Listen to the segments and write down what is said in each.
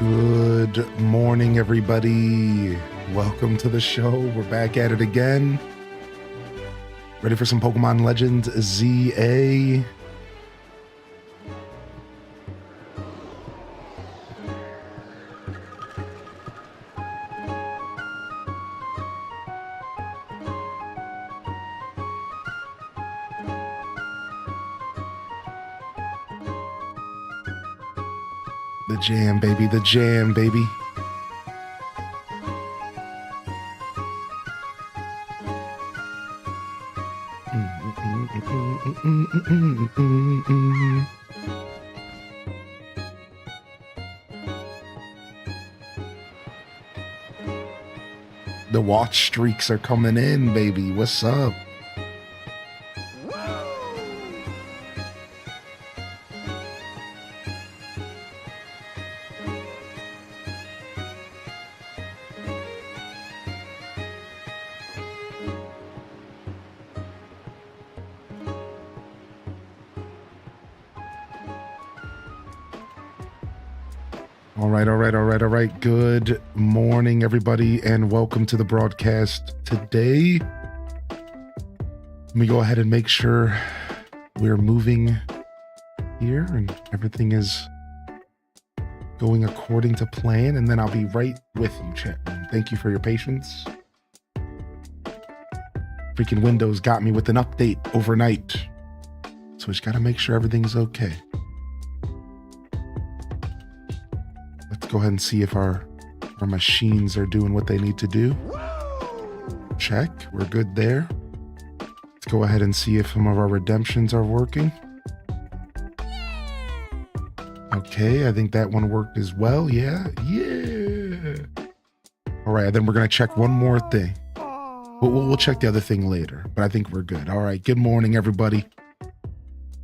Good morning, everybody. Welcome to the show. We're back at it again. Ready for some Pokemon Legends ZA? The jam, baby. The jam, baby. The watch streaks are coming in, baby. What's up? All right. Good morning, everybody, and welcome to the broadcast today. Let me go ahead and make sure we're moving here and everything is going according to plan, and then I'll be right with you, chat room. Thank you for your patience. Freaking Windows got me with an update overnight, so we just gotta make sure everything's okay. Go ahead and see if our machines are doing what they need to do. Check, we're good there. Let's go ahead and see if some of our redemptions are working. Okay, I think that one worked as well. Yeah. All right, then we're gonna check one more thing. We'll check the other thing later, but I think we're good. All right, good morning, everybody. I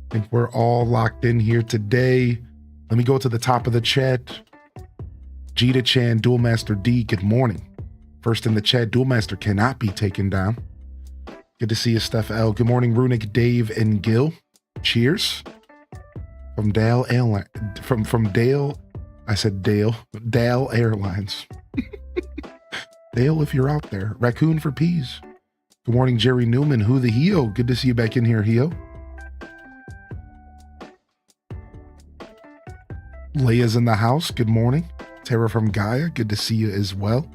think we're all locked in here today. Let me go to the top of the chat. Jita Chan, Duelmaster D, good morning. First in the chat, Duelmaster cannot be taken down. Good to see you, Steph L. Good morning, Runic, Dave, and Gil. Cheers. From Dale Airlines. From Dale, I said Dale Airlines. Dale, if you're out there. Raccoon for peas. Good morning, Jerry Newman. Who the Heo? Good to see you back in here, Heo. Leia's in the house. Good morning. Tara from Gaia, good to see you as well.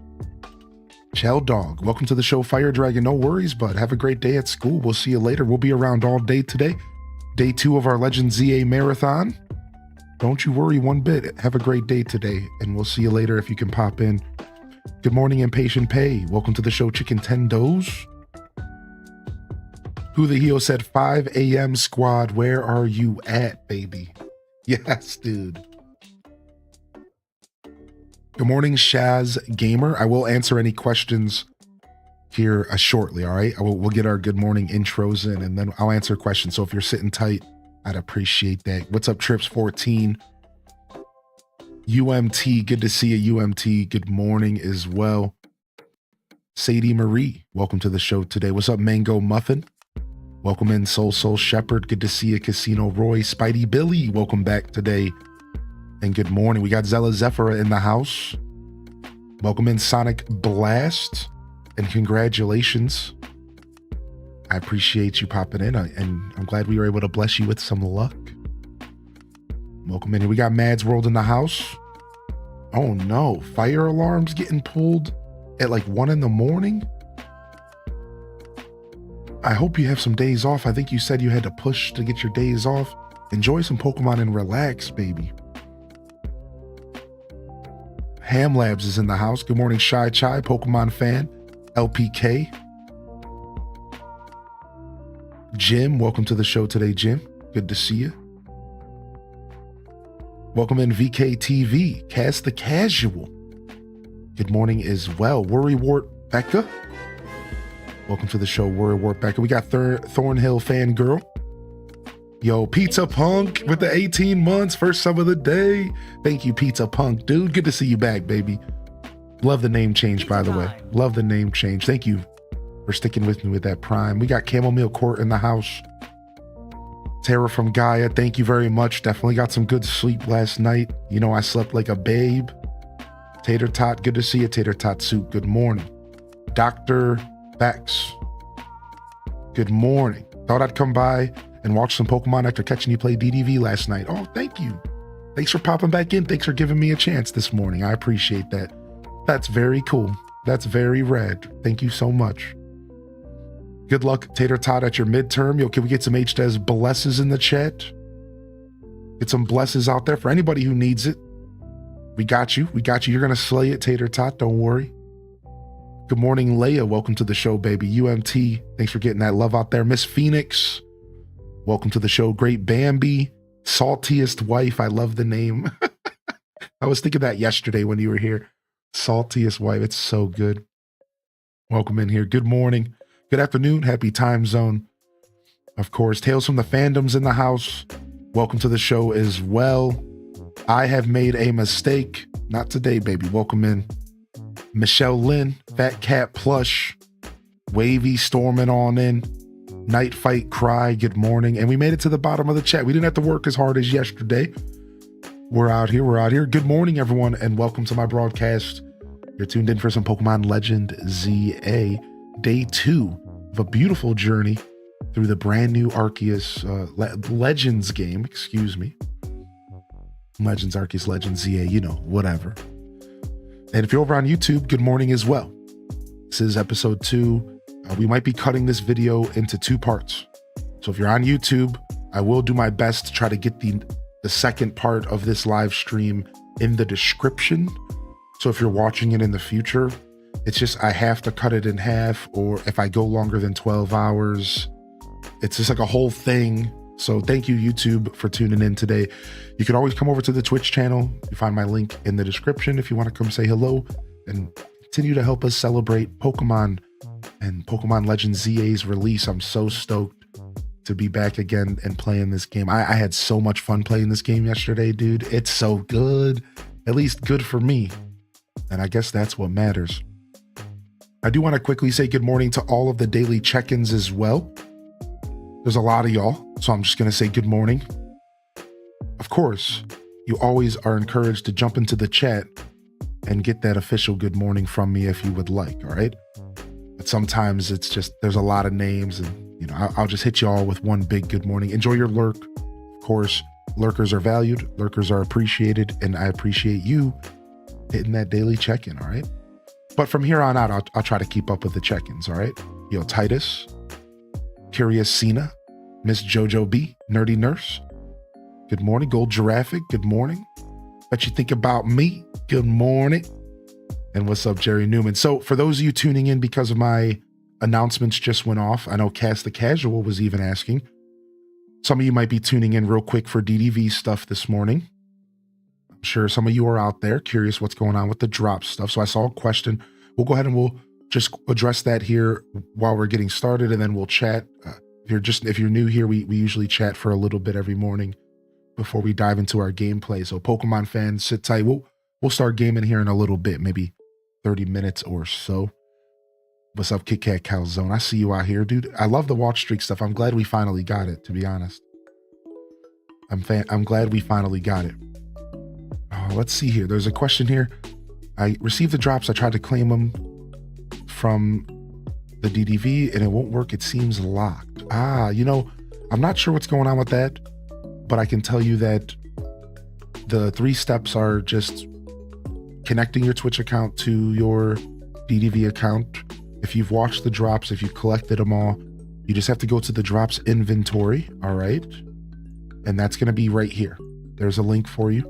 Shell Dog, welcome to the show, Fire Dragon. No worries, bud. Have a great day at school. We'll see you later. We'll be around all day today. Day 2 of our Legend ZA Marathon. Don't you worry one bit. Have a great day today, and we'll see you later if you can pop in. Good morning, Impatient Pay. Welcome to the show, Chicken Tendos. Who the Heo said 5 a.m. squad, where are you at, baby? Yes, dude. Good morning, Shaz Gamer. I will answer any questions here shortly, all right? We'll get our good morning intros in, and then I'll answer questions. So if you're sitting tight, I'd appreciate that. What's up, Trips14? UMT, good to see you, UMT. Good morning as well. Sadie Marie, welcome to the show today. What's up, Mango Muffin? Welcome in, Soul Shepherd. Good to see you, Casino Roy. Spidey Billy, welcome back today. And good morning. We got Zella Zephyrah in the house. Welcome in, Sonic Blast. And congratulations. I appreciate you popping in. And I'm glad we were able to bless you with some luck. Welcome in. We got Mads World in the house. Oh no. Fire alarms getting pulled at like 1 in the morning. I hope you have some days off. I think you said you had to push to get your days off. Enjoy some Pokemon and relax, baby. Ham Labs is in the house. Good morning, Shy Chai, Pokemon fan. LPK. Jim, welcome to the show today, Jim. Good to see you. Welcome in, VKTV. Cast the Casual. Good morning as well. Worrywart Becca. Welcome to the show, Worrywart Becca. We got Thornhill Fangirl. Yo, Pizza Punk with the 18 months, first sub of the day. Thank you, Pizza Punk, dude. Good to see you back, baby. Love the name change, by the way. Love the name change. Thank you for sticking with me with that Prime. We got Chamomile Court in the house. Tara from Gaia, thank you very much. Definitely got some good sleep last night. You know, I slept like a babe. Tater Tot, good to see you. Tater Tot Soup, good morning. Dr. Bex, good morning. Thought I'd come by and watch some Pokemon after catching you play DDV last night. Oh, thank you. Thanks for popping back in. Thanks for giving me a chance this morning. I appreciate that. That's very cool. That's very rad. Thank you so much. Good luck, Tater Tot, at your midterm. Yo, can we get some HDES blesses in the chat? Get some blesses out there for anybody who needs it. We got you. We got you. You're going to slay it, Tater Tot. Don't worry. Good morning, Leia. Welcome to the show, baby. UMT, thanks for getting that love out there. Miss Phoenix, welcome to the show. Great Bambi, saltiest wife. I love the name. I was thinking that yesterday when you were here. Saltiest wife. It's so good. Welcome in here. Good morning. Good afternoon. Happy time zone. Of course, Tales from the Fandoms in the house. Welcome to the show as well. I have made a mistake. Not today, baby. Welcome in. Michelle Lynn, Fat Cat Plush, Wavy storming on in, Night Fight Cry, good morning. And we made it to the bottom of the chat. We didn't have to work as hard as yesterday. We're out here. We're out here. Good morning, everyone, and welcome to my broadcast. You're tuned in for some Pokemon Legend ZA, day 2 of a beautiful journey through the brand new Arceus Legends game, excuse me. Legends, Arceus, Legends, ZA, you know, whatever. And if you're over on YouTube, good morning as well. This is episode 2. We might be cutting this video into 2 parts. So if you're on YouTube, I will do my best to try to get the second part of this live stream in the description. So if you're watching it in the future, it's just I have to cut it in half, or if I go longer than 12 hours, it's just like a whole thing. So thank you, YouTube, for tuning in today. You can always come over to the Twitch channel. You find my link in the description if you want to come say hello and continue to help us celebrate Pokemon and Pokemon Legends ZA's release. I'm so stoked to be back again and playing this game. I had so much fun playing this game yesterday, dude. It's so good, at least good for me. And I guess that's what matters. I do want to quickly say good morning to all of the daily check-ins as well. There's a lot of y'all, so I'm just going to say good morning. Of course, you always are encouraged to jump into the chat and get that official good morning from me if you would like, all right? But sometimes it's just, there's a lot of names and, you know, I'll just hit you all with one big good morning. Enjoy your lurk. Of course, lurkers are valued, lurkers are appreciated, and I appreciate you hitting that daily check-in, all right? But from here on out, I'll try to keep up with the check-ins, all right? Yo, Titus, Curious Cena, Miss Jojo B, Nerdy Nurse, good morning. Gold Giraffe, good morning. What you think about me? Good morning. And what's up, Jerry Newman? So for those of you tuning in because of my announcements just went off, I know Cass the Casual was even asking. Some of you might be tuning in real quick for DDV stuff this morning. I'm sure some of you are out there curious what's going on with the drop stuff. So I saw a question. We'll go ahead and we'll just address that here while we're getting started, and then we'll chat. If you're new here, we usually chat for a little bit every morning before we dive into our gameplay. So Pokemon fans, sit tight. We'll start gaming here in a little bit, maybe 30 minutes or so. What's up, Kit Kat Calzone? I see you out here, dude. I love the watch streak stuff. I'm glad we finally got it, to be honest. I'm glad we finally got it. Oh, let's see here. There's a question here. I received the drops. I tried to claim them from the DDV and it won't work. It seems locked. You know, I'm not sure what's going on with that, but I can tell you that the 3 steps are just connecting your Twitch account to your DDV account. If you've watched the drops, if you collected them all, you just have to go to the drops inventory, all right? And that's going to be right here. There's a link for you.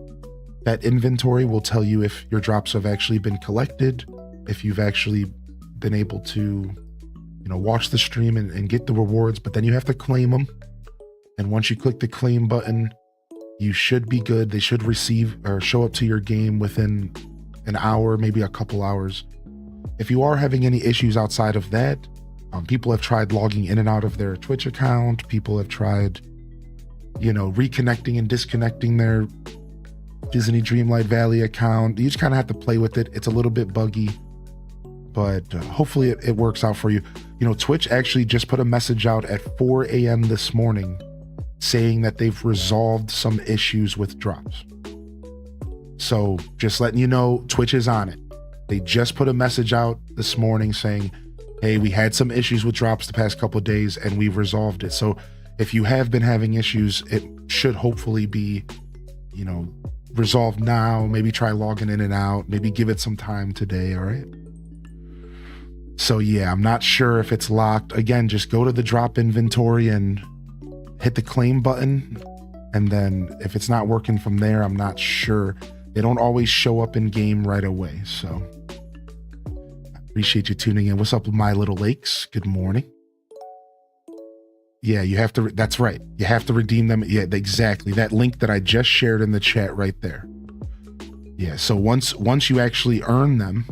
That inventory will tell you if your drops have actually been collected, if you've actually been able to, you know, watch the stream and get the rewards, but then you have to claim them. And once you click the claim button, you should be good. They should receive or show up to your game within an hour, maybe a couple hours. If you are having any issues outside of that, people have tried logging in and out of their Twitch account. People have tried, you know, reconnecting and disconnecting their Disney Dreamlight Valley account. You just kind of have to play with it. It's a little bit buggy, but hopefully it works out for you. You know, Twitch actually just put a message out at 4 a.m. this morning saying that they've resolved some issues with drops. So just letting you know, Twitch is on it. They just put a message out this morning saying, hey, we had some issues with drops the past couple of days and we've resolved it. So if you have been having issues, it should hopefully be, you know, resolved now. Maybe try logging in and out. Maybe give it some time today. All right. So yeah, I'm not sure if it's locked. Again, just go to the drop inventory and hit the claim button. And then if it's not working from there, I'm not sure. They don't always show up in game right away. So appreciate you tuning in. What's up with My Little Lakes? Good morning. Yeah, you have to, that's right. You have to redeem them. Yeah, exactly. That link that I just shared in the chat right there. Yeah, so once you actually earn them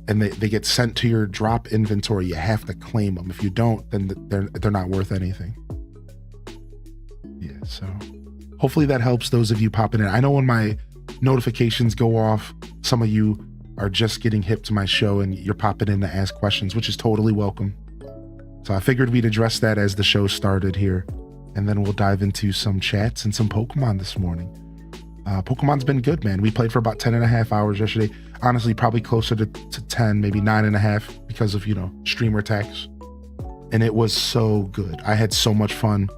and they get sent to your drop inventory, you have to claim them. If you don't, then they're not worth anything. Yeah, so hopefully that helps those of you popping in. I know when my notifications go off, some of you are just getting hip to my show and you're popping in to ask questions, which is totally welcome. So I figured we'd address that as the show started here, and then we'll dive into some chats and some Pokemon this morning. Pokemon's been good, man. We played for about 10.5 hours yesterday. Honestly, probably closer to 10, maybe 9.5 because of, you know, streamer tax. And it was so good. I had so much fun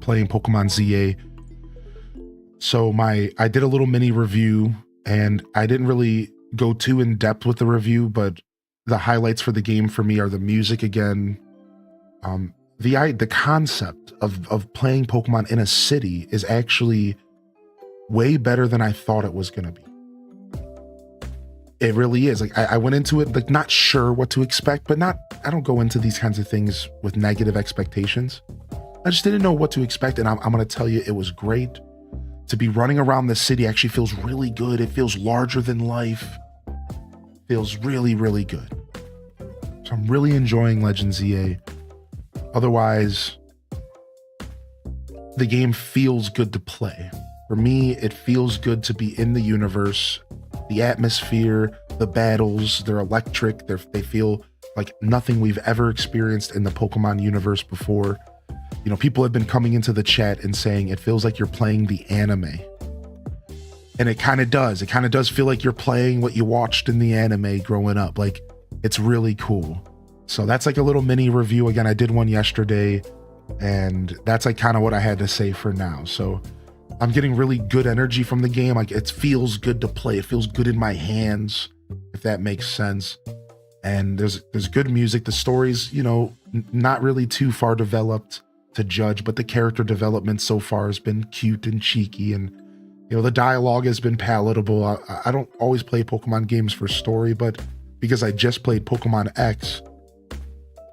playing Pokemon ZA. So I did a little mini review, and I didn't really go too in depth with the review, but the highlights for the game for me are the music again. The concept of playing Pokemon in a city is actually way better than I thought it was going to be. It really is. Like I went into it like not sure what to expect, but I don't go into these kinds of things with negative expectations. I just didn't know what to expect, and I'm going to tell you, it was great. To be running around the city actually feels really good. It feels larger than life. Feels really, really good. So I'm really enjoying Legends ZA. Otherwise, the game feels good to play. For me, it feels good to be in the universe. The atmosphere, the battles, they're electric. They feel like nothing we've ever experienced in the Pokemon universe before. You know, people have been coming into the chat and saying it feels like you're playing the anime. And it kind of does. It kind of does feel like you're playing what you watched in the anime growing up. Like, it's really cool. So that's like a little mini review. Again, I did one yesterday, and that's like kind of what I had to say for now. So I'm getting really good energy from the game. Like, it feels good to play. It feels good in my hands, if that makes sense. And there's good music. The story's, you know, not really too far developed to judge, but the character development so far has been cute and cheeky, and you know, the dialogue has been palatable. I don't always play Pokemon games for story, but because I just played Pokemon X,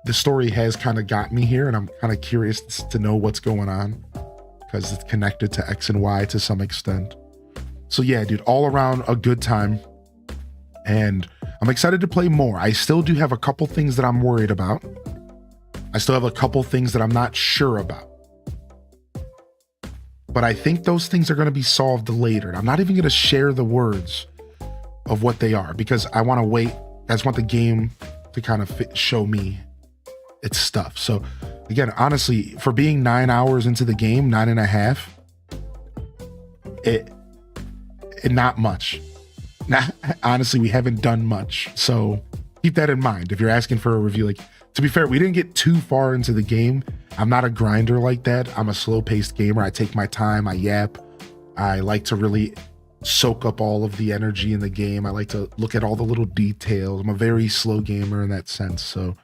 the story has kind of got me here, and I'm kind of curious to know what's going on because it's connected to X and Y to some extent. So yeah, dude, all around a good time, and I'm excited to play more. I still do have a couple things that I'm worried about. I still have a couple things that I'm not sure about. But I think those things are going to be solved later. I'm not even going to share the words of what they are because I want to wait. I just want the game to kind of show me its stuff. So again, honestly, for being 9 hours into the game, 9.5, it not much. Honestly, we haven't done much. So keep that in mind. If you're asking for a review, like, to be fair, we didn't get too far into the game. I'm not a grinder like that. I'm a slow-paced gamer. I take my time. I yap. I like to really soak up all of the energy in the game. I like to look at all the little details. I'm a very slow gamer in that sense. So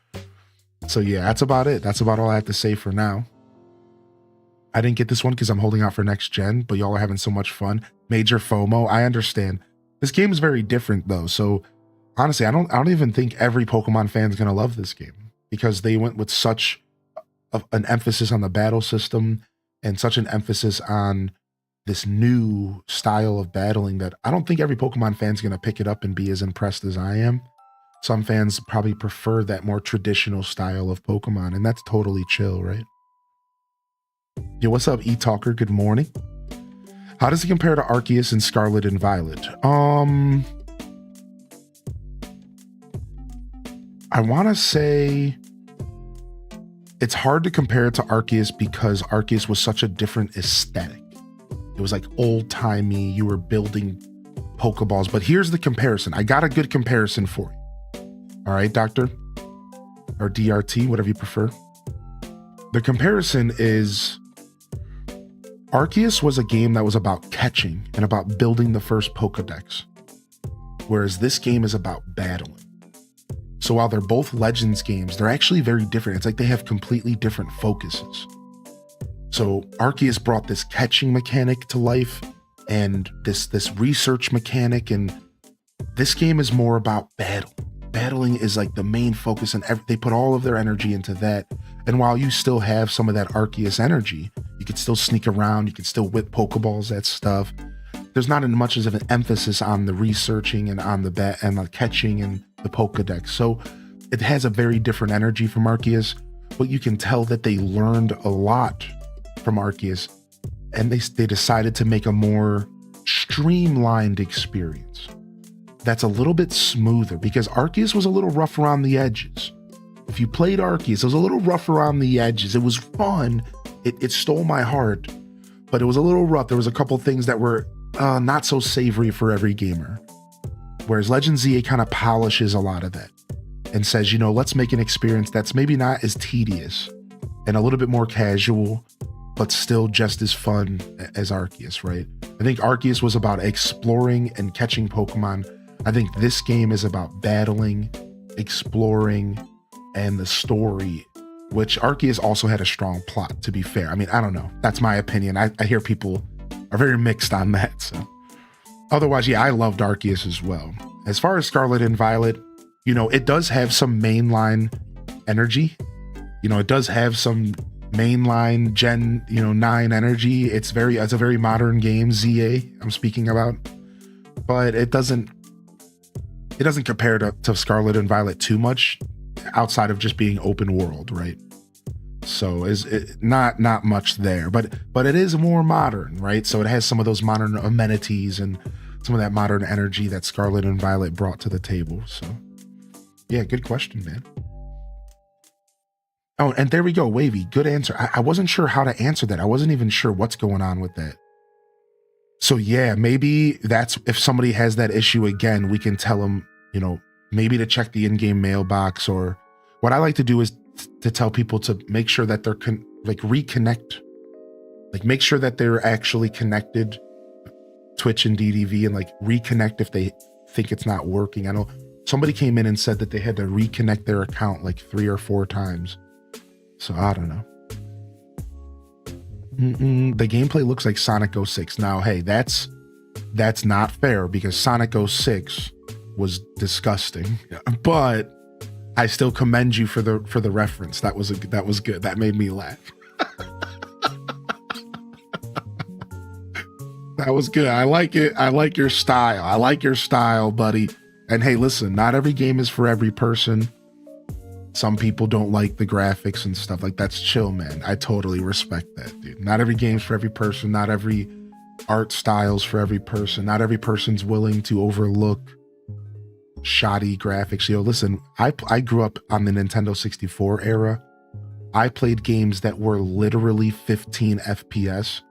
yeah, that's about it. That's about all I have to say for now. I didn't get this one because I'm holding out for next gen, but y'all are having so much fun. Major FOMO. I understand. This game is very different though. So honestly, I don't even think every Pokemon fan is going to love this game, because they went with such an emphasis on the battle system and such an emphasis on this new style of battling that I don't think every Pokemon fan is going to pick it up and be as impressed as I am. Some fans probably prefer that more traditional style of Pokemon, and that's totally chill, right? Yo, what's up, E-Talker? Good morning. How does it compare to Arceus and Scarlet and Violet? I want to say it's hard to compare it to Arceus because Arceus was such a different aesthetic. It was like old timey. You were building Pokeballs, but here's the comparison. I got a good comparison for you. All right, Doctor, or DRT, whatever you prefer. The comparison is Arceus was a game that was about catching and about building the first Pokedex, whereas this game is about battling. So while they're both Legends games, they're actually very different. It's like they have completely different focuses. So Arceus brought this catching mechanic to life and this research mechanic, and this game is more about battle. Battling is like the main focus, and they put all of their energy into that. And while you still have some of that Arceus energy, you can still sneak around, you can still whip Pokeballs, that stuff. There's not as much of an emphasis on the researching and on the catching and the Pokedex. So it has a very different energy from Arceus, but you can tell that they learned a lot from Arceus, and they decided to make a more streamlined experience that's a little bit smoother, because Arceus was a little rough around the edges. If you played Arceus, it was a little rough around the edges. It was fun. It stole my heart, but it was a little rough. There was a couple things that were not so savory for every gamer. Whereas Legend ZA kind of polishes a lot of that and says, let's make an experience that's maybe not as tedious and a little bit more casual, but still just as fun as Arceus, right? I think Arceus was about exploring and catching Pokemon. I think this game is about battling, exploring, and the story, which Arceus also had a strong plot, to be fair. I mean, I don't know. That's my opinion. I hear people are very mixed on that. So otherwise, yeah, I loved Arceus as well. As far as Scarlet and Violet, it does have some mainline energy. It does have some mainline Gen 9 energy. It's a very modern game, ZA I'm speaking about, but it doesn't compare to Scarlet and Violet too much outside of just being open world, right? So not much there, but it is more modern, right? So it has some of those modern amenities and some of that modern energy that Scarlet and Violet brought to the table. So yeah, good question, man. Oh, and there we go, Wavy. Good answer. I wasn't sure how to answer that. I wasn't even sure what's going on with that. So yeah, maybe that's, if somebody has that issue again, we can tell them, maybe to check the in-game mailbox, or what I like to do is to tell people to make sure that they're reconnect, make sure that they're actually connected, Twitch and DDV, and reconnect if they think it's not working. I know somebody came in and said that they had to reconnect their account 3 or 4 times. So I don't know. The gameplay looks like Sonic 06. Now, hey, that's not fair, because Sonic 06 was disgusting, but I still commend you for the reference. That was good. That made me laugh. That was good. I like it. I like your style. I like your style, buddy. And hey, listen, not every game is for every person. Some people don't like the graphics and stuff. That's chill, man. I totally respect that, dude. Not every game's for every person. Not every art style's for every person. Not every person's willing to overlook shoddy graphics. Listen, I grew up on the Nintendo 64 era. I played games that were literally 15 FPS,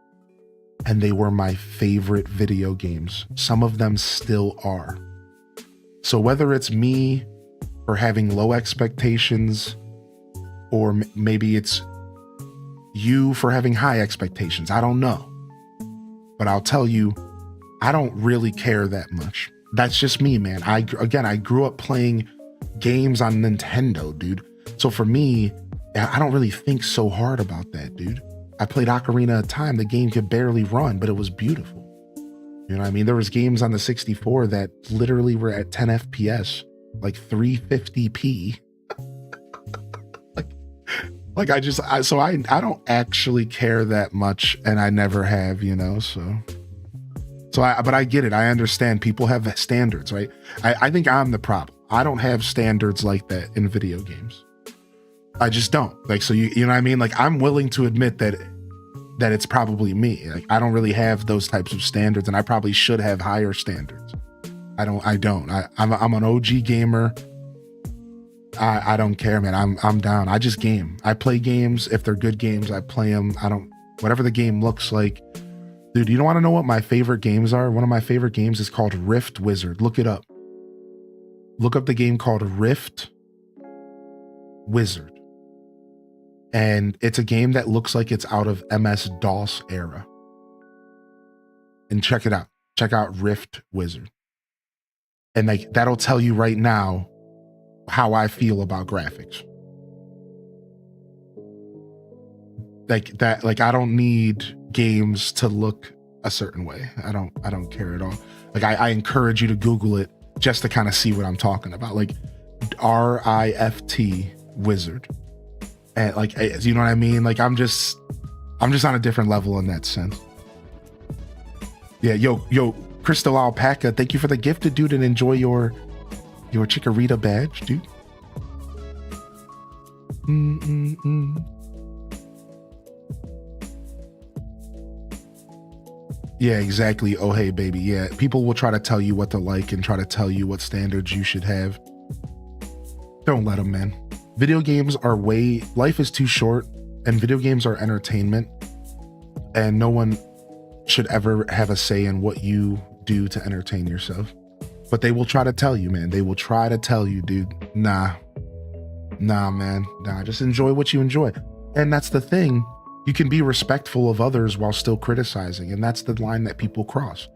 and they were my favorite video games. Some of them still are. So whether it's me for having low expectations, or maybe it's you for having high expectations, I don't know. But I'll tell you, I don't really care that much. That's just me, man. I grew up playing games on Nintendo, dude. So for me, I don't really think so hard about that, dude. I played Ocarina of Time. The game could barely run, but it was beautiful. You know what I mean? There was games on the 64 that literally were at 10 FPS, 350p. I don't actually care that much, and I never have, but I get it. I understand people have standards, right? I think I'm the problem. I don't have standards like that in video games. I just don't. So you know what I mean? I'm willing to admit that it's probably me. I don't really have those types of standards, and I probably should have higher standards. I'm an OG gamer. I don't care, man. I'm down. I just game. I play games. If they're good games, I play them. Whatever the game looks like, Dude, you don't want to know what my favorite games are? One of my favorite games is called Rift Wizard. Look it up. Look up the game called Rift Wizard. And it's a game that looks like it's out of MS-DOS era. And check it out. Check out Rift Wizard. And like that'll tell you right now how I feel about graphics. Like that, like I don't need games to look a certain way. I don't care at all. Like I encourage you to Google it just to kind of see what I'm talking about. Like RIFT Wizard. And like, you know what I mean? Like I'm just on a different level in that sense. Yeah, yo, Crystal Alpaca, thank you for the gifted, dude, and enjoy your Chikorita badge, dude. Yeah, exactly. Oh, hey, baby. Yeah, people will try to tell you what to like and try to tell you what standards you should have. Don't let them, man. Video games are life is too short, and video games are entertainment, and no one should ever have a say in what you do to entertain yourself. But they will try to tell you, man. They will try to tell you, dude, nah, man. Nah, just enjoy what you enjoy. And that's the thing. You can be respectful of others while still criticizing, and that's the line that people cross.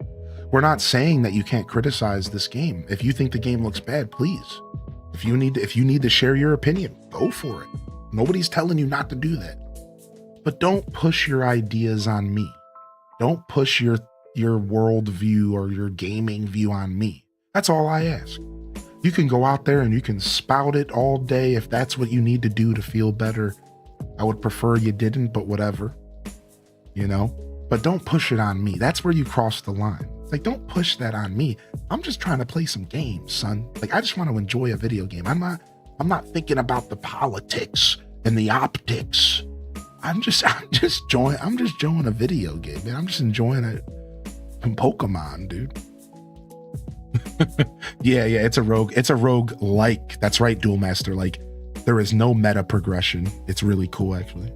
We're not saying that you can't criticize this game. If you think the game looks bad, please. If you need to share your opinion, go for it. Nobody's telling you not to do that. But don't push your ideas on me. Don't push your worldview or your gaming view on me. That's all I ask. You can go out there and you can spout it all day if that's what you need to do to feel better. I would prefer you didn't, but whatever, you know? But don't push it on me. That's where you cross the line. Like, don't push that on me. I'm just trying to play some games, son. Like, I just want to enjoy a video game. I'm not thinking about the politics and the optics. I'm just enjoying a video game, man. I'm just enjoying some Pokemon, dude. yeah, it's a rogue like. That's right, Duel Master. Like, there is no meta progression. It's really cool, actually.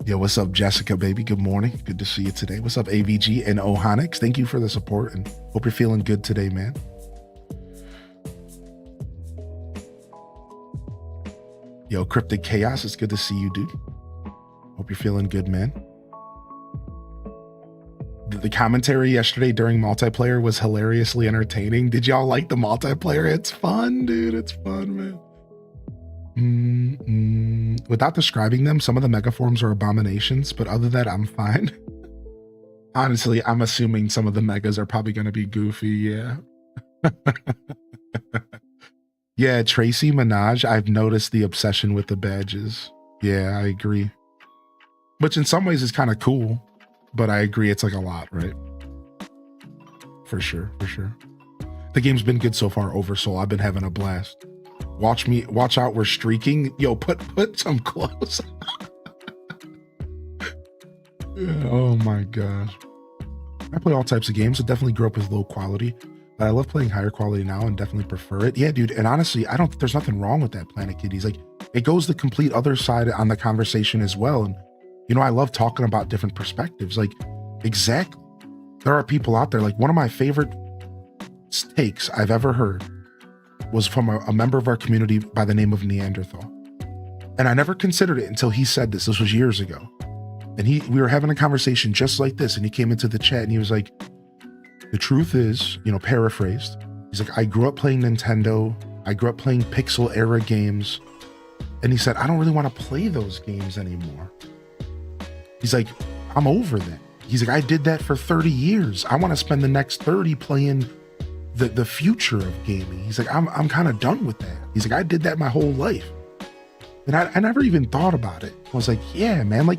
Yo, what's up, Jessica, baby? Good morning. Good to see you today. What's up, AVG and Ohonix? Thank you for the support and hope you're feeling good today, man. Yo, Cryptic Chaos, it's good to see you, dude. Hope you're feeling good, man. The commentary yesterday during multiplayer was hilariously entertaining. Did y'all like the multiplayer? It's fun, dude. It's fun, man. Without describing them, some of the megaforms are abominations, but other than that, I'm fine. Honestly, I'm assuming some of the megas are probably going to be goofy, yeah. Yeah, Tracy Minaj, I've noticed the obsession with the badges. Yeah, I agree. Which in some ways is kind of cool, but I agree it's like a lot, right? For sure. The game's been good so far, Oversoul. I've been having a blast. Watch out, we're streaking. Yo, put some clothes. Oh my gosh. I play all types of games. I definitely grew up with low quality, but I love playing higher quality now and definitely prefer it. Yeah, dude. And honestly, there's nothing wrong with that, Planet Kitties. Like, it goes the complete other side on the conversation as well. And, you know, I love talking about different perspectives. Like, exactly. There are people out there, like one of my favorite takes I've ever heard was from a member of our community by the name of Neanderthal. And I never considered it until he said this. This was years ago. And we were having a conversation just like this. And he came into the chat and he was like, the truth is, you know, paraphrased. He's like, I grew up playing Nintendo. I grew up playing pixel era games. And he said, I don't really want to play those games anymore. He's like, I'm over that. He's like, I did that for 30 years. I want to spend the next 30 playing the future of gaming. He's like, I'm kind of done with that. He's like, I did that my whole life. And I never even thought about it. I was like, yeah, man, like,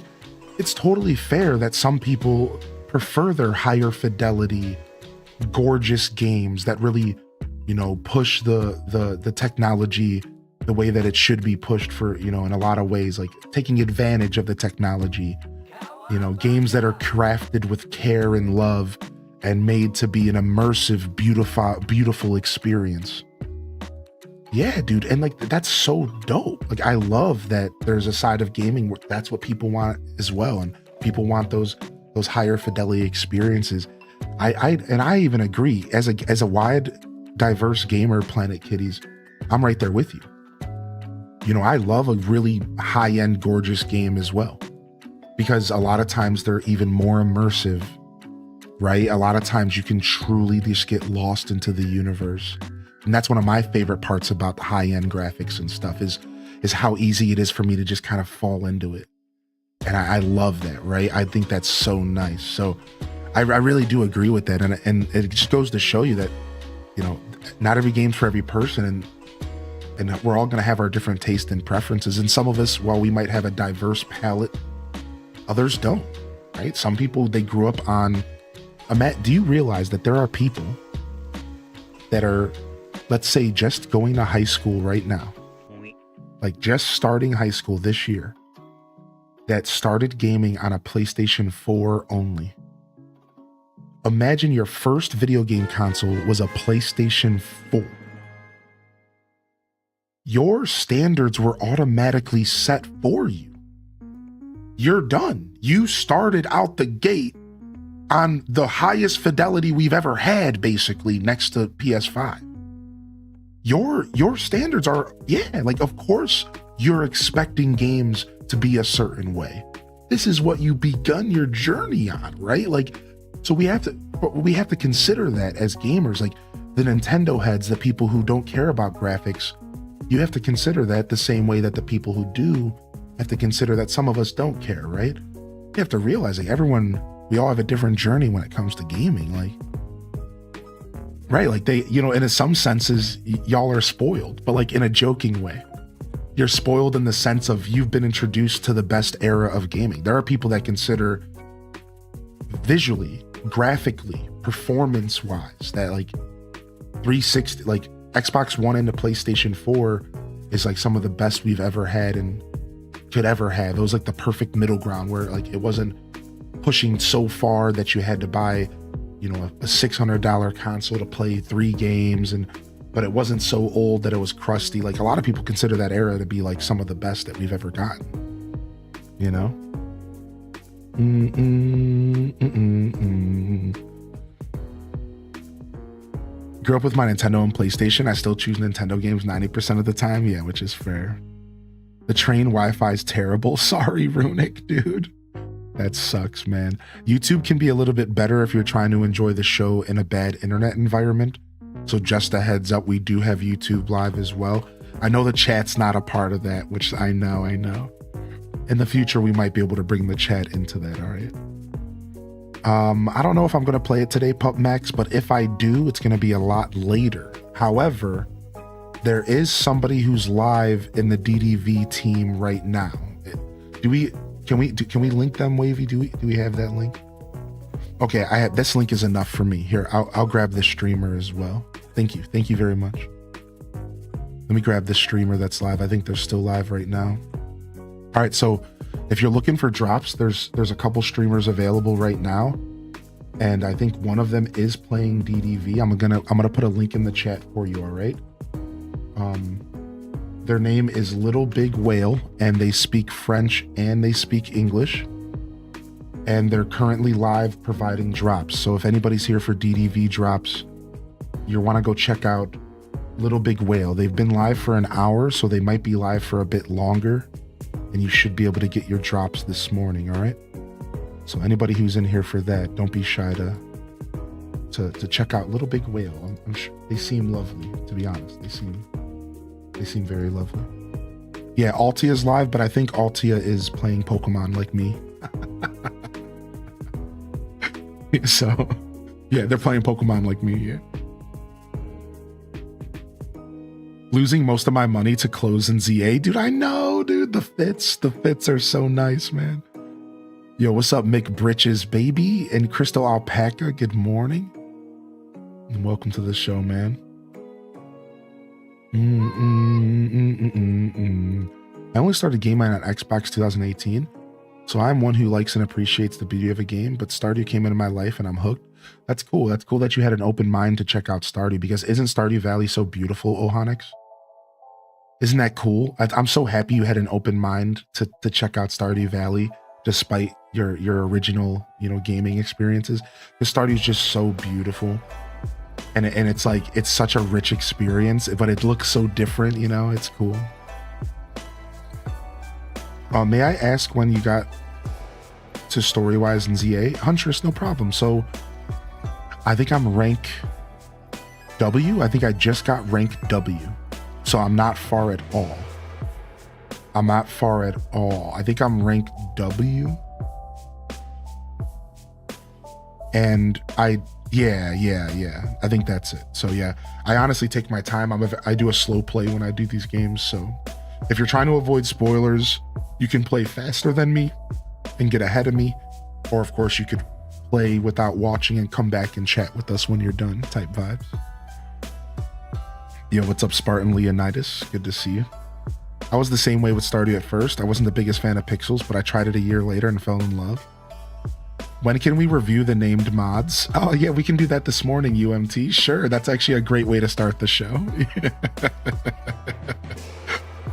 it's totally fair that some people prefer their higher fidelity, gorgeous games that really, you know, push the technology the way that it should be pushed for, you know, in a lot of ways, like taking advantage of the technology, you know, games that are crafted with care and love and made to be an immersive, beautiful experience. Yeah, dude. And like, that's so dope. Like, I love that there's a side of gaming where that's what people want as well. And People want those higher fidelity experiences. I even agree. As a wide, diverse gamer, Planet Kitties, I'm right there with you. You know, I love a really high-end, gorgeous game as well, because a lot of times they're even more immersive, right? A lot of times you can truly just get lost into the universe. And that's one of my favorite parts about the high-end graphics and stuff is how easy it is for me to just kind of fall into it. And I love that, right? I think that's so nice. So I really do agree with that. And it just goes to show you that, you know, not every game's for every person, and we're all going to have our different tastes and preferences. And some of us, while we might have a diverse palette, others don't, right? Some people, they grew up on do you realize that there are people that are, let's say, just going to high school right now, like just starting high school this year, that started gaming on a PlayStation 4 only? Imagine your first video game console was a PlayStation 4. Your standards were automatically set for you. You're done. You started out the gate on the highest fidelity we've ever had, basically, next to PS5. Your standards are, yeah, like, of course you're expecting games to be a certain way. This is what you begun your journey on, right? Like, so we have to consider that as gamers, like the Nintendo heads, the people who don't care about graphics. You have to consider that the same way that the people who do have to consider that some of us don't care, right? You have to realize, like, we all have a different journey when it comes to gaming, like, right? Like, they, you know, in some senses, y'all are spoiled, but like in a joking way. You're spoiled in the sense of you've been introduced to the best era of gaming. There are people that consider visually, graphically, performance-wise, that like 360, like Xbox One into PlayStation 4 is like some of the best we've ever had and could ever have. It was like the perfect middle ground where like it wasn't pushing so far that you had to buy, you know, a $600 console to play 3 games, but it wasn't so old that it was crusty. Like, a lot of people consider that era to be like some of the best that we've ever gotten, you know? Grew up with my Nintendo and PlayStation. I still choose Nintendo games 90% of the time. Yeah, which is fair. The train Wi-Fi is terrible. Sorry, Runic, dude. That sucks, man. YouTube can be a little bit better if you're trying to enjoy the show in a bad internet environment. So just a heads up, we do have YouTube Live as well. I know the chat's not a part of that, which I know. In the future, we might be able to bring the chat into that, all right? I don't know if I'm going to play it today, Pup Max, but if I do, it's going to be a lot later. However, there is somebody who's live in the DDV team right now. Can we link them, Wavy? Do we have that link? Okay, this link is enough for me. Here, I'll grab this streamer as well. Thank you very much. Let me grab this streamer that's live. I think they're still live right now. All right, so if you're looking for drops, there's a couple streamers available right now, and I think one of them is playing DDV. I'm gonna put a link in the chat for you. All right. Their name is Little Big Whale, and they speak French and they speak English, and they're currently live providing drops. So if anybody's here for DDV drops, you want to go check out Little Big Whale. They've been live for an hour, so they might be live for a bit longer, and you should be able to get your drops this morning. All right. So anybody who's in here for that, don't be shy to check out Little Big Whale. I'm sure they seem lovely, to be honest. They seem very lovely. Yeah, Altia's live, but I think Altia is playing Pokemon like me. So, yeah, they're playing Pokemon like me, yeah. Losing most of my money to clothes in ZA. Dude, I know, dude. The fits are so nice, man. Yo, what's up, Mick Britches, baby? And Crystal Alpaca, good morning. And welcome to the show, man. I only started gaming on Xbox 2018, so I'm one who likes and appreciates the beauty of a game, but Stardew came into my life and I'm hooked. That's cool. That's cool that you had an open mind to check out Stardew, because isn't Stardew Valley so beautiful, Ohonix? Isn't that cool? I'm so happy you had an open mind to check out Stardew Valley, despite your original, you know, gaming experiences. Because Stardew is just so beautiful, and it's like it's such a rich experience, but it looks so different. You know, it's cool. May I ask when you got to story-wise in ZA? Huntress, no problem. So I think I'm rank W. I think I just got rank W. So I'm not far at all. I'm not far at all. I think I'm rank W. And yeah. I think that's it. So yeah, I honestly take my time. I do a slow play when I do these games. So if you're trying to avoid spoilers, you can play faster than me and get ahead of me. Or of course you could play without watching and come back and chat with us when you're done type vibes. Yo, what's up, Spartan Leonidas? Good to see you. I was the same way with Stardew at first. I wasn't the biggest fan of pixels, but I tried it a year later and fell in love. When can we review the named mods? Oh yeah, we can do that this morning, UMT. Sure, that's actually a great way to start the show.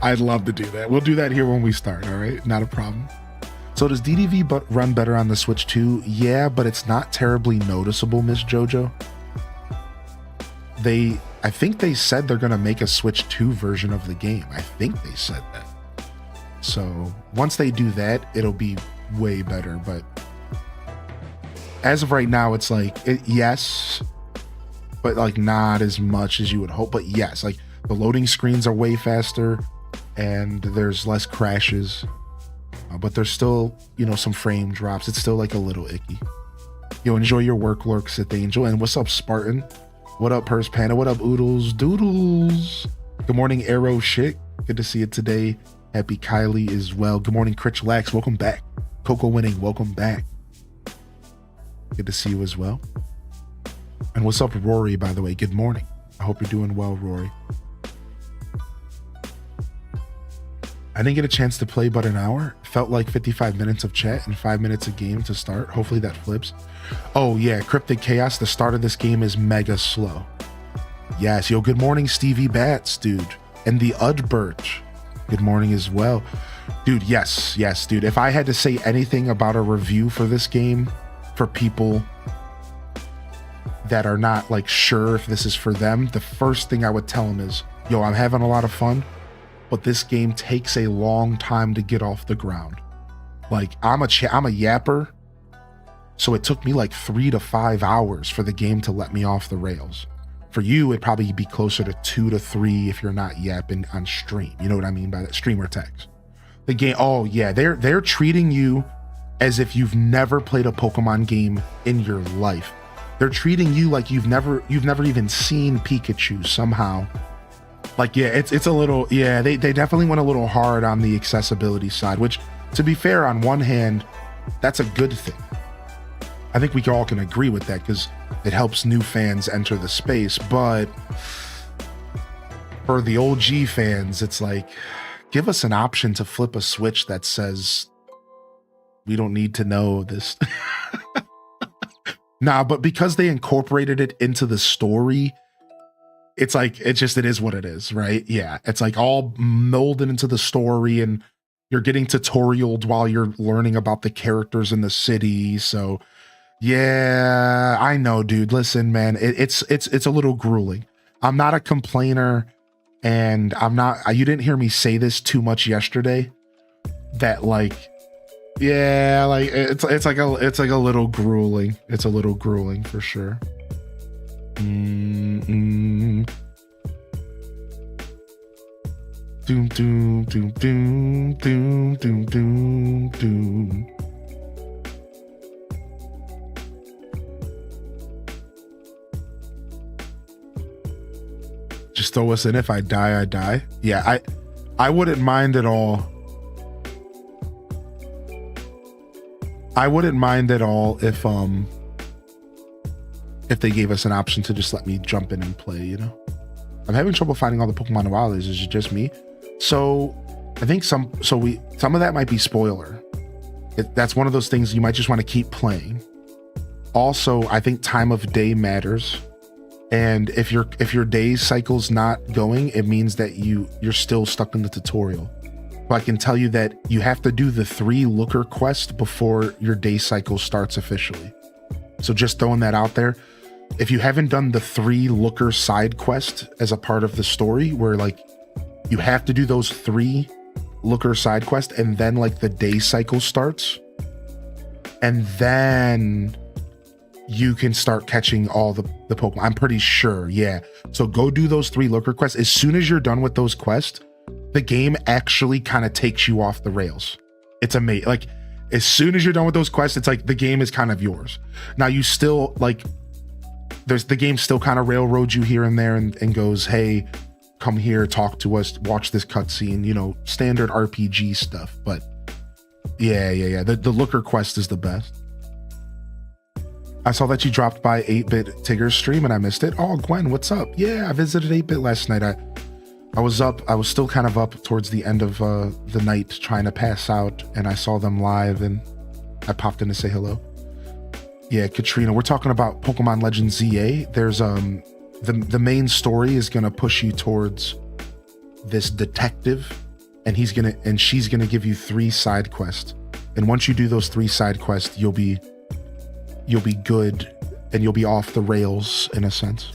I'd love to do that. We'll do that here when we start, all right? Not a problem. So does DDV but run better on the Switch too? Yeah, but it's not terribly noticeable, Miss Jojo. I think they said they're gonna make a Switch 2 version of the game. I think they said that. So once they do that, it'll be way better. But as of right now, it's like, yes, but like not as much as you would hope. But yes, like the loading screens are way faster and there's less crashes. But there's still, you know, some frame drops. It's still like a little icky. Yo, enjoy your work, Lurks, at the Angel. And what's up, Spartan? What up, Purse Panda? What up, Oodles Doodles? Good morning, Arrow Shit. Good to see you today. Happy Kylie as well. Good morning, Critch Lax. Welcome back. Coco Winning, welcome back. Good to see you as well. And what's up, Rory, by the way? Good morning. I hope you're doing well, Rory. I didn't get a chance to play but an hour. Felt like 55 minutes of chat and 5 minutes of game to start. Hopefully that flips. Oh yeah, Cryptic Chaos. The start of this game is mega slow. Yes, yo, good morning, Stevie Bats, dude. And the Udbirch. Good morning as well. Dude, yes, dude. If I had to say anything about a review for this game for people that are not like sure if this is for them, the first thing I would tell them is, yo, I'm having a lot of fun, but this game takes a long time to get off the ground. Like I'm a yapper, so it took me like 3 to 5 hours for the game to let me off the rails. For you, it'd probably be closer to 2 to 3 if you're not yapping on stream. You know what I mean by that? Streamer text. The game, oh yeah, they're treating you as if you've never played a Pokemon game in your life. They're treating you like you've never even seen Pikachu somehow. Like, yeah, it's a little, yeah, they definitely went a little hard on the accessibility side, which, to be fair, on one hand, that's a good thing. I think we all can agree with that because it helps new fans enter the space. But for the OG fans, it's like, give us an option to flip a switch that says we don't need to know this. Nah, but because they incorporated it into the story, it's like, it is what it is, right? Yeah, it's like all molded into the story and you're getting tutorialed while you're learning about the characters in the city. So yeah, I know, dude. Listen, man, it's a little grueling. I'm not a complainer, and you didn't hear me say this too much yesterday, that like, yeah, like it's like a little grueling. It's a little grueling for sure. Doom doom doom doom doom doom doom doom. Just throw us in. If I die, I die. Yeah, I wouldn't mind at all. I wouldn't mind at all if they gave us an option to just let me jump in and play, you know? I'm having trouble finding all the Pokemon in the wild. Is it just me? So I think some of that might be spoiler. That's one of those things you might just want to keep playing. Also, I think time of day matters. And if your day cycle's not going, it means that you're still stuck in the tutorial. So I can tell you that you have to do the 3 Looker quest before your day cycle starts officially. So just throwing that out there. If you haven't done the 3 Looker side quest as a part of the story, where like you have to do those 3 Looker side quest and then like the day cycle starts, and then you can start catching all the Pokemon. I'm pretty sure, yeah. So go do those 3 Lurker quests. As soon as you're done with those quests, the game actually kind of takes you off the rails. It's amazing. Like, as soon as you're done with those quests, it's like the game is kind of yours. Now, you still, like, the game still kind of railroads you here and there and goes, hey, come here, talk to us, watch this cutscene, you know, standard RPG stuff. But yeah. The Looker quest is the best. I saw that you dropped by 8-Bit Tigger's stream and I missed it. Oh, Gwen, what's up? Yeah, I visited 8-Bit last night. I was up. I was still kind of up towards the end of the night trying to pass out, and I saw them live and I popped in to say hello. Yeah, Katrina, we're talking about Pokemon Legends ZA. There's the main story is gonna push you towards this detective, and she's gonna give you 3 side quests. And once you do those 3 side quests, you'll be good and you'll be off the rails in a sense.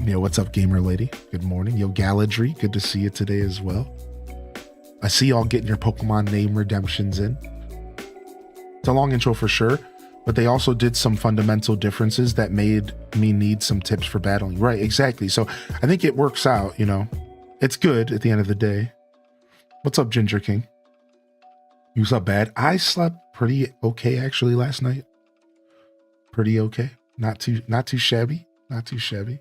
Yo, what's up, gamer lady? Good morning. Yo, Galadry, good to see you today as well. I see y'all getting your Pokemon name redemptions in. It's a long intro for sure, but they also did some fundamental differences that made me need some tips for battling. Right, exactly. So I think it works out, you know. It's good at the end of the day. What's up, Ginger King? You slept bad? I slept pretty okay actually last night. Pretty okay. Not too shabby. Not too shabby.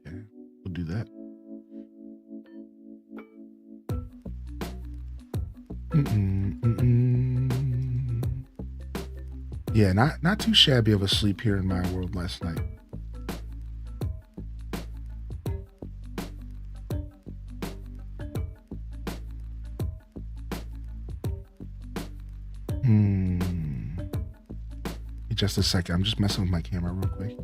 Okay, we'll do that. Yeah, not too shabby of a sleep here in my world last night. Just a second. I'm just messing with my camera real quick.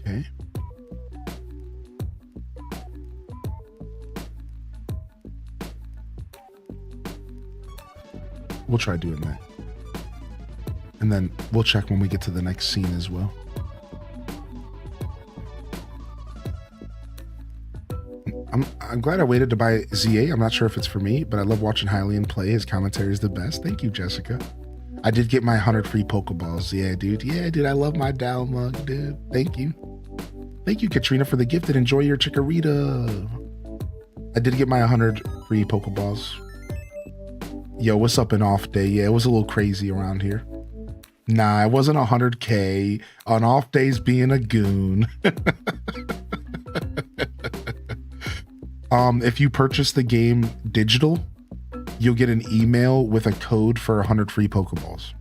Okay. We'll try doing that. And then we'll check when we get to the next scene as well. I'm glad I waited to buy ZA. I'm not sure if it's for me, but I love watching Hylian play. His commentary is the best. Thank you, Jessica. I did get my 100 free Pokeballs. Yeah, dude. I love my Dow mug, dude. Thank you. Thank you, Katrina, for the gift and enjoy your Chikorita. I did get my 100 free Pokeballs. Yo, what's up an off day? Yeah, it was a little crazy around here. Nah, it wasn't 100K. On off days being a goon. If you purchase the game digital, you'll get an email with a code for 100 free Pokeballs.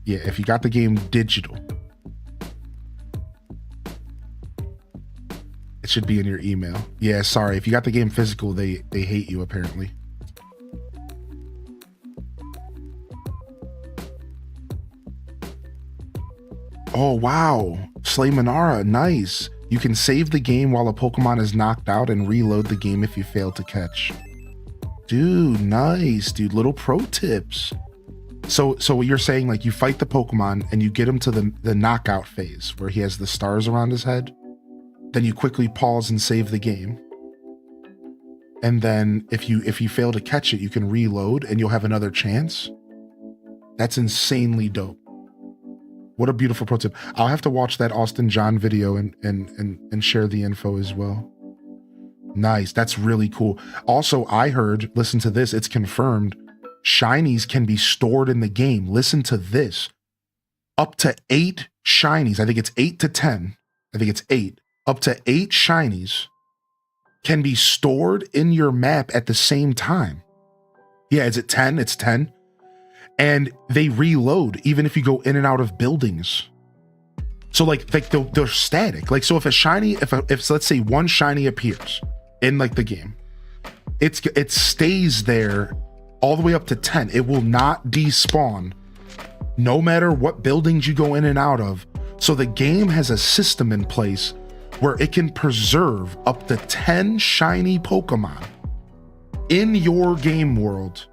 Yeah, if you got the game digital, it should be in your email. Yeah, sorry. If you got the game physical, they hate you apparently. Oh, wow. Slay Manara, nice. You can save the game while a Pokemon is knocked out and reload the game if you fail to catch. Dude, nice, dude. Little pro tips. So what you're saying, like you fight the Pokemon and you get him to the knockout phase where he has the stars around his head. Then you quickly pause and save the game. And then if you fail to catch it, you can reload and you'll have another chance. That's insanely dope. What a beautiful pro tip. I'll have to watch that Austin John video and share the info as well. Nice. That's really cool. Also, I heard, listen to this, it's confirmed, shinies can be stored in the game. Listen to this. Up to 8 shinies. I think it's 8 to 10. I think it's 8. Up to 8 shinies can be stored in your map at the same time. Yeah, is it 10? It's 10. And they reload even if you go in and out of buildings. So like they're static. Like, so if a shiny, if let's say one shiny appears in like the game, it stays there all the way up to 10. It will not despawn no matter what buildings you go in and out of. So the game has a system in place where it can preserve up to 10 shiny Pokemon in your game world,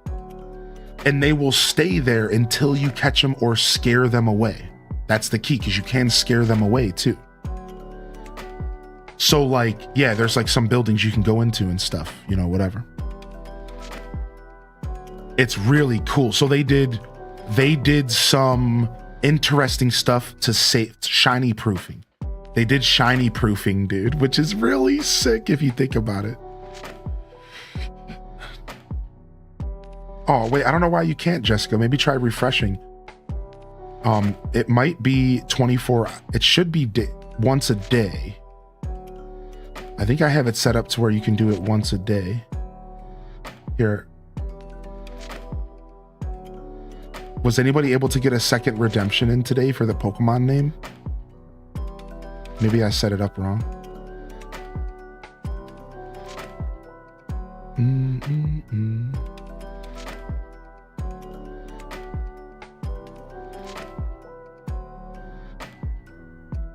and they will stay there until you catch them or scare them away. That's the key, because you can scare them away too. So like, yeah, there's like some buildings you can go into and stuff, you know, whatever. It's really cool. So they did some interesting stuff to say shiny proofing. They did shiny proofing, dude, which is really sick if you think about it. Oh, wait, I don't know why you can't, Jessica. Maybe try refreshing. It might be 24. It should be once a day. I think I have it set up to where you can do it once a day. Here. Was anybody able to get a second redemption in today for the Pokemon name? Maybe I set it up wrong.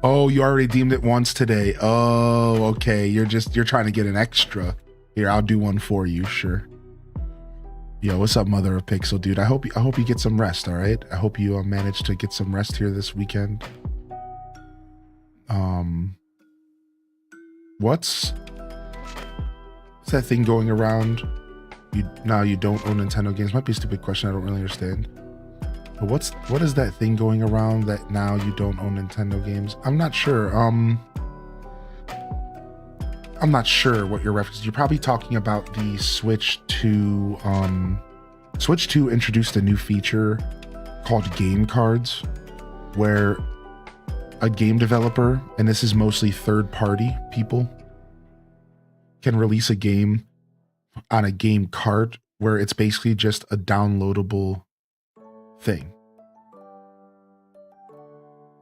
Oh, you already deemed it once today. Oh, okay. You're trying to get an extra. Here, I'll do one for you, sure. Yo, what's up, Mother of Pixel, dude? I hope you get some rest, all right? I hope you manage to get some rest here this weekend. What's that thing going around? You don't own Nintendo games. Might be a stupid question. I don't really understand. But what is that thing going around that now you don't own Nintendo games? I'm not sure. I'm not sure what you're referencing. You're probably talking about the Switch 2. Switch 2 introduced a new feature called game cards, where a game developer, and this is mostly third-party people, can release a game on a game cart where it's basically just a downloadable thing.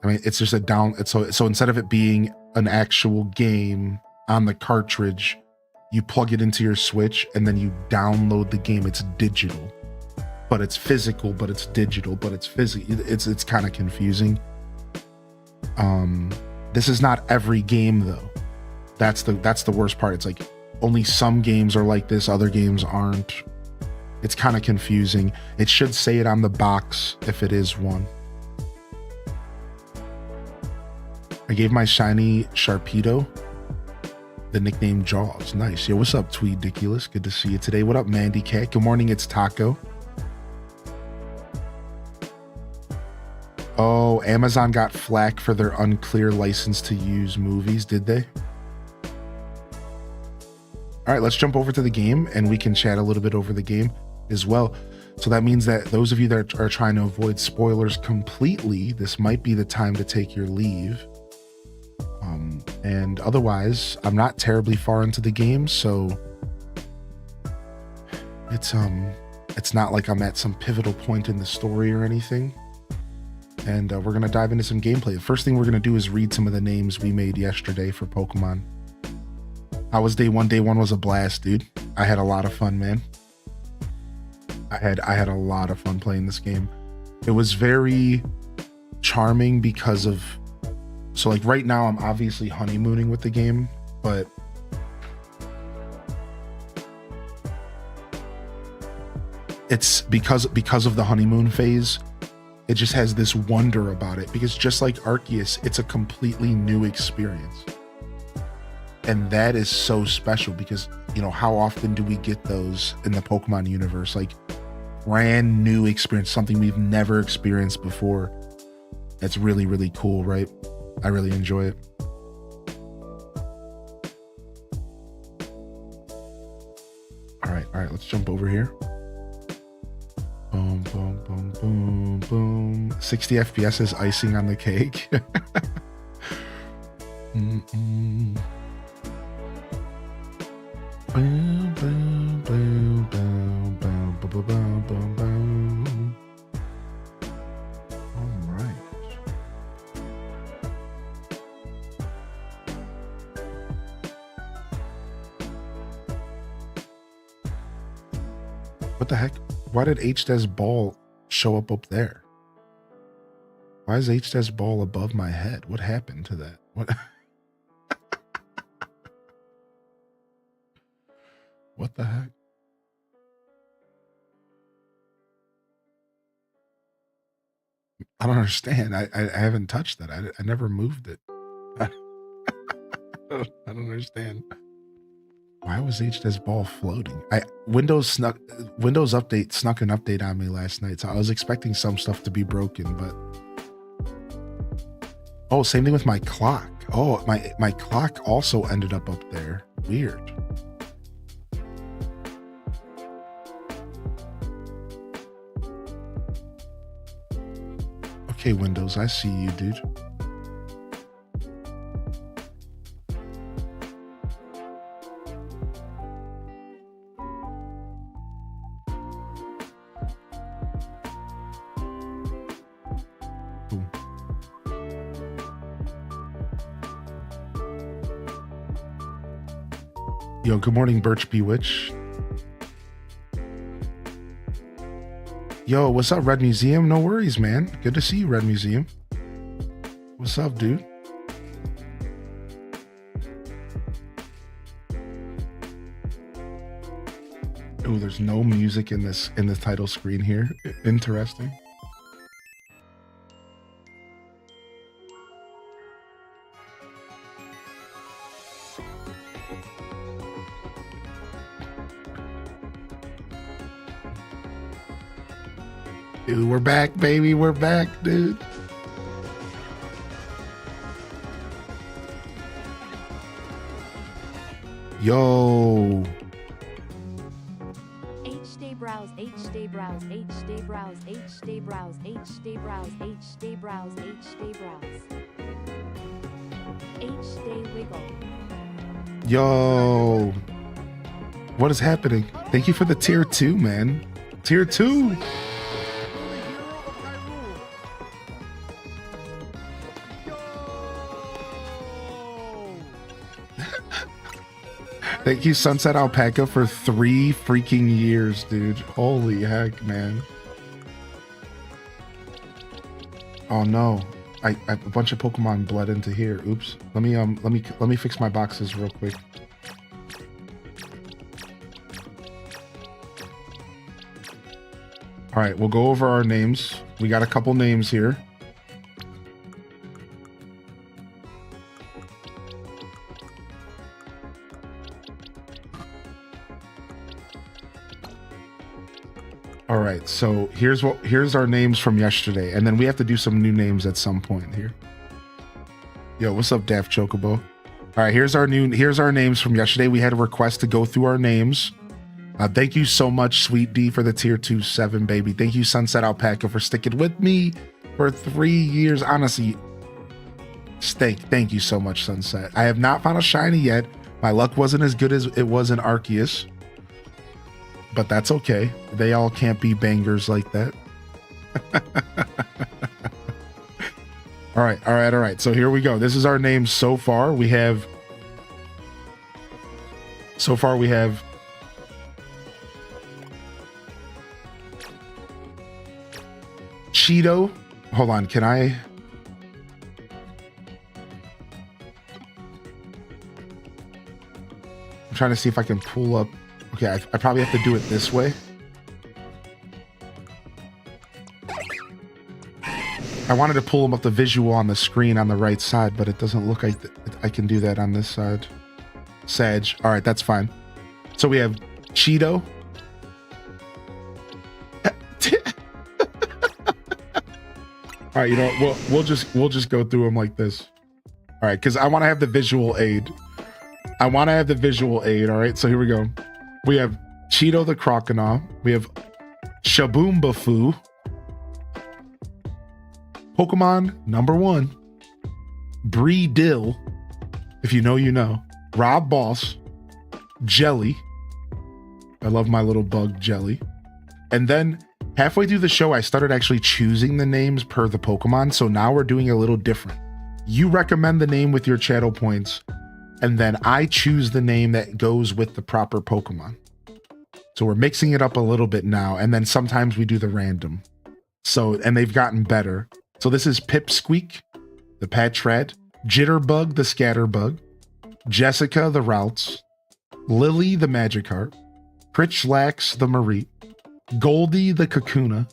I mean, it's just so instead of it being an actual game on the cartridge, you plug it into your Switch and then you download the game. It's digital, but it's physical, but it's digital, but it's physical. It's kind of confusing. This is not every game though. That's the worst part. It's like only some games are like this, other games aren't. It's kind of confusing. It should say it on the box if it is one. I gave my shiny Sharpedo the nickname Jaws. Nice. Yo, what's up, Tweediculous? Good to see you today. What up, Mandy Cat? Good morning, it's Taco. Oh, Amazon got flack for their unclear license to use movies, did they? All right, let's jump over to the game and we can chat a little bit over the game as well. So that means that those of you that are trying to avoid spoilers completely, this might be the time to take your leave. And otherwise, I'm not terribly far into the game, so it's not like I'm at some pivotal point in the story or anything. And we're gonna dive into some gameplay. The first thing we're gonna do is read some of the names we made yesterday for Pokemon. How was day one? Day one was a blast, dude. I had a lot of fun, man. I had a lot of fun playing this game. It was very charming because of, so like right now I'm obviously honeymooning with the game, but it's because of the honeymoon phase, it just has this wonder about it, because just like Arceus, it's a completely new experience. And that is so special because, you know, how often do we get those in the Pokemon universe? Like brand new experience, something we've never experienced before. It's really, really cool, right? I really enjoy it. All right, let's jump over here. 60 FPS is icing on the cake. Mm-mm. Boom, boom, boom, boom, boom, boom, boom, boom, boom. All right. What the heck? Why did HDES ball show up there? Why is HDES ball above my head? What happened to that? What? What the heck? I don't understand. I haven't touched that. I never moved it. I don't understand. Why was HDES ball floating? Windows Update snuck an update on me last night, so I was expecting some stuff to be broken, but oh, same thing with my clock. Oh, my clock also ended up there. Weird. Okay, Windows, I see you, dude. Ooh. Yo, good morning, Birch Bewitch. Yo, what's up, Red Museum? No worries, man. Good to see you, Red Museum. What's up, dude? Oh, there's no music in the title screen here. Interesting. Dude, we're back, baby. We're back, dude. Yo. HD browse, HD browse, HD browse, HD browse, HD browse, HD browse, HD browse. HD wiggle. Yo. What is happening? Thank you for the tier 2, man. Tier 2. Thank you, Sunset Alpaca, for 3 freaking years, dude. Holy heck, man. Oh no, a bunch of Pokemon bled into here. Oops. Let me fix my boxes real quick. All right, we'll go over our names. We got a couple names here. All right, so here's our names from yesterday, and then we have to do some new names at some point here. Yo, what's up, Daft Chocobo? All right, here's our names from yesterday. We had a request to go through our names. Thank you so much, Sweet D, for the tier 2-7, baby. Thank you, Sunset Alpaca, for sticking with me for 3 years. Honestly, thank you so much, Sunset. I have not found a shiny yet. My luck wasn't as good as it was in Arceus. But that's okay. They all can't be bangers like that. All right. So here we go. This is our names so far. We have Cheeto. Hold on, can I? I'm trying to see if I can pull up. Okay, I probably have to do it this way. I wanted to pull them up the visual on the screen on the right side, but it doesn't look like I can do that on this side. Sag. All right, that's fine. So we have Cheeto. All right, you know, we'll just go through them like this. All right, because I want to have the visual aid. All right, so here we go. We have Cheeto the Croconaw. We have Shaboomba Foo. Pokemon number 1, Bree Dill. If you know, you know. Rob Boss, Jelly. I love my little bug, Jelly. And then halfway through the show, I started actually choosing the names per the Pokemon. So now we're doing a little different. You recommend the name with your channel points, and then I choose the name that goes with the proper Pokemon. So we're mixing it up a little bit now, and then sometimes we do the random. So, and they've gotten better. So this is Pipsqueak, the Patrat, Jitterbug, the Scatterbug, Jessica, the Routes, Lily, the Magikarp, Pritchlax, the Mareep, Goldie, the Kakuna,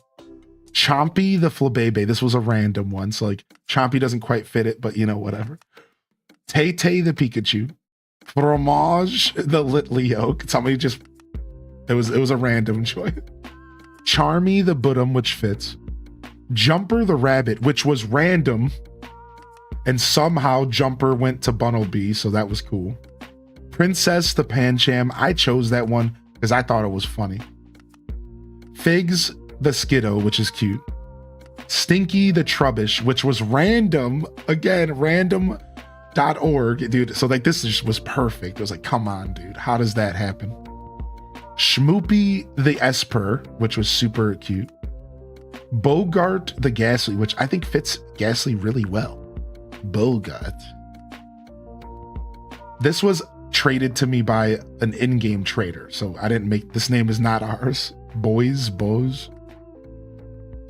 Chompy, the Flabebe. This was a random one, so like Chompy doesn't quite fit it, but you know, whatever. Tay-Tay, the Pikachu, Fromage, the Litleo. Somebody just, it was a random choice. Charmy, the Budum, which fits. Jumper, the Rabbit, which was random, and somehow Jumper went to Bunnelby, so that was cool. Princess, the Pancham. I chose that one because I thought it was funny. Figs, the Skiddo, which is cute. Stinky, the Trubbish, which was random. Again, random.org, dude. So like this just was perfect. It was like, come on, dude. How does that happen? Schmoopy, the Esper, which was super cute. Bogart, the Ghastly, which I think fits Ghastly really well. Bogart. This was traded to me by an in-game trader, so I didn't make, this name is not ours. Boys.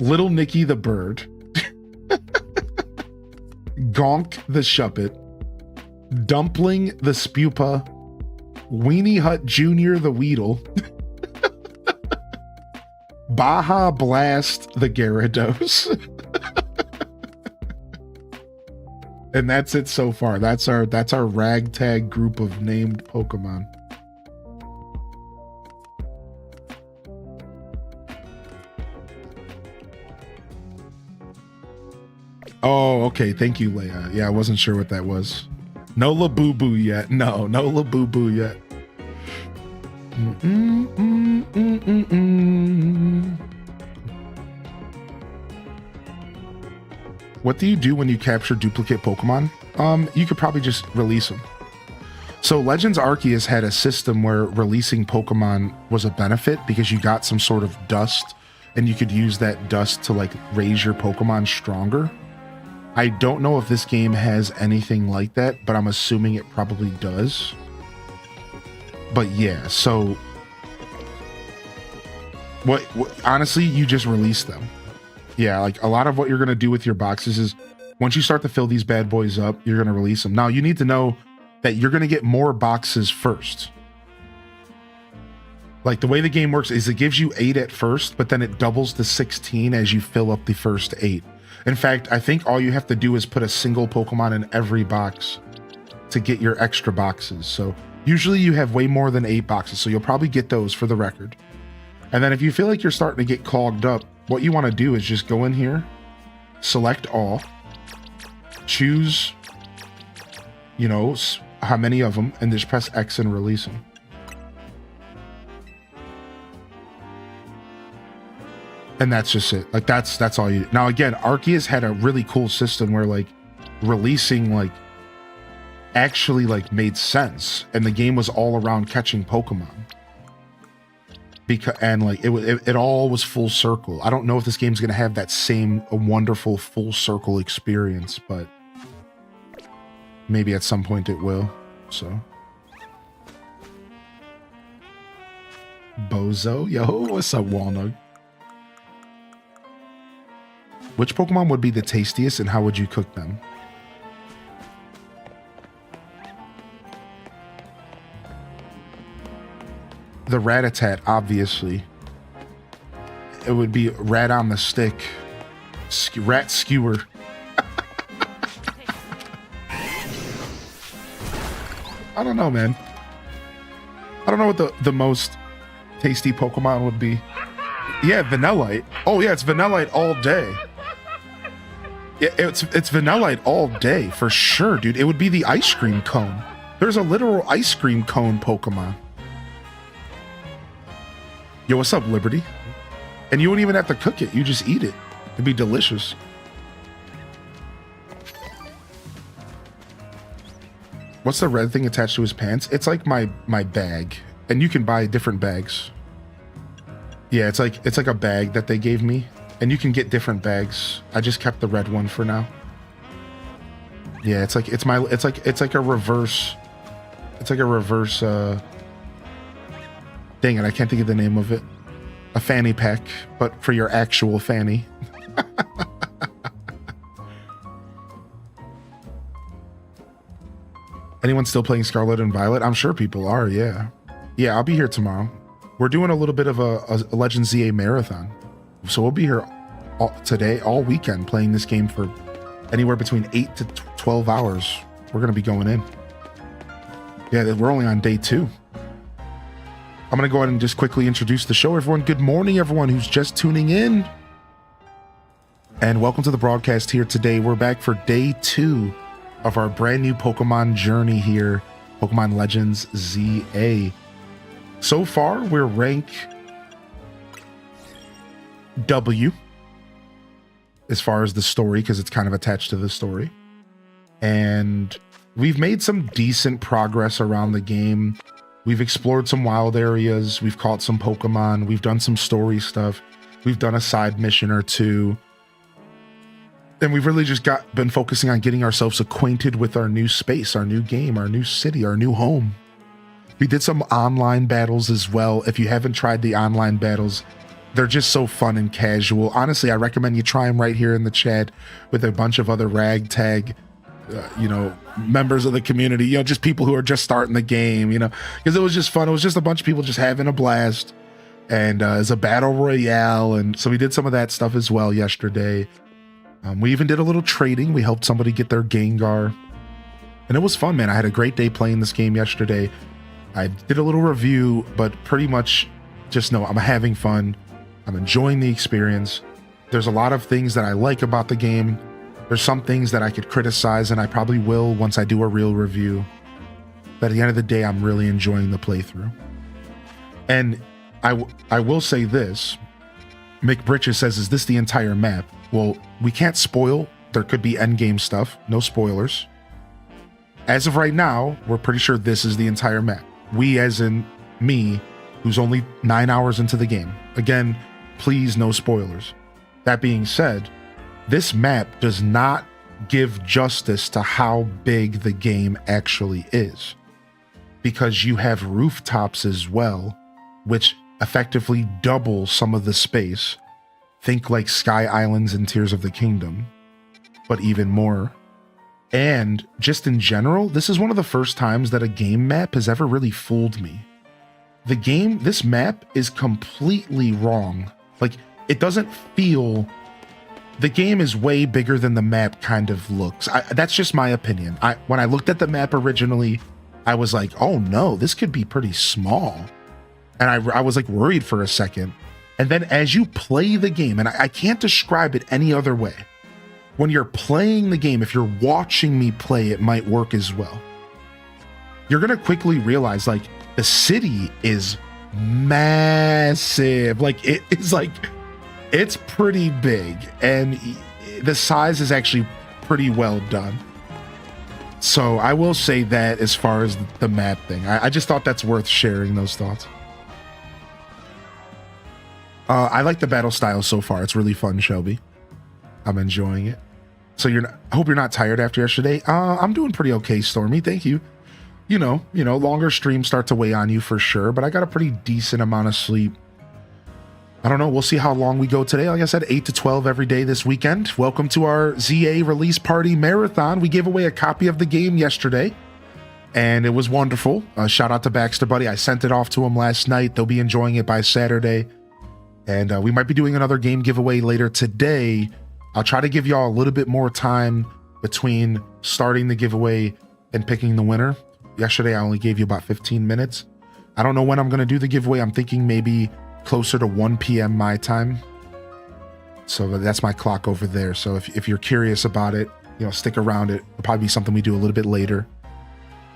Little Nicky the Bird. Gonk the Shuppet. Dumpling the Spupa. Weenie Hut Jr. the Weedle. Baja Blast the Gyarados. And that's it so far. That's our ragtag group of named Pokemon. Oh, okay. Thank you, Leia. Yeah, I wasn't sure what that was. No Labubu yet. No Labubu yet. What do you do when you capture duplicate Pokemon? You could probably just release them. So Legends Arceus had a system where releasing Pokemon was a benefit because you got some sort of dust and you could use that dust to like raise your Pokemon stronger. I don't know if this game has anything like that, but I'm assuming it probably does. But yeah, so what honestly, you just release them. Yeah, like a lot of what you're going to do with your boxes is once you start to fill these bad boys up, you're going to release them. Now, you need to know that you're going to get more boxes first. Like the way the game works is it gives you 8 at first, but then it doubles to 16 as you fill up the first 8. In fact, I think all you have to do is put a single Pokemon in every box to get your extra boxes. So usually you have way more than 8 boxes, so you'll probably get those for the record. And then if you feel like you're starting to get clogged up, what you want to do is just go in here, select all, choose, you know, how many of them, and just press X and release them. And that's just it. Like that's all you. Now again, Arceus had a really cool system where like releasing like actually like made sense, and the game was all around catching Pokemon. Because and like it all was full circle. I don't know if this game's gonna have that same wonderful full circle experience, but maybe at some point it will. So Bozo, yo, what's up, Walnut? Which Pokemon would be the tastiest and how would you cook them? The Rattata, obviously. It would be rat on the stick. Rat skewer. I don't know, man. I don't know what the most tasty Pokemon would be. Yeah, Vanillite. Oh yeah, it's Vanillite all day. Yeah, it's Vanillite all day for sure, dude. It would be the ice cream cone. There's a literal ice cream cone Pokemon. Yo, what's up, Liberty? And you wouldn't even have to cook it. You just eat it. It'd be delicious. What's the red thing attached to his pants? It's like my bag, and you can buy different bags. Yeah, it's like a bag that they gave me, and you can get different bags. I just kept the red one for now. Yeah, it's like a reverse. It's like a reverse thing, and I can't think of the name of it. A fanny pack, but for your actual fanny. Anyone still playing Scarlet and Violet? I'm sure people are, yeah. Yeah, I'll be here tomorrow. We're doing a little bit of a Legends ZA marathon. So we'll be here today, all weekend, playing this game for anywhere between 8 to 12 hours. We're going to be going in. Yeah, we're only on day 2. I'm going to go ahead and just quickly introduce the show. Everyone, good morning, everyone who's just tuning in. And welcome to the broadcast here today. We're back for day 2 of our brand new Pokemon journey here, Pokemon Legends ZA. So far, we're rank W as far as the story, because it's kind of attached to the story. And we've made some decent progress around the game. We've explored some wild areas. We've caught some Pokemon. We've done some story stuff. We've done a side mission or two. And we've really just been focusing on getting ourselves acquainted with our new space, our new game, our new city, our new home. We did some online battles as well. If you haven't tried the online battles, they're just so fun and casual. Honestly, I recommend you try them right here in the chat with a bunch of other ragtag, members of the community, just people who are just starting the game, because it was just fun. It was just a bunch of people just having a blast. And it's a battle royale. And so we did some of that stuff as well yesterday. We even did a little trading. We helped somebody get their Gengar. And it was fun, man. I had a great day playing this game yesterday. I did a little review, but pretty much just know I'm having fun. I'm enjoying the experience. There's a lot of things that I like about the game. There's some things that I could criticize, and I probably will once I do a real review. But at the end of the day, I'm really enjoying the playthrough. And I will say this. Mick Britches says, is this the entire map? Well, we can't spoil. There could be endgame stuff. No spoilers. As of right now, we're pretty sure this is the entire map. We, as in me, who's only 9 hours into the game. Again, please, no spoilers. That being said, this map does not give justice to how big the game actually is, because you have rooftops as well, which effectively double some of the space. Think like Sky Islands and Tears of the Kingdom, but even more. And just in general, this is one of the first times that a game map has ever really fooled me. This map is completely wrong. Like, it doesn't feel... The game is way bigger than the map kind of looks. That's just my opinion. When I looked at the map originally, I was like, oh no, this could be pretty small. And I was like worried for a second. And then as you play the game, and I can't describe it any other way. When you're playing the game, if you're watching me play, it might work as well. You're going to quickly realize, like, the city is massive. Like, it's pretty big. And the size is actually pretty well done. So I will say that as far as the map thing. I just thought that's worth sharing those thoughts. I like the battle style so far. It's really fun, Shelby. I'm enjoying it. So I hope you're not tired after yesterday. I'm doing pretty okay, Stormy. Thank you. Longer streams start to weigh on you for sure, but I got a pretty decent amount of sleep. I don't know. We'll see how long we go today. Like I said, 8 to 12 every day this weekend. Welcome to our ZA release party marathon. We gave away a copy of the game yesterday, and it was wonderful. Shout out to Baxter Buddy. I sent it off to him last night. They'll be enjoying it by Saturday. And we might be doing another game giveaway later today. I'll try to give y'all a little bit more time between starting the giveaway and picking the winner. Yesterday, I only gave you about 15 minutes. I don't know when I'm going to do the giveaway. I'm thinking maybe closer to 1 p.m. my time. So that's my clock over there. So if you're curious about it, stick around. It'll probably be something we do a little bit later.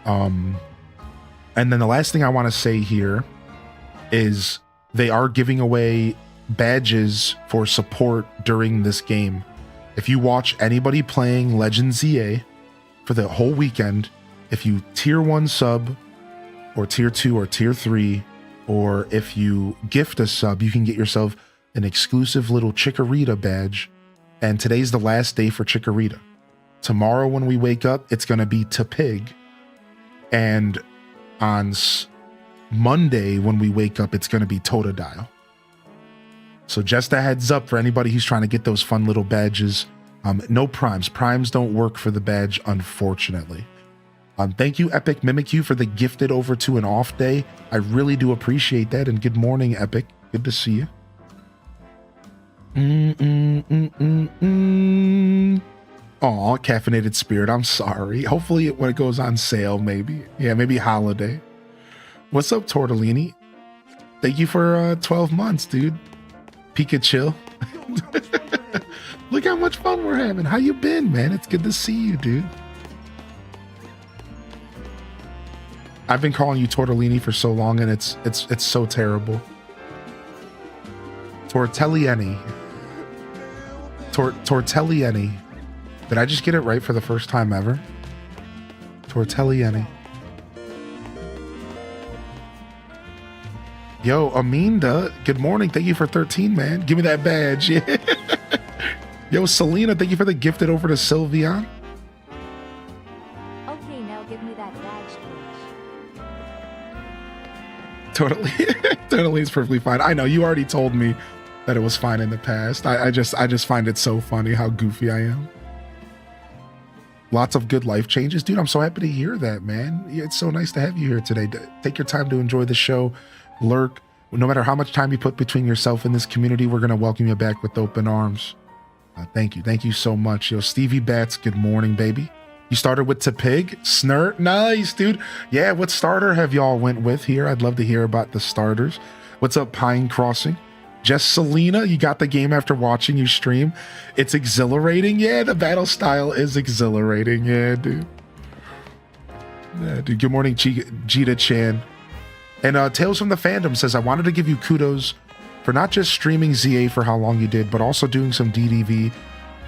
And then the last thing I want to say here is they are giving away badges for support during this game. If you watch anybody playing Legends ZA for the whole weekend, if you tier 1 sub or tier 2 or tier 3, or if you gift a sub, you can get yourself an exclusive little Chikorita badge. And today's the last day for Chikorita. Tomorrow when we wake up, it's going to be Tepig. And on Monday when we wake up, it's going to be Totodile. So just a heads up for anybody who's trying to get those fun little badges. No primes. Primes don't work for the badge, unfortunately. Thank you, Epic Mimikyu, for the gifted over to an off day. I really do appreciate that. And good morning, Epic. Good to see you. Aw, Caffeinated Spirit. I'm sorry. Hopefully when it goes on sale, maybe. Yeah, maybe holiday. What's up, Tortellini? Thank you for 12 months, dude. Pikachu. Look how much fun we're having. How you been, man? It's good to see you, dude. I've been calling you Tortellini for so long, and it's so terrible. Tortelliani. Tortelliani. Did I just get it right for the first time ever? Tortelliani. Yo, Aminda, good morning. Thank you for 13, man. Give me that badge. Yeah. Yo, Selena, thank you for the gifted over to Sylvian. Okay, now give me that badge, bitch. Totally is perfectly fine. I know you already told me that it was fine in the past. I just find it so funny how goofy I am. Lots of good life changes. Dude, I'm so happy to hear that, man. It's so nice to have you here today. Take your time to enjoy the show. Lurk. No matter how much time you put between yourself and this community, we're going to welcome you back with open arms. Thank you. Thank you so much. Yo, Stevie Bats, good morning, baby. You started with Tepig? Snurt? Nice, dude. Yeah, what starter have y'all went with here? I'd love to hear about the starters. What's up, Pine Crossing? Just Selena, you got the game after watching you stream. It's exhilarating. Yeah, the battle style is exhilarating. Yeah, dude. Yeah, dude. Good morning, Jita Chan. And Tales from the Fandom says, I wanted to give you kudos for not just streaming ZA for how long you did, but also doing some DDV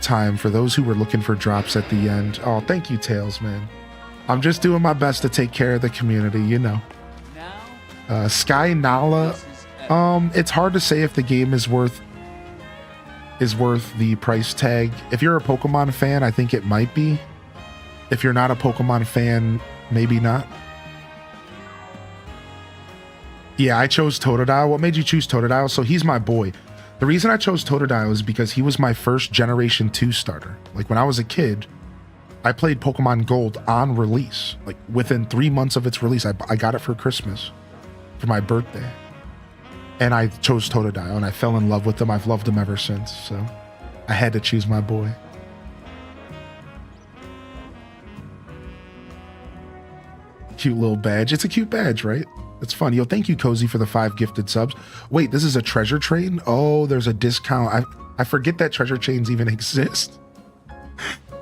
time for those who were looking for drops at the end. Oh, thank you, Tales, man. I'm just doing my best to take care of the community, you know. Sky Nala, it's hard to say if the game is worth the price tag. If you're a Pokemon fan, I think it might be. If you're not a Pokemon fan, maybe not. Yeah, I chose Totodile. What made you choose Totodile? So he's my boy. The reason I chose Totodile is because he was my first Generation 2 starter. Like when I was a kid, I played Pokemon Gold on release. Like within 3 months of its release, I got it for Christmas, for my birthday. And I chose Totodile and I fell in love with him. I've loved him ever since. So I had to choose my boy. Cute little badge. It's a cute badge, right? It's fun. Yo, thank you, Cozy, for the 5 gifted subs. Wait, this is a treasure train? Oh, there's a discount. I forget that treasure chains even exist.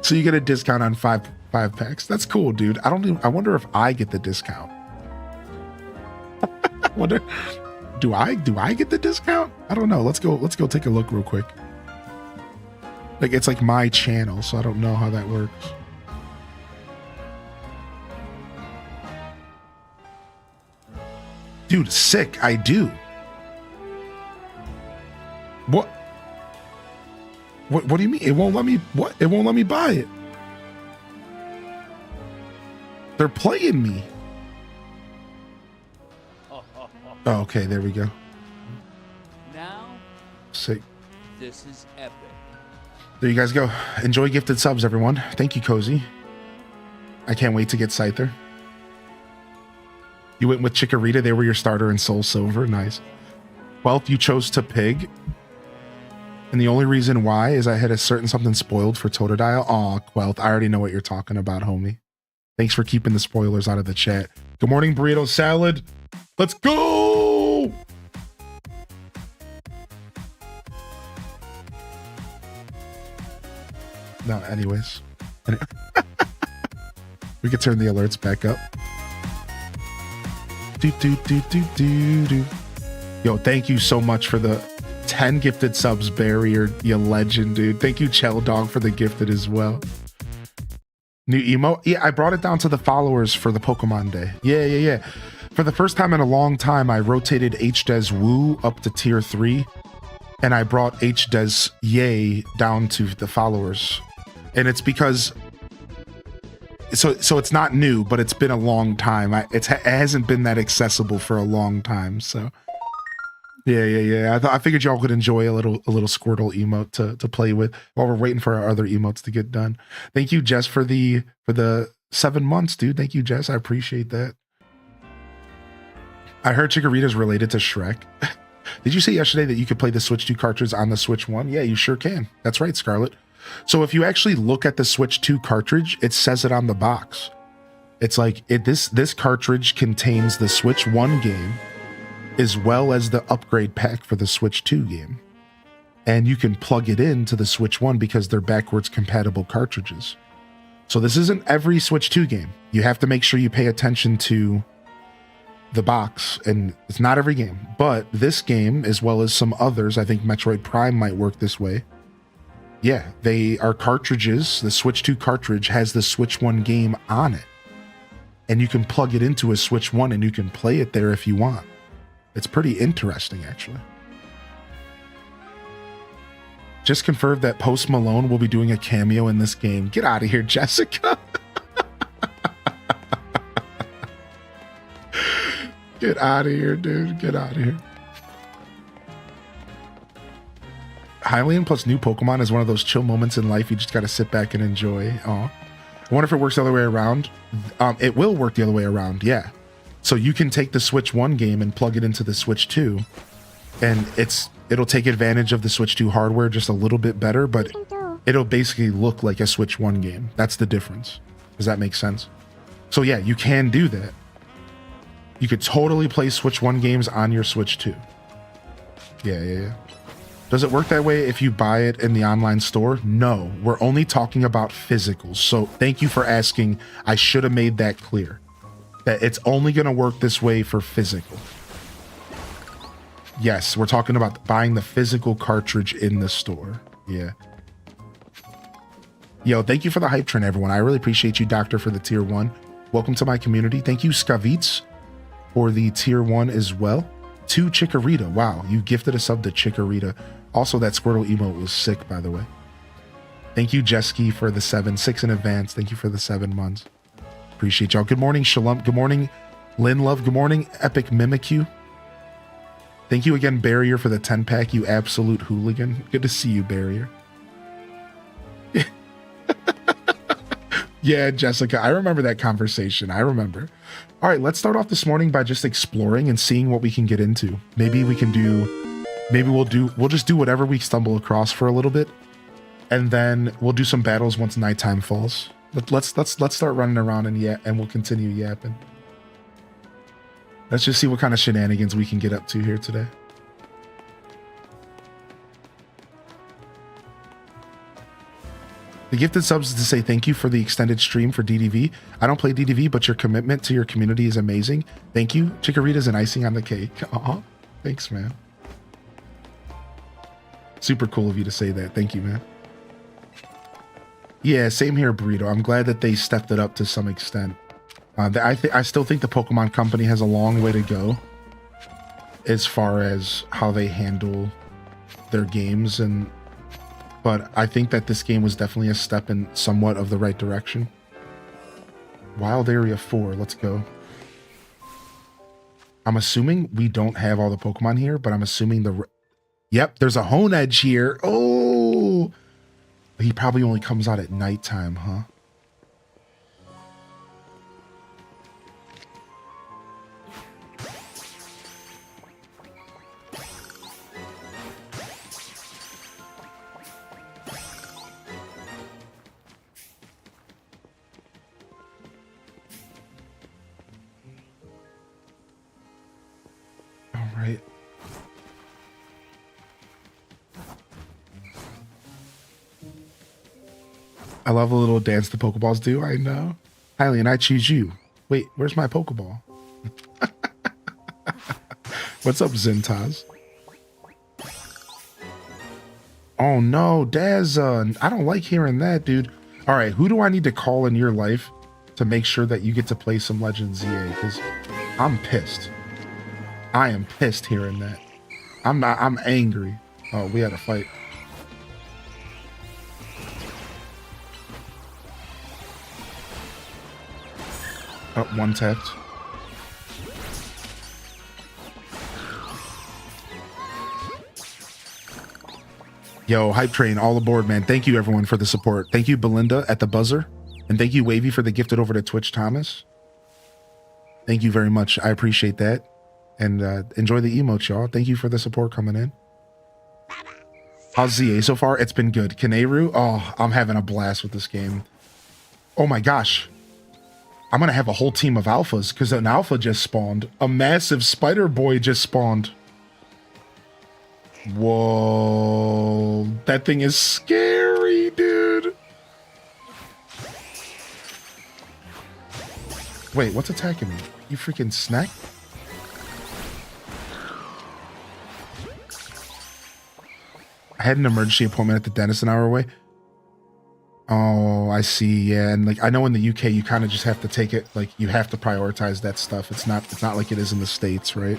So you get a discount on five packs. That's cool, dude. I wonder if I get the discount. Do I get the discount? I don't know. Let's go take a look real quick. Like it's like my channel, so I don't know how that works. Dude, sick, I do. What do you mean? It won't let me what? It won't let me buy it. They're playing me. Oh, okay, there we go. Now, sick. This is epic. There you guys go. Enjoy gifted subs, everyone. Thank you, Cozy. I can't wait to get Scyther. You went with Chikorita. They were your starter in Soul Silver. Nice. Well, you chose Tepig. And the only reason why is I had a certain something spoiled for Totodile. Aw, Quelth, I already know what you're talking about, homie. Thanks for keeping the spoilers out of the chat. Good morning, Burrito Salad. Let's go! No, anyways. We could turn the alerts back up. Yo, thank you so much for the 10 gifted subs, Barrier, you legend, dude. Thank you, Chell Dog, for the gifted as well. New emo? Yeah, I brought it down to the followers for the Pokemon Day. Yeah. For the first time in a long time, I rotated HDes Woo up to tier 3, and I brought HDes Yay down to the followers. And it's because... So it's not new, but it's been a long time. It hasn't been that accessible for a long time, so... Yeah. I figured y'all could enjoy a little Squirtle emote to play with while we're waiting for our other emotes to get done. Thank you, Jess, for the 7 months, dude. Thank you, Jess. I appreciate that. I heard Chikorita's related to Shrek. Did you say yesterday that you could play the Switch 2 cartridge on the Switch 1? Yeah, you sure can. That's right, Scarlett. So if you actually look at the Switch 2 cartridge, it says it on the box. It's like this cartridge contains the Switch 1 game, as well as the upgrade pack for the Switch 2 game. And you can plug it into the Switch 1 because they're backwards compatible cartridges. So this isn't every Switch 2 game. You have to make sure you pay attention to the box, and it's not every game. But this game, as well as some others, I think Metroid Prime might work this way. Yeah, they are cartridges. The Switch 2 cartridge has the Switch 1 game on it. And you can plug it into a Switch 1 and you can play it there if you want. It's pretty interesting, actually. Just confirmed that Post Malone will be doing a cameo in this game. Get out of here, Jessica. Get out of here, dude. Get out of here. Hylian plus new Pokemon is one of those chill moments in life you just got to sit back and enjoy. Aw. I wonder if it works the other way around. It will work the other way around, yeah. So you can take the Switch 1 game and plug it into the Switch 2, and it'll take advantage of the Switch 2 hardware just a little bit better, but it'll basically look like a Switch 1 game. That's the difference. Does that make sense? So yeah, you can do that. You could totally play Switch 1 games on your Switch 2. Yeah. Does it work that way if you buy it in the online store? No, we're only talking about physicals. So thank you for asking. I should have made that clear. That it's only going to work this way for physical. Yes, we're talking about buying the physical cartridge in the store. Yeah. Yo, thank you for the hype train, everyone. I really appreciate you, Doctor, for the tier 1. Welcome to my community. Thank you, Skavitz, for the tier 1 as well. To Chikorita. Wow, you gifted a sub to Chikorita. Also, that Squirtle emote was sick, by the way. Thank you, Jesky, for the 6 in advance. Thank you for the 7 months. Appreciate y'all. Good morning, Shalom. Good morning, Lynn Love. Good morning, Epic Mimikyu. Thank you again, Barrier, for the 10-pack, you absolute hooligan. Good to see you, Barrier. Yeah, Jessica, I remember that conversation. I remember. All right, let's start off this morning by just exploring and seeing what we can get into. Maybe we'll just do whatever we stumble across for a little bit, and then we'll do some battles once nighttime falls. Let's start running around and we'll continue yapping. Let's just see what kind of shenanigans we can get up to here today. The gifted subs is to say thank you for the extended stream for DDV. I don't play DDV, but your commitment to your community is amazing. Thank you. Chikorita's an icing on the cake. Aw, thanks, man. Super cool of you to say that. Thank you, man. Yeah, same here, Burrito. I'm glad that they stepped it up to some extent. I still think the Pokemon Company has a long way to go as far as how they handle their games, but I think that this game was definitely a step in somewhat of the right direction. Wild Area 4, let's go. I'm assuming we don't have all the Pokemon here, but I'm assuming yep, there's a Honedge here. Oh, he probably only comes out at nighttime, huh? All right. I love a little dance the Pokeballs do. I know. Hylian, I choose you. Wait, where's my Pokeball? What's up, Zentaz? Oh no, Daz, I don't like hearing that, dude. All right, who do I need to call in your life to make sure that you get to play some Legends EA? Because I'm pissed. I am pissed hearing that. I'm angry. Oh, we had a fight. Oh, one tapped. Yo, Hype Train, all aboard, man. Thank you, everyone, for the support. Thank you, Belinda, at the buzzer. And thank you, Wavy, for the gifted over to Twitch, Thomas. Thank you very much. I appreciate that. And enjoy the emotes, y'all. Thank you for the support coming in. How's ZA so far? It's been good. Kaneru? Oh, I'm having a blast with this game. Oh my gosh. I'm going to have a whole team of alphas because an alpha just spawned. A massive spider boy just spawned. Whoa. That thing is scary, dude. Wait, what's attacking me? You freaking snack? I had an emergency appointment at the dentist an hour away. Oh, I see. Yeah, and like I know in the UK you kind of just have to take it, like you have to prioritize that stuff. It's not like it is in the States, right?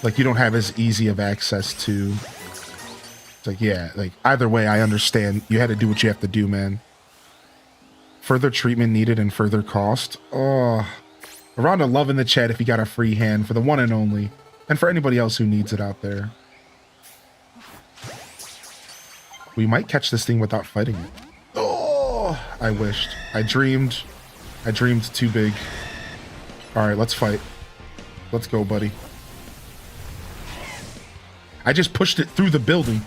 Like you don't have as easy of access to. It's like, yeah, like either way I understand. You had to do what you have to do, man. Further treatment needed and further cost. Oh, a round of love in the chat if you got a free hand for the one and only, and for anybody else who needs it out there. We might catch this thing without fighting it. Oh, I wished. I dreamed too big. All right, let's fight. Let's go, buddy. I just pushed it through the building.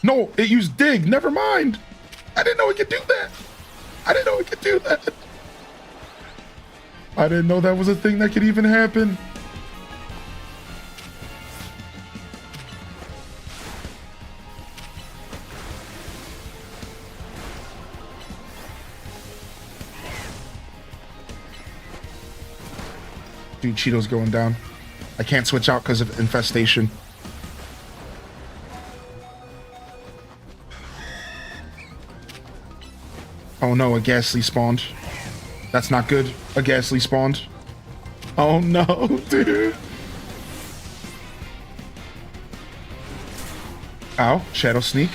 No, it used dig. Never mind. I didn't know it could do that. I didn't know it could do that. I didn't know that was a thing that could even happen. Dude, Cheeto's going down. I can't switch out because of infestation. Oh no, a ghastly spawned. That's not good. A ghastly spawned. Oh no, dude. Ow, shadow sneak.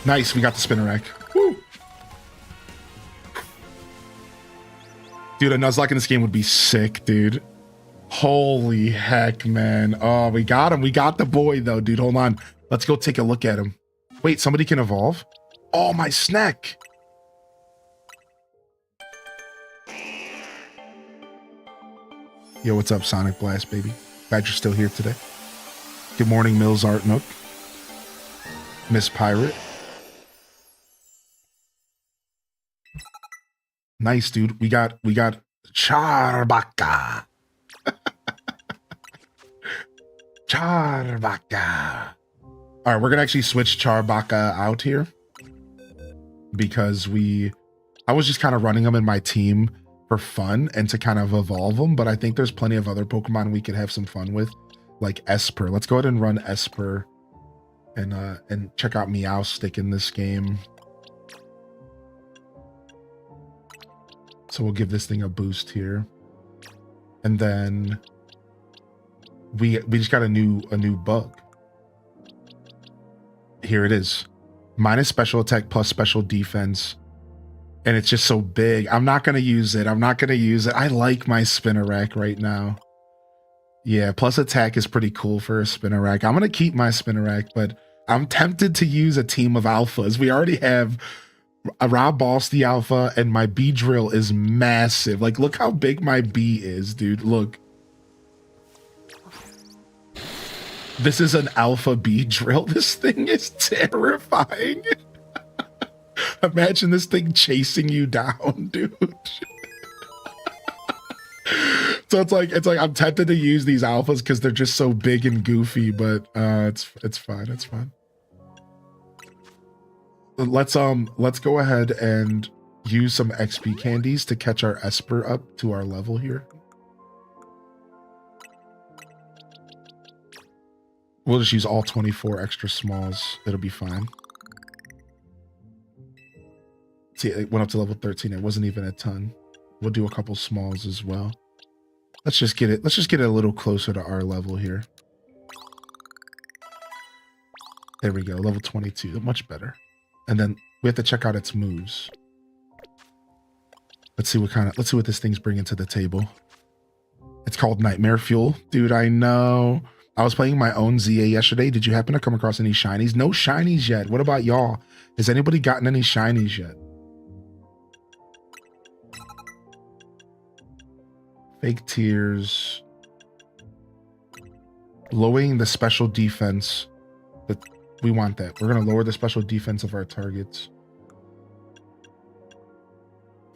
Nice, we got the spinner rack. Woo. Dude, a Nuzlocke in this game would be sick, dude. Holy heck, man. Oh, we got him. We got the boy, though, dude. Hold on. Let's go take a look at him. Wait, somebody can evolve? Oh, my snack. Yo, what's up, Sonic Blast, baby? Glad you're still here today. Good morning, Mills Art Nook. Miss Pirate. Nice, dude. We got Charbaka. Charbaka. All right, we're gonna actually switch Charbaka out here because I was just kind of running them in my team for fun and to kind of evolve them, but I think there's plenty of other Pokemon we could have some fun with, like Esper. Let's go ahead and run Esper and check out Meowstic in this game. So we'll give this thing a boost here. And then we just got a new bug. Here it is. Minus special attack plus special defense. And it's just so big. I'm not going to use it. I like my Spinnerack right now. Yeah, plus attack is pretty cool for a Spinnerack. I'm going to keep my Spinnerack, but I'm tempted to use a team of alphas. We already have a Rob Boss the alpha, and my B drill is massive. Like, look how big my B is, dude. Look. This is an alpha B drill. This thing is terrifying. Imagine this thing chasing you down, dude. So it's like I'm tempted to use these alphas because they're just so big and goofy, but it's fine. It's fine. let's go ahead and use some XP candies to catch our Esper up to our level here. We'll just use all 24 extra smalls. It'll be fine. See, it went up to level 13. It wasn't even a ton. We'll do a couple smalls as well. Let's just get it a little closer to our level here. There we go, level 22, much better. And then we have to check out its moves. Let's see what this thing's bringing to the table. It's called Nightmare Fuel. Dude, I know. I was playing my own ZA yesterday. Did you happen to come across any shinies? No shinies yet. What about y'all? Has anybody gotten any shinies yet? Fake tears. Lowering the special defense. But we want that. We're going to lower the special defense of our targets.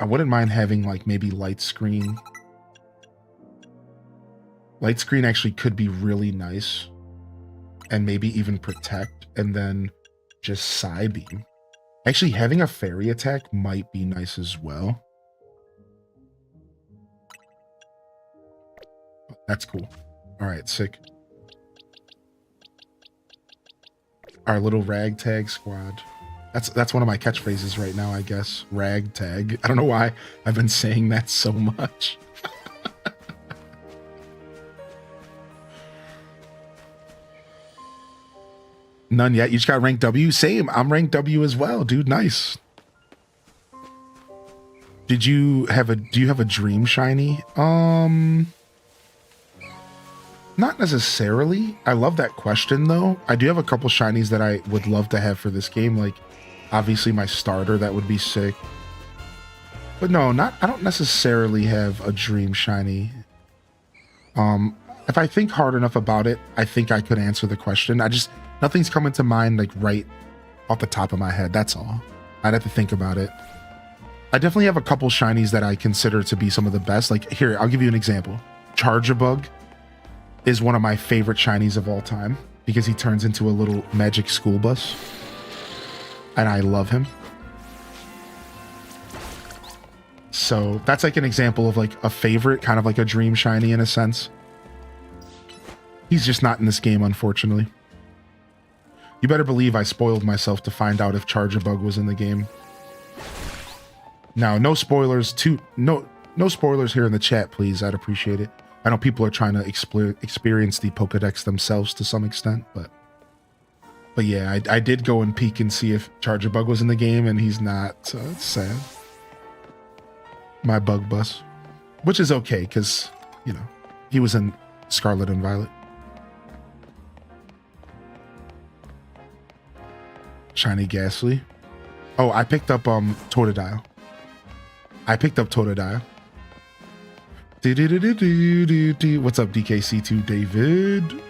I wouldn't mind having like maybe light screen. Light screen actually could be really nice. And maybe even protect. And then just Psy Beam. Actually, having a fairy attack might be nice as well. That's cool. All right, sick. Our little ragtag squad. That's one of my catchphrases right now, I guess. Ragtag. I don't know why I've been saying that so much. None yet. You just got ranked W? Same. I'm ranked W as well, dude. Nice. Do you have a dream shiny? Not necessarily. I love that question though. I do have a couple shinies that I would love to have for this game. Like obviously my starter, that would be sick. But no, I don't necessarily have a dream shiny. If I think hard enough about it, I think I could answer the question. Nothing's coming to mind like right off the top of my head. That's all. I'd have to think about it. I definitely have a couple shinies that I consider to be some of the best. Like here, I'll give you an example. Charjabug is one of my favorite shinies of all time because he turns into a little magic school bus. And I love him. So that's like an example of like a favorite, kind of like a dream shiny in a sense. He's just not in this game, unfortunately. You better believe I spoiled myself to find out if Charjabug was in the game. Now, no spoilers no spoilers here in the chat, please. I'd appreciate it. I know people are trying to experience the Pokedex themselves to some extent, but yeah, I did go and peek and see if Charjabug was in the game, and he's not, so it's sad. My bug bus. Which is okay, because, you know, he was in Scarlet and Violet. Shiny Ghastly. Oh, I picked up Totodile. What's up, DKC2 David?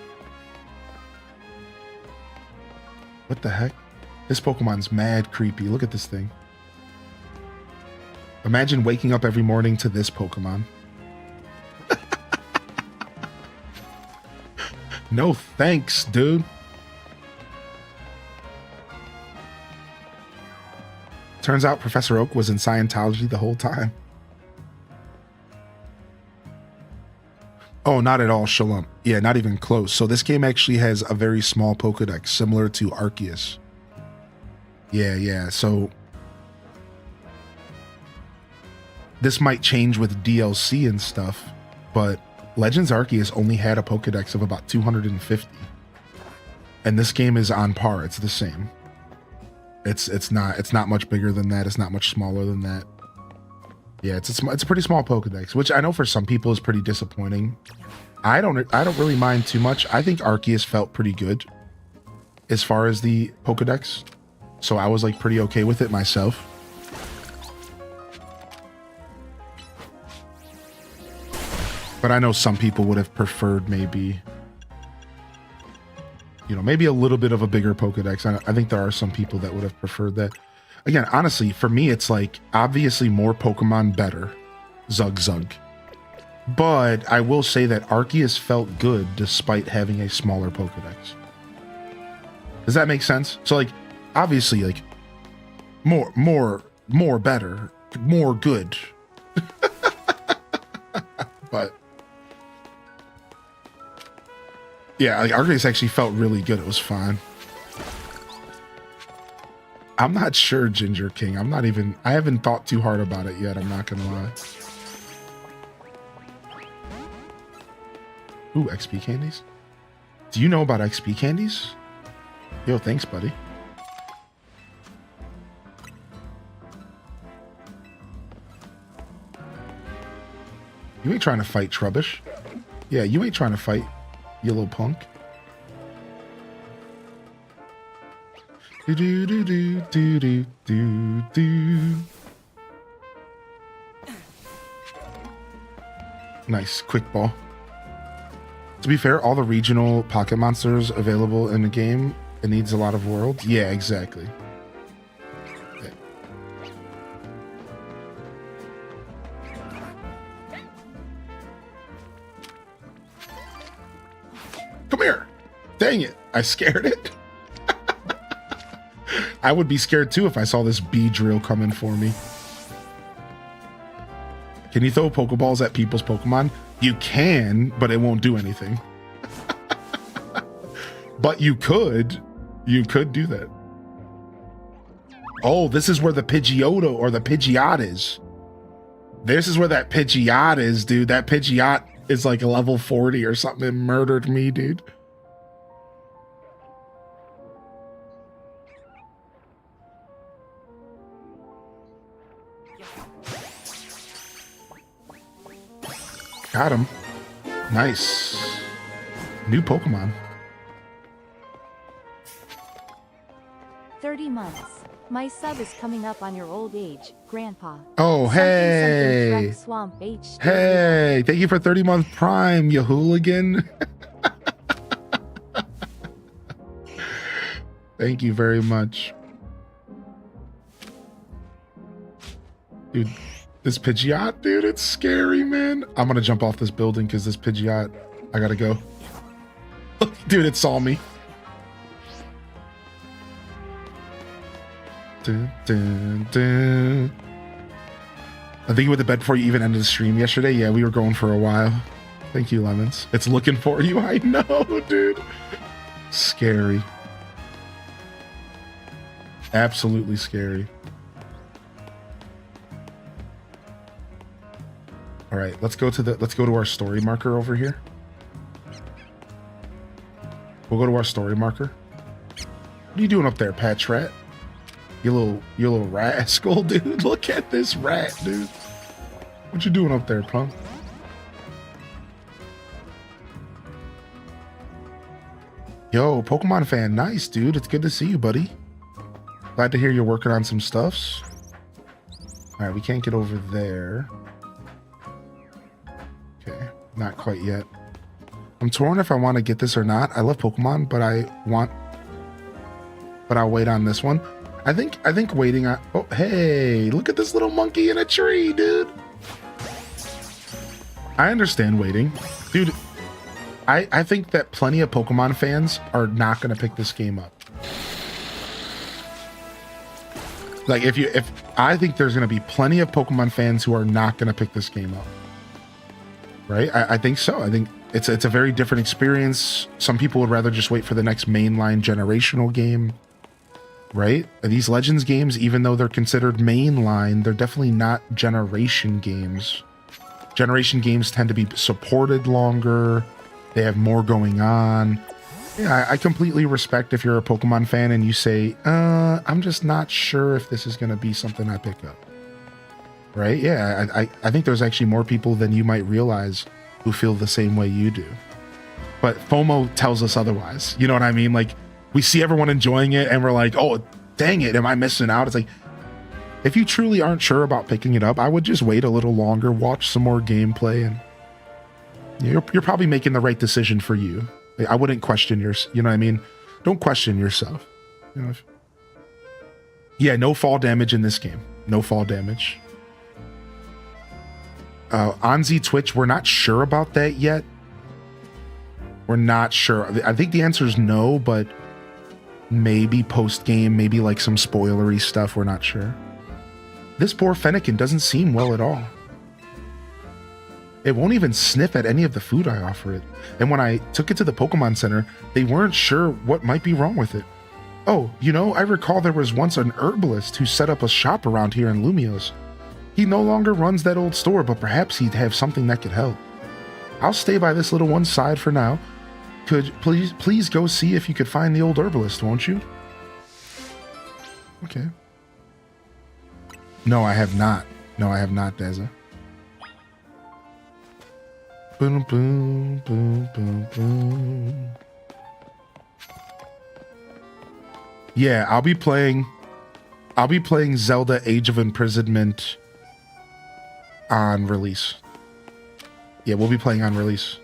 What the heck? This Pokemon's mad creepy. Look at this thing. Imagine waking up every morning to this Pokemon. No thanks, dude. Turns out Professor Oak was in Scientology the whole time. Oh, not at all, Shalom. Yeah, not even close. So this game actually has a very small Pokedex, similar to Arceus. Yeah. So this might change with DLC and stuff, but Legends Arceus only had a Pokedex of about 250. And this game is on par. It's the same. It's not much bigger than that. It's not much smaller than that. Yeah, it's a pretty small Pokedex, which I know for some people is pretty disappointing. I don't really mind too much. I think Arceus felt pretty good as far as the Pokedex, so I was like pretty okay with it myself. But I know some people would have preferred maybe, you know, maybe a little bit of a bigger Pokedex. I think there are some people that would have preferred that. Again, honestly, for me, it's like, obviously more Pokemon better. Zug. But I will say that Arceus felt good despite having a smaller Pokedex. Does that make sense? So, like, obviously, like, more better, more good. But yeah, like, our race actually felt really good. It was fine. I'm not sure, Ginger King. I haven't thought too hard about it yet. I'm not gonna lie. Ooh, XP candies. Do you know about XP candies? Yo, thanks, buddy. You ain't trying to fight, Trubbish. Yeah, you ain't trying to fight, you little punk. Do do do do do do do do. Nice, quick ball. To be fair, all the regional pocket monsters available in the game, it needs a lot of worlds. Yeah, exactly. Okay. Come here. Dang it. I scared it. I would be scared too if I saw this bee drill coming for me. Can you throw Pokeballs at people's Pokemon? You can, but it won't do anything. But you could do that. Oh, this is where the Pidgeotto or the Pidgeot is. This is where that Pidgeot is, dude. That Pidgeot is like a level 40 or something. It murdered me, dude. Got him. Nice. New Pokemon. 30 months. My sub is coming up on your old age, Grandpa. Oh, hey. Something Shrek Swamp H. Hey, thank you for 30-month Prime, you hooligan. Thank you very much. Dude, this Pidgeot, dude, it's scary, man. I'm gonna jump off this building because this Pidgeot, I gotta go. Dude, it saw me. Dun, dun, dun. I think you went to bed before you even ended the stream yesterday. Yeah, we were going for a while. Thank you, Lemons. It's looking for you. I know, dude. Scary. Absolutely scary. All right, let's go to our story marker over here. We'll go to our story marker. What are you doing up there, Patch Rat? You little rascal, dude. Look at this rat, dude. What you doing up there, punk? Yo, Pokemon fan, nice, dude. It's good to see you, buddy. Glad to hear you're working on some stuffs. All right, we can't get over there. Okay, not quite yet. I'm torn if I want to get this or not. I love Pokemon, but I'll wait on this one. I think waiting on. Oh, hey, look at this little monkey in a tree, dude. I understand waiting, dude. I think that plenty of Pokemon fans are not going to pick this game up. Like if I think there's going to be plenty of Pokemon fans who are not going to pick this game up. Right? I think so. I think it's a very different experience. Some people would rather just wait for the next mainline generational game. Right? These Legends games, even though they're considered mainline, they're definitely not generation games. Generation games tend to be supported longer. They have more going on. Yeah, I completely respect if you're a Pokemon fan and you say, I'm just not sure if this is going to be something I pick up. Right? Yeah, I think there's actually more people than you might realize who feel the same way you do. But FOMO tells us otherwise. You know what I mean? Like, we see everyone enjoying it and we're like, oh, dang it, am I missing out? It's like, if you truly aren't sure about picking it up, I would just wait a little longer, watch some more gameplay, and you're probably making the right decision for you. I wouldn't question you know what I mean? Don't question yourself. You know, yeah, no fall damage in this game. No fall damage. Anzi Twitch, we're not sure about that yet. We're not sure. I think the answer is no, but Maybe post-game, maybe like some spoilery stuff, we're not sure. This poor Fennekin doesn't seem well at all. It won't even sniff at any of the food I offer it. And when I took it to the Pokemon Center, they weren't sure what might be wrong with it. Oh, you know, I recall there was once an herbalist who set up a shop around here in Lumios. He no longer runs that old store, but perhaps he'd have something that could help. I'll stay by this little one's side for now. Could please go see if you could find the old herbalist, won't you? Okay. No, I have not. No, I have not, Deza. Boom, boom, boom, boom, boom. Yeah, I'll be playing Zelda Age of Imprisonment on release. Yeah, we'll be playing on release.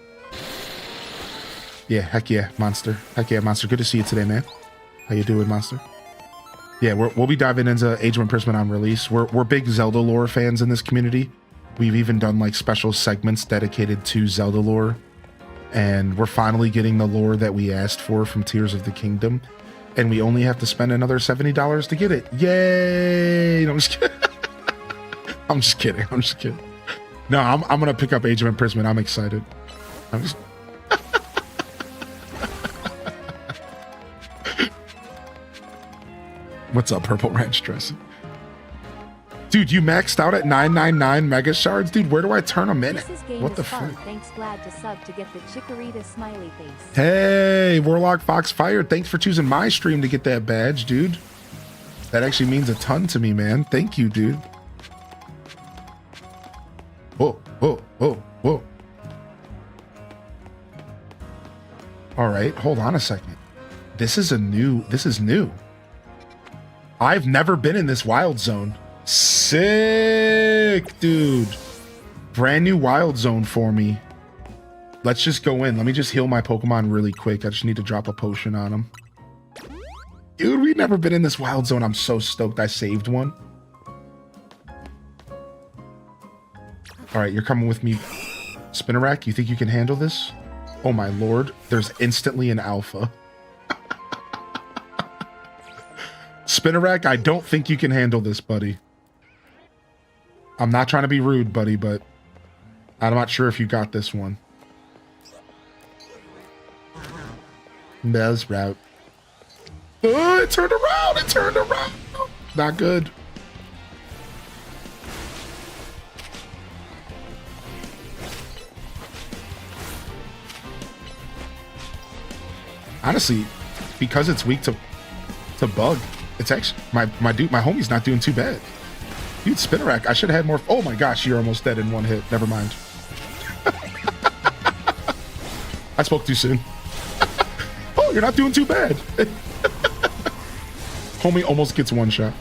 Yeah, heck yeah, Monster. Heck yeah, Monster. Good to see you today, man. How you doing, Monster? Yeah, we'll be diving into Age of Imprisonment on release. We're big Zelda lore fans in this community. We've even done like special segments dedicated to Zelda lore. And we're finally getting the lore that we asked for from Tears of the Kingdom. And we only have to spend another $70 to get it. Yay! No, I'm just kidding. I'm just kidding. I'm just kidding. No, I'm going to pick up Age of Imprisonment. I'm excited. I'm just... What's up, Purple Ranch dressing? Dude, you maxed out at 999 Mega Shards? Dude, where do I turn them in? What the fuck? Thanks, glad to sub to get the Chikorita smiley face. Hey, Warlock Fox Fire, thanks for choosing my stream to get that badge, dude. That actually means a ton to me, man. Thank you, dude. Whoa, whoa, whoa, whoa. All right, hold on a second. This is new. I've never been in this wild zone. Sick, dude. Brand new wild zone for me. Let's just go in. Let me just heal my Pokemon really quick. I just need to drop a potion on them. Dude, we've never been in this wild zone. I'm so stoked I saved one. All right, you're coming with me. Spinarak, you think you can handle this? Oh my lord, there's instantly an alpha. Spinarak, I don't think you can handle this, buddy. I'm not trying to be rude, buddy, but I'm not sure if you got this one. Buzzsprout. Oh, it turned around! It turned around! Not good. Honestly, because it's weak to bug, it's actually my homie's not doing too bad. Dude, Spinarak, I should have had more. Oh my gosh, you're almost dead in one hit. Never mind. I spoke too soon. Oh, you're not doing too bad. Homie almost gets one shot.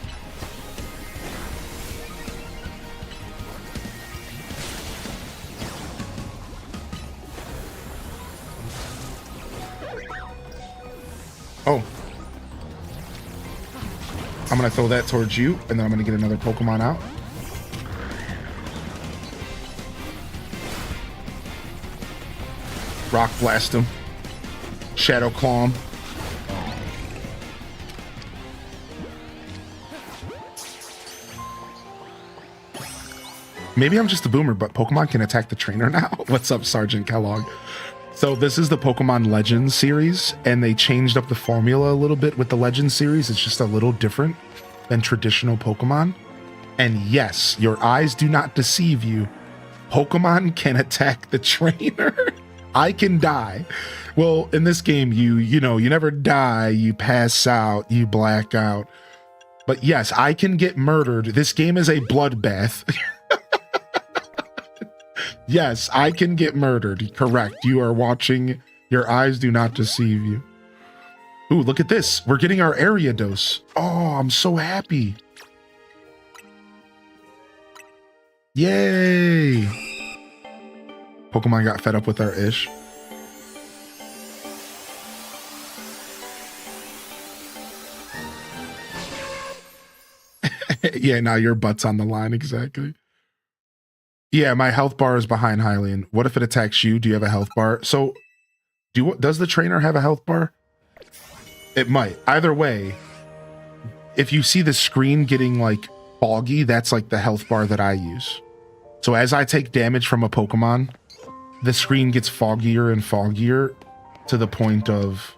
Oh. I'm going to throw that towards you, and then I'm going to get another Pokemon out. Rock Blast him. Shadow Claw him. Maybe I'm just a boomer, but Pokemon can attack the trainer now. What's up, Sergeant Kellogg? So this is the Pokemon Legends series, and they changed up the formula a little bit with the Legends series. It's just a little different than traditional Pokemon. And yes, your eyes do not deceive you. Pokemon can attack the trainer. I can die. Well, in this game, you know, you never die, you pass out, you black out. But yes, I can get murdered. This game is a bloodbath. Yes, I can get murdered. Correct. You are watching. Your eyes do not deceive you. Ooh, look at this. We're getting our area dose. Oh, I'm so happy. Yay. Pokemon got fed up with our ish. Yeah, now your butt's on the line. Exactly. Yeah, my health bar is behind Hylian. What if it attacks you? Do you have a health bar? So, does the trainer have a health bar? It might. Either way, if you see the screen getting like foggy, that's like the health bar that I use. So as I take damage from a Pokemon, the screen gets foggier and foggier to the point of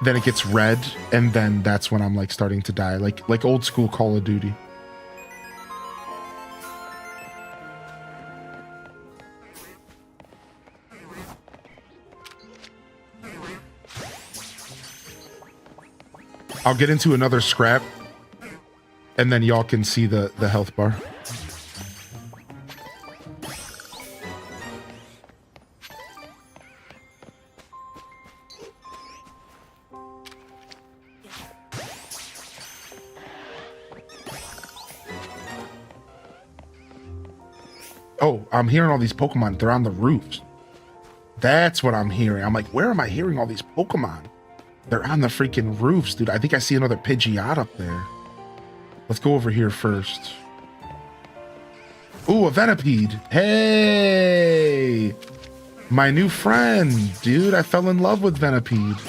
then it gets red, and then that's when I'm like starting to die, like old school Call of Duty. I'll get into another scrap, and then y'all can see the health bar. Oh, I'm hearing all these Pokemon. They're on the roofs. That's what I'm hearing. I'm like, where am I hearing all these Pokemon? They're on the freaking roofs, dude. I think I see another Pidgeot up there. Let's go over here first. Ooh, a Venipede. Hey! My new friend, dude. I fell in love with Venipede.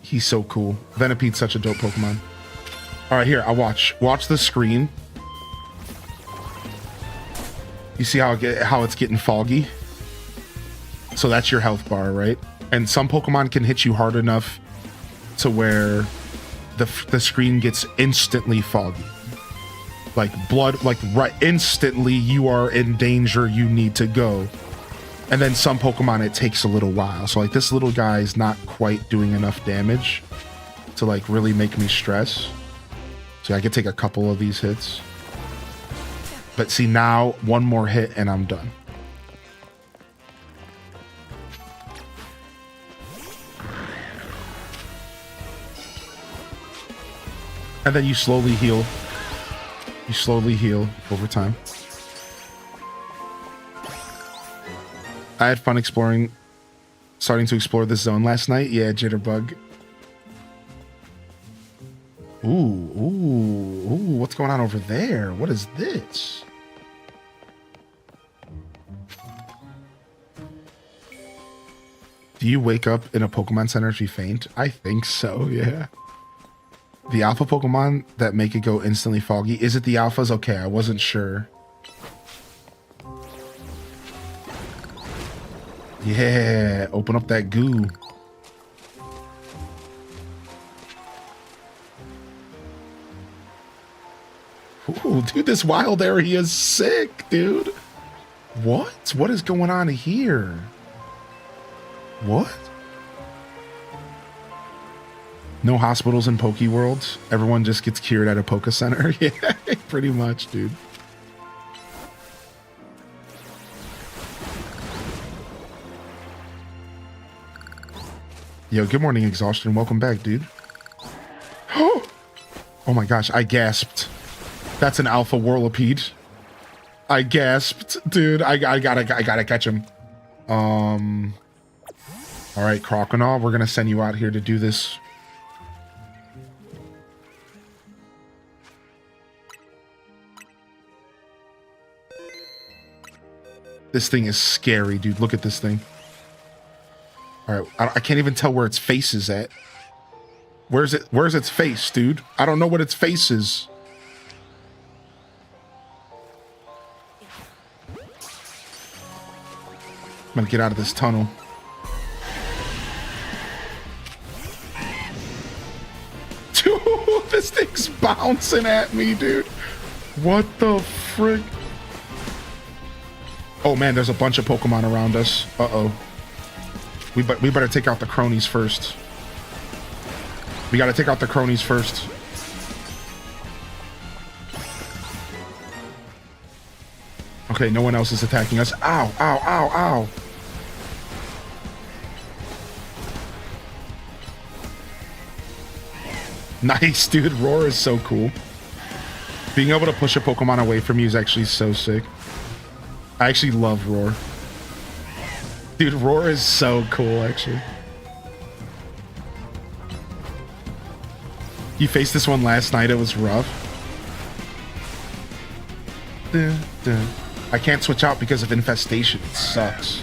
He's so cool. Venipede's such a dope Pokemon. All right, here, I'll watch. Watch the screen. You see how it's getting foggy? So that's your health bar, right? And some Pokemon can hit you hard enough to where the screen gets instantly foggy. Like blood, like right instantly you are in danger, you need to go. And then some Pokemon, it takes a little while. So like this little guy is not quite doing enough damage to like really make me stress. So I could take a couple of these hits. But see, now one more hit and I'm done. And then you slowly heal. You slowly heal over time. I had fun starting to explore this zone last night. Yeah, Jitterbug. Ooh, what's going on over there? What is this? Do you wake up in a Pokemon Center if you faint? I think so, yeah. The alpha Pokemon that make it go instantly foggy. Is it the alphas? Okay, I wasn't sure. Yeah, open up that goo. Ooh, dude, this wild area is sick, dude. What? What is going on here? What? No hospitals in Poke World. Everyone just gets cured at a Poke Center. Yeah, pretty much, dude. Yo, good morning, Exhaustion. Welcome back, dude. Oh my gosh, I gasped. That's an alpha Whirlipede. I gasped, dude. I gotta catch him. All right, Croconaw, we're gonna send you out here to do this. This thing is scary, dude. Look at this thing. All right, I can't even tell where its face is at. Where's it? Where's its face, dude? I don't know what its face is. I'm gonna get out of this tunnel. Dude, this thing's bouncing at me, dude. What the frick? Oh man, there's a bunch of Pokemon around us. Uh-oh. We better take out the cronies first. We gotta take out the cronies first. Okay, no one else is attacking us. Ow, ow, ow, ow. Nice, dude. Roar is so cool. Being able to push a Pokemon away from you is actually so sick. I actually love Roar. Dude, Roar is so cool, actually. You faced this one last night. It was rough. Dun, dun. I can't switch out because of infestation. It sucks.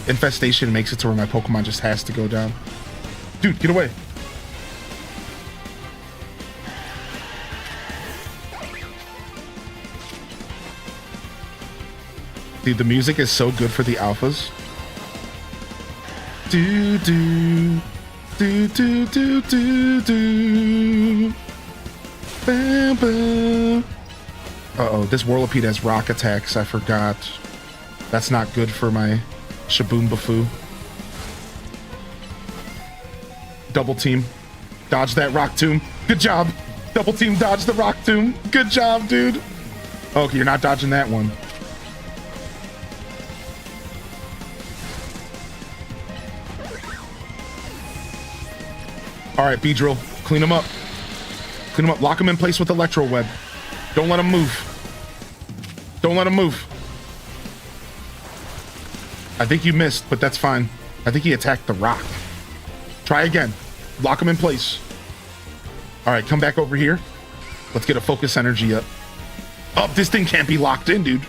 Infestation makes it to where my Pokemon just has to go down. Dude, get away. Dude, the music is so good for the alphas. Do do do do do do do. Bam, bam. Uh-oh, this Whirlipede has rock attacks. I forgot. That's not good for my Shaboom Bafoo. Double team. Dodge that rock tomb. Good job. Double team dodge the rock tomb. Good job, dude. Okay, you're not dodging that one. All right, Beedrill, clean him up. Clean him up. Lock him in place with Electro Web. Don't let him move. Don't let him move. I think you missed, but that's fine. I think he attacked the rock. Try again. Lock him in place. All right, come back over here. Let's get a focus energy up. Oh, this thing can't be locked in, dude.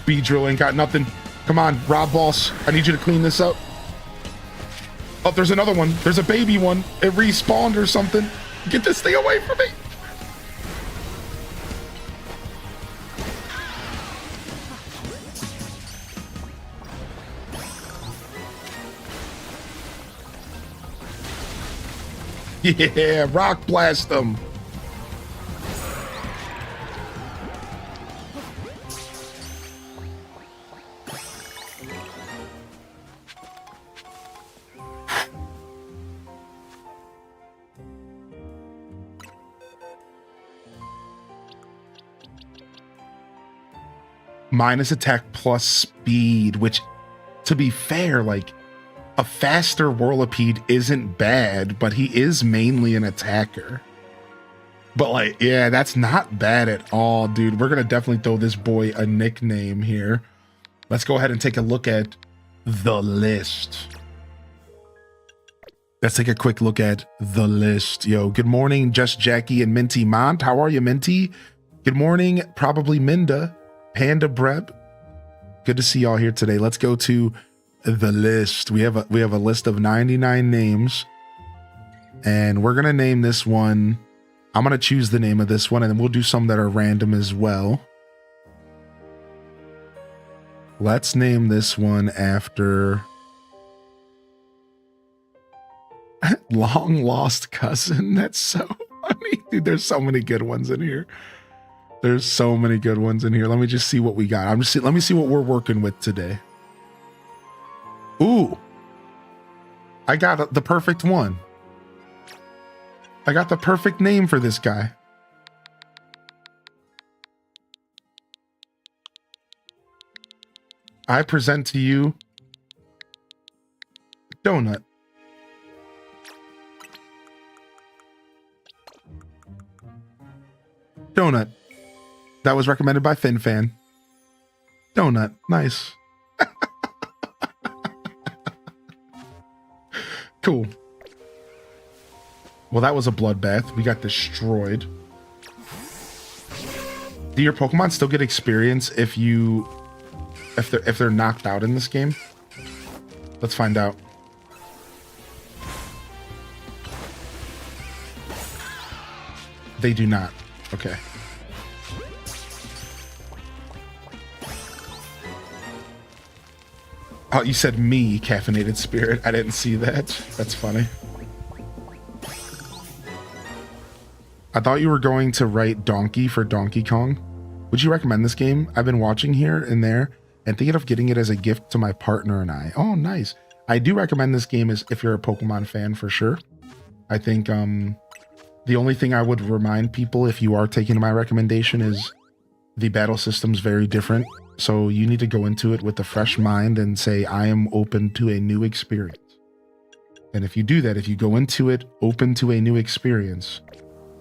Beedrill ain't got nothing. Come on, Rob Boss. I need you to clean this up. Oh, there's another one. There's a baby one. It respawned or something. Get this thing away from me. Yeah, rock blast them. Minus attack plus speed, which, to be fair, like, a faster Whirlipede isn't bad, but he is mainly an attacker. But, like, yeah, that's not bad at all, dude. We're gonna definitely throw this boy a nickname here. Let's go ahead and take a look at the list. Let's take a quick look at the list. Yo, good morning, Just Jackie and Minty Mont. How are you, Minty? Good morning, probably Minda. Panda Breb. Good to see y'all here today. Let's go to the list. We have a list of 99 names, and we're gonna name this one. I'm gonna choose the name of this one, and then we'll do some that are random as well. Let's name this one after long lost cousin. That's so funny, dude. There's so many good ones in here. There's so many good ones in here. Let me just see what we got. Let me see what we're working with today. Ooh, I got the perfect one. I got the perfect name for this guy. I present to you Donut. Donut. That was recommended by FinFan. Donut. Nice. Cool. Well, that was a bloodbath. We got destroyed. Do your Pokemon still get experience if they're knocked out in this game? Let's find out. They do not. Okay. Oh, you said me, Caffeinated Spirit. I didn't see that. That's funny. I thought you were going to write Donkey for Donkey Kong. Would you recommend this game? I've been watching here and there and thinking of getting it as a gift to my partner and I. Oh, nice. I do recommend this game if you're a Pokemon fan for sure. I think the only thing I would remind people if you are taking my recommendation is the battle system's very different. So you need to go into it with a fresh mind and say, I am open to a new experience. And if you do that, if you go into it open to a new experience,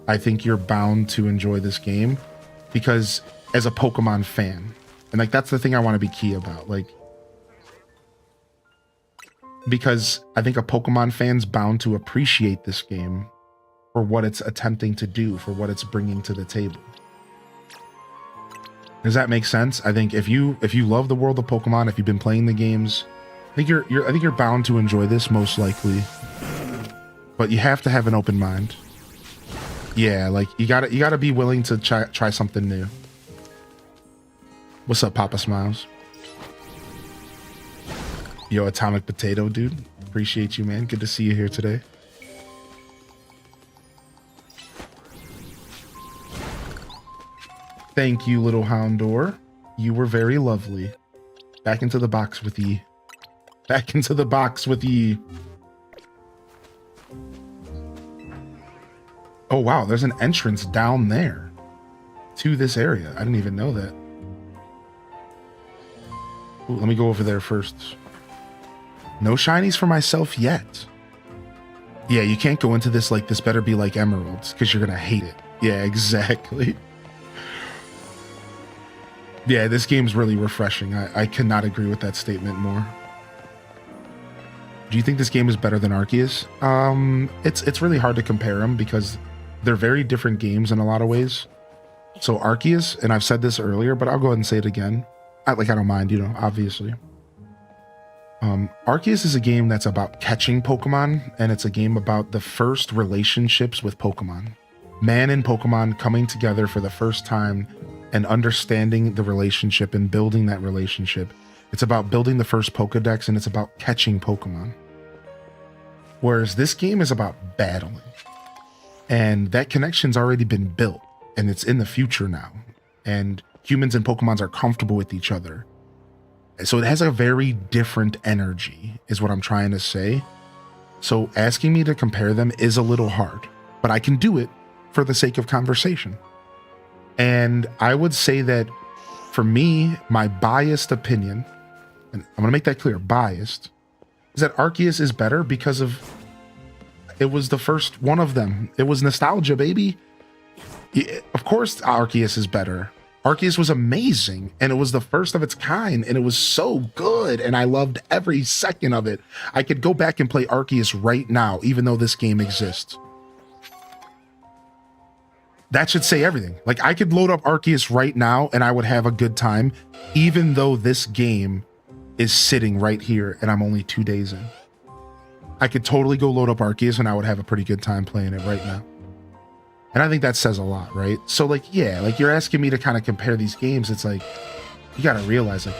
I think you're bound to enjoy this game because as a Pokemon fan, and like, that's the thing I want to be key about. Like, because I think a Pokemon fan's bound to appreciate this game for what it's attempting to do, for what it's bringing to the table. Does that make sense? I think if you love the world of Pokemon, if you've been playing the games, I think you're bound to enjoy this most likely. But you have to have an open mind. Yeah, like you gotta be willing to try something new. What's up, Papa Smiles? Yo, Atomic Potato, dude. Appreciate you, man. Good to see you here today. Thank you, little Houndour. You were very lovely. Back into the box with ye. Back into the box with ye. Oh, wow. There's an entrance down there to this area. I didn't even know that. Ooh, let me go over there first. No shinies for myself yet. Yeah, you can't go into this like this better be like emeralds because you're going to hate it. Yeah, exactly. Yeah, this game's really refreshing. I cannot agree with that statement more. Do you think this game is better than Arceus? It's really hard to compare them because they're very different games in a lot of ways. So Arceus, and I've said this earlier, but I'll go ahead and say it again. I don't mind, obviously. Arceus is a game that's about catching Pokemon, and it's a game about the first relationships with Pokemon. Man and Pokemon coming together for the first time and understanding the relationship and building that relationship. It's about building the first Pokedex, and it's about catching Pokemon. Whereas this game is about battling. And that connection's already been built, and it's in the future now. And humans and Pokemons are comfortable with each other. So it has a very different energy, is what I'm trying to say. So asking me to compare them is a little hard, but I can do it for the sake of conversation. And I would say that for me, my biased opinion, and I'm going to make that clear, biased, is that Arceus is better because of it was the first one of them. It was nostalgia, baby. Of course, Arceus is better. Arceus was amazing, and it was the first of its kind, and it was so good, and I loved every second of it. I could go back and play Arceus right now, even though this game exists. That should say everything. Like, I could load up Arceus right now, and I would have a good time, even though this game is sitting right here, and I'm only 2 days in. I could totally go load up Arceus, and I would have a pretty good time playing it right now. And I think that says a lot, right? So, like, yeah, like, you're asking me to kind of compare these games. It's like, you got to realize, like,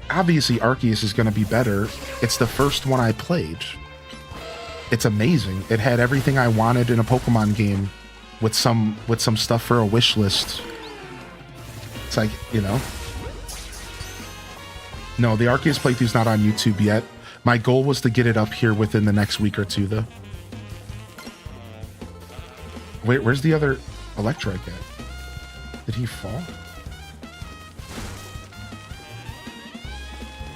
obviously Arceus is going to be better. It's the first one I played. It's amazing. It had everything I wanted in a Pokemon game with some stuff for a wish list. It's like, No, the Arceus playthrough's not on YouTube yet. My goal was to get it up here within the next week or two, though. Wait, where's the other Electrike at? Did he fall?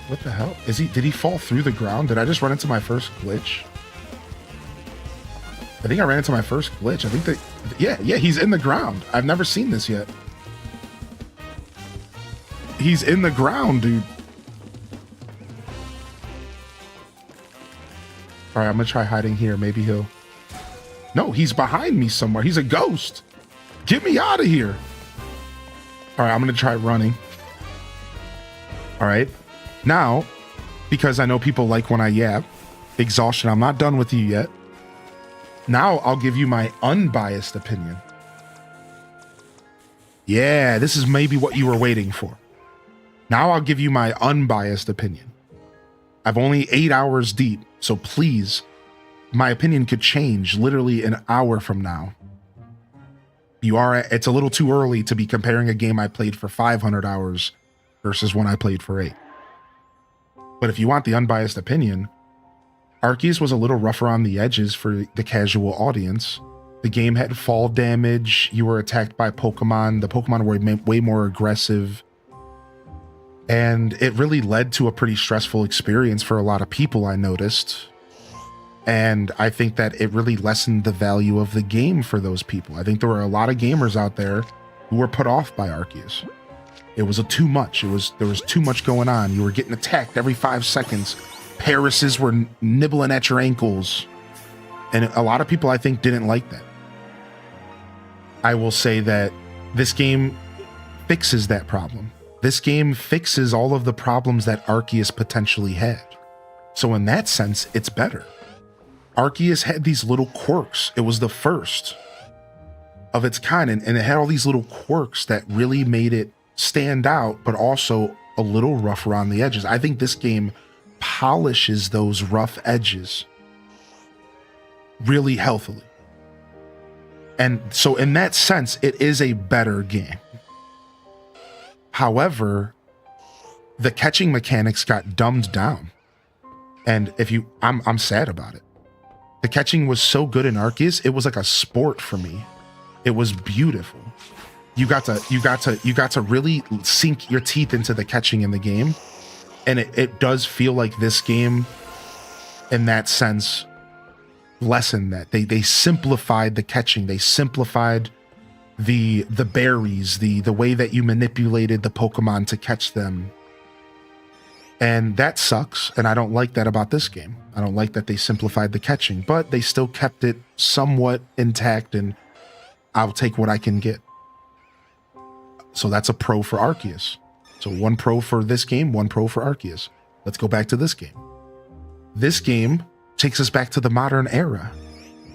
What the hell? Did he fall through the ground? Did I just run into my first glitch? I think I ran into my first glitch. I think that, yeah, he's in the ground. I've never seen this yet. He's in the ground, dude. All right, I'm gonna try hiding here. Maybe he'll... No, he's behind me somewhere. He's a ghost. Get me out of here. All right, I'm going to try running. All right. Now, because I know people like when I yap, exhaustion, I'm not done with you yet. Now I'll give you my unbiased opinion. Yeah, this is maybe what you were waiting for. Now I'll give you my unbiased opinion. I've only 8 hours deep, so please... My opinion could change literally an hour from now. It's a little too early to be comparing a game I played for 500 hours versus one I played for 8. But if you want the unbiased opinion, Arceus was a little rougher on the edges for the casual audience. The game had fall damage. You were attacked by Pokemon. The Pokemon were way more aggressive. And it really led to a pretty stressful experience for a lot of people, I noticed. And I think that it really lessened the value of the game for those people. I think there were a lot of gamers out there who were put off by Arceus. It was too much. There was too much going on. You were getting attacked every 5 seconds. Paris's were nibbling at your ankles. And a lot of people, I think, didn't like that. I will say that this game fixes that problem. This game fixes all of the problems that Arceus potentially had. So in that sense, it's better. Arceus had these little quirks. It was the first of its kind, and it had all these little quirks that really made it stand out, but also a little rough around the edges. I think this game polishes those rough edges really healthily. And so in that sense, it is a better game. However, the catching mechanics got dumbed down. And I'm sad about it. The catching was so good in Arceus, it was like a sport for me. It was beautiful. You got to really sink your teeth into the catching in the game. And it does feel like this game, in that sense, lessened that. They simplified the catching. They simplified the berries, the way that you manipulated the Pokemon to catch them. And that sucks, and I don't like that about this game. I don't like that they simplified the catching, but they still kept it somewhat intact, and I'll take what I can get. So that's a pro for Arceus. So 1 pro for this game, 1 pro for Arceus. Let's go back to this game. This game takes us back to the modern era,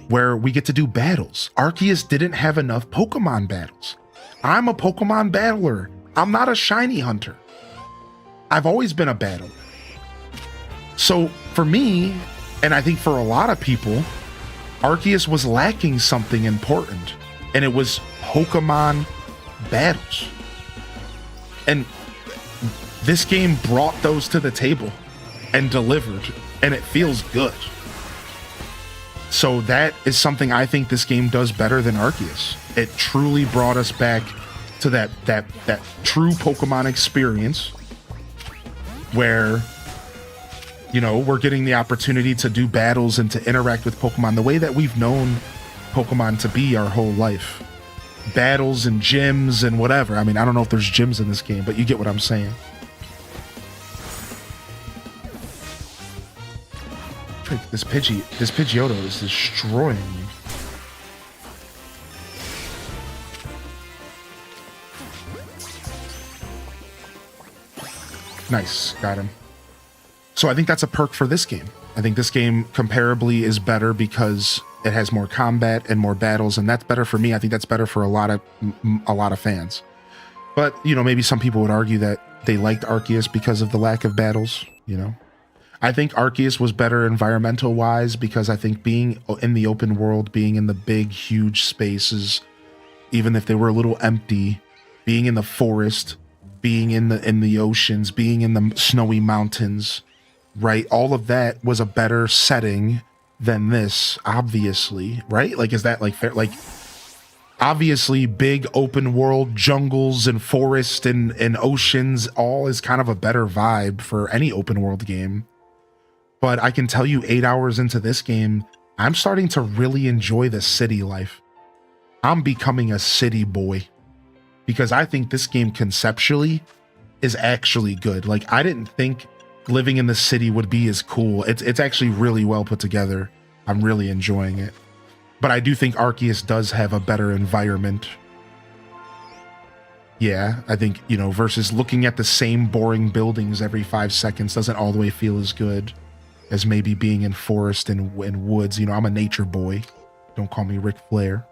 where we get to do battles. Arceus didn't have enough Pokemon battles. I'm a Pokemon battler. I'm not a shiny hunter. I've always been a battler. So for me, and I think for a lot of people, Arceus was lacking something important, and it was Pokemon battles. And this game brought those to the table and delivered, and it feels good. So that is something I think this game does better than Arceus. It truly brought us back to that true Pokemon experience where, you know, we're getting the opportunity to do battles and to interact with Pokemon the way that we've known Pokemon to be our whole life. Battles and gyms and whatever. I mean, I don't know if there's gyms in this game, but you get what I'm saying. This Pidgeotto is destroying me. Nice, got him. So I think that's a perk for this game. I think this game comparably is better because it has more combat and more battles, and that's better for me. I think that's better for a lot of fans. But, you know, maybe some people would argue that they liked Arceus because of the lack of battles, you know. I think Arceus was better environmental wise because I think being in the open world, being in the big, huge spaces, even if they were a little empty, being in the forest, being in the oceans, being in the snowy mountains, right? All of that was a better setting than this, obviously, right? Like, is that like fair? Like, obviously, big open world jungles and forest and oceans all is kind of a better vibe for any open world game. But I can tell you 8 hours into this game, I'm starting to really enjoy the city life. I'm becoming a city boy because I think this game conceptually is actually good. Like, I didn't think living in the city would be as cool. It's actually really well put together. I'm really enjoying it. But I do think Arceus does have a better environment. Yeah, I think, you know, versus looking at the same boring buildings every 5 seconds doesn't all the way feel as good as maybe being in forest and woods. You know, I'm a nature boy. Don't call me Ric Flair.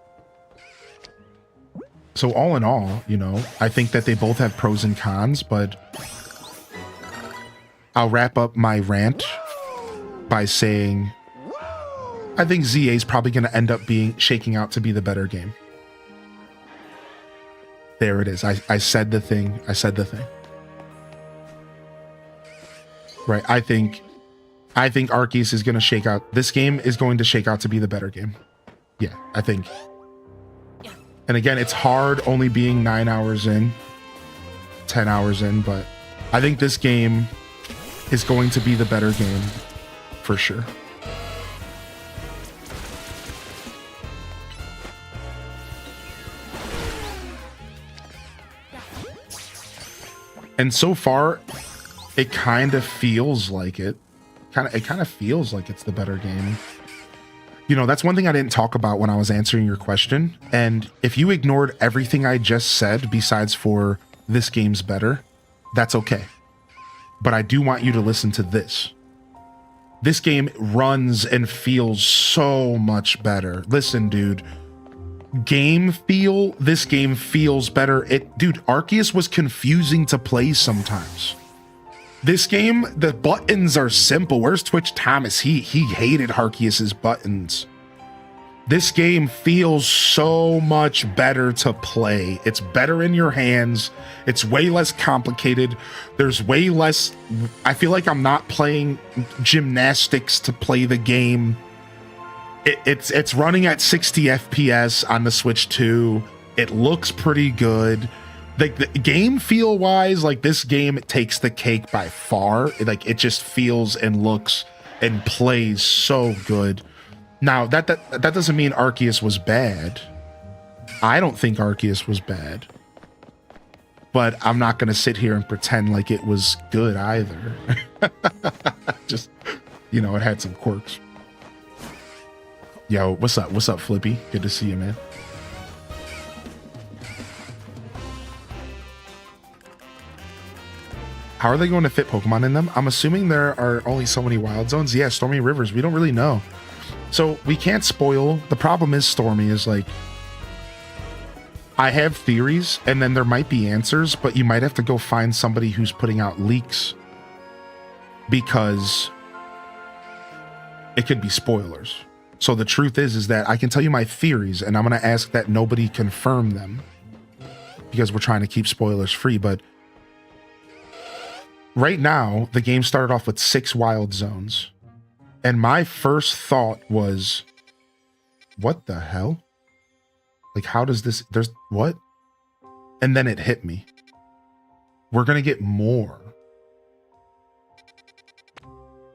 So all in all, you know, I think that they both have pros and cons, but I'll wrap up my rant by saying I think ZA is probably going to end up shaking out to be the better game. There it is. I said the thing. I said the thing. Right. I think Arceus is going to shake out. This game is going to shake out to be the better game. Yeah, I think. And again, it's hard only being 9 hours in, 10 hours in, but I think this game is going to be the better game for sure. And so far, it kind of feels like it. it kind of feels like it's the better game. You know, that's one thing I didn't talk about when I was answering your question. And if you ignored everything I just said, besides for this game's better, that's okay. But I do want you to listen to this. This game runs and feels so much better. Listen, dude. This game feels better. Dude, Arceus was confusing to play sometimes. This game, the buttons are simple. Where's Twitch Thomas? He hated Arceus's buttons. This game feels so much better to play. It's better in your hands. It's way less complicated. There's way less. I feel like I'm not playing gymnastics to play the game. It's running at 60 FPS on the Switch 2. It looks pretty good. The game feel wise, like this game takes the cake by far. It just feels and looks and plays so good. Now that doesn't mean Arceus was bad. I don't think Arceus was bad, but I'm not gonna sit here and pretend like it was good either. Just, you know, it had some quirks. Yo, what's up? What's up, Flippy? Good to see you, man. How are they going to fit Pokemon in them? I'm assuming there are only so many wild zones. Yeah, Stormy Rivers. We don't really know. So we can't spoil. The problem is Stormy is like, I have theories and then there might be answers, but you might have to go find somebody who's putting out leaks because it could be spoilers. So the truth is that I can tell you my theories and I'm going to ask that nobody confirm them because we're trying to keep spoilers free. But right now, the game started off with 6 wild zones. And my first thought was, what the hell? Like, how does this, there's what? And then it hit me. We're going to get more.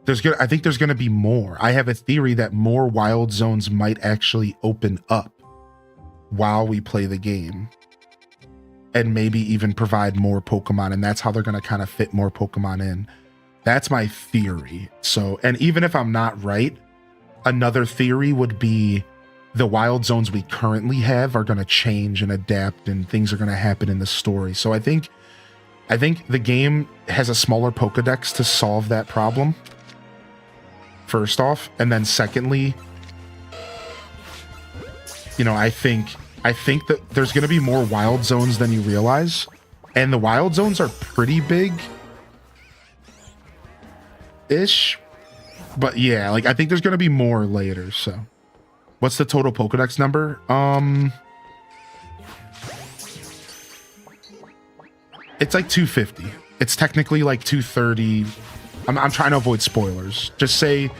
I think there's going to be more. I have a theory that more wild zones might actually open up while we play the game. And maybe even provide more Pokemon. And that's how they're going to kind of fit more Pokemon in. That's my theory. So, and even if I'm not right, another theory would be the wild zones we currently have are going to change and adapt and things are going to happen in the story. So I think the game has a smaller Pokedex to solve that problem. First off, and then secondly, you know, I think that there's going to be more wild zones than you realize, and the wild zones are pretty big-ish. But yeah, like I think there's going to be more later. So, what's the total Pokedex number? It's like 250. It's technically like 230. I'm trying to avoid spoilers. Just say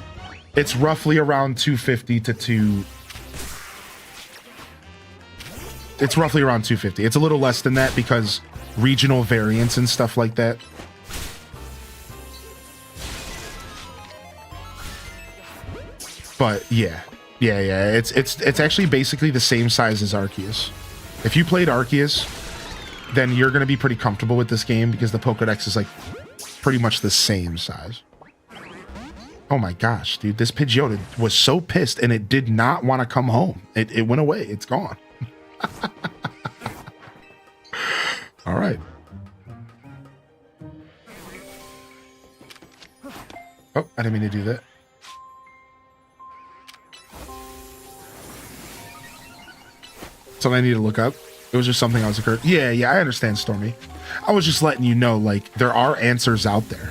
it's roughly around 250 to 2. It's roughly around 250. It's a little less than that because regional variants and stuff like that. But yeah. It's actually basically the same size as Arceus. If you played Arceus, then you're going to be pretty comfortable with this game because the Pokedex is like pretty much the same size. Oh my gosh, dude, this Pidgeotto was so pissed and it did not want to come home. It went away. It's gone. All right. Oh, I didn't mean to do that. Something I need to look up. It was just something I was occurred. Yeah, I understand, Stormy. I was just letting you know, like, there are answers out there.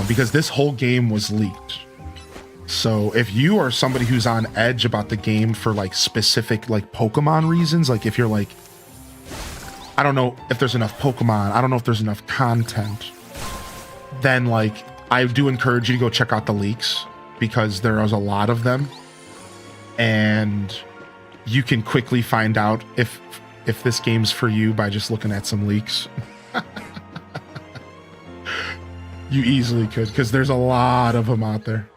Because this whole game was leaked. So if you are somebody who's on edge about the game for like specific like Pokemon reasons, like if you're like, I don't know if there's enough Pokemon, I don't know if there's enough content, then like I do encourage you to go check out the leaks because there is a lot of them and you can quickly find out if this game's for you by just looking at some leaks. You easily could, because there's a lot of them out there.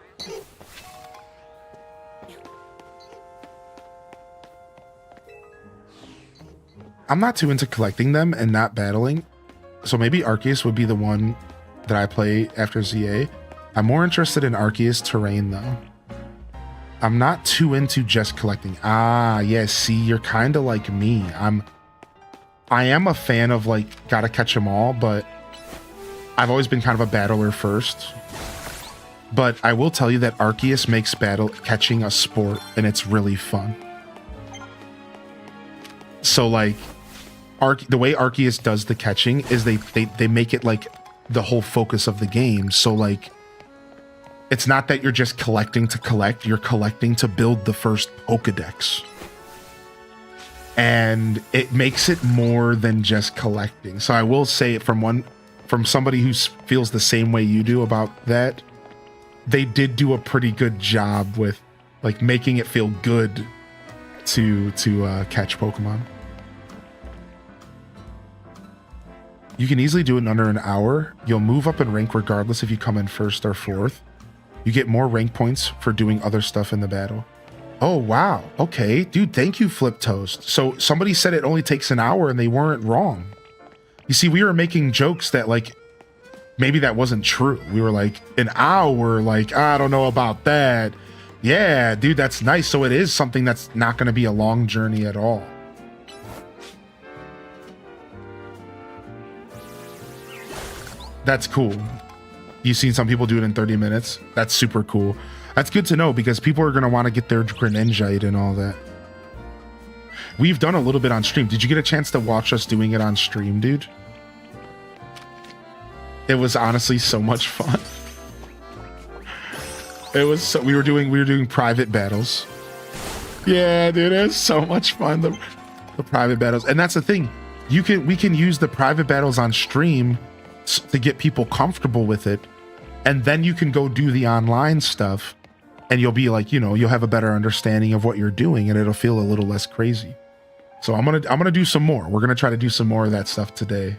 I'm not too into collecting them and not battling, so maybe Arceus would be the one that I play after ZA. I'm more interested in Arceus terrain though. I'm not too into just collecting. Ah, yeah, see, you're kind of like me. I am a fan of like gotta catch them all, but I've always been kind of a battler first. But I will tell you that Arceus makes battle catching a sport, and it's really fun. So like the way Arceus does the catching is they make it like the whole focus of the game. So like it's not that you're just collecting to collect, you're collecting to build the first Pokedex. And it makes it more than just collecting. So I will say it from somebody who feels the same way you do about that, they did do a pretty good job with like making it feel good to catch Pokemon. You can easily do it in under an hour. You'll move up in rank regardless if you come in first or fourth. You get more rank points for doing other stuff in the battle. Oh, wow. Okay. Dude, thank you, Flip Toast. So somebody said it only takes an hour and they weren't wrong. You see, we were making jokes that like, maybe that wasn't true. We were like, an hour, like, I don't know about that. Yeah, dude, that's nice. So it is something that's not going to be a long journey at all. That's cool. You've seen some people do it in 30 minutes. That's super cool. That's good to know because people are going to want to get their Greninjite and all that. We've done a little bit on stream. Did you get a chance to watch us doing it on stream, dude? It was honestly so much fun. It was so, we were doing private battles. Yeah, dude, it was so much fun. The private battles. And that's the thing. We can use the private battles on stream to get people comfortable with it. And then you can go do the online stuff and you'll be like, you know, you'll have a better understanding of what you're doing and it'll feel a little less crazy. So I'm going to do some more. We're going to try to do some more of that stuff today.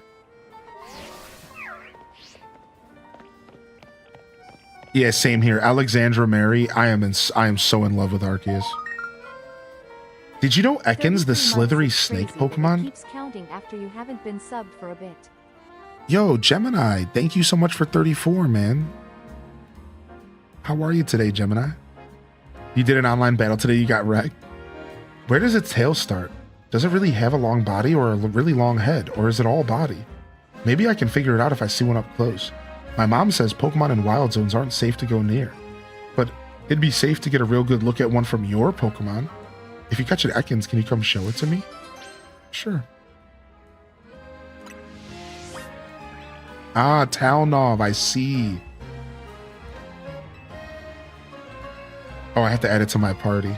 Yeah, same here. Alexandra Mary, I am so in love with Arceus. Did you know Ekans, the slithery snake Pokemon? Keeps counting after you haven't been subbed for a bit. Yo, Gemini, thank you so much for 34, man. How are you today, Gemini? You did an online battle today, you got wrecked. Where does its tail start? Does it really have a long body or a really long head? Or is it all body? Maybe I can figure it out if I see one up close. My mom says Pokemon in wild zones aren't safe to go near. But it'd be safe to get a real good look at one from your Pokemon. If you catch an Ekans, can you come show it to me? Sure. Ah, Talnov, I see. Oh, I have to add it to my party.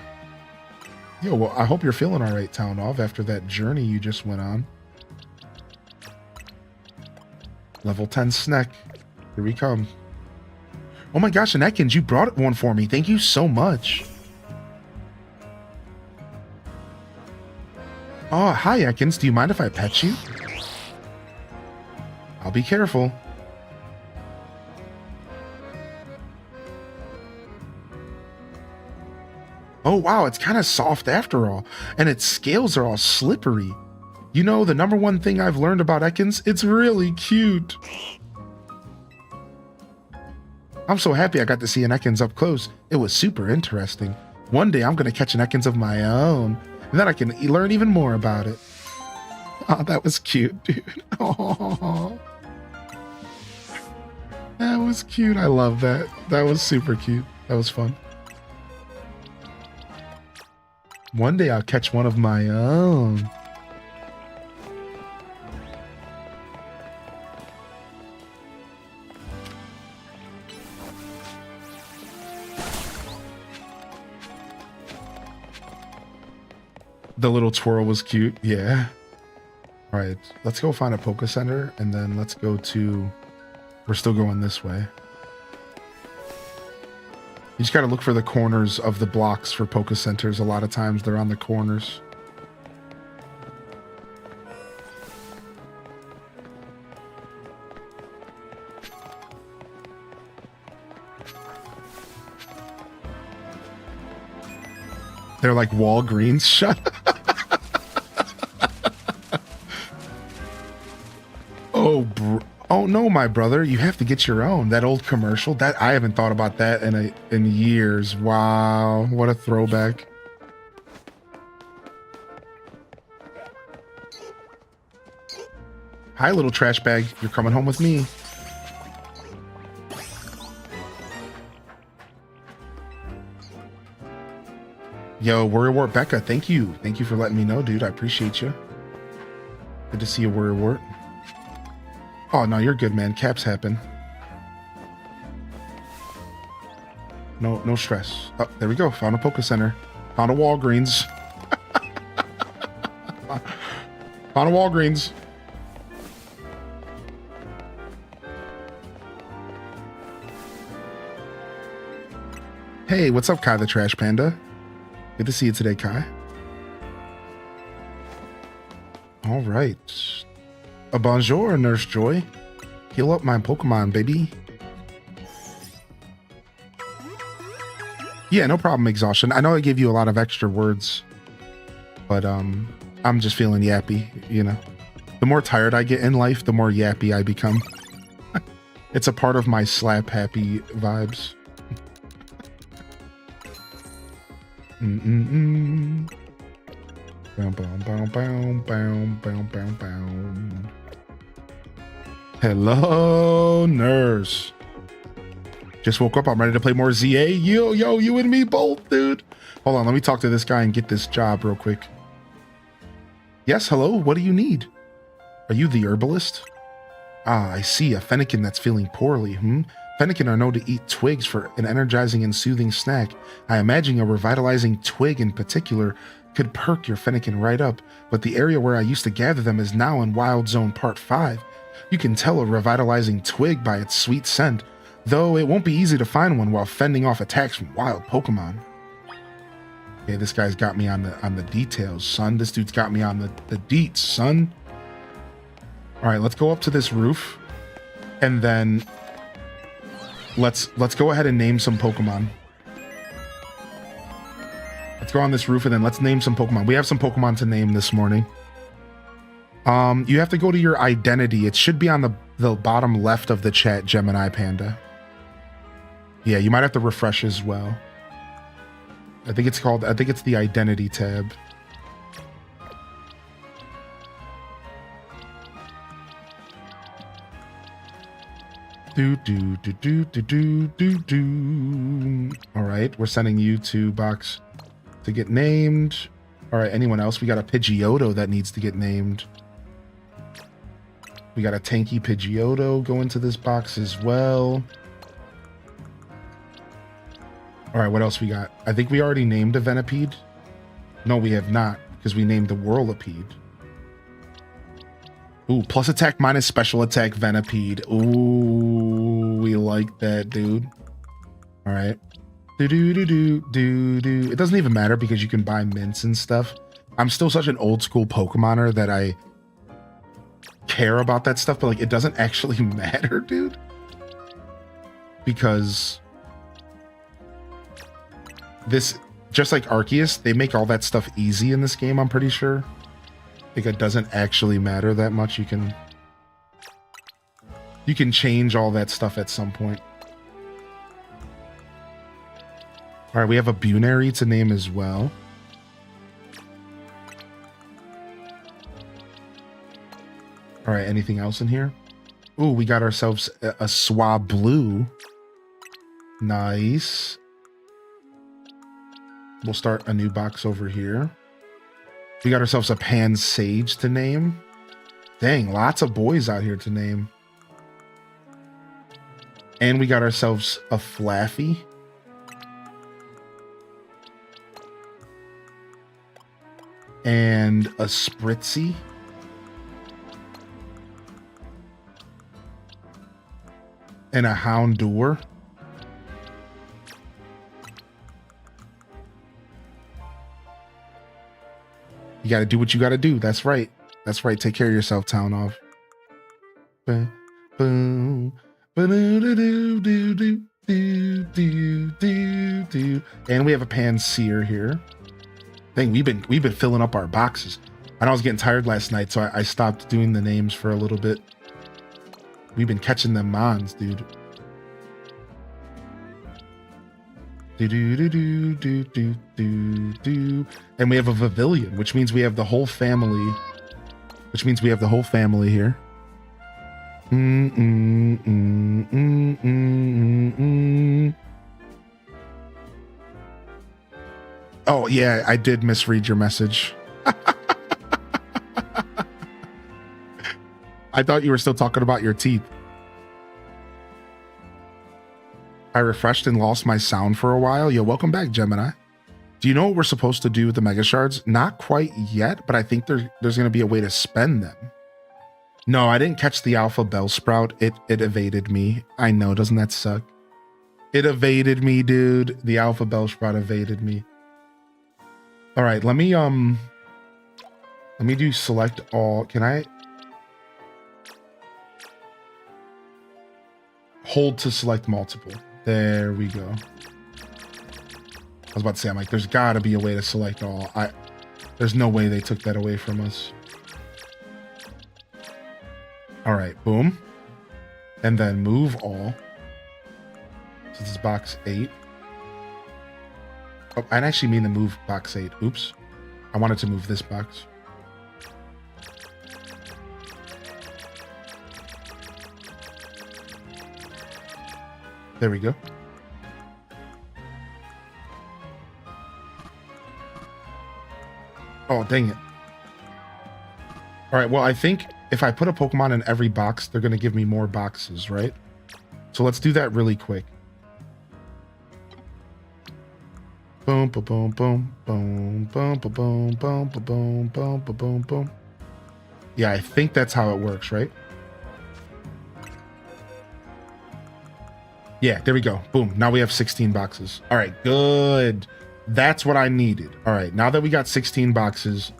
Yo, well, I hope you're feeling all right, Talnov, after that journey you just went on. Level 10 Sneck. Here we come. Oh my gosh, and Ekans, you brought one for me. Thank you so much. Oh, hi, Ekans. Do you mind if I pet you? I'll be careful. Oh, wow, it's kind of soft after all. And its scales are all slippery. You know, the number one thing I've learned about Ekans, it's really cute. I'm so happy I got to see an Ekans up close. It was super interesting. One day I'm going to catch an Ekans of my own, and then I can learn even more about it. Oh, that was cute, dude. Oh, that was cute. I love that. That was super cute. That was fun. One day I'll catch one of my own. The little twirl was cute. Yeah. All right, let's go find a Poke Center and then let's go to... We're still going this way. You just got to look for the corners of the blocks for Poke Centers. A lot of times they're on the corners. They're like Walgreens. Shut up. Oh no, my brother, you have to get your own. That old commercial, that I haven't thought about that in years. Wow, what a throwback. Hi, little trash bag. You're coming home with me. Yo, Warrior Wart Becca, thank you. Thank you for letting me know, dude. I appreciate you. Good to see you, Warrior Wart. Oh, no, you're good, man. Caps happen. No stress. Oh, there we go. Found a Poke Center. Found a Walgreens. Found a Walgreens. Hey, what's up, Kai the Trash Panda? Good to see you today, Kai. All right. A bonjour, Nurse Joy. Heal up my Pokemon, baby. Yeah, no problem, Exhaustion. I know I gave you a lot of extra words, but I'm just feeling yappy, you know. The more tired I get in life, the more yappy I become. It's a part of my slap happy vibes. Bow, bow, bow, bow, bow, bow, bow, bow. Hello, nurse. Just woke up. I'm ready to play more ZA. Yo, you and me both, dude. Hold on, let me talk to this guy and get this job real quick. Yes, hello. What do you need? Are you the herbalist? Ah, I see. A Fennekin that's feeling poorly. Fennekin are known to eat twigs for an energizing and soothing snack. I imagine a revitalizing twig in particular could perk your Fennekin right up, but the area where I used to gather them is now in Wild Zone Part 5. You can tell a revitalizing twig by its sweet scent, though it won't be easy to find one while fending off attacks from wild Pokemon. Okay, this guy's got me on the details, son. This dude's got me on the deets, son. All right, let's go up to this roof, and then let's go ahead and name some Pokemon. Let's go on this roof and then let's name some Pokemon. We have some Pokemon to name this morning. You have to go to your identity. It should be on the bottom left of the chat, Gemini Panda. Yeah, you might have to refresh as well. I think it's the identity tab. All right, we're sending you to box to get named. All right, anyone else? We got a Pidgeotto that needs to get named. We got a tanky Pidgeotto go into this box as well. All right, what else we got? I think we already named a Venipede. No, we have not, because we named the Whirlipede. Ooh, plus attack minus special attack Venipede. Ooh, we like that, dude. All right. It doesn't even matter because you can buy mints and stuff. I'm still such an old school Pokemoner that I care about that stuff, but like it doesn't actually matter, dude. Because this, just like Arceus, they make all that stuff easy in this game, I'm pretty sure. Like it doesn't actually matter that much. You can change all that stuff at some point. All right, we have a Bunary to name as well. All right, anything else in here? Ooh, we got ourselves a Swablu. Nice. We'll start a new box over here. We got ourselves a Pansage to name. Dang, lots of boys out here to name. And we got ourselves a Flaffy. And a Spritzy. And a Houndour. You got to do what you got to do. That's right. That's right. Take care of yourself, Town Off. And we have a Panseer here. Dang, we've been filling up our boxes. I know I was getting tired last night, so I stopped doing the names for a little bit. We've been catching them mons, dude. Do do do do do do do do. And we have a pavilion, which means we have the whole family. Which means we have the whole family here. Oh yeah, I did misread your message. I thought you were still talking about your teeth. I refreshed and lost my sound for a while. Yo, welcome back, Gemini. Do you know what we're supposed to do with the mega shards? Not quite yet, but I think there's going to be a way to spend them. No, I didn't catch the alpha bell sprout. It evaded me. I know, doesn't that suck? It evaded me, dude. The alpha bell sprout evaded me. All right, let me do select all. Can I hold to select multiple? There we go. I was about to say, I'm like, there's got to be a way to select all. There's no way they took that away from us. All right, boom. And then move all. So this is box 8. Oh, I actually mean to move box 8. Oops. I wanted to move this box. There we go. Oh, dang it. All right, well, I think if I put a Pokemon in every box, they're going to give me more boxes, right? So let's do that really quick. Boom, boom, boom, boom, boom, boom, boom, boom, boom, boom, boom, boom, boom. Yeah, I think that's how it works, right? Yeah, there we go. Boom. Now we have 16 boxes. All right, good. That's what I needed. All right, now that we got 16 boxes,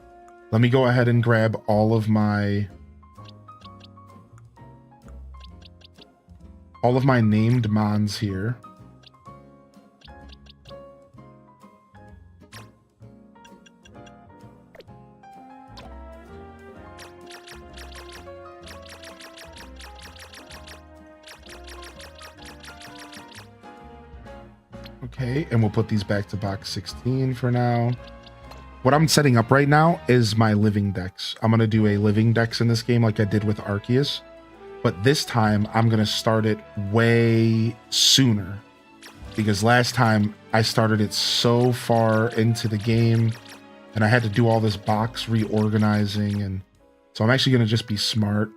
let me go ahead and grab all of my named mons here. Okay, and we'll put these back to box 16 for now. What I'm setting up right now is my living dex. I'm going to do a living dex in this game like I did with Arceus. But this time, I'm going to start it way sooner. Because last time, I started it so far into the game. And I had to do all this box reorganizing. And so I'm actually going to just be smart.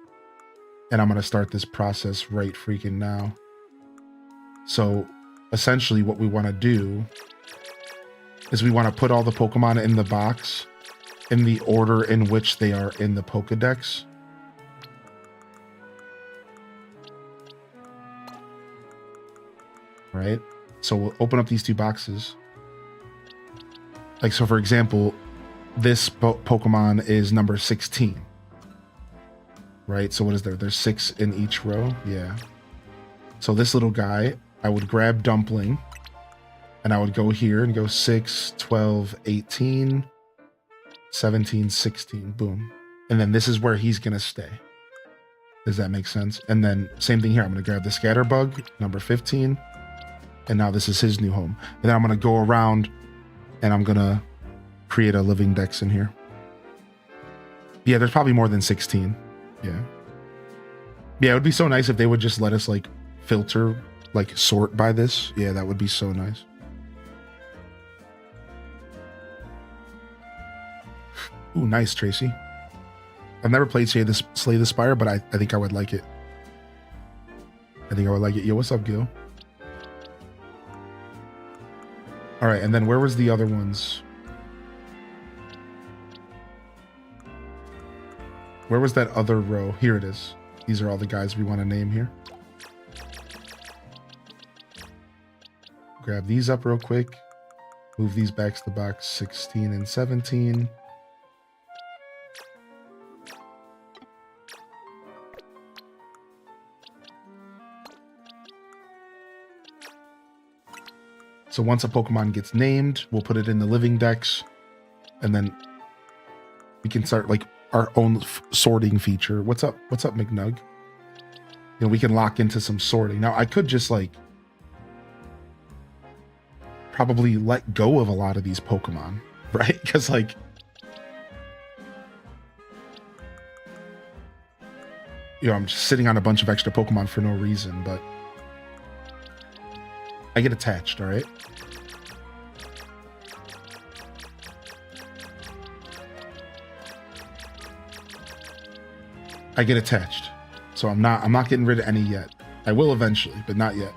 And I'm going to start this process right freaking now. So essentially what we want to do is we want to put all the Pokemon in the box in the order in which they are in the Pokedex. Right? So we'll open up these two boxes. Like, so for example, this Pokemon is number 16. Right? So what is there? There's 6 in each row. Yeah. So this little guy, I would grab Dumpling and I would go here and go 6, 12, 18, 17, 16. Boom. And then this is where he's going to stay. Does that make sense? And then same thing here. I'm going to grab the Scatterbug, number 15. And now this is his new home. And then I'm going to go around and I'm going to create a living dex in here. Yeah, there's probably more than 16. Yeah. Yeah, it would be so nice if they would just let us like filter, like sort by this. Yeah, that would be so nice. Ooh, nice, Tracy. I've never played Slay the Spire, but I think I would like it. I think I would like it. Yo, what's up, Gil? All right, and then where was the other ones? Where was that other row? Here it is. These are all the guys we want to name here. Grab these up real quick. Move these back to the box 16 and 17. So once a Pokemon gets named, we'll put it in the living dex, and then we can start like our own sorting feature. What's up? What's up, McNug? You know, we can lock into some sorting. Now, I could just like probably let go of a lot of these Pokemon, right? Because like, you know, I'm just sitting on a bunch of extra Pokemon for no reason, but I get attached, all right? I get attached. So I'm not getting rid of any yet. I will eventually, but not yet.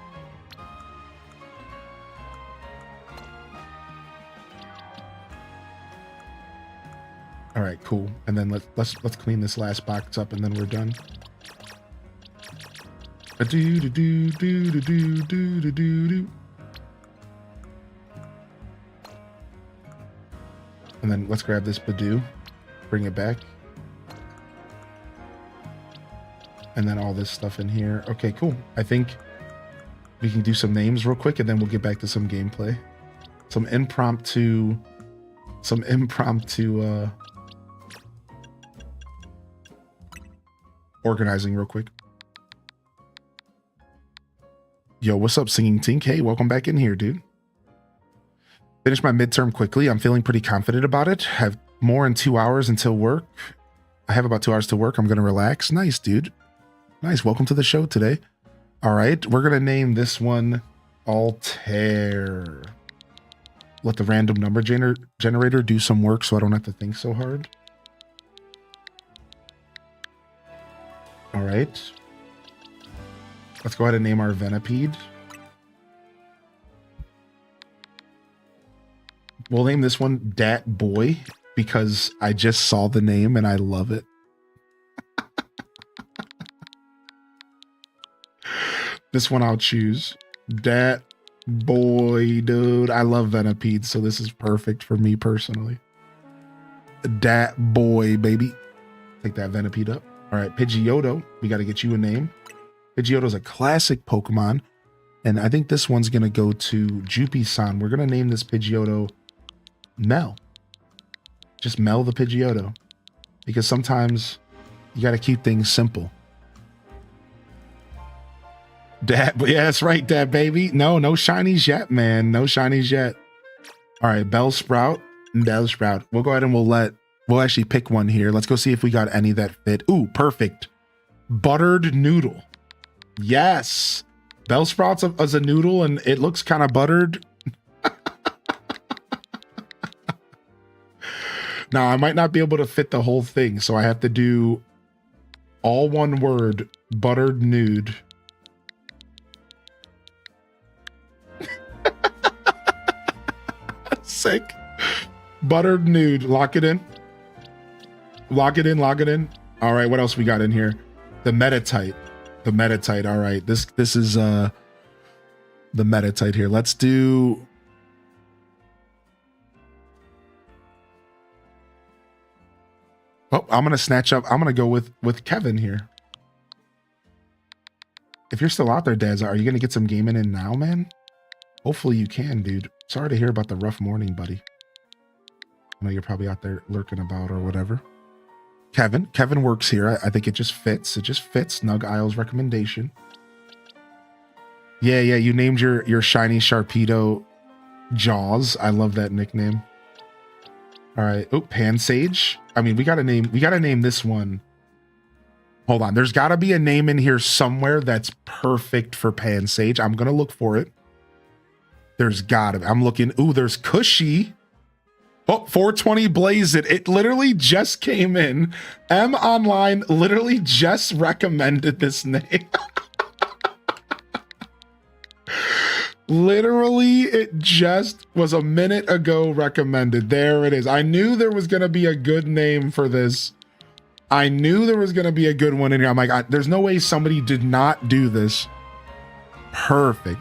All right, cool. And then let's clean this last box up and then we're done. Do do do do do do do do do. And then let's grab this Badoo, bring it back. And then all this stuff in here. Okay, cool. I think we can do some names real quick and then we'll get back to some gameplay. Some impromptu organizing real quick. Yo, what's up, Singing Tink? Hey, welcome back in here, dude. Finished my midterm quickly. I'm feeling pretty confident about it. Have more than 2 hours until work. I have about 2 hours to work. I'm going to relax. Nice, dude. Nice. Welcome to the show today. All right. We're going to name this one Altair. Let the random number generator do some work so I don't have to think so hard. All right. Let's go ahead and name our Venipede. We'll name this one Dat Boy because I just saw the name and I love it. This one I'll choose. Dat Boy, dude. I love Venipede, so this is perfect for me personally. Dat Boy, baby. Take that Venipede up. All right, Pidgeotto. We got to get you a name. Pidgeotto's a classic Pokemon, and I think this one's going to go to Jupi-san. We're going to name this Pidgeotto Mel. Just Mel the Pidgeotto. Because sometimes you got to keep things simple. Dad, yeah, that's right, Dad, baby. No shinies yet, man. No shinies yet. All right, Bellsprout. Bellsprout. We'll go ahead and we'll actually pick one here. Let's go see if we got any that fit. Ooh, perfect. Buttered Noodle. Yes. Bellsprout's as a noodle and it looks kind of buttered. Now, I might not be able to fit the whole thing, so I have to do all one word, buttered nude. Sick. Buttered nude. Lock it in. Lock it in. Lock it in. All right. What else we got in here? The Metatite. The Metatite. All right. This is the Metatite here. Let's do. Oh, I'm gonna snatch up. I'm gonna go with Kevin here. If you're still out there, Daz, are you gonna get some gaming in now, man? Hopefully you can, dude. Sorry to hear about the rough morning, buddy. I know you're probably out there lurking about or whatever. Kevin works here. I think it just fits. It just fits Nug Isle's recommendation. Yeah, you named your shiny Sharpedo Jaws. I love that nickname. All right. Oh, Pansage. I mean, we gotta name this one. Hold on. There's gotta be a name in here somewhere that's perfect for Pansage. I'm gonna look for it. There's gotta be. I'm looking. Ooh, there's Cushy. Oh, 420 Blaze It. It literally just came in. M Online literally just recommended this name. Literally, it just was a minute ago recommended. There it is. I knew there was going to be a good name for this. I knew there was going to be a good one in here. I'm like, there's no way somebody did not do this. Perfect.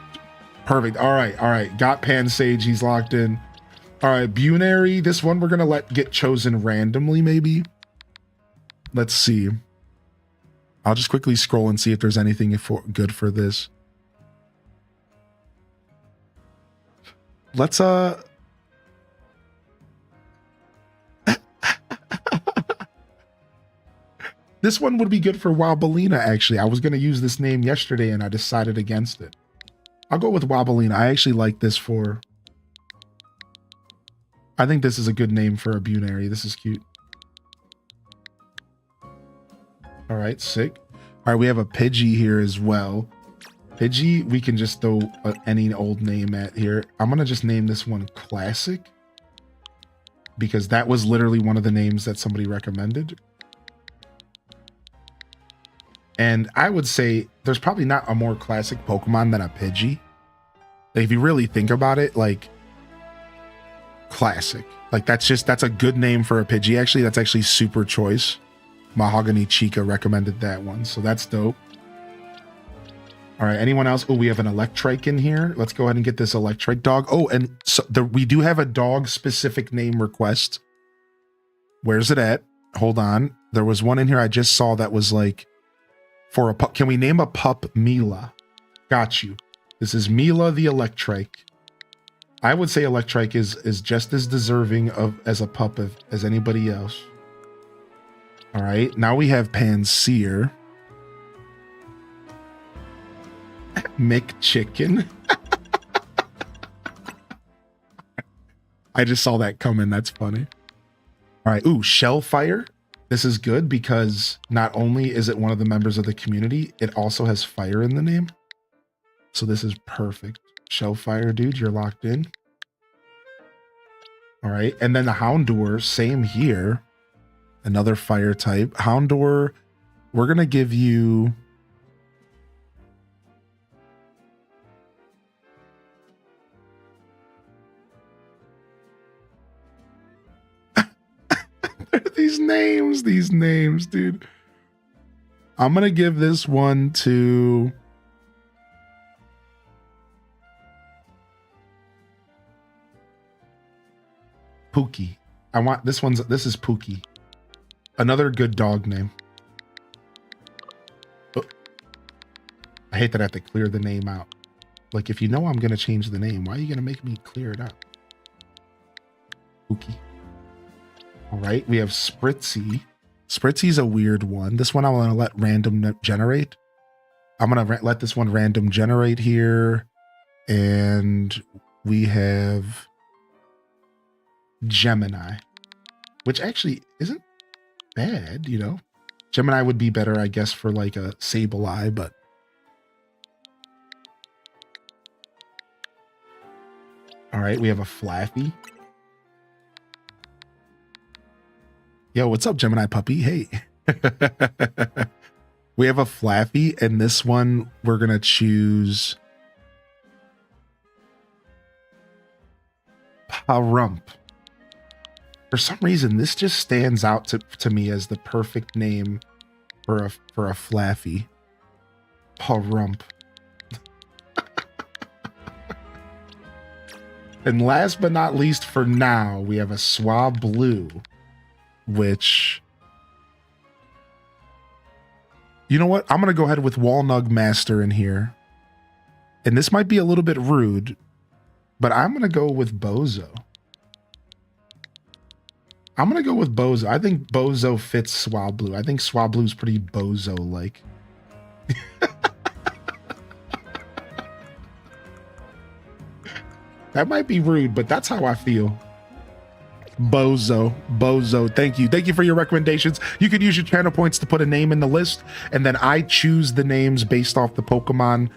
Perfect. All right. Got Pansage. He's locked in. All right. Bunary. This one we're going to let get chosen randomly, maybe. Let's see. I'll just quickly scroll and see if there's anything good for this. Let's This one would be good for Wobbleina, actually. I was going to use this name yesterday and I decided against it. I'll go with Wobbleina. I actually like this for... I think this is a good name for a Bunary. This is cute. All right, sick. All right, we have a Pidgey here as well. Pidgey, we can just throw any old name at here. I'm going to just name this one Classic, because that was literally one of the names that somebody recommended. And I would say there's probably not a more classic Pokemon than a Pidgey. Like, if you really think about it, like, Classic. Like, that's a good name for a Pidgey. Actually, that's actually super choice. Mahogany Chica recommended that one, so that's dope. All right, anyone else? Oh, we have an Electrike in here. Let's go ahead and get this Electrike dog. Oh, and so we do have a dog-specific name request. Where's it at? Hold on. There was one in here I just saw that was like, for a pup. Can we name a pup Mila? Got you. This is Mila the Electrike. I would say Electrike is just as deserving as a pup as anybody else. All right, now we have Panseer. McChicken. I just saw that coming. That's funny. All right. Ooh, Shellfire. This is good because not only is it one of the members of the community, it also has fire in the name. So this is perfect. Shellfire, dude, you're locked in. All right. And then the Houndour, same here. Another fire type. Houndour, we're going to give you... these names, dude. I'm going to give this one to... Pookie. This is Pookie. Another good dog name. Oh. I hate that I have to clear the name out. Like, if you know I'm going to change the name, why are you going to make me clear it out? Pookie. All right, we have Spritzy. Spritzy's a weird one. This one I'm going to let random generate. I'm going to let this one random generate here. And we have Gemini, which actually isn't bad, you know. Gemini would be better, I guess, for like a Sableye, but all right, we have a Flaffy. Yo, what's up, Gemini puppy? Hey. We have a Flaffy, and this one we're gonna choose Parump. For some reason, this just stands out to me as the perfect name for a Flaffy. Parump. And last but not least, for now, we have a Swablu, which, you know what? I'm gonna go ahead with Walnug Master in here, and this might be a little bit rude, but I'm gonna go with Bozo. I'm going to go with Bozo. I think Bozo fits Swablu. I think Swablu's pretty Bozo-like. That might be rude, but that's how I feel. Bozo. Thank you. Thank you for your recommendations. You could use your channel points to put a name in the list, and then I choose the names based off the Pokemon.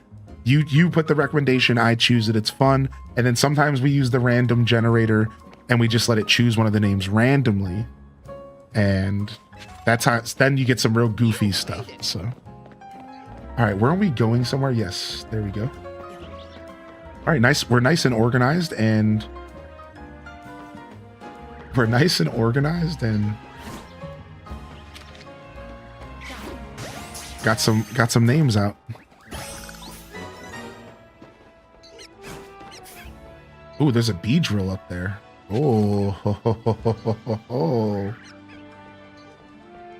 You put the recommendation, I choose it. It's fun. And then sometimes we use the random generator, and we just let it choose one of the names randomly. And that's how then you get some real goofy stuff. So, all right, where are we going somewhere? Yes, there we go. All right, nice. We're nice and organized, and got some names out. Ooh, there's a Beedrill up there. Oh,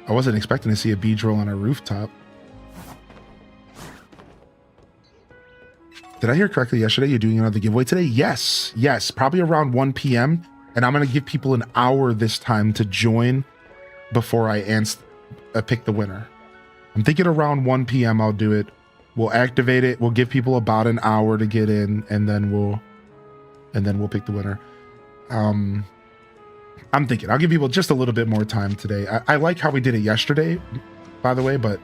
I wasn't expecting to see a Beedrill on a rooftop. Did I hear correctly yesterday you're doing another giveaway today? Yes, probably around 1 p.m. And I'm going to give people an hour this time to join before I pick the winner. I'm thinking around 1 p.m. I'll do it. We'll activate it. We'll give people about an hour to get in, and then we'll pick the winner. I'm thinking I'll give people just a little bit more time today. I like how we did it yesterday, by the way, but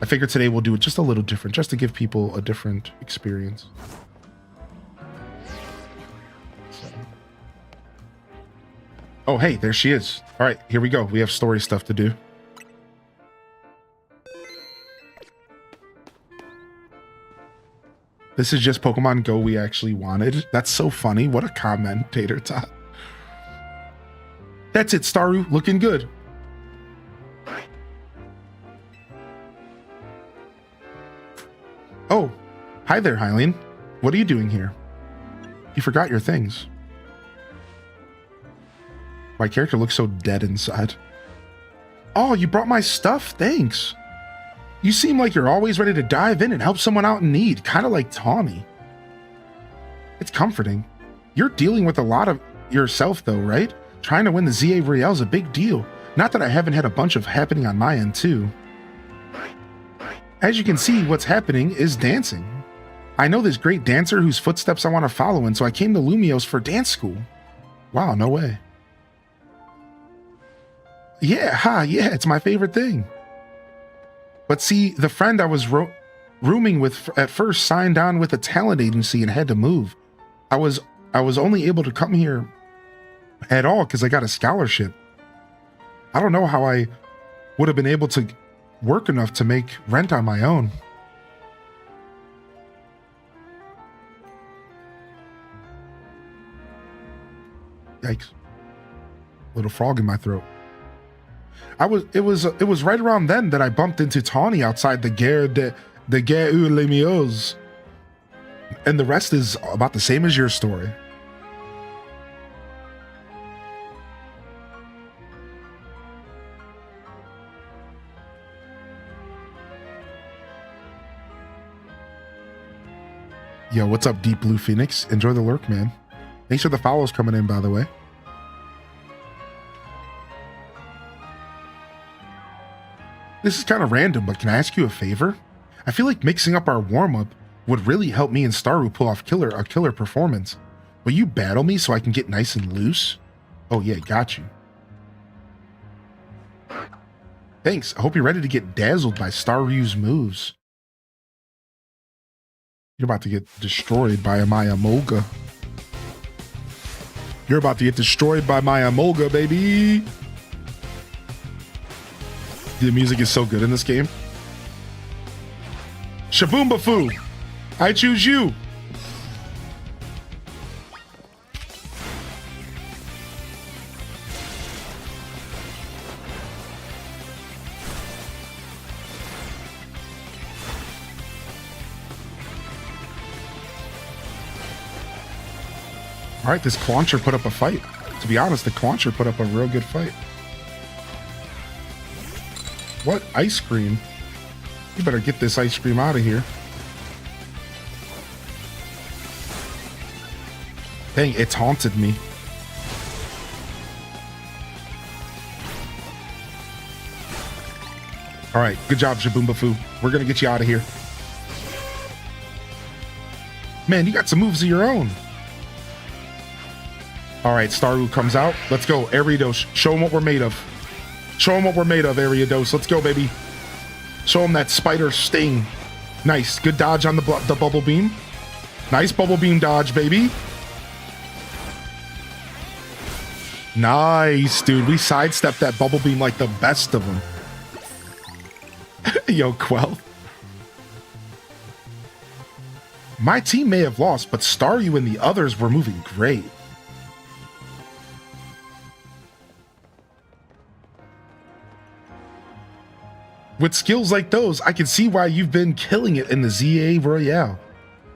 I figured today we'll do it just a little different, just to give people a different experience. So. Oh, hey, there she is. All right, here we go. We have story stuff to do. This is just Pokemon Go we actually wanted. That's so funny. What a commentator, Todd. That's it, Staru. Looking good. Oh, hi there, Hylian. What are you doing here? You forgot your things. My character looks so dead inside. Oh, you brought my stuff? Thanks. You seem like you're always ready to dive in and help someone out in need, kind of like Tawny. It's comforting. You're dealing with a lot of yourself though, right? Trying to win the ZA Royale is a big deal. Not that I haven't had a bunch of happening on my end too. As you can see, what's happening is dancing. I know this great dancer whose footsteps I want to follow, and so I came to Lumiose for dance school. Wow, no way. Yeah, it's my favorite thing. But see, the friend I was rooming with at first signed on with a talent agency and had to move. I was only able to come here at all because I got a scholarship. I don't know how I would have been able to work enough to make rent on my own. Yikes. Little frog in my throat. It was right around then that I bumped into Tawny outside the Gare aux Lemieux. And the rest is about the same as your story. Yo, what's up, Deep Blue Phoenix? Enjoy the lurk, man. Thanks for the follows coming in, by the way. This is kind of random, but can I ask you a favor? I feel like mixing up our warm-up would really help me and Staru pull off a killer performance. Will you battle me so I can get nice and loose? Oh yeah, got you. Thanks. I hope you're ready to get dazzled by Staru's moves. You're about to get destroyed by my Emolga. You're about to get destroyed by my Emolga, baby. The music is so good in this game. Shaboomba-foo! I choose you! Alright, this Quancher put up a fight. To be honest, the Quancher put up a real good fight. What? Ice cream? You better get this ice cream out of here. Dang, it's haunted me. Alright, good job, Shaboomba-foo. We're gonna get you out of here. Man, you got some moves of your own. Alright, Staru comes out. Let's go, Ariados. Show him what we're made of. Show him what we're made of, Ariados. Let's go, baby. Show him that spider sting. Nice. Good dodge on the bubble beam. Nice bubble beam dodge, baby. Nice, dude. We sidestepped that bubble beam like the best of them. Yo, Quell. My team may have lost, but Staryu and the others were moving great. With skills like those, I can see why you've been killing it in the ZA Royale.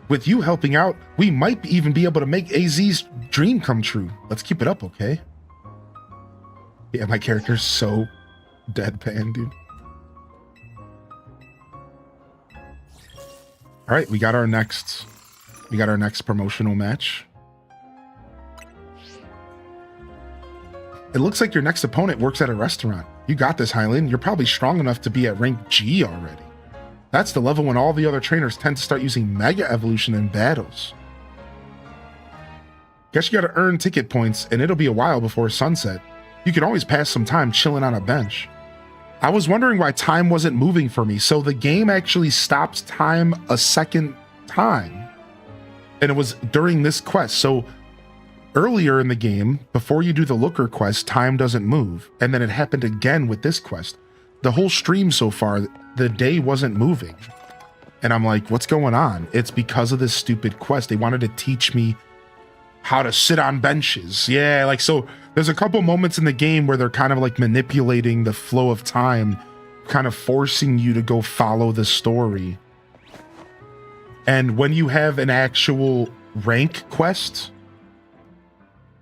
With you helping out, we might even be able to make AZ's dream come true. Let's keep it up, okay? Yeah, my character's so deadpan, dude. All right, we got our next promotional match. It looks like your next opponent works at a restaurant. You got this, Hylian. You're probably strong enough to be at rank G already. That's the level when all the other trainers tend to start using Mega Evolution in battles. Guess you gotta earn ticket points, and it'll be a while before sunset. You can always pass some time chilling on a bench. I was wondering why time wasn't moving for me, so the game actually stops time a second time. And it was during this quest, so earlier in the game, before you do the Lurker quest, time doesn't move. And then it happened again with this quest. The whole stream so far, the day wasn't moving. And I'm like, what's going on? It's because of this stupid quest. They wanted to teach me how to sit on benches. Yeah, like, so there's a couple moments in the game where they're kind of like manipulating the flow of time, kind of forcing you to go follow the story. And when you have an actual rank quest,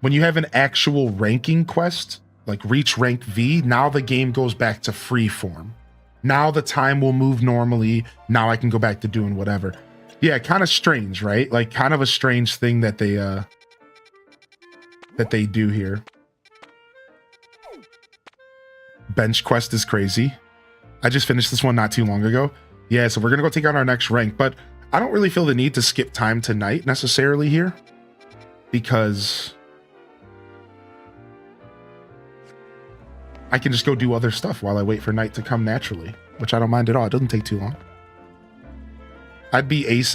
when you have an actual ranking quest, like reach rank V, now the game goes back to free form. Now the time will move normally. Now I can go back to doing whatever. Yeah, kind of strange, right? Like kind of a strange thing that they do here. Bench quest is crazy. I just finished this one not too long ago. Yeah, so we're gonna go take on our next rank, but I don't really feel the need to skip time tonight necessarily here, because I can just go do other stuff while I wait for night to come naturally, which I don't mind at all. It doesn't take too long. I'd ace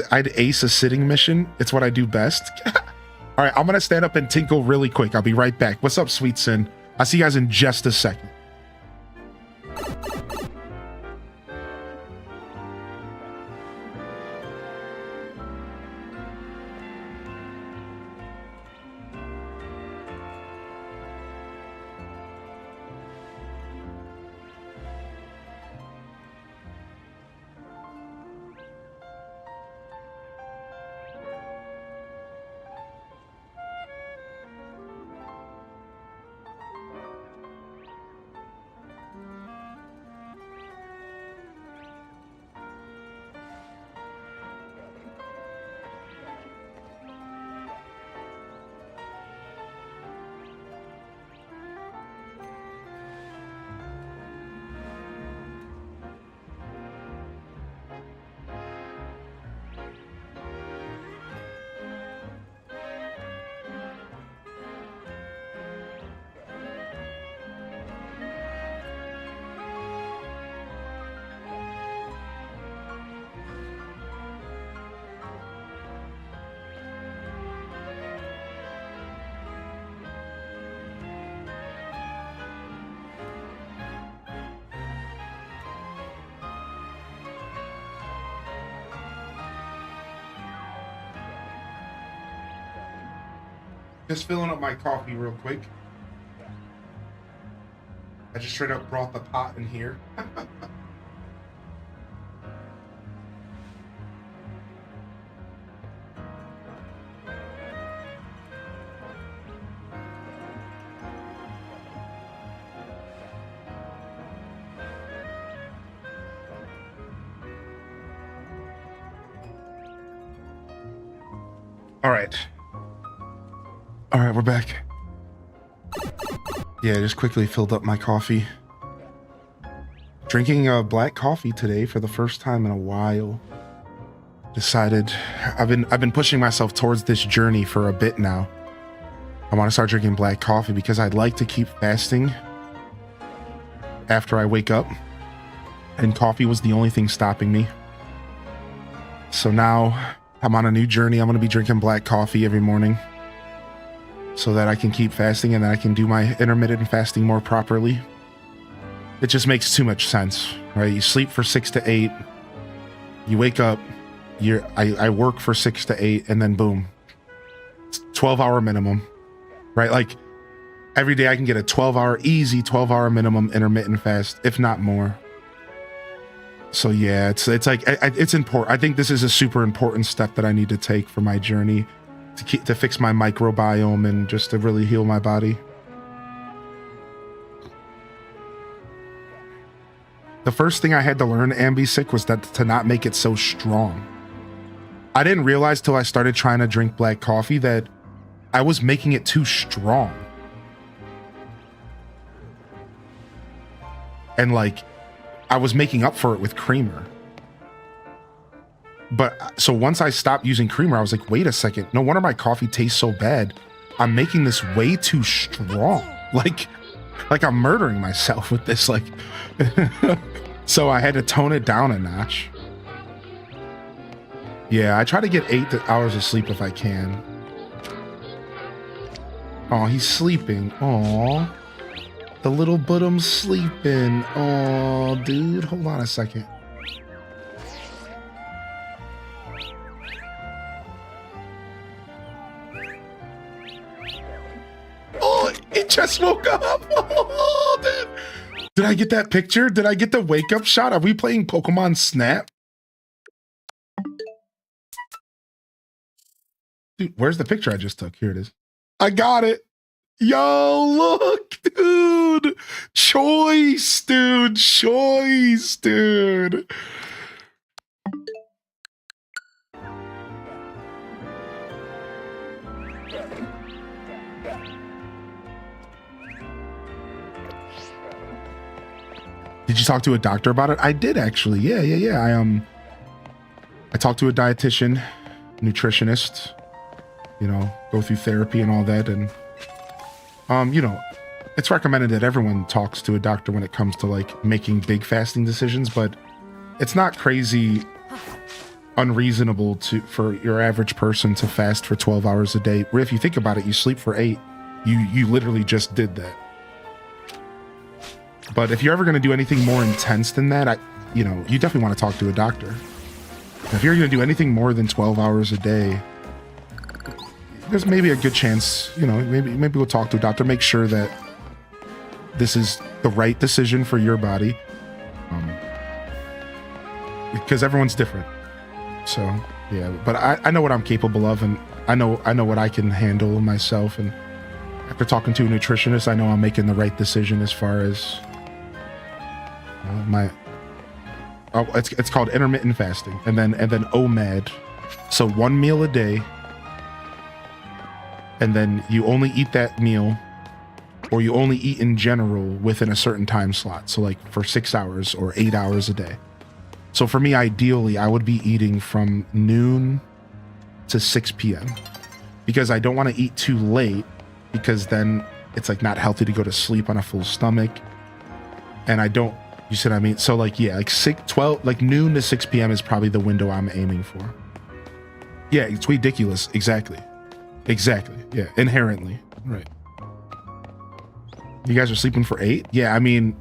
a sitting mission. It's what I do best. All right, I'm gonna stand up and tinkle really quick. I'll be right back. What's up, Sweet Sin? I'll see you guys in just a second. Just filling up my coffee real quick. I just straight up brought the pot in here. All right, we're back. Yeah, just quickly filled up my coffee. Drinking black coffee today for the first time in a while. Decided I've been pushing myself towards this journey for a bit now. I want to start drinking black coffee because I'd like to keep fasting after I wake up, and coffee was the only thing stopping me. So now I'm on a new journey. I'm going to be drinking black coffee every morning so that I can keep fasting and then I can do my intermittent fasting more properly. It just makes too much sense, right? You sleep for 6 to 8, you wake up, I work for 6 to 8, and then boom, it's 12-hour minimum, right? Like every day I can get a 12-hour, easy 12-hour minimum intermittent fast, if not more. So yeah, it's like, it's important. I think this is a super important step that I need to take for my journey to fix my microbiome and just to really heal my body. The first thing I had to learn Ambisic was that to not make it so strong. I didn't realize till I started trying to drink black coffee that I was making it too strong. And like, I was making up for it with creamer. But so once I stopped using creamer, I was like, wait a second. No wonder my coffee tastes so bad. I'm making this way too strong. Like I'm murdering myself with this. Like, so I had to tone it down a notch. Yeah, I try to get 8 hours of sleep if I can. Oh, he's sleeping. Oh, the little bottom's sleeping. Oh, dude, hold on a second. Oh, it just woke up. Oh, dude. Did I get that picture? Did I get the wake up shot? Are we playing Pokemon Snap? Dude, where's the picture I just took? Here it is. I got it. Yo, look, dude. Choice, dude. Choice, dude. Did you talk to a doctor about it? I did actually. Yeah. I talked to a dietitian, nutritionist, you know, go through therapy and all that. And, you know, it's recommended that everyone talks to a doctor when it comes to like making big fasting decisions, but it's not crazy unreasonable for your average person to fast for 12 hours a day. If you think about it, you sleep for 8. You literally just did that. But if you're ever going to do anything more intense than that, you definitely want to talk to a doctor. If you're going to do anything more than 12 hours a day, there's maybe a good chance, you know, maybe we'll talk to a doctor, make sure that this is the right decision for your body. Because everyone's different. So, yeah, but I know what I'm capable of, and I know what I can handle myself. And after talking to a nutritionist, I know I'm making the right decision as far as it's called intermittent fasting, and then OMAD. So 1 meal a day, and then you only eat that meal, or you only eat in general within a certain time slot. So like for 6 hours or 8 hours a day. So for me, ideally, I would be eating from noon to 6 p.m. because I don't want to eat too late, because then it's like not healthy to go to sleep on a full stomach. And I don't, you see what I mean? So like, yeah, like noon to 6 p.m. is probably the window I'm aiming for. Yeah, it's ridiculous. Exactly. Yeah, inherently. Right. You guys are sleeping for 8? Yeah, I mean,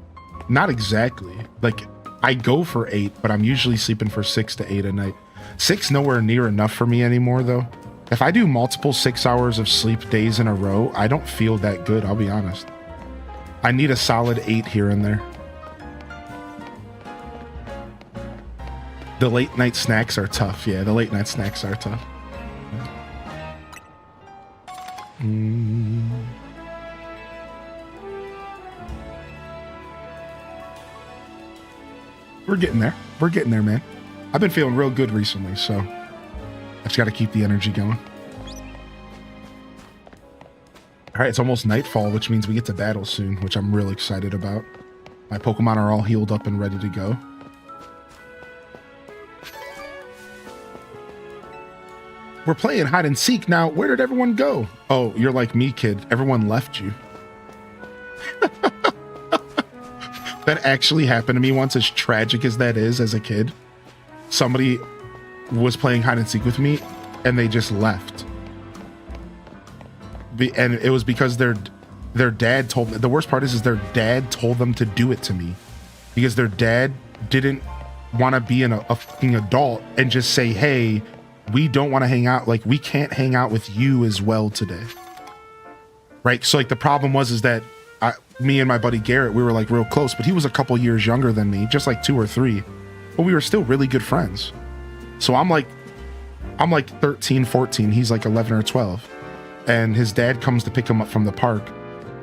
not exactly. Like, I go for 8, but I'm usually sleeping for 6 to 8 a night. 6 nowhere near enough for me anymore, though. If I do multiple 6 hours of sleep days in a row, I don't feel that good, I'll be honest. I need a solid 8 here and there. The late night snacks are tough. Yeah, the late night snacks are tough. We're getting there. We're getting there, man. I've been feeling real good recently, so I just got to keep the energy going. All right, it's almost nightfall, which means we get to battle soon, which I'm real excited about. My Pokemon are all healed up and ready to go. We're playing hide and seek now. Where did everyone go? Oh, you're like me, kid. Everyone left you. That actually happened to me once, as tragic as that is as a kid. Somebody was playing hide and seek with me and they just left. And it was because their dad told me. The worst part is their dad told them to do it to me, because their dad didn't want to be a fucking adult and just say, hey, we don't want to hang out. Like, we can't hang out with you as well today. Right? So like the problem was that me and my buddy Garrett, we were like real close, but he was a couple years younger than me, just like 2 or 3, but we were still really good friends. So I'm like 13, 14. He's like 11 or 12. And his dad comes to pick him up from the park.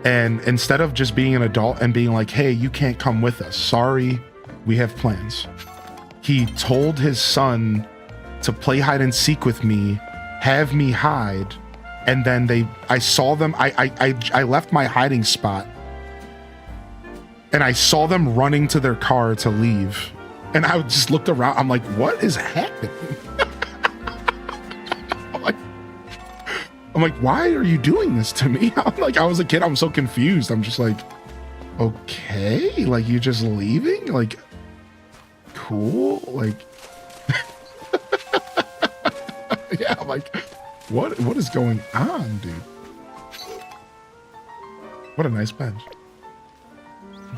And instead of just being an adult and being like, hey, you can't come with us. Sorry, we have plans. He told his son to play hide and seek with me, have me hide. And then I saw them. I left my hiding spot and I saw them running to their car to leave. And I just looked around. I'm like, what is happening? I'm like, why are you doing this to me? I'm like, I was a kid. I'm so confused. I'm just like, okay, like you're just leaving? Like, cool. Like, yeah, I'm like, what is going on, dude? What a nice bench.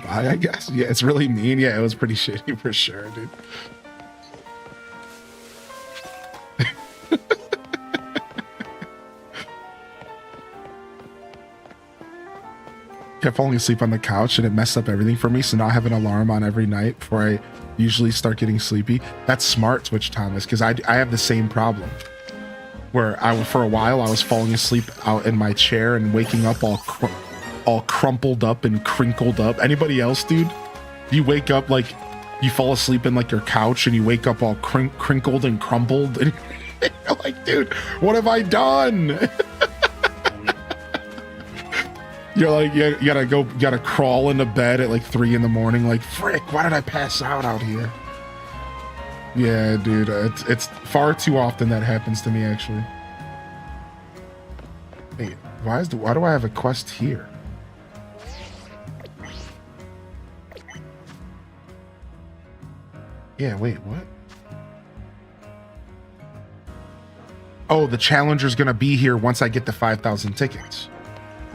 Bye, I guess. Yeah, it's really mean. Yeah, it was pretty shitty for sure, dude. Kept falling asleep on the couch and it messed up everything for me. So now I have an alarm on every night before I usually start getting sleepy. That's smart, Twitch Thomas, because I have the same problem. Where for a while I was falling asleep out in my chair and waking up all crumpled up and crinkled up. Anybody else, dude? You wake up like you fall asleep in like your couch and you wake up all crinkled and crumpled and you're like, dude, what have I done? You're like, you gotta crawl into bed at like 3 in the morning. Like, frick, why did I pass out here? Yeah, dude, it's far too often that happens to me, actually. Wait, why do I have a quest here? Yeah, wait, what? Oh, the challenger's gonna be here once I get the 5,000 tickets.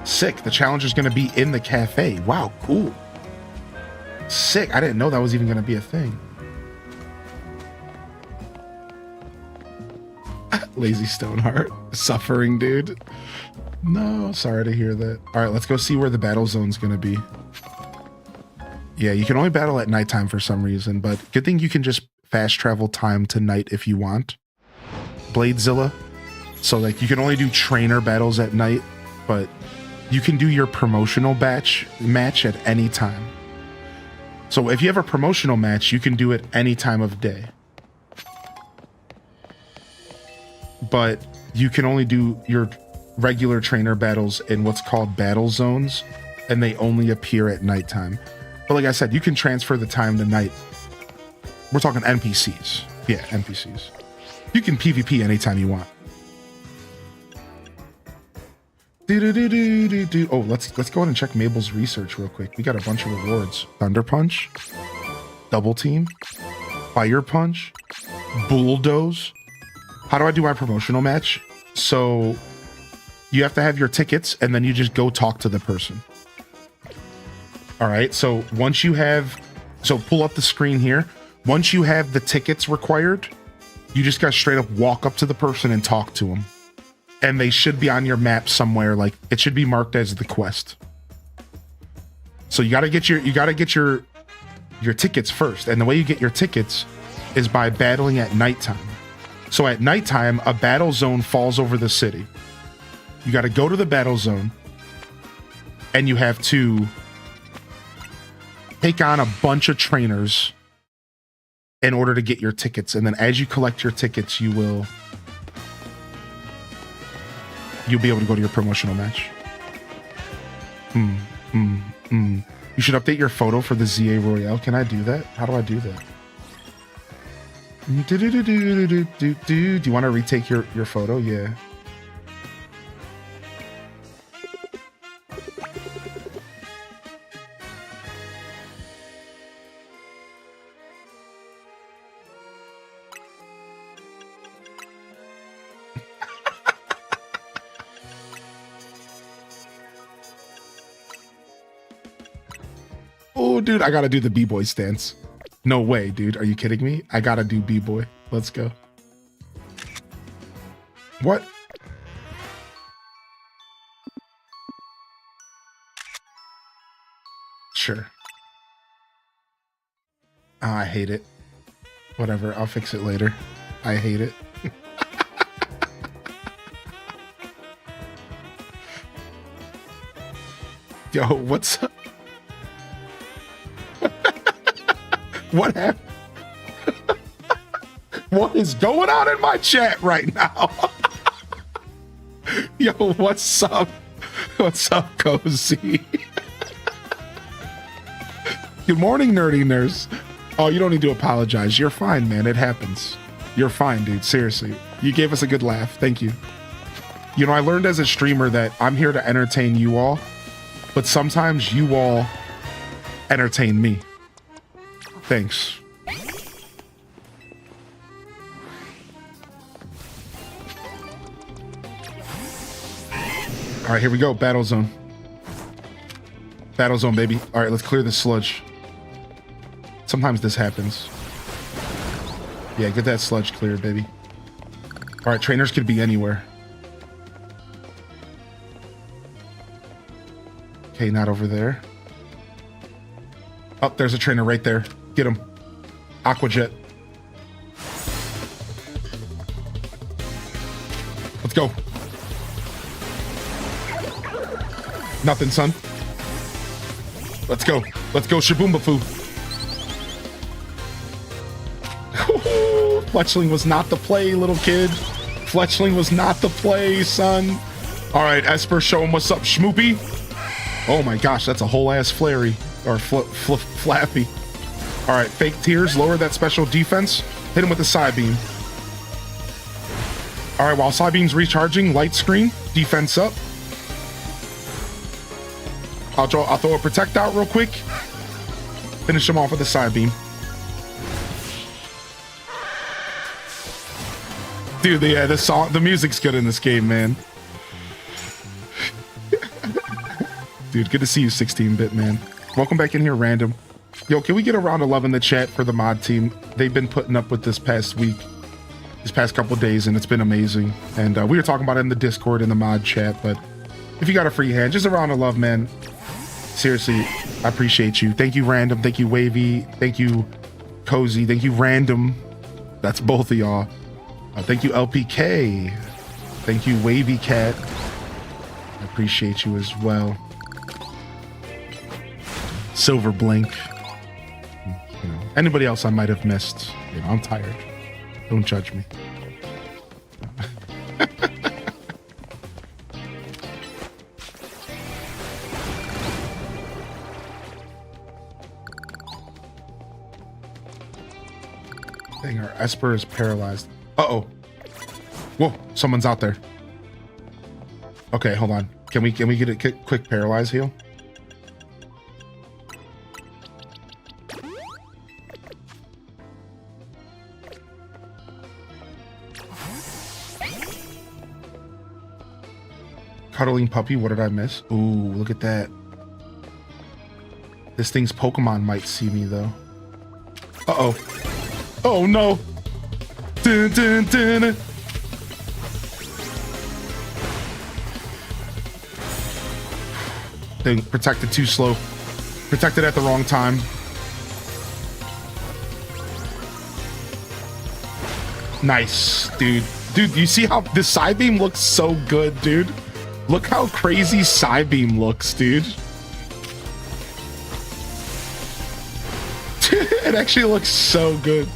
Sick, the challenger's gonna be in the cafe. Wow, cool. Sick, I didn't know that was even gonna be a thing. Lazy Stoneheart. Suffering, dude. No, sorry to hear that. All right, let's go see where the battle zone's gonna be. Yeah, you can only battle at nighttime for some reason, but good thing you can just fast travel time to night if you want. Bladezilla. So like you can only do trainer battles at night, but you can do your promotional match at any time. So if you have a promotional match, you can do it any time of day. But you can only do your regular trainer battles in what's called battle zones, and they only appear at nighttime. But like I said, you can transfer the time to night. We're talking NPCs. Yeah, NPCs. You can PvP anytime you want. Oh, let's go ahead and check Mabel's research real quick. We got a bunch of rewards. Thunder Punch, Double Team, Fire Punch, Bulldoze. How do I do my promotional match? So you have to have your tickets and then you just go talk to the person. All right, so once you have, so pull up the screen here. Once you have the tickets required, you just gotta straight up walk up to the person and talk to them. And they should be on your map somewhere, like it should be marked as the quest. So you gotta get your tickets first. And the way you get your tickets is by battling at nighttime. So at nighttime, a battle zone falls over the city. You gotta go to the battle zone and you have to take on a bunch of trainers in order to get your tickets. And then as you collect your tickets, you'll be able to go to your promotional match. You should update your photo for the ZA Royale. Can I do that? How do I do that? Do you want to retake your photo? Yeah. Oh, dude, I gotta do the B-boy stance. No way, dude. Are you kidding me? I gotta do B-boy. Let's go. What? Sure. Oh, I hate it. Whatever, I'll fix it later. I hate it. Yo, what's up? What happened? What is going on in my chat right now? Yo, what's up? What's up, Cozy? Good morning, nerdy nurse. Oh, you don't need to apologize. You're fine, man. It happens. You're fine, dude. Seriously. You gave us a good laugh. Thank you. You know, I learned as a streamer that I'm here to entertain you all, but sometimes you all entertain me. Thanks. All right, here we go. Battle zone. Battle zone, baby. All right, let's clear this sludge. Sometimes this happens. Yeah, get that sludge cleared, baby. All right, trainers could be anywhere. Okay, not over there. Oh, there's a trainer right there. Get him. Aquajet. Let's go. Nothing, son. Let's go. Let's go, Shaboomba Foo. Fletchling was not the play, little kid. Fletchling was not the play, son. All right, Esper, show him what's up, Schmoopy. Oh my gosh, that's a whole ass flary. Or flappy. All right, fake tears, lower that special defense. Hit him with the side beam. All right, while side beam's recharging, light screen, defense up. I'll throw a protect out real quick. Finish him off with a side beam. Dude, yeah, the music's good in this game, man. Dude, good to see you, 16-bit, man. Welcome back in here, random. Yo, can we get a round 11 in the chat for the mod team? They've been putting up with this past week, this past couple of days, and it's been amazing. And we were talking about it in the Discord, in the mod chat, but if you got a free hand, just a round of love, man. Seriously, I appreciate you. Thank you, Random. Thank you, Wavy. Thank you, Cozy. Thank you, Random. That's both of y'all. Thank you, LPK. Thank you, Wavy Cat. I appreciate you as well. Silver Blink. You know, anybody else I might have missed. You know, I'm tired. Don't judge me. Dang, our Esper is paralyzed. Uh-oh. Whoa, someone's out there. Okay, hold on. Can we get a quick paralyze heal? Cuddling puppy, what did I miss? Ooh, look at that. This thing's Pokemon might see me though. Uh-oh. Oh no. Dun, dun, dun. Thing protected too slow. Protected at the wrong time. Nice, dude. Dude, you see how this side beam looks so good, dude? Look how crazy side beam looks, dude. It actually looks so good.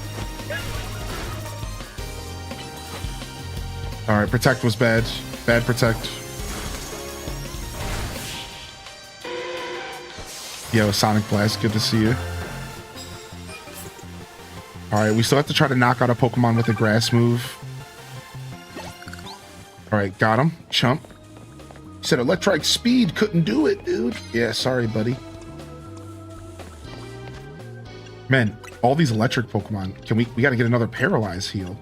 All right, protect was bad. Bad protect. Yo, Sonic Blast, good to see you. All right, we still have to try to knock out a Pokemon with a grass move. All right, got him. Chump. He said Electric Speed couldn't do it, dude. Yeah, sorry, buddy. Man, all these electric Pokemon. Can we got to get another Paralyze heal.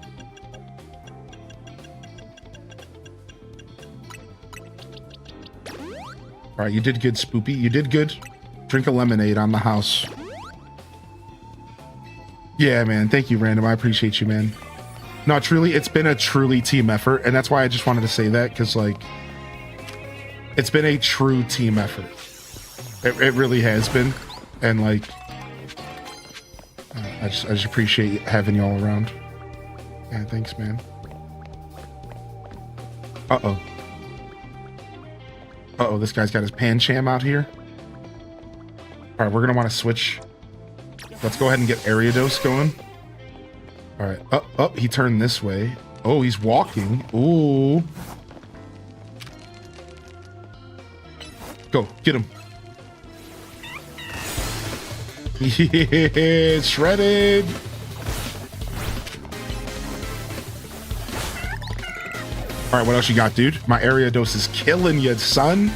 All right, you did good, Spoopy. You did good. Drink a lemonade on the house. Yeah, man. Thank you, Random. I appreciate you, man. No, truly, it's been a truly team effort. And that's why I just wanted to say that, because, like, it's been a true team effort. It really has been. And, like, I just appreciate having y'all around. Yeah, thanks, man. Uh-oh. Uh-oh, this guy's got his Pancham out here. All right, we're going to want to switch. Let's go ahead and get Ariados going. All right. Up, he turned this way. Oh, he's walking. Ooh. Go, get him. Yeah, shredded. All right, what else you got, dude? My area dose is killing you, son.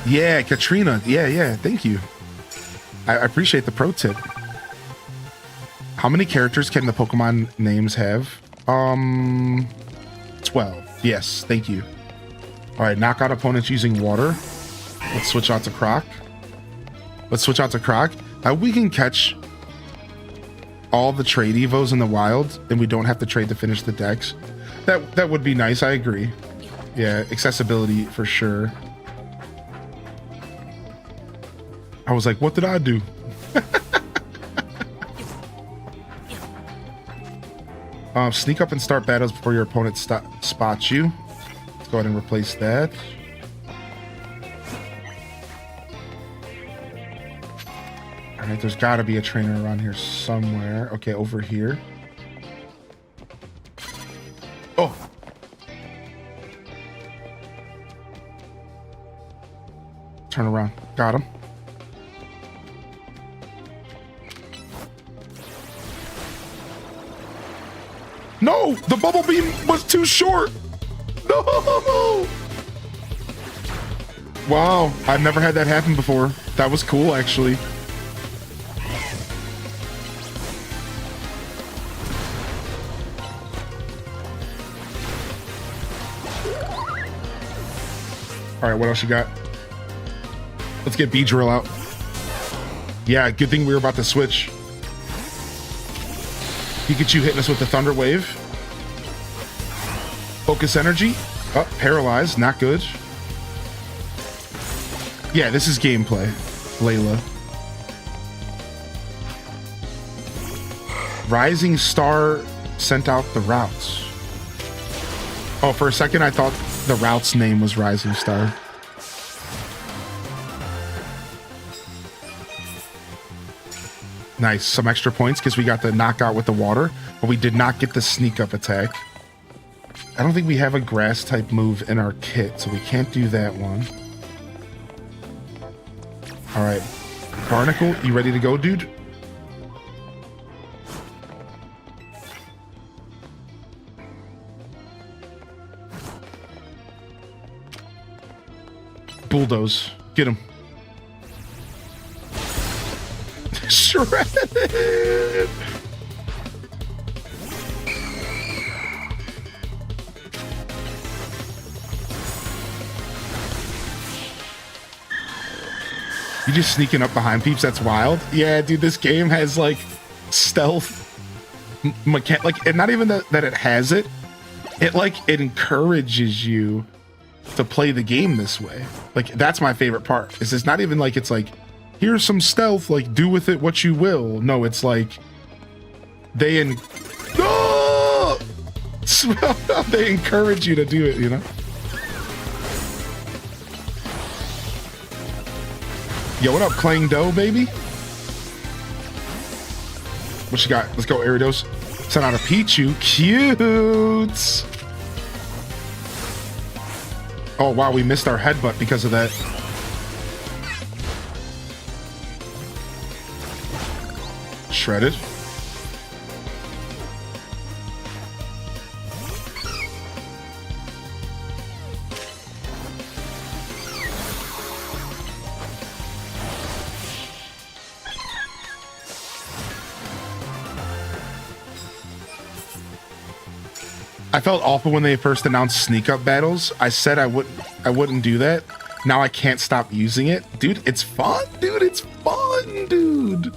Yeah, Katrina. Yeah. Thank you. I appreciate the pro tip. How many characters can the Pokemon names have? 12. Yes, thank you. All right, knock out opponents using water. Let's switch out to Croc. We can catch all the trade evos in the wild, and we don't have to trade to finish the decks. That would be nice. I agree. Yeah, accessibility for sure. I was like, what did I do? Sneak up and start battles before your opponent spots you. Let's go ahead and replace that. All right, there's got to be a trainer around here somewhere. Okay, over here. Oh. Turn around. Got him. No, the bubble beam was too short. No. Wow, I've never had that happen before. That was cool, actually. All right, what else you got? Let's get Beedrill out. Yeah, good thing we were about to switch. Pikachu hitting us with the Thunder Wave. Focus Energy. Oh, paralyzed. Not good. Yeah, this is gameplay. Layla. Rising Star sent out the routes. Oh, for a second I thought the route's name was Rising Star. Nice. Some extra points because we got the knockout with the water, but we did not get the sneak up attack. I don't think we have a grass type move in our kit, so we can't do that one. All right. Barnacle, you ready to go, dude? Bulldoze. Get him. Shredded. You just sneaking up behind peeps? That's wild. Yeah, dude, this game has like stealth mechanic. Like, and not even that it has it. It encourages you to play the game this way. Like, that's my favorite part. Is it's not even like it's like, here's some stealth, like do with it what you will. No, it's like they they encourage you to do it, you know? Yo, what up, Clang Dough, baby? What you got? Let's go, Aridos. Send out a Pichu. Cute. Oh, wow, we missed our headbutt because of that. Shredded. I felt awful when they first announced sneak up battles. I said I wouldn't do that. Now I can't stop using it. Dude, it's fun, dude. It's fun, dude.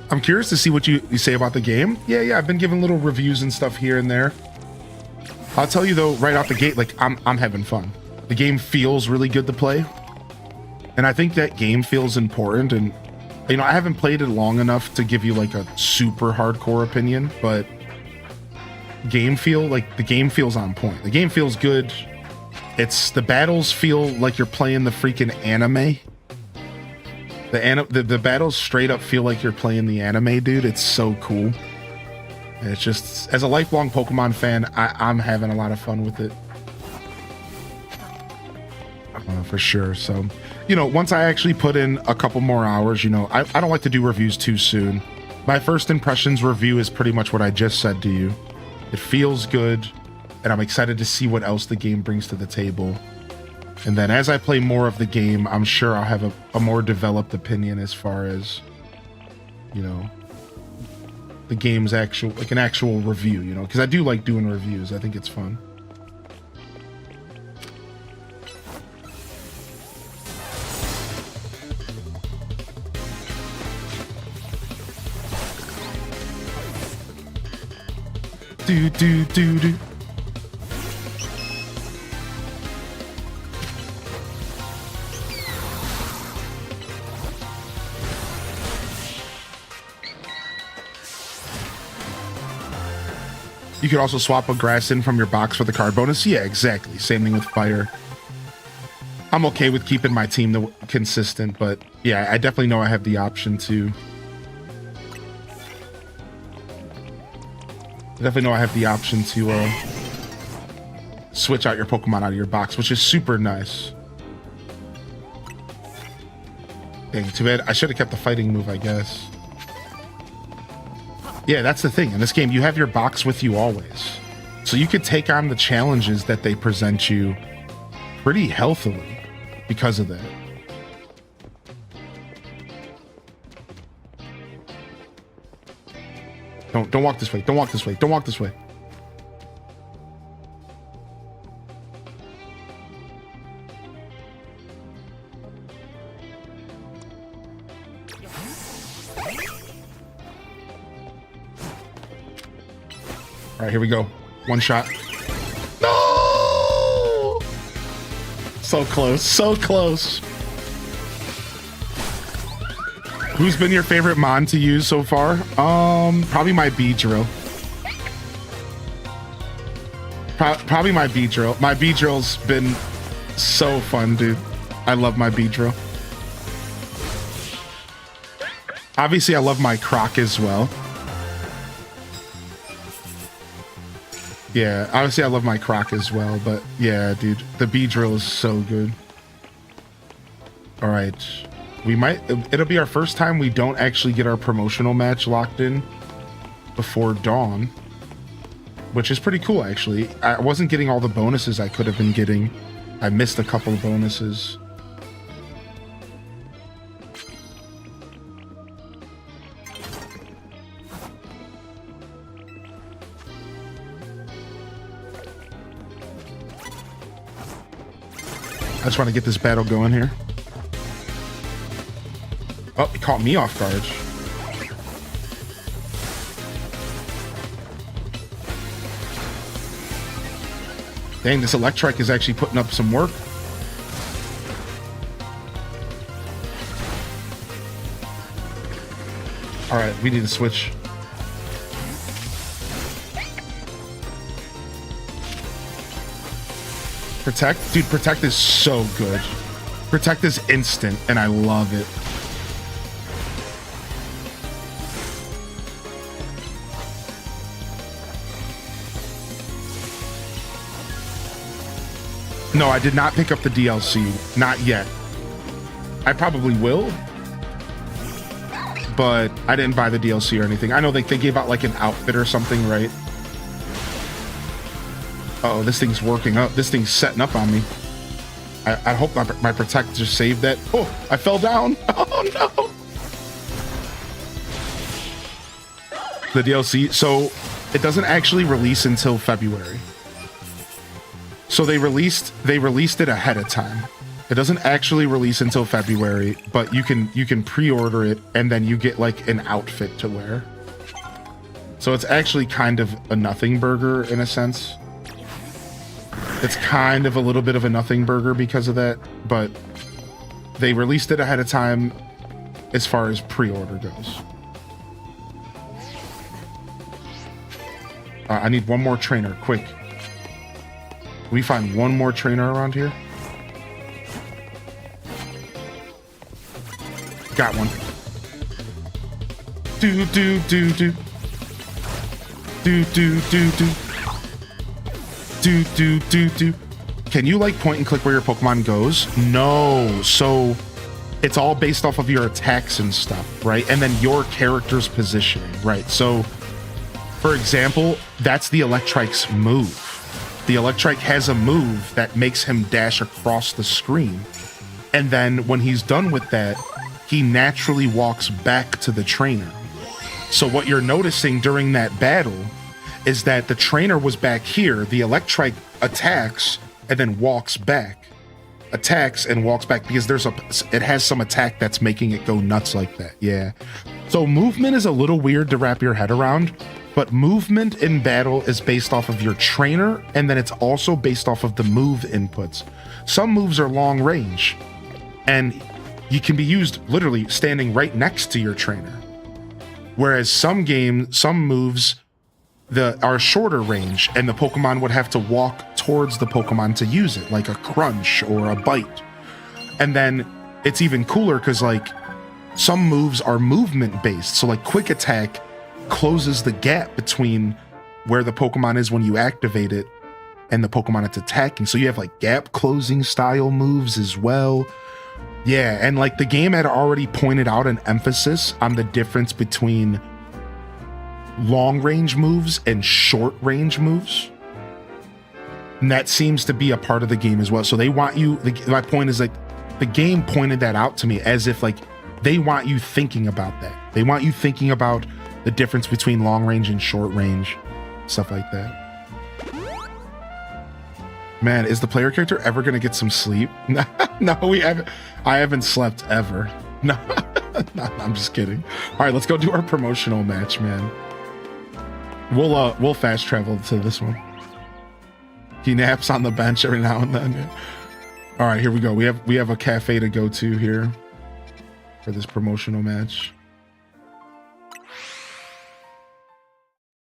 I'm curious to see what you say about the game. Yeah, I've been giving little reviews and stuff here and there. I'll tell you though, right out the gate, like I'm having fun. The game feels really good to play. And I think that game feels important, and you know, I haven't played it long enough to give you like a super hardcore opinion, but the game feels on point. The game feels good. The battles feel like you're playing the freaking anime. The battles straight up feel like you're playing the anime, dude. It's so cool. And it's just, as a lifelong Pokemon fan, I'm having a lot of fun with it. For sure. So, you know, once I actually put in a couple more hours, you know, I don't like to do reviews too soon. My first impressions review is pretty much what I just said to you. It feels good, and I'm excited to see what else the game brings to the table. And then as I play more of the game, I'm sure I'll have a more developed opinion as far as, you know, the game's actual, like an actual review, you know, because I do like doing reviews. I think it's fun. Do. You could also swap a grass in from your box for the card bonus. Yeah, exactly. Same thing with fire. I'm okay with keeping my team consistent, but yeah, I definitely know I have the option to. Switch out your Pokemon out of your box, which is super nice. Dang, too bad. I should have kept the fighting move, I guess. Yeah, that's the thing. In this game, you have your box with you always. So you could take on the challenges that they present you pretty healthily because of that. Don't walk this way. Don't walk this way. Don't walk this way. All right, here we go. One shot. No! So close. So close. Who's been your favorite mon to use so far? Probably my Beedrill. Probably my Beedrill. My Beedrill's been so fun, dude. I love my Beedrill. Obviously, I love my Croc as well. Yeah, obviously I love my Croc as well, but yeah, dude, the Beedrill is so good. All right. It'll be our first time we don't actually get our promotional match locked in before dawn, which is pretty cool, actually. I wasn't getting all the bonuses I could have been getting. I missed a couple of bonuses. I just want to get this battle going here. Oh, he caught me off guard. Dang, this Electrike is actually putting up some work. All right, we need to switch. Protect? Dude, Protect is so good. Protect is instant, and I love it. No, I did not pick up the DLC. Not yet. I probably will. But I didn't buy the DLC or anything. I know they gave out like an outfit or something, right? Uh-oh, this thing's working up. This thing's setting up on me. I hope my Protect just saved that. Oh, I fell down. Oh, no. The DLC. So it doesn't actually release until February. So they released it ahead of time. It doesn't actually release until February, but you can pre-order it and then you get like an outfit to wear. So it's actually kind of a nothing burger in a sense. It's kind of a little bit of a nothing burger because of that, but they released it ahead of time as far as pre-order goes. I need one more trainer, quick. Can we find one more trainer around here? Got one. Do do do do. Do do do do. Do do do do. Can you like point and click where your Pokemon goes? No. So it's all based off of your attacks and stuff, right? And then your character's positioning, right? So for example, that's the Electrike's move. The Electrike has a move that makes him dash across the screen. And then when he's done with that, he naturally walks back to the trainer. So what you're noticing during that battle is that the trainer was back here. The Electrike attacks and then walks back. Attacks and walks back because it has some attack that's making it go nuts like that. Yeah. So movement is a little weird to wrap your head around, but movement in battle is based off of your trainer, and then it's also based off of the move inputs. Some moves are long range, and you can be used literally standing right next to your trainer. Whereas some moves are shorter range, and the Pokemon would have to walk towards the Pokemon to use it, like a crunch or a bite. And then it's even cooler because like some moves are movement based. So like quick attack closes the gap between where the Pokemon is when you activate it and the Pokemon it's attacking. So you have like gap closing style moves as well. Yeah, and like the game had already pointed out an emphasis on the difference between long range moves and short range moves. And that seems to be a part of the game as well. So they want you, my point is like the game pointed that out to me as if like they want you thinking about that. They want you thinking about the difference between long range and short range, stuff like that. Man, is the player character ever gonna get some sleep? No, we haven't. I haven't slept ever. No, no, I'm just kidding. All right, let's go do our promotional match, man. We'll fast travel to this one. He naps on the bench every now and then. Yeah. All right, here we go. We have a cafe to go to here for this promotional match.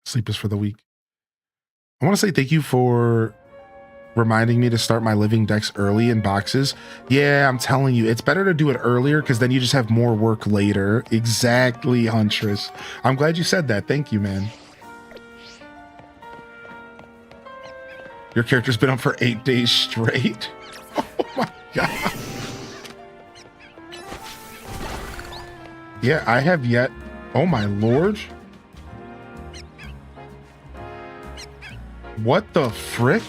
Sleep is for the weak. I want to say thank you for reminding me to start my living decks early in boxes. Yeah, I'm telling you, it's better to do it earlier because then you just have more work later. Exactly, Huntress. I'm glad you said that. Thank you, man. Your character's been up for 8 days straight. Oh my god. Yeah, I have yet. Oh my lord. What the frick?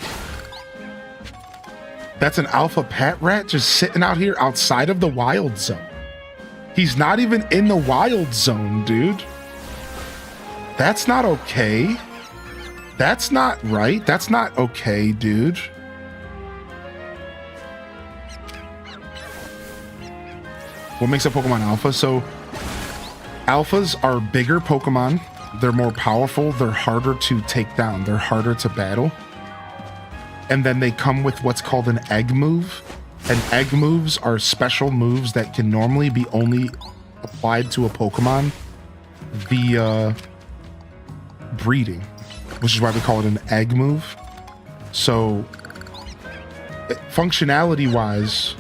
That's an alpha pat rat just sitting out here outside of the wild zone. He's not even in the wild zone, dude. That's not okay. That's not right. That's not okay, dude. What makes a Pokemon alpha? So alphas are bigger Pokemon. They're more powerful. They're harder to take down. They're harder to battle. And then they come with what's called an egg move. And egg moves are special moves that can normally be only applied to a Pokemon via breeding, which is why we call it an egg move. So functionality-wise,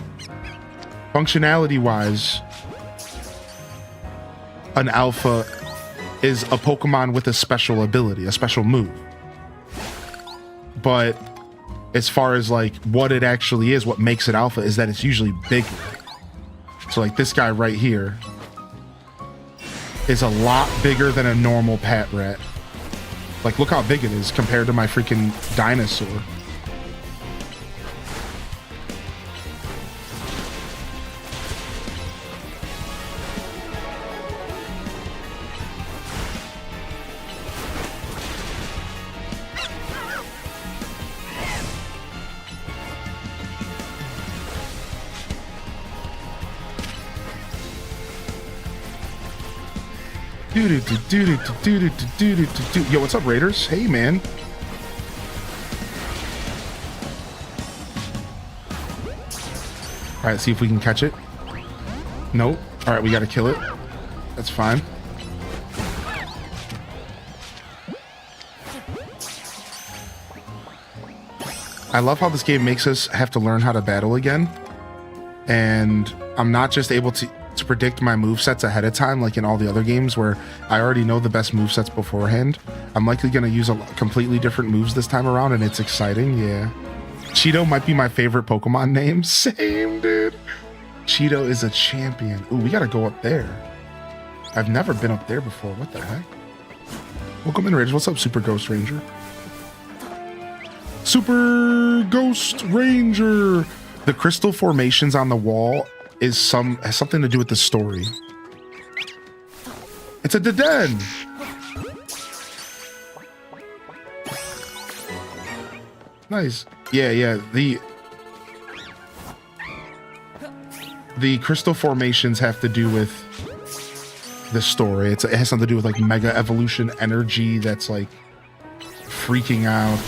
an alpha is a Pokemon with a special ability, a special move. But as far as like what it actually is, what makes it alpha is that it's usually bigger. So like this guy right here is a lot bigger than a normal pat rat. Like look how big it is compared to my freaking dinosaur. Yo, what's up, Raiders? Hey, man. All right, see if we can catch it. Nope. All right, we got to kill it. That's fine. I love how this game makes us have to learn how to battle again. And I'm not just able to... to predict my movesets ahead of time, like in all the other games where I already know the best movesets beforehand. I'm likely going to use a completely different moves this time around, and it's exciting. Yeah. Cheeto might be my favorite Pokemon name. Same, dude. Cheeto is a champion. Ooh, we got to go up there. I've never been up there before. What the heck? Welcome in, Rage. What's up, Super Ghost Ranger? Super Ghost Ranger. The crystal formations on the wall has something to do with the story. It's a Deden. Nice. Yeah. The crystal formations have to do with the story. It has something to do with like mega evolution energy that's like freaking out.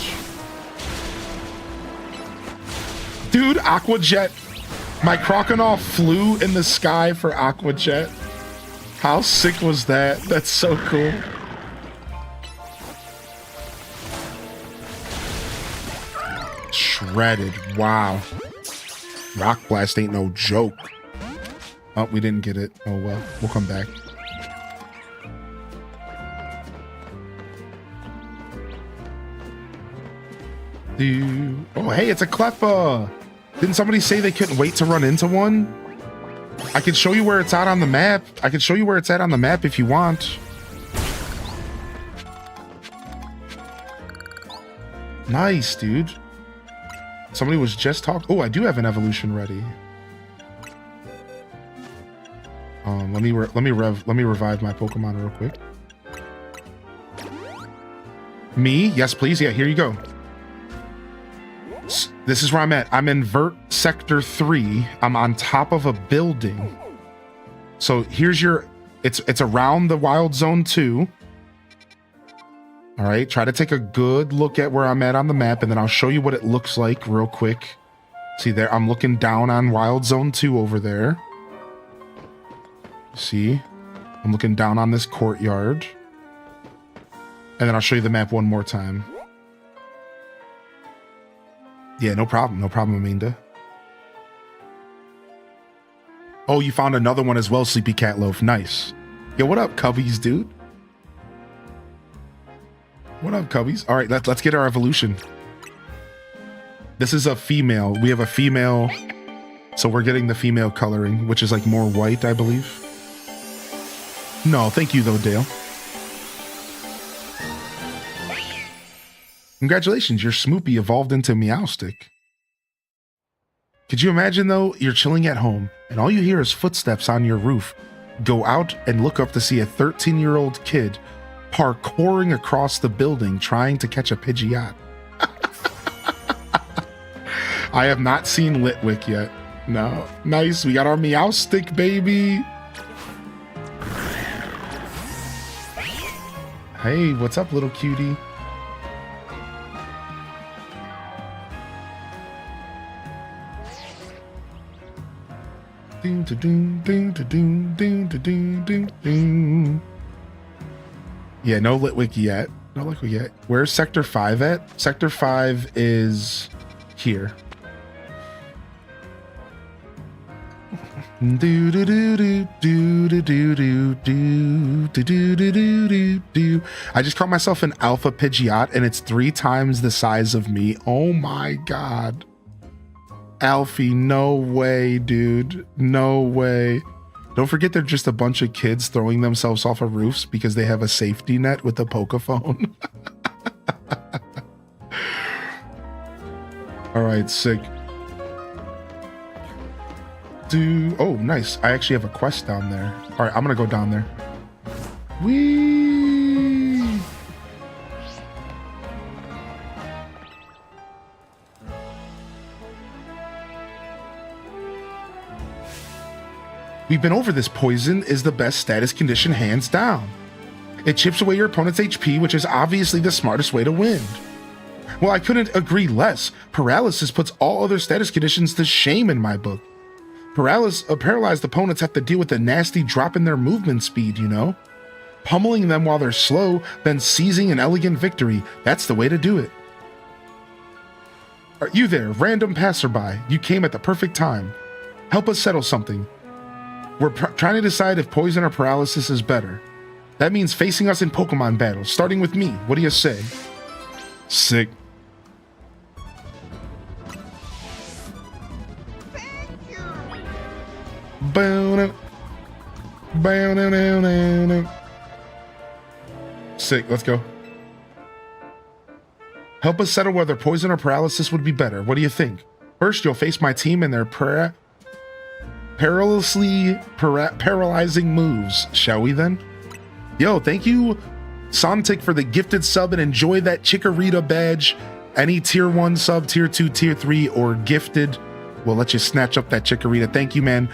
Dude, Aqua Jet. My Croconaw flew in the sky for Aqua Jet. How sick was that? That's so cool. Shredded. Wow. Rock Blast ain't no joke. Oh, we didn't get it. Oh well. We'll come back. Dude. Oh, hey, it's a Cleffa. Didn't somebody say they couldn't wait to run into one? I can show you where it's at on the map. I can show you where it's at on the map if you want. Nice, dude. Somebody was just talking. Oh, I do have an evolution ready. Let me revive my Pokemon real quick. Me? Yes, please. Yeah, here you go. This is where I'm at. I'm in Vert Sector 3. I'm on top of a building. So here's your... It's around the Wild Zone 2. All right, try to take a good look at where I'm at on the map, and then I'll show you what it looks like real quick. See there, I'm looking down on Wild Zone 2 over there. See? I'm looking down on this courtyard. And then I'll show you the map one more time. Yeah, no problem. No problem, Aminda. Oh, you found another one as well, Sleepy Cat Loaf. Nice. Yo, what up, Cubbies, dude? What up, Cubbies? All right, let's get our evolution. This is a female. We have a female, so we're getting the female coloring, which is like more white, I believe. No, thank you, though, Dale. Congratulations, your Smoopy evolved into Meowstic. Could you imagine, though, you're chilling at home, and all you hear is footsteps on your roof. Go out and look up to see a 13-year-old kid parkouring across the building trying to catch a Pidgeot. I have not seen Litwick yet. No. Nice, we got our Meowstic, baby. Hey, what's up, little cutie? Ding, ding, ding, ding, ding, ding, ding, ding. Yeah, no Litwick yet. No Litwick yet. Where's Sector 5 at? Sector 5 is here. Do do do do do do do do do do do do do. I just caught myself an alpha Pidgeot, and it's 3 times the size of me. Oh my god. Alfie, no way, dude. No way. Don't forget they're just a bunch of kids throwing themselves off of roofs because they have a safety net with a Pokephone. All right, sick. Oh, nice. I actually have a quest down there. All right, I'm gonna go down there. Whee! We've been over this. Poison is the best status condition, hands down. It chips away your opponent's HP, which is obviously the smartest way to win. Well, I couldn't agree less. Paralysis puts all other status conditions to shame in my book. Paralyzed opponents have to deal with a nasty drop in their movement speed, you know? Pummeling them while they're slow, then seizing an elegant victory. That's the way to do it. Are you there, random passerby? You came at the perfect time. Help us settle something. We're trying to decide if poison or paralysis is better. That means facing us in Pokemon battles, starting with me. What do you say? Sick. Sick, let's go. Help us settle whether poison or paralysis would be better. What do you think? First, you'll face my team and their paralyzing moves. Shall we then? Yo, thank you, Santic, for the gifted sub, and enjoy that Chikorita badge. Any tier 1 sub, tier 2, tier 3, or gifted will let you snatch up that Chikorita. Thank you, man.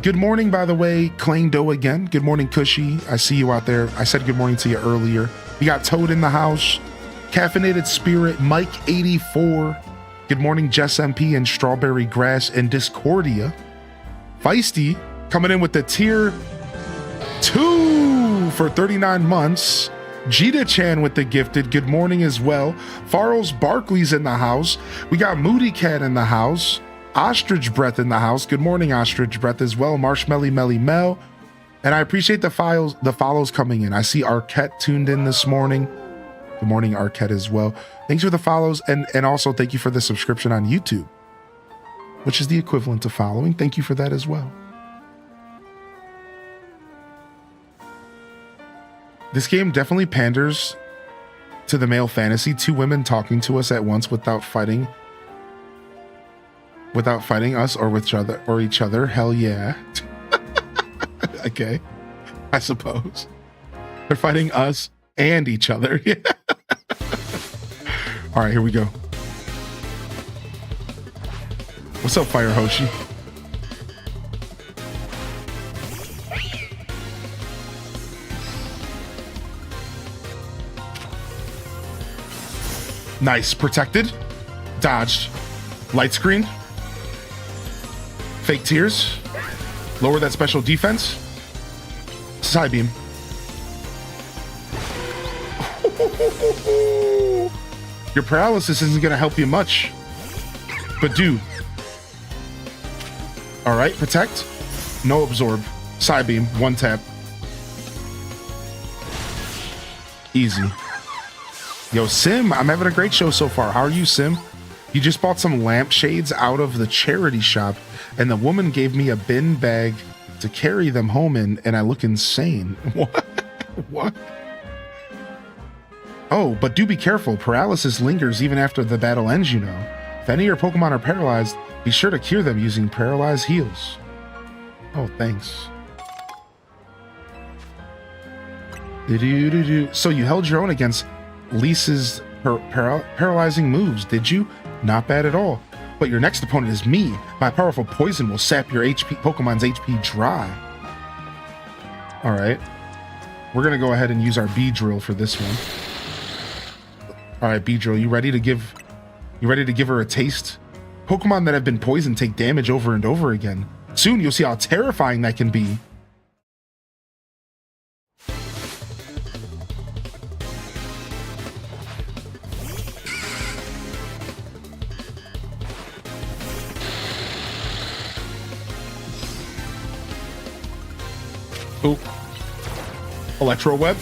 Good morning, by the way, Clang Doe again. Good morning, Cushy. I see you out there. I said good morning to you earlier. We got Toad in the house. Caffeinated Spirit, Mike 84. Good morning, Jess MP and Strawberry Grass and Discordia. Feisty coming in with the tier 2 for 39 months. Jita Chan with the gifted. Good morning as well. Farrell's Barkley's in the house. We got Moody Cat in the house. Ostrich Breath in the house. Good morning, Ostrich Breath as well. Marshmelly Melly Mel. And I appreciate the follows coming in. I see Arquette tuned in this morning. Good morning, Arquette as well. Thanks for the follows, and also thank you for the subscription on YouTube, which is the equivalent to following. Thank you for that as well. This game definitely panders to the male fantasy. 2 women talking to us at once without fighting us or with each other. Hell yeah. Okay, I suppose they're fighting us and each other. Yeah. All right, here we go. What's up, Fire Hoshi? Nice. Protected. Dodged. Light screen. Fake tears. Lower that special defense. Side beam. Your paralysis isn't going to help you much. But do. All right, protect. No absorb. Side beam. 1 tap. Easy. Yo, Sim, I'm having a great show so far. How are you, Sim? You just bought some lampshades out of the charity shop, and the woman gave me a bin bag to carry them home in, and I look insane. What? What? Oh, but do be careful. Paralysis lingers even after the battle ends, you know. If any of your Pokemon are paralyzed, be sure to cure them using Paralyze Heals. Oh, thanks. So you held your own against Lisa's paralyzing moves, did you? Not bad at all. But your next opponent is me. My powerful poison will sap your Pokemon's HP dry. All right. We're going to go ahead and use our Beedrill for this one. All right, Beedrill, you ready to give her a taste? Pokemon that have been poisoned take damage over and over again. Soon you'll see how terrifying that can be. Oop. Electro Web.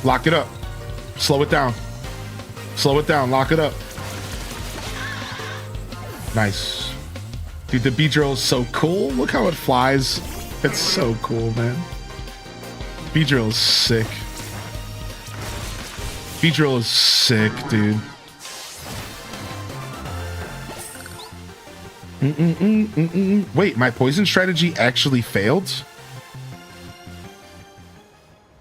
Lock it up. Slow it down. Slow it down. Lock it up. Nice. Dude, the Beedrill is so cool. Look how it flies. It's so cool, man. Beedrill is sick. Beedrill is sick, dude. Wait, my poison strategy actually failed?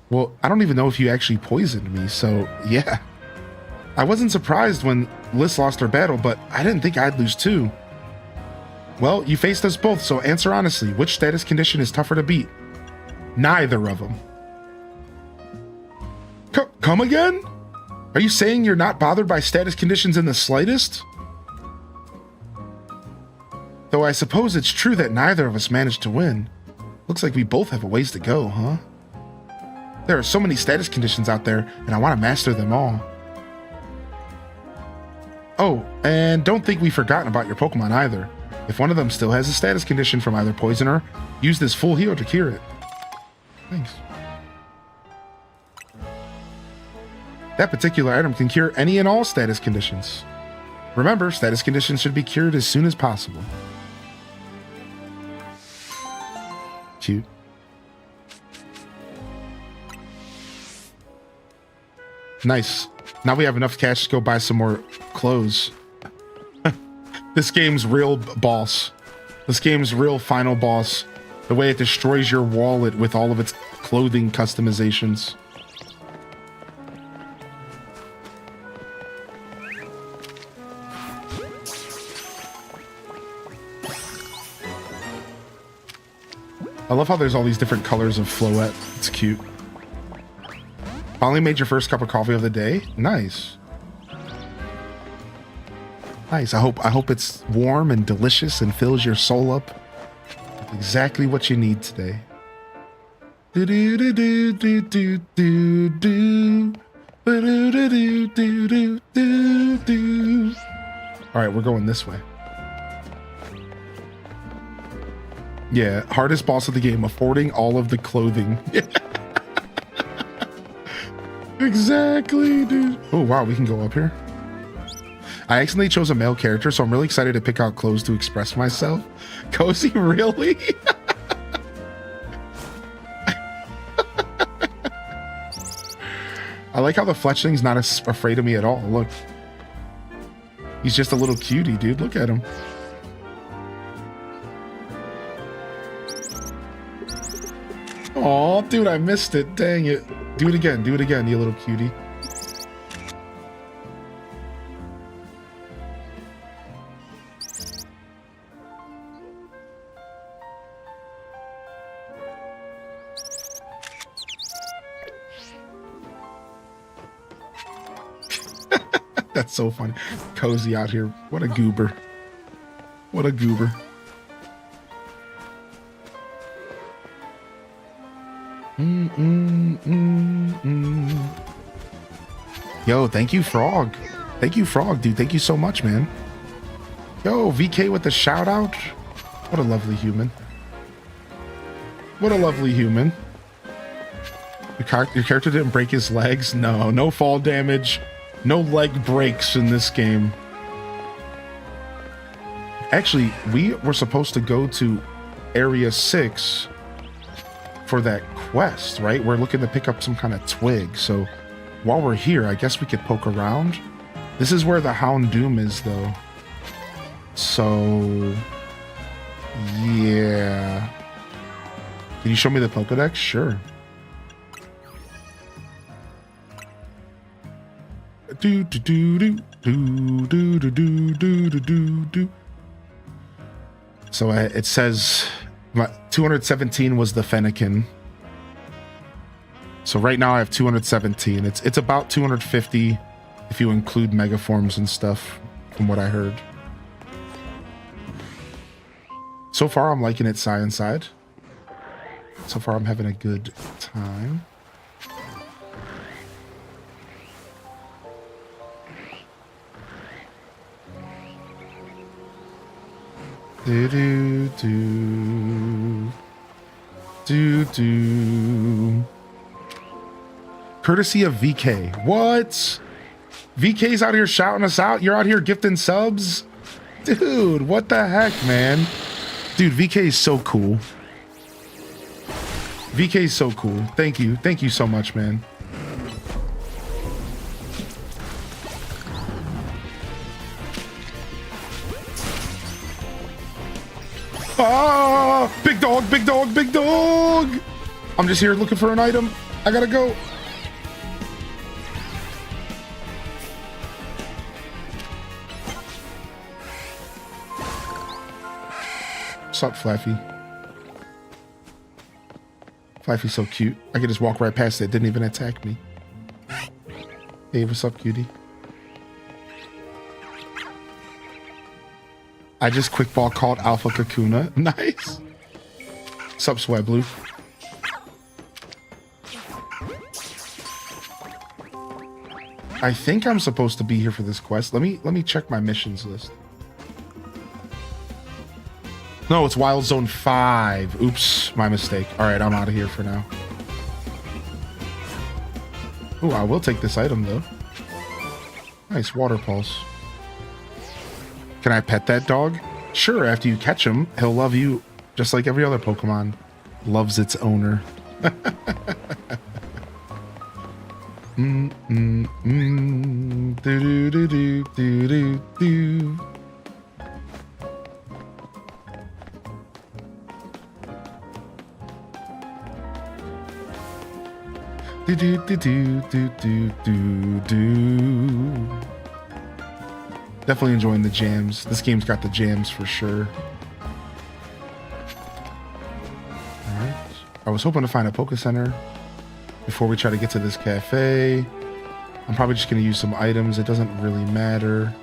Well, I don't even know if you actually poisoned me, so yeah. I wasn't surprised when Liz lost her battle, but I didn't think I'd lose too. Well, you faced us both, so answer honestly, which status condition is tougher to beat? Neither of them. Come again? Are you saying you're not bothered by status conditions in the slightest? Though I suppose it's true that neither of us managed to win. Looks like we both have a ways to go, huh? There are so many status conditions out there, and I want to master them all. Oh, and don't think we've forgotten about your Pokemon either. If one of them still has a status condition from either poison or use this full heal to cure it. Thanks. That particular item can cure any and all status conditions. Remember, status conditions should be cured as soon as possible. Cute. Nice. Now we have enough cash to go buy some more clothes. This game's real boss. This game's real final boss. The way it destroys your wallet with all of its clothing customizations. I love how there's all these different colors of Floette. It's cute. Finally made your first cup of coffee of the day? Nice. Nice. I hope it's warm and delicious and fills your soul up with exactly what you need today. Do do do do do do do do. Do do do do do do. All right, we're going this way. Yeah, hardest boss of the game, affording all of the clothing. Exactly, dude. Oh, wow, we can go up here. I accidentally chose a male character, so I'm really excited to pick out clothes to express myself. Cozy, really? I like how the fletchling's not afraid of me at all. Look. He's just a little cutie, dude. Look at him. Aw, dude, I missed it. Dang it. Do it again, you little cutie. That's so funny. Cozy out here. What a goober. What a goober. Yo, thank you, Frog. Thank you, Frog, dude. Thank you so much, man. Yo, VK with the shout out. What a lovely human. What a lovely human. Your character didn't break his legs? No fall damage. No leg breaks in this game. Actually, we were supposed to go to Area 6 for that quest, right? We're looking to pick up some kind of twig. So while we're here, I guess we could poke around. This is where the Houndoom is, though. So, yeah. Can you show me the Pokedex? Sure. Do do do do do do do do do do do. So it says 217 was the Fennekin. So right now I have 217. It's about 250 if you include megaforms and stuff, from what I heard. So far I'm liking it side. So far I'm having a good time. Do do do do do. Courtesy of VK. What? VK's out here shouting us out. You're out here gifting subs, dude. What the heck, man? Dude, VK is so cool. VK is so cool. Thank you so much, man. Ah! Big dog, big dog, big dog! I'm just here looking for an item. I gotta go. What's up, Flaffy? Flaffy's so cute. I could just walk right past it. Didn't even attack me. Hey, what's up, cutie? I just quick ball called Alpha Kakuna. Nice. What's up, Sweat Blue? I think I'm supposed to be here for this quest. Let me check my missions list. No, it's Wild Zone 5. Oops, my mistake. All right, I'm out of here for now. Ooh, I will take this item, though. Nice, Water Pulse. Can I pet that dog? Sure, after you catch him, he'll love you just like every other Pokemon loves its owner. Do-do-do-do-do-do-do. Definitely enjoying the jams. This game's got the jams for sure. Alright. I was hoping to find a Poke Center before we try to get to this cafe. I'm probably just going to use some items. It doesn't really matter.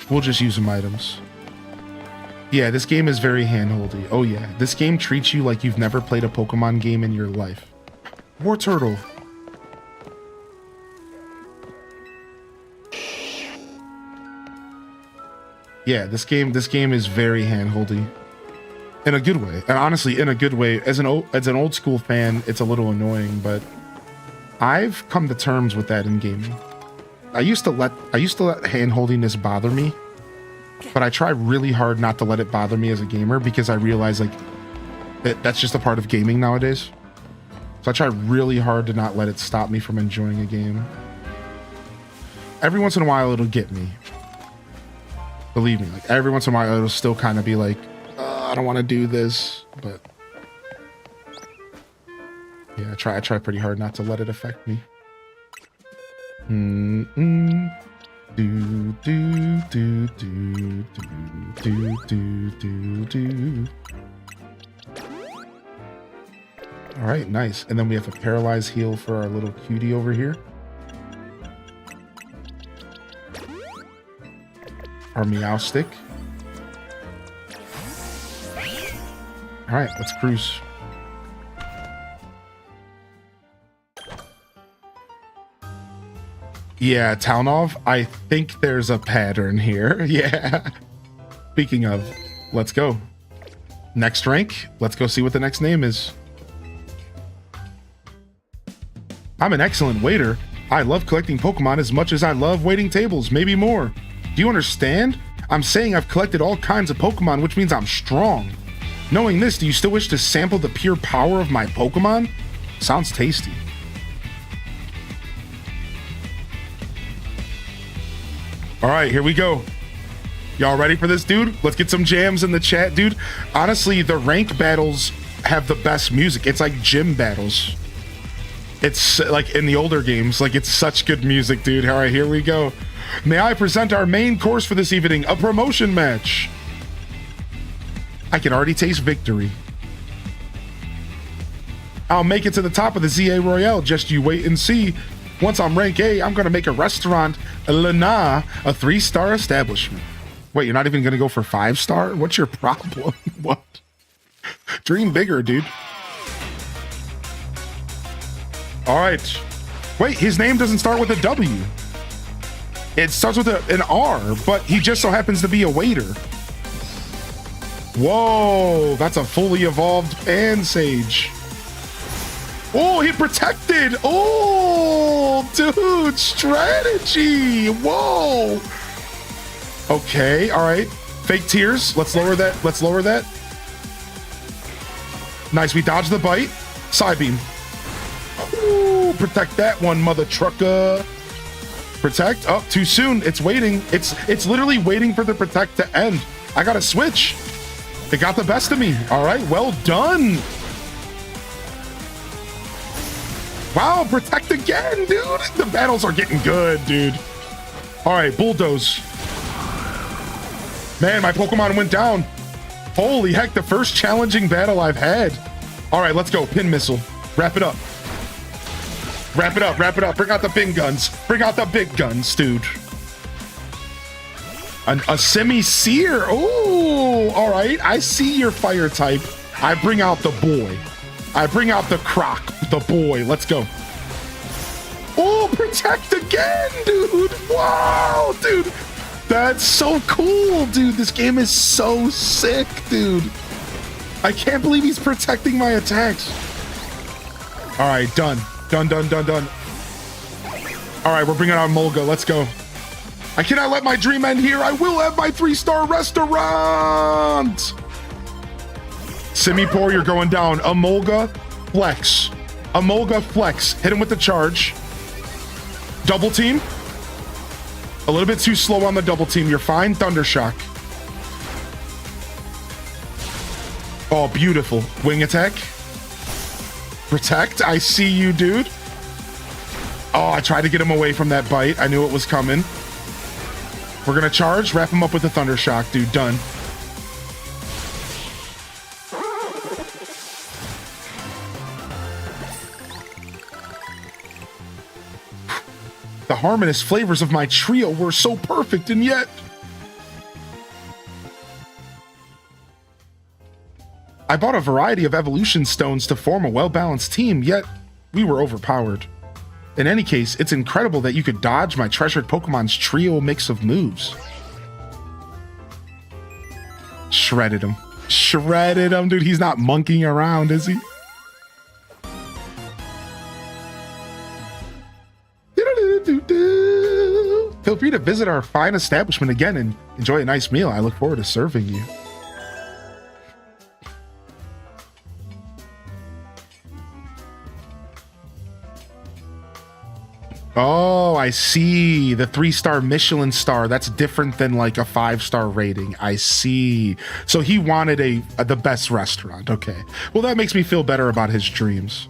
We'll just use some items. Yeah, this game is very handholdy. Oh yeah, this game treats you like you've never played a Pokemon game in your life. War Turtle. Yeah, this game is very handholdy. In a good way. And honestly, in a good way. As an old school fan, it's a little annoying, but I've come to terms with that in gaming. I used to let hand-holdiness bother me, but I try really hard not to let it bother me as a gamer because I realize like that's just a part of gaming nowadays. So I try really hard to not let it stop me from enjoying a game. Every once in a while, it'll get me. Believe me, like every once in a while, it'll still kind of be like, I don't want to do this, but yeah, I try pretty hard not to let it affect me. All right, nice. And then we have a paralyze heal for our little cutie over here. Our Meow Stick. All right, let's cruise. Yeah, Townov, I think there's a pattern here. Yeah. Speaking of, let's go. Next rank, let's go see what the next name is. I'm an excellent waiter. I love collecting Pokemon as much as I love waiting tables, maybe more. Do you understand? I'm saying I've collected all kinds of Pokemon, which means I'm strong. Knowing this, do you still wish to sample the pure power of my Pokemon? Sounds tasty. All right, here we go. Y'all ready for this, dude? Let's get some jams in the chat, dude. Honestly, the rank battles have the best music. It's like gym battles. It's like in the older games, like it's such good music, dude. All right, here we go. May I present our main course for this evening, a promotion match. I can already taste victory. I'll make it to the top of the ZA Royale, just you wait and see. Once I'm rank A, I'm gonna make a restaurant, Lana, a 3-star establishment. Wait, you're not even gonna go for 5-star? What's your problem? What? Dream bigger, dude. All right. Wait, his name doesn't start with a W. It starts with an R, but he just so happens to be a waiter. Whoa, that's a fully evolved Pansage. Oh, he protected. Oh, dude, strategy. Whoa. Okay, all right. Fake tears. Let's lower that. Let's lower that. Nice, we dodged the bite. Side beam. Ooh, protect that one, mother trucker. Protect. Oh, too soon. It's waiting. It's literally waiting for the protect to end. I gotta switch. It got the best of me. All right, well done. Wow, protect again, dude. The battles are getting good, dude. All right, bulldoze. Man, my Pokemon went down. Holy heck, the first challenging battle I've had. All right, let's go. Pin missile. Wrap it up. Wrap it up, wrap it up. Bring out the big guns. Bring out the big guns, dude. A semi-seer. Oh, all right. I see your fire type. I bring out the boy. I bring out the croc, the boy. Let's go. Oh, protect again, dude. Wow, dude. That's so cool, dude. This game is so sick, dude. I can't believe he's protecting my attacks. All right, done. Done. All right, we're bringing on Mulga. Let's go. I cannot let my dream end here. I will have my 3-star restaurant. Simi-Por, you're going down. Amolga, flex. Amolga, flex. Hit him with the charge. Double team. A little bit too slow on the double team. You're fine. Thundershock. Oh, beautiful. Wing attack. Protect. I see you, dude. Oh, I tried to get him away from that bite. I knew it was coming. We're going to charge. Wrap him up with a Thundershock, dude. Done. The harmonious flavors of my trio were so perfect, and yet... I bought a variety of evolution stones to form a well-balanced team, yet we were overpowered. In any case, it's incredible that you could dodge my treasured Pokemon's trio mix of moves. Shredded him. Shredded him, dude. He's not monkeying around, is he? Feel free to visit our fine establishment again and enjoy a nice meal. I look forward to serving you. Oh, I see. The 3-star Michelin star. That's different than like a 5-star rating. I see. So he wanted the best restaurant. Okay. Well, that makes me feel better about his dreams.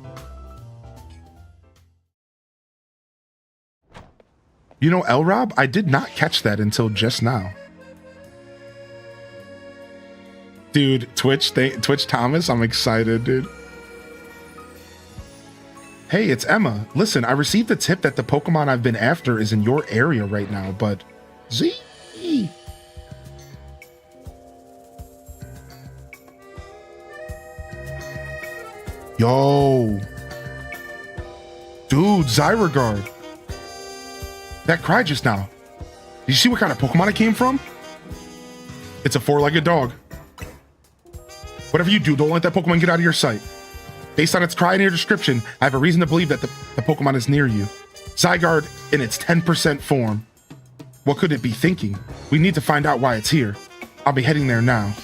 You know, L-Rob, I did not catch that until just now. Dude, Twitch Thomas, I'm excited, dude. Hey, it's Emma. Listen, I received a tip that the Pokemon I've been after is in your area right now, but... Z. Yo. Dude, Zyregard. That cried just now. Did you see what kind of Pokemon it came from? It's a 4-legged dog. Whatever you do, don't let that Pokemon get out of your sight. Based on its cry and your description, I have a reason to believe that the Pokemon is near you. Zygarde in its 10% form. What could it be thinking? We need to find out why it's here. I'll be heading there now.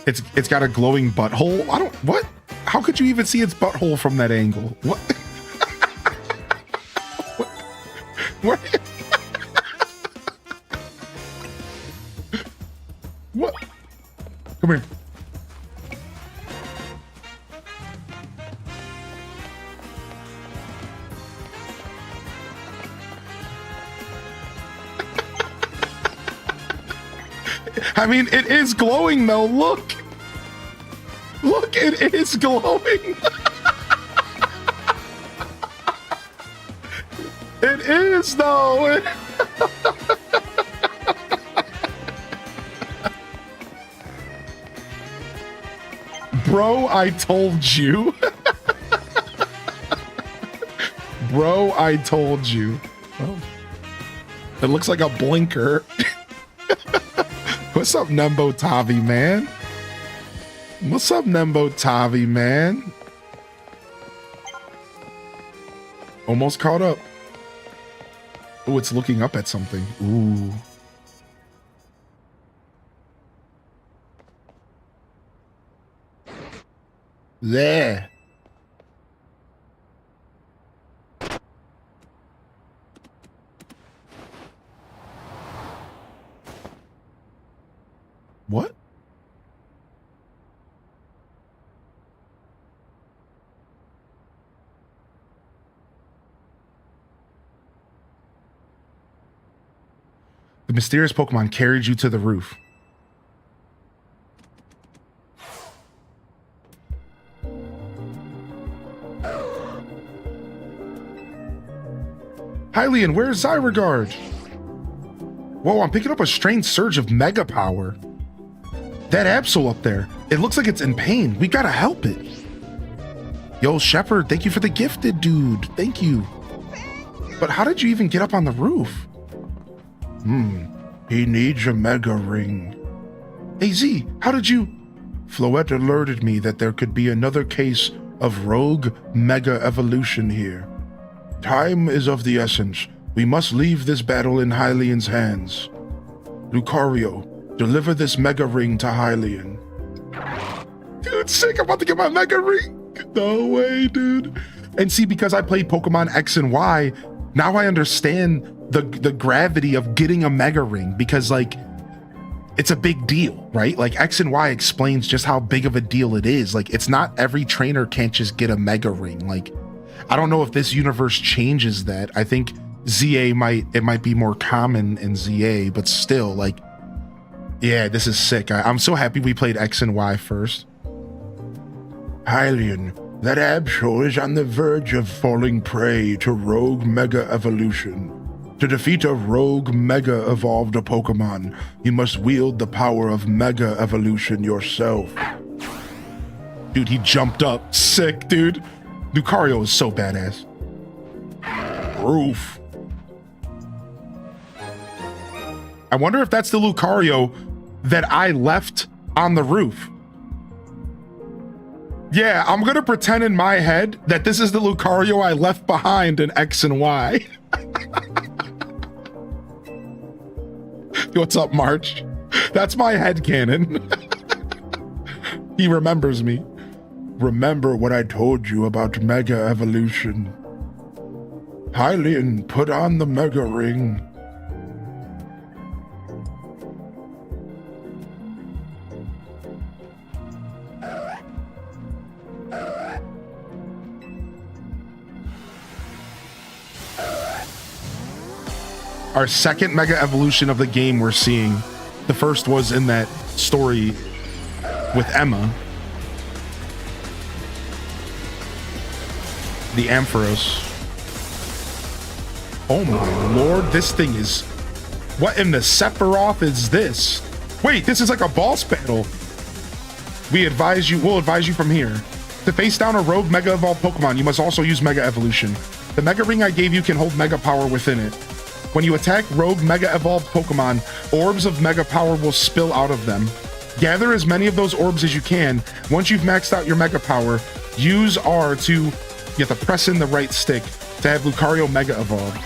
It's got a glowing butthole. What? How could you even see its butthole from that angle? What? What? What? Come here. I mean, it is glowing though. Look. Look, it is glowing. It is though. Bro, I told you. Bro, I told you. Oh. It looks like a blinker. What's up, Nembo Tavi, man? What's up, Nembo Tavi, man? Almost caught up. Oh, it's looking up at something. Ooh. There. What? The mysterious Pokemon carried you to the roof. Hylian, where's Zyregard? Whoa, I'm picking up a strange surge of mega power. That Absol up there, it looks like it's in pain. We gotta help it. Yo, Shepard, thank you for the gifted, dude. Thank you. But how did you even get up on the roof? He needs a mega ring. Hey Z, how did you... Floette alerted me that there could be another case of rogue mega evolution here. Time is of the essence. We must leave this battle in Hylian's hands. Lucario, deliver this mega ring to Hylian. Dude, sick, I'm about to get my mega ring. No way, dude. And see, because I played Pokemon X and Y, now I understand the gravity of getting a mega ring, because like it's a big deal, right? Like X and Y explains just how big of a deal it is. Like it's not every trainer can't just get a mega ring. Like I don't know if this universe changes that. I think ZA might be more common in ZA, but still, like, yeah, this is sick. I'm so happy we played X and Y first. Hylian, that Absol is on the verge of falling prey to rogue mega evolution. To defeat a rogue mega evolved Pokemon, you must wield the power of mega evolution yourself. Dude, he jumped up. Sick, dude. Lucario is so badass. Roof. I wonder if that's the Lucario that I left on the roof. Yeah, I'm gonna pretend in my head that this is the Lucario I left behind in X and Y. What's up, March? That's my headcanon. He remembers me. Remember what I told you about Mega Evolution. Hylian, put on the Mega Ring. Our second Mega Evolution of the game we're seeing. The first was in that story with Emma. The Ampharos. Oh my lord, this thing is... What in the Sephiroth is this? Wait, this is like a boss battle. We'll advise you from here. To face down a rogue Mega Evolved Pokemon, you must also use Mega Evolution. The Mega Ring I gave you can hold Mega Power within it. When you attack rogue Mega Evolved Pokemon, orbs of Mega Power will spill out of them. Gather as many of those orbs as you can. Once you've maxed out your Mega Power, use R to... You have to press in the right stick to have Lucario Mega Evolved.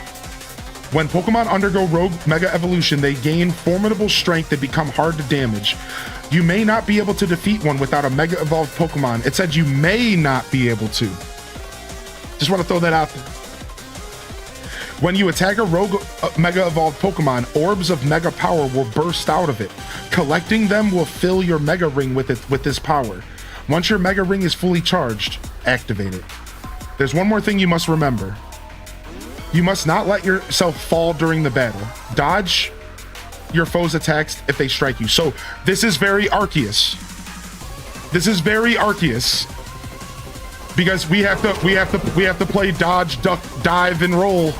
When Pokemon undergo Rogue Mega Evolution, they gain formidable strength and become hard to damage. You may not be able to defeat one without a Mega Evolved Pokemon. It said you may not be able to. Just want to throw that out there. When you attack a Rogue Mega Evolved Pokemon, orbs of Mega Power will burst out of it. Collecting them will fill your Mega Ring with this power. Once your Mega Ring is fully charged, activate it. There's one more thing you must remember. You must not let yourself fall during the battle. Dodge your foes' attacks if they strike you. So this is very Arceus. This is very Arceus. Because we have to play dodge, duck, dive, and roll.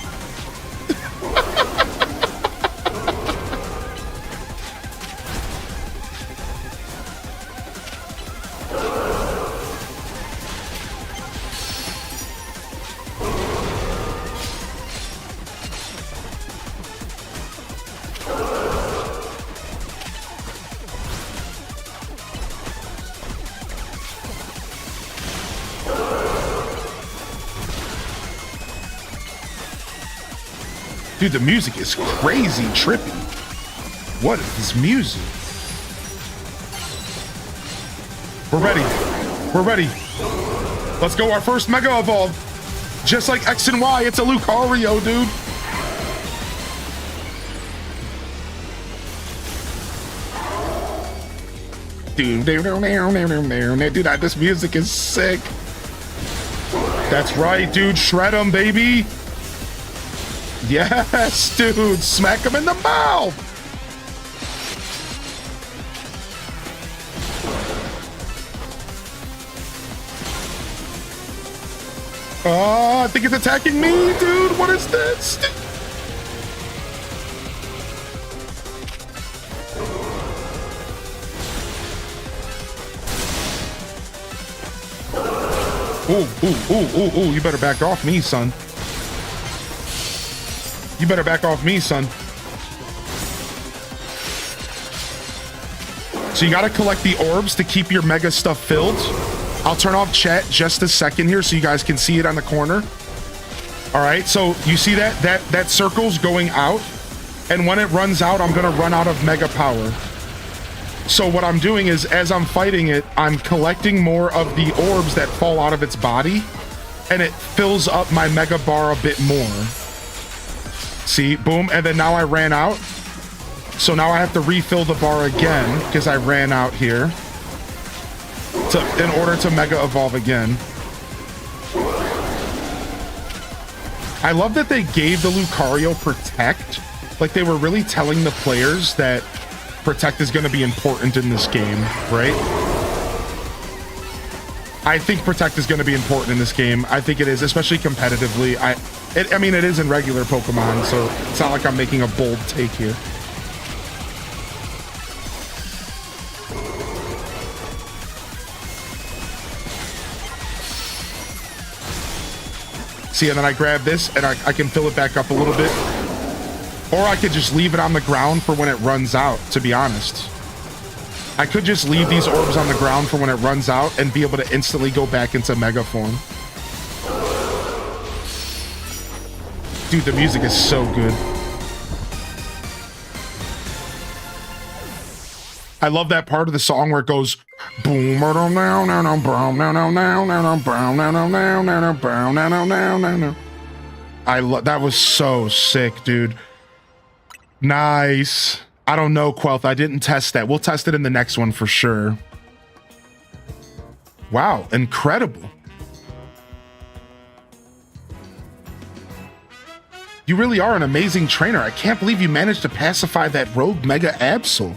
Dude, the music is crazy trippy. What is this music? We're ready. We're ready. Let's go, our first Mega Evolve. Just like X and Y, it's a Lucario, dude. Dude, this music is sick. That's right, dude. Shred 'em, baby. Yes, dude. Smack him in the mouth. Oh, I think it's attacking me, dude. What is this? Ooh, you better back off me, son. You better back off me, son. So you gotta collect the orbs to keep your mega stuff filled. I'll turn off chat just a second here so you guys can see it on the corner. All right, so you see that circle's going out, and when it runs out, I'm gonna run out of mega power. So what I'm doing is, as I'm fighting it, I'm collecting more of the orbs that fall out of its body, and it fills up my mega bar a bit more. See, boom, and then now I ran out. So now I have to refill the bar again because I ran out here in order to mega evolve again. I love that they gave the Lucario Protect. Like, they were really telling the players that Protect is going to be important in this game, right? I think Protect is going to be important in this game. I think it is, especially competitively. I mean, it is in regular Pokemon, so it's not like I'm making a bold take here. See, and then I grab this and I can fill it back up a little bit. Or I could just leave it on the ground for when it runs out, to be honest. I could just leave these orbs on the ground for when it runs out and be able to instantly go back into Mega form. Dude, the music is so good. I love that part of the song where it goes boom. I love that. Was so sick, dude. Nice. I don't know, Quelth. I didn't test that. We'll test it in the next one for sure. Wow, incredible. You really are an amazing trainer. I can't believe you managed to pacify that rogue Mega Absol.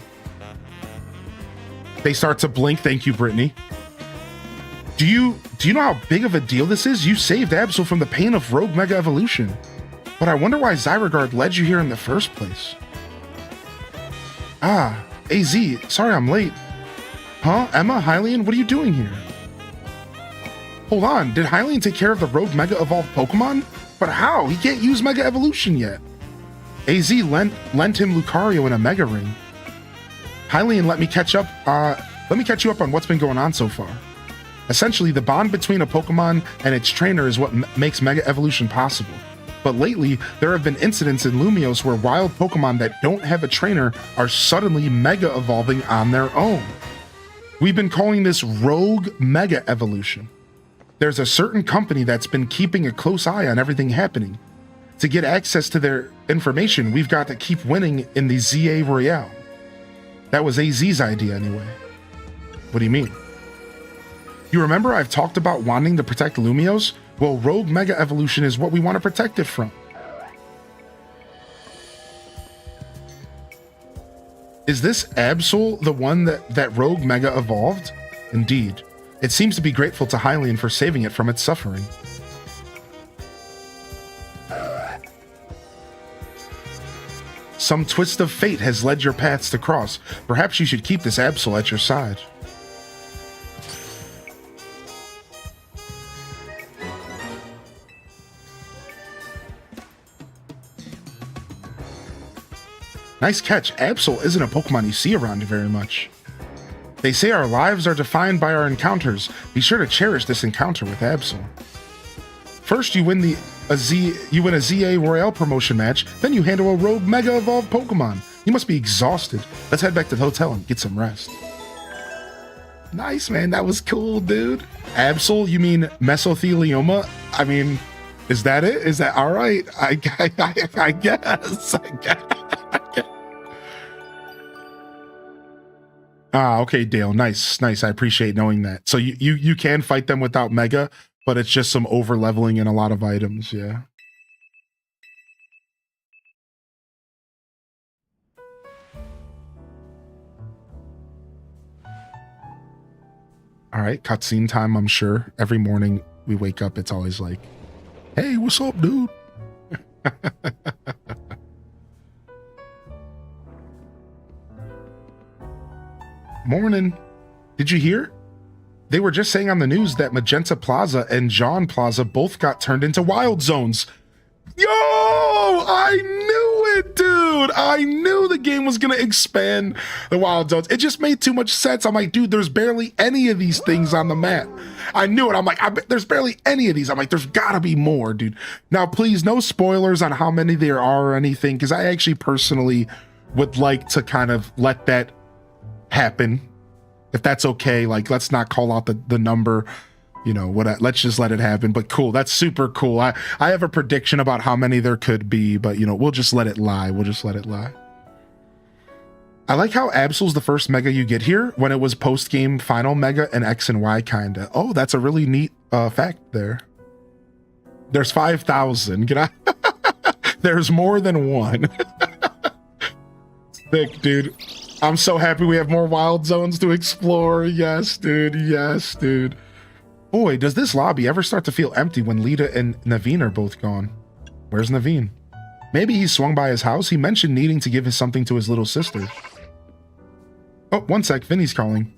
They start to blink. Thank you, Brittany. Do you know how big of a deal this is? You saved Absol from the pain of rogue Mega Evolution. But I wonder why Zyregard led you here in the first place. Ah, AZ, sorry I'm late. Huh? Emma, Hylian, what are you doing here? Hold on, did Hylian take care of the rogue Mega Evolved Pokemon? But how? He can't use Mega Evolution yet. AZ lent him Lucario in a Mega Ring. Hylian, let me catch you up on what's been going on so far. Essentially, the bond between a Pokemon and its trainer is what makes Mega Evolution possible. But lately, there have been incidents in Lumiose where wild Pokemon that don't have a trainer are suddenly Mega Evolving on their own. We've been calling this Rogue Mega Evolution. There's a certain company that's been keeping a close eye on everything happening. To get access to their information, we've got to keep winning in the ZA Royale. That was AZ's idea anyway. What do you mean? You remember I've talked about wanting to protect Lumiose? Well, Rogue Mega Evolution is what we want to protect it from. Is this Absol the one that Rogue Mega evolved? Indeed. It seems to be grateful to Hylian for saving it from its suffering. Some twist of fate has led your paths to cross. Perhaps you should keep this Absol at your side. Nice catch. Absol isn't a Pokemon you see around very much. They say our lives are defined by our encounters. Be sure to cherish this encounter with Absol. First, you win a ZA Royale promotion match, then you handle a Rogue Mega Evolved Pokemon. You must be exhausted. Let's head back to the hotel and get some rest. Nice, man. That was cool, dude. Absol, you mean mesothelioma? I mean, is that it? Is that all right? I guess. Ah, okay, Dale. Nice. I appreciate knowing that. So you can fight them without Mega, but it's just some over leveling in a lot of items, yeah. All right, cutscene time, I'm sure. Every morning we wake up, it's always like, hey, what's up, dude? Morning. Did you hear? They were just saying on the news that Magenta Plaza and Jean Plaza both got turned into wild zones. Yo, I knew it, dude. I knew the game was going to expand the wild zones. It just made too much sense. I'm like, dude, there's barely any of these things on the map. I knew it. I'm like, there's barely any of these. I'm like, there's got to be more, dude. Now, please, no spoilers on how many there are or anything, because I actually personally would like to kind of let that happen. If that's okay, like, let's not call out the number. You know what? Let's just let it happen. But cool, that's super cool. I have a prediction about how many there could be, but you know, we'll just let it lie. We'll just let it lie. I like how Absol's the first mega you get here when it was post game final mega and X and Y kinda. Oh, that's a really neat fact there. There's 5,000. Can I? There's more than one. Thick, dude. I'm so happy we have more wild zones to explore. Yes, dude. Yes, dude. Boy, does this lobby ever start to feel empty when Lita and Naveen are both gone? Where's Naveen? Maybe he swung by his house. He mentioned needing to give something to his little sister. Oh, one sec. Vinny's calling.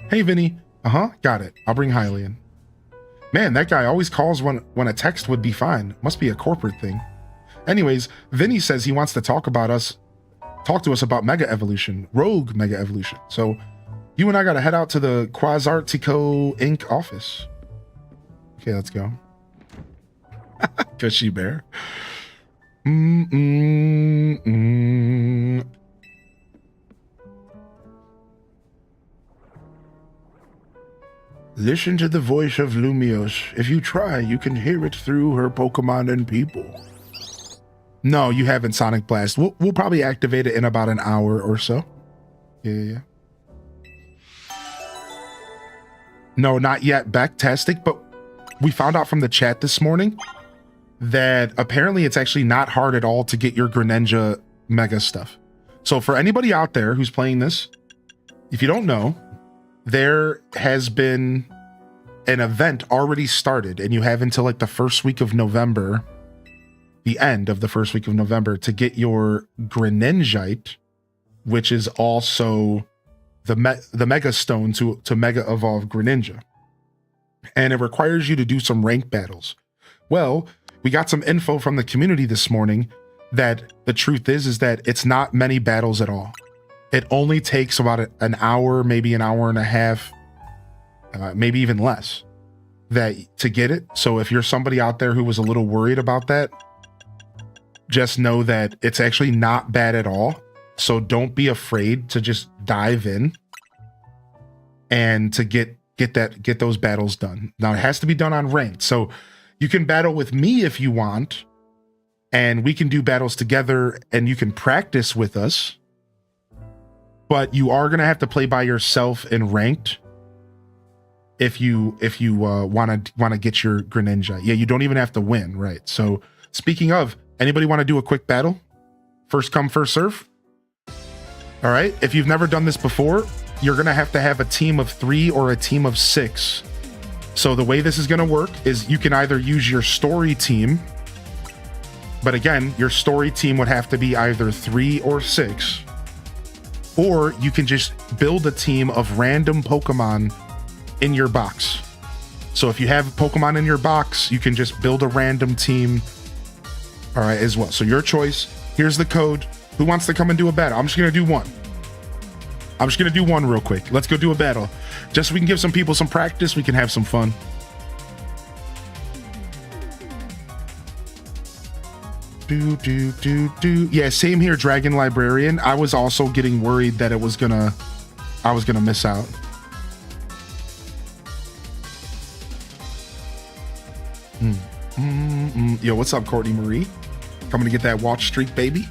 Hey, Vinny. Uh-huh. Got it. I'll bring Hylian. Man, that guy always calls when a text would be fine. Must be a corporate thing. Anyways, Vinny says he wants to talk to us about Mega Evolution, Rogue Mega Evolution. So you and I gotta head out to the Quasartico Inc. office. Okay, let's go. Cushy bear. Listen to the voice of Lumios. If you try, you can hear it through her Pokemon and people. No, you haven't, Sonic Blast. We'll probably activate it in about an hour or so. Yeah. No, not yet, Becktastic, but we found out from the chat this morning that apparently it's actually not hard at all to get your Greninja Mega stuff. So for anybody out there who's playing this, if you don't know, there has been an event already started, and you have until like the first week of November, the end of the first week of November, to get your Greninjite, which is also the Mega Stone to Mega Evolve Greninja. And it requires you to do some rank battles. Well, we got some info from the community this morning that the truth is that it's not many battles at all. It only takes about an hour, maybe an hour and a half, maybe even less, to get it. So if you're somebody out there who was a little worried about that, just know that it's actually not bad at all. So don't be afraid to just dive in and to get those battles done. Now it has to be done on ranked. So you can battle with me if you want, and we can do battles together and you can practice with us. But you are going to have to play by yourself in ranked if you want to get your Greninja. Yeah, you don't even have to win, right? So speaking of, anybody want to do a quick battle? First come, first serve? All right, if you've never done this before, you're going to have a team of 3 or a team of 6. So the way this is going to work is you can either use your story team, but again, your story team would have to be either 3 or 6, or you can just build a team of random Pokemon in your box. So if you have Pokemon in your box, you can just build a random team, all right, as well. So your choice. Here's the code. Who wants to come and do a battle? I'm just going to do one. I'm just going to do one real quick. Let's go do a battle. Just so we can give some people some practice. We can have some fun. Yeah, same here, Dragon Librarian. I was also getting worried that I was gonna miss out. Yo, what's up, Courtney Marie? Coming to get that watch streak, baby.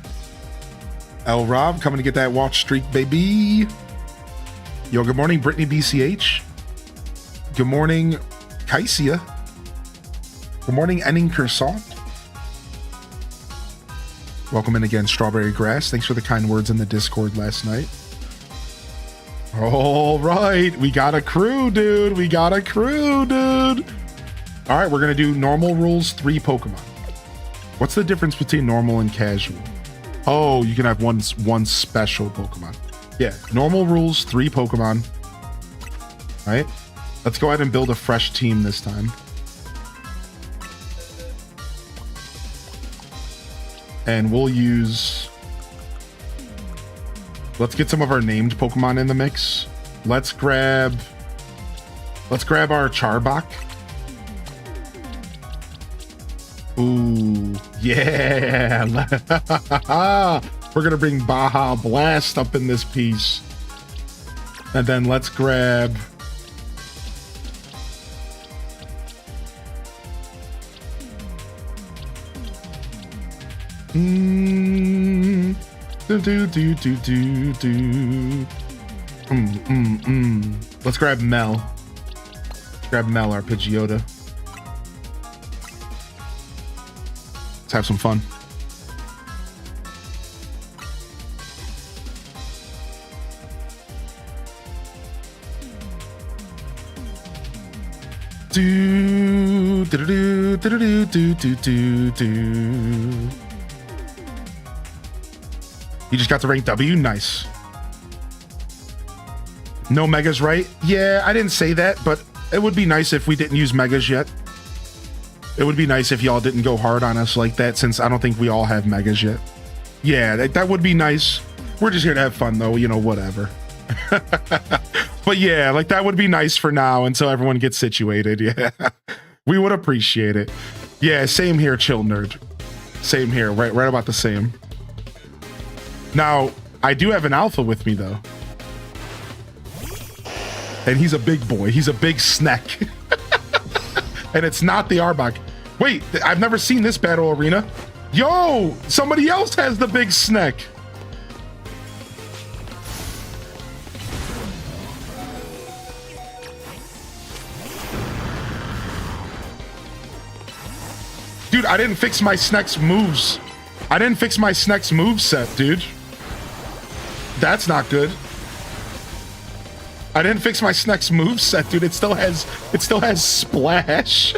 L Rob coming to get that watch streak, baby. Yo, good morning, Brittany BCH. Good morning, Kaisia. Good morning, Enning Kersalt. Welcome in again, Strawberry Grass. Thanks for the kind words in the Discord last night. All right, we got a crew, dude. We got a crew, dude. All right, we're gonna do normal rules, 3 Pokemon. What's the difference between normal and casual? Oh, you can have one special Pokemon. Yeah, normal rules, 3 Pokemon. All right, let's go ahead and build a fresh team this time. and we'll use... Let's get some of our named Pokemon in the mix. Let's grab our Charbok. Ooh, yeah. We're gonna bring Baja Blast up in this piece. And then let's grab... Let's grab Mel. Grab Mel, our Pidgeotto. Let's have some fun. You just got to rank W? Nice. No megas, right? Yeah, I didn't say that, but it would be nice if we didn't use megas yet. It would be nice if y'all didn't go hard on us like that, since I don't think we all have megas yet. Yeah, that would be nice. We're just here to have fun, though, you know, whatever. But yeah, like that would be nice for now until everyone gets situated. Yeah, we would appreciate it. Yeah, same here, Chill Nerd. Same here, right about the same. Now, I do have an alpha with me, though. And he's a big boy. He's a big snack. And it's not the Arbok. Wait, I've never seen this battle arena. Yo, somebody else has the big snack. Dude, I didn't fix my Sneck's moves. I didn't fix my Sneck's moveset, dude. That's not good. I didn't fix my Sneck's moveset, dude. It still has splash.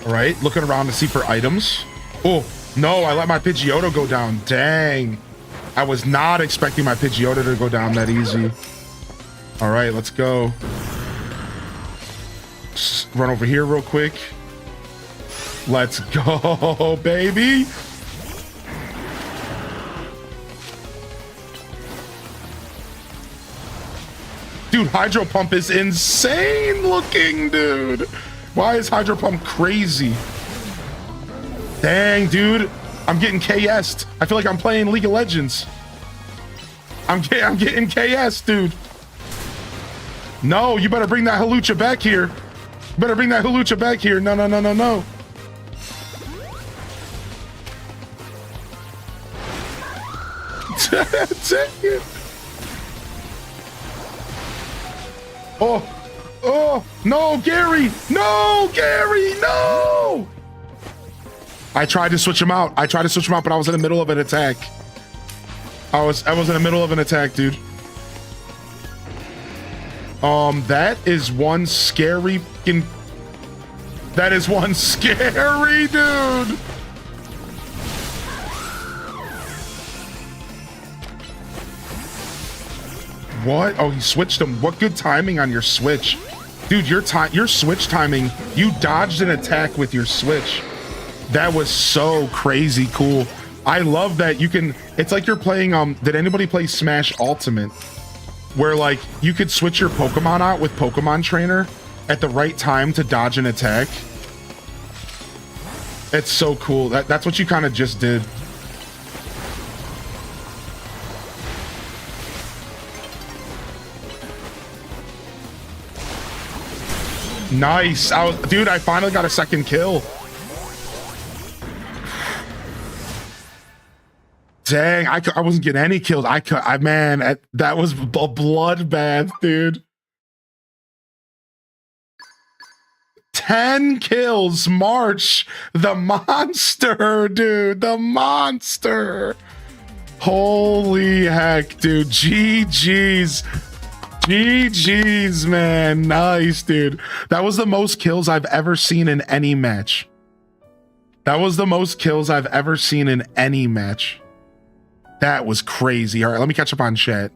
All right, looking around to see for items. Oh, no, I let my Pidgeotto go down. Dang. I was not expecting my Pidgeotto to go down that easy. All right, let's go. Just run over here real quick. Let's go, baby. Dude, Hydro Pump is insane looking, dude. Why is Hydro Pump crazy? Dang, dude. I'm getting KS'd. I feel like I'm playing League of Legends. I'm getting KS, dude. No, you better bring that Halucha back here. You better bring that Halucha back here. No, no, no, no, no. Take it. Oh. Oh, no, Gary! No, Gary! No! I tried to switch him out. But I was in the middle of an attack. I was in the middle of an attack, dude. That is one scary fucking... That is one scary, dude! What? Oh, he switched him. What good timing on your switch. Dude, your switch timing, you dodged an attack with your switch. That was so crazy cool. I love that you can, it's like you're playing, did anybody play Smash Ultimate? Where like, you could switch your Pokemon out with Pokemon Trainer at the right time to dodge an attack. It's so cool. That's what you kind of just did. Nice. Dude, I finally got a second kill. Dang, I wasn't getting any kills. Man, that was a bloodbath, dude. 10 kills, March. The monster, dude. The monster. Holy heck, dude. GG's. GG's, man. Nice, dude. That was the most kills I've ever seen in any match. That was the most kills I've ever seen in any match. That was crazy. All right, let me catch up on chat.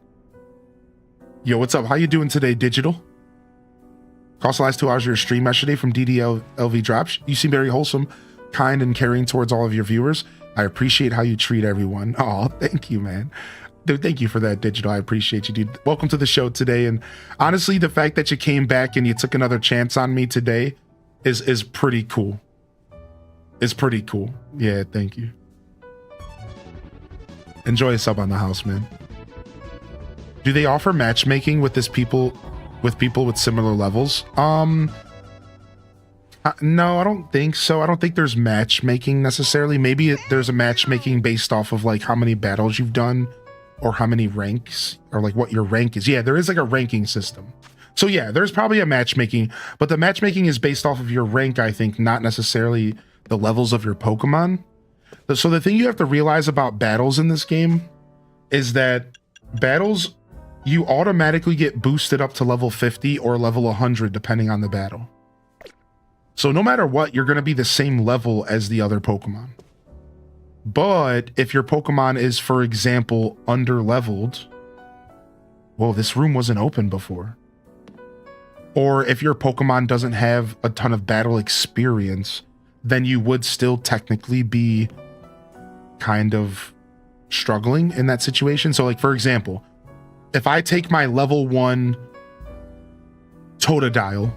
Yo, what's up? How you doing today, Digital? Across the last 2 hours of your stream yesterday from DDLV Drops, you seem very wholesome, kind, and caring towards all of your viewers. I appreciate how you treat everyone. Oh, thank you, man. Dude, thank you for that, Digital. I appreciate you, dude. Welcome to the show today. And honestly, the fact that you came back and you took another chance on me today is pretty cool. It's pretty cool. Yeah, thank you. Enjoy a sub on the house, man. Do they offer matchmaking with people with similar levels? No, I don't think so. I don't think there's matchmaking necessarily. Maybe there's a matchmaking based off of like how many battles you've done or how many ranks or like what your rank is. Yeah, there is like a ranking system. So yeah, there's probably a matchmaking, but the matchmaking is based off of your rank, I think, not necessarily the levels of your Pokemon. So the thing you have to realize about battles in this game is that battles, you automatically get boosted up to level 50 or level 100 depending on the battle. So no matter what, you're going to be the same level as the other Pokemon. But if your Pokemon is, for example, under-leveled, well, this room wasn't open before. Or if your Pokemon doesn't have a ton of battle experience, then you would still technically be kind of struggling in that situation. So like, for example, if I take my level 1 Totodile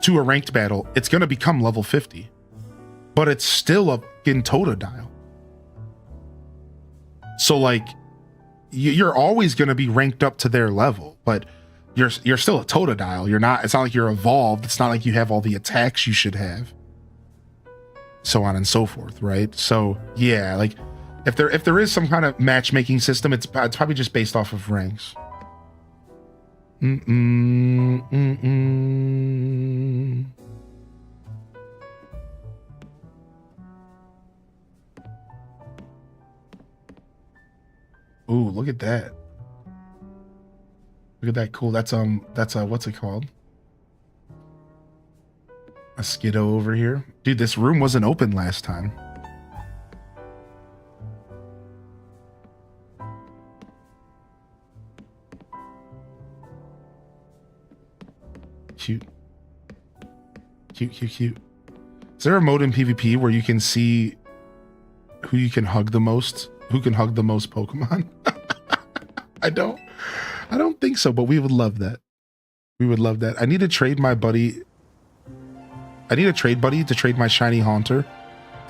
to a ranked battle, it's going to become level 50, but it's still a fucking Totodile. So like, you're always going to be ranked up to their level, but you're still a Totodile. You're not, it's not like you're evolved. It's not like you have all the attacks you should have, so on and so forth, right? So yeah, like if there is some kind of matchmaking system, it's probably just based off of ranks. Ooh, look at that. Look at that. Cool. That's what's it called? A Skiddo over here. Dude, this room wasn't open last time. Cute. Cute, cute, cute. Is there a mode in PvP where you can see who you can hug the most? Who can hug the most Pokemon? I don't think so, but we would love that. We would love that. I need to trade my buddy. I need a trade buddy to trade my shiny Haunter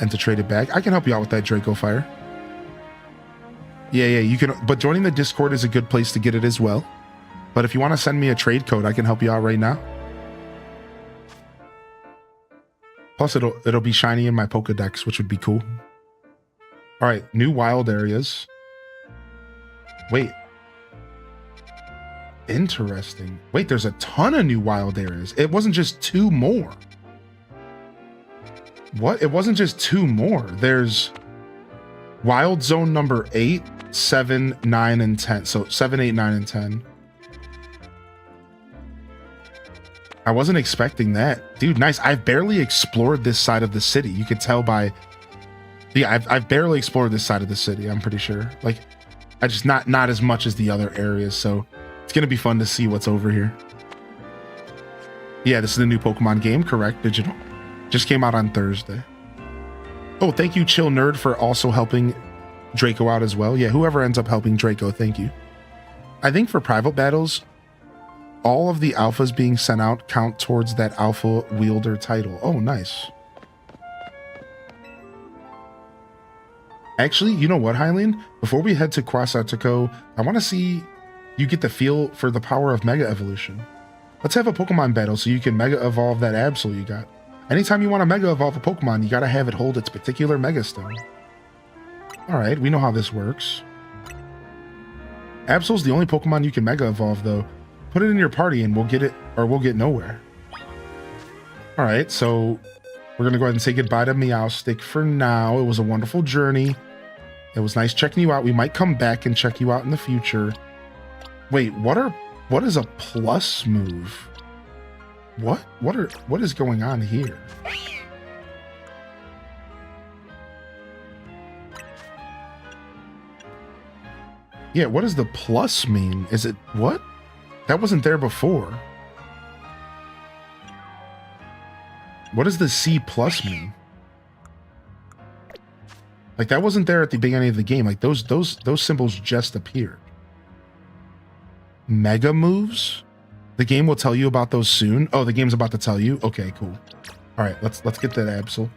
and to trade it back. I can help you out with that, Draco Fire. Yeah, you can, but joining the Discord is a good place to get it as well. But if you want to send me a trade code, I can help you out right now. Plus, it'll be shiny in my Pokedex, which would be cool. All right, new wild areas. Wait. Interesting. Wait, there's a ton of new wild areas. It wasn't just 2 more. What? It wasn't just 2 more. There's Wild Zone number 8, 7, 9, and 10. So 7, 8, 9, and 10. I wasn't expecting that. Dude, nice. I've barely explored this side of the city. You could tell by... Yeah, I've barely explored this side of the city, I'm pretty sure. Like, I just not as much as the other areas, so it's gonna be fun to see what's over here. Yeah, this is the new Pokemon game, correct? Digital. Just came out on Thursday. Oh, thank you, Chill Nerd, for also helping Draco out as well. Yeah, whoever ends up helping Draco, thank you. I think for private battles, all of the alphas being sent out count towards that alpha wielder title. Oh, nice. Actually, you know what, Hylian? Before we head to Quasartico, I want to see you get the feel for the power of Mega Evolution. Let's have a Pokemon battle so you can Mega Evolve that Absol you got. Anytime you want to Mega Evolve a Pokemon, you got to have it hold its particular Mega Stone. Alright, we know how this works. Absol's the only Pokemon you can Mega Evolve, though. Put it in your party and we'll get it, or we'll get nowhere. Alright, so we're going to go ahead and say goodbye to Meowstic for now. It was a wonderful journey. It was nice checking you out. We might come back and check you out in the future. Wait, what is a plus move? What is going on here? Yeah, what does the plus mean? Is it what? That wasn't there before. What does the C plus mean? Like that wasn't there at the beginning of the game. Like those symbols just appeared. Mega moves? The game will tell you about those soon. Oh, the game's about to tell you. Okay, cool. All right, let's get that Absol.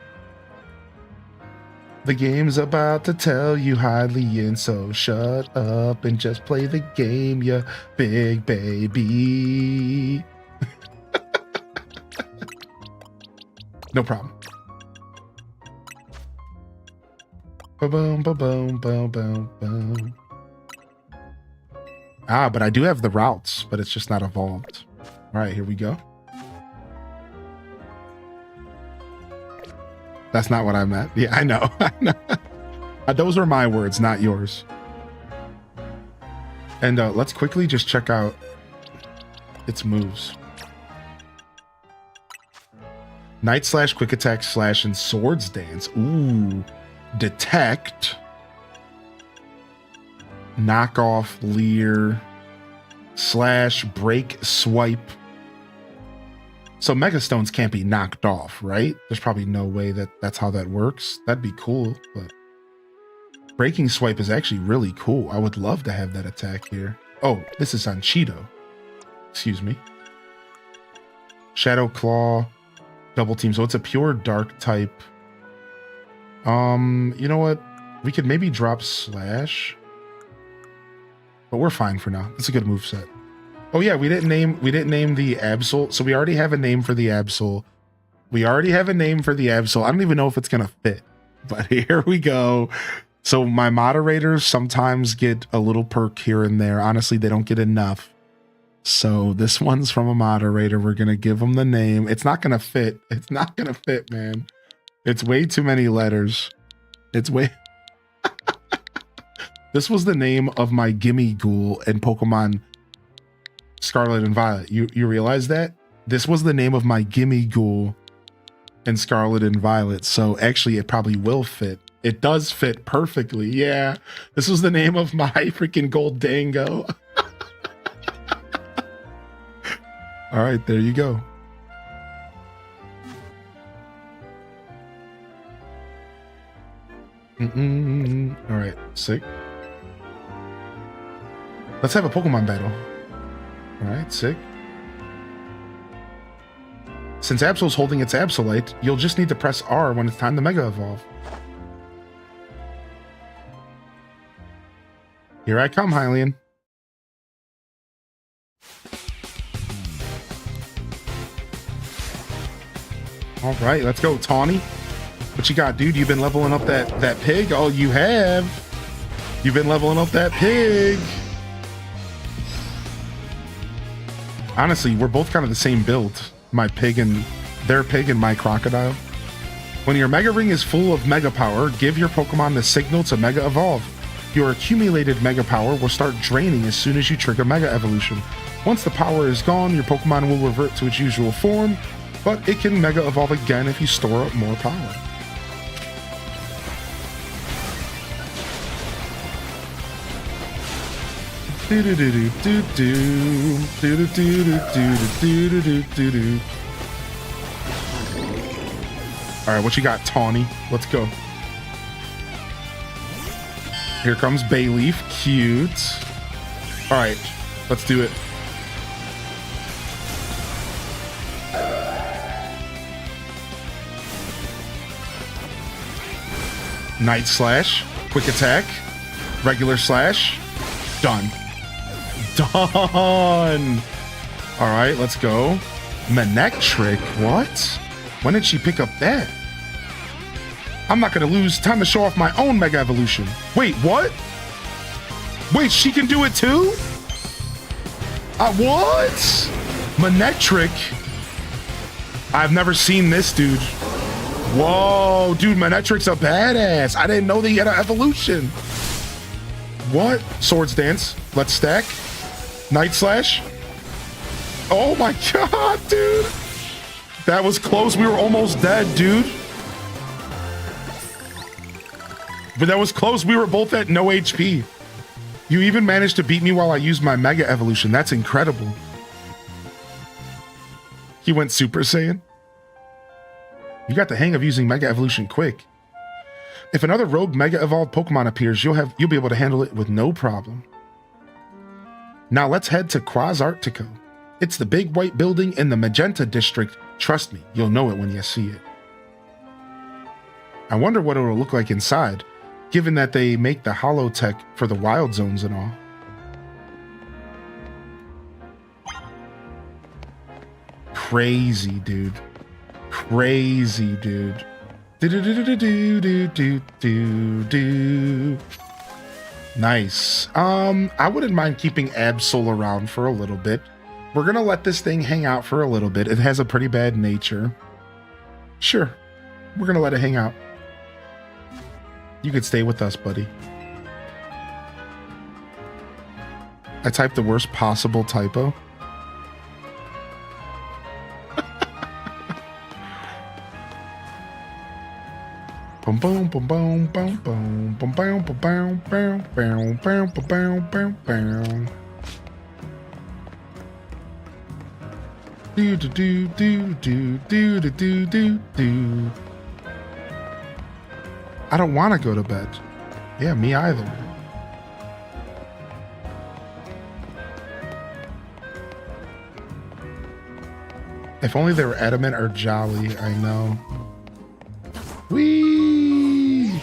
The game's about to tell you highly, and so shut up and just play the game, you big baby. No problem. Ba-boom, ba-boom, boom, boom, boom. Ah, but I do have the routes, but it's just not evolved. All right, here we go. That's not what I meant. Yeah, I know. I know. Those were my words, not yours. And let's quickly just check out its moves. Night slash, quick attack slash, and swords dance. Ooh. Detect. Knock off, leer. Slash, break, swipe. So Mega Stones can't be knocked off, right? There's probably no way that's how that works. That'd be cool, but breaking swipe is actually really cool. I would love to have that attack here. Oh, this is on Cheeto. Excuse me. Shadow Claw, double team. So it's a pure dark type. You know what? We could maybe drop slash, but we're fine for now. It's a good moveset. Oh yeah, we didn't name the Absol. So we already have a name for the Absol. I don't even know if it's gonna fit, but here we go. So my moderators sometimes get a little perk here and there. Honestly, they don't get enough. So this one's from a moderator. We're gonna give them the name. It's not gonna fit. It's not gonna fit, man. It's way too many letters. It's way. This was the name of my Gimme Ghoul in Pokemon Scarlet and Violet. You realize that? This was the name of my Gimme Ghoul in Scarlet and Violet. So actually it probably will fit. It does fit perfectly. Yeah. This was the name of my freaking Gold Dango. All right, there you go. All right, sick. Let's have a Pokemon battle. All right, sick. Since Absol's holding its Absolite, you'll just need to press R when it's time to Mega Evolve. Here I come, Hylian. All right, let's go, Tawny. What you got, dude? You've been leveling up that pig? Oh, you have. You've been leveling up that pig. Honestly, we're both kind of the same build. My pig and their pig and my crocodile. When your Mega Ring is full of Mega Power, give your Pokemon the signal to Mega Evolve. Your accumulated Mega Power will start draining as soon as you trigger Mega Evolution. Once the power is gone, your Pokemon will revert to its usual form, but it can Mega Evolve again if you store up more power. All right, what you got, Tawny? Let's go. Here comes Bayleaf. Cute. All right, let's do it. Night Slash. Quick attack. Regular Slash. Done. Done. All right, let's go. Manectric. What? When did she pick up that? I'm not gonna lose time to show off my own Mega Evolution. Wait, what? Wait, she can do it too? What? Manectric. I've never seen this, dude. Whoa, dude, Manetric's a badass. I didn't know that he had an evolution. What? Swords Dance. Let's stack. Night Slash. Oh my god, dude. That was close. We were almost dead, dude. But that was close. We were both at no HP. You even managed to beat me while I used my Mega Evolution. That's incredible. He went Super Saiyan. You got the hang of using Mega Evolution quick. If another rogue Mega Evolved Pokemon appears, you'll be able to handle it with no problem. Now let's head to Quasartico. It's the big white building in the Magenta District. Trust me, you'll know it when you see it. I wonder what it'll look like inside, given that they make the holotech for the wild zones and all. Crazy, dude. Crazy, dude. Do. Nice. I wouldn't mind keeping Absol around for a little bit. We're gonna let this thing hang out for a little bit. It has a pretty bad nature. Sure, we're gonna let it hang out. You could stay with us, buddy. I typed the worst possible typo. Boom boom boom boom boom boom boom boom boom boom boom boom boom boom boom boom. Do do do do do do do do do. I don't want to go to bed. Yeah, me either. If only they were adamant or jolly, I know. Whee!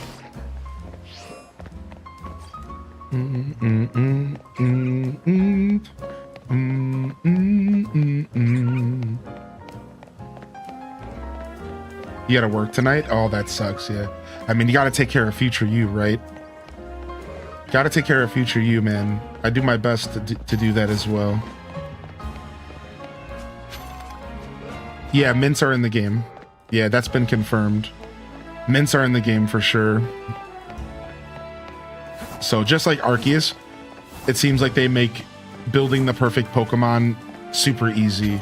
You gotta work tonight? Oh, that sucks, yeah. I mean, you gotta take care of future you, right? Gotta take care of future you, man. I do my best to do that as well. Yeah, mints are in the game. Yeah, that's been confirmed. Mints are in the game for sure. So just like Arceus, it seems like they make building the perfect Pokemon super easy.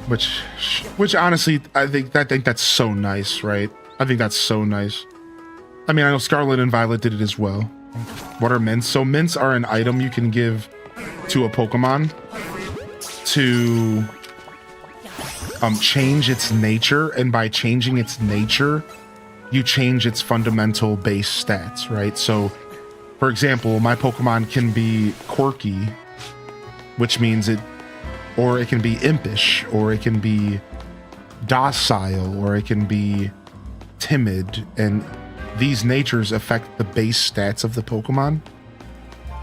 Which honestly, I think that's so nice, right? I think that's so nice. I mean, I know Scarlet and Violet did it as well. What are mints? So mints are an item you can give to a Pokemon to change its nature, and by changing its nature, you change its fundamental base stats, right? So, for example, my Pokemon can be quirky, which means it can be impish, or it can be docile, or it can be timid, and these natures affect the base stats of the Pokemon.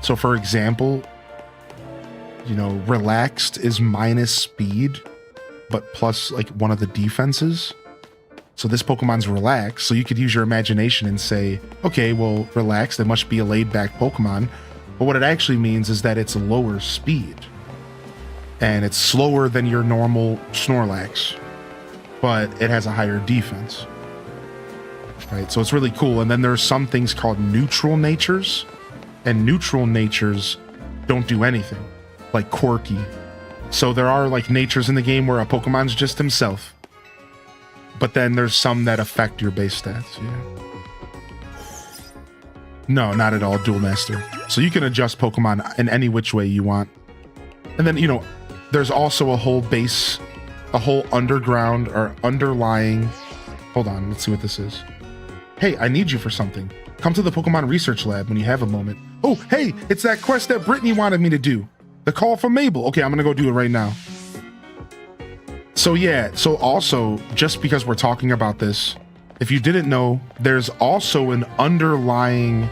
So, for example, you know, relaxed is minus speed, but plus like one of the defenses. So this Pokemon's relaxed, so you could use your imagination and say, okay, well, relaxed, it must be a laid-back Pokemon. But what it actually means is that it's a lower speed. And it's slower than your normal Snorlax, but it has a higher defense. Right, so it's really cool. And then there's some things called neutral natures, and neutral natures don't do anything, like quirky. So there are like natures in the game where a Pokemon's just himself. But then there's some that affect your base stats, yeah. No, not at all, Duel Master. So you can adjust Pokemon in any which way you want. And then, you know, there's also a whole underground or underlying... Hold on, let's see what this is. Hey, I need you for something. Come to the Pokemon Research Lab when you have a moment. Oh, hey, it's that quest that Brittany wanted me to do. The call from Mabel. Okay, I'm gonna go do it right now. So yeah, so also, just because we're talking about this, if you didn't know, there's also an underlying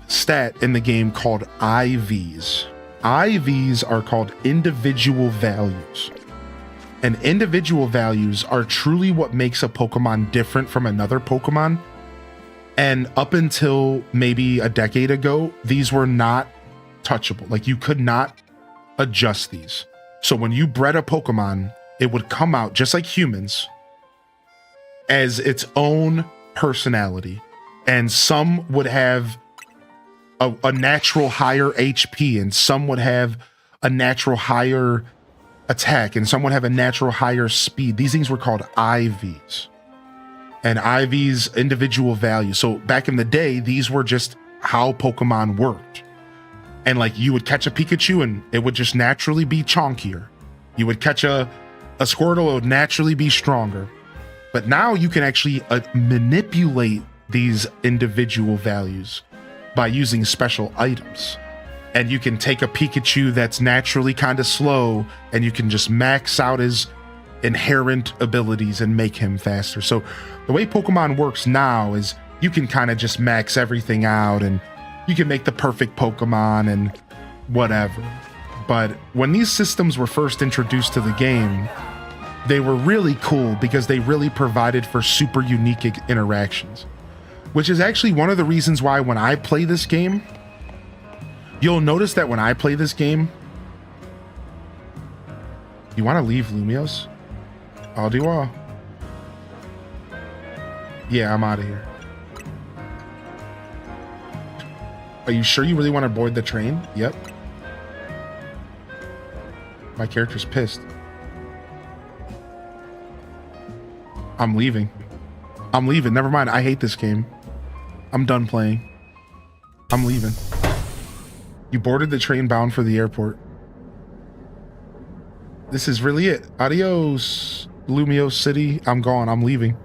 stat in the game called IVs. IVs are called individual values. And individual values are truly what makes a Pokemon different from another Pokemon. And up until maybe a decade ago, these were not touchable. Like, you could not adjust these. So when you bred a Pokemon, it would come out just like humans. as its own personality. And some would have a natural higher HP, and some would have a natural higher attack, and some would have a natural higher speed. These things were called IVs. And IVs, individual values. So back in the day, these were just how Pokemon worked. And like you would catch a Pikachu and it would just naturally be chonkier. You would catch a Squirtle, it would naturally be stronger. But now you can actually manipulate these individual values by using special items. And you can take a Pikachu that's naturally kind of slow and you can just max out his inherent abilities and make him faster. So the way Pokemon works now is you can kind of just max everything out and you can make the perfect Pokemon and whatever. But when these systems were first introduced to the game, they were really cool because they really provided for super unique interactions, which is actually one of the reasons why when I play this game, you'll notice that when I play this game, you want to leave Lumios? I'll do all. Yeah, I'm out of here. Are you sure you really want to board the train? Yep. My character's pissed. I'm leaving. I'm leaving. Never mind. I hate this game. I'm done playing. I'm leaving. You boarded the train bound for the airport. This is really it. Adios, Lumio City. I'm gone. I'm leaving.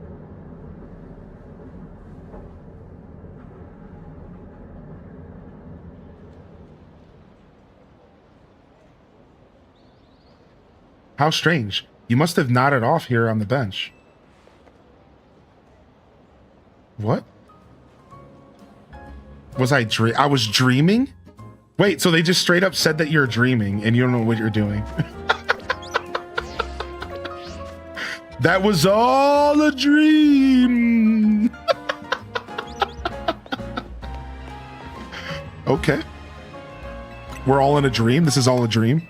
How strange. You must have nodded off here on the bench. What? Was I was dreaming? Wait, so they just straight up said that you're dreaming and you don't know what you're doing. That was all a dream. Okay. We're all in a dream. This is all a dream.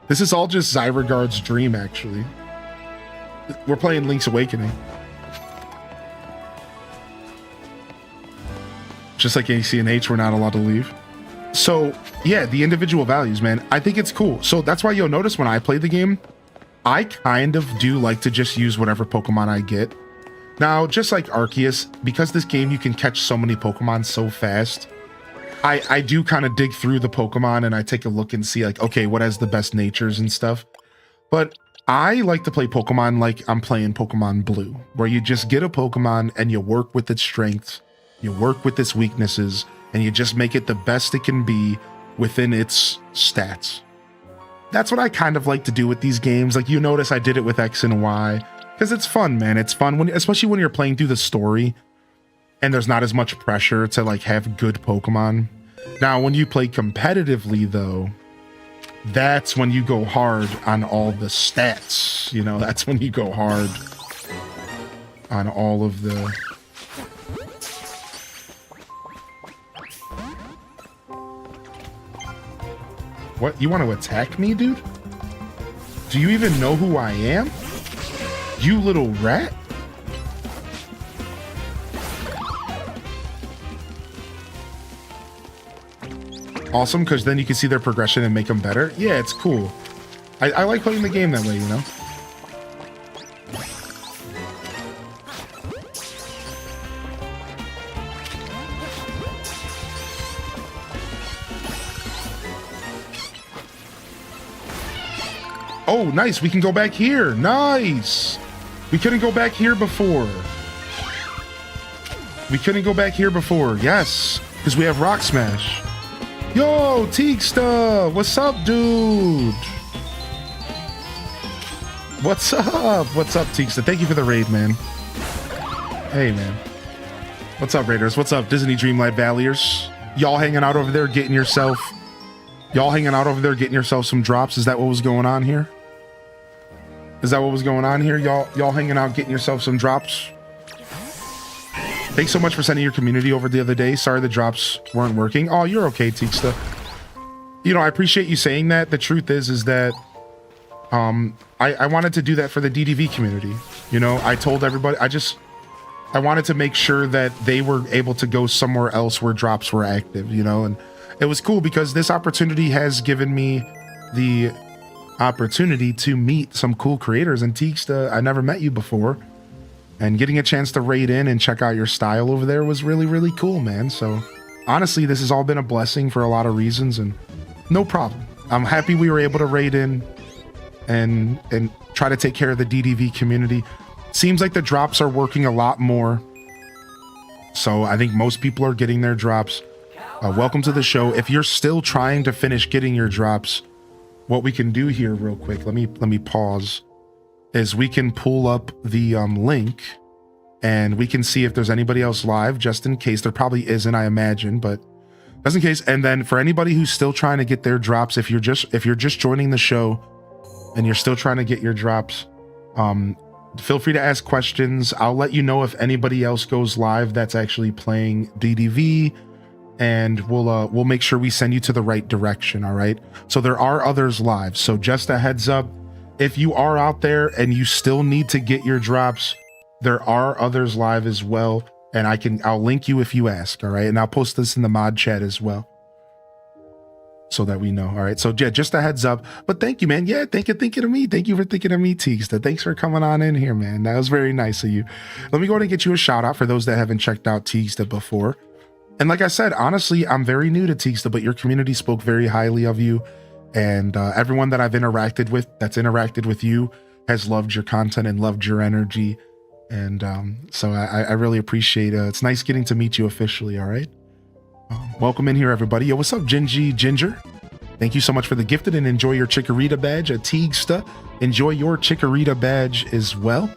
This is all just Zyregard's dream, actually. We're playing Link's Awakening. Just like AC and H, we're not allowed to leave. So, yeah, the individual values, man. I think it's cool. So that's why you'll notice when I play the game, I kind of do like to just use whatever Pokemon I get. Now, just like Arceus, because this game you can catch so many Pokemon so fast, I do kind of dig through the Pokemon and I take a look and see like, okay, what has the best natures and stuff. But I like to play Pokemon like I'm playing Pokemon Blue, where you just get a Pokemon and you work with its strengths, you work with its weaknesses, and you just make it the best it can be within its stats. That's what I kind of like to do with these games. Like you notice I did it with X and Y because it's fun, man. It's fun when, especially when you're playing through the story and there's not as much pressure to like have good Pokemon. Now, when you play competitively though, that's when you go hard on all the stats. You know, that's when you go hard on all of the... What? You want to attack me, dude? Do you even know who I am? You little rat? Awesome, because then you can see their progression and make them better. Yeah, it's cool. I like playing the game that way, you know? Oh, nice. We can go back here. Nice. We couldn't go back here before. We couldn't go back here before. Yes, because we have Rock Smash. Yo, Teeksta. What's up, dude? What's up? What's up, Teeksta? Thank you for the raid, man. Hey, man. What's up, Raiders? What's up, Disney Dreamlight Valleyers? Y'all hanging out over there getting yourself... Y'all hanging out over there getting yourself some drops? Is that what was going on here? Is that what was going on here? Y'all hanging out getting yourself some drops? Thanks so much for sending your community over the other day. Sorry the drops weren't working. Oh, you're okay, Teeksta. You know, I appreciate you saying that. The truth is that I wanted to do that for the DDV community. You know, I told everybody, I wanted to make sure that they were able to go somewhere else where drops were active, you know, and it was cool because this opportunity has given me the opportunity to meet some cool creators. And Teeksta, I never met you before, and getting a chance to raid in and check out your style over there was really, really cool, man. So honestly, this has all been a blessing for a lot of reasons, and no problem. I'm happy we were able to raid in and try to take care of the DDV community. Seems like the drops are working a lot more. So I think most people are getting their drops. Welcome to the show. If you're still trying to finish getting your drops, what we can do here real quick, let me pause, is we can pull up the link and we can see if there's anybody else live, just in case. There probably isn't, I imagine, but just in case. And then for anybody who's still trying to get their drops, if you're just joining the show and you're still trying to get your drops, feel free to ask questions. I'll let you know if anybody else goes live that's actually playing DDV, and we'll make sure we send you to the right direction. All right. So there are others live. So just a heads up, if you are out there and you still need to get your drops, there are others live as well. And I'll link you if you ask. All right. And I'll post this in the mod chat as well, so that we know. All right. So yeah, just a heads up, but thank you, man. Yeah. Thinking of me. Thank you for thinking of me, Teeksta. Thanks for coming on in here, man. That was very nice of you. Let me go ahead and get you a shout out for those that haven't checked out Teeksta before. And like I said, honestly, I'm very new to Teeksta, but your community spoke very highly of you. And everyone that I've interacted with, that's interacted with you, has loved your content and loved your energy. And so I really appreciate it. It's nice getting to meet you officially. All right. Welcome in here, everybody. Yo, what's up, Gingy Ginger? Thank you so much for the gifted, and enjoy your Chikorita badge at Teeksta. Enjoy your Chikorita badge as well.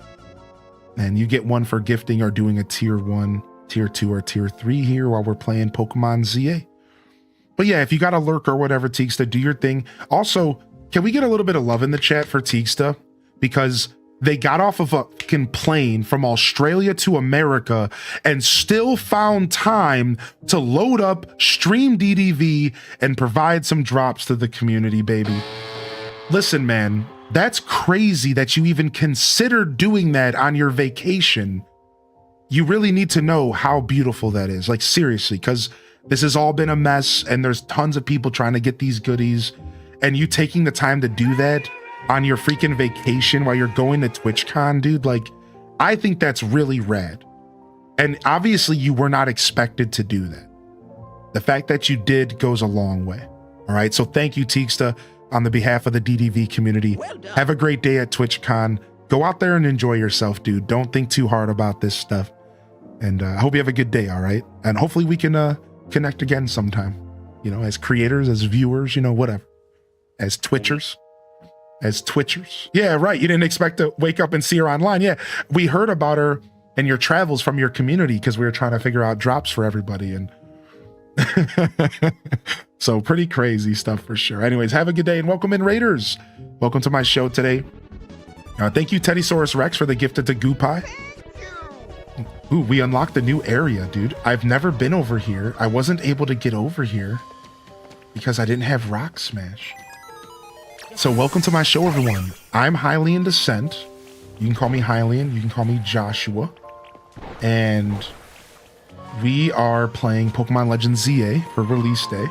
And you get one for gifting or doing a tier 1, tier 2, or tier 3 here while we're playing Pokemon ZA. But yeah, if you got a Lurker or whatever, Teeksta, do your thing. Also, can we get a little bit of love in the chat for Teeksta? Because they got off of a fucking plane from Australia to America and still found time to load up, stream DDV, and provide some drops to the community, baby. Listen, man, that's crazy that you even considered doing that on your vacation. You really need to know how beautiful that is. Like, seriously, because this has all been a mess and there's tons of people trying to get these goodies, and you taking the time to do that on your freaking vacation while you're going to TwitchCon, dude, like, I think that's really rad. And obviously you were not expected to do that. The fact that you did goes a long way. All right. So thank you, Teeksta, on the behalf of the DDV community. Well, have a great day at TwitchCon. Go out there and enjoy yourself, dude. Don't think too hard about this stuff. And I hope you have a good day. All right. And hopefully we can connect again sometime, you know, as creators, as viewers, you know, whatever, as Twitchers. Yeah, right. You didn't expect to wake up and see her online. Yeah, we heard about her and your travels from your community because we were trying to figure out drops for everybody. And so pretty crazy stuff for sure. Anyways, have a good day and welcome in, Raiders. Welcome to my show today. Thank you, Teddysaurus Rex, for the gifted to Goopai. Ooh, we unlocked a new area, dude. I've never been over here. I wasn't able to get over here because I didn't have Rock Smash. So welcome to my show, everyone. I'm Hylian Descent. You can call me Hylian. You can call me Joshua. And we are playing Pokemon Legends ZA for release day.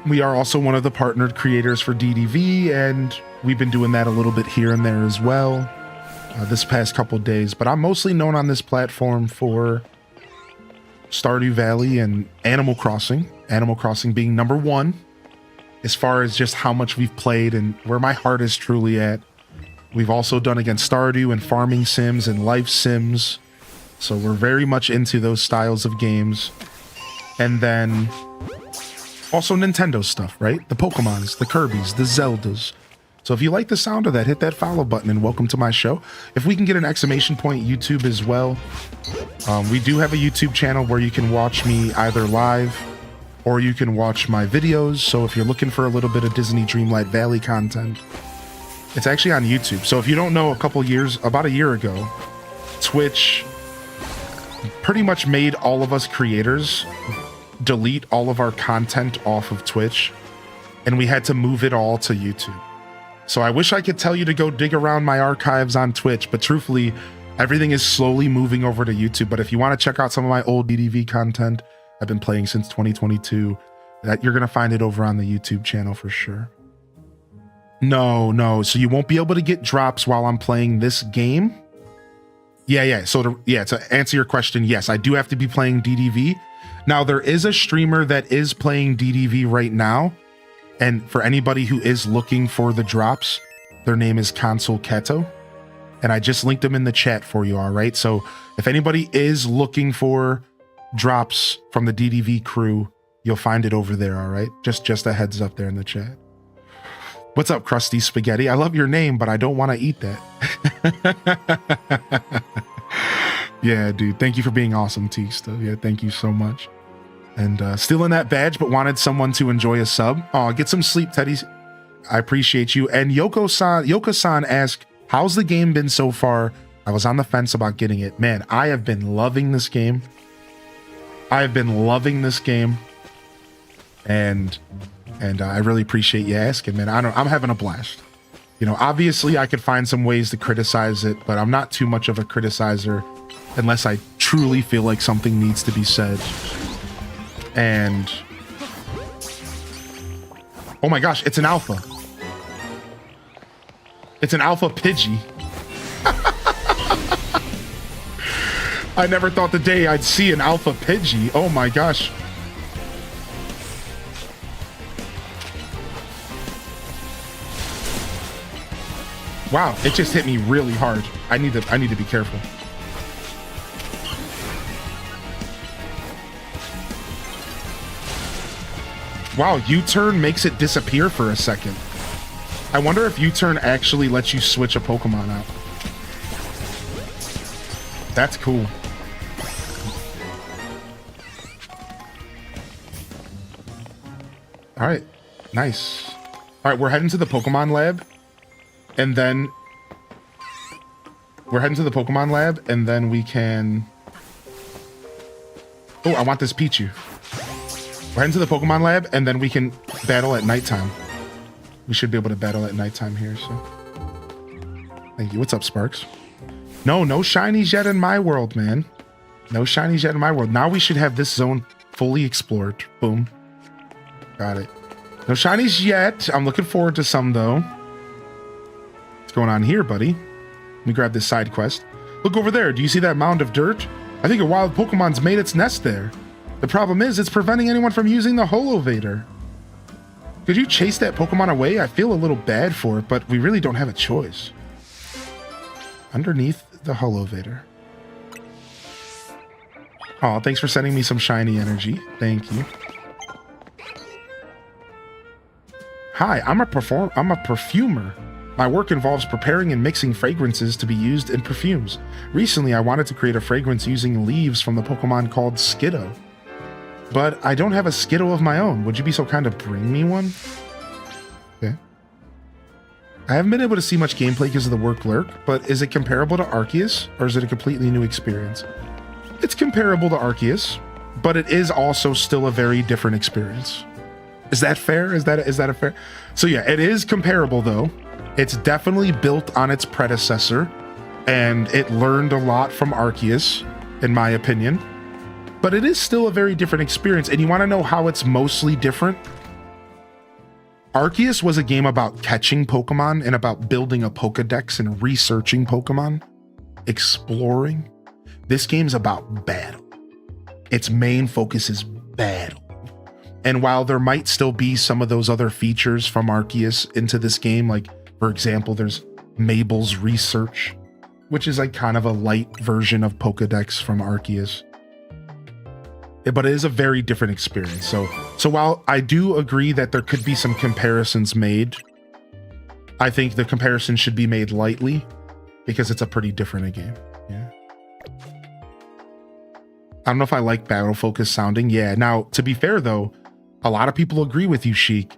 We are also one of the partnered creators for DDV, and we've been doing that a little bit here and there as well this past couple days. But I'm mostly known on this platform for Stardew Valley and Animal Crossing. Animal Crossing being number 1. As far as just how much we've played and where my heart is truly at. We've also done against Stardew and farming sims and life sims. So we're very much into those styles of games. And then also Nintendo stuff, right? The Pokemons, the Kirbys, the Zeldas. So if you like the sound of that, hit that follow button and welcome to my show. If we can get an exclamation point YouTube as well. We do have a YouTube channel where you can watch me either live or you can watch my videos. So if you're looking for a little bit of Disney Dreamlight Valley content, it's actually on YouTube. So if you don't know, about a year ago, Twitch pretty much made all of us creators delete all of our content off of Twitch, and we had to move it all to YouTube. So I wish I could tell you to go dig around my archives on Twitch, but truthfully, Everything is slowly moving over to YouTube, but if you want to check out some of my old DDV content I've been playing since 2022, that you're going to find it over on the YouTube channel for sure. No. So you won't be able to get drops while I'm playing this game. Yeah. So to answer your question, yes, I do have to be playing DDV. Now there is a streamer that is playing DDV right now. And for anybody who is looking for the drops, their name is Console Keto. And I just linked them in the chat for you, all right? So if anybody is looking for drops from the DDV crew, you'll find it over there, all right? Just a heads up there in the chat. What's up, Krusty Spaghetti? I love your name, but I don't want to eat that. Yeah, dude. Thank you for being awesome, Tista. Yeah, thank you so much. And still in that badge, but wanted someone to enjoy a sub. Oh, get some sleep, Teddy. I appreciate you. And Yoko-san asked, how's the game been so far? I was on the fence about getting it. Man, I have been loving this game. And I really appreciate you asking, man. I'm having a blast. You know, obviously I could find some ways to criticize it, but I'm not too much of a criticizer unless I truly feel like something needs to be said. And oh my gosh, it's an alpha. It's an alpha Pidgey. I never thought the day I'd see an alpha Pidgey. Oh my gosh. Wow, it just hit me really hard. I need to be careful. Wow, U-turn makes it disappear for a second. I wonder if U-turn actually lets you switch a Pokemon out. That's cool. All right, nice. All right, we're heading to the Pokemon lab. And then we're heading to the Pokemon lab, and then we can... Oh, I want this Pichu. We're heading to the Pokemon lab, and then we can battle at nighttime. We should be able to battle at nighttime here, so... Thank you. What's up, Sparks? No shinies yet in my world, man. No shinies yet in my world. Now we should have this zone fully explored. Boom. Got it. No shinies yet. I'm looking forward to some, though. What's going on here, buddy? Let me grab this side quest. Look over there. Do you see that mound of dirt? I think a wild Pokemon's made its nest there. The problem is it's preventing anyone from using the Holovator. Could you chase that Pokemon away? I feel a little bad for it, but we really don't have a choice. Underneath the Holovator. Oh, thanks for sending me some shiny energy. Thank you. Hi, I'm a perfumer. My work involves preparing and mixing fragrances to be used in perfumes. Recently, I wanted to create a fragrance using leaves from the Pokemon called Skiddo. But I don't have a Skiddo of my own. Would you be so kind to bring me one? Okay. I haven't been able to see much gameplay because of the work lurk, but is it comparable to Arceus, or is it a completely new experience? It's comparable to Arceus, but it is also still a very different experience. Is that fair? Is that a fair? So yeah, it is comparable though. It's definitely built on its predecessor, and it learned a lot from Arceus, in my opinion. But it is still a very different experience, and you want to know how it's mostly different? Arceus was a game about catching Pokemon and about building a Pokedex and researching Pokemon, exploring. This game's about battle. Its main focus is battle. And while there might still be some of those other features from Arceus into this game, like, for example, there's Mabel's research, which is like kind of a light version of Pokedex from Arceus. But it is a very different experience. So while I do agree that there could be some comparisons made, I think the comparison should be made lightly because it's a pretty different a game. Yeah. I don't know if I like battle focus sounding. Yeah. Now, to be fair though, a lot of people agree with you, Sheik,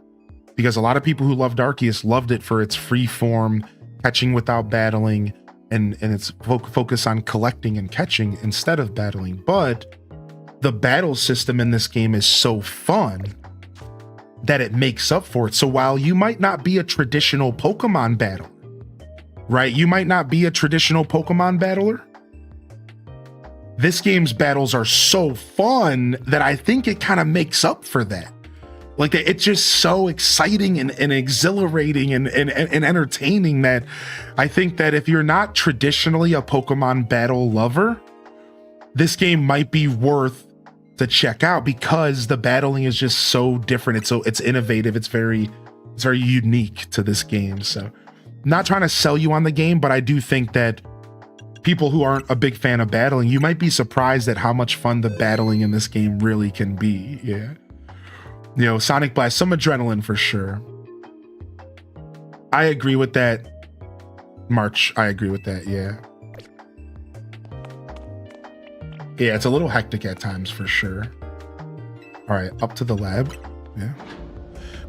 because a lot of people who loved Arceus loved it for its free form, catching without battling, and its focus on collecting and catching instead of battling. But the battle system in this game is so fun that it makes up for it. So while you might not be a traditional Pokemon battler, right? You might not be a traditional Pokemon battler, this game's battles are so fun that I think it kind of makes up for that. Like, it's just so exciting and exhilarating and entertaining that I think that if you're not traditionally a Pokemon battle lover, this game might be worth to check out because the battling is just so different. It's innovative. It's very unique to this game. So, not trying to sell you on the game, but I do think that people who aren't a big fan of battling, you might be surprised at how much fun the battling in this game really can be. Yeah. You know, Sonic Blast, some adrenaline for sure. I agree with that. March, I agree with that, yeah. Yeah, it's a little hectic at times for sure. All right, up to the lab. Yeah.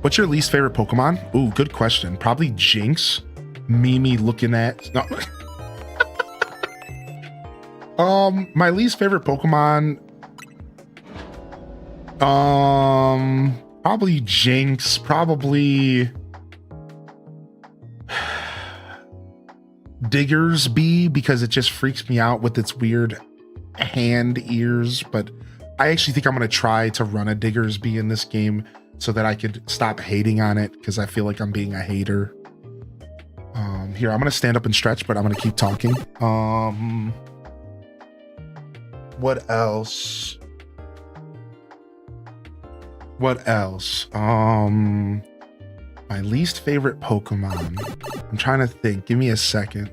What's your least favorite Pokemon? Ooh, good question. Probably Jinx. Mimi looking at... No. My least favorite Pokemon... Probably Jinx, probably Diggersby, because it just freaks me out with its weird hand ears. But I actually think I'm going to try to run a Diggersby in this game so that I could stop hating on it, because I feel like I'm being a hater. Here, I'm going to stand up and stretch, but I'm going to keep talking. What else? What else? My least favorite Pokemon. I'm trying to think. Give me a second.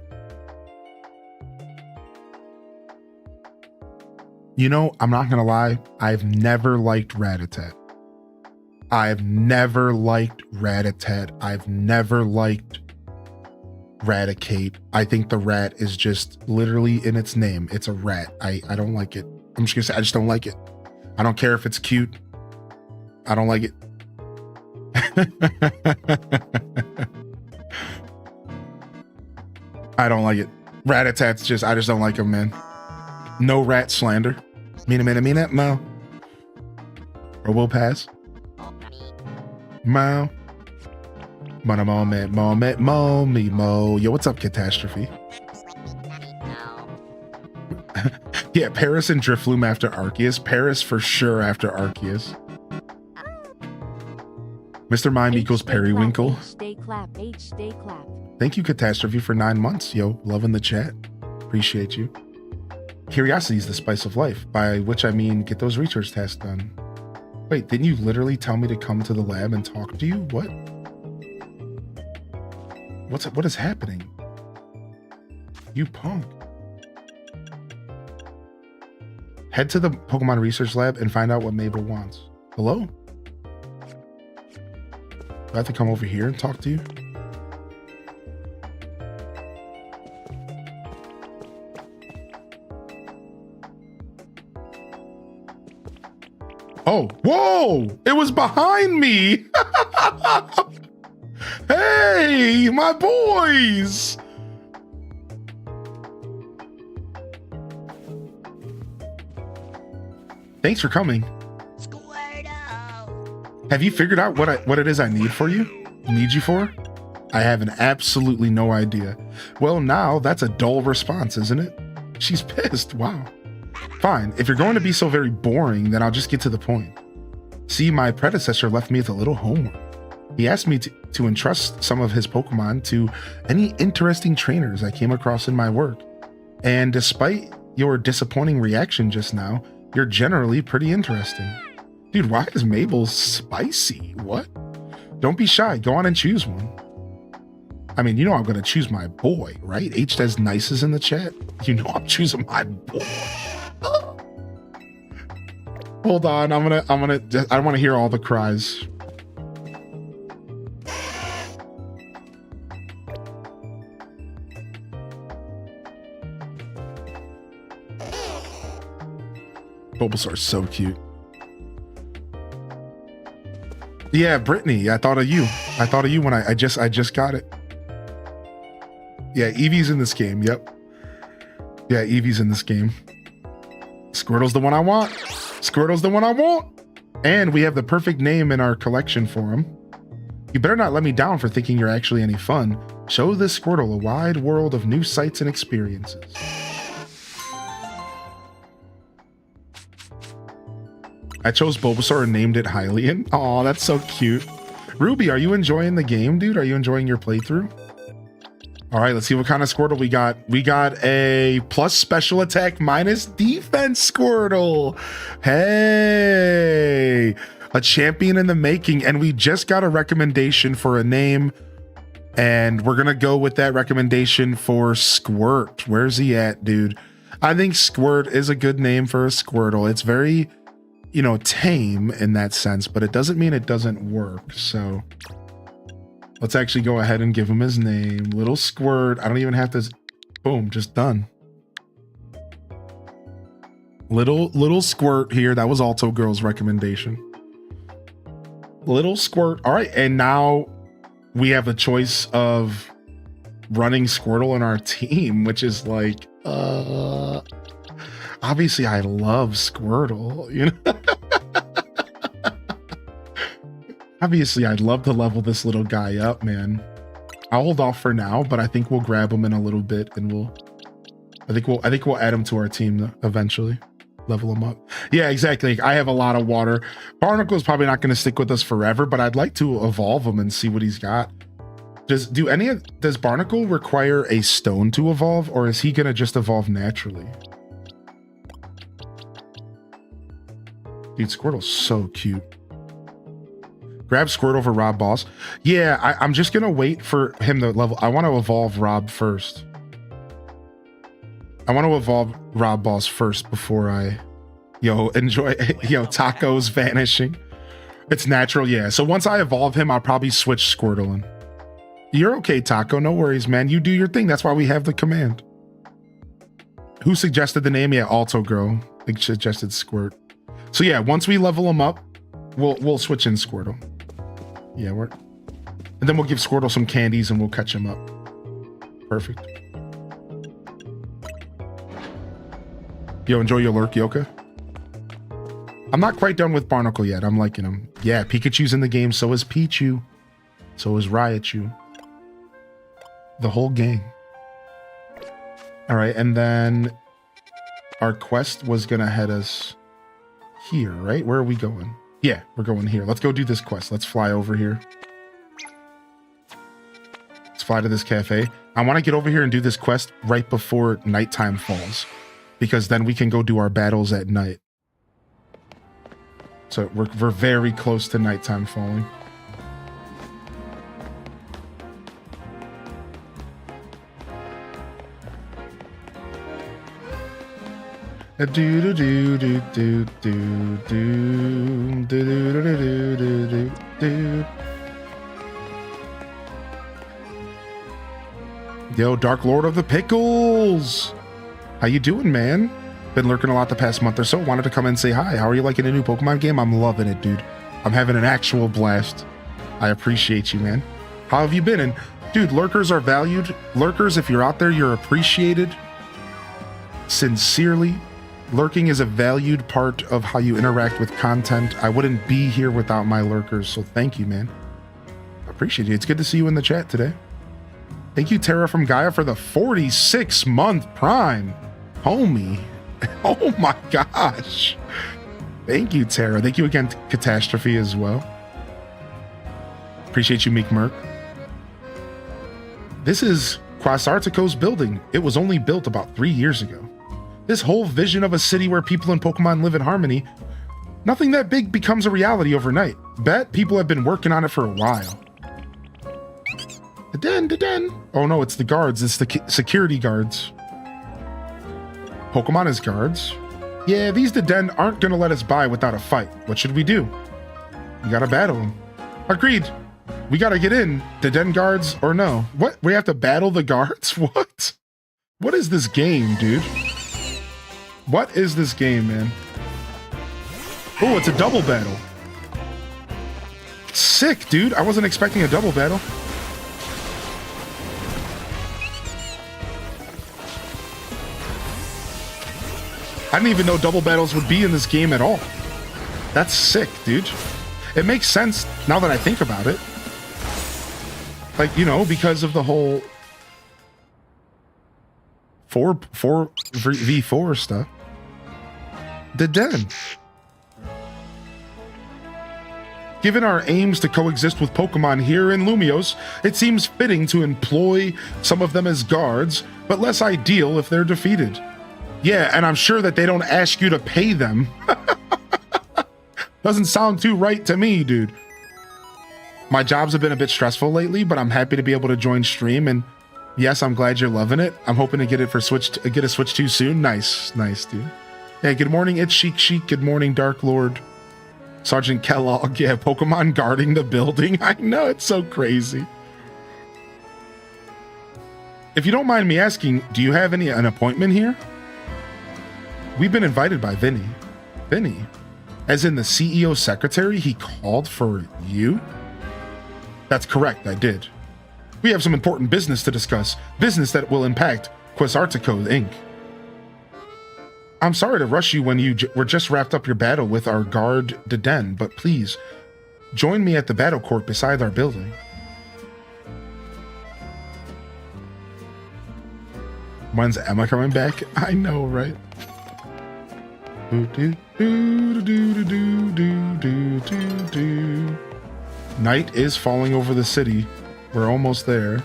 You know, I'm not gonna lie. I've never liked Rattata. I've never liked Rattata. I've never liked Raticate. I think the rat is just literally in its name. It's a rat. I don't like it. I'm just gonna say I just don't like it. I don't care if it's cute. I don't like it. I don't like it. Rattatat's just, I just don't like him, man. No rat slander. Mina, mo. Or we'll pass. Mo. Moment, mo. Yo, what's up, Catastrophe? Yeah, Paris and Drifloom after Arceus. Paris for sure after Arceus. Mr. Mime equals Periwinkle. Thank you, Catastrophe, for 9 months. Yo, loving the chat. Appreciate you. Curiosity is the spice of life, by which I mean get those research tasks done. Wait, didn't you literally tell me to come to the lab and talk to you? What? What is happening? You punk. Head to the Pokemon Research Lab and find out what Mabel wants. Hello? Do I have to come over here and talk to you? Oh, whoa! It was behind me! Hey, my boys! Thanks for coming. Have you figured out what it is I need you for? I have absolutely no idea. Well, now that's a dull response, isn't it? She's pissed. Wow. Fine. If you're going to be so very boring, then I'll just get to the point. See, my predecessor left me with a little homework. He asked me to entrust some of his Pokemon to any interesting trainers I came across in my work. And despite your disappointing reaction just now, you're generally pretty interesting. Dude, why is Mabel spicy? What? Don't be shy. Go on and choose one. I mean, you know I'm going to choose my boy, right? H says nice is in the chat. You know I'm choosing my boy. Hold on. I want to hear all the cries. Bulbasaur's so cute. Yeah, Brittany, I thought of you. I thought of you when I just got it. Yeah, Eevee's in this game. Yep. Yeah, Eevee's in this game. Squirtle's the one I want. Squirtle's the one I want. And we have the perfect name in our collection for him. You better not let me down for thinking you're actually any fun. Show this Squirtle a wide world of new sights and experiences. I chose Bulbasaur and named it Hylian. Oh, that's so cute. Ruby, are you enjoying the game, dude? Are you enjoying your playthrough? All right, let's see what kind of Squirtle we got. We got a plus special attack minus defense Squirtle. Hey, a champion in the making. And we just got a recommendation for a name. And we're going to go with that recommendation for Squirt. Where's he at, dude? I think Squirt is a good name for a Squirtle. It's very, you know, tame in that sense, but it doesn't mean it doesn't work. So let's actually go ahead and give him his name. Little Squirt. I don't even have to. Boom, just done. Little Squirt here. That was Alto Girl's recommendation. Little Squirt. All right, and now we have a choice of running Squirtle in our team, which is like, obviously I love Squirtle, you know. Obviously I'd love to level this little guy up, man. I'll hold off for now, but I think we'll grab him in a little bit and I think we'll add him to our team eventually. Level him up. Yeah, exactly. I have a lot of water. Barnacle's probably not going to stick with us forever, but I'd like to evolve him and see what he's got. Does Barnacle require a stone to evolve, or is he going to just evolve naturally? Dude, Squirtle's so cute. Grab Squirtle for Rob Boss. Yeah, I'm just going to wait for him to level. I want to evolve Rob first. I want to evolve Rob Boss first before I, enjoy, Taco's vanishing. It's natural, yeah. So once I evolve him, I'll probably switch Squirtle in. You're okay, Taco. No worries, man. You do your thing. That's why we have the command. Who suggested the name? Yeah, Alto Girl. They suggested Squirt. So yeah, once we level him up, we'll switch in Squirtle. Yeah, and then we'll give Squirtle some candies and we'll catch him up. Perfect. Yo, enjoy your lurk, Yoka. I'm not quite done with Barnacle yet. I'm liking him. Yeah, Pikachu's in the game. So is Pichu. So is Raichu. The whole gang. All right, and then our quest was going to head us here, right? Where are we going? Yeah, we're going here. Let's go do this quest. Let's fly over here. Let's fly to this cafe. I want to get over here and do this quest right before nighttime falls, because then we can go do our battles at night. So we're very close to nighttime falling. Do do do do do do do do do do do do do. Yo, Dark Lord of the Pickles. How you doing, man? Been lurking a lot the past month or so. Wanted to come and say hi. How are you liking the new Pokemon game? I'm loving it, dude. I'm having an actual blast. I appreciate you, man. How have you been? And dude, lurkers are valued. Lurkers, if you're out there, you're appreciated. Sincerely. Lurking is a valued part of how you interact with content. I wouldn't be here without my lurkers, so thank you, man. I appreciate you. It's good to see you in the chat today. Thank you, Tara from Gaia, for the 46-month Prime. Homie. Oh my gosh. Thank you, Tara. Thank you again, Catastrophe, as well. Appreciate you, Meek Merc. This is Quasartico's building. It was only built about 3 years ago. This whole vision of a city where people and Pokemon live in harmony, nothing that big becomes a reality overnight. Bet people have been working on it for a while. The den. Oh no, it's the guards. It's the security guards. Pokemon is guards. Yeah, these den aren't gonna let us by without a fight. What should we do? We gotta battle them. Agreed. We gotta get in. The den guards or no? What? We have to battle the guards? What? What is this game, dude? What is this game, man? Oh, it's a double battle. Sick, dude. I wasn't expecting a double battle. I didn't even know double battles would be in this game at all. That's sick, dude. It makes sense now that I think about it. Like, because of the whole 4v4 stuff. The den. Given our aims to coexist with Pokemon here in Lumios, it seems fitting to employ some of them as guards, but less ideal if they're defeated. Yeah, and I'm sure that they don't ask you to pay them. Doesn't sound too right to me, dude. My jobs have been a bit stressful lately, but I'm happy to be able to join stream, and yes, I'm glad you're loving it. I'm hoping to get it for get a Switch 2 soon. Nice, dude. Yeah, good morning, It's Chic. Good morning, Dark Lord. Sergeant Kellogg, yeah, Pokemon guarding the building. I know, it's so crazy. If you don't mind me asking, do you have an appointment here? We've been invited by Vinny. Vinny? As in the CEO's secretary, he called for you? That's correct, I did. We have some important business to discuss, business that will impact Quasartico, Inc. I'm sorry to rush you when you were just wrapped up your battle with our guard Den, but please, join me at the battle court beside our building. When's Emma coming back? I know, right? Night is falling over the city. We're almost there.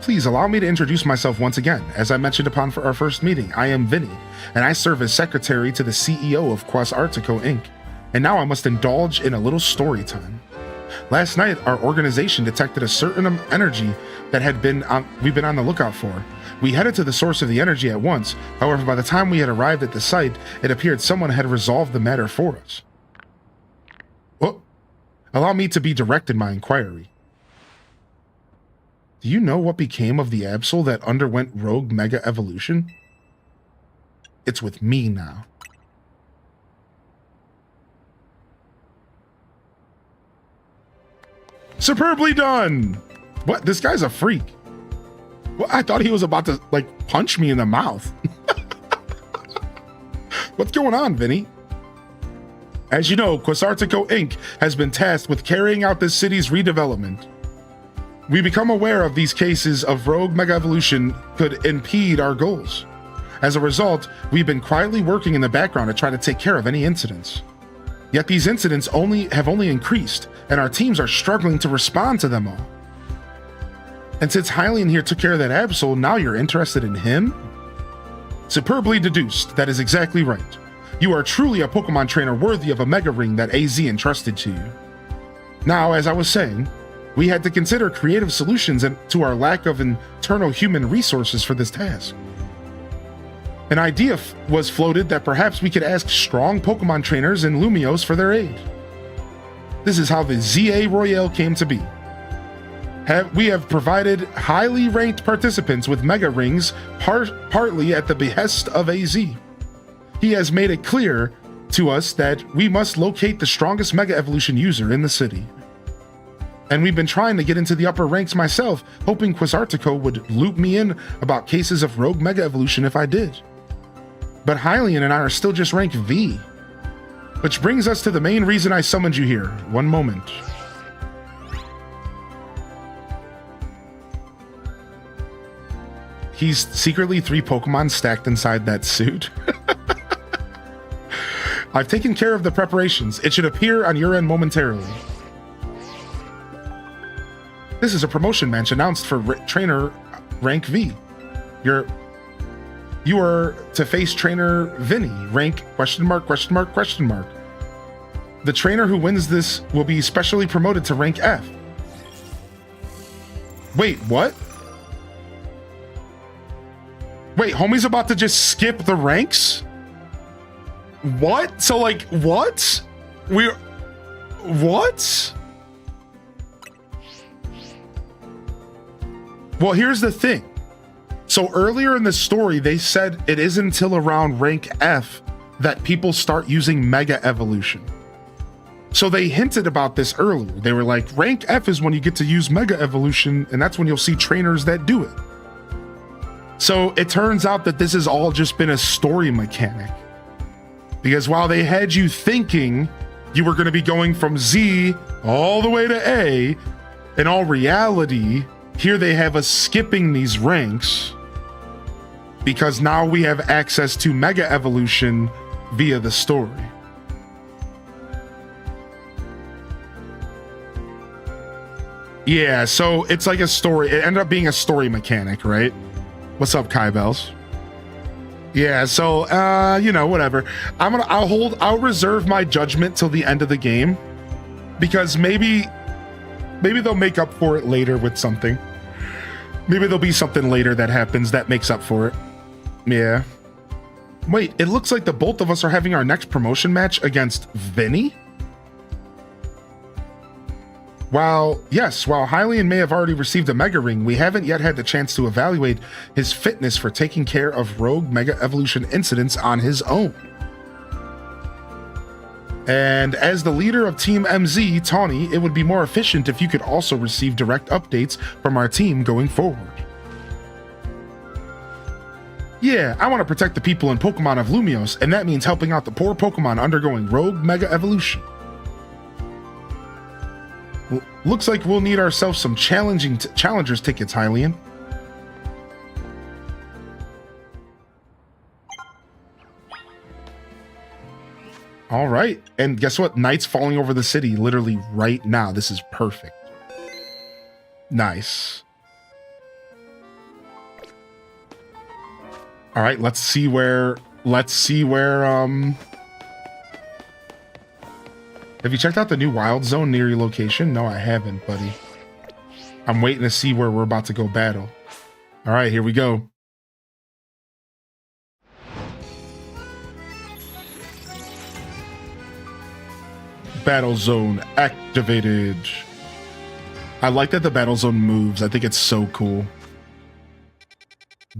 Please allow me to introduce myself once again. As I mentioned upon our first meeting, I am Vinny, and I serve as secretary to the CEO of Quasartico, Inc. And now I must indulge in a little story time. Last night, our organization detected a certain energy that we've been on the lookout for. We headed to the source of the energy at once. However, by the time we had arrived at the site, it appeared someone had resolved the matter for us. Oh, allow me to be direct in my inquiry. Do you know what became of the Absol that underwent rogue mega evolution? It's with me now. Superbly done! What? This guy's a freak. Well, I thought he was about to, like, punch me in the mouth. What's going on, Vinny? As you know, Quasartico Inc. has been tasked with carrying out this city's redevelopment. We become aware of these cases of rogue mega evolution could impede our goals. As a result, we've been quietly working in the background to try to take care of any incidents. Yet these incidents have only increased, and our teams are struggling to respond to them all. And since Hylian here took care of that Absol, now you're interested in him? Superbly deduced, that is exactly right. You are truly a Pokemon trainer worthy of a Mega Ring that AZ entrusted to you. Now, as I was saying, we had to consider creative solutions to our lack of internal human resources for this task. An idea was floated that perhaps we could ask strong Pokemon trainers in Lumios for their aid. This is how the ZA Royale came to be. We have provided highly ranked participants with Mega Rings partly at the behest of AZ. He has made it clear to us that we must locate the strongest Mega Evolution user in the city. And we've been trying to get into the upper ranks myself, hoping Quasartico would loop me in about cases of rogue Mega Evolution if I did. But Hylian and I are still just rank V. Which brings us to the main reason I summoned you here. One moment. He's secretly 3 Pokemon stacked inside that suit. I've taken care of the preparations. It should appear on your end momentarily. This is a promotion match announced for trainer rank V. You are to face trainer Vinny, rank ? The trainer who wins this will be specially promoted to rank F. Wait, what? Wait, homie's about to just skip the ranks? What? So, like, what? What? Well, here's the thing. So earlier in the story, they said it isn't until around rank F that people start using Mega Evolution. So they hinted about this earlier. They were like, rank F is when you get to use Mega Evolution, and that's when you'll see trainers that do it. So it turns out that this has all just been a story mechanic. Because while they had you thinking you were going to be going from Z all the way to A, in all reality, here they have us skipping these ranks because now we have access to Mega Evolution via the story. Yeah, so it's like a story. It ended up being a story mechanic, right? What's up, Kai Bells? Yeah, so you know, whatever. I'll reserve my judgment till the end of the game, because maybe they'll make up for it later with something. Maybe there'll be something later that happens that makes up for it. Yeah. Wait, it looks like the both of us are having our next promotion match against Vinny? While Hylian may have already received a Mega Ring, we haven't yet had the chance to evaluate his fitness for taking care of rogue Mega Evolution incidents on his own. And as the leader of Team MZ, Tawny, it would be more efficient if you could also receive direct updates from our team going forward. Yeah, I want to protect the people and Pokemon of Lumios, and that means helping out the poor Pokemon undergoing rogue Mega Evolution. Looks like we'll need ourselves some challengers tickets, Hylian. All right, and guess what? Night's falling over the city literally right now. This is perfect. Nice. All right, let's see where have you checked out the new wild zone near your location? No, I haven't, buddy. I'm waiting to see where we're about to go battle. All right, here we go. Battle zone activated. I like that the battle zone moves. I think it's so cool.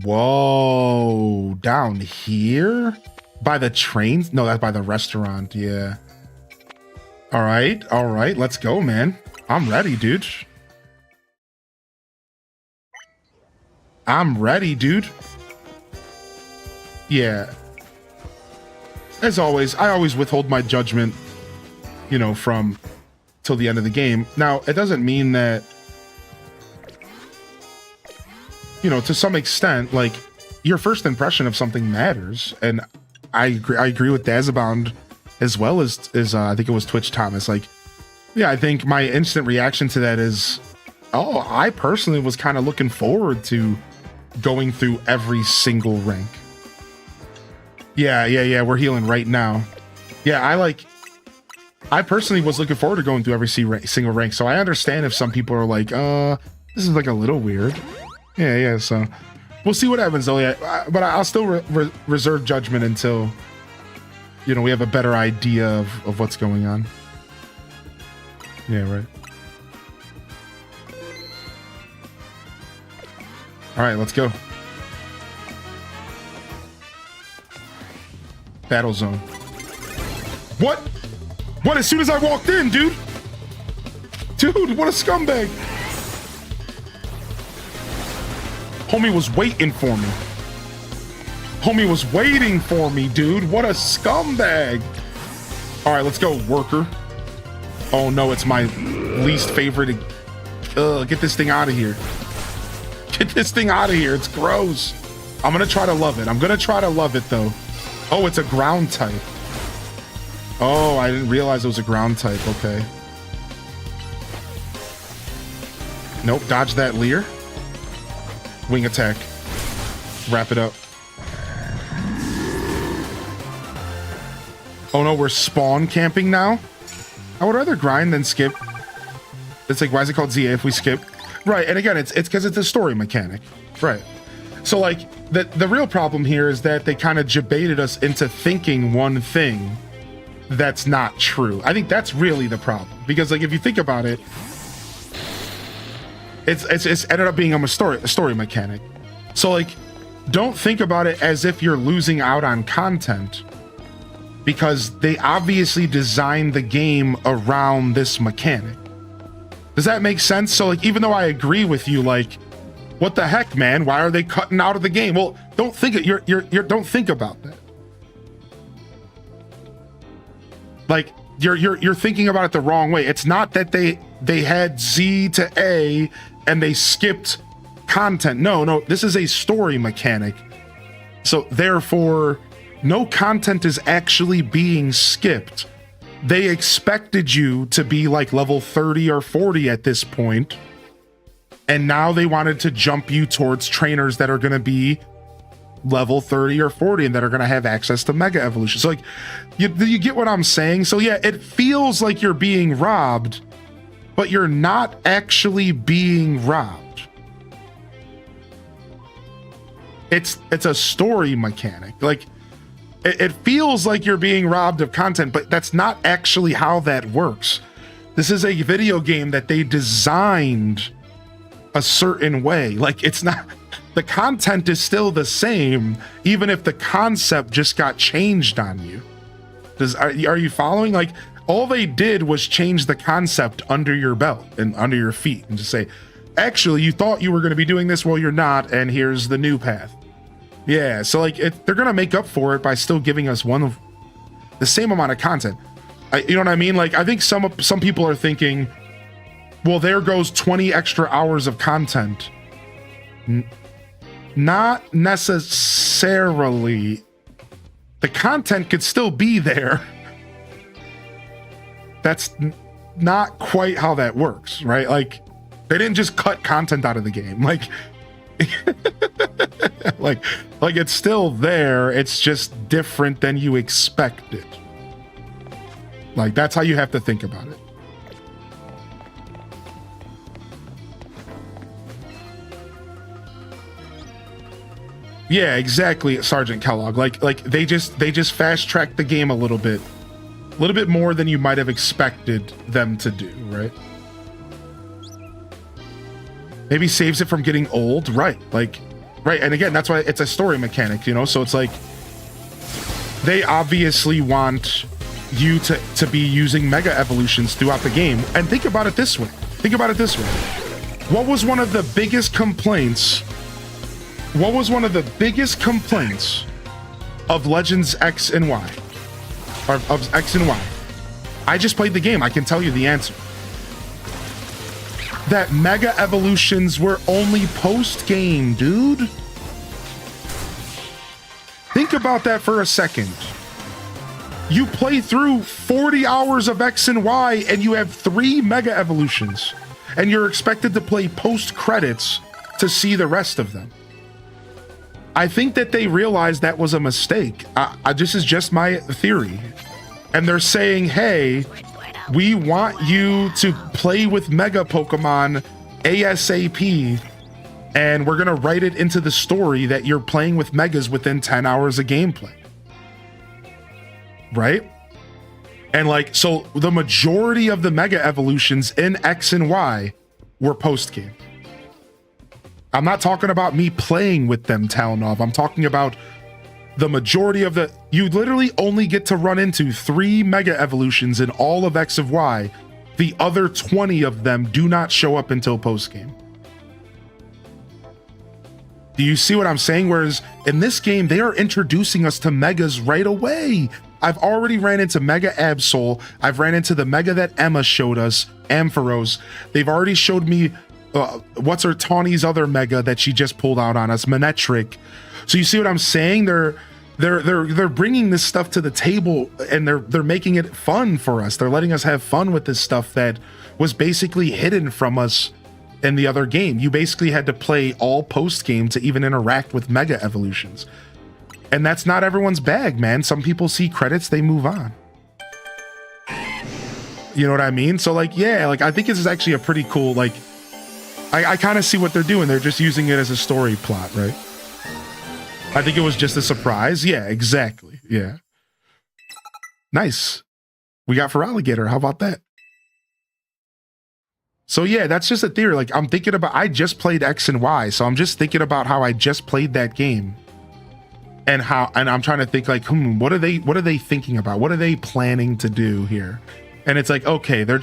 Whoa, down here? By the trains? No, that's by the restaurant, yeah. All right, let's go, man. I'm ready, dude. Yeah. As always, I always withhold my judgment, you know, from till the end of the game. Now, it doesn't mean that, you know, to some extent, like, your first impression of something matters. And I agree with Dazabound, as well as I think it was Twitch Thomas. Like, yeah, I think my instant reaction to that is, oh, I personally was kind of looking forward to going through every single rank. Yeah, we're healing right now. Yeah, I personally was looking forward to going through every single rank, so I understand if some people are like, this is like a little weird. Yeah, so we'll see what happens though. Yeah, but I'll still reserve judgment until, you know, we have a better idea of what's going on. Yeah, right. All right, let's go. Battle zone. What? What? As soon as I walked in, dude. Dude, what a scumbag. Homie was waiting for me. Homie was waiting for me, dude. What a scumbag. All right, let's go, worker. Oh no, it's my least favorite. Get this thing out of here. Get this thing out of here. It's gross. I'm gonna try to love it. I'm gonna try to love it though. Oh, it's a ground type. Oh, I didn't realize it was a ground type. Okay. Nope, dodge that Leer. Wing attack. Wrap it up. Oh no, we're spawn camping now? I would rather grind than skip. It's like, why is it called ZA if we skip? Right, and again, it's because it's a story mechanic. Right. So like, the real problem here is that they kind of jebaited us into thinking one thing that's not true. I think that's really the problem. Because like, if you think about it, it's ended up being a story mechanic. So like, don't think about it as if you're losing out on content, because they obviously designed the game around this mechanic. Does that make sense? So like, even though I agree with you, like, what the heck, man? Why are they cutting out of the game? Well, don't think it. Don't think about that. Like, you're thinking about it the wrong way. It's not that they had Z to A and they skipped content. No, this is a story mechanic. So therefore, no content is actually being skipped. They expected you to be like level 30 or 40 at this point, and now they wanted to jump you towards trainers that are going to be level 30 or 40 and that are going to have access to mega evolution. So like, you get what I'm saying? So yeah, it feels like you're being robbed, but you're not actually being robbed. It's a story mechanic. Like, it feels like you're being robbed of content, but that's not actually how that works. This is a video game that they designed a certain way. Like, it's not, the content is still the same, even if the concept just got changed on you. Are you following? Like, all they did was change the concept under your belt and under your feet and just say, actually, you thought you were going to be doing this, well, you're not, and here's the new path. Yeah, so like they're gonna make up for it by still giving us the same amount of content. You know what I mean? Like, I think some people are thinking, well, there goes 20 extra hours of content. Not necessarily. The content could still be there. That's not quite how that works, right? Like, they didn't just cut content out of the game. Like, like it's still there, it's just different than you expected. Like, that's how you have to think about it. Yeah, exactly, Sergeant Kellogg. Like they just fast-tracked the game a little bit more than you might have expected them to do, right? Maybe saves it from getting old, right? Like, right, and again, that's why it's a story mechanic, you know? So it's like, they obviously want you to be using mega evolutions throughout the game. And think about it this way. What was one of the biggest complaints of Legends X and Y? Or of X and Y? I just played the game, I can tell you the answer. That mega evolutions were only post-game, dude. Think about that for a second. You play through 40 hours of X and Y and you have 3 mega evolutions, and you're expected to play post-credits to see the rest of them. I think that they realized that was a mistake. This is just my theory. And they're saying, hey, we want you to play with Mega Pokemon ASAP, and we're going to write it into the story that you're playing with Megas within 10 hours of gameplay. Right? And like, so the majority of the Mega Evolutions in X and Y were post-game. I'm not talking about me playing with them, Talonov. I'm talking about the majority of you literally only get to run into 3 mega evolutions in all of X of Y. The other 20 of them do not show up until post-game. Do you see what I'm saying? Whereas in this game, they are introducing us to megas right away. I've already ran into Mega Absol. I've ran into the mega that Emma showed us, Ampharos. They've already showed me what's her Tawny's other mega that she just pulled out on us, Manectric. So you see what I'm saying? They're bringing this stuff to the table, and they're making it fun for us. They're letting us have fun with this stuff that was basically hidden from us in the other game. You basically had to play all post game to even interact with mega evolutions. And that's not everyone's bag, man. Some people see credits, they move on. You know what I mean? So like, yeah, like I think this is actually a pretty cool, like, I kind of see what they're doing. They're just using it as a story plot, right? I think it was just a surprise. Yeah, exactly. Yeah. Nice. We got Feraligatr. How about that? So yeah, that's just a theory. Like, I'm thinking about, I just played X and Y, so I'm just thinking about how I just played that game. And I'm trying to think like, what are they thinking about? What are they planning to do here? And it's like, okay, they're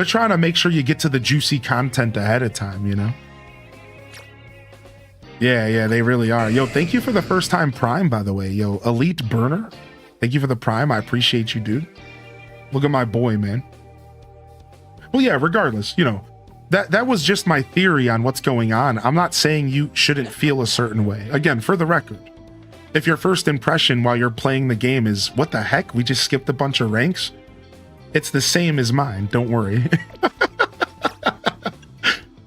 trying to make sure you get to the juicy content ahead of time, you know? Yeah, they really are. Yo, thank you for the first time Prime, by the way. Yo, Elite Burner, thank you for the Prime. I appreciate you, dude. Look at my boy, man. Well, yeah, regardless, you know, that was just my theory on what's going on. I'm not saying you shouldn't feel a certain way. Again, for the record, if your first impression while you're playing the game is, what the heck, we just skipped a bunch of ranks, it's the same as mine, don't worry.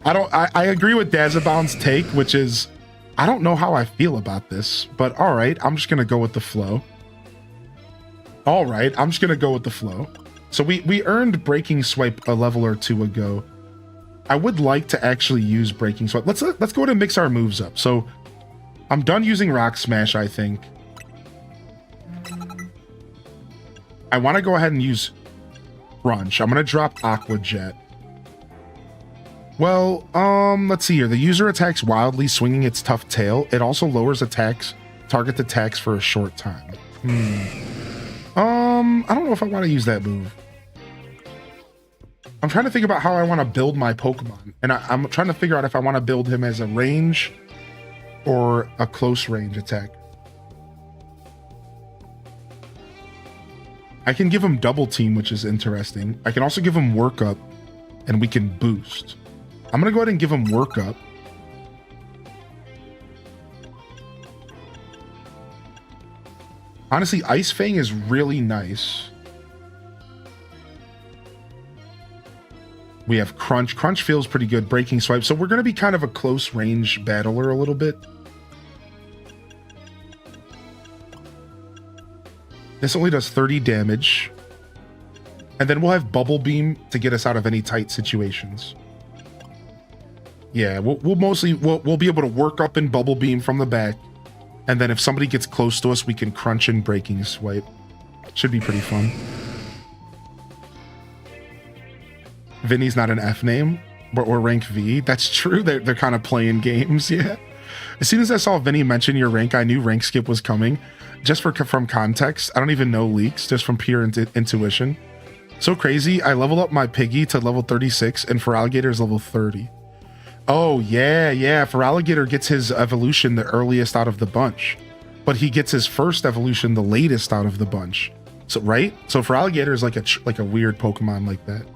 I agree with Dazabound's take, which is, I don't know how I feel about this, but all right, I'm just gonna go with the flow. All right, I'm just gonna go with the flow. So we earned Breaking Swipe a level or two ago. I would like to actually use Breaking Swipe. Let's go ahead and mix our moves up. So I'm done using Rock Smash, I think. I want to go ahead and use Crunch. I'm gonna drop Aqua Jet. Well, let's see here. The user attacks wildly, swinging its tough tail. It also lowers target attacks for a short time. I don't know if I want to use that move. I'm trying to think about how I want to build my Pokemon, and I'm trying to figure out if I want to build him as a range or a close range attack. I can give him Double Team, which is interesting. I can also give him Work Up, and we can boost. I'm gonna go ahead and give him Work Up. Honestly, Ice Fang is really nice. We have Crunch. Crunch feels pretty good. Breaking Swipe. So we're going to be kind of a close range battler a little bit. This only does 30 damage. And then we'll have Bubble Beam to get us out of any tight situations. Yeah, we'll be able to work up and Bubble Beam from the back. And then if somebody gets close to us, we can Crunch and Breaking Swipe. Should be pretty fun. Vinny's not an F name, but we're rank V. That's true. They're kind of playing games, yeah. As soon as I saw Vinny mention your rank, I knew rank skip was coming. Just from context, I don't even know leaks, just from pure intuition. So crazy, I leveled up my Piggy to level 36, and Feraligatr is level 30. Oh, yeah. Feraligatr gets his evolution the earliest out of the bunch, but he gets his first evolution the latest out of the bunch. So, right? So Feraligatr is like a weird Pokemon like that.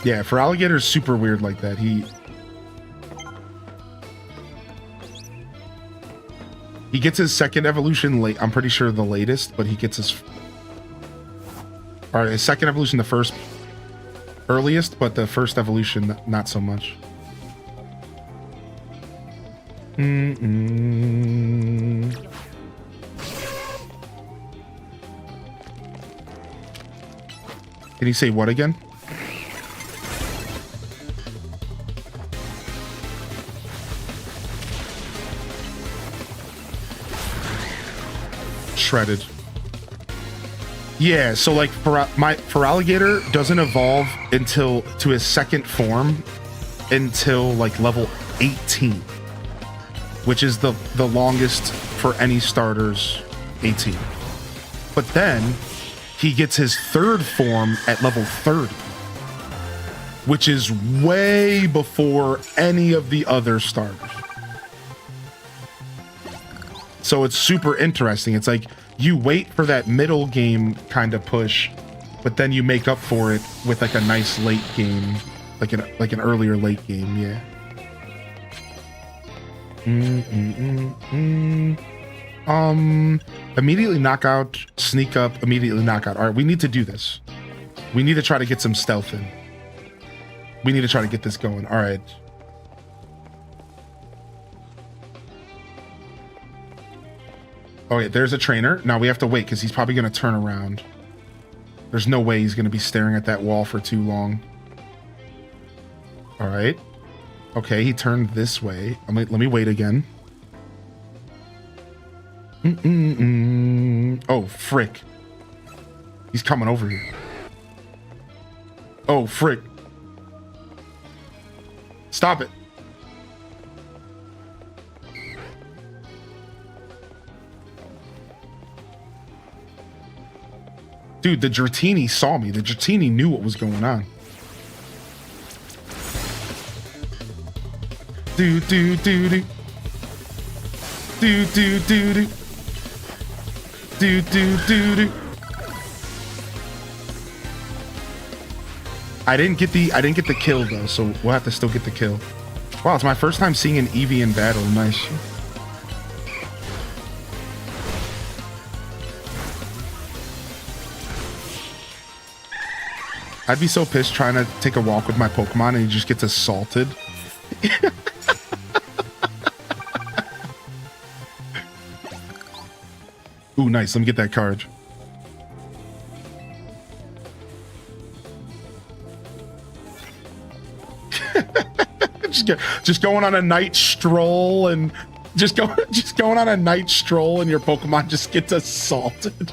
Yeah, Feraligatr is super weird like that. He gets his second evolution late. I'm pretty sure the latest, but he gets his... Alright, his second evolution the first earliest, but the first evolution not so much. Can you say what again? Shredded. Yeah, so like Feraligatr doesn't evolve to his second form until like level 18, which is the longest for any starters, 18. But then he gets his third form at level 30, which is way before any of the other starters. So it's super interesting. It's like you wait for that middle game kind of push, but then you make up for it with like a nice late game, like an earlier late game. Yeah. Immediately knockout, sneak up, immediately knockout. All right, we need to do this. We need to try to get some stealth in. We need to try to get this going. All right. Oh, yeah, there's a trainer. Now we have to wait because he's probably going to turn around. There's no way he's going to be staring at that wall for too long. All right. Okay, he turned this way. Let me wait again. Oh, frick. He's coming over here. Oh, frick. Stop it. Dude, the Dratini saw me. The Dratini knew what was going on. Do. I didn't get the kill though, so we'll have to still get the kill. Wow, it's my first time seeing an Eevee in battle. Nice. I'd be so pissed trying to take a walk with my Pokemon and he just gets assaulted. Ooh, nice. Let me get that card. just going on a night stroll and just going on a night stroll and your Pokemon just gets assaulted.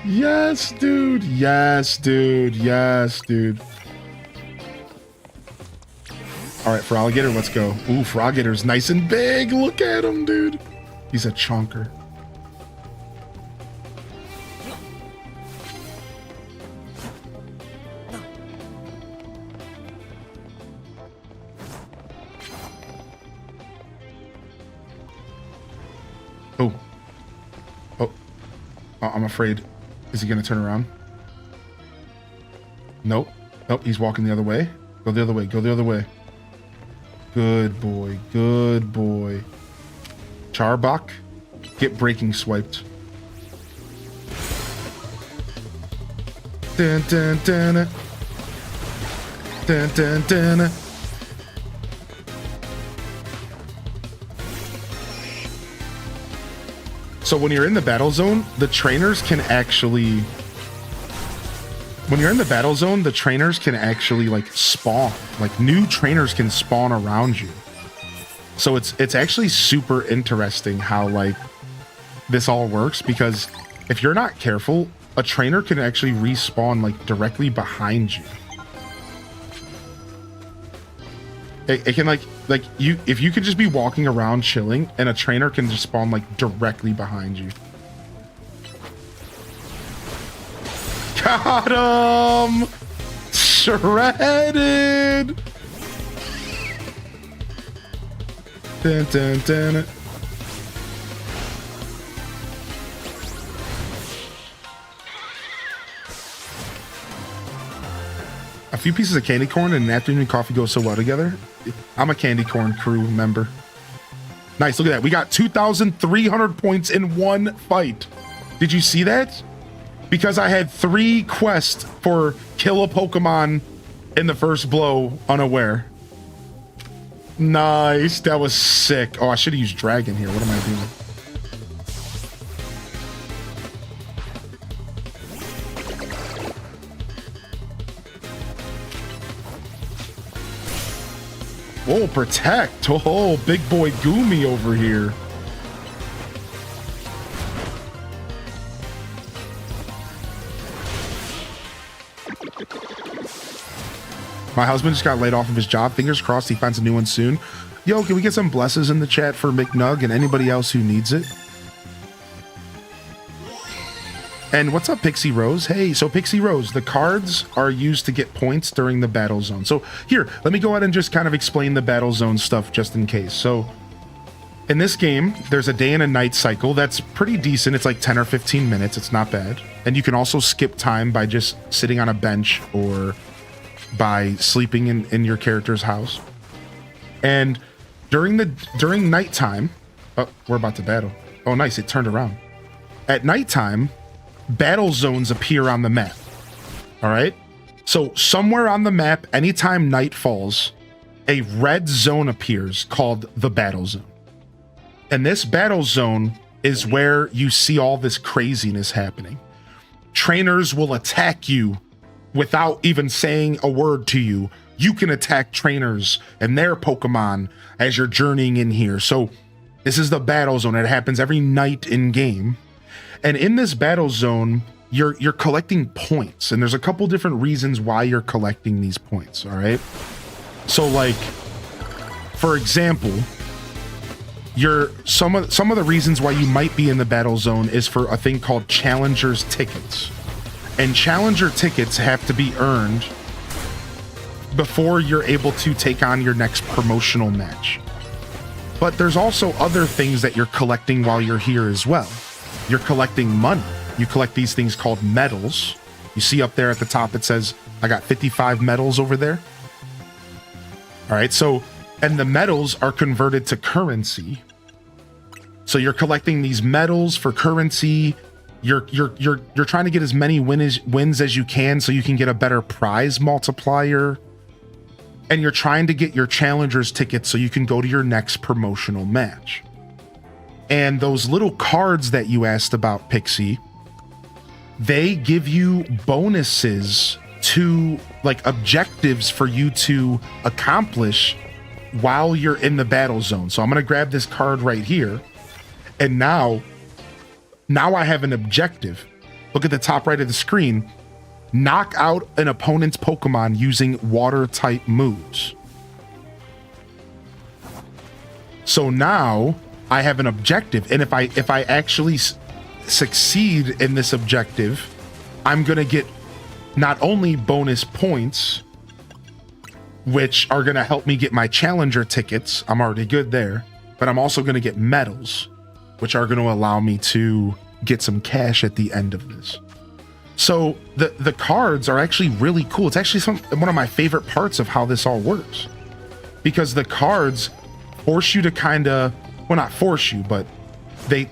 Yes, dude. Yes, dude. Yes, dude. All right, Froligator, let's go. Ooh, Froligator's nice and big. Look at him, dude. He's a chonker. Oh. Oh. Oh, I'm afraid. Is he going to turn around? Nope. Nope, he's walking the other way. Go the other way. Go the other way. Good boy. Good boy. Charbok, get breaking swiped. Dun, dun, dun. Dun, dun, dun. So when you're in the battle zone, the trainers can actually... When you're in the battle zone, the trainers can actually, like, spawn. Like, new trainers can spawn around you. So it's actually super interesting how, like, this all works. Because if you're not careful, a trainer can actually respawn, like, directly behind you. It can, like you, if you could just be walking around chilling and a trainer can just spawn like directly behind you. Got him! Shredded! Dun, dun, dun. A few pieces of candy corn and an afternoon coffee go so well together. I'm a candy corn crew member. Nice, look at that. We got 2,300 points in one fight. Did you see that? Because I had 3 quests for kill a Pokemon in the first blow unaware. Nice, that was sick. Oh, I should have used Dragon here. What am I doing? Whoa, protect. Oh, big boy Goomy over here. My husband just got laid off of his job. Fingers crossed he finds a new one soon. Yo, can we get some blesses in the chat for McNug and anybody else who needs it? And what's up, Pixie Rose? Hey, so Pixie Rose, the cards are used to get points during the battle zone. So here, let me go ahead and just kind of explain the battle zone stuff just in case. So in this game, there's a day and a night cycle that's pretty decent. It's like 10 or 15 minutes. It's not bad. And you can also skip time by just sitting on a bench or by sleeping in your character's house. And during nighttime, oh, we're about to battle. Oh, nice. It turned around. At nighttime, battle zones appear on the map. All right. So somewhere on the map, anytime night falls, a red zone appears called the battle zone. And this battle zone is where you see all this craziness happening. Trainers will attack you without even saying a word to you. You can attack trainers and their Pokemon as you're journeying in here. So this is the battle zone. It happens every night in game. And in this battle zone, you're collecting points, and there's a couple different reasons why you're collecting these points, all right? So like, for example, some of the reasons why you might be in the battle zone is for a thing called Challenger's Tickets. And Challenger Tickets have to be earned before you're able to take on your next promotional match. But there's also other things that you're collecting while you're here as well. You're collecting money. you collect these things called medals. You see up there at the top, it says, I got 55 medals over there. All right, so, and the medals are converted to currency. So you're collecting these medals for currency. You're trying to get as many wins as you can so you can get a better prize multiplier. And you're trying to get your challengers tickets so you can go to your next promotional match. And those little cards that you asked about, Pixie, they give you bonuses to like objectives for you to accomplish while you're in the battle zone. So I'm going to grab this card right here. And now I have an objective. Look at the top right of the screen. Knock out an opponent's Pokemon using water type moves. So now I have an objective, and if I actually succeed in this objective, I'm gonna get not only bonus points, which are gonna help me get my challenger tickets. I'm already good there, but I'm also gonna get medals, which are gonna allow me to get some cash at the end of this. So the cards are actually really cool. It's actually one of my favorite parts of how this all works, because the cards force you to kind of, well, not force you, but they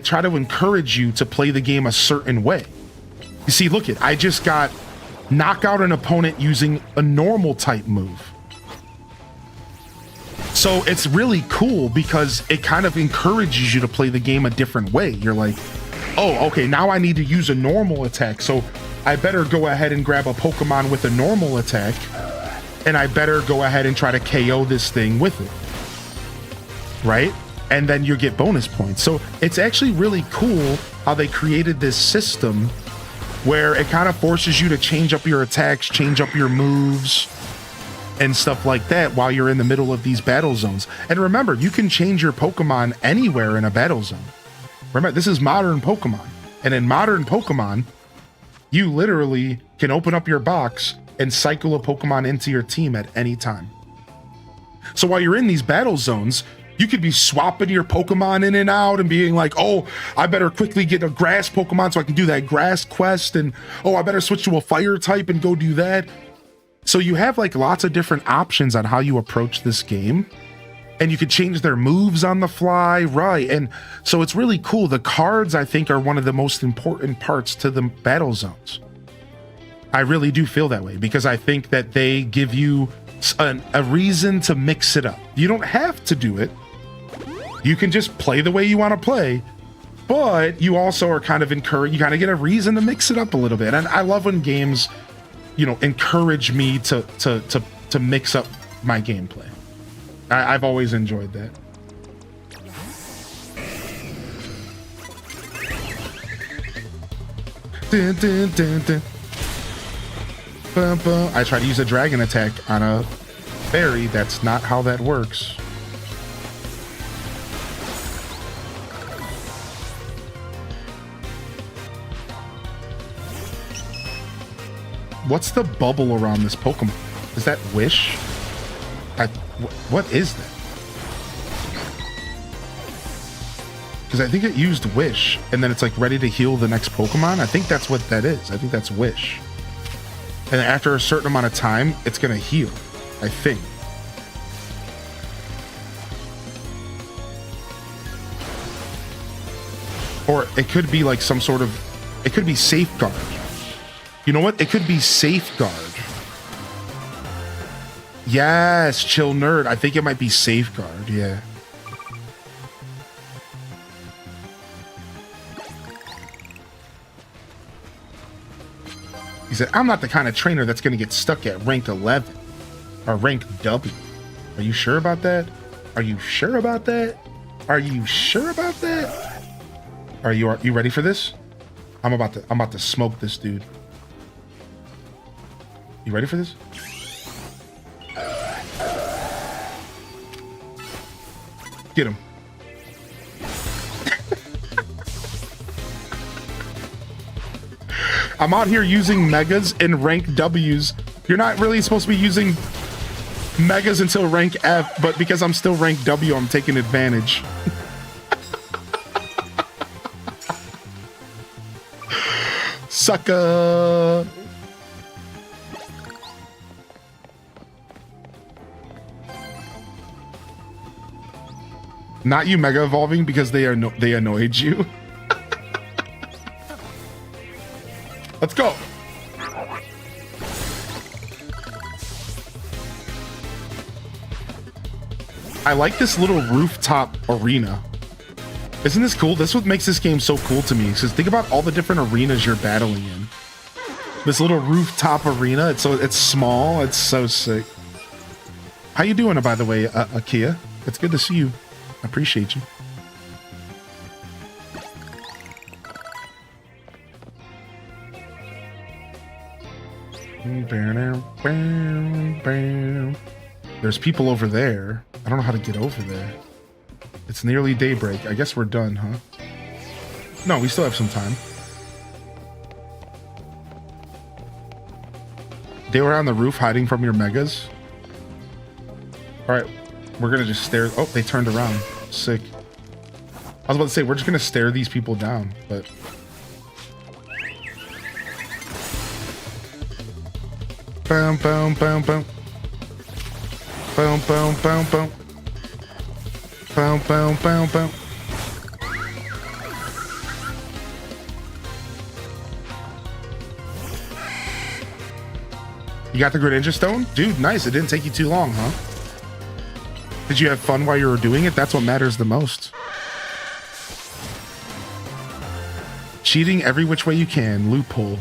try to encourage you to play the game a certain way. You see, look it, I just got knock out an opponent using a normal type move. So it's really cool because it kind of encourages you to play the game a different way. You're like, oh, okay, now I need to use a normal attack, so I better go ahead and grab a Pokemon with a normal attack, and I better go ahead and try to KO this thing with it, right? And then you get bonus points. So it's actually really cool how they created this system where it kind of forces you to change up your attacks, change up your moves, and stuff like that while you're in the middle of these battle zones. And remember, you can change your Pokemon anywhere in a battle zone. Remember, this is modern Pokemon. And in modern Pokemon, you literally can open up your box and cycle a Pokemon into your team at any time. So while you're in these battle zones, you could be swapping your Pokemon in and out and being like, oh, I better quickly get a grass Pokemon so I can do that grass quest. And, oh, I better switch to a fire type and go do that. So you have like lots of different options on how you approach this game. And you can change their moves on the fly, right? And so it's really cool. The cards, I think, are one of the most important parts to the battle zones. I really do feel that way because I think that they give you a reason to mix it up. You don't have to do it. You can just play the way you want to play, but you also are kind of encouraged. You kind of get a reason to mix it up a little bit. And I love when games, you know, encourage me to mix up my gameplay. I've always enjoyed that. Dun, dun, dun, dun. Bum, bum. I try to use a dragon attack on a fairy. That's not how that works. What's the bubble around this Pokemon? Is that Wish? What is that? Because I think it used Wish, and then it's like ready to heal the next Pokemon. I think that's what that is. I think that's Wish. And after a certain amount of time, it's going to heal, I think. Or it could be like some sort of, it could be Safeguard. You know what? It could be Safeguard. Yes, Chill Nerd. I think it might be Safeguard, yeah. He said, I'm not the kind of trainer that's going to get stuck at rank 11 or rank W. Are you sure about that? Are you sure about that? Are you sure about that? Are you ready for this? I'm about to smoke this dude. You ready for this? Get him. I'm out here using megas in rank W's. You're not really supposed to be using megas until rank F, but because I'm still rank W, I'm taking advantage. Sucker. Not you mega evolving because they annoyed you. Let's go. I like this little rooftop arena. Isn't this cool? This is what makes this game so cool to me. Because think about all the different arenas you're battling in. This little rooftop arena. It's small. It's so sick. How you doing, by the way, Akia? It's good to see you. I appreciate you. There's people over there. I don't know how to get over there. It's nearly daybreak. I guess we're done, huh? No, we still have some time. They were on the roof hiding from your megas. All right, we're gonna just stare. Oh, they turned around. Sick. I was about to say, we're just gonna stare these people down, but... Boom, boom, boom, boom. Boom, boom, boom, boom. Boom, boom, boom, boom. You got the Greninja Stone? Dude, nice. It didn't take you too long, huh? Did you have fun while you were doing it? That's what matters the most. Cheating every which way you can. Loophole.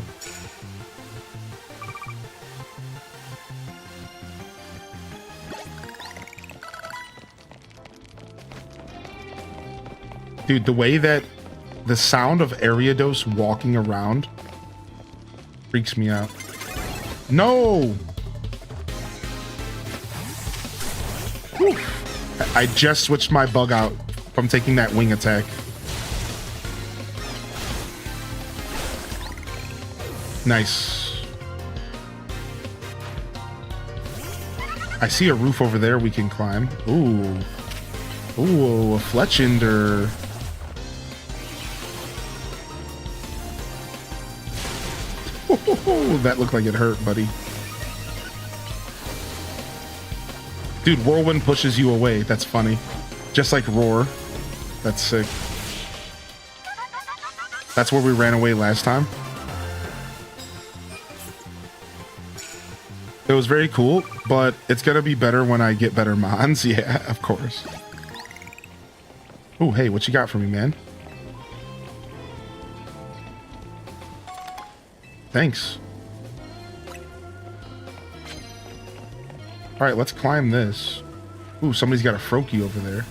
Dude, the way that the sound of Ariados walking around freaks me out. No! Whew. I just switched my bug out from taking that wing attack. Nice. I see a roof over there we can climb. Ooh. Ooh, a Fletchinder. Oh, that looked like it hurt, buddy. Dude, Whirlwind pushes you away. That's funny. Just like Roar. That's sick. That's where we ran away last time. It was very cool, but it's gonna be better when I get better mons. Yeah, of course. Oh, hey, what you got for me, man? Thanks. All right, let's climb this. Ooh, somebody's got a Froakie over there.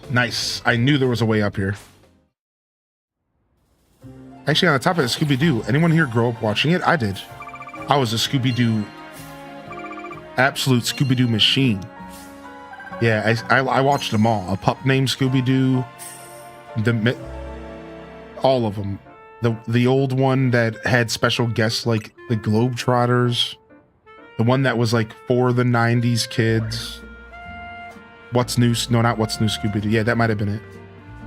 Nice. I knew there was a way up here. Actually, on the top of it, Scooby-Doo. Anyone here grow up watching it? I did. I was a Scooby-Doo, absolute Scooby-Doo machine. Yeah, I watched them all. A pup named Scooby-Doo, all of them. The old one that had special guests like the Globetrotters, the one that was like for the 90s kids. What's New? No, not What's New Scooby-Doo. Yeah, that might have been it.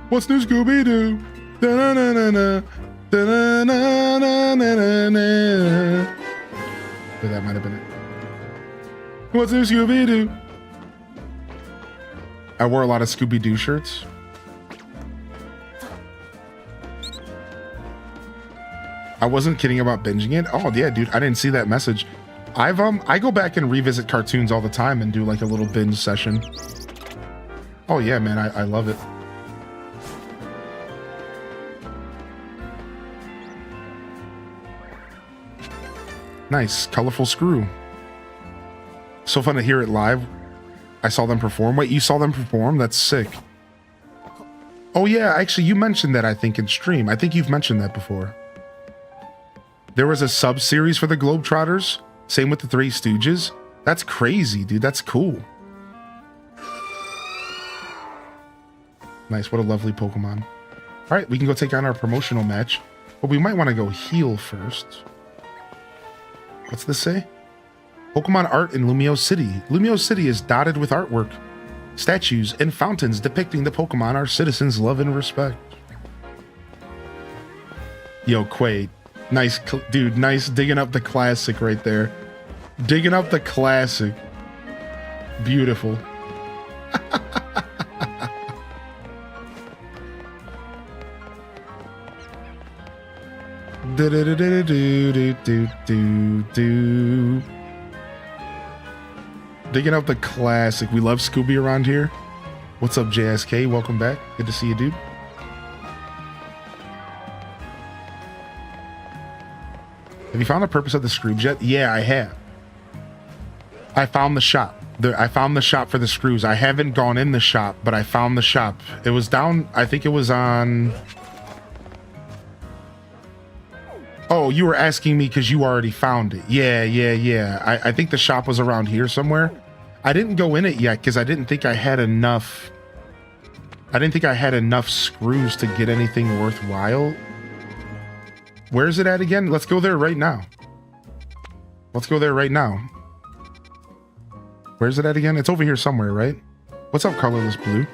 What's New Scooby-Doo? Da-na-na-na-na. Da-na-na-na-na-na. Yeah, that might have been it. What's New Scooby-Doo? I wore a lot of Scooby-Doo shirts. I wasn't kidding about binging it. Oh yeah, dude, I didn't see that message. I go back and revisit cartoons all the time and do like a little binge session. Oh yeah, man, I love it. Nice, colorful screw. So fun to hear it live. I saw them perform. Wait, you saw them perform? That's sick. Oh yeah, actually you mentioned that I think in stream. I think you've mentioned that before. There was a sub-series for the Globetrotters. Same with the Three Stooges. That's crazy, dude. That's cool. Nice, what a lovely Pokemon. All right, we can go take on our promotional match. But we might want to go heal first. What's this say? Pokemon art in Lumio City. Lumio City is dotted with artwork, statues, and fountains depicting the Pokemon our citizens love and respect. Yo, Quaid. Nice, dude. Nice digging up the classic right there. Digging up the classic. Beautiful. Digging up the classic. We love Scooby around here. What's up, JSK? Welcome back. Good to see you, dude. Have you found the purpose of the screws yet? Yeah, I have. I found the shop. I found the shop for the screws. I haven't gone in the shop, but I found the shop. It was down, I think it was on... Oh, you were asking me because you already found it. Yeah. I think the shop was around here somewhere. I didn't go in it yet because I didn't think I had enough... I didn't think I had enough screws to get anything worthwhile. Where is it at again? Let's go there right now. Let's go there right now. Where's it at again? It's over here somewhere, right? What's up, Colorless Blue?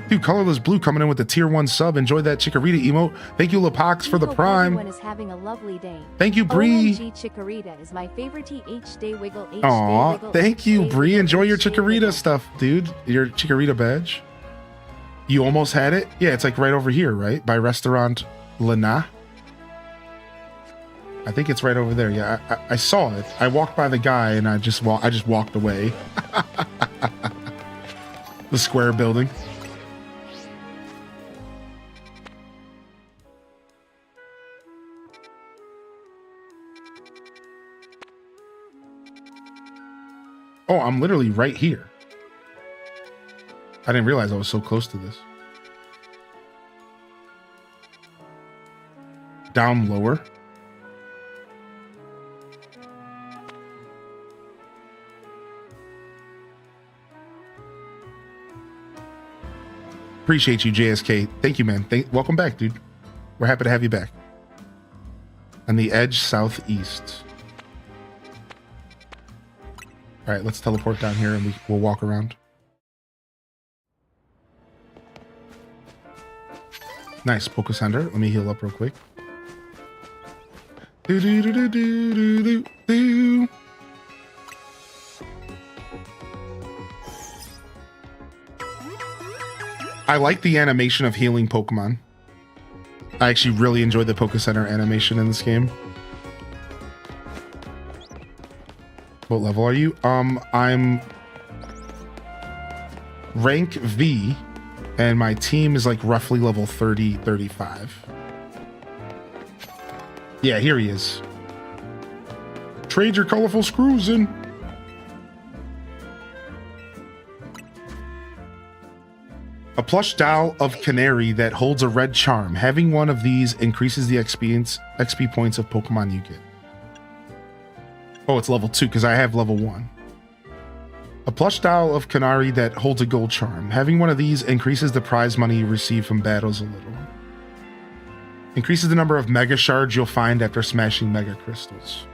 Dude, Colorless Blue coming in with the tier 1 sub. Enjoy that Chikorita emote. Thank you, Lapox, for the prime. Everyone is having a lovely day. Thank you, Bree. OMG Chikorita is my favorite TH Day Wiggle. Aw, thank you, Bree. Enjoy your Chikorita stuff, dude. Your Chikorita badge. You almost had it? Yeah, it's like right over here, right? By Restaurant Lana. I think it's right over there. Yeah, I saw it. I walked by the guy and I just walked away. The square building. Oh, I'm literally right here. I didn't realize I was so close to this. Down lower. Appreciate you, JSK. Thank you, man. Welcome back, dude. We're happy to have you back. On the edge southeast. All right, let's teleport down here and we'll walk around. Nice, Poke Center. Let me heal up real quick. Do do do do do do do. I like the animation of healing Pokemon. I actually really enjoy the Poke Center animation in this game. What level are you? I'm rank V, and my team is like roughly level 30, 35. Yeah, here he is. Trade your colorful screws in. A plush doll of Canary that holds a red charm. Having one of these increases the XP points of Pokemon you get. Oh, it's level 2 because I have level 1. A plush doll of Canary that holds a gold charm. Having one of these increases the prize money you receive from battles a little. Increases the number of Mega Shards you'll find after smashing Mega Crystals.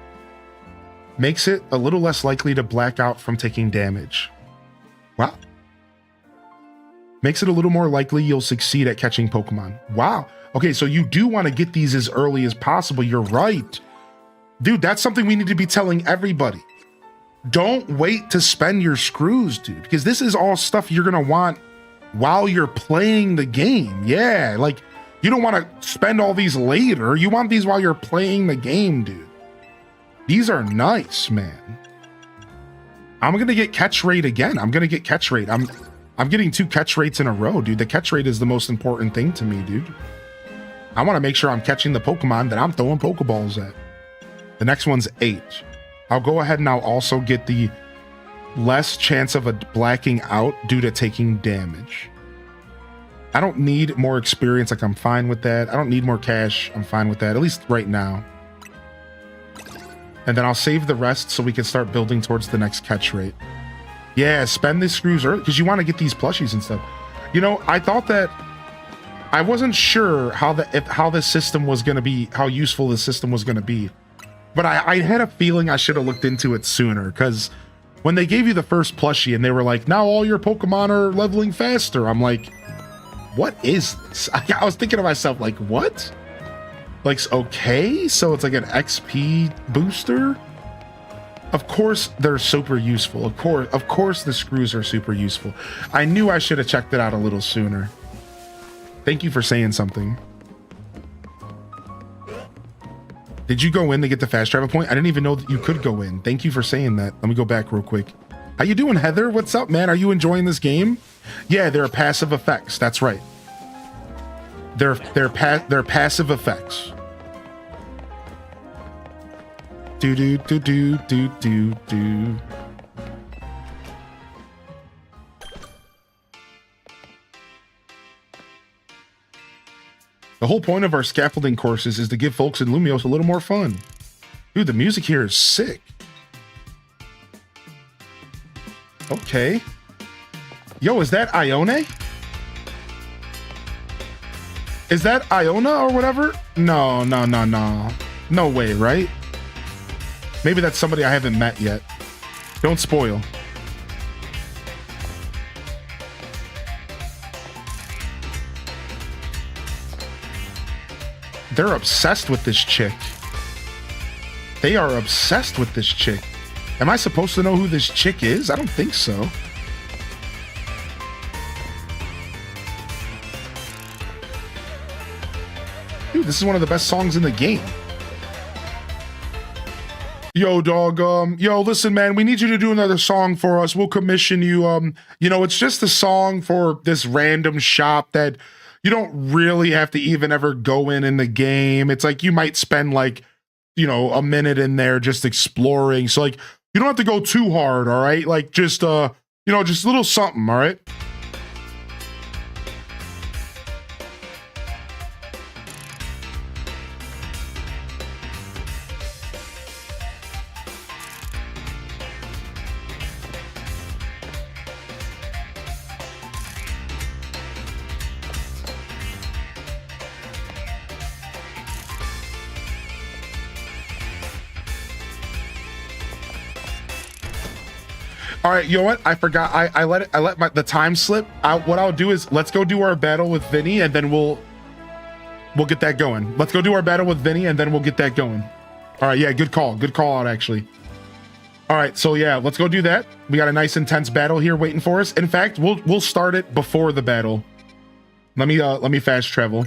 Makes it a little less likely to black out from taking damage. Wow. Makes it a little more likely you'll succeed at catching Pokemon. Wow. Okay, so you do want to get these as early as possible. You're right. Dude, that's something we need to be telling everybody. Don't wait to spend your screws, dude, because this is all stuff you're going to want while you're playing the game. Yeah, like, you don't want to spend all these later. You want these while you're playing the game, dude. These are nice, man. I'm going to get catch rate again. I'm going to get catch rate. I'm getting 2 catch rates in a row, dude. The catch rate is the most important thing to me, dude. I want to make sure I'm catching the Pokemon that I'm throwing Pokeballs at. The next one's 8. I'll go ahead and I'll also get the less chance of a blacking out due to taking damage. I don't need more experience. Like, I'm fine with that. I don't need more cash. I'm fine with that, at least right now. And then I'll save the rest so we can start building towards the next catch rate. Yeah, spend the screws early because you want to get these plushies and stuff. You know, I thought that I wasn't sure how the system was going to be, how useful the system was going to be. But I had a feeling I should have looked into it sooner, because when they gave you the first plushie and they were like, now all your Pokemon are leveling faster, I'm like, what is this? I was thinking to myself, like, what? Like, okay, so it's like an XP booster? Of course they're super useful. Of course the screws are super useful. I knew I should have checked it out a little sooner. Thank you for saying something. Did you go in to get the fast travel point? I didn't even know that you could go in. Thank you for saying that. Let me go back real quick. How you doing, Heather? What's up, man? Are you enjoying this game? Yeah, they're passive effects. That's right. They're passive effects. Do do do do do do do. The whole point of our scaffolding courses is to give folks in Lumios a little more fun. Dude, the music here is sick. Okay. Yo, is that Ione? Is that Iona or whatever? No. No way, right? Maybe that's somebody I haven't met yet. Don't spoil. They're obsessed with this chick. They are obsessed with this chick. Am I supposed to know who this chick is? I don't think so. Dude, this is one of the best songs in the game. Yo, dog, yo, listen, man, we need you to do another song for us. We'll commission you. You know, it's just a song for this random shop that you don't really have to even ever go in the game. It's like you might spend like, you know, a minute in there just exploring. So like, you don't have to go too hard, all right? Like just, you know, just a little something, all right? All right, you know what? I forgot. I let the time slip. What I'll do is let's go do our battle with Vinny, and then we'll get that going. Let's go do our battle with Vinny, and then we'll get that going. All right, yeah, good call. Good call out, actually. All right, so yeah, let's go do that. We got a nice intense battle here waiting for us. In fact, we'll start it before the battle. Let me fast travel.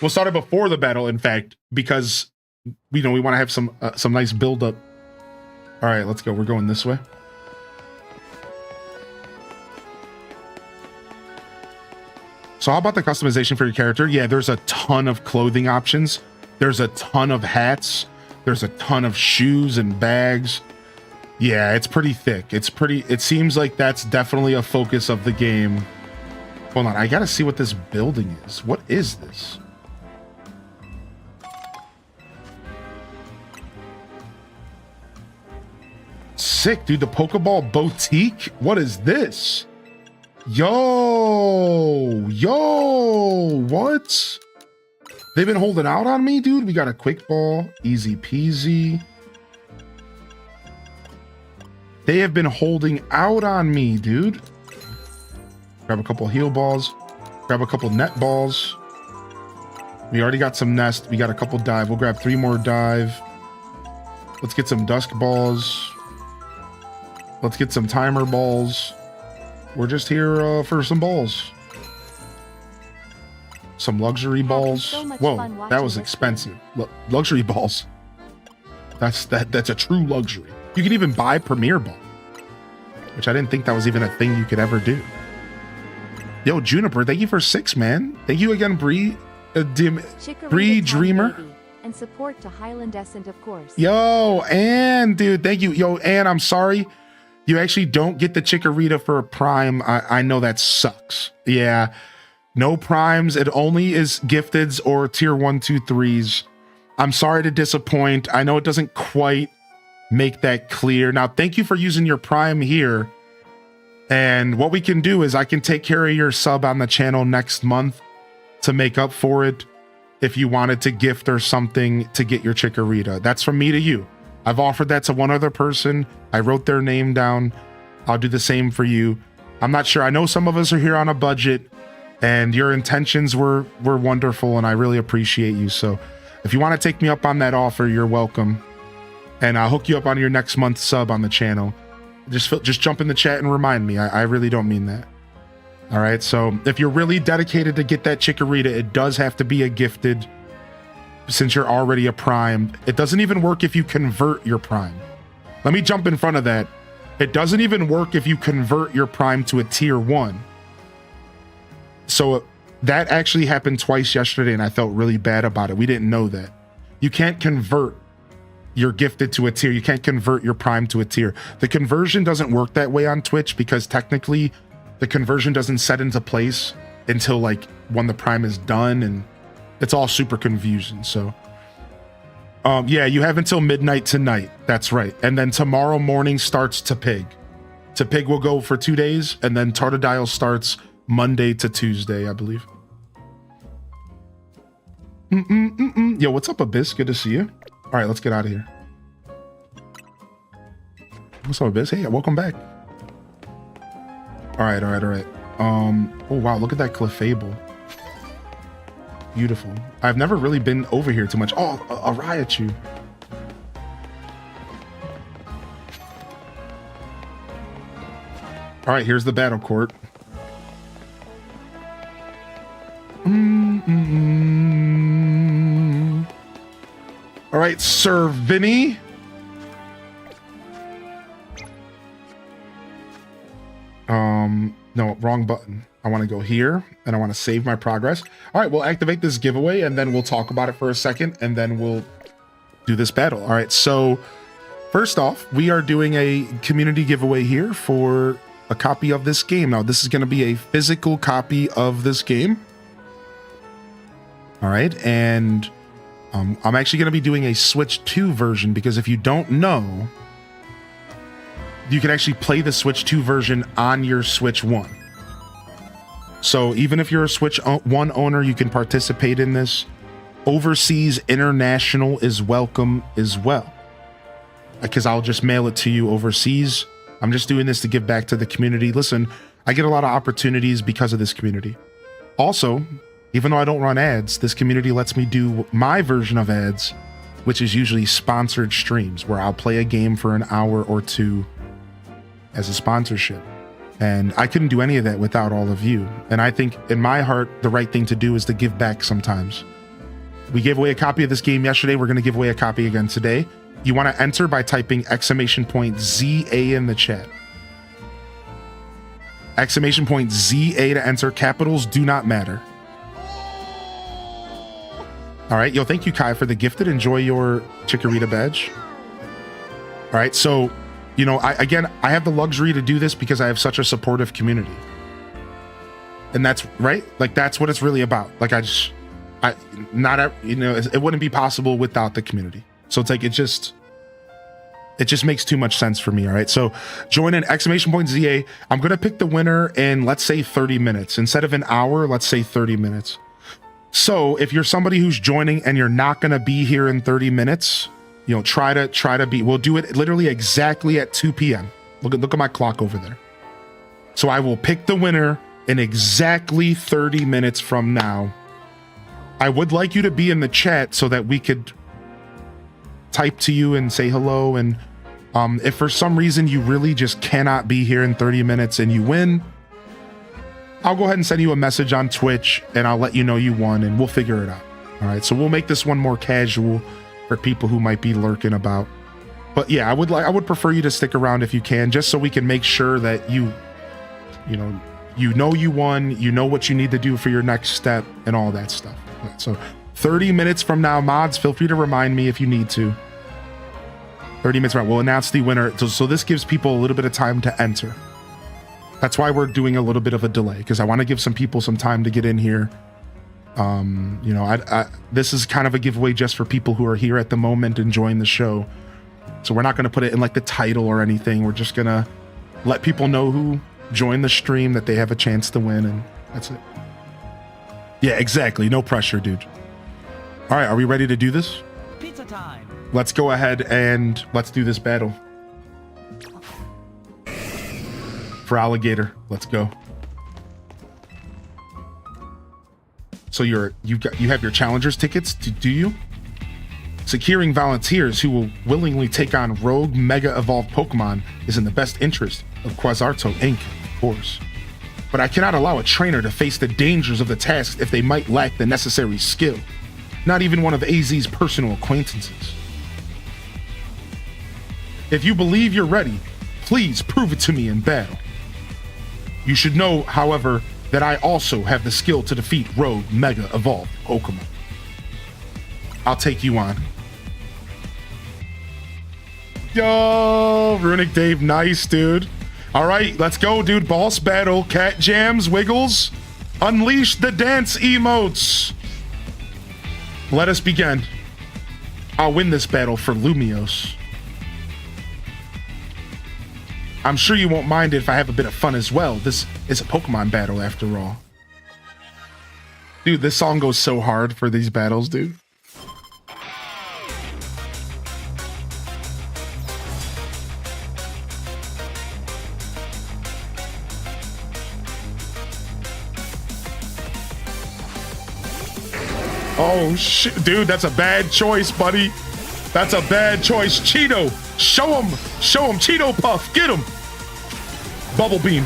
We'll start it before the battle, in fact, because we want to have some nice build up. All right, let's go. We're going this way. So how about the customization for your character? Yeah, there's a ton of clothing options. There's a ton of hats. There's a ton of shoes and bags. Yeah, it's pretty thick. It seems like that's definitely a focus of the game. Hold on, I gotta see what this building is. What is this? Sick, dude. The Pokeball Boutique? What is this? Yo, what? They've been holding out on me, dude. We got a quick ball, easy peasy. They have been holding out on me, dude. Grab a couple heal balls, grab a couple net balls. We already got some nest. We got a couple dive. We'll grab 3 more dive. Let's get some dusk balls. Let's get some timer balls. We're just here for some balls. Some luxury balls. Whoa, that was expensive. Luxury balls. That's a true luxury. You can even buy Premier Ball, which I didn't think that was even a thing you could ever do. Yo, Juniper, thank you for 6, man. Thank you again, Bree Dreamer. Baby. And support to Highland Essence, of course. Yo, Ann, dude, thank you. Yo, Ann, I'm sorry. You actually don't get the Chikorita for a Prime. I know that sucks. Yeah, no Primes. It only is gifteds or tier 1, 2, 3s. I'm sorry to disappoint. I know it doesn't quite make that clear. Now, thank you for using your Prime here. And what we can do is I can take care of your sub on the channel next month. to make up for it if you wanted to gift or something to get your Chikorita. That's from me to you. I've offered that to one other person. I wrote their name down. I'll do the same for you. I'm not sure. I know some of us are here on a budget, and your intentions were wonderful, and I really appreciate you. So if you want to take me up on that offer, you're welcome. And I'll hook you up on your next month's sub on the channel. Just jump in the chat and remind me. I really don't mean that. All right, so if you're really dedicated to get that Chikorita, it does have to be a gifted, since you're already a prime. It doesn't even work if you convert your prime. Let me jump in front of that. It doesn't even work if you convert your prime to a tier 1. So that actually happened twice yesterday, and I felt really bad about it. We didn't know that. You can't convert your gifted to a tier. You can't convert your prime to a tier. The conversion doesn't work that way on Twitch, because technically the conversion doesn't set into place until like when the prime is done, and it's all super confusing. So yeah, you have until midnight tonight. That's right. And then tomorrow morning starts Tepig. Tepig will go for 2 days, and then Totodile starts Monday to Tuesday, I believe. Yo, what's up, Abyss? Good to see you. All right, let's get out of here. What's up, Abyss? Hey, welcome back. All right. Oh wow, look at that Clefable. Beautiful. I've never really been over here too much. Oh, a Raichu. All right, here's the battle court. All right, Sir Vinny. No, wrong button. I want to go here, and I want to save my progress. All right, we'll activate this giveaway, and then we'll talk about it for a second, and then we'll do this battle. All right, so first off, we are doing a community giveaway here for a copy of this game. Now, this is going to be a physical copy of this game. All right, and I'm actually going to be doing a Switch 2 version, because if you don't know, you can actually play the Switch 2 version on your Switch 1. So even if you're a Switch 1 owner, you can participate in this. Overseas international is welcome as well, because I'll just mail it to you overseas. I'm just doing this to give back to the community. Listen, I get a lot of opportunities because of this community. Also, even though I don't run ads, this community lets me do my version of ads, which is usually sponsored streams, where I'll play a game for an hour or two as a sponsorship. And I couldn't do any of that without all of you. And I think in my heart, the right thing to do is to give back sometimes. We gave away a copy of this game yesterday. We're going to give away a copy again today. You want to enter by typing !ZA in the chat. !ZA to enter. Capitals do not matter. All right. Yo, thank you, Kai, for the gifted. Enjoy your Chikorita badge. All right. So, you know, I have the luxury to do this because I have such a supportive community. And that's right. Like, that's what it's really about. Like, it wouldn't be possible without the community. So it's like, it just makes too much sense for me. All right. So join in !ZA. I'm going to pick the winner in, let's say, 30 minutes instead of an hour. Let's say 30 minutes. So if you're somebody who's joining and you're not going to be here in 30 minutes, you know, try to be, we'll do it literally exactly at 2 p.m. Look at my clock over there. So I will pick the winner in exactly 30 minutes from now. I would like you to be in the chat so that we could type to you and say hello. And if for some reason you really just cannot be here in 30 minutes and you win, I'll go ahead and send you a message on Twitch and I'll let you know you won, and we'll figure it out. All right. So we'll make this one more casual for people who might be lurking about. But yeah, I would prefer you to stick around if you can, just so we can make sure that you know you won, you know what you need to do for your next step and all that stuff. So 30 minutes from now, mods, feel free to remind me if you need to. 30 minutes from now, we'll announce the winner. So this gives people a little bit of time to enter. That's why we're doing a little bit of a delay, because I want to give some people some time to get in here. You know, this is kind of a giveaway just for people who are here at the moment enjoying the show. So we're not going to put it in like the title or anything. We're just going to let people know who joined the stream that they have a chance to win, and that's it. Yeah, exactly. No pressure, dude. All right, are we ready to do this? Pizza time. Let's go ahead and let's do this battle. For alligator, let's go. So you have your challengers tickets, do you? Securing volunteers who will willingly take on rogue mega evolved Pokemon is in the best interest of Quasarto Inc., of course. But I cannot allow a trainer to face the dangers of the task if they might lack the necessary skill. Not even one of AZ's personal acquaintances. If you believe you're ready, please prove it to me in battle. You should know, however, that I also have the skill to defeat rogue mega evolved Pokemon. I'll take you on. Yo, Runic Dave, nice, dude. All right, let's go, dude. Boss battle, cat jams, wiggles. Unleash the dance emotes. Let us begin. I'll win this battle for Lumios. I'm sure you won't mind it if I have a bit of fun as well. This is a Pokemon battle after all. Dude, this song goes so hard for these battles, dude. Oh shit, dude, that's a bad choice, buddy. That's a bad choice. Cheeto, show him, Cheeto Puff, get him. Bubble Beam.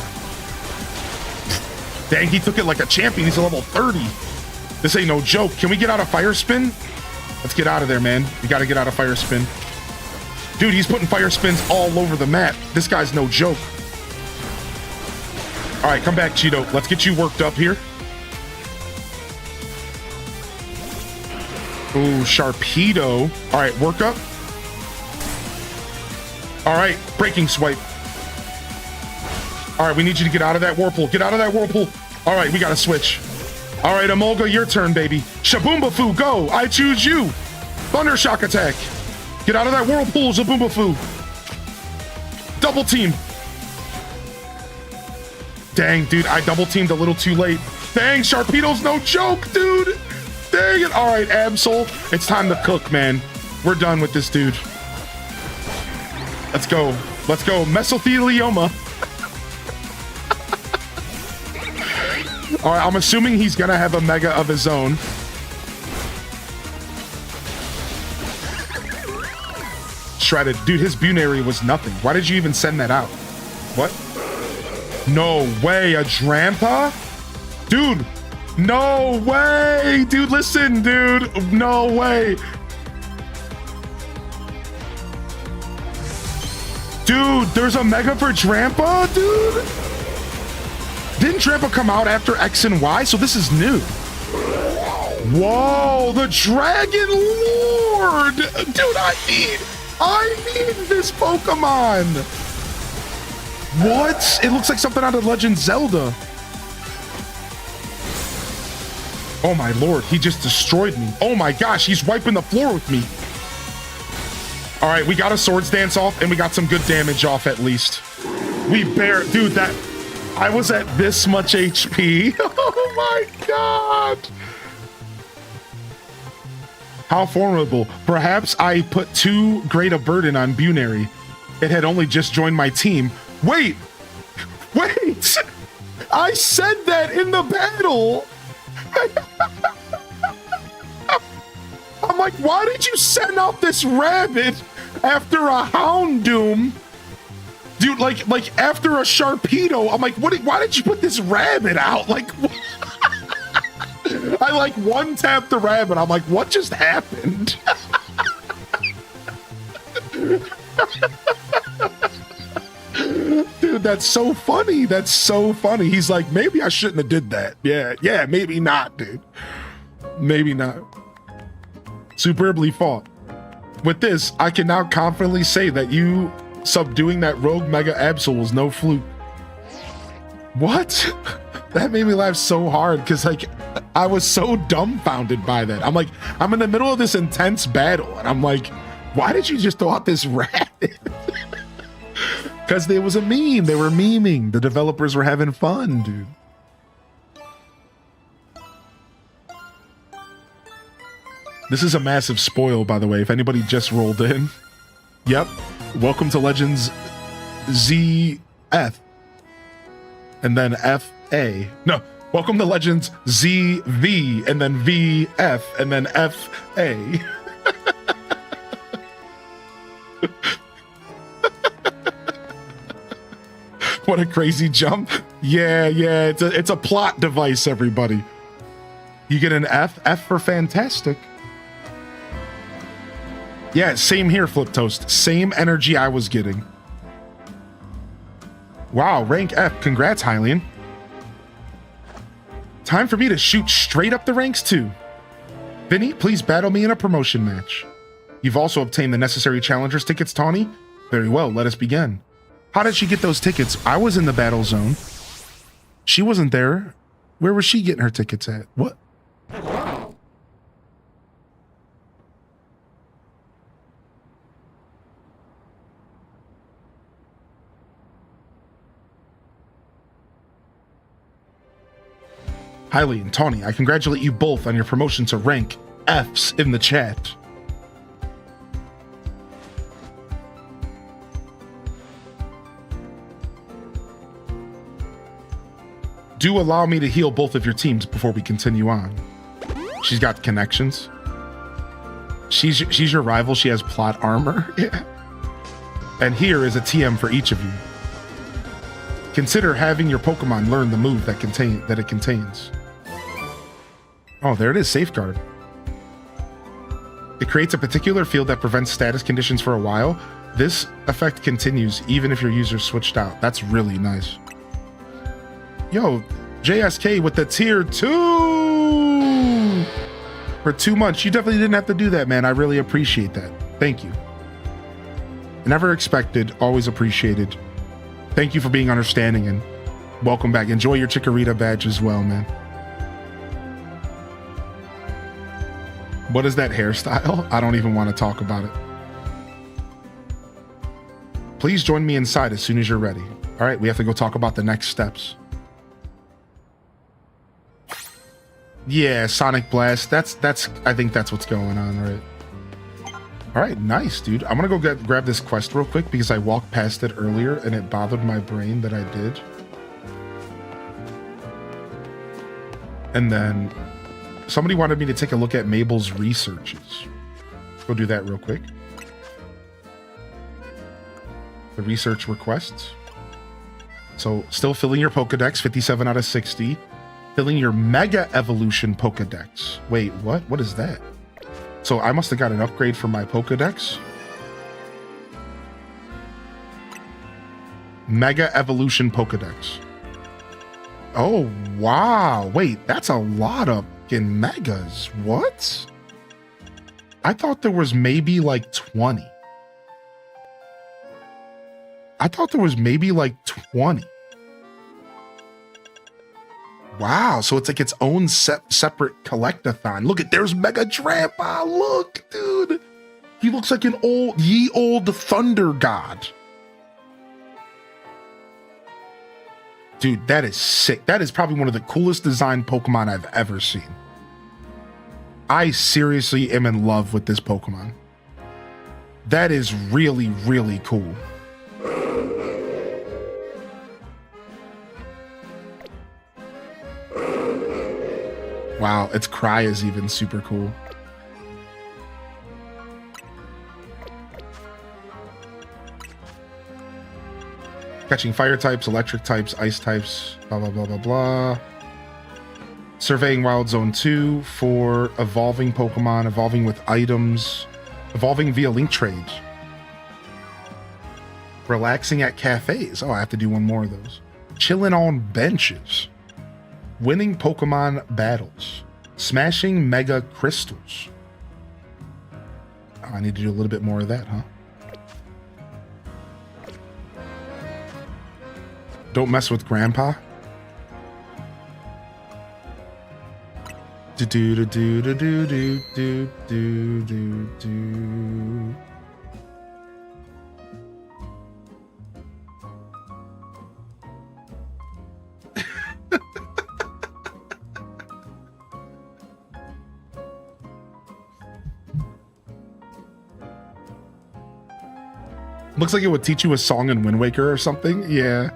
Dang, he took it like a champion. He's a level 30. This ain't no joke. Can we get out of Fire Spin? Let's get out of there, man. We gotta get out of Fire Spin. Dude, he's putting Fire Spins all over the map. This guy's no joke. All right, come back, Cheeto. Let's get you worked up here. Ooh, Sharpedo. All right, work up. All right, breaking swipe. All right, we need you to get out of that Whirlpool. Get out of that Whirlpool. All right, we got to switch. All right, Emolga, your turn, baby. Shaboombafu, go. I choose you. Thunder Shock attack. Get out of that Whirlpool, Shaboombafu. Double team. Dang, dude, I double teamed a little too late. Dang, Sharpedo's no joke, dude. Dang it. All right, Absol, it's time to cook, man. We're done with this dude. Let's go. Let's go. Mesothelioma. All right, I'm assuming he's going to have a mega of his own. Shredded. Dude, his Bunary was nothing. Why did you even send that out? What? No way. A Drampa? Dude. No way. Dude, listen, dude. No way. Dude, there's a mega for Drampa, dude? Didn't Drampa come out after X and Y? So this is new. Whoa, the Dragon Lord! Dude, I need this Pokemon! What? It looks like something out of Legend Zelda. Oh my lord, he just destroyed me. Oh my gosh, he's wiping the floor with me. All right, we got a Swords Dance off and we got some good damage off at least. Dude, that... I was at this much HP. Oh my god. How formidable. Perhaps I put too great a burden on Bunary. It had only just joined my team. Wait. I said that in the battle. I'm like, why did you send out this rabbit after a Houndoom? Dude, like after a Sharpedo, I'm like, why did you put this rabbit out? Like, I like one tapped the rabbit. I'm like, what just happened? Dude, that's so funny. That's so funny. He's like, maybe I shouldn't have did that. Yeah, maybe not, dude. Maybe not. Superbly fought. With this, I can now confidently say that you subduing that rogue Mega Absol was no fluke. What? That made me laugh so hard because like I was so dumbfounded by that. I'm like, I'm in the middle of this intense battle and I'm like, why did you just throw out this rabbit? Because there was a meme. They were memeing. The developers were having fun, dude. This is a massive spoil, by the way, if anybody just rolled in. Yep. Welcome to Legends ZF. And then FA. No, welcome to Legends ZV and then VF and then FA. What a crazy jump. Yeah, it's a plot device, everybody. You get an F for fantastic. Yeah, same here, Flip Toast. Same energy I was getting. Wow, rank F. Congrats, Hylian. Time for me to shoot straight up the ranks too. Vinny, please battle me in a promotion match. You've also obtained the necessary challengers tickets, Tawny. Very well, let us begin. How did she get those tickets? I was in the battle zone. She wasn't there. Where was she getting her tickets at? What? Hylie and Tawny, I congratulate you both on your promotion to rank Fs in the chat. Do allow me to heal both of your teams before we continue on. She's got connections. She's your rival. She has plot armor. Yeah. And here is a TM for each of you. Consider having your Pokemon learn the move that it contains. Oh, there it is, Safeguard. It creates a particular field that prevents status conditions for a while. This effect continues even if your user switched out. That's really nice. Yo, JSK with the tier 2 for 2 months. You definitely didn't have to do that, man. I really appreciate that. Thank you. Never expected, always appreciated. Thank you for being understanding and welcome back. Enjoy your Chikorita badge as well, man. What is that hairstyle? I don't even want to talk about it. Please join me inside as soon as you're ready. All right, we have to go talk about the next steps. Yeah, Sonic Blast. I think that's what's going on, right? All right, nice, dude. I'm gonna go grab this quest real quick because I walked past it earlier and it bothered my brain that I did. And then somebody wanted me to take a look at Mabel's researches. Go do that real quick. The research requests. So still filling your Pokedex, 57 out of 60. Filling your Mega Evolution Pokedex. Wait, what? What is that? So I must have got an upgrade for my Pokedex. Mega Evolution Pokedex. Oh, wow. Wait, that's a lot of fucking megas. What? I thought there was maybe like 20. I thought there was maybe like 20. Wow, so it's like its own separate collectathon. Look there's Mega Drampa. Look, dude. He looks like an old thunder god. Dude, that is sick. That is probably one of the coolest designed Pokemon I've ever seen. I seriously am in love with this Pokemon. That is really, really cool. Wow, its cry is even super cool. Catching fire types, electric types, ice types, blah, blah, blah, blah, blah. Surveying Wild Zone 2 for evolving Pokemon, evolving with items, evolving via link trade. Relaxing at cafes. Oh, I have to do one more of those. Chilling on benches. Winning Pokemon battles. Smashing Mega Crystals. Oh, I need to do a little bit more of that, huh? Don't mess with Grandpa. Do do do do do do do do do do. Looks like it would teach you a song in Wind Waker or something. Yeah.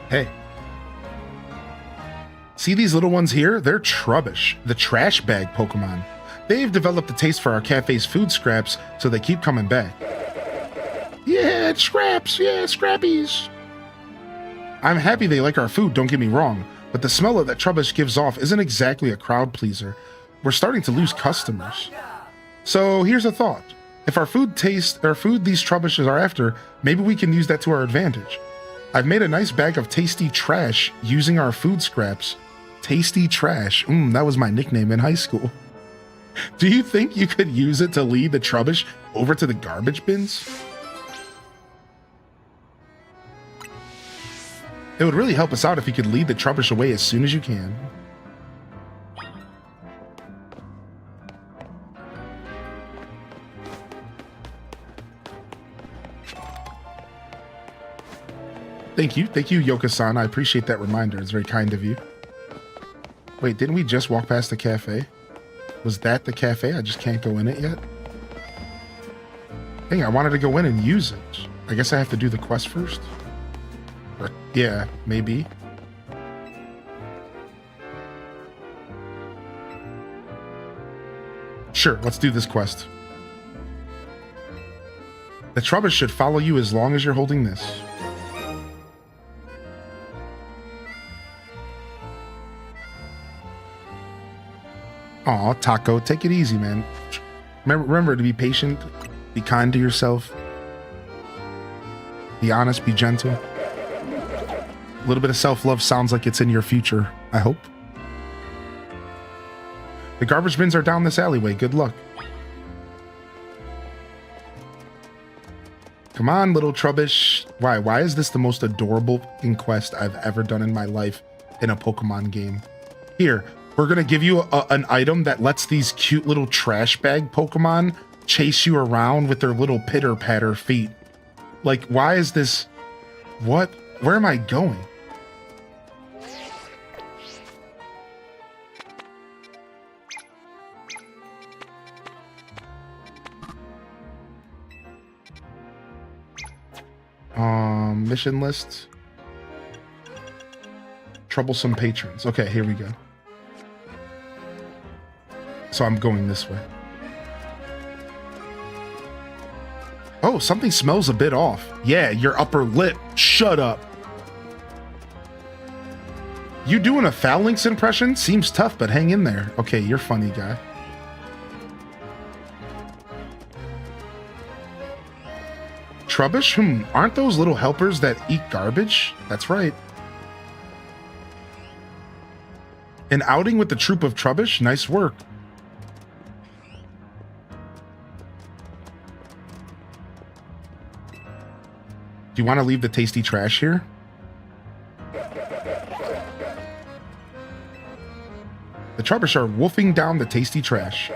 Hey. See these little ones here? They're Trubbish, the trash bag Pokemon. They've developed a taste for our cafe's food scraps, so they keep coming back. Yeah, scraps. Yeah, scrappies. I'm happy they like our food, don't get me wrong, but the smell that Trubbish gives off isn't exactly a crowd pleaser. We're starting to lose customers. So here's a thought. If our food these Trubbishes are after, maybe we can use that to our advantage. I've made a nice bag of tasty trash using our food scraps. Tasty trash. That was my nickname in high school. Do you think you could use it to lead the Trubbish over to the garbage bins? It would really help us out if you could lead the Trubbish away as soon as you can. Thank you, Yoka-san. I appreciate that reminder. It's very kind of you. Wait, didn't we just walk past the cafe? Was that the cafe? I just can't go in it yet. Dang, I wanted to go in and use it. I guess I have to do the quest first. Or, yeah, maybe. Sure, let's do this quest. The Trubbish should follow you as long as you're holding this. Aw, Taco, take it easy, man. Remember to be patient, be kind to yourself, be honest, be gentle. A little bit of self-love sounds like it's in your future, I hope. The garbage bins are down this alleyway. Good luck. Come on, little Trubbish. Why is this the most adorable quest I've ever done in my life in a Pokemon game? Here, we're going to give you an item that lets these cute little trash bag Pokemon chase you around with their little pitter-patter feet. Like, why is this... What? Where am I going? Mission list. Troublesome patrons. Okay, here we go. So I'm going this way. Oh, something smells a bit off. Yeah, your upper lip. Shut up. You doing a Phalanx impression? Seems tough, but hang in there. Okay, you're funny, guy. Trubbish? Aren't those little helpers that eat garbage? That's right. An outing with the troop of Trubbish? Nice work. Do you want to leave the tasty trash here? The Trubbish are wolfing down the tasty trash.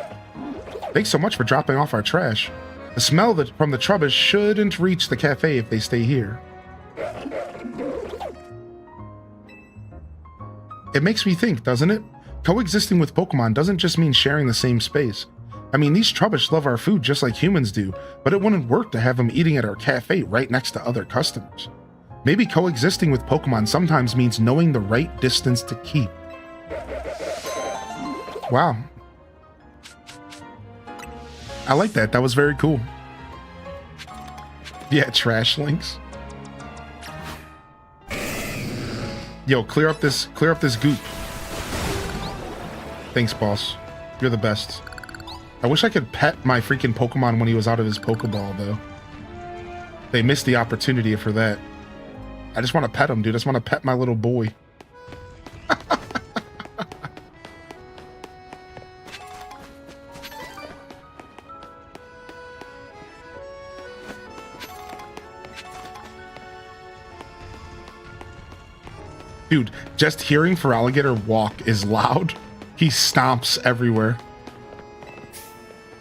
Thanks so much for dropping off our trash. The smell from the Trubbish shouldn't reach the cafe if they stay here. It makes me think, doesn't it? Coexisting with Pokemon doesn't just mean sharing the same space. I mean, these Trubbish love our food just like humans do, but it wouldn't work to have them eating at our cafe right next to other customers. Maybe coexisting with Pokemon sometimes means knowing the right distance to keep. Wow. I like that. That was very cool. Yeah, trash links. Yo, clear up this goop. Thanks, boss. You're the best. I wish I could pet my freaking Pokemon when he was out of his Pokeball, though. They missed the opportunity for that. I just want to pet him, dude. I just want to pet my little boy. Dude, just hearing Feraligatr walk is loud. He stomps everywhere.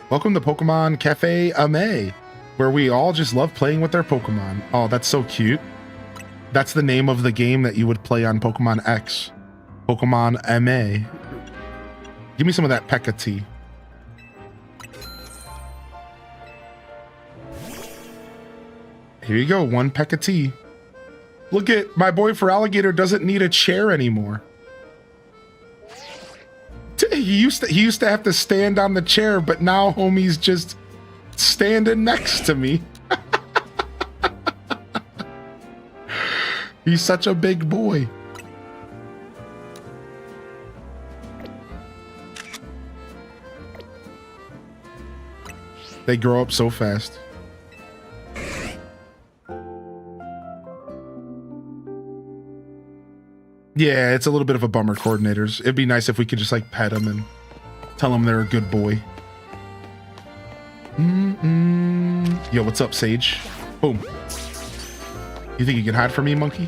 Welcome to Pokemon Cafe Ame, where we all just love playing with our Pokemon. Oh, that's so cute. That's the name of the game that you would play on Pokemon X. Pokemon Ame. Give me some of that Pekka tea. Here you go, 1 Pekka tea. Look at my boy for alligator doesn't need a chair anymore. He used to have to stand on the chair, but now homie's just standing next to me. He's such a big boy. They grow up so fast. Yeah, it's a little bit of a bummer, coordinators. It'd be nice if we could just like pet them and tell them they're a good boy. Yo, what's up, Sage? Boom. You think you can hide from me, monkey?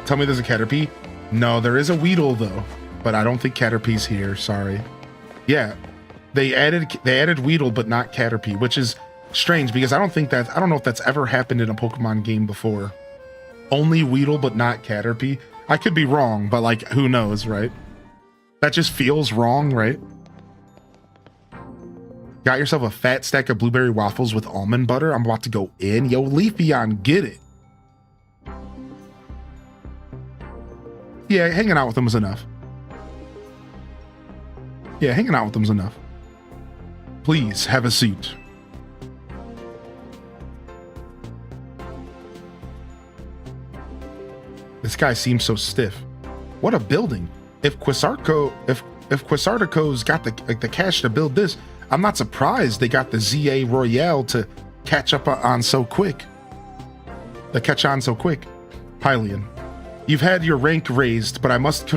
Tell me there's a Caterpie. No, there is a Weedle though, but I don't think Caterpie's here. Sorry. Yeah, they added Weedle, but not Caterpie, which is strange because I don't know if that's ever happened in a Pokemon game before. Only Weedle, but not Caterpie. I could be wrong, but like, who knows, right? That just feels wrong, right? Got yourself a fat stack of blueberry waffles with almond butter. I'm about to go in. Yo, Leafeon, get it. Yeah, hanging out with them is enough. Yeah, hanging out with them is enough. Please, have a seat. This guy seems so stiff. What a building. If Quasartico's got the cash to build this, I'm not surprised they got the ZA Royale to catch up on so quick. Hylian, you've had your rank raised, but I must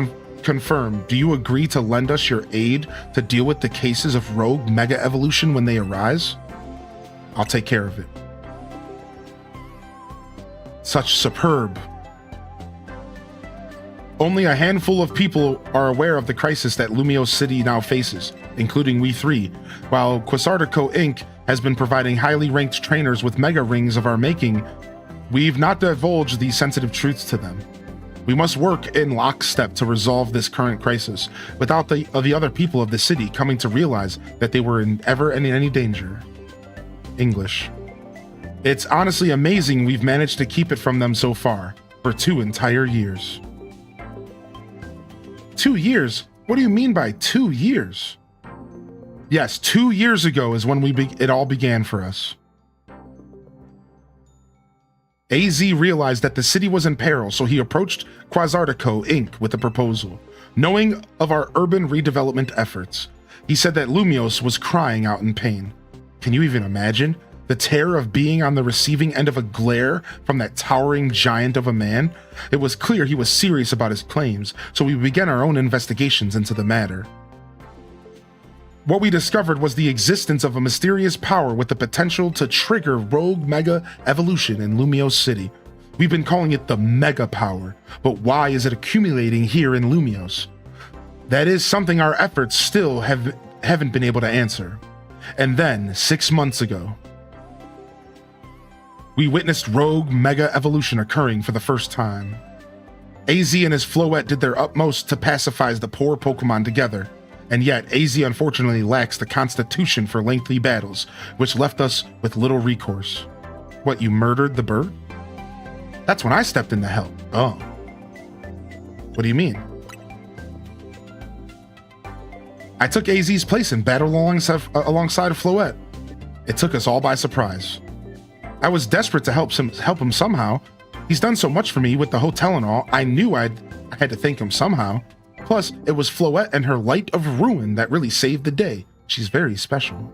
confirm, do you agree to lend us your aid to deal with the cases of rogue mega evolution when they arise? I'll take care of it. Such superb. Only a handful of people are aware of the crisis that Lumiose City now faces, including we three, while Quasartico Inc. has been providing highly ranked trainers with mega rings of our making. We've not divulged these sensitive truths to them. We must work in lockstep to resolve this current crisis without the other people of the city coming to realize that they were in any danger. English. It's honestly amazing we've managed to keep it from them so far, for 2 entire years. 2 years? What do you mean by 2 years? Yes, 2 years ago is when it all began for us. AZ realized that the city was in peril, so he approached Quasartico Inc. with a proposal. Knowing of our urban redevelopment efforts, he said that Lumiose was crying out in pain. Can you even imagine? The terror of being on the receiving end of a glare from that towering giant of a man? It was clear he was serious about his claims, so we began our own investigations into the matter. What we discovered was the existence of a mysterious power with the potential to trigger rogue mega evolution in Lumiose City. We've been calling it the Mega Power, but why is it accumulating here in Lumiose? That is something our efforts still haven't been able to answer. And then, 6 months ago, we witnessed rogue mega evolution occurring for the first time. AZ and his Floette did their utmost to pacify the poor Pokemon together. And yet, AZ unfortunately lacks the constitution for lengthy battles, which left us with little recourse. What, you murdered the bird? That's when I stepped in to help. Oh. What do you mean? I took AZ's place and battled alongside of Floette. It took us all by surprise. I was desperate to help him somehow. He's done so much for me with the hotel and all, I knew I had to thank him somehow. Plus, it was Floette and her Light of Ruin that really saved the day. She's very special.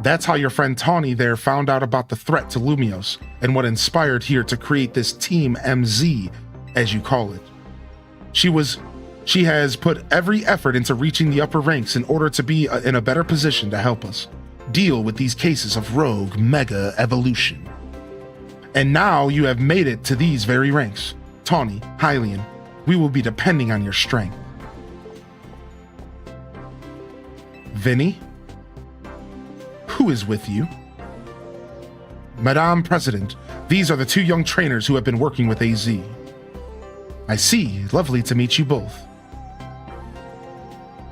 That's how your friend Tawny there found out about the threat to Lumiose, and what inspired here to create this Team MZ, as you call it. She has put every effort into reaching the upper ranks in order to be in a better position to help us deal with these cases of rogue mega evolution. And now you have made it to these very ranks. Tawny, Hylian, we will be depending on your strength. Vinny? Who is with you? Madame President, these are the 2 young trainers who have been working with AZ. I see. Lovely to meet you both.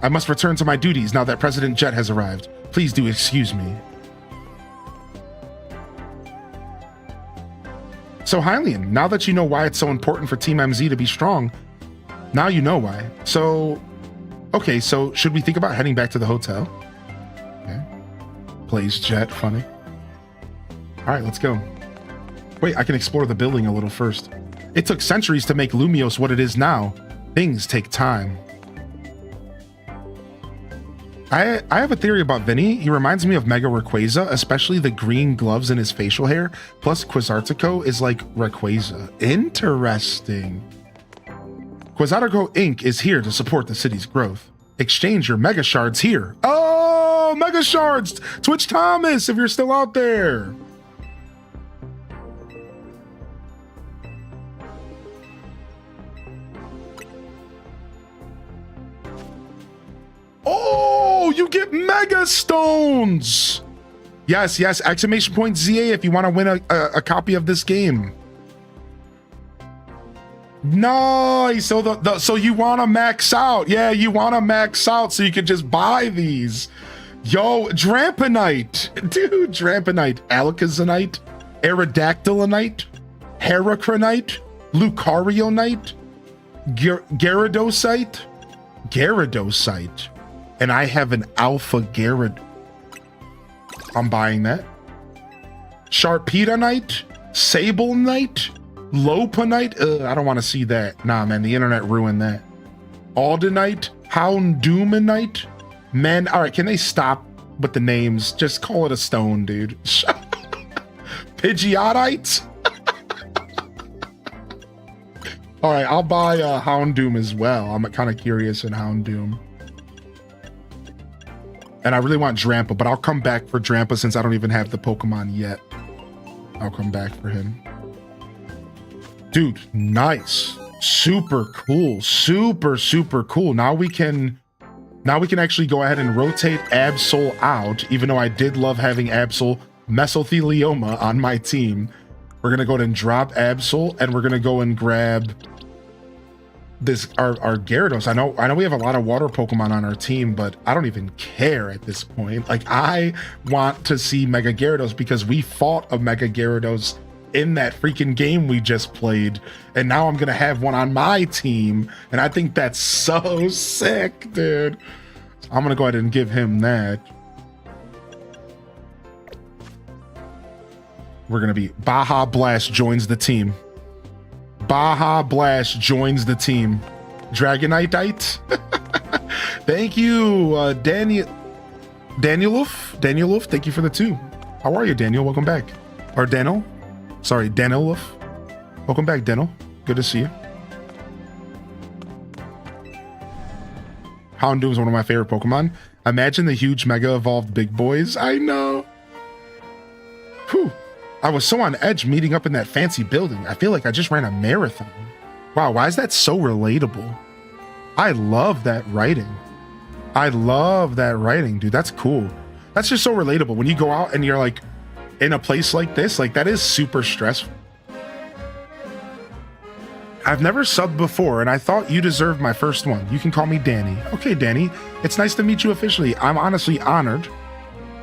I must return to my duties now that President Jet has arrived. Please do excuse me. So Hylian, now that you know why it's so important for Team MZ to be strong, now you know why. So, okay, so should we think about heading back to the hotel? Okay. Plays Jet, funny. All right, let's go. Wait, I can explore the building a little first. It took centuries to make Lumios what it is now. Things take time. I have a theory about Vinny. He reminds me of Mega Rayquaza, especially the green gloves in his facial hair. Plus, Quasartico is like Rayquaza. Interesting. Quasartico Inc. is here to support the city's growth. Exchange your Mega Shards here. Oh, Mega Shards! Twitch Thomas, if you're still out there. Oh, you get Mega Stones! Yes, yes, exclamation point ZA if you want to win a copy of this game. Nice. So so you want to max out. Yeah, you want to max out so you can just buy these. Yo, Dramponite. Dude, Dramponite. Alakazanite. Aerodactylonite. Heracronite. Lucarionite. Gyarados. Gyarados. And I have an Alpha Gyarados. I'm buying that. Sharpedo-nite. Sable-nite. Lopunite? I don't want to see that. Nah, man, the internet ruined that. Aldenite? Houndoomnite? Man, all right, can they stop with the names? Just call it a stone, dude. Pidgeotite? All right, I'll buy Houndoom as well. I'm kind of curious in Houndoom. And I really want Drampa, but I'll come back for Drampa since I don't even have the Pokemon yet. I'll come back for him. Dude, nice. Super cool. Super, super cool. Now we can actually go ahead and rotate Absol out, even though I did love having Absol Mesothelioma on my team. We're gonna go ahead and drop Absol, and we're gonna go and grab this our Gyarados. I know we have a lot of water Pokemon on our team, but I don't even care at this point. Like, I want to see Mega Gyarados because we fought a Mega Gyarados in that freaking game we just played, and now I'm gonna have one on my team, and I think that's so sick, dude. So I'm gonna go ahead and give him that. We're gonna be Baja Blast joins the team. Baja Blast joins the team. Dragonite. Thank you, Danieluf. Thank you for the 2. How are you, Daniel? Welcome back. Or Daniel. Sorry, Danieluf. Welcome back, Daniel. Good to see you. Houndoom is one of my favorite Pokemon. Imagine the huge Mega Evolved big boys. I know. Whew. I was so on edge meeting up in that fancy building. I feel like I just ran a marathon. Wow, why is that so relatable? I love that writing. I love that writing, dude. That's cool. That's just so relatable. When you go out and you're like in a place like this, like that is super stressful. I've never subbed before, and I thought you deserved my first one. You can call me Danny. Okay, Danny. It's nice to meet you officially. I'm honestly honored.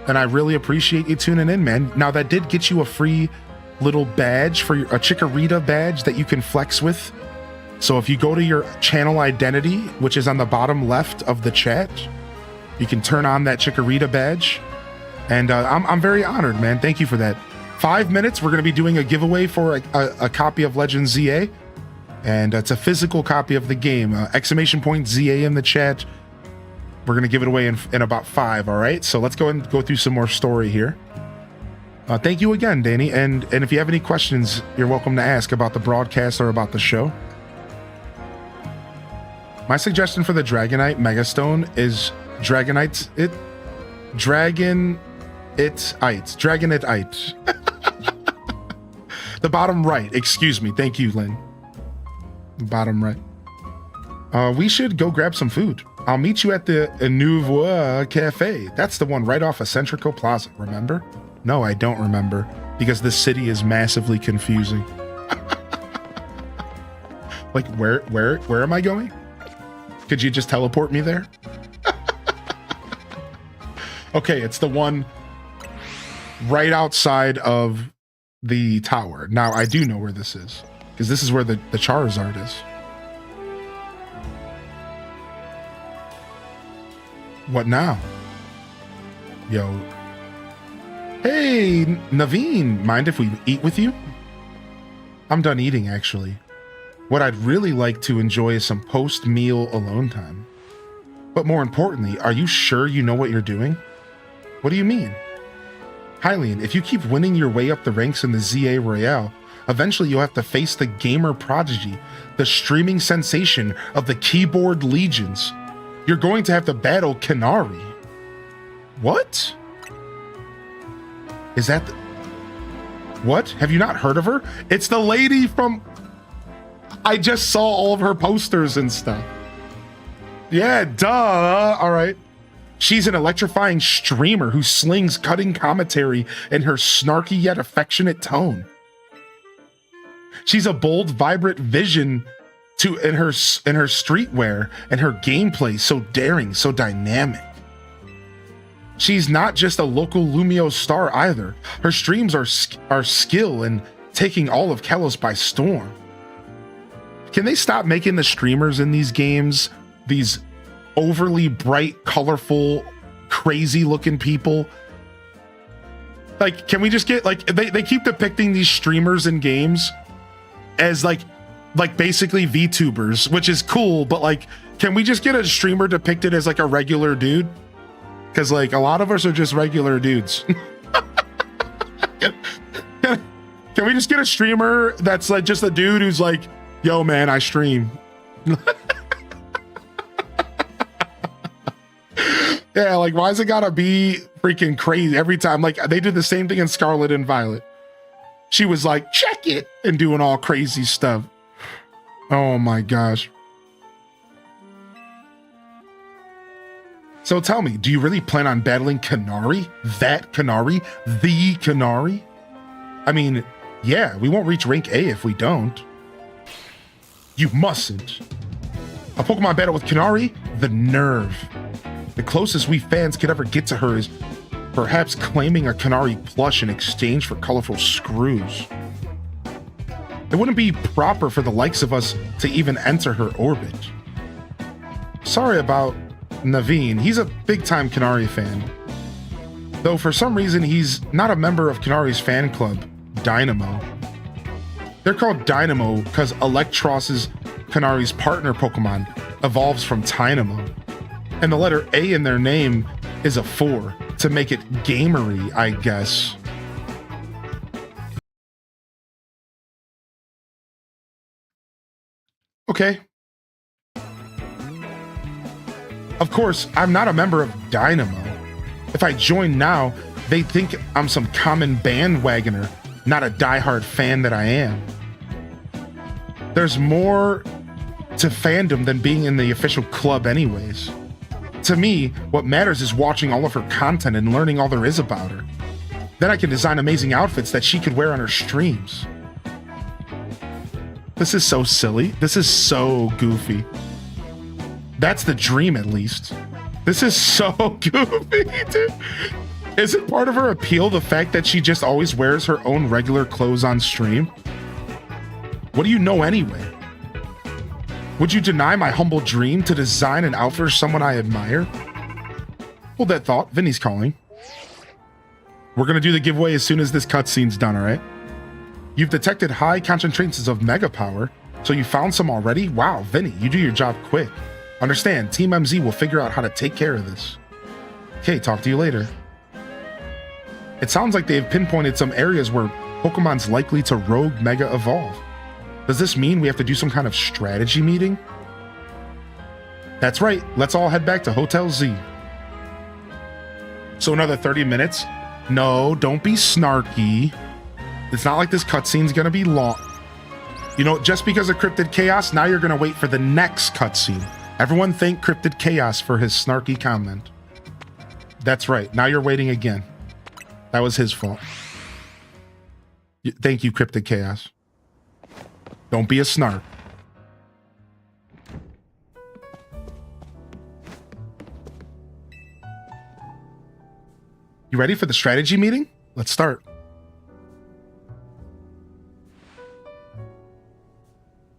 And I really appreciate you tuning in, man. Now, that did get you a free little badge for a Chikorita badge that you can flex with. So if you go to your channel identity, which is on the bottom left of the chat, you can turn on that Chikorita badge. And I'm very honored, man. Thank you for that. 5 minutes, we're going to be doing a giveaway for a copy of Legend ZA. And it's a physical copy of the game. Exclamation point ZA in the chat. We're going to give it away in about 5, all right? So let's go and go through some more story here. Thank you again, Danny. And if you have any questions, you're welcome to ask about the broadcast or about the show. My suggestion for the Dragonite Megastone is Dragonite. The bottom right. Excuse me. Thank you, Lynn. Bottom right. We should go grab some food. I'll meet you at the Nouveau Cafe. That's the one right off of Centrico Plaza, remember? No, I don't remember. because this city is massively confusing. Like, where am I going? Could you just teleport me there? Okay, it's the one right outside of the tower. Now, I do know where this is, because this is where the Charizard is. What now? Yo. Hey, Naveen, mind if we eat with you? I'm done eating, actually. What I'd really like to enjoy is some post-meal alone time. But more importantly, are you sure you know what you're doing? What do you mean? Hylian, if you keep winning your way up the ranks in the ZA Royale, eventually you'll have to face the gamer prodigy, the streaming sensation of the keyboard legions. You're going to have to battle Kanari. What? Is that what? Have you not heard of her? It's the lady from... I just saw all of her posters and stuff. Yeah, duh. All right. She's an electrifying streamer who slings cutting commentary in her snarky yet affectionate tone. She's a bold, vibrant vision in her streetwear, and her gameplay so daring, so dynamic. She's not just a local Lumio star either. Her streams are skill and taking all of Kalos by storm. Can they stop making the streamers in these games these overly bright, colorful, crazy looking people? Like, can we just get, like, they keep depicting these streamers in games as like basically VTubers, which is cool, but like, can we just get a streamer depicted as like a regular dude? Because like a lot of us are just regular dudes. Can we just get a streamer that's like just a dude who's like, yo man, I stream. Yeah, like why's it gotta be freaking crazy every time? Like they did the same thing in Scarlet and Violet. She was like, check it, and doing all crazy stuff. Oh my gosh. So tell me, do you really plan on battling Kanari? That Kanari? The Kanari? I mean, yeah, we won't reach rank A if we don't. You mustn't. A Pokemon battle with Kanari? The nerve. The closest we fans could ever get to her is perhaps claiming a Kanari plush in exchange for colorful screws. It wouldn't be proper for the likes of us to even enter her orbit. Sorry about Naveen, he's a big-time Kanari fan. Though for some reason he's not a member of Kanari's fan club, Dynamo. They're called Dynamo because Electros's Kanari's partner Pokemon evolves from Tynamo. And the letter A in their name is a 4 to make it gamery, I guess. Okay. Of course, I'm not a member of Dynamo. If I join now, they'd think I'm some common bandwagoner, not a diehard fan that I am. There's more to fandom than being in the official club anyways. To me, what matters is watching all of her content and learning all there is about her. Then I can design amazing outfits that she could wear on her streams. This is so silly. This is so goofy. That's the dream, at least. This is so goofy, dude. Isn't part of her appeal the fact that she just always wears her own regular clothes on stream? What do you know anyway? Would you deny my humble dream to design an outfit for someone I admire? Hold that thought. Vinny's calling. We're going to do the giveaway as soon as this cutscene's done, all right? You've detected high concentrations of mega power, so you found some already? Wow, Vinny, you do your job quick. Understand, Team MZ will figure out how to take care of this. Okay, talk to you later. It sounds like they've pinpointed some areas where Pokemon's likely to rogue mega evolve. Does this mean we have to do some kind of strategy meeting? That's right, let's all head back to Hotel Z. So another 30 minutes? No, don't be snarky. It's not like this cutscene's gonna be long. You know, just because of Cryptid Chaos, now you're gonna wait for the next cutscene. Everyone thank Cryptid Chaos for his snarky comment. That's right, now you're waiting again. That was his fault. Thank you, Cryptic Chaos. Don't be a snark. You ready for the strategy meeting? Let's start.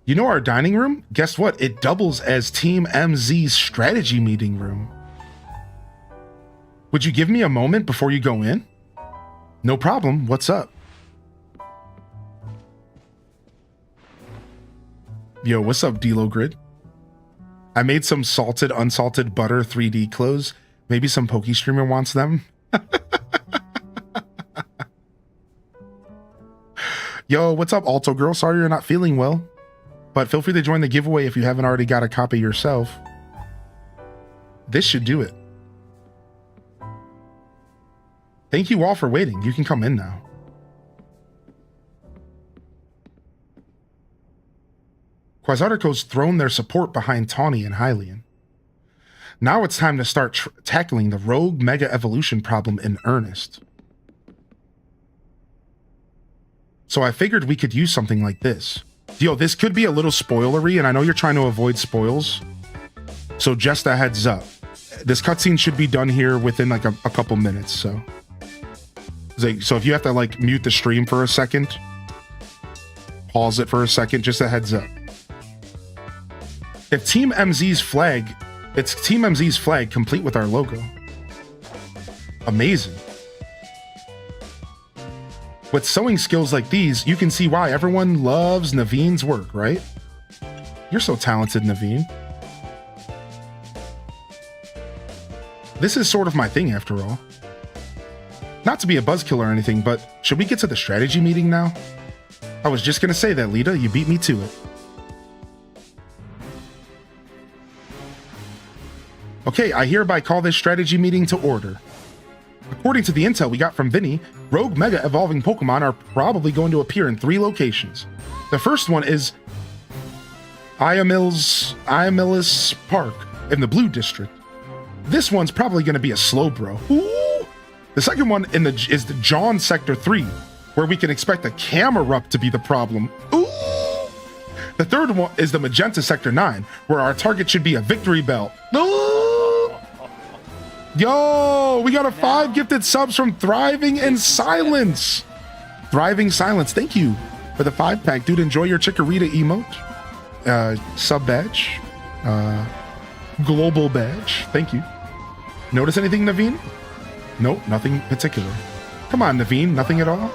You know our dining room? Guess what? It doubles as Team MZ's strategy meeting room. Would you give me a moment before you go in? No problem. What's up? Yo, what's up, Delo Grid? I made some salted, unsalted butter 3D clothes. Maybe some Poke streamer wants them. Yo, what's up, Alto Girl? Sorry you're not feeling well, but feel free to join the giveaway if you haven't already got a copy yourself. This should do it. Thank you all for waiting. You can come in now. Quasartico's thrown their support behind Tawny and Hylian. Now it's time to start tackling the rogue mega evolution problem in earnest. So I figured we could use something like this. Yo, this could be a little spoilery, and I know you're trying to avoid spoils. So just a heads up. This cutscene should be done here within like a couple minutes, so if you have to like mute the stream for a second, pause it for a second, just a heads up. It's Team MZ's flag complete with our logo. Amazing. With sewing skills like these, you can see why everyone loves Naveen's work, right? You're so talented, Naveen. This is sort of my thing after all. Not to be a buzzkill or anything, but should we get to the strategy meeting now? I was just gonna say that, Lita. You beat me to it. Okay, I hereby call this strategy meeting to order. According to the intel we got from Vinny, rogue mega evolving Pokemon are probably going to appear in 3 locations. The first one is Iamillis Park in the Blue District. This one's probably going to be a Slowbro. Ooh! The second one is the John Sector 3, where we can expect a Camerupt to be the problem. Ooh! The third one is the Magenta Sector 9, where our target should be a Victory Bell. Ooh! Yo, we got a 5 gifted subs from Thriving in Silence. Thriving Silence, thank you for the 5-pack. Dude, enjoy your Chikorita emote. Sub badge. Global badge, thank you. Notice anything, Naveen? Nope, nothing particular. Come on, Naveen, nothing at all?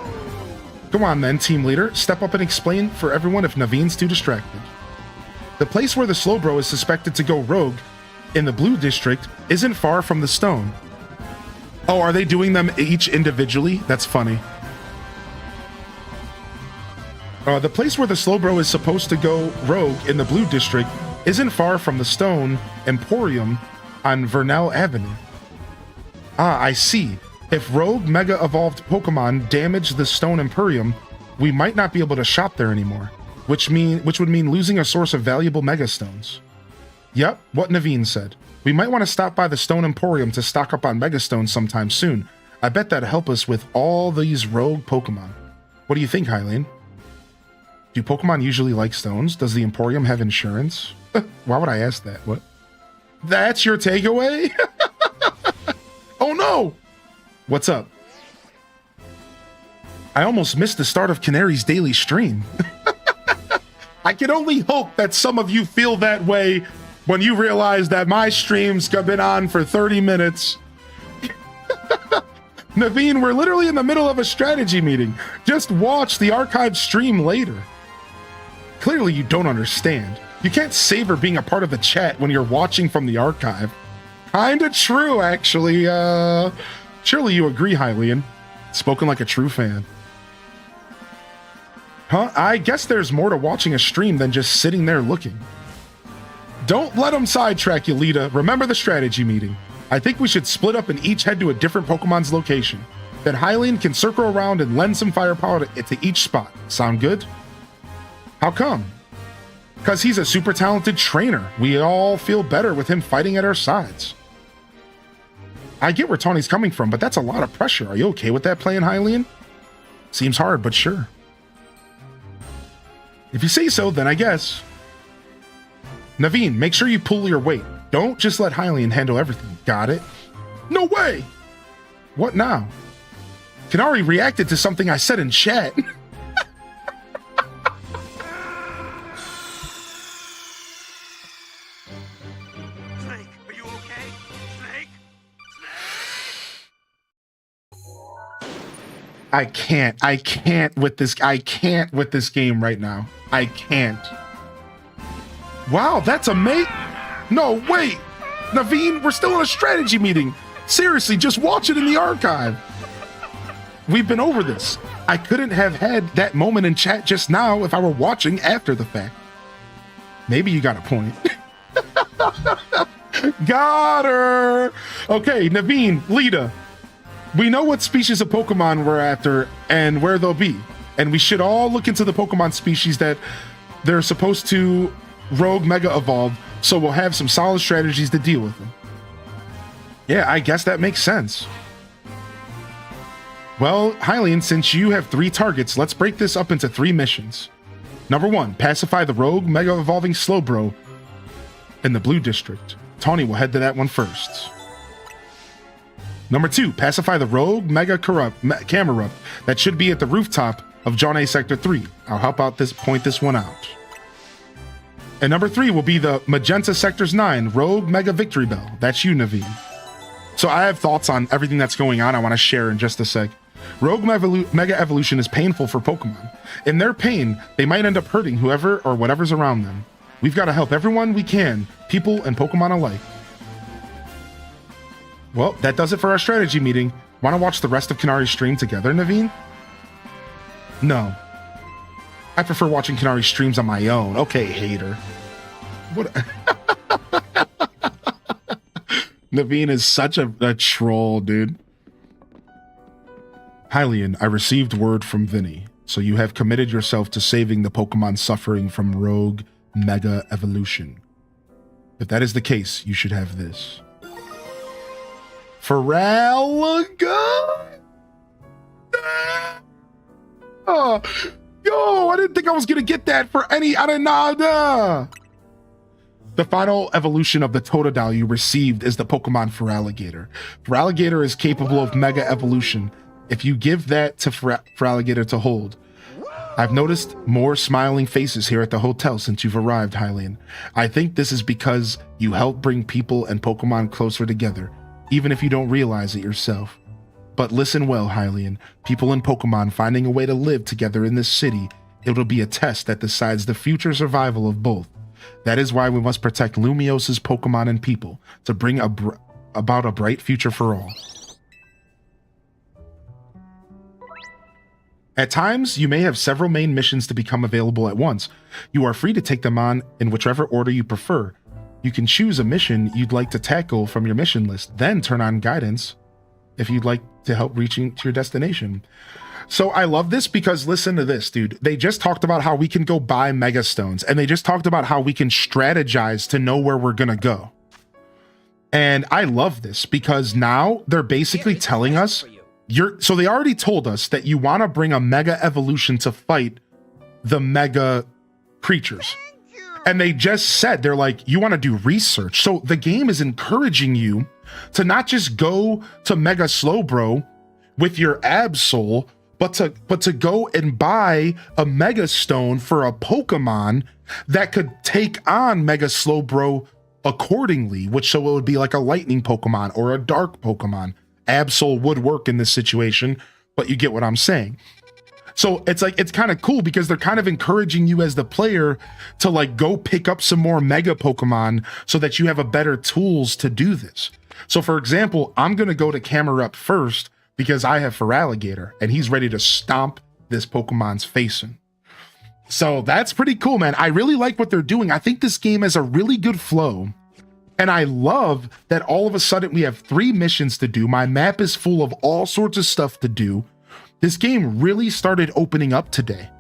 Go on then, team leader. Step up and explain for everyone if Naveen's too distracted. The place where the Slowbro is suspected to go rogue in the Blue District isn't far from the stone. Oh, are they doing them each individually? That's funny. The place where the Slowbro is supposed to go rogue in the Blue District isn't far from the Stone Emporium on Vernell Avenue. Ah, I see. If rogue mega evolved Pokemon damage the Stone Emporium, we might not be able to shop there anymore, which would mean losing a source of valuable Mega Stones. Yep, what Naveen said. We might want to stop by the Stone Emporium to stock up on Mega Stones sometime soon. I bet that'd help us with all these rogue Pokemon. What do you think, Hylian? Do Pokemon usually like stones? Does the Emporium have insurance? Why would I ask that? What? That's your takeaway? Oh no! What's up? I almost missed the start of Canary's daily stream. I can only hope that some of you feel that way when you realize that my streams have been on for 30 minutes. Naveen, we're literally in the middle of a strategy meeting. Just watch the archived stream later. Clearly you don't understand. You can't savor being a part of the chat when you're watching from the archive. Kinda true, actually. Surely you agree, Hylian. Spoken like a true fan. Huh? I guess there's more to watching a stream than just sitting there looking. Don't let them sidetrack you, Lita. Remember the strategy meeting. I think we should split up and each head to a different Pokemon's location. Then Hylian can circle around and lend some firepower to each spot. Sound good? How come? Because he's a super talented trainer. We all feel better with him fighting at our sides. I get where Tawny's coming from, but that's a lot of pressure. Are you okay with that plan, Hylian? Seems hard, but sure. If you say so, then I guess. Naveen, make sure you pull your weight. Don't just let Hylian handle everything. Got it? No way! What now? Kanari reacted to something I said in chat. Snake, are you okay? Snake? I can't with this game right now. I can't. Wow, that's amazing. No, wait. Naveen, we're still in a strategy meeting. Seriously, just watch it in the archive. We've been over this. I couldn't have had that moment in chat just now if I were watching after the fact. Maybe you got a point. Got her. Okay, Naveen, Lita. We know what species of Pokemon we're after and where they'll be. And we should all look into the Pokemon species that they're supposed to rogue mega evolve, so we'll have some solid strategies to deal with them. Yeah, I guess that makes sense. Well, Hylian, since you have 3 targets, let's break this up into 3 missions. Number 1, pacify the rogue mega evolving Slowbro in the Blue District. Tawny will head to that one first. Number 2, pacify the rogue mega Camerupt that should be at the rooftop of John A Sector 3. I'll help out point this one out. And number 3 will be the Magenta Sectors 9 rogue mega Victory Bell. That's you, Naveen. So I have thoughts on everything that's going on I want to share in just a sec. Rogue mega evolution is painful for Pokemon. In their pain, they might end up hurting whoever or whatever's around them. We've got to help everyone we can, people and Pokemon alike. Well, that does it for our strategy meeting. Want to watch the rest of Kanari's stream together, Naveen? No. I prefer watching Kanari streams on my own. Okay, hater. What? Naveen is such a troll, dude. Hylian, I received word from Vinny, so you have committed yourself to saving the Pokemon suffering from rogue mega evolution. If that is the case, you should have this. Feraligatr? Oh, yo, I didn't think I was gonna get that for any Arenada. The final evolution of the Totodile you received is the Pokemon Feraligatr. Feraligatr is capable of mega evolution. If you give that to Feraligatr to hold. I've noticed more smiling faces here at the hotel since you've arrived, Hylian. I think this is because you help bring people and Pokemon closer together, even if you don't realize it yourself. But listen well, Hylian. People and Pokemon finding a way to live together in this city, it'll be a test that decides the future survival of both. That is why we must protect Lumios's Pokemon and people, to bring about a bright future for all. At times, you may have several main missions to become available at once. You are free to take them on in whichever order you prefer. You can choose a mission you'd like to tackle from your mission list, then turn on guidance if you'd like to help reaching to your destination. So I love this because listen to this, dude. They just talked about how we can go buy Mega Stones, and they just talked about how we can strategize to know where we're gonna go. And I love this because now they're basically telling us so they already told us that you want to bring a mega evolution to fight the mega creatures. And they just said, they're like, you want to do research. So the game is encouraging you to not just go to Mega Slowbro with your Absol, but to go and buy a Mega Stone for a Pokemon that could take on Mega Slowbro accordingly, which so it would be like a lightning Pokemon or a dark Pokemon. Absol would work in this situation, but you get what I'm saying. So it's like, it's kind of cool because they're kind of encouraging you as the player to like go pick up some more mega Pokemon so that you have a better tools to do this. So for example, I'm going to go to Camerupt first because I have Feraligatr and he's ready to stomp this Pokemon's face in. So that's pretty cool, man. I really like what they're doing. I think this game has a really good flow. And I love that all of a sudden we have 3 missions to do. My map is full of all sorts of stuff to do. This game really started opening up today.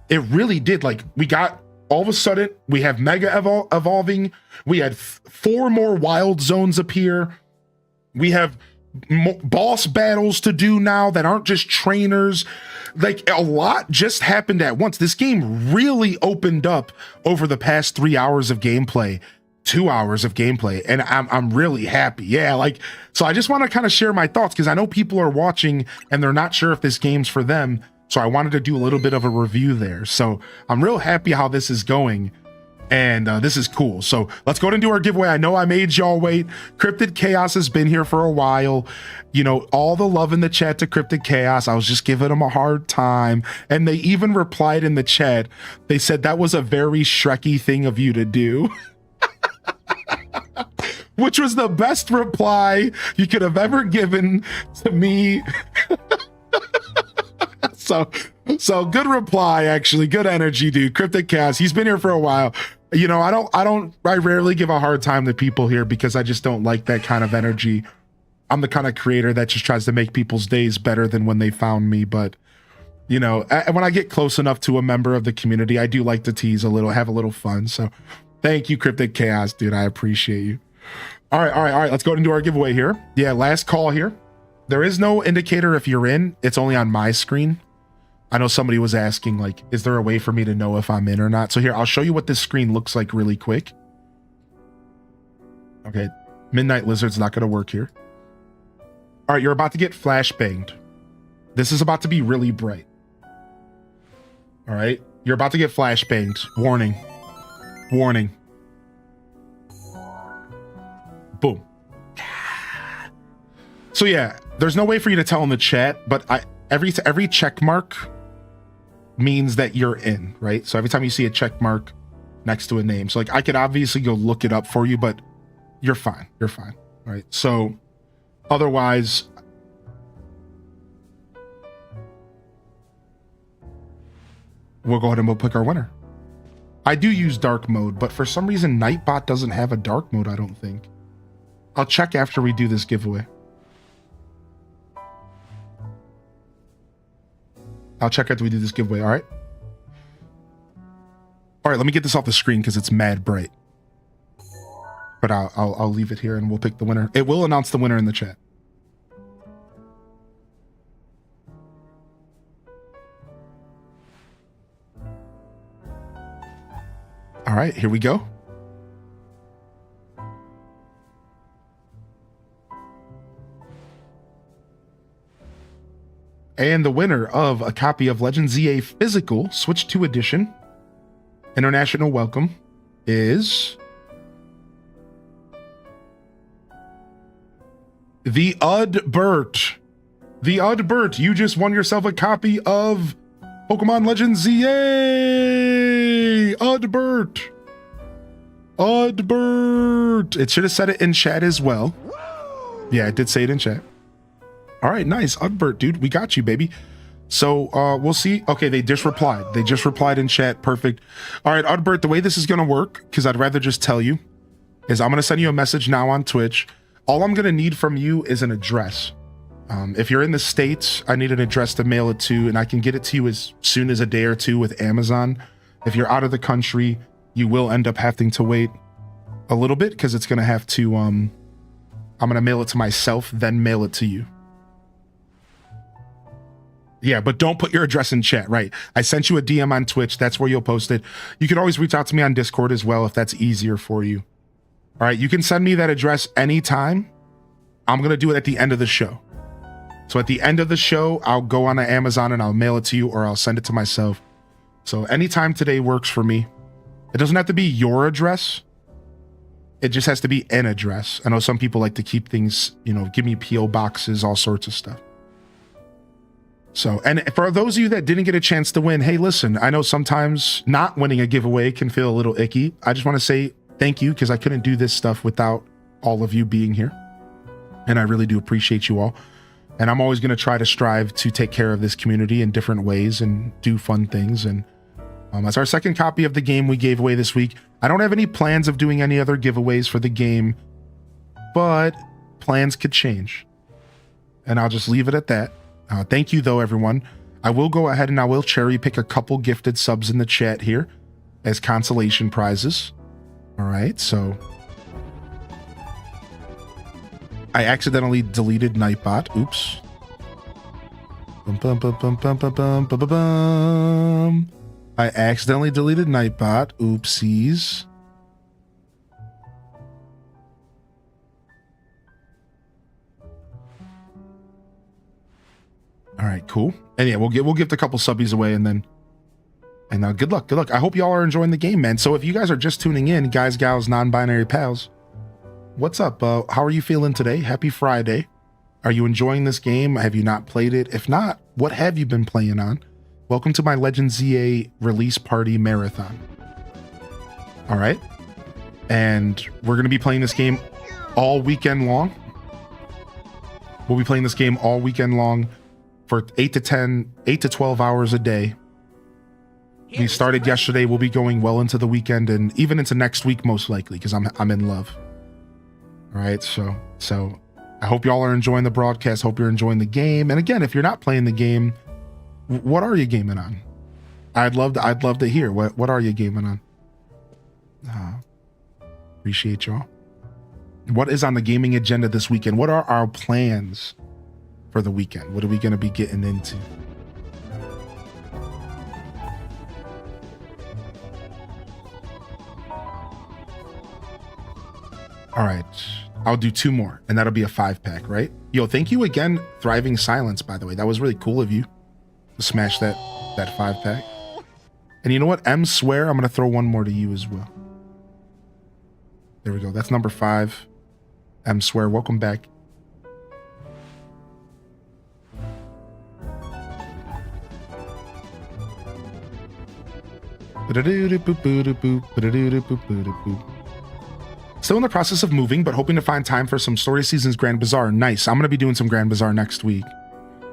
It really did. Like we got, all of a sudden we have Mega evolving. We had 4 more wild zones appear. We have boss battles to do now that aren't just trainers. like a lot just happened at once. This game really opened up over the past 3 hours of gameplay, 2 hours of gameplay, and I'm really happy. Yeah, like, so I just want to kind of share my thoughts because I know people are watching and they're not sure if this game's for them. So I wanted to do a little bit of a review there. So I'm real happy how this is going. And this is cool. So let's go ahead and do our giveaway. I know I made y'all wait. Cryptid Chaos has been here for a while. You know, all the love in the chat to Cryptid Chaos. I was just giving them a hard time. And they even replied in the chat. They said that was a very Shrekky thing of you to do. Which was the best reply you could have ever given to me. So good reply, actually. Good energy, dude. Cryptic Chaos, he's been here for a while. You know, I rarely give a hard time to people here because I just don't like that kind of energy. I'm the kind of creator that just tries to make people's days better than when they found me. But, you know, when I get close enough to a member of the community, I do like to tease a little, have a little fun. So thank you, Cryptic Chaos, dude. I appreciate you. All right. Let's go ahead and do our giveaway here. Yeah, last call here. There is no indicator if you're in. It's only on my screen. I know somebody was asking, like, is there a way for me to know if I'm in or not? So here, I'll show you what this screen looks like really quick. Okay, Midnight Lizard's not going to work here. All right, you're about to get flashbanged. This is about to be really bright. All right, you're about to get flashbanged. Warning. Warning. Boom. So yeah, there's no way for you to tell in the chat, but every check mark means that you're in, right? So every time you see a check mark next to a name, so like I could obviously go look it up for you, but you're fine. You're fine. All right. So otherwise, we'll go ahead and we'll pick our winner. I do use dark mode, but for some reason Nightbot doesn't have a dark mode, I don't think. I'll check after we do this giveaway. I'll check after we do this giveaway, all right? All right, let me get this off the screen because it's mad bright. But I'll leave it here and we'll pick the winner. It will announce the winner in the chat. All right, here we go. And the winner of a copy of Legend ZA Physical Switch 2 Edition International Welcome is the Udbert. The Udbert, you just won yourself a copy of Pokemon Legend ZA. Udbert. Udbert. It should have said it in chat as well. Yeah, it did say it in chat. All right, nice. Udbert, dude, we got you, baby. So we'll see. Okay, they just replied. They just replied in chat. Perfect. All right, Udbert, the way this is going to work, because I'd rather just tell you, is I'm going to send you a message now on Twitch. All I'm going to need from you is an address. If you're in the States, I need an address to mail it to, and I can get it to you as soon as a day or two with Amazon. If you're out of the country, you will end up having to wait a little bit because it's going to have to, I'm going to mail it to myself, then mail it to you. Yeah, but don't put your address in chat, right? I sent you a DM on Twitch. That's where you'll post it. You can always reach out to me on Discord as well if that's easier for you. All right, you can send me that address anytime. I'm going to do it at the end of the show. So at the end of the show, I'll go on to Amazon and I'll mail it to you or I'll send it to myself. So anytime today works for me. It doesn't have to be your address. It just has to be an address. I know some people like to keep things, you know, give me PO boxes, all sorts of stuff. So, and for those of you that didn't get a chance to win, hey, listen, I know sometimes not winning a giveaway can feel a little icky. I just want to say thank you because I couldn't do this stuff without all of you being here. And I really do appreciate you all. And I'm always going to try to strive to take care of this community in different ways and do fun things. And that's our second copy of the game we gave away this week. I don't have any plans of doing any other giveaways for the game, but plans could change. And I'll just leave it at that. Thank you, though, everyone. I will go ahead and I will cherry pick a couple gifted subs in the chat here as consolation prizes. All right, so I accidentally deleted Nightbot. Oops. Bum, bum, bum, bum, bum, bum, bum, bum, bum, bum. I accidentally deleted Nightbot. Oopsies. All right, cool. And yeah, we'll give a couple subbies away, and then good luck. Good luck. I hope y'all are enjoying the game, man. So if you guys are just tuning in, guys, gals, non-binary pals, what's up? How are you feeling today? Happy Friday. Are you enjoying this game? Have you not played it? If not, what have you been playing on? Welcome to my Legend ZA release party marathon. All right. And we're going to be playing this game all weekend long. We'll be playing this game all weekend long for 8 to 12 hours a day. We started yesterday. We'll be going well into the weekend and even into next week, most likely, because I'm in love. All right. So I hope y'all are enjoying the broadcast. Hope you're enjoying the game. And again, if you're not playing the game, what are you gaming on? I'd love to hear what are you gaming on? Appreciate y'all. What is on the gaming agenda this weekend? What are our plans for the weekend? What are we going to be getting into? All right, I'll do 2 more, and that'll be a 5-pack, right? Yo, thank you again, Thriving Silence, by the way. That was really cool of you to smash that 5-pack. And you know what? M Swear, I'm going to throw one more to you as well. There we go. That's number 5. M Swear, welcome back. Still in the process of moving, but hoping to find time for some Story Seasons Grand Bazaar. Nice. I'm going to be doing some Grand Bazaar next week.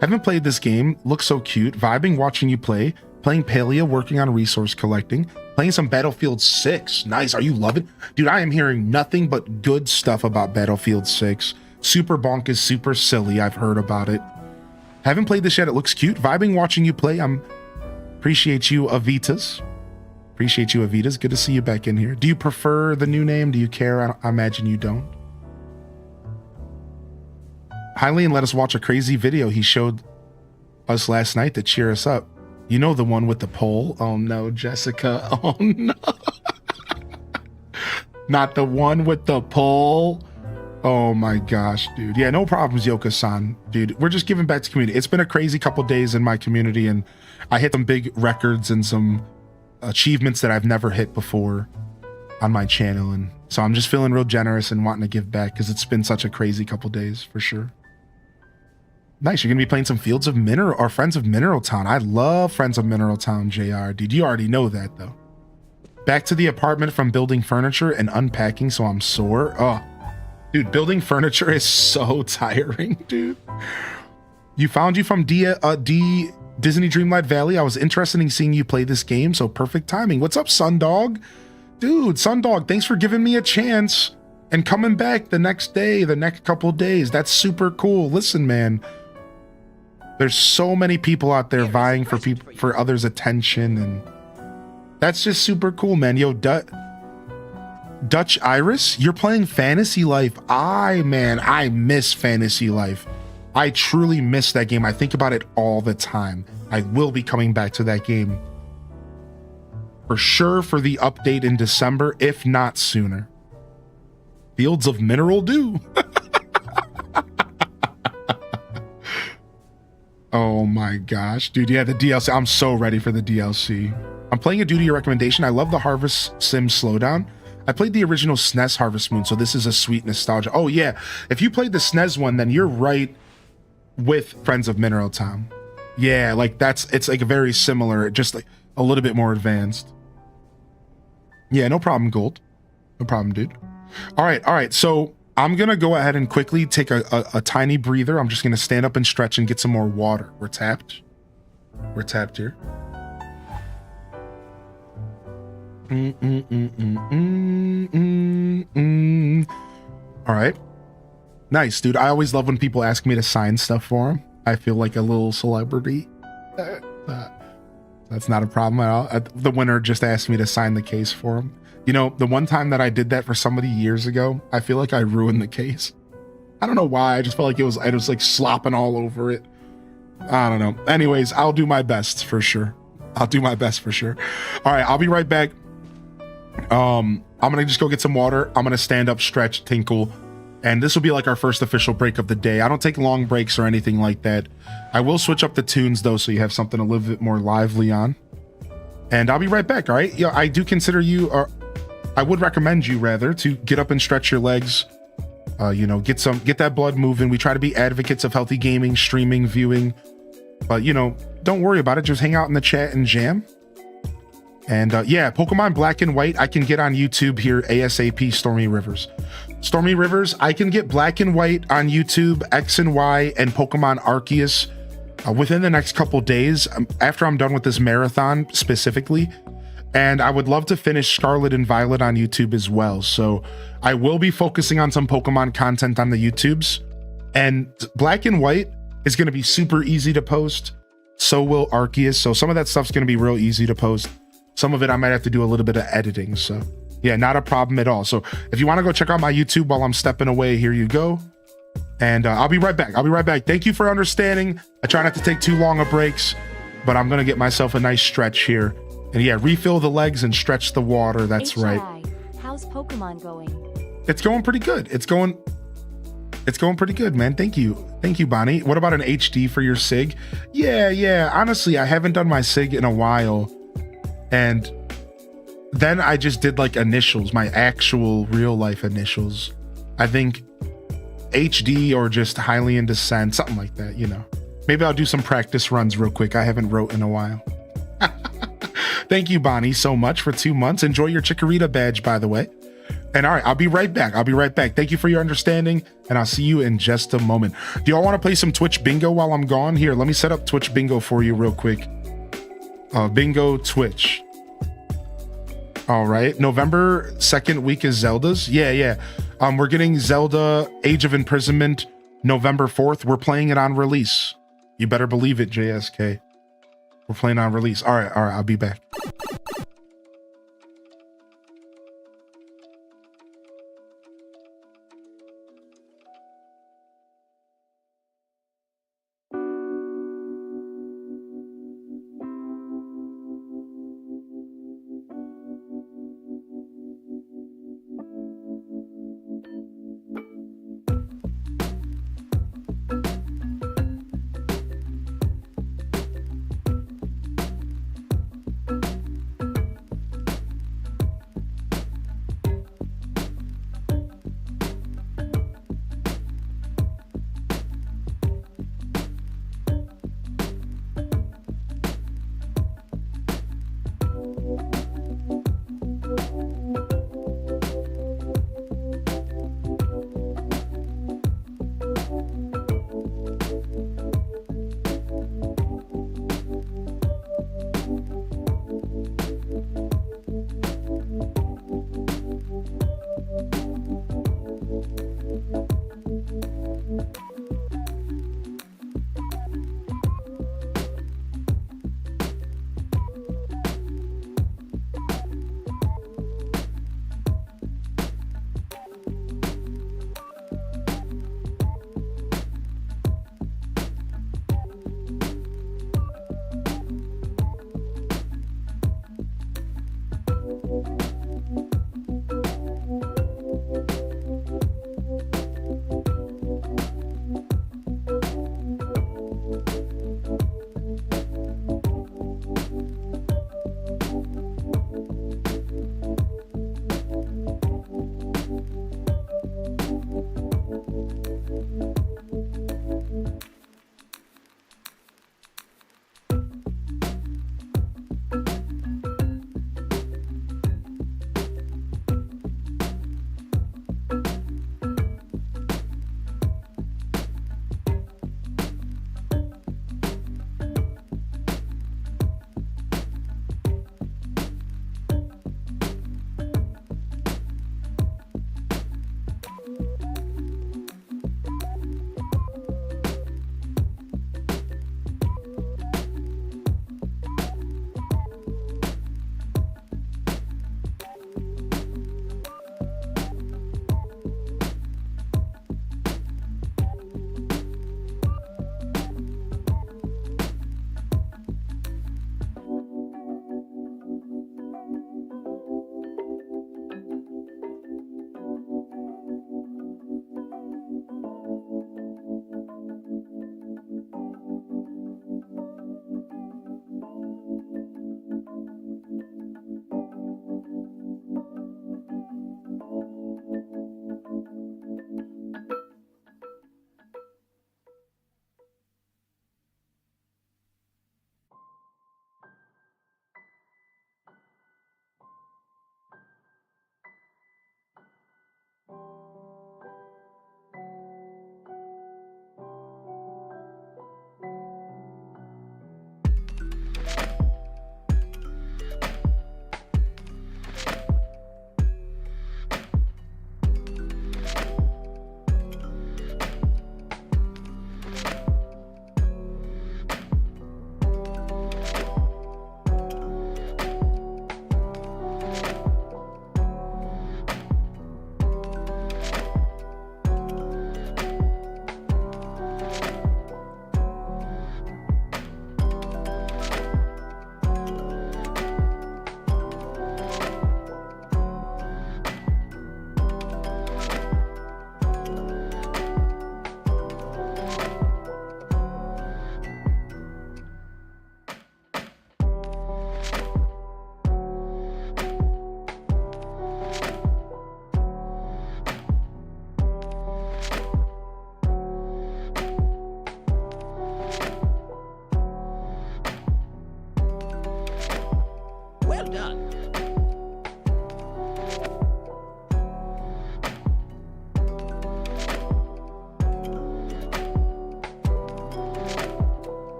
Haven't played this game. Looks so cute. Vibing watching you play. Playing Palea, working on resource collecting. Playing some Battlefield 6. Nice. Are you loving? Dude, I am hearing nothing but good stuff about Battlefield 6. Super bonk is super silly. I've heard about it. Haven't played this yet. It looks cute. Vibing watching you play. Appreciate you, Avitas. Appreciate you, Avitas. Good to see you back in here. Do you prefer the new name? Do you care? I imagine you don't. Hylian let us watch a crazy video he showed us last night to cheer us up. You know, the one with the poll? Oh no, Jessica. Oh no. Not the one with the poll. Oh my gosh, dude. Yeah, no problems, Yoka-san. Dude, we're just giving back to community. It's been a crazy couple days in my community, and I hit some big records and some achievements that I've never hit before on my channel, and so I'm just feeling real generous and wanting to give back because it's been such a crazy couple days for sure. Nice. You're gonna be playing some Fields of Mineral or Friends of Mineral Town. I love Friends of Mineral Town, JR. Dude, you already know that though. Back to the apartment from building furniture and unpacking, so I'm sore. Oh, dude, building furniture is so tiring, dude. You from Disney Dreamlight Valley. I was interested in seeing you play this game, so perfect timing. What's up, Sundog? Dude, Sundog, thanks for giving me a chance and coming back the next day, the next couple days. That's super cool. Listen, man, there's so many people out there vying for others' attention, and that's just super cool, man. Yo, Dutch Iris, you're playing Fantasy Life. I miss Fantasy Life. I truly miss that game. I think about it all the time. I will be coming back to that game for sure for the update in December, if not sooner. Fields of Mineral Dew. Oh my gosh, dude. Yeah, the DLC. I'm so ready for the DLC. I'm playing a due to your recommendation. I love the Harvest Sim Slowdown. I played the original SNES Harvest Moon, so this is a sweet nostalgia. Oh yeah, if you played the SNES one, then you're right with Friends of Mineral Town. Yeah, like it's like a very similar, just like a little bit more advanced. Yeah, no problem, Gold. No problem, dude. All right. So I'm gonna go ahead and quickly take a tiny breather. I'm just gonna stand up and stretch and get some more water. We're tapped here. All right. Nice, dude. I always love when people ask me to sign stuff for them. I feel like a little celebrity. That's not a problem at all. The winner just asked me to sign the case for him. You know, the one time that I did that for somebody years ago, I feel like I ruined the case. I don't know why. I just felt like it was like slopping all over it. I don't know. Anyways, I'll do my best for sure. I'll do my best for sure. All right, I'll be right back. I'm gonna just go get some water. I'm gonna stand up, stretch, tinkle, and this will be like our first official break of the day. I don't take long breaks or anything like that. I will switch up the tunes though, so you have something a little bit more lively on. And I'll be right back. All right. Yeah, I do consider you, or I would recommend you rather, to get up and stretch your legs. Get that blood moving. We try to be advocates of healthy gaming, streaming, viewing. But don't worry about it. Just hang out in the chat and jam. And yeah, Pokemon Black and White, I can get on YouTube here ASAP. Stormy Rivers, I can get Black and White on YouTube, X and Y, and Pokemon Arceus within the next couple days after I'm done with this marathon specifically. And I would love to finish Scarlet and Violet on YouTube as well. So I will be focusing on some Pokemon content on the YouTubes. And Black and White is going to be super easy to post. So will Arceus. So some of that stuff's going to be real easy to post. Some of it I might have to do a little bit of editing. So yeah, not a problem at all. So if you want to go check out my YouTube while I'm stepping away, here you go. And I'll be right back. Thank you for understanding. I try not to take too long of breaks, but I'm going to get myself a nice stretch here. And yeah, refill the legs and stretch the water. That's right. How's Pokemon going? It's going pretty good. It's going pretty good, man. Thank you, Bonnie. What about an HD for your SIG? Yeah. Honestly, I haven't done my SIG in a while. And then I just did like initials, my actual real life initials. I think HD or just highly in descent, something like that, Maybe I'll do some practice runs real quick. I haven't wrote in a while. Thank you, Bonnie, so much for 2 months. Enjoy your Chikorita badge, by the way. And all right, I'll be right back. Thank you for your understanding, and I'll see you in just a moment. Do y'all want to play some Twitch bingo while I'm gone? Here, let me set up Twitch bingo for you real quick. Bingo Twitch. All right, November 2nd week is Zelda's. Yeah. We're getting Zelda Age of Imprisonment November 4th. We're playing it on release. You better believe it, JSK. We're playing on release. All right, I'll be back.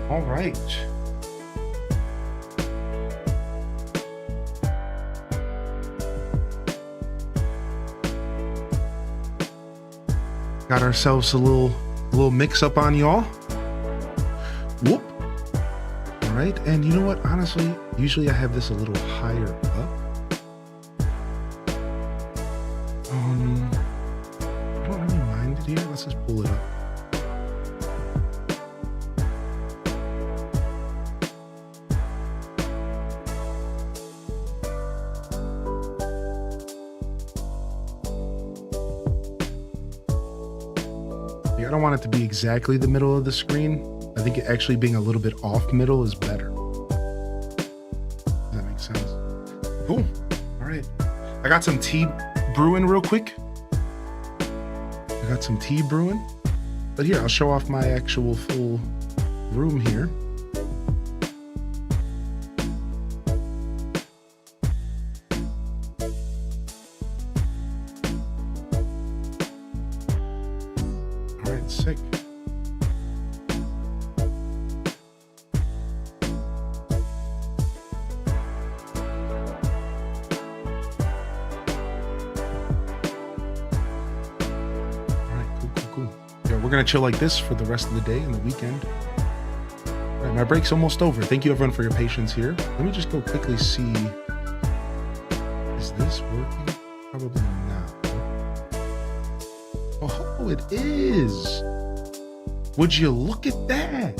All right. Got ourselves a little mix up on y'all. Whoop. All right, and you know what? Honestly, usually I have this a little higher up. I don't really mind it here. Let's just pull it up. I don't want it to be exactly the middle of the screen. I think it actually being a little bit off middle is better. Does that make sense? Cool. All right. I got some tea brewing real quick. But here, I'll show off my actual full room here. Sick. Cool. Yeah, we're gonna chill like this for the rest of the day and the weekend. All right, my break's almost over. Thank you everyone for your patience here. Let me just go quickly see. Is this working? Probably not. Oh, it is. Would you look at that?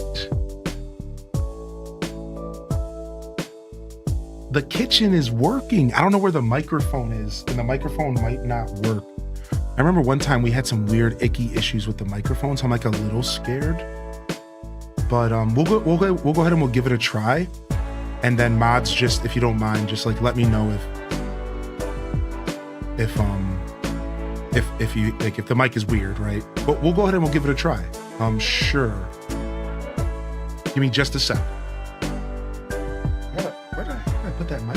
The kitchen is working. I don't know where the microphone is, and the microphone might not work. I remember one time we had some weird icky issues with the microphone, so I'm like a little scared. But we'll go ahead and we'll give it a try. And then mods, just if you don't mind, just like let me know if you like if the mic is weird, right? But we'll go ahead and we'll give it a try. Sure. Give me just a sec. Where did I put that mic?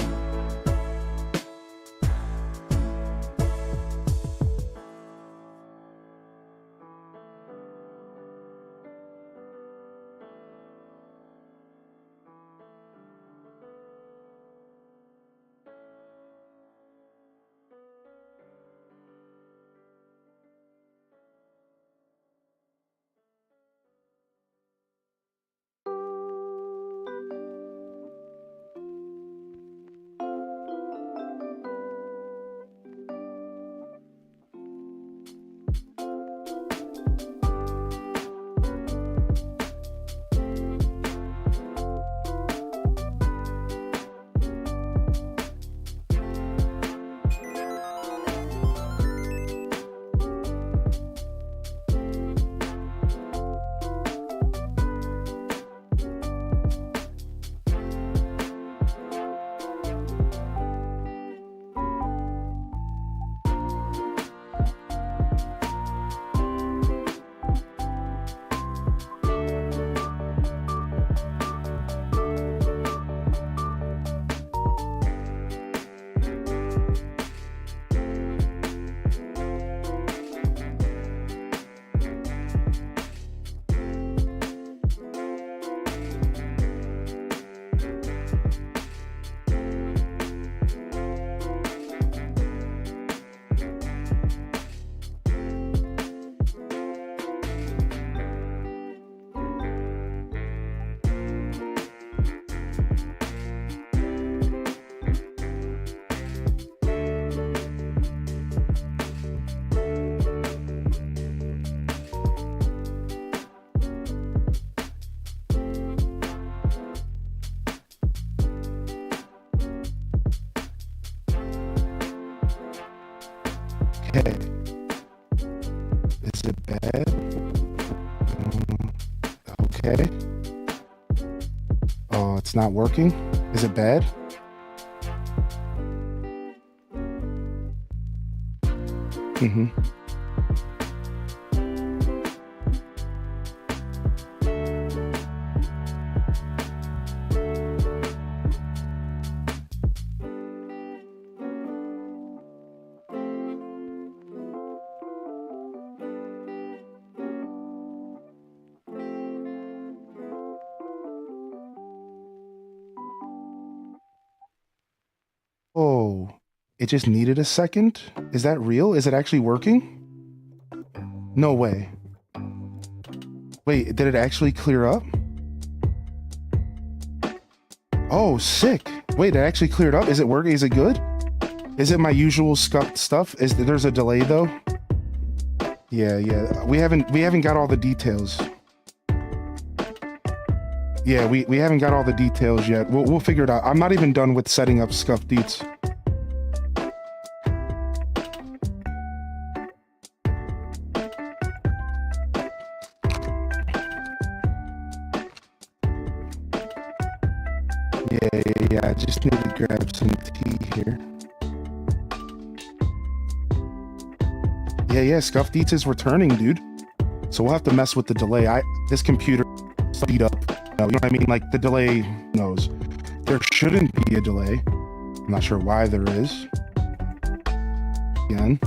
Okay. Is it bad? Okay. Oh, it's not working? Is it bad? Mm-hmm. It just needed a second? Is that real? Is it actually working? No way. Wait, did it actually clear up? Oh, sick. Wait, it actually cleared up? Is it working? Is it good? Is it my usual scuffed stuff? There's a delay though? Yeah. We haven't got all the details. Yeah, we haven't got all the details yet. We'll figure it out. I'm not even done with setting up scuffed deets. Yeah. I just need to grab some tea here. Yeah, scuffed deets is returning, dude. So we'll have to mess with the delay. This computer speed up. You know what I mean? Like the delay knows. There shouldn't be a delay. I'm not sure why there is. Again.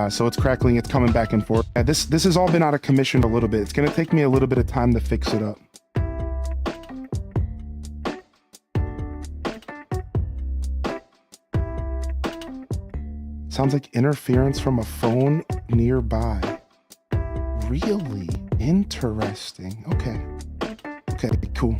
So it's crackling, it's coming back and forth. Yeah, this has all been out of commission a little bit. It's gonna take me a little bit of time to fix it up. Sounds like interference from a phone nearby. Really interesting. Okay, cool.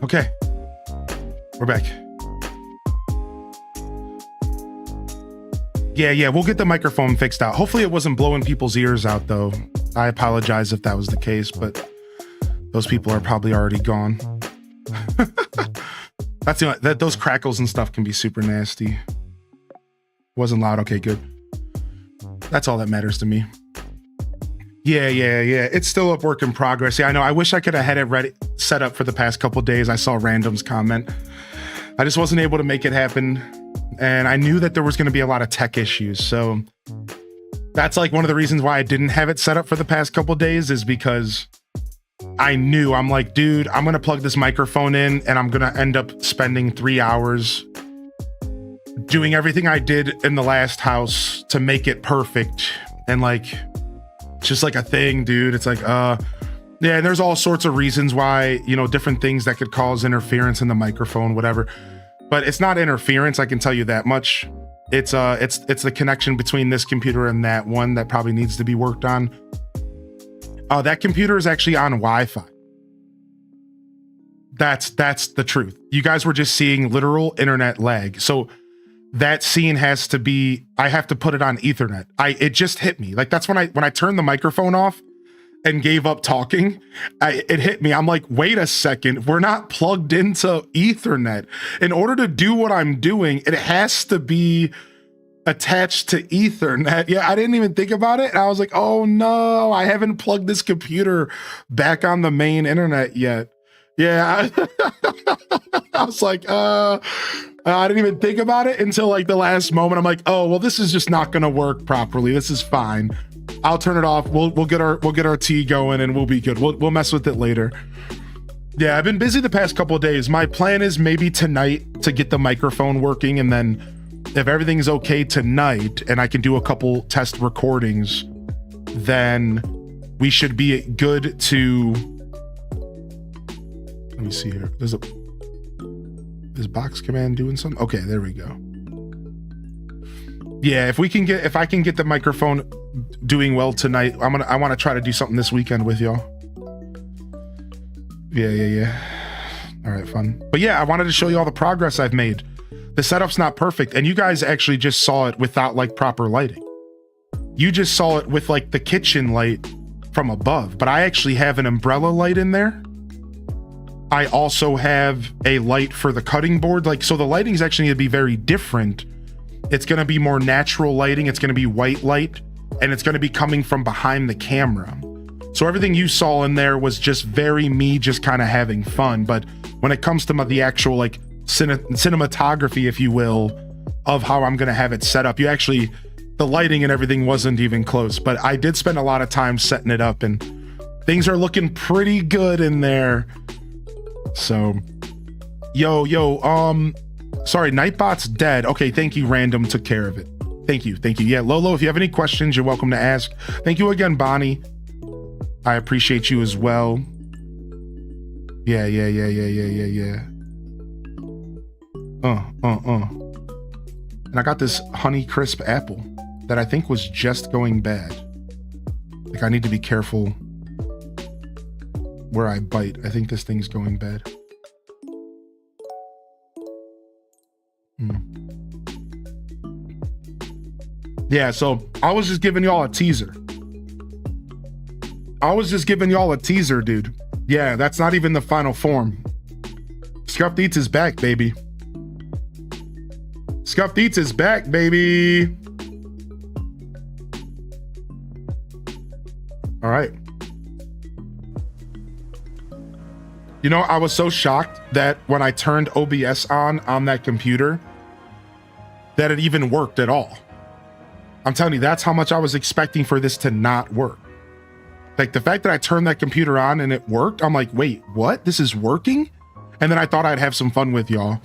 Okay. We're back. Yeah, we'll get the microphone fixed out. Hopefully it wasn't blowing people's ears out, though. I apologize if that was the case, but those people are probably already gone. That's the only, those crackles and stuff can be super nasty. Wasn't loud. Okay, good. That's all that matters to me. Yeah. It's still a work in progress. Yeah, I know. I wish I could have had it ready, set up for the past couple days. I saw Random's comment. I just wasn't able to make it happen. And I knew that there was going to be a lot of tech issues. So that's like one of the reasons why I didn't have it set up for the past couple days, is because I knew, I'm like, dude, I'm going to plug this microphone in and I'm going to end up spending 3 hours doing everything I did in the last house to make it perfect. And like, it's just like a thing, dude. It's like, yeah, and there's all sorts of reasons why, you know, different things that could cause interference in the microphone, whatever. But it's not interference, I can tell you that much. It's the connection between this computer and that one that probably needs to be worked on. That computer is actually on Wi-Fi. That's the truth. You guys were just seeing literal internet lag. So that scene has to be, I have to put it on Ethernet. It just hit me. Like, that's when I turned the microphone off and gave up talking, it hit me. I'm like, wait a second, we're not plugged into Ethernet. In order to do what I'm doing, it has to be attached to Ethernet. Yeah, I didn't even think about it. And I was like, oh no, I haven't plugged this computer back on the main internet yet. Yeah, I was like, I didn't even think about it until like the last moment. I'm like, oh, well, this is just not gonna work properly. This is fine. I'll turn it off. We'll get our tea going and we'll be good. We'll mess with it later. Yeah, I've been busy the past couple of days. My plan is maybe tonight to get the microphone working, and then if everything's okay tonight and I can do a couple test recordings, then we should be good to, let me see here. Is box command doing something? Okay, there we go. Yeah, if I can get the microphone doing well tonight, I want to try to do something this weekend with y'all. Yeah. All right, fun. But yeah, I wanted to show you all the progress I've made. The setup's not perfect, and you guys actually just saw it without like proper lighting. You just saw it with like the kitchen light from above, but I actually have an umbrella light in there. I also have a light for the cutting board. Like, so the lighting's actually gonna be very different. It's gonna be more natural lighting. It's gonna be white light, and it's gonna be coming from behind the camera. So everything you saw in there was just very me just kind of having fun. But when it comes to the actual like cinematography, if you will, of how I'm gonna have it set up, the lighting and everything wasn't even close. But I did spend a lot of time setting it up, and things are looking pretty good in there. So, sorry, Nightbot's dead. Okay, thank you, Random took care of it. Thank you. Yeah, Lolo, if you have any questions, you're welcome to ask. Thank you again, Bonnie. I appreciate you as well. Yeah. And I got this Honey Crisp apple that I think was just going bad. Like, I need to be careful where I bite. I think this thing's going bad. Yeah, so I was just giving y'all a teaser. Dude. Yeah, that's not even the final form. Scuffed Eats is back, baby. All right. You know, I was so shocked that when I turned OBS on that computer, that it even worked at all. I'm telling you, that's how much I was expecting for this to not work. Like, the fact that I turned that computer on and it worked, I'm like, wait, what? This is working? And then I thought I'd have some fun with y'all.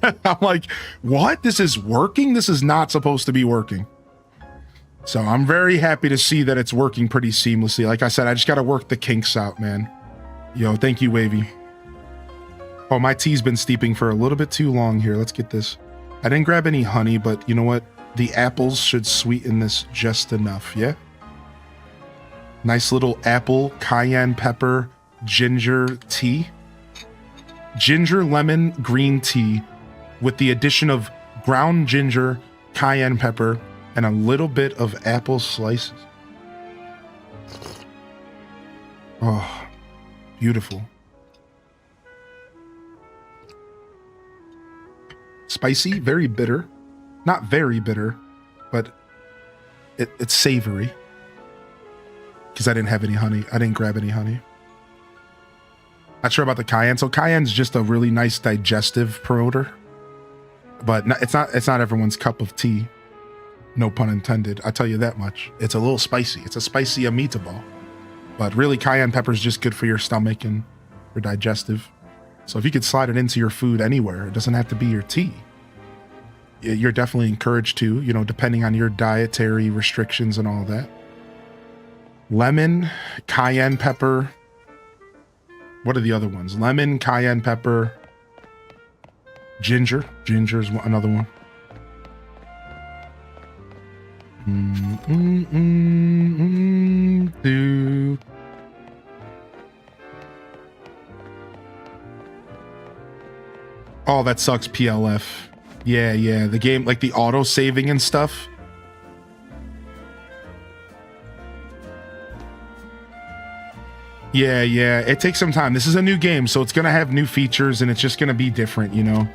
I'm like, what? This is working? This is not supposed to be working. So I'm very happy to see that it's working pretty seamlessly. Like I said, I just got to work the kinks out, man. Yo, thank you, Wavy. Oh, my tea's been steeping for a little bit too long here. Let's get this. I didn't grab any honey, but you know what? The apples should sweeten this just enough, yeah? Nice little apple, cayenne pepper, ginger tea. ginger lemon green tea with the addition of ground ginger, cayenne pepper, and a little bit of apple slices. Oh, beautiful. Spicy, very bitter. Not very bitter, but it's savory. Because I didn't have any honey. I didn't grab any honey. Not sure about the cayenne. So cayenne's just a really nice digestive promoter. But it's not everyone's cup of tea. No pun intended. I tell you that much. It's a little spicy. It's a spicy meatball. But really, cayenne pepper is just good for your stomach and your digestive. So if you could slide it into your food anywhere, it doesn't have to be your tea. You're definitely encouraged to, you know, depending on your dietary restrictions and all that. Lemon, cayenne pepper. What are the other ones? Lemon, cayenne pepper, ginger. Ginger is another one. Oh, that sucks, PLF. Yeah, the game, like the auto saving and stuff. Yeah, it takes some time. This is a new game, so it's gonna have new features and it's just gonna be different, you know.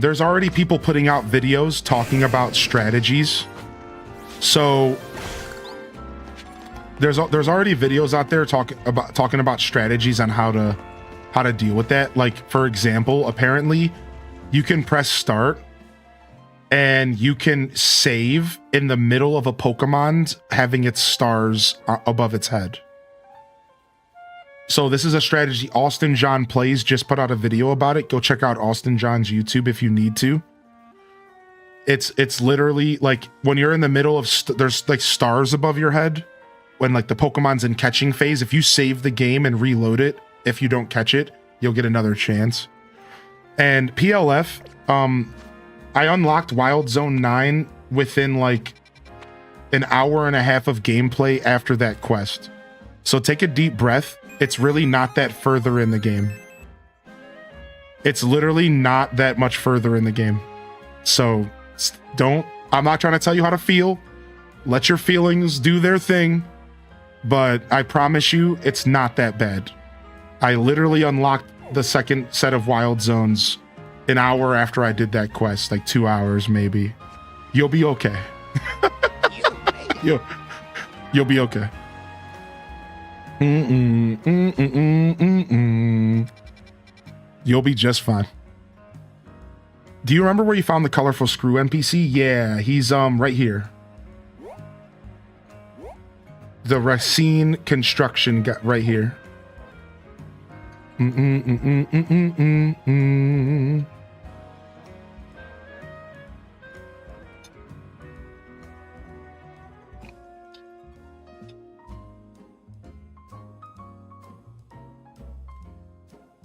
There's already people putting out videos talking about strategies. So there's already videos out there talking about strategies on how to deal with that. Like, for example, apparently you can press start and you can save in the middle of a Pokemon having its stars above its head. So this is a strategy Austin John Plays just put out a video about it. Go check out Austin John's YouTube if you need to. It's literally like when you're in the middle of there's like stars above your head when like the Pokemon's in catching phase. If you save the game and reload it, if you don't catch it, you'll get another chance. And PLF, I unlocked Wild Zone 9 within like an hour and a half of gameplay after that quest. So take a deep breath. It's really not that further in the game. It's literally not that much further in the game. So I'm not trying to tell you how to feel. Let your feelings do their thing. But I promise you, it's not that bad. I literally unlocked the second set of Wild Zones an hour after I did that quest, like 2 hours maybe. You'll be okay. You'll be okay. You'll be just fine. Do you remember where you found the colorful screw NPC? Yeah, he's right here. The Racine construction got right here.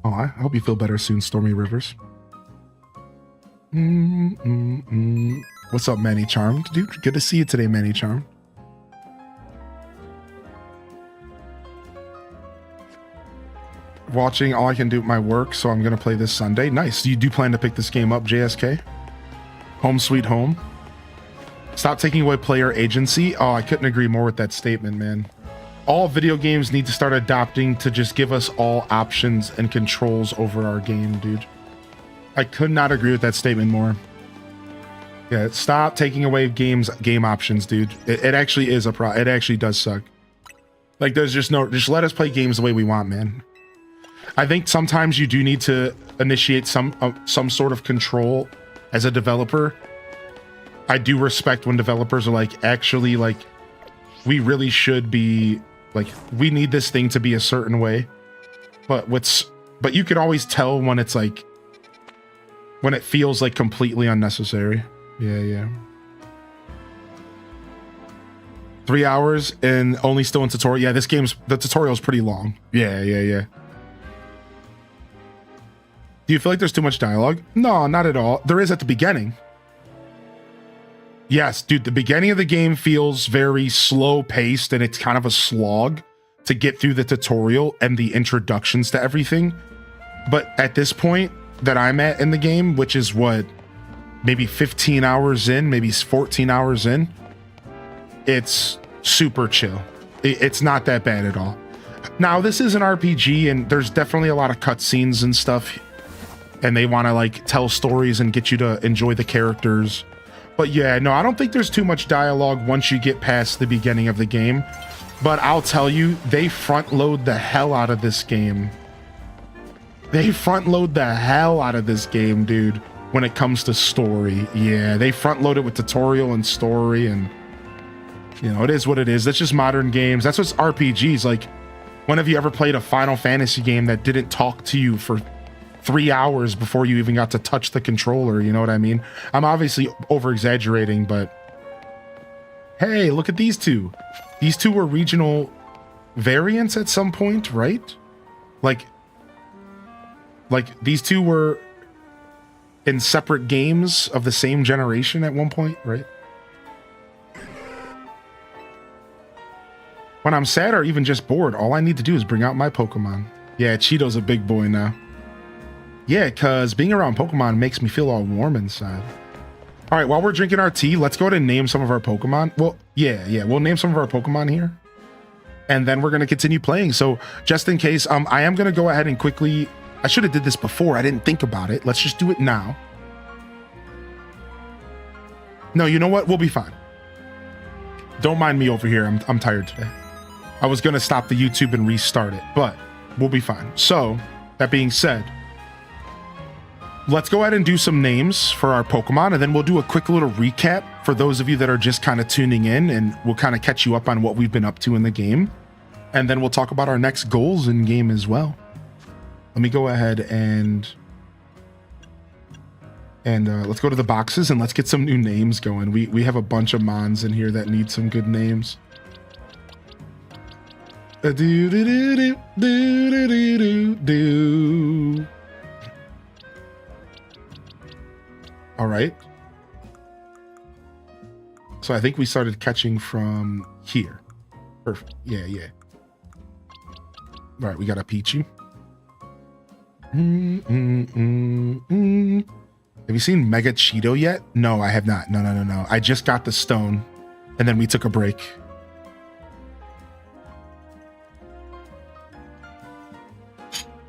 Oh, I hope you feel better soon, Stormy Rivers. What's up, Manny Charmed? Dude, good to see you today, Manny Charmed. Watching all I can do at my work, so I'm going to play this Sunday. Nice. You do plan to pick this game up, JSK? Home sweet home. Stop taking away player agency. Oh, I couldn't agree more with that statement, man. All video games need to start adopting to just give us all options and controls over our game, dude. I could not agree with that statement more. Yeah, stop taking away game options, dude. It actually is a problem. It actually does suck. Like, there's just let us play games the way we want, man. I think sometimes you do need to initiate some sort of control as a developer. I do respect when developers are like, actually, like, we really should be, like, we need this thing to be a certain way. But you can always tell when it's like, when it feels like completely unnecessary. Yeah. 3 hours and only still in tutorial. Yeah, the tutorial's pretty long. Yeah. Do you feel like there's too much dialogue? No, not at all. There is at the beginning. Yes, dude, the beginning of the game feels very slow paced and it's kind of a slog to get through the tutorial and the introductions to everything. But at this point that I'm at in the game, which is what, maybe 15 hours in, maybe 14 hours in, it's super chill. It's not that bad at all. Now, this is an RPG, and there's definitely a lot of cutscenes and stuff, and they want to like tell stories and get you to enjoy the characters. But yeah, no, I don't think there's too much dialogue once you get past the beginning of the game. But I'll tell you, they front load the hell out of this game. They front load the hell out of this game, dude, when it comes to story. Yeah, they front load it with tutorial and story, and you know, it is what it is. That's just modern games. That's what's RPGs. Like, when have you ever played a Final Fantasy game that didn't talk to you for 3 hours before you even got to touch the controller? You know what I mean? I'm obviously over exaggerating, but hey, look at these two. These two were regional variants at some point, right? Like these two were in separate games of the same generation at one point, right? When I'm sad or even just bored, all I need to do is bring out my Pokemon. Yeah, Cheeto's a big boy now. Yeah, because being around Pokemon makes me feel all warm inside. All right, while we're drinking our tea, let's go ahead and name some of our Pokemon. Well, yeah, we'll name some of our Pokemon here. And then we're going to continue playing. So just in case, I am going to go ahead and quickly... I should have did this before. I didn't think about it. Let's just do it now. No, you know what? We'll be fine. Don't mind me over here. I'm tired today. I was going to stop the YouTube and restart it, but we'll be fine. So, that being said, let's go ahead and do some names for our Pokemon, and then we'll do a quick little recap for those of you that are just kind of tuning in, and we'll kind of catch you up on what we've been up to in the game. And then we'll talk about our next goals in game as well. Let me go ahead and let's go to the boxes and let's get some new names going. We have a bunch of Mons in here that need some good names. All right. So I think we started catching from here. Perfect. Yeah. All right, we got a Pichu. Have you seen Mega Cheeto yet? No, I have not. No. I just got the stone, and then we took a break.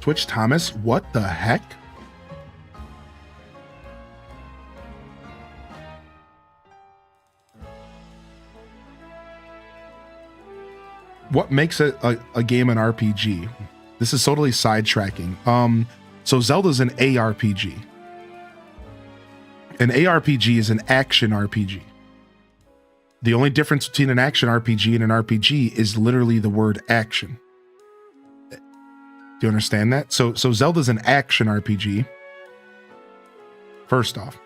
Twitch Thomas, what the heck? What makes a game an RPG? This is totally sidetracking. So Zelda's an ARPG. An ARPG is an action RPG. The only difference between an action RPG and an RPG is literally the word action. Do you understand that? So Zelda's an action RPG. First off,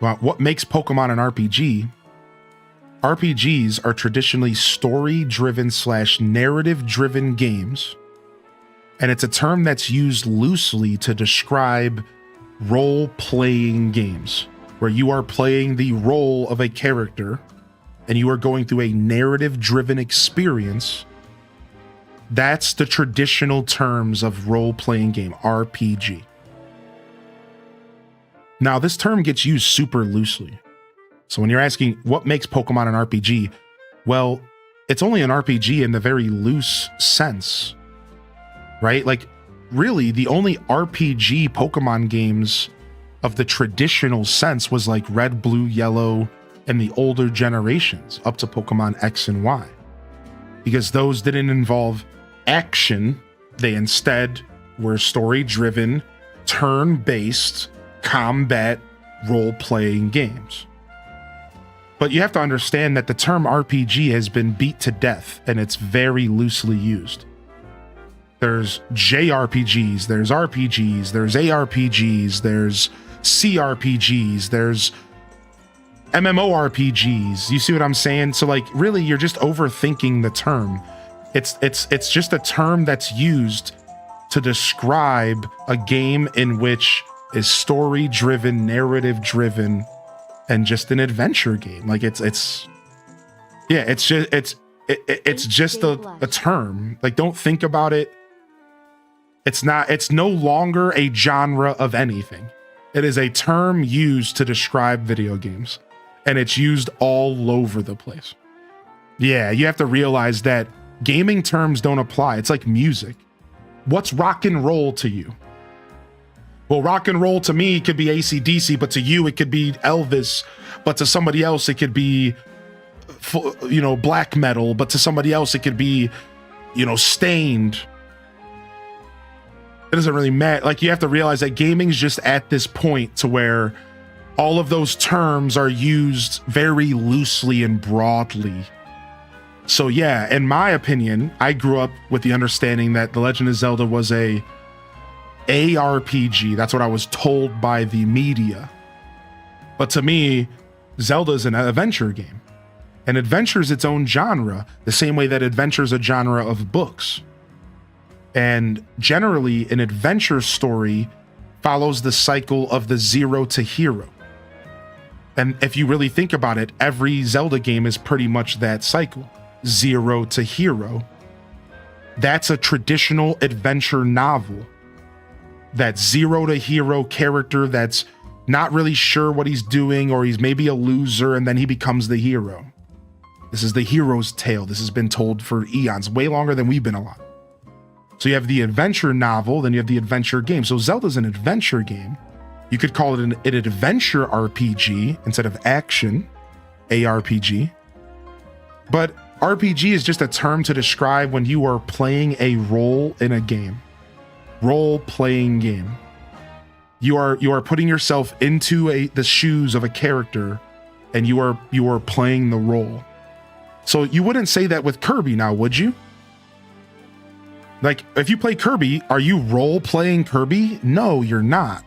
well, what makes Pokemon an RPG? RPGs are traditionally story-driven / narrative-driven games, and it's a term that's used loosely to describe role-playing games, where you are playing the role of a character, and you are going through a narrative-driven experience. That's the traditional terms of role-playing game, RPG. Now, this term gets used super loosely. So when you're asking what makes Pokemon an RPG, well, it's only an RPG in the very loose sense, right? Like, really, the only RPG Pokemon games of the traditional sense was like Red, Blue, Yellow, and the older generations up to Pokemon X and Y. Because those didn't involve action. They instead were story-driven, turn-based, combat, role-playing games. But you have to understand that the term RPG has been beat to death, and it's very loosely used. There's JRPGs, there's RPGs, there's ARPGs, there's CRPGs, there's MMORPGs. You see what I'm saying? So like, really, you're just overthinking the term. It's just a term that's used to describe a game in which is story-driven, narrative-driven, and just an adventure game. Like it's just a term. Like, don't think about it It's no longer a genre of anything. It is a term used to describe video games, and it's used all over the place. Yeah, you have to realize that gaming terms don't apply. It's like music. What's rock and roll to you? Well, rock and roll to me could be AC/DC, but to you it could be Elvis, but to somebody else it could be, black metal, but to somebody else it could be, Stained. It doesn't really matter. Like, you have to realize that gaming's just at this point to where all of those terms are used very loosely and broadly. So yeah, in my opinion, I grew up with the understanding that The Legend of Zelda was a ARPG. That's what I was told by the media. But to me, Zelda is an adventure game. And adventure is its own genre, the same way that adventure is a genre of books. And generally, an adventure story follows the cycle of the zero to hero. And if you really think about it, every Zelda game is pretty much that cycle. Zero to hero. That's a traditional adventure novel. That zero to hero character that's not really sure what he's doing, or he's maybe a loser and then he becomes the hero. This is the hero's tale. This has been told for eons, way longer than we've been alive. So you have the adventure novel, then you have the adventure game. So Zelda's an adventure game. You could call it an adventure RPG instead of action, ARPG. But RPG is just a term to describe when you are playing a role in a game. Role-playing game. You are putting yourself into the shoes of a character, and you are playing the role. So you wouldn't say that with Kirby now, would you? Like, if you play Kirby, are you role-playing Kirby? No, you're not.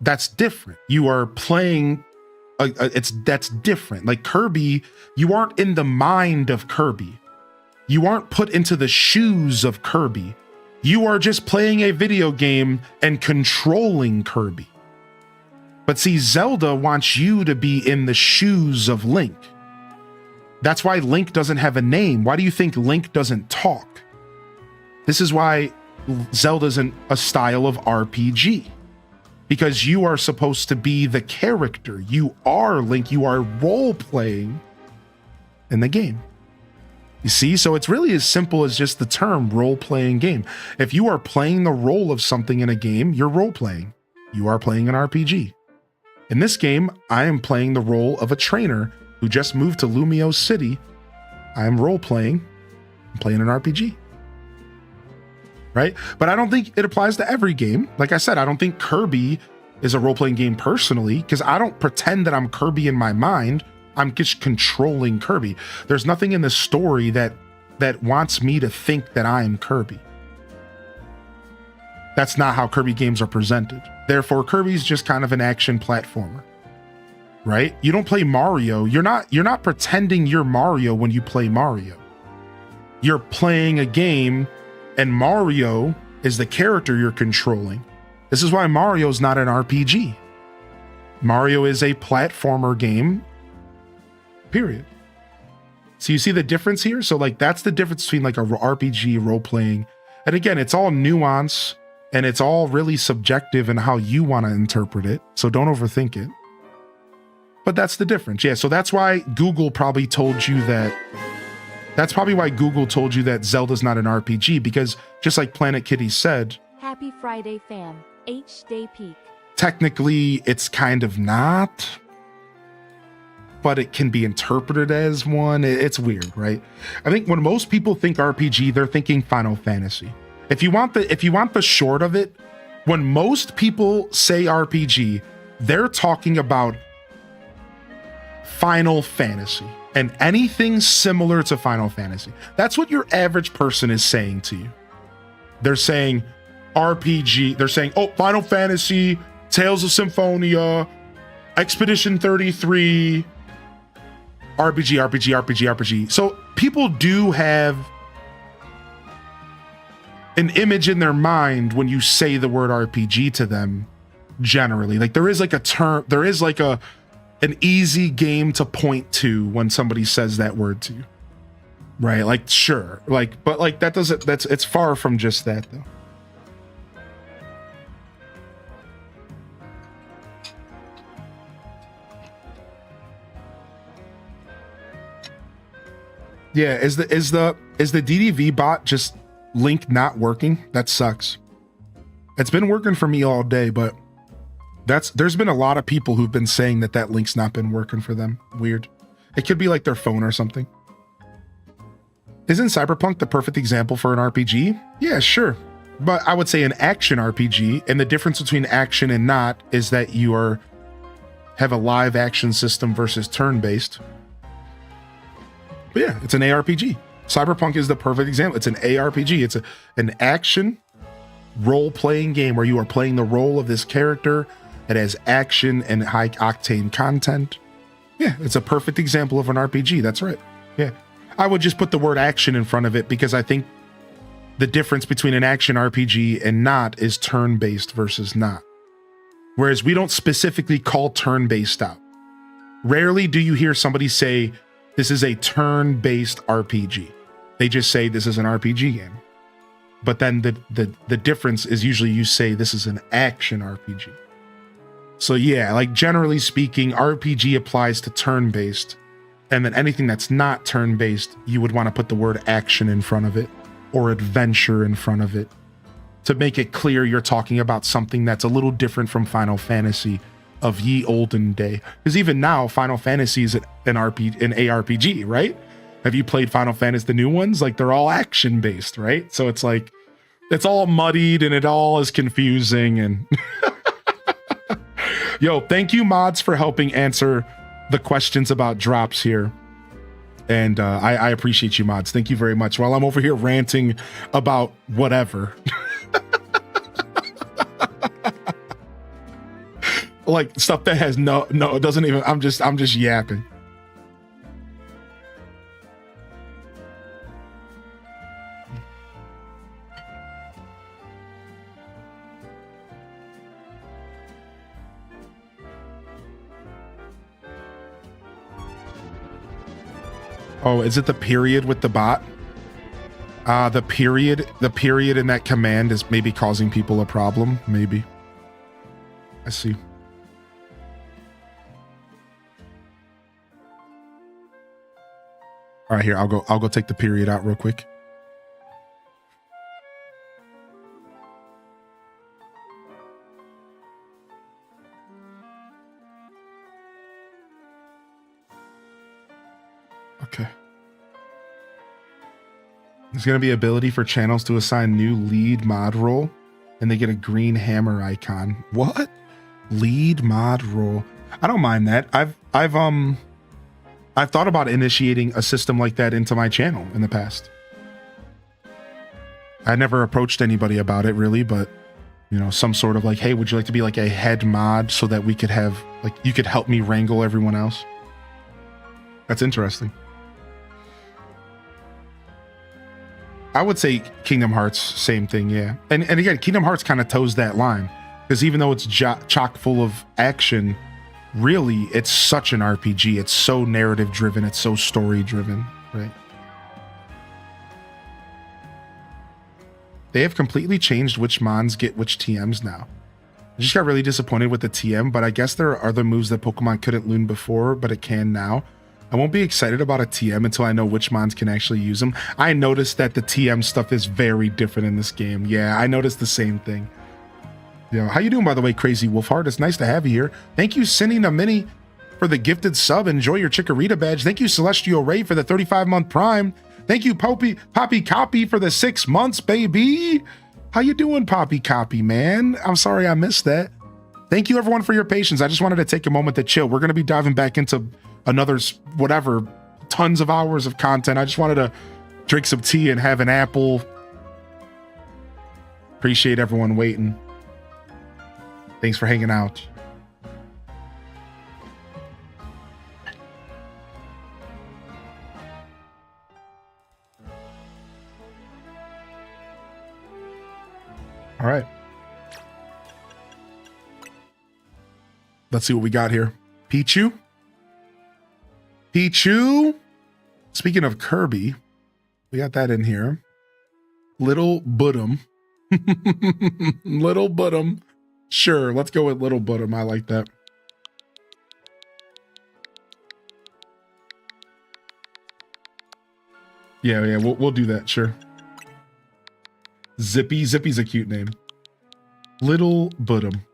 That's different. You are playing, that's different. Like Kirby, you aren't in the mind of Kirby. You aren't put into the shoes of Kirby. You are just playing a video game and controlling Kirby. But see, Zelda wants you to be in the shoes of Link. That's why Link doesn't have a name. Why do you think Link doesn't talk? This is why Zelda isn't a style of RPG. Because you are supposed to be the character. You are Link. You are role-playing in the game. You see? So it's really as simple as just the term role-playing game. If you are playing the role of something in a game, you're role-playing. You are playing an RPG. In this game, I am playing the role of a trainer who just moved to Lumio City. I am role-playing. I'm playing an RPG. Right? But I don't think it applies to every game. Like I said, I don't think Kirby is a role-playing game personally, because I don't pretend that I'm Kirby in my mind. I'm just controlling Kirby. There's nothing in the story that wants me to think that I am Kirby. That's not how Kirby games are presented. Therefore, Kirby's just kind of an action platformer. Right? You don't play Mario. You're not pretending you're Mario when you play Mario. You're playing a game, and Mario is the character you're controlling. This is why Mario is not an RPG. Mario is a platformer game, period. So you see the difference here? So like, that's the difference between like a RPG role-playing. And again, it's all nuance, and it's all really subjective in how you want to interpret it. So don't overthink it. But that's the difference. Yeah, so that's why Google probably told you that. That's probably why Google told you that Zelda's not an RPG, because just like Planet Kitty said, Happy Friday, fam. H-Day Peak. technically it's kind of not, but it can be interpreted as one. It's weird, right? I think when most people think RPG, they're thinking Final Fantasy. If you want the short of it, when most people say RPG, they're talking about Final Fantasy and anything similar to Final Fantasy. That's what your average person is saying to you. They're saying RPG, they're saying, oh, Final Fantasy, Tales of Symphonia, Expedition 33, RPG. So people do have an image in their mind when you say the word RPG to them, generally. Like there is like a term, there is like an easy game to point to when somebody says that word to you. Right, like sure, like but like that doesn't it's far from just that though. Yeah, is the DDV bot just link not working? That sucks. It's been working for me all day, but there's been a lot of people who've been saying that link's not been working for them. Weird. It could be like their phone or something. Isn't Cyberpunk the perfect example for an RPG? Yeah, sure. But I would say an action RPG, and the difference between action and not is that you have a live action system versus turn-based. But yeah, it's an ARPG. Cyberpunk is the perfect example. It's an ARPG. It's an action role-playing game where you are playing the role of this character. It has action and high-octane content. Yeah, it's a perfect example of an RPG. That's right. Yeah. I would just put the word action in front of it because I think the difference between an action RPG and not is turn-based versus not. Whereas we don't specifically call turn-based out. Rarely do you hear somebody say, this is a turn-based RPG. They just say this is an RPG game. But then the difference is usually you say this is an action RPG. So yeah, like generally speaking, RPG applies to turn-based. And then anything that's not turn-based, you would want to put the word action in front of it or adventure in front of it to make it clear you're talking about something that's a little different from Final Fantasy of ye olden day. Because even now, Final Fantasy is an ARPG, right? Have you played Final Fantasy, the new ones? Like they're all action-based, right? So it's like, it's all muddied and it all is confusing. And yo, thank you mods for helping answer the questions about drops here. And I appreciate you mods. Thank you very much. While I'm over here ranting about whatever. Like stuff that has no, it doesn't even, I'm just yapping. Oh, is it the period with the bot? The period in that command is maybe causing people a problem. Maybe. I see. All right, here, I'll go take the period out real quick. Okay. There's going to be ability for channels to assign new lead mod role, and they get a green hammer icon. What? Lead mod role. I don't mind that. I've thought about initiating a system like that into my channel in the past. I never approached anybody about it really, but you know, some sort of like, hey, would you like to be like a head mod so that we could have like, you could help me wrangle everyone else? That's interesting. I would say Kingdom Hearts, same thing, yeah. And again, Kingdom Hearts kind of toes that line because even though it's chock full of action, really, it's such an RPG. It's so narrative driven. It's so story driven, right? They have completely changed which mons get which TMs now. I just got really disappointed with the TM, but I guess there are other moves that Pokemon couldn't learn before, but it can now. I won't be excited about a TM until I know which mons can actually use them. I noticed that the TM stuff is very different in this game. Yeah, I noticed the same thing. Yeah, how you doing, by the way, Crazy Wolfheart? It's nice to have you here. Thank you, Cindy Namini, for the gifted sub. Enjoy your Chikorita badge. Thank you, Celestial Ray, for the 35-month Prime. Thank you, Poppy Copy, for the 6 months, baby. How you doing, Poppy Copy, man? I'm sorry I missed that. Thank you, everyone, for your patience. I just wanted to take a moment to chill. We're going to be diving back into another, whatever, tons of hours of content. I just wanted to drink some tea and have an apple. Appreciate everyone waiting. Thanks for hanging out. All right. Let's see what we got here. Pichu. Speaking of Kirby, We got that in here. Little Budum. Little Budum. Sure, let's go with Little Budum. I like that. Yeah, we'll do that, sure. Zippy. Zippy's a cute name. Little Budum.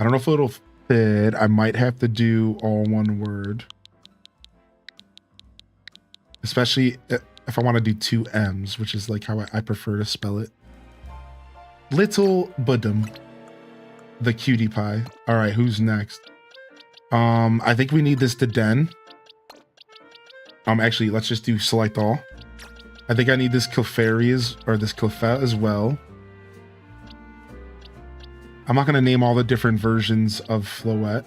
I don't know if it'll fit. I might have to do all one word. Especially if I want to do two M's, which is like how I prefer to spell it. Little Budum. The cutie pie. All right, who's next? I think we need this to Den. Actually, let's just do select all. I think I need this Clefairy or this Clefairy as well. I'm not going to name all the different versions of Floette.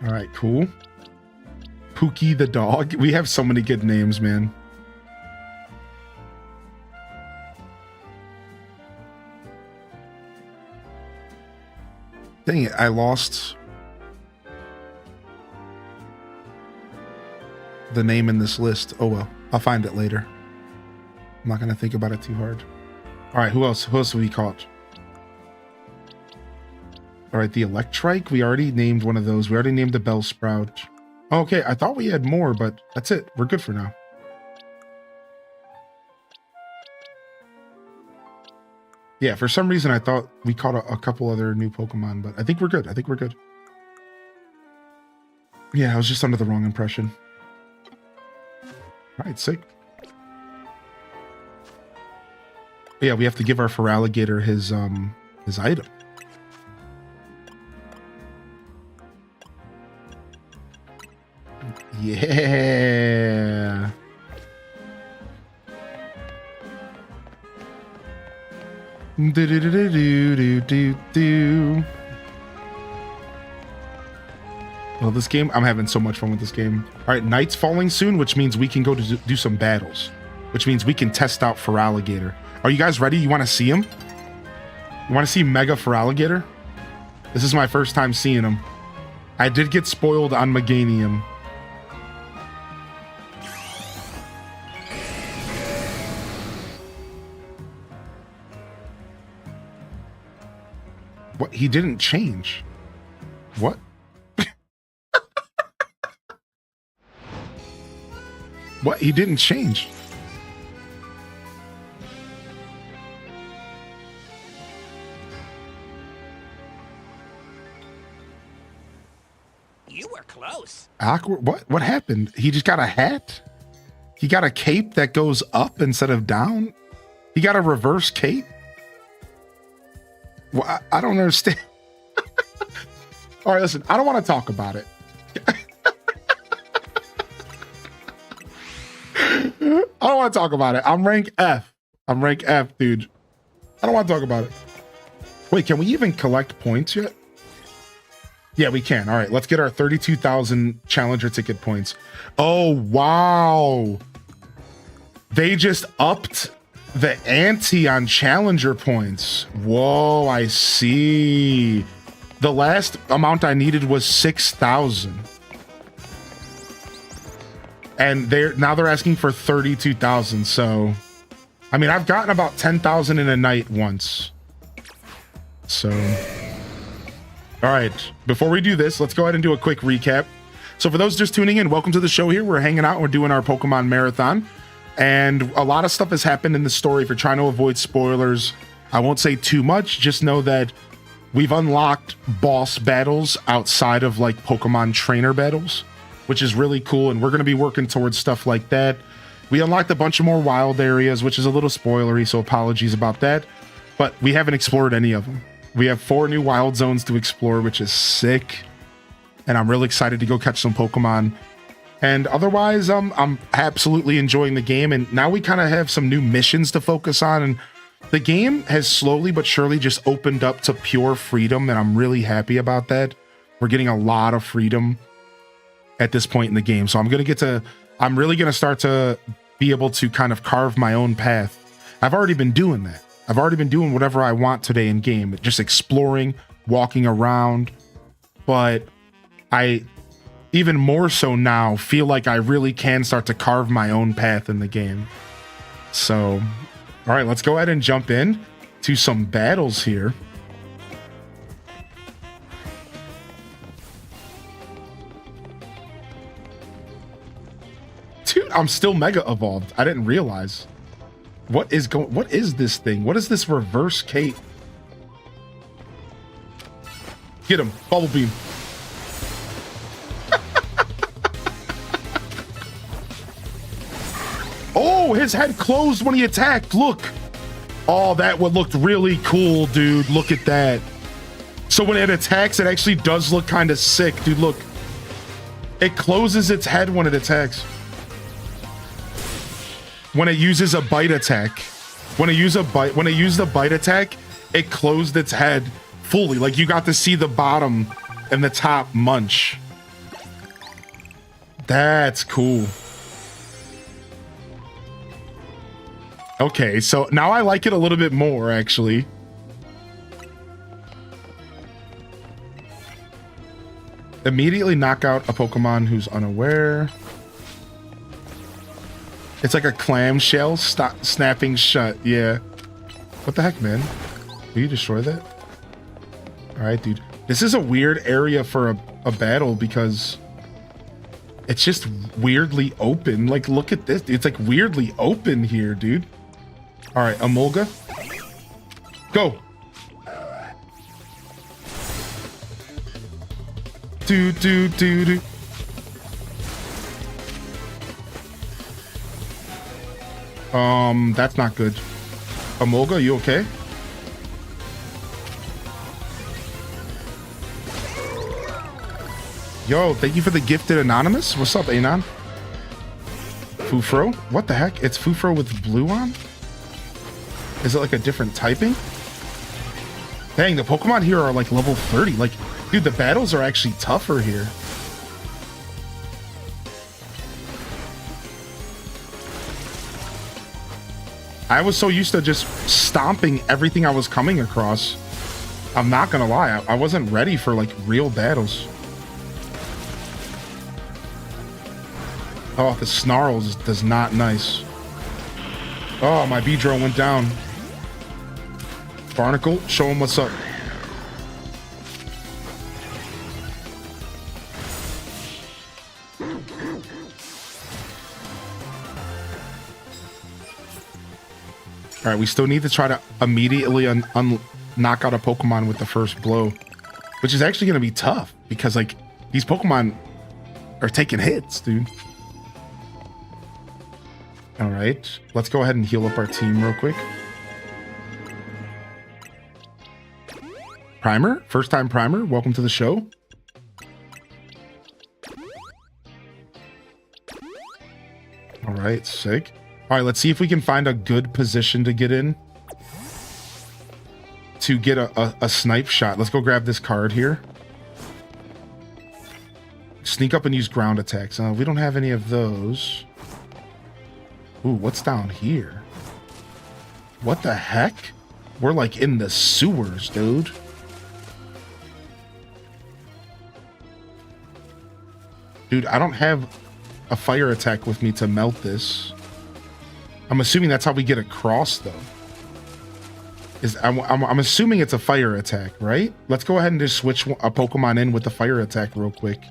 All right, cool. Pookie the dog. We have so many good names, man. Dang it, I lost the name in this list. Oh well, I'll find it later. I'm not gonna think about it too hard. All right, who else? Who else have we caught? All right, the Electrike. We already named one of those. We already named the Bellsprout. Okay, I thought we had more, but that's it. We're good for now. Yeah, for some reason I thought we caught a couple other new Pokemon, but I think we're good. I think we're good. Yeah, I was just under the wrong impression. All right, sick. Yeah, we have to give our Feraligatr his item. Yeah. Do. Well, this game, I'm having so much fun with this game. All right, night's falling soon, which means we can go to do some battles, which means we can test out Feraligatr. Are you guys ready? You want to see him? You want to see Mega Feraligatr? This is my first time seeing him. I did get spoiled on Meganium. What? He didn't change. What? What? He didn't change. You were close. Awkward. What happened? He just got a hat? He got a cape that goes up instead of down? He got a reverse cape? Well, I don't understand. All right, listen, I don't want to talk about it. I don't want to talk about it. I'm rank F. I'm rank F, dude. I don't want to talk about it. Wait, can we even collect points yet? Yeah, we can. All right, let's get our 32,000 Challenger ticket points. Oh, wow. They just upped the ante on Challenger points. Whoa, I see. The last amount I needed was 6,000. And now they're asking for 32,000. So, I mean, I've gotten about 10,000 in a night once. So, all right. Before we do this, let's go ahead and do a quick recap. So for those just tuning in, welcome to the show here. We're hanging out. We're doing our Pokemon Marathon. And a lot of stuff has happened in the story. If you're trying to avoid spoilers, I won't say too much. Just know that we've unlocked boss battles outside of like Pokemon trainer battles, which is really cool. And we're going to be working towards stuff like that. We unlocked a bunch of more wild areas, which is a little spoilery, so apologies about that. But we haven't explored any of them. We have 4 new wild zones to explore, which is sick. And I'm really excited to go catch some Pokemon. And otherwise, I'm absolutely enjoying the game. And now we kind of have some new missions to focus on. And the game has slowly but surely just opened up to pure freedom. And I'm really happy about that. We're getting a lot of freedom at this point in the game. So I'm really going to start to be able to kind of carve my own path. I've already been doing that. I've already been doing whatever I want today in game, just exploring, walking around. But I, even more so now, feel like I really can start to carve my own path in the game. So, all right, let's go ahead and jump in to some battles here. Dude, I'm still mega evolved. I didn't realize. What is this thing? What is this reverse cape? Get him, bubble beam. Oh, his head closed when he attacked. Look. Oh, that would look really cool, dude. Look at that. So when it attacks, it actually does look kind of sick, dude. Look. It closes its head when it attacks. When it uses a bite attack. When it used the bite attack, it closed its head fully. Like you got to see the bottom and the top munch. That's cool. Okay, so now I like it a little bit more, actually. Immediately knock out a Pokemon who's unaware. It's like a clamshell snapping shut. Yeah. What the heck, man? Will you destroy that? All right, dude. This is a weird area for a battle because it's just weirdly open. Like, look at this. It's like weirdly open here, dude. All right, Emolga. Go. Do. That's not good. Emolga, you okay? Yo, thank you for the gifted anonymous. What's up, Anon? Fufro? What the heck? It's Fufro with blue on? Is it like a different typing? Dang, the Pokemon here are like level 30. Like, dude, the battles are actually tougher here. I was so used to just stomping everything I was coming across. I'm not gonna lie, I wasn't ready for like real battles. Oh, the Snarls does not nice. Oh, my Beedrill went down. Barnacle, show him what's up. All right, we still need to try to immediately knock out a Pokemon with the first blow, which is actually going to be tough because like these Pokemon are taking hits, dude. All right, let's go ahead and heal up our team real quick. Primer, first time Primer, welcome to the show. All right, sick. All right, let's see if we can find a good position to get in to get a snipe shot. Let's go grab this card here. Sneak up and use ground attacks. We don't have any of those. Ooh, what's down here? What the heck? We're like in the sewers, dude. Dude, I don't have a fire attack with me to melt this. I'm assuming that's how we get across, though. I'm assuming it's a fire attack, right? Let's go ahead and just switch a Pokemon in with the fire attack real quick.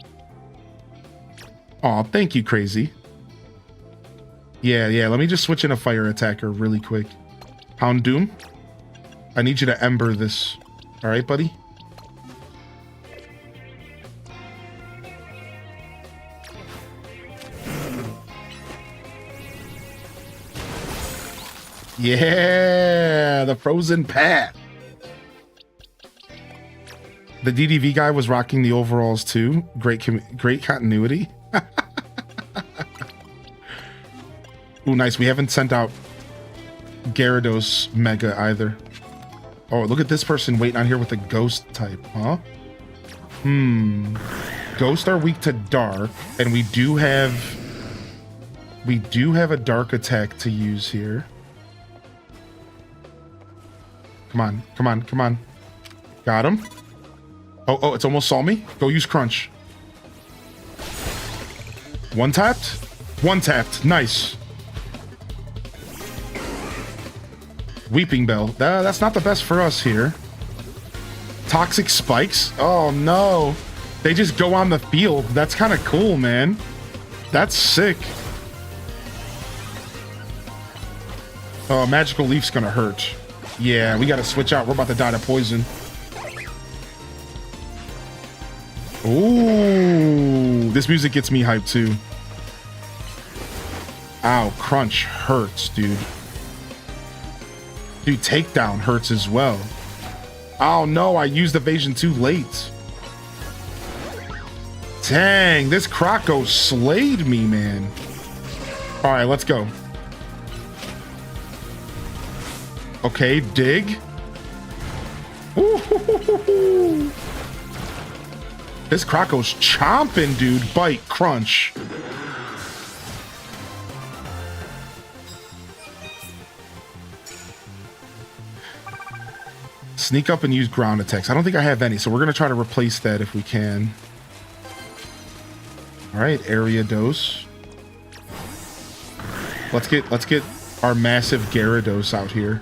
Aw, thank you, Crazy. Yeah, let me just switch in a fire attacker really quick. Houndoom, I need you to Ember this. All right, buddy? Yeah, the frozen path. The DDV guy was rocking the overalls too. Great continuity. Ooh, nice. We haven't sent out Gyarados Mega either. Oh, look at this person waiting on here with a ghost type, huh? Ghosts are weak to dark, and we do have a dark attack to use here. Come on, come on, come on. Got him. Oh, it's almost saw me. Go use crunch. One tapped? One tapped. Nice. Weeping Bell. That's not the best for us here. Toxic spikes? Oh no. They just go on the field. That's kind of cool, man. That's sick. Oh, Magical Leaf's gonna hurt. Yeah, we gotta switch out. We're about to die to poison. Ooh, this music gets me hyped too. Ow, crunch hurts, dude. Dude, takedown hurts as well. Oh no, I used evasion too late. Dang, this Croco slayed me, man. All right, let's go. Okay, dig. Ooh. This Croco's chomping, dude. Bite, crunch. Sneak up and use ground attacks. I don't think I have any, so we're gonna try to replace that if we can. All right, area dose. Let's get our massive Gyarados out here.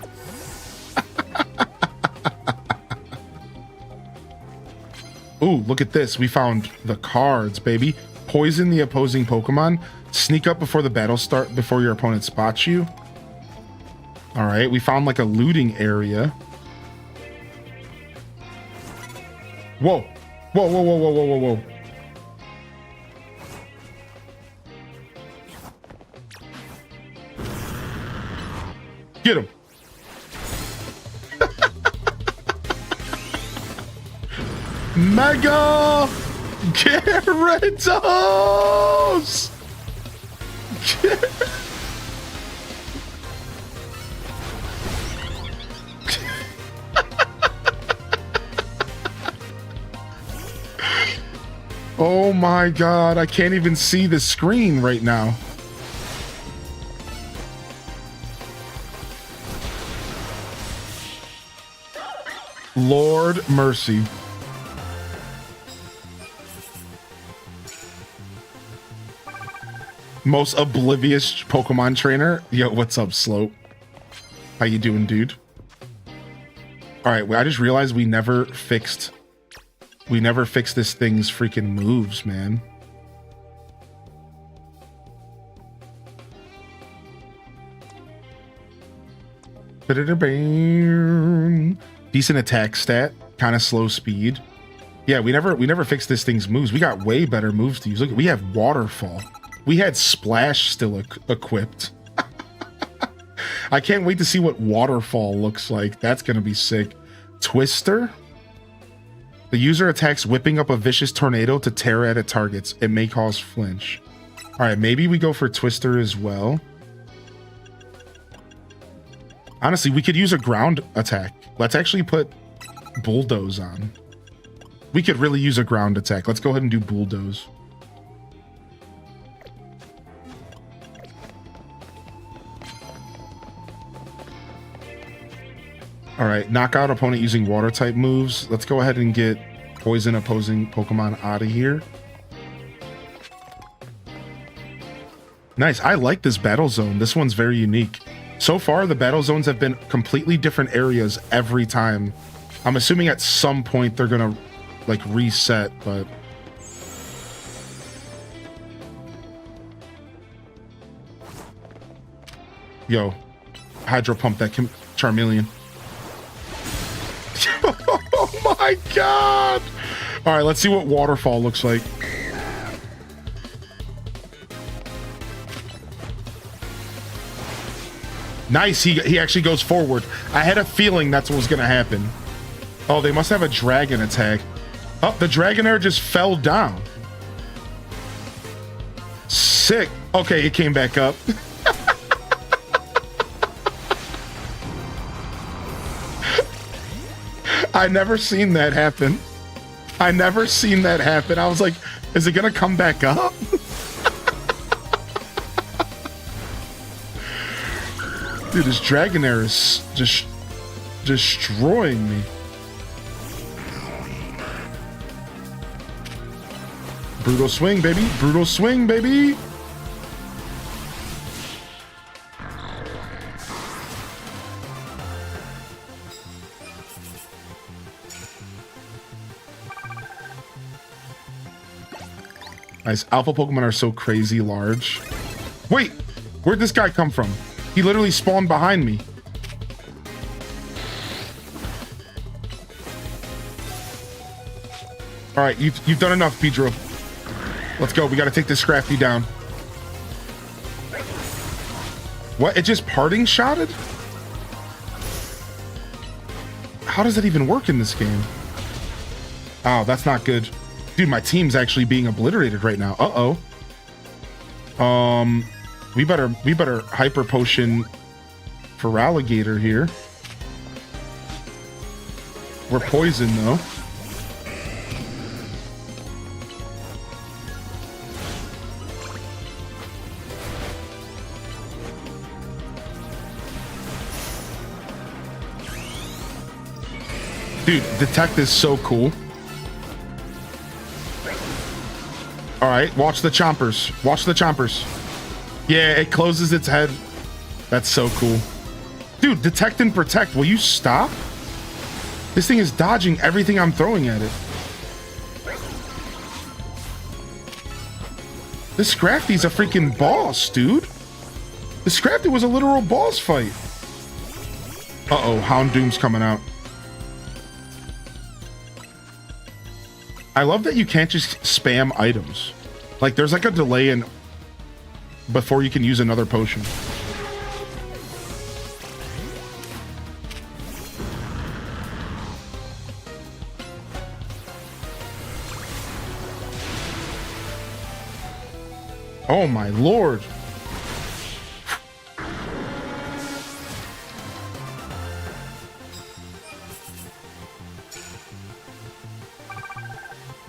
Ooh, look at this. We found the cards, baby. Poison the opposing Pokemon. Sneak up before the battle start, before your opponent spots you. All right, we found like a looting area. Whoa. Whoa, whoa, whoa, whoa, whoa, whoa, whoa. Get him. Mega Gyarados! Oh my god, I can't even see the screen right now. Lord mercy. Most oblivious Pokemon trainer. Yo, what's up, Slope? How you doing, dude? All right, well, I just realized we never fixed this thing's freaking moves, man. Decent attack stat, kind of slow speed. Yeah, we never fixed this thing's moves. We got way better moves to use. Look, we have Waterfall. We had Splash still equipped. I can't wait to see what Waterfall looks like. That's gonna be sick. Twister. The user attacks whipping up a vicious tornado to tear at targets. It may cause flinch. All right, maybe we go for Twister as well. Honestly, we could use a ground attack. Let's actually put Bulldoze on. We could really use a ground attack. Let's go ahead and do Bulldoze. All right, knock out opponent using water type moves. Let's go ahead and get poison opposing Pokemon out of here. Nice, I like this battle zone. This one's very unique. So far, the battle zones have been completely different areas every time. I'm assuming at some point they're gonna like reset, but... Yo, Hydro Pump that Charmeleon. Oh my god! All right, let's see what Waterfall looks like. Nice, he actually goes forward. I had a feeling that's what was gonna happen. Oh, they must have a dragon attack. Oh, the Dragonair just fell down. Sick. Okay, it came back up. I never seen that happen. I never seen that happen. I was like, is it gonna come back up? Dude, this Dragonair is just destroying me. Brutal swing, baby. Brutal swing, baby. Nice. Alpha Pokemon are so crazy large. Wait, where'd this guy come from? He literally spawned behind me. All right, you've done enough, Pedro. Let's go. We got to take this Scrafty down. What? It just parting shotted? How does that even work in this game? Oh, that's not good. Dude, my team's actually being obliterated right now. Uh-oh. We better hyper potion for alligator here. We're poisoned though. Dude, Detect is so cool. All right, watch the chompers. Watch the chompers. Yeah, it closes its head. That's so cool. Dude, Detect and Protect. Will you stop? This thing is dodging everything I'm throwing at it. This Scrafty's a freaking boss, dude. The Scrafty was a literal boss fight. Uh-oh, Houndoom's coming out. I love that you can't just spam items. Like, there's like a delay in before you can use another potion. Oh my lord.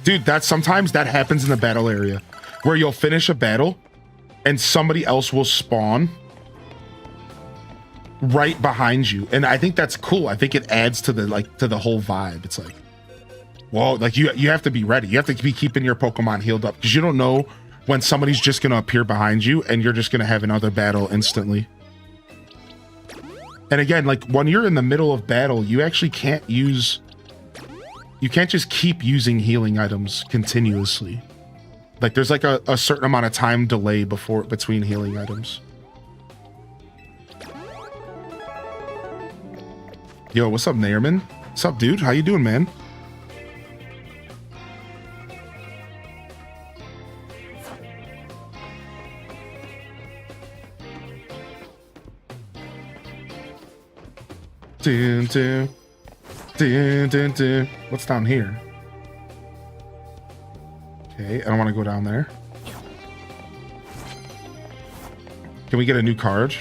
Dude, sometimes that happens in the battle area where you'll finish a battle and somebody else will spawn right behind you. And I think that's cool. I think it adds to the whole vibe. It's like, whoa, like you have to be ready. You have to be keeping your Pokemon healed up because you don't know when somebody's just going to appear behind you and you're just going to have another battle instantly. And again, like when you're in the middle of battle, you actually can't just keep using healing items continuously. Like there's like a certain amount of time delay between healing items. Yo, what's up, Nairman? What's up, dude? How you doing, man? Dun, dun. Dun, dun, dun. What's down here? Okay, I don't want to go down there. Can we get a new card?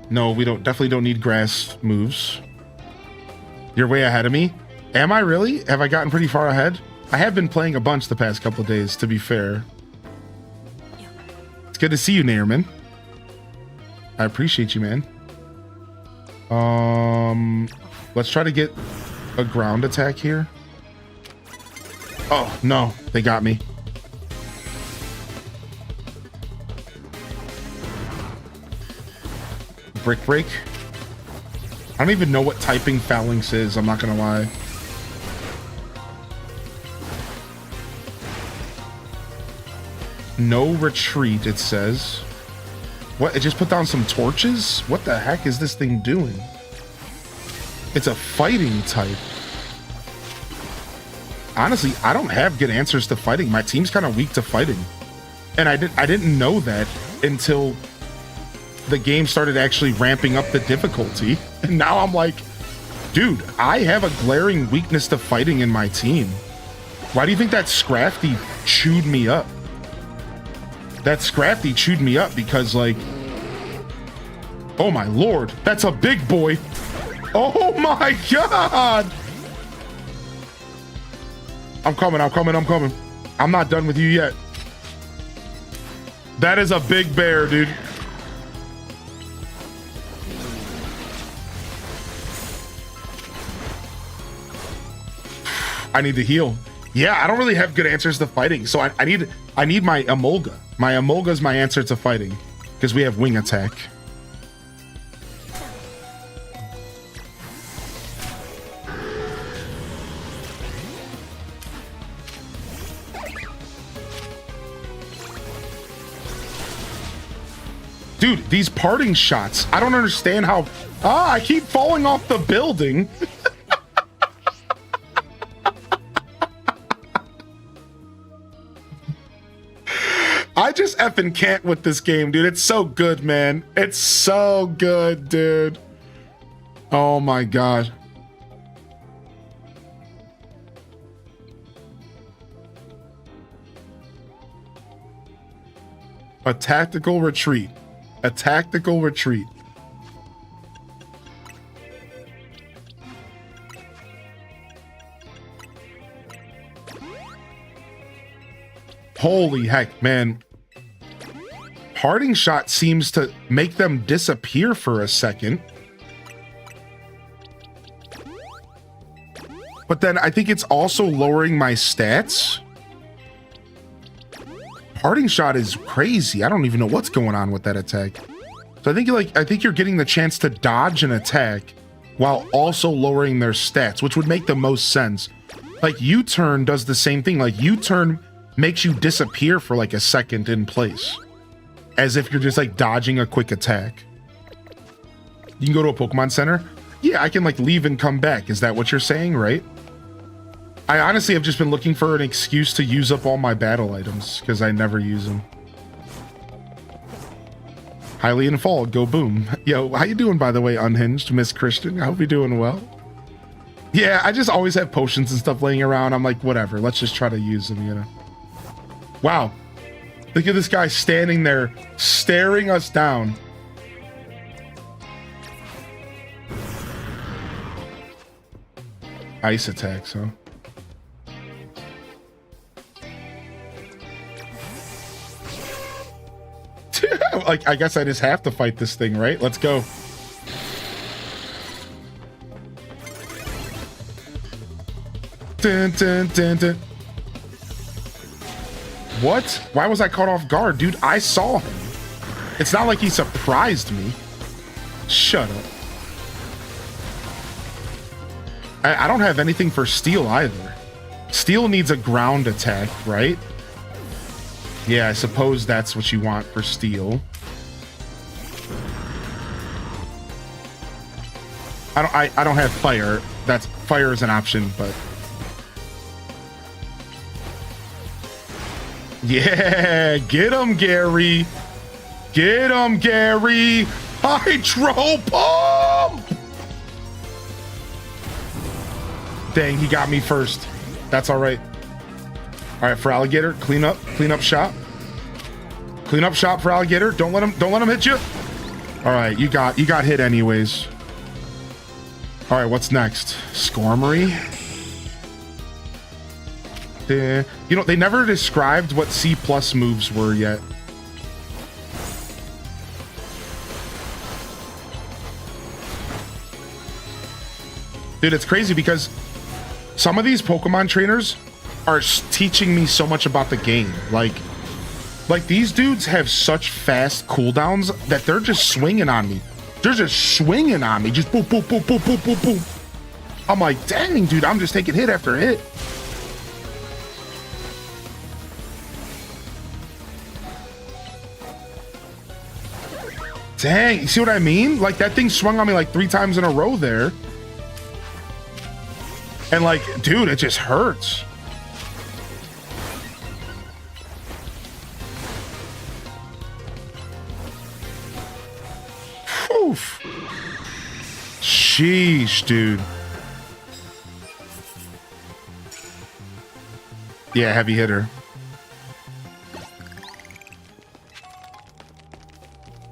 No, we definitely don't need grass moves. You're way ahead of me. Am I really? Have I gotten pretty far ahead? I have been playing a bunch the past couple of days, to be fair. It's good to see you, Nairman. I appreciate you, man. Let's try to get a ground attack here. Oh, no. They got me. Brick Break. I don't even know what typing Phalanx is. I'm not going to lie. No retreat, it says. What? It just put down some torches? What the heck is this thing doing? It's a fighting type. Honestly, I don't have good answers to fighting. My team's kind of weak to fighting. And I didn't know that until the game started actually ramping up the difficulty. And now I'm like, dude, I have a glaring weakness to fighting in my team. Why do you think that Scrafty chewed me up? That Scrafty chewed me up because, like, oh my lord, that's a big boy. Oh my god! I'm coming. I'm not done with you yet. That is a big bear, dude. I need to heal. Yeah, I don't really have good answers to fighting, so I need my Emolga. My Emolga is my answer to fighting because we have wing attack. Dude, these parting shots, I don't understand how... Ah, I keep falling off the building. I just effing can't with this game, dude. It's so good, man. It's so good, dude. Oh my god. A tactical retreat. A tactical retreat. Holy heck, man. Parting shot seems to make them disappear for a second. But then I think it's also lowering my stats. Parting shot is crazy. I don't even know what's going on with that attack. So I think you're getting the chance to dodge an attack while also lowering their stats, which would make the most sense. Like U-turn does the same thing. Like U-turn makes you disappear for like a second in place, as if you're just like dodging a quick attack. You can go to a Pokemon Center. Yeah, I can like leave and come back. Is that what you're saying, right? I honestly have just been looking for an excuse to use up all my battle items because I never use them. Hylian Fall, go boom. Yo, how you doing, by the way, Unhinged, Miss Christian? I hope you're doing well. Yeah, I just always have potions and stuff laying around. I'm like, whatever, let's just try to use them, you know? Wow. Look at this guy standing there, staring us down. Ice attacks, huh? Like, I guess I just have to fight this thing, right? Let's go. Dun, dun, dun, dun. What? Why was I caught off guard? Dude, I saw him. It's not like he surprised me. Shut up. I don't have anything for Steel either. Steel needs a ground attack, right? Yeah, I suppose that's what you want for Steel. I don't have fire. Fire is an option, but yeah, get him, Gary. Get him, Gary. Hydro pump. Dang, he got me first. That's all right. All right, for Alligator, clean up shop. Clean up shop for Alligator. Don't let him hit you. All right, you got hit anyways. All right, what's next? Skarmory. You know, they never described what C+ moves were yet. Dude, it's crazy because some of these Pokemon trainers are teaching me so much about the game. Like these dudes have such fast cooldowns that they're just swinging on me. They're just swinging on me. Just boop, boop, boop, boop, boop, boop, boop. I'm like, dang, dude, I'm just taking hit after hit. Dang, you see what I mean? Like, that thing swung on me like 3 times in a row there. And like, dude, it just hurts. Oof. Sheesh, dude. Yeah, heavy hitter.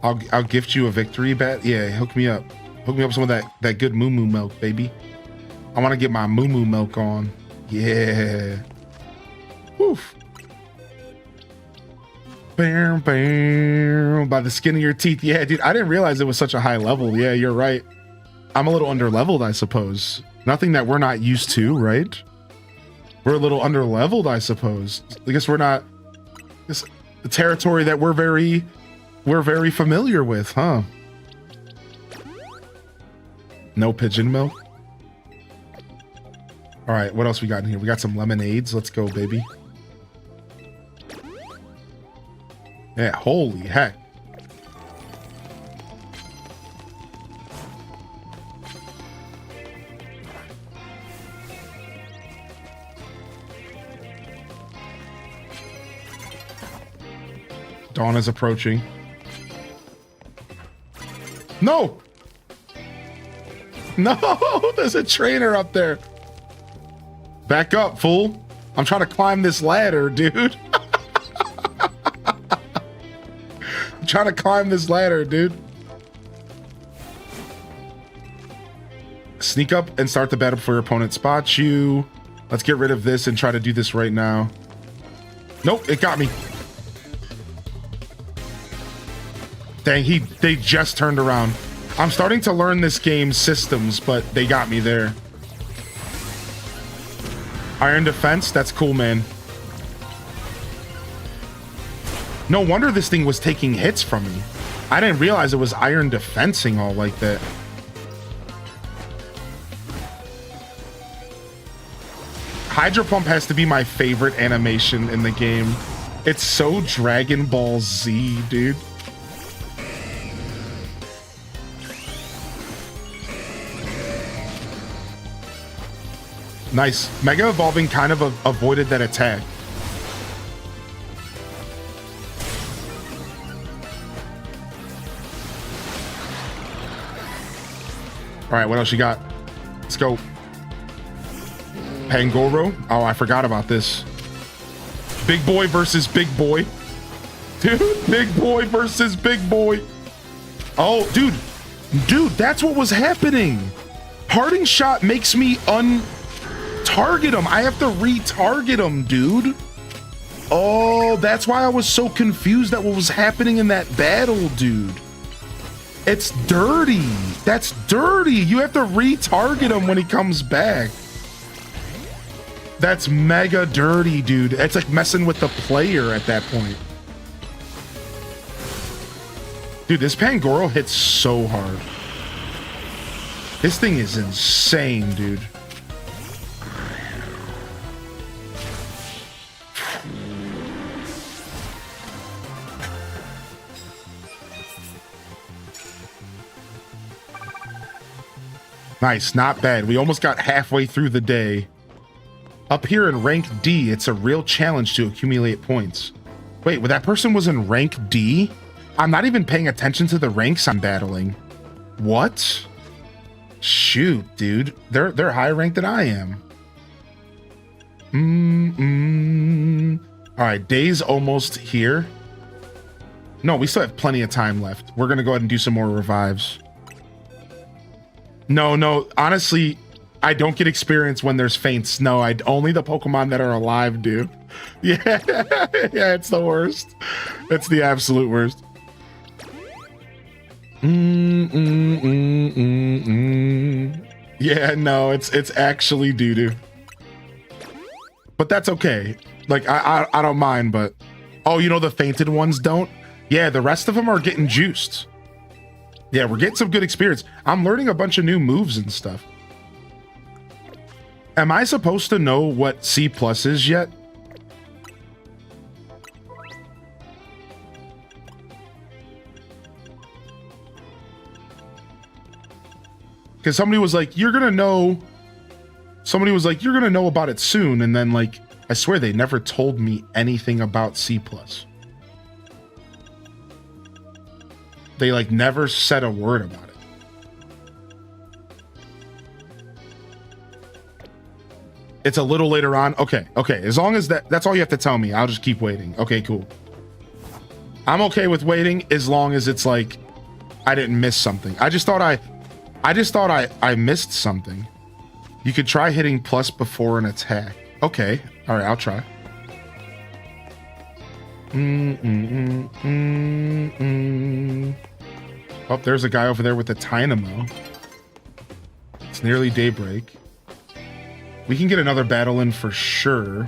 I'll gift you a victory bet. Yeah, hook me up. Hook me up with some of that good moo moo milk, baby. I want to get my moo moo milk on. Yeah. Woof. Bam, bam. By the skin of your teeth. Yeah, dude, I didn't realize it was such a high level. Yeah, you're right. I'm a little under leveled, I suppose. Nothing that we're not used to, right? We're a little under-leveled, I suppose. I guess we're not... It's the territory that we're very familiar with, huh? No pigeon milk. All right, what else we got in here? We got some lemonades. Let's go, baby. Yeah, holy heck. Dawn is approaching. No! No! There's a trainer up there. Back up, fool. I'm trying to climb this ladder, dude. I'm trying to climb this ladder, dude. Sneak up and start the battle before your opponent spots you. Let's get rid of this and try to do this right now. Nope, it got me. Dang, they just turned around. I'm starting to learn this game's systems, but they got me there. Iron defense, that's cool, man. No wonder this thing was taking hits from me. I didn't realize it was iron defensing all like that. Hydro Pump has to be my favorite animation in the game. It's so Dragon Ball Z, dude. Nice. Mega Evolving kind of avoided that attack. All right, what else you got? Let's go. Pangoro. Oh, I forgot about this. Big boy versus big boy. Dude, big boy versus big boy. Oh, dude. Dude, that's what was happening. Parting shot makes me target him. I have to retarget him, dude. Oh, that's why I was so confused at what was happening in that battle, dude. It's dirty. That's dirty. You have to retarget him when he comes back. That's mega dirty, dude. It's like messing with the player at that point. Dude, this Pangoro hits so hard. This thing is insane, dude. Nice, not bad. We almost got halfway through the day. Up here in rank D, it's a real challenge to accumulate points. Wait, well, that person was in rank D? I'm not even paying attention to the ranks I'm battling. What? Shoot, dude. They're higher ranked than I am. All right, day's almost here. No, we still have plenty of time left. We're gonna go ahead and do some more revives. No, honestly, I don't get experience when there's faints. No, only the Pokemon that are alive do. Yeah, yeah, it's the worst. It's the absolute worst. Yeah, no, it's actually doo-doo. But that's okay. Like, I don't mind, but... Oh, you know the fainted ones don't? Yeah, the rest of them are getting juiced. Yeah, we're getting some good experience. I'm learning a bunch of new moves and stuff. Am I supposed to know what C+ is yet? Because somebody was like, you're gonna know. Somebody was like, you're gonna know about it soon. And then, like, I swear they never told me anything about C+. They, like, never said a word about it. It's a little later on. Okay. As long as that's all you have to tell me, I'll just keep waiting. Okay, cool. I'm okay with waiting as long as it's like I didn't miss something. I just thought I missed something. You could try hitting plus before an attack. Okay. All right, I'll try. Oh, there's a guy over there with a dynamo. It's nearly daybreak. We can get another battle in for sure.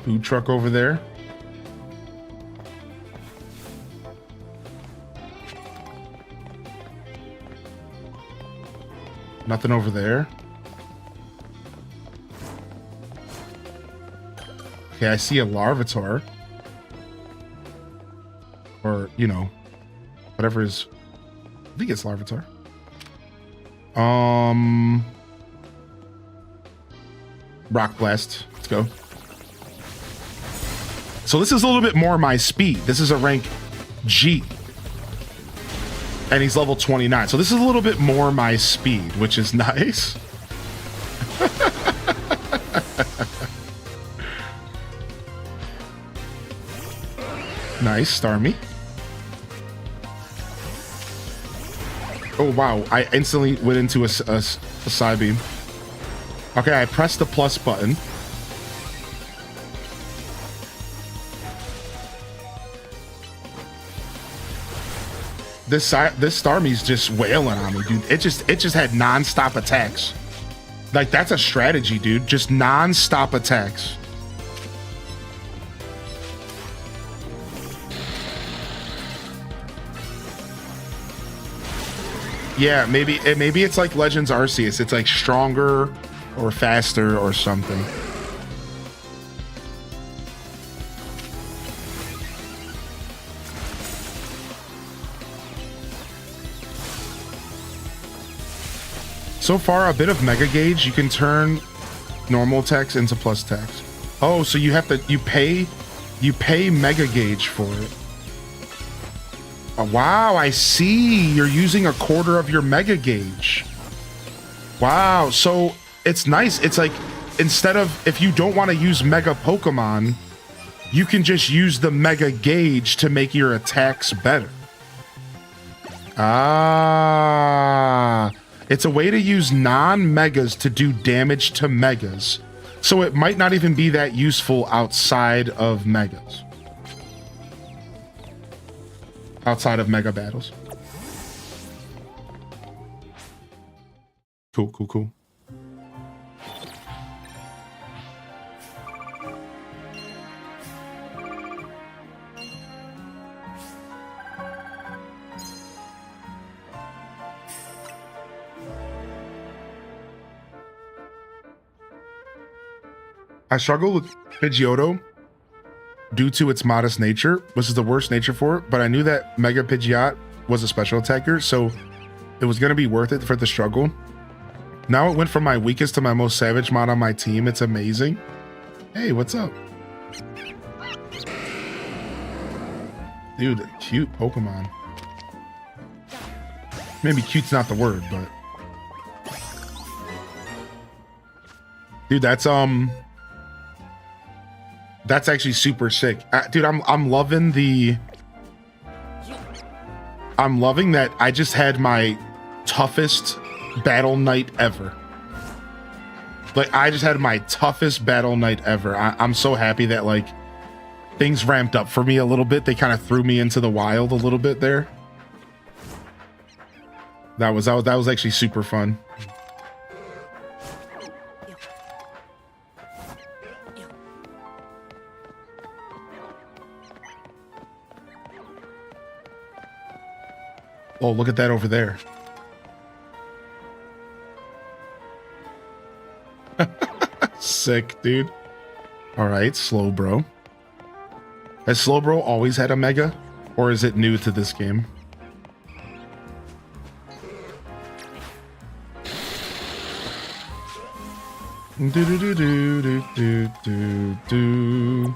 Food truck over there. Nothing over there. Okay, I see a Larvitar. Or, you know, whatever is... I think it's Larvitar. Rock Blast. Let's go. So this is a little bit more my speed. This is a rank G. And he's level 29. So this is a little bit more my speed, which is nice. Nice, Starmie. Oh, wow. I instantly went into a side beam. Okay, I pressed the plus button. This Starmie's just wailing on me, dude. It just had non-stop attacks. Like, that's a strategy, dude. Just non-stop attacks. Yeah, maybe it's like Legends Arceus. It's like stronger or faster or something. So far, a bit of Mega Gauge. You can turn normal attacks into plus attacks. Oh, so you pay Mega Gauge for it. Oh, wow, I see. You're using a quarter of your Mega Gauge. Wow, so it's nice. It's like, instead of, if you don't want to use Mega Pokemon, you can just use the Mega Gauge to make your attacks better. Ah, it's a way to use non-Megas to do damage to Megas. So it might not even be that useful outside of Megas. Outside of Mega battles. Cool, cool, cool. I struggle with Pidgeotto due to its modest nature, which is the worst nature for it, but I knew that Mega Pidgeot was a special attacker, so it was going to be worth it for the struggle. Now it went from my weakest to my most savage mod on my team. It's amazing. Hey, what's up? Dude, cute Pokemon. Maybe cute's not the word, but... Dude, that's actually super sick. Dude, I'm loving that I just had my toughest battle night ever. Like, I just had my toughest battle night ever. I'm so happy that, like, things ramped up for me a little bit. They kind of threw me into the wild a little bit there. That was actually super fun. Oh, look at that over there. Sick, dude. All right, Slowbro. Has Slowbro always had a Mega? Or is it new to this game? Do do do do do do do do.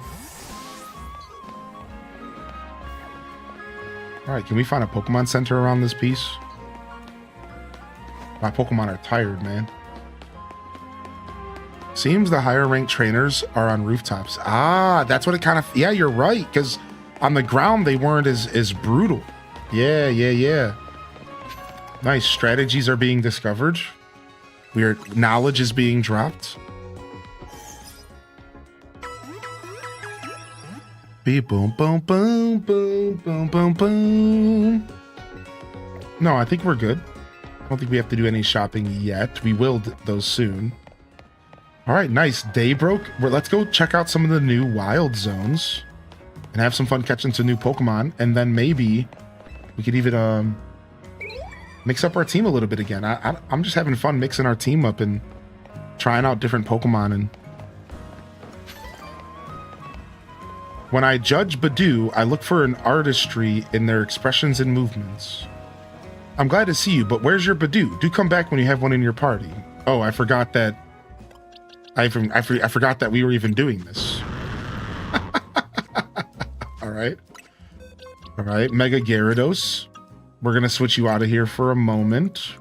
All right, can we find a Pokemon Center around this piece? My Pokemon are tired, man. Seems the higher ranked trainers are on rooftops. Ah, that's what it kind of... Yeah, you're right, because on the ground they weren't as brutal. Yeah, yeah, yeah. Nice. Strategies are being discovered. Knowledge is being dropped. Beep boom boom boom boom boom boom boom. No, I think we're good. I don't think we have to do any shopping yet. We will though soon. All right, nice. Day broke. Let's go check out some of the new wild zones and have some fun catching some new Pokemon. And then maybe we could even mix up our team a little bit again. I'm just having fun mixing our team up and trying out different Pokemon. And when I judge Badoo, I look for an artistry in their expressions and movements. I'm glad to see you, but where's your Badoo? Do come back when you have one in your party. Oh, I forgot that. I forgot that we were even doing this. All right. All right, Mega Gyarados. We're going to switch you out of here for a moment.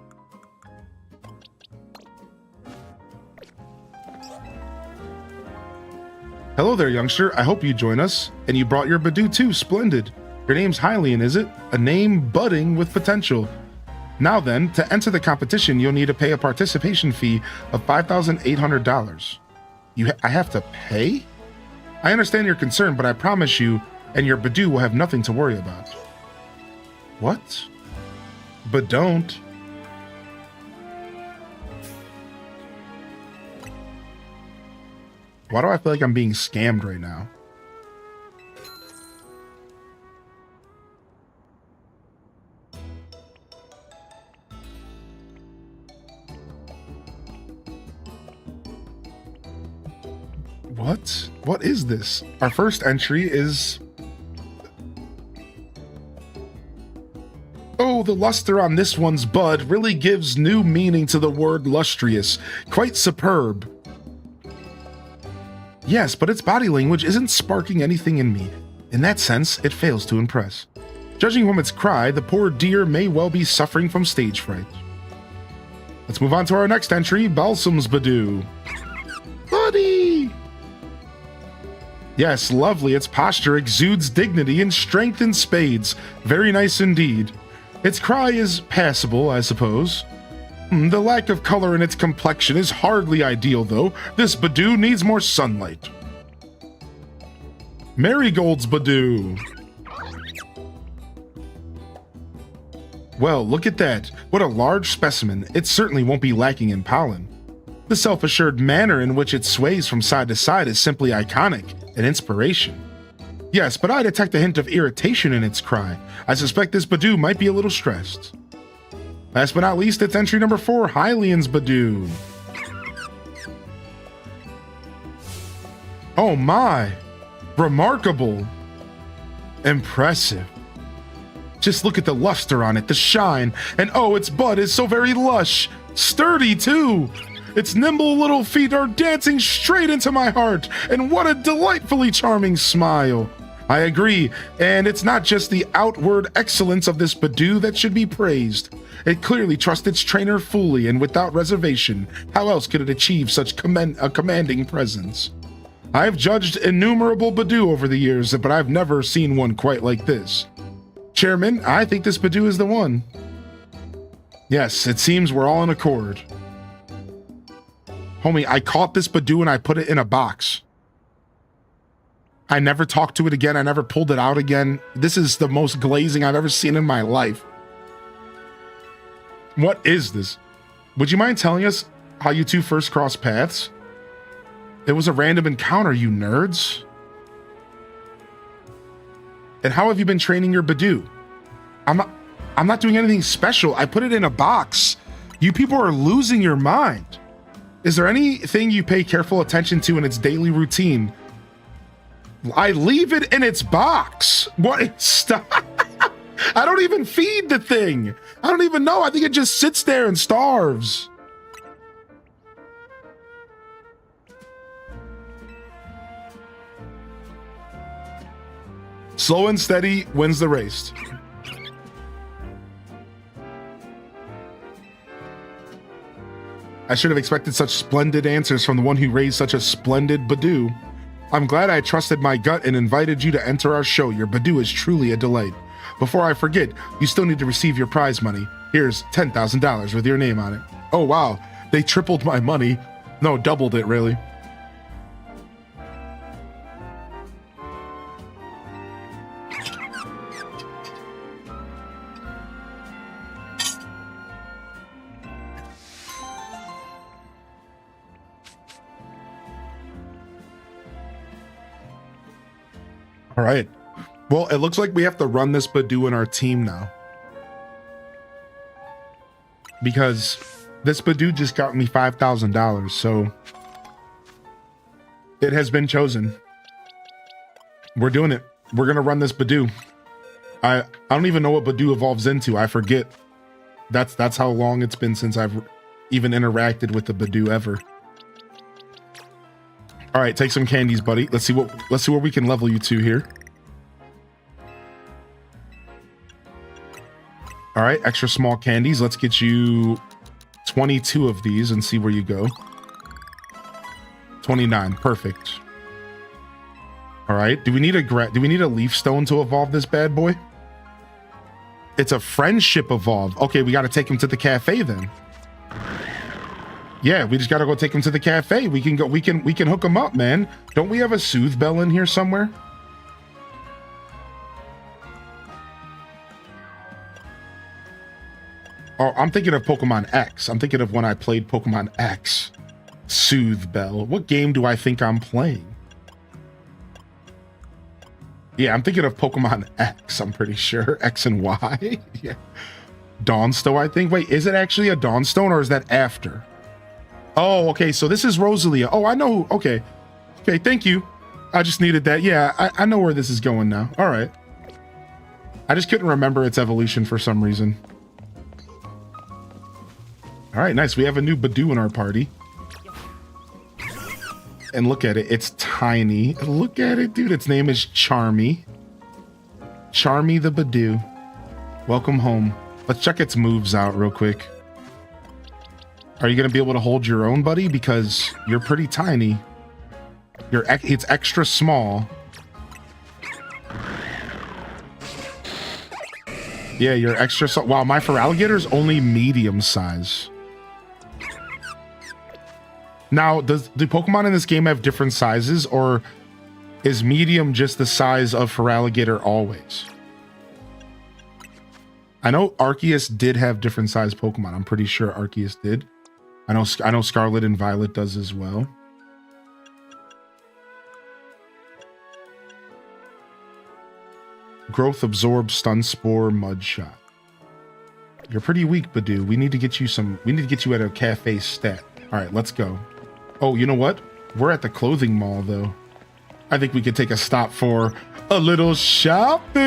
Hello there, youngster. I hope you join us. And you brought your Badoo too. Splendid. Your name's Hylian, is it? A name budding with potential. Now then, to enter the competition, you'll need to pay a participation fee of $5,800. I have to pay? I understand your concern, but I promise you and your Badoo will have nothing to worry about. What? But don't. Why do I feel like I'm being scammed right now? What? What is this? Our first entry is... Oh, the luster on this one's bud really gives new meaning to the word lustrous. Quite superb. Yes, but its body language isn't sparking anything in me. In that sense, it fails to impress. Judging from its cry, the poor deer may well be suffering from stage fright. Let's move on to our next entry, Balsam's Badoo. Buddy! Yes, lovely. Its posture exudes dignity and strength in spades. Very nice indeed. Its cry is passable, I suppose. The lack of color in its complexion is hardly ideal, though. This Badoo needs more sunlight. Marigold's Badoo. Well, look at that. What a large specimen. It certainly won't be lacking in pollen. The self-assured manner in which it sways from side to side is simply iconic, an inspiration. Yes, but I detect a hint of irritation in its cry. I suspect this Badoo might be a little stressed. Last but not least, it's entry number 4, Hylian's Badoo. Oh my! Remarkable! Impressive. Just look at the luster on it, the shine, and oh, its bud is so very lush! Sturdy, too! Its nimble little feet are dancing straight into my heart, and what a delightfully charming smile! I agree, and it's not just the outward excellence of this Badoo that should be praised. It clearly trusts its trainer fully and without reservation. How else could it achieve such a commanding presence? I've judged innumerable Badoo over the years, but I've never seen one quite like this. Chairman, I think this Badoo is the one. Yes, it seems we're all in accord. Homie, I caught this Badoo and I put it in a box. I never talked to it again. I never pulled it out again. This is the most glazing I've ever seen in my life. What is this? Would you mind telling us how you two first crossed paths? It was a random encounter, you nerds. And how have you been training your Badoo? I'm not doing anything special. I put it in a box. You people are losing your mind. Is there anything you pay careful attention to in its daily routine? I leave it in its box. What? Stop. I don't even feed the thing. I don't even know. I think it just sits there and starves. Slow and steady wins the race. I should have expected such splendid answers from the one who raised such a splendid Badoo. I'm glad I trusted my gut and invited you to enter our show. Your Badoo is truly a delight. Before I forget, you still need to receive your prize money. Here's $10,000 with your name on it. Oh wow, they tripled my money. No, doubled it really. All right. Well, it looks like we have to run this Badoo in our team now. Because this Badoo just got me $5,000, so it has been chosen. We're doing it. We're gonna run this Badoo. I don't even know what Badoo evolves into. I forget. That's how long it's been since I've even interacted with the Badoo ever. All right, take some candies, buddy. Let's see what we can level you to here. All right, extra small candies. Let's get you 22 of these and see where you go. 29, perfect. All right, do we need a leaf stone to evolve this bad boy? It's a friendship evolve. Okay, we got to take him to the cafe then. Yeah, we just got to go take him to the cafe. We can hook him up, man. Don't we have a soothe bell in here somewhere? Oh, I'm thinking of Pokemon X. I'm thinking of when I played Pokemon X. Soothe Bell. What game do I think I'm playing? Yeah, I'm thinking of Pokemon X, I'm pretty sure. X and Y. Yeah. Dawnstone, I think. Wait, is it actually a Dawnstone or is that after? Oh, okay, so this is Rosalia. Oh, I know. Okay. Okay, thank you. I just needed that. Yeah, I know where this is going now. All right. I just couldn't remember its evolution for some reason. All right, nice. We have a new Badoo in our party. And look at it. It's tiny. Look at it, dude. Its name is Charmy. Charmy the Badoo. Welcome home. Let's check its moves out real quick. Are you going to be able to hold your own, buddy? Because you're pretty tiny. It's extra small. Yeah, you're extra. Wow, my Feraligator's only medium size. Now, do Pokemon in this game have different sizes, or is medium just the size of Feraligator always? I know Arceus did have different size Pokemon. I'm pretty sure Arceus did. I know Scarlet and Violet does as well. Growth Absorb, Stun Spore, Mud Shot. You're pretty weak, Badoo. We need to get you at a cafe stat. All right, let's go. Oh, you know what? We're at the clothing mall, though. I think we could take a stop for a little shopping.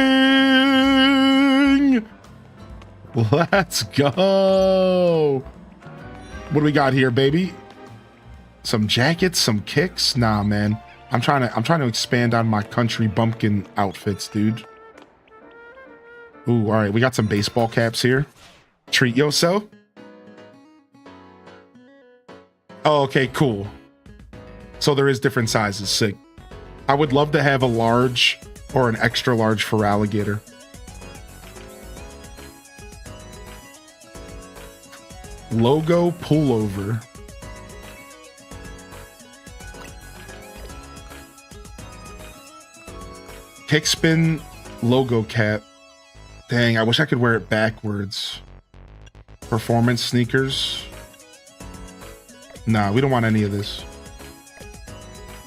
Let's go. What do we got here, baby? Some jackets, some kicks? Nah, man. I'm trying to expand on my country bumpkin outfits, dude. Ooh, all right. We got some baseball caps here. Treat yourself. Oh, okay, cool. So there is different sizes. Sick. I would love to have a large or an extra large Feraligator. Logo pullover. Kickspin logo cap. Dang, I wish I could wear it backwards. Performance sneakers. Nah, we don't want any of this.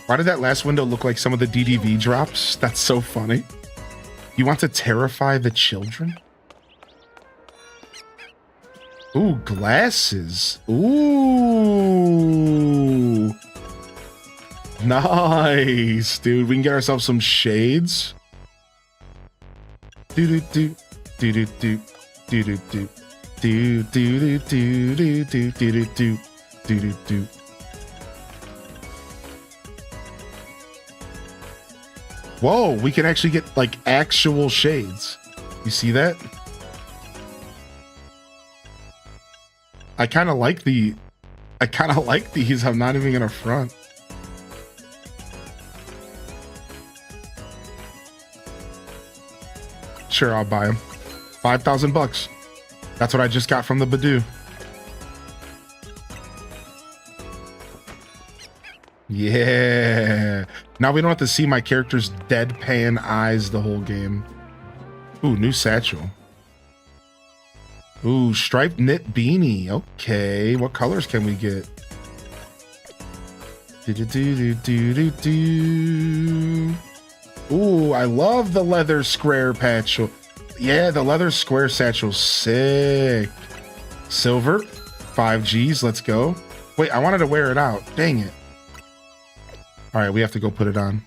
Why did that last window look like some of the DDV drops? That's so funny. You want to terrify the children? Ooh, glasses. Ooh. Nice, dude. We can get ourselves some shades. Do-do-do. Do-do-do. Do-do-do. Do-do-do-do-do-do-do-do. Do-do-do. Whoa, we can actually get like actual shades. You see that? I kind of like these. I'm not even gonna front. Sure, I'll buy them. $5,000. That's what I just got from the Badoo. Yeah. Now we don't have to see my character's deadpan eyes the whole game. Ooh, new satchel. Ooh, striped knit beanie. Okay, what colors can we get? Ooh, I love the leather square satchel. Yeah, the leather square satchel's sick. Silver, 5 Gs, let's go. Wait, I wanted to wear it out. Dang it. All right, we have to go put it on.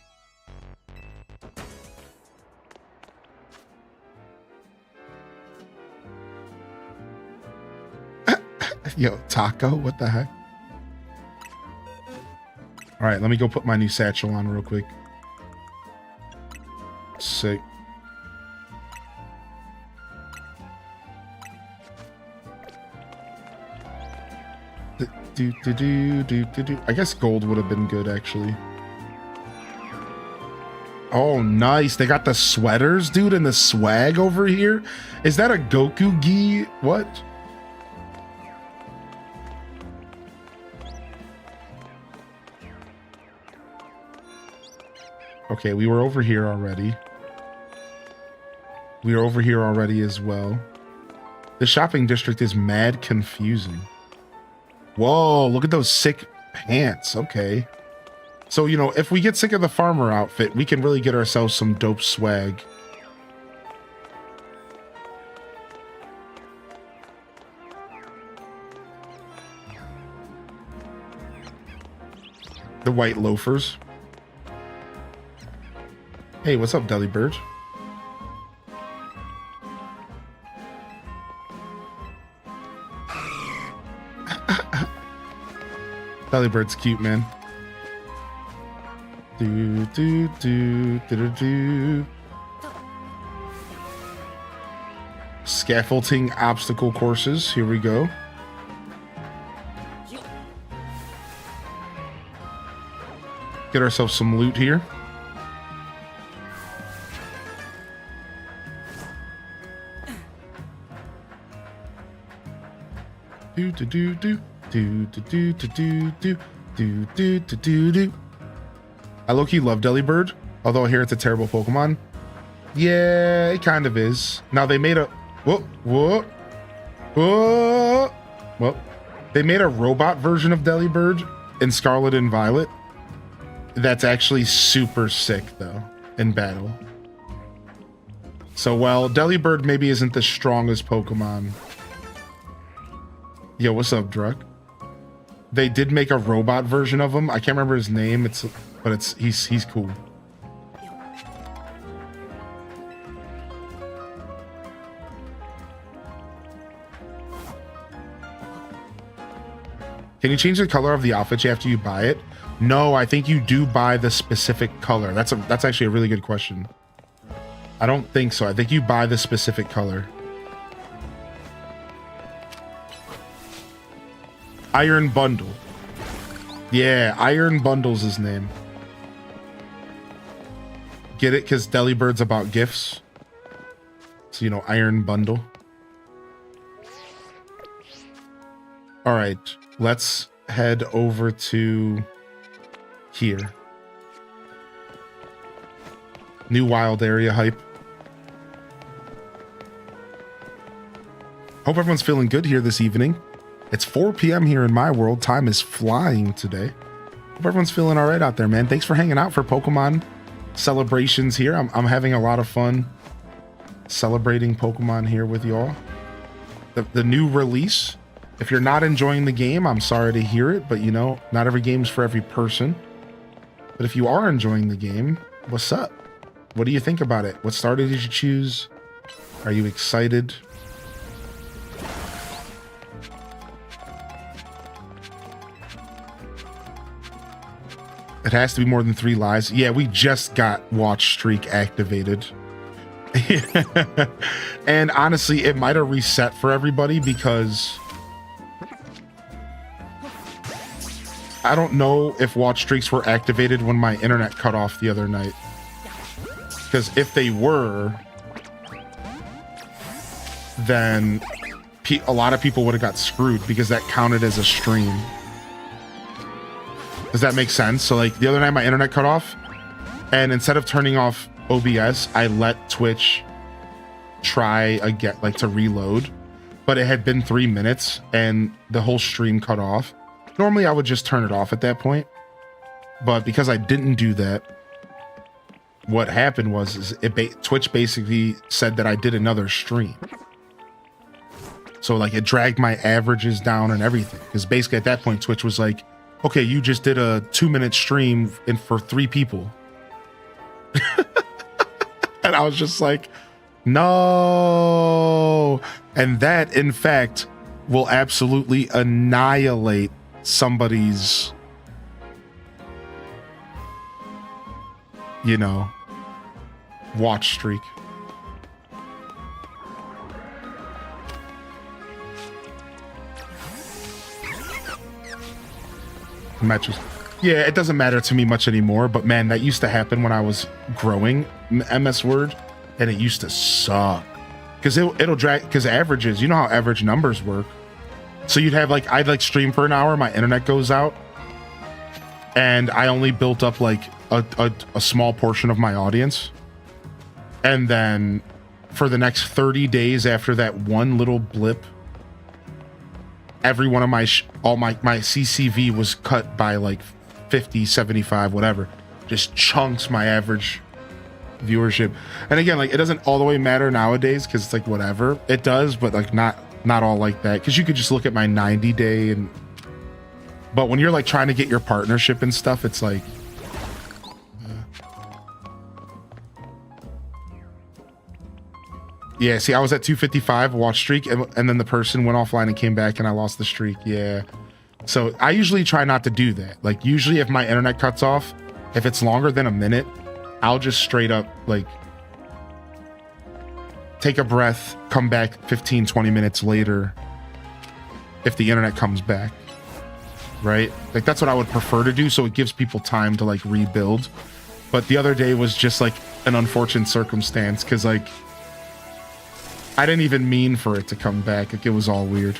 Yo, taco, what the heck? All right, let me go put my new satchel on real quick. Sick. I guess gold would have been good, actually. Oh, nice. They got the sweaters, dude, and the swag over here. Is that a Goku gi? What? Okay, we were over here already. We are over here already as well. The shopping district is mad confusing. Whoa, look at those sick pants. Okay. So, you know, if we get sick of the farmer outfit, we can really get ourselves some dope swag. The white loafers. Hey, what's up, Delibird? Delibird's cute, man. Do do do do do do. Scaffolding obstacle courses. Here we go. Get ourselves some loot here. Do do do do do do do do do do do do do do. I low-key love Delibird, although I hear it's a terrible Pokemon. Yeah, it kind of is. Now they made a well, they made a robot version of Delibird in Scarlet and Violet. That's actually super sick though in battle. So while Delibird maybe isn't the strongest Pokemon. Yo, what's up, Druck? They did make a robot version of him. I can't remember his name. He's cool. Can you change the color of the outfit after you buy it? No, I think you do buy the specific color. That's actually a really good question. I don't think so. I think you buy the specific color. Iron Bundle. Yeah, Iron Bundle's his name. Get it? Because Delibird's about gifts. So, you know, Iron Bundle. All right, let's head over to here. New wild area hype. Hope everyone's feeling good here this evening. It's 4 p.m. here in my world. Time is flying today. Hope everyone's feeling all right out there, man. Thanks for hanging out for Pokemon celebrations here. I'm having a lot of fun celebrating Pokemon here with y'all. The new release. If you're not enjoying the game, I'm sorry to hear it, but you know, not every game's for every person. But if you are enjoying the game, what's up? What do you think about it? What starter did you choose? Are you excited? It has to be more than 3 lives. Yeah, we just got Watch Streak activated. And honestly, it might have reset for everybody because I don't know if Watch Streaks were activated when my internet cut off the other night. Because if they were, then a lot of people would have got screwed because that counted as a stream. Does that make sense? So like the other night my internet cut off and instead of turning off OBS, I let Twitch try again, like to reload, but it had been 3 minutes and the whole stream cut off. Normally I would just turn it off at that point, but because I didn't do that, what happened was Twitch basically said that I did another stream. So like it dragged my averages down and everything. Because basically at that point, Twitch was like, okay, you just did a 2-minute stream for 3 people. And I was just like, no. And that, in fact, will absolutely annihilate somebody's, you know, watch streak. Matches. Yeah, it doesn't matter to me much anymore, but man, that used to happen when I was growing MS Word, and it used to suck. Because it'll drag, because averages, you know how average numbers work. So you'd have like, I'd like stream for an hour, my internet goes out, and I only built up like a small portion of my audience. And then for the next 30 days after that one little blip, every one of my CCV was cut by like 50, 75, whatever. Just chunks my average viewership. And again, like it doesn't all the way matter nowadays because it's like whatever. It does, but like not all like that. Because you could just look at my 90-day and. But when you're like trying to get your partnership and stuff, it's like. Yeah, see, I was at 255 watch streak, and then the person went offline and came back, and I lost the streak. Yeah. So I usually try not to do that. Like usually if my internet cuts off, if it's longer than a minute, I'll just straight up like take a breath, come back 15, 20 minutes later if the internet comes back. Right? Like that's what I would prefer to do, so it gives people time to like rebuild. But the other day was just like an unfortunate circumstance because like I didn't even mean for it to come back. Like it was all weird.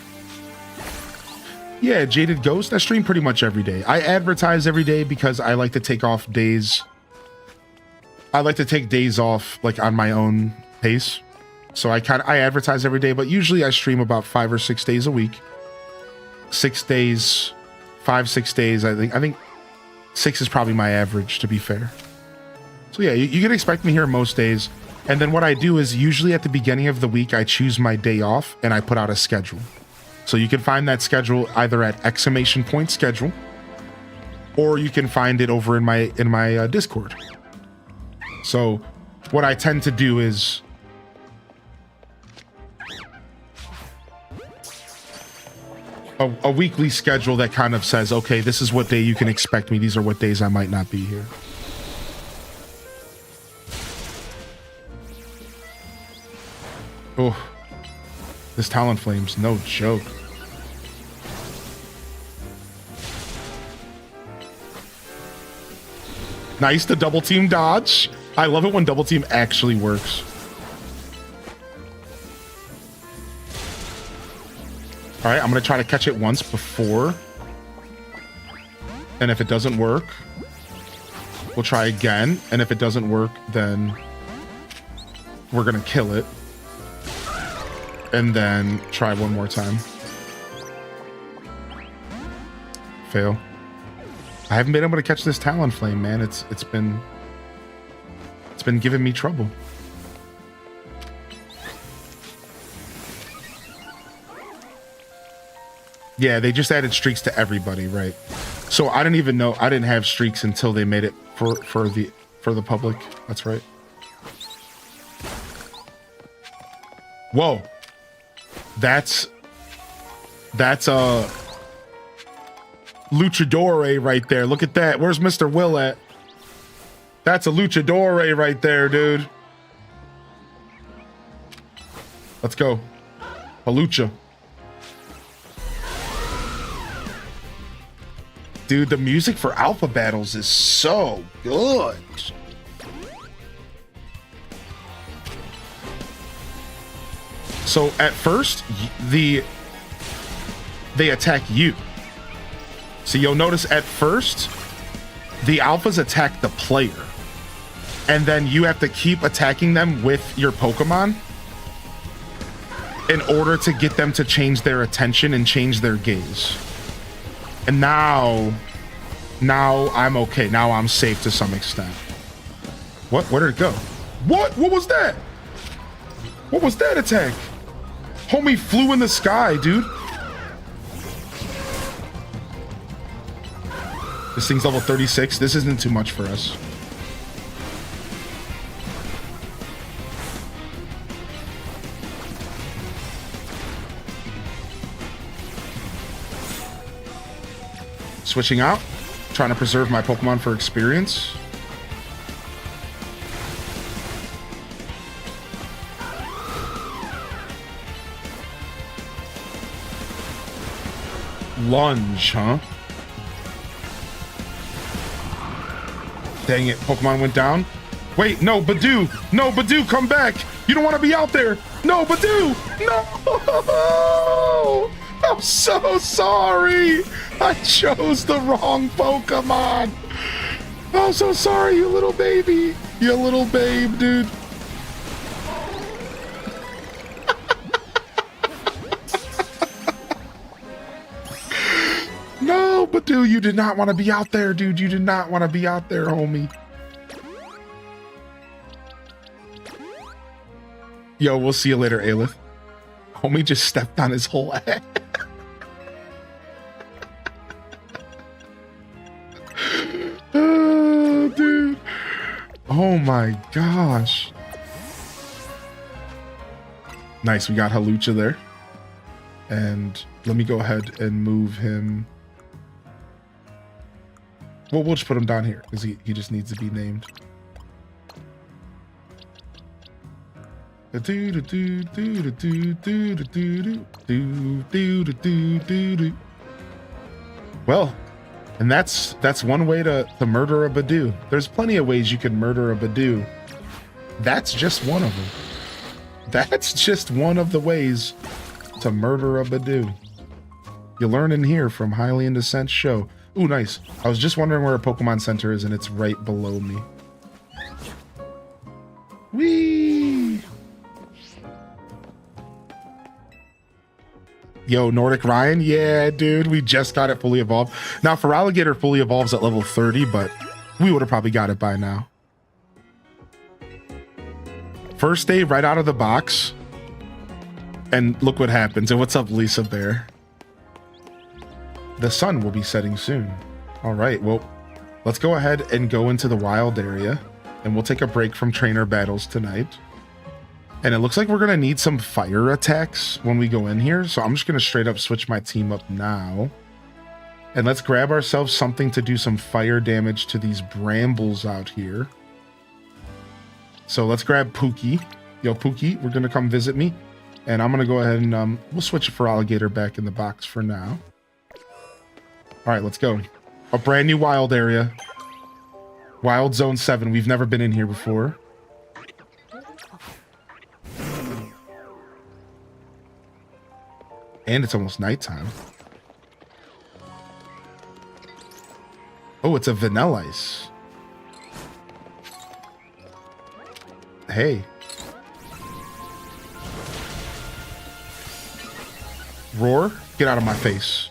Yeah, Jaded Ghost, I stream pretty much every day. I advertise every day because I like to take off days. I like to take days off like on my own pace. So I advertise every day, but usually I stream about 5 or 6 days a week. 6 days, 5, 6 days. I think 6 is probably my average, to be fair. So yeah, you can expect me here most days. And then what I do is usually at the beginning of the week, I choose my day off and I put out a schedule. So you can find that schedule either at ! schedule, or you can find it over in my Discord. So what I tend to do is a weekly schedule that kind of says, okay, this is what day you can expect me. These are what days I might not be here. Oh, this Talonflame's no joke. Nice to double team dodge. I love it when double team actually works. All right, I'm gonna try to catch it once before. And if it doesn't work, we'll try again. And if it doesn't work, then we're gonna kill it. And then try one more time. Fail. I haven't been able to catch this Talonflame, man. It's been giving me trouble. Yeah, they just added streaks to everybody, right? So I didn't even know I didn't have streaks until they made it for the public. That's right. Whoa. That's a luchador right there. Look at that. Where's Mr. Will at? That's a luchador right there, dude. Let's go. A lucha. Dude, the music for alpha battles is so good. So at first, they attack you. So you'll notice at first, the alphas attack the player. And then you have to keep attacking them with your Pokemon in order to get them to change their attention and change their gaze. And now I'm okay. Now I'm safe to some extent. What? Where did it go? What? What was that? What was that attack? Homie flew in the sky, dude. This thing's level 36. This isn't too much for us. Switching out. Trying to preserve my Pokemon for experience. Lunge, huh? Dang it, Pokemon went down. Wait, no, Badoo! No, Badoo, come back! You don't want to be out there! No, Badoo! No! I'm so sorry! I chose the wrong Pokemon! I'm so sorry, you little baby! You little babe, dude. No, Badoo, you did not want to be out there, dude. You did not want to be out there, homie. Yo, we'll see you later, Aelith. Homie just stepped on his whole ass. Oh, dude. Oh my gosh. Nice, we got Halucha there. And let me go ahead and move him. Well, we'll just put him down here because he just needs to be named. Well, and that's one way to murder a Badoo. There's plenty of ways you can murder a Badoo. That's just one of them. That's just one of the ways to murder a Badoo. You learn in here from Highly Into Sense show. Ooh, nice. I was just wondering where a Pokemon Center is, and it's right below me. Whee! Yo, Nordic Ryan? Yeah, dude, we just got it fully evolved. Now, for Alligator, fully evolves at level 30, but we would have probably got it by now. First day right out of the box. And look what happens. And what's up, Lisa Bear? The sun will be setting soon. All right, well, let's go ahead and go into the wild area, and we'll take a break from trainer battles tonight. And it looks like we're gonna need some fire attacks when we go in here, so I'm just gonna straight up switch my team up now. And let's grab ourselves something to do some fire damage to these brambles out here. So let's grab Pookie. Yo, Pookie, we're gonna come visit me. And I'm gonna go ahead and we'll switch it for Alligator back in the box for now. All right, let's go. A brand new wild area. Wild Zone 7. We've never been in here before. And it's almost nighttime. Oh, it's a Vanilla Ice. Hey. Roar, get out of my face.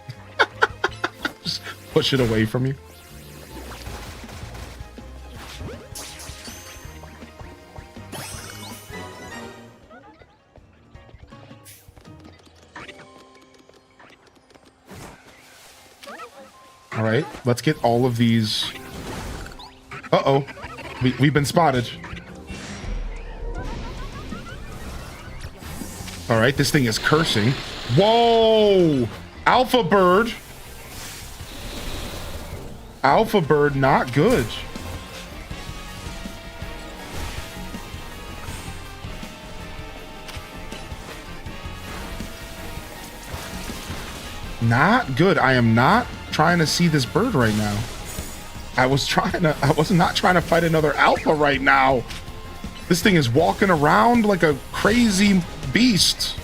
Just push it away from you. All right, let's get all of these. Uh-oh, we've been spotted. All right, this thing is cursing. Whoa! Alpha Bird. Alpha Bird, not good. Not good. I am not trying to see this bird right now. I was not trying to fight another alpha right now. This thing is walking around like a crazy beast.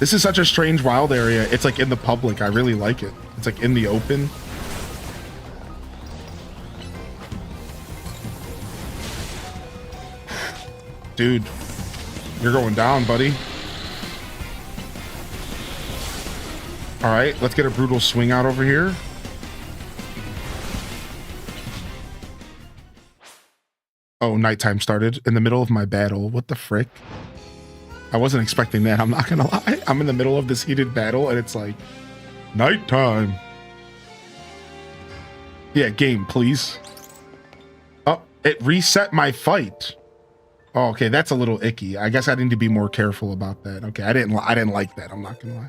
This is such a strange wild area. It's like in the public. I really like it. It's like in the open. Dude, you're going down, buddy. All right, let's get a brutal swing out over here. Oh, nighttime started in the middle of my battle. What the frick? I wasn't expecting that. I'm not gonna lie. I'm in the middle of this heated battle and it's like nighttime. Yeah, game, please. Oh, it reset my fight. Oh, okay, that's a little icky. I guess I need to be more careful about that. Okay, I didn't like that. I'm not gonna lie.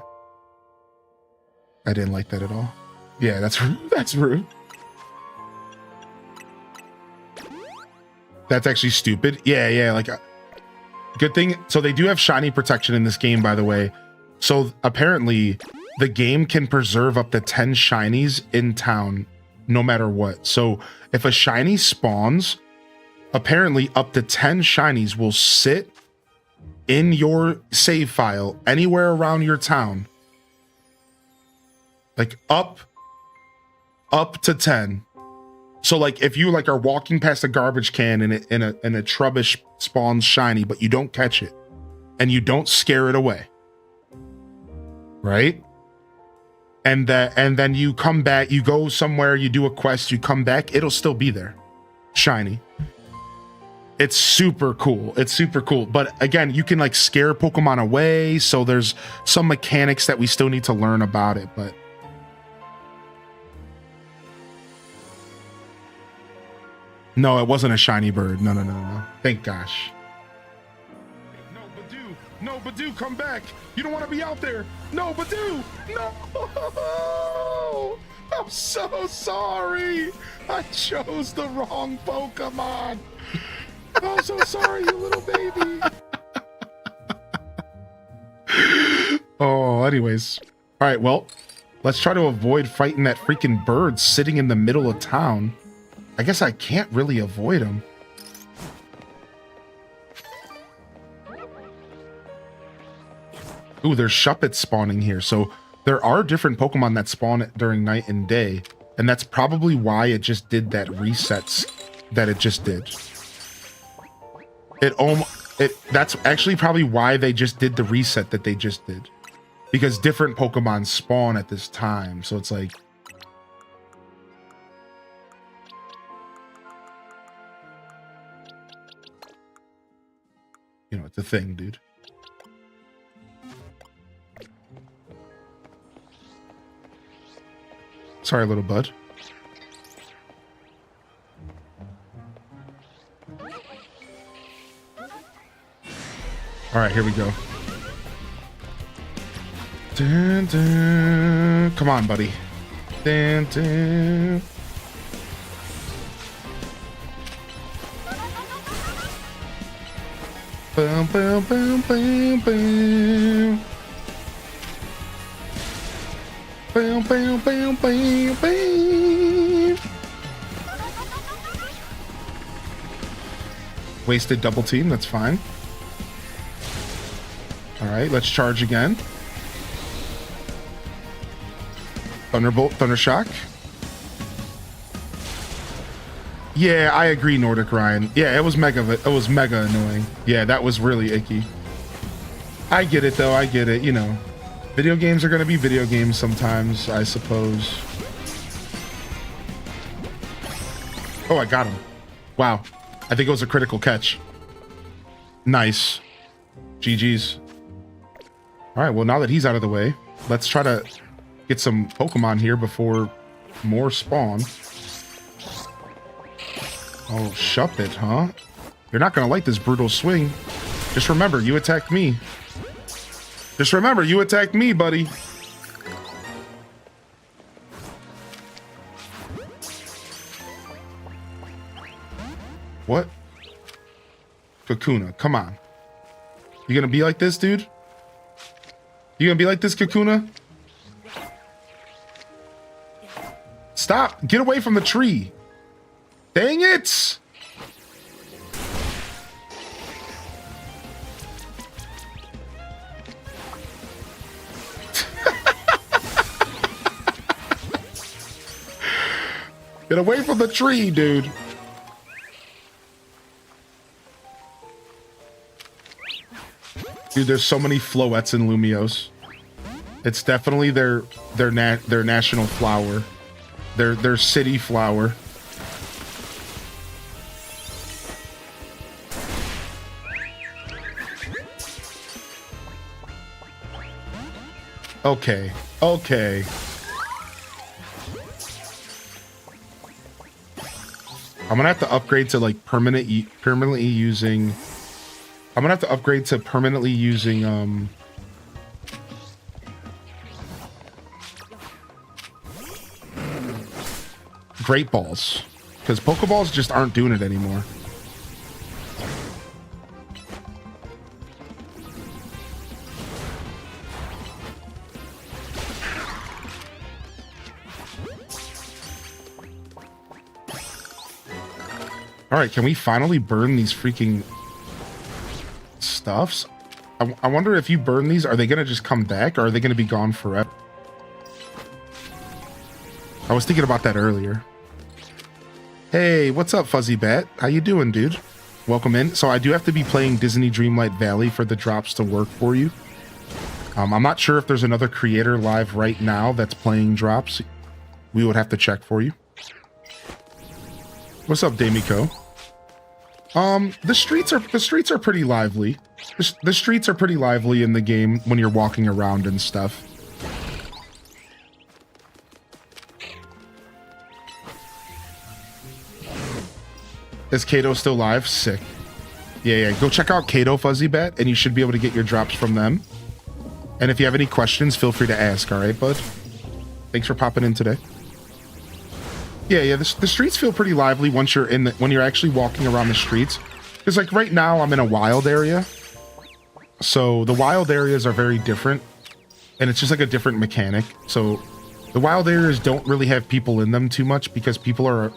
I didn't like that at all. Yeah, that's rude. That's rude. That's actually stupid. Yeah, like good thing. So they do have shiny protection in this game, by the way. So apparently the game can preserve up to 10 shinies in town no matter what. So if a shiny spawns, apparently up to 10 shinies will sit in your save file anywhere around your town. Like up to 10. So like if you like are walking past a garbage can and a Trubbish spawns shiny, but you don't catch it and you don't scare it away, right? And then you come back, you go somewhere, you do a quest, you come back, it'll still be there, shiny. It's super cool. It's super cool. But again, you can like scare Pokemon away. So there's some mechanics that we still need to learn about it, but. No, it wasn't a shiny bird. No. Thank gosh. No, Badoo, come back. You don't want to be out there. No, Badoo. No. I'm so sorry. I chose the wrong Pokemon. I'm so sorry, you little baby. Oh, anyways. All right, well, let's try to avoid fighting that freaking bird sitting in the middle of town. I guess I can't really avoid him. Ooh, there's Shuppets spawning here. So there are different Pokemon that spawn during night and day. And that's probably why it just did that resets that it just did. That's actually probably why they just did the reset that they just did. Because different Pokemon spawn at this time. So it's like... You know, it's a thing, dude. Sorry, little bud. All right, here we go. Dun, dun. Come on, buddy. Dun, dun. Boom, boom, boom, boom, boom. Boom, boom, boom, boom, boom. Wasted double team, that's fine. All right, let's charge again. Thunderbolt, Thundershock. Yeah, I agree, Nordic Ryan. Yeah, it was mega annoying. Yeah, that was really icky. I get it though, I get it, you know. Video games are gonna be video games sometimes, I suppose. Oh, I got him. Wow. I think it was a critical catch. Nice. GG's. All right, well, now that he's out of the way, let's try to get some Pokemon here before more spawn. Oh, Shuppet, huh? You're not gonna like this brutal swing. Just remember, you attacked me. Just remember, you attacked me, buddy. What? Kakuna, come on. You gonna be like this, dude? You gonna be like this, Kakuna? Stop! Get away from the tree! Dang it! Get away from the tree, dude. Dude, there's so many Floettes and Lumios. It's definitely their national flower. Their city flower. Okay. Okay. I'm gonna have to upgrade to like permanently using. I'm gonna have to upgrade to permanently using Great Balls, because Pokeballs just aren't doing it anymore. All right, can we finally burn these freaking stuffs? I wonder if you burn these, are they gonna just come back or are they gonna be gone forever? I was thinking about that earlier. Hey, what's up, Fuzzy Bat? How you doing, dude? Welcome in. So I do have to be playing Disney Dreamlight Valley for the drops to work for you. I'm not sure if there's another creator live right now that's playing drops. We would have to check for you. What's up, Damiko? The streets are pretty lively. The streets are pretty lively in the game when you're walking around and stuff. Is Kato still live? Sick. Yeah. Go check out Kato, Fuzzy Bat, and you should be able to get your drops from them. And if you have any questions, feel free to ask. All right, bud. Thanks for popping in today. Yeah. The streets feel pretty lively once you're when you're actually walking around the streets. Because like right now, I'm in a wild area, so the wild areas are very different, and it's just like a different mechanic. So the wild areas don't really have people in them too much because people are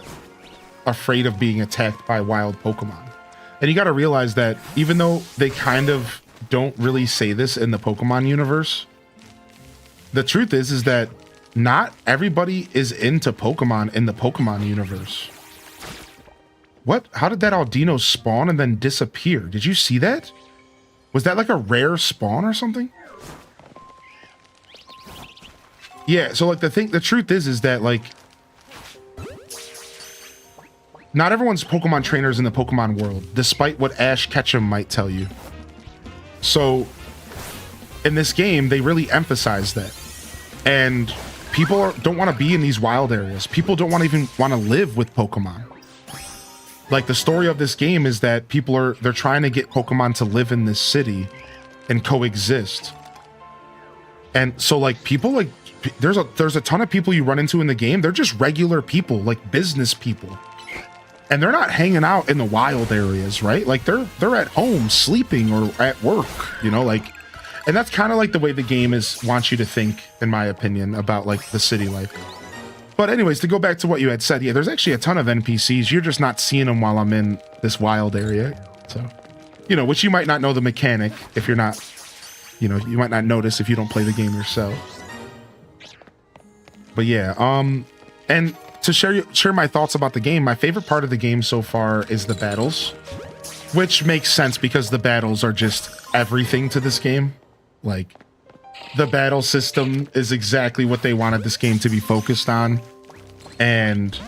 afraid of being attacked by wild Pokemon. And you got to realize that even though they kind of don't really say this in the Pokemon universe, the truth is that not everybody is into Pokemon in the Pokemon universe. What? How did that Aldino spawn and then disappear? Did you see that? Was that like a rare spawn or something? Yeah, so like the truth is that like not everyone's Pokemon trainers in the Pokemon world, despite what Ash Ketchum might tell you. So in this game, they really emphasize that. And people don't want to be in these wild areas. People don't even want to live with Pokemon. Like the story of this game is that they're trying to get Pokemon to live in this city and coexist. And so like people like there's a ton of people you run into in the game. They're just regular people, like business people. And they're not hanging out in the wild areas, right? Like they're at home sleeping or at work, you know, like, and that's kind of like the way the game wants you to think, in my opinion, about like the city life. But anyways, to go back to what you had said, yeah, there's actually a ton of NPCs. You're just not seeing them while I'm in this wild area. So, you know, which you might not know the mechanic if you're not, you know, you might not notice if you don't play the game yourself. But yeah, and to share my thoughts about the game, my favorite part of the game so far is the battles, which makes sense because the battles are just everything to this game. Like, the battle system is exactly what they wanted this game to be focused on, and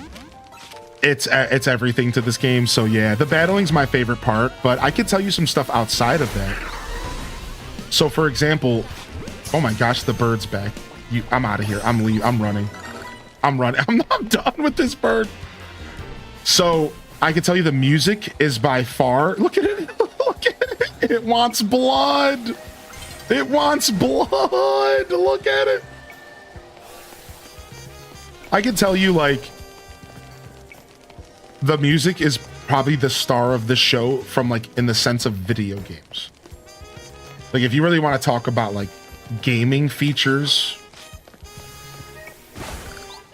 it's everything to this game. So yeah, the battling's my favorite part, but I could tell you some stuff outside of that. So for example, oh my gosh, the bird's back. I'm out of here. I'm running. I'm done with this bird. So I can tell you the music is by far, look at it. Look at it. It wants blood. It wants blood. Look at it. I can tell you, like, the music is probably the star of the show from, like, in the sense of video games. Like, if you really want to talk about, like, gaming features,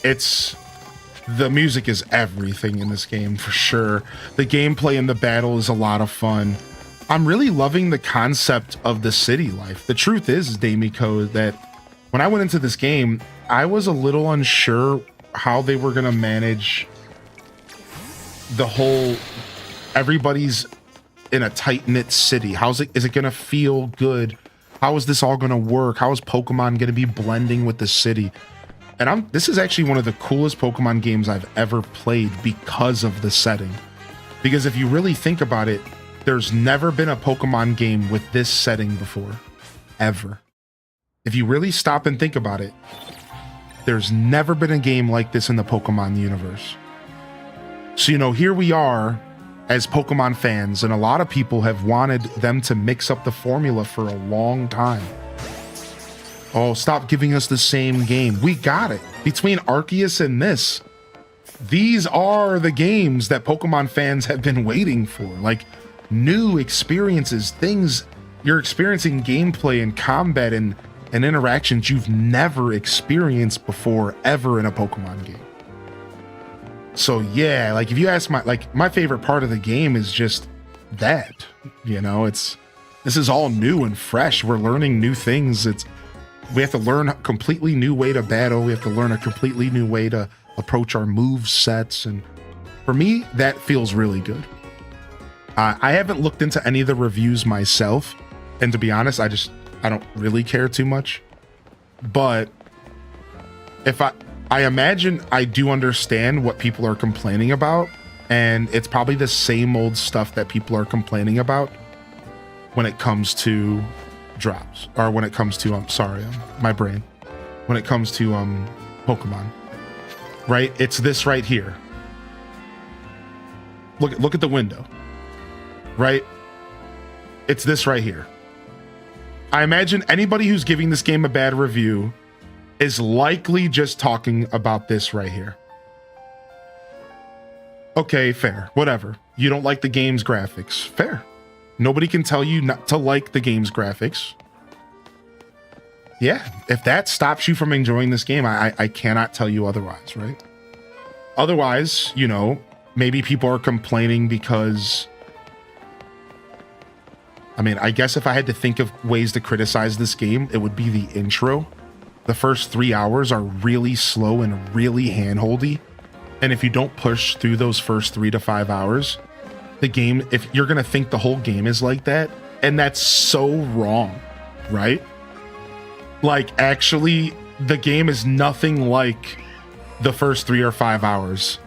the music is everything in this game for sure. The gameplay in the battle is a lot of fun. I'm really loving the concept of the city life. The truth is, Damiko, that when I went into this game, I was a little unsure how they were going to manage the whole, everybody's in a tight-knit city. Is it going to feel good? How is this all going to work? How is Pokemon going to be blending with the city? And this is actually one of the coolest Pokemon games I've ever played because of the setting. Because if you really think about it, there's never been a Pokemon game with this setting before. Ever. if you really stop and think about it, there's never been a game like this in the Pokemon universe. So, you know, here we are as Pokemon fans, and a lot of people have wanted them to mix up the formula for a long time. Oh, stop giving us the same game. We got it. Between Arceus and this, these are the games that Pokemon fans have been waiting for. Like, new experiences, things you're experiencing, gameplay and combat and interactions you've never experienced before ever in a Pokemon game. So yeah, like if you ask my favorite part of the game is just that, you know, this is all new and fresh. We're learning new things. We have to learn a completely new way to battle. We have to learn a completely new way to approach our move sets. And for me, that feels really good. I haven't looked into any of the reviews myself. And to be honest, I don't really care too much. But if I imagine I do understand what people are complaining about. And it's probably the same old stuff that people are complaining about when it comes to drops, or when it comes to my brain, when it comes to Pokemon, right? It's this right here. Look at the window, right? It's this right here. I imagine anybody who's giving this game a bad review is likely just talking about this right here. Okay, fair, whatever. You don't like the game's graphics, fair. Nobody can tell you not to like the game's graphics. Yeah, if that stops you from enjoying this game, I cannot tell you otherwise, right? Otherwise, you know, maybe people are complaining because... I mean, I guess if I had to think of ways to criticize this game, it would be the intro. The first 3 hours are really slow and really handholdy. And if you don't push through those first 3 to 5 hours, the game, if you're going to think the whole game is like that, and that's so wrong, right? Like, actually, the game is nothing like the first 3 or 5 hours.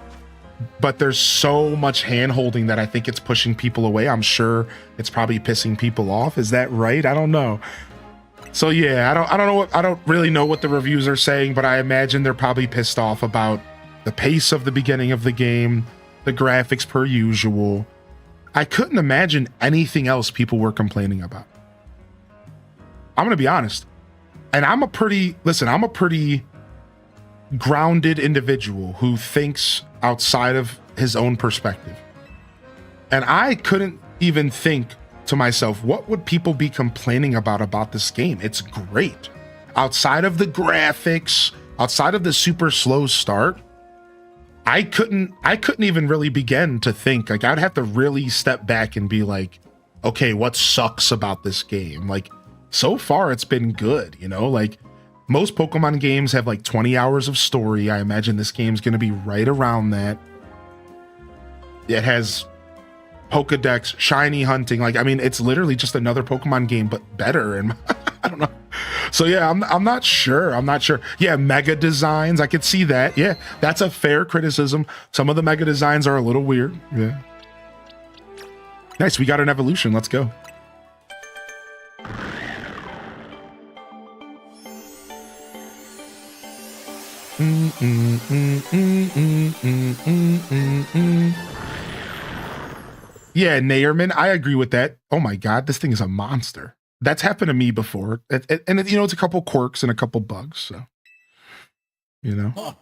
But there's so much hand-holding that I think it's pushing people away. I'm sure it's probably pissing people off. Is that right? I don't know. So yeah, I don't really know what the reviews are saying, but I imagine they're probably pissed off about the pace of the beginning of the game, the graphics per usual. I couldn't imagine anything else people were complaining about. I'm gonna be honest. And I'm a pretty grounded individual who thinks outside of his own perspective. And I couldn't even think to myself, what would people be complaining about this game? It's great. Outside of the graphics, outside of the super slow start, I couldn't even really begin to think. Like, I'd have to really step back and be like, okay, what sucks about this game? Like, so far it's been good, you know? Like, most Pokemon games have like 20 hours of story. I imagine this game's going to be right around that. It has Pokedex, shiny hunting. Like, I mean, it's literally just another Pokemon game, but better. And I don't know. So yeah, I'm not sure. Yeah, mega designs. I could see that. Yeah, that's a fair criticism. Some of the mega designs are a little weird. Yeah. Nice. We got an evolution. Let's go. Yeah, Nayerman, I agree with that. Oh my god, this thing is a monster. That's happened to me before. And you know, it's a couple quirks and a couple bugs, so you know.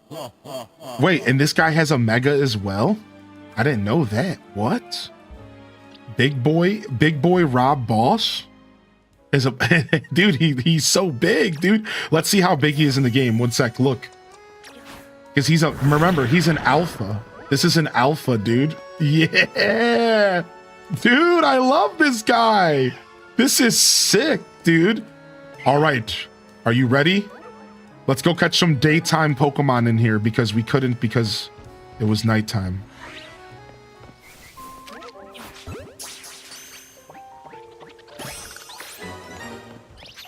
Wait, and this guy has a mega as well? I didn't know that. What? Big boy Rob Boss is a dude, he's so big, dude. Let's see how big he is in the game. One sec, look. Because remember, he's an alpha. This is an alpha, dude. Yeah. Dude, I love this guy. This is sick, dude. All right. Are you ready? Let's go catch some daytime Pokemon in here because we couldn't because it was nighttime.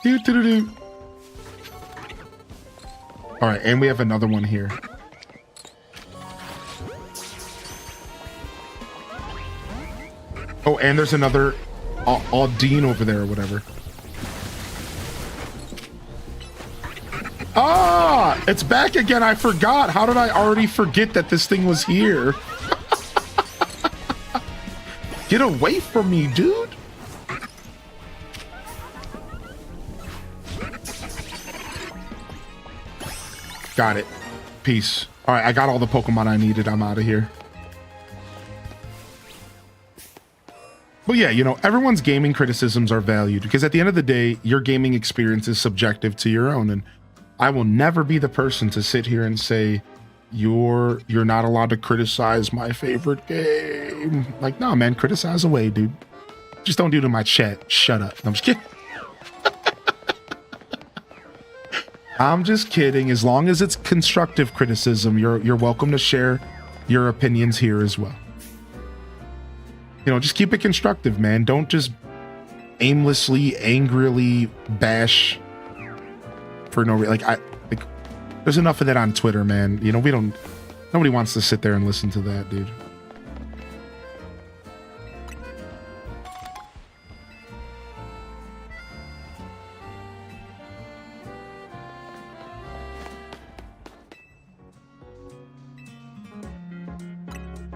Do. All right, and we have another one here. Oh, and there's another Aldine over there or whatever. it's back again. I forgot. How did I already forget that this thing was here? Get away from me, dude. Got it. Peace. All right, I got all the Pokemon I needed. I'm out of here. But yeah, you know, everyone's gaming criticisms are valued because at the end of the day, your gaming experience is subjective to your own. And I will never be the person to sit here and say, you're not allowed to criticize my favorite game. Like, no, man, criticize away, dude. Just don't do it in my chat. Shut up. I'm just kidding. I'm just kidding. As long as it's constructive criticism, you're welcome to share your opinions here as well. You know, just keep it constructive, man. Don't just aimlessly, angrily bash for no reason. Like, there's enough of that on Twitter, man. You know, nobody wants to sit there and listen to that, dude.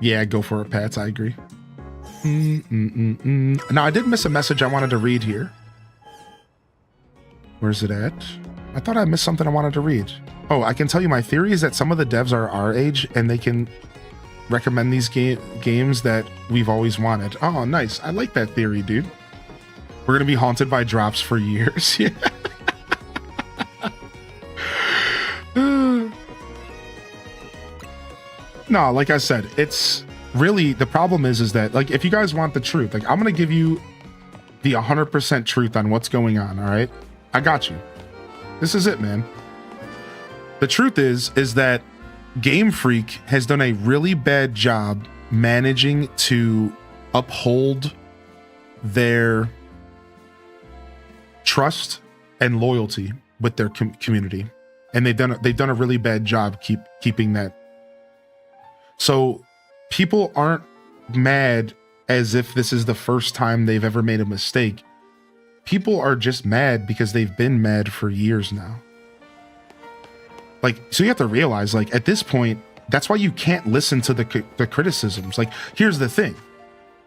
Yeah, go for it, Pats. I agree. Now, I did miss a message I wanted to read here. Where's it at? I thought I missed something I wanted to read. Oh, I can tell you my theory is that some of the devs are our age and they can recommend these games that we've always wanted. Oh, nice. I like that theory, dude. We're going to be haunted by drops for years. Yeah. No, like I said, it's really, the problem is that, like, if you guys want the truth, like, I'm going to give you the 100% truth on what's going on, all right? I got you. This is it, man. The truth is that Game Freak has done a really bad job managing to uphold their trust and loyalty with their community. And they've done a really bad job keeping that. So people aren't mad as if this is the first time they've ever made a mistake. People are just mad because they've been mad for years now. Like, so you have to realize, like, at this point, that's why you can't listen to the criticisms. Like, here's the thing.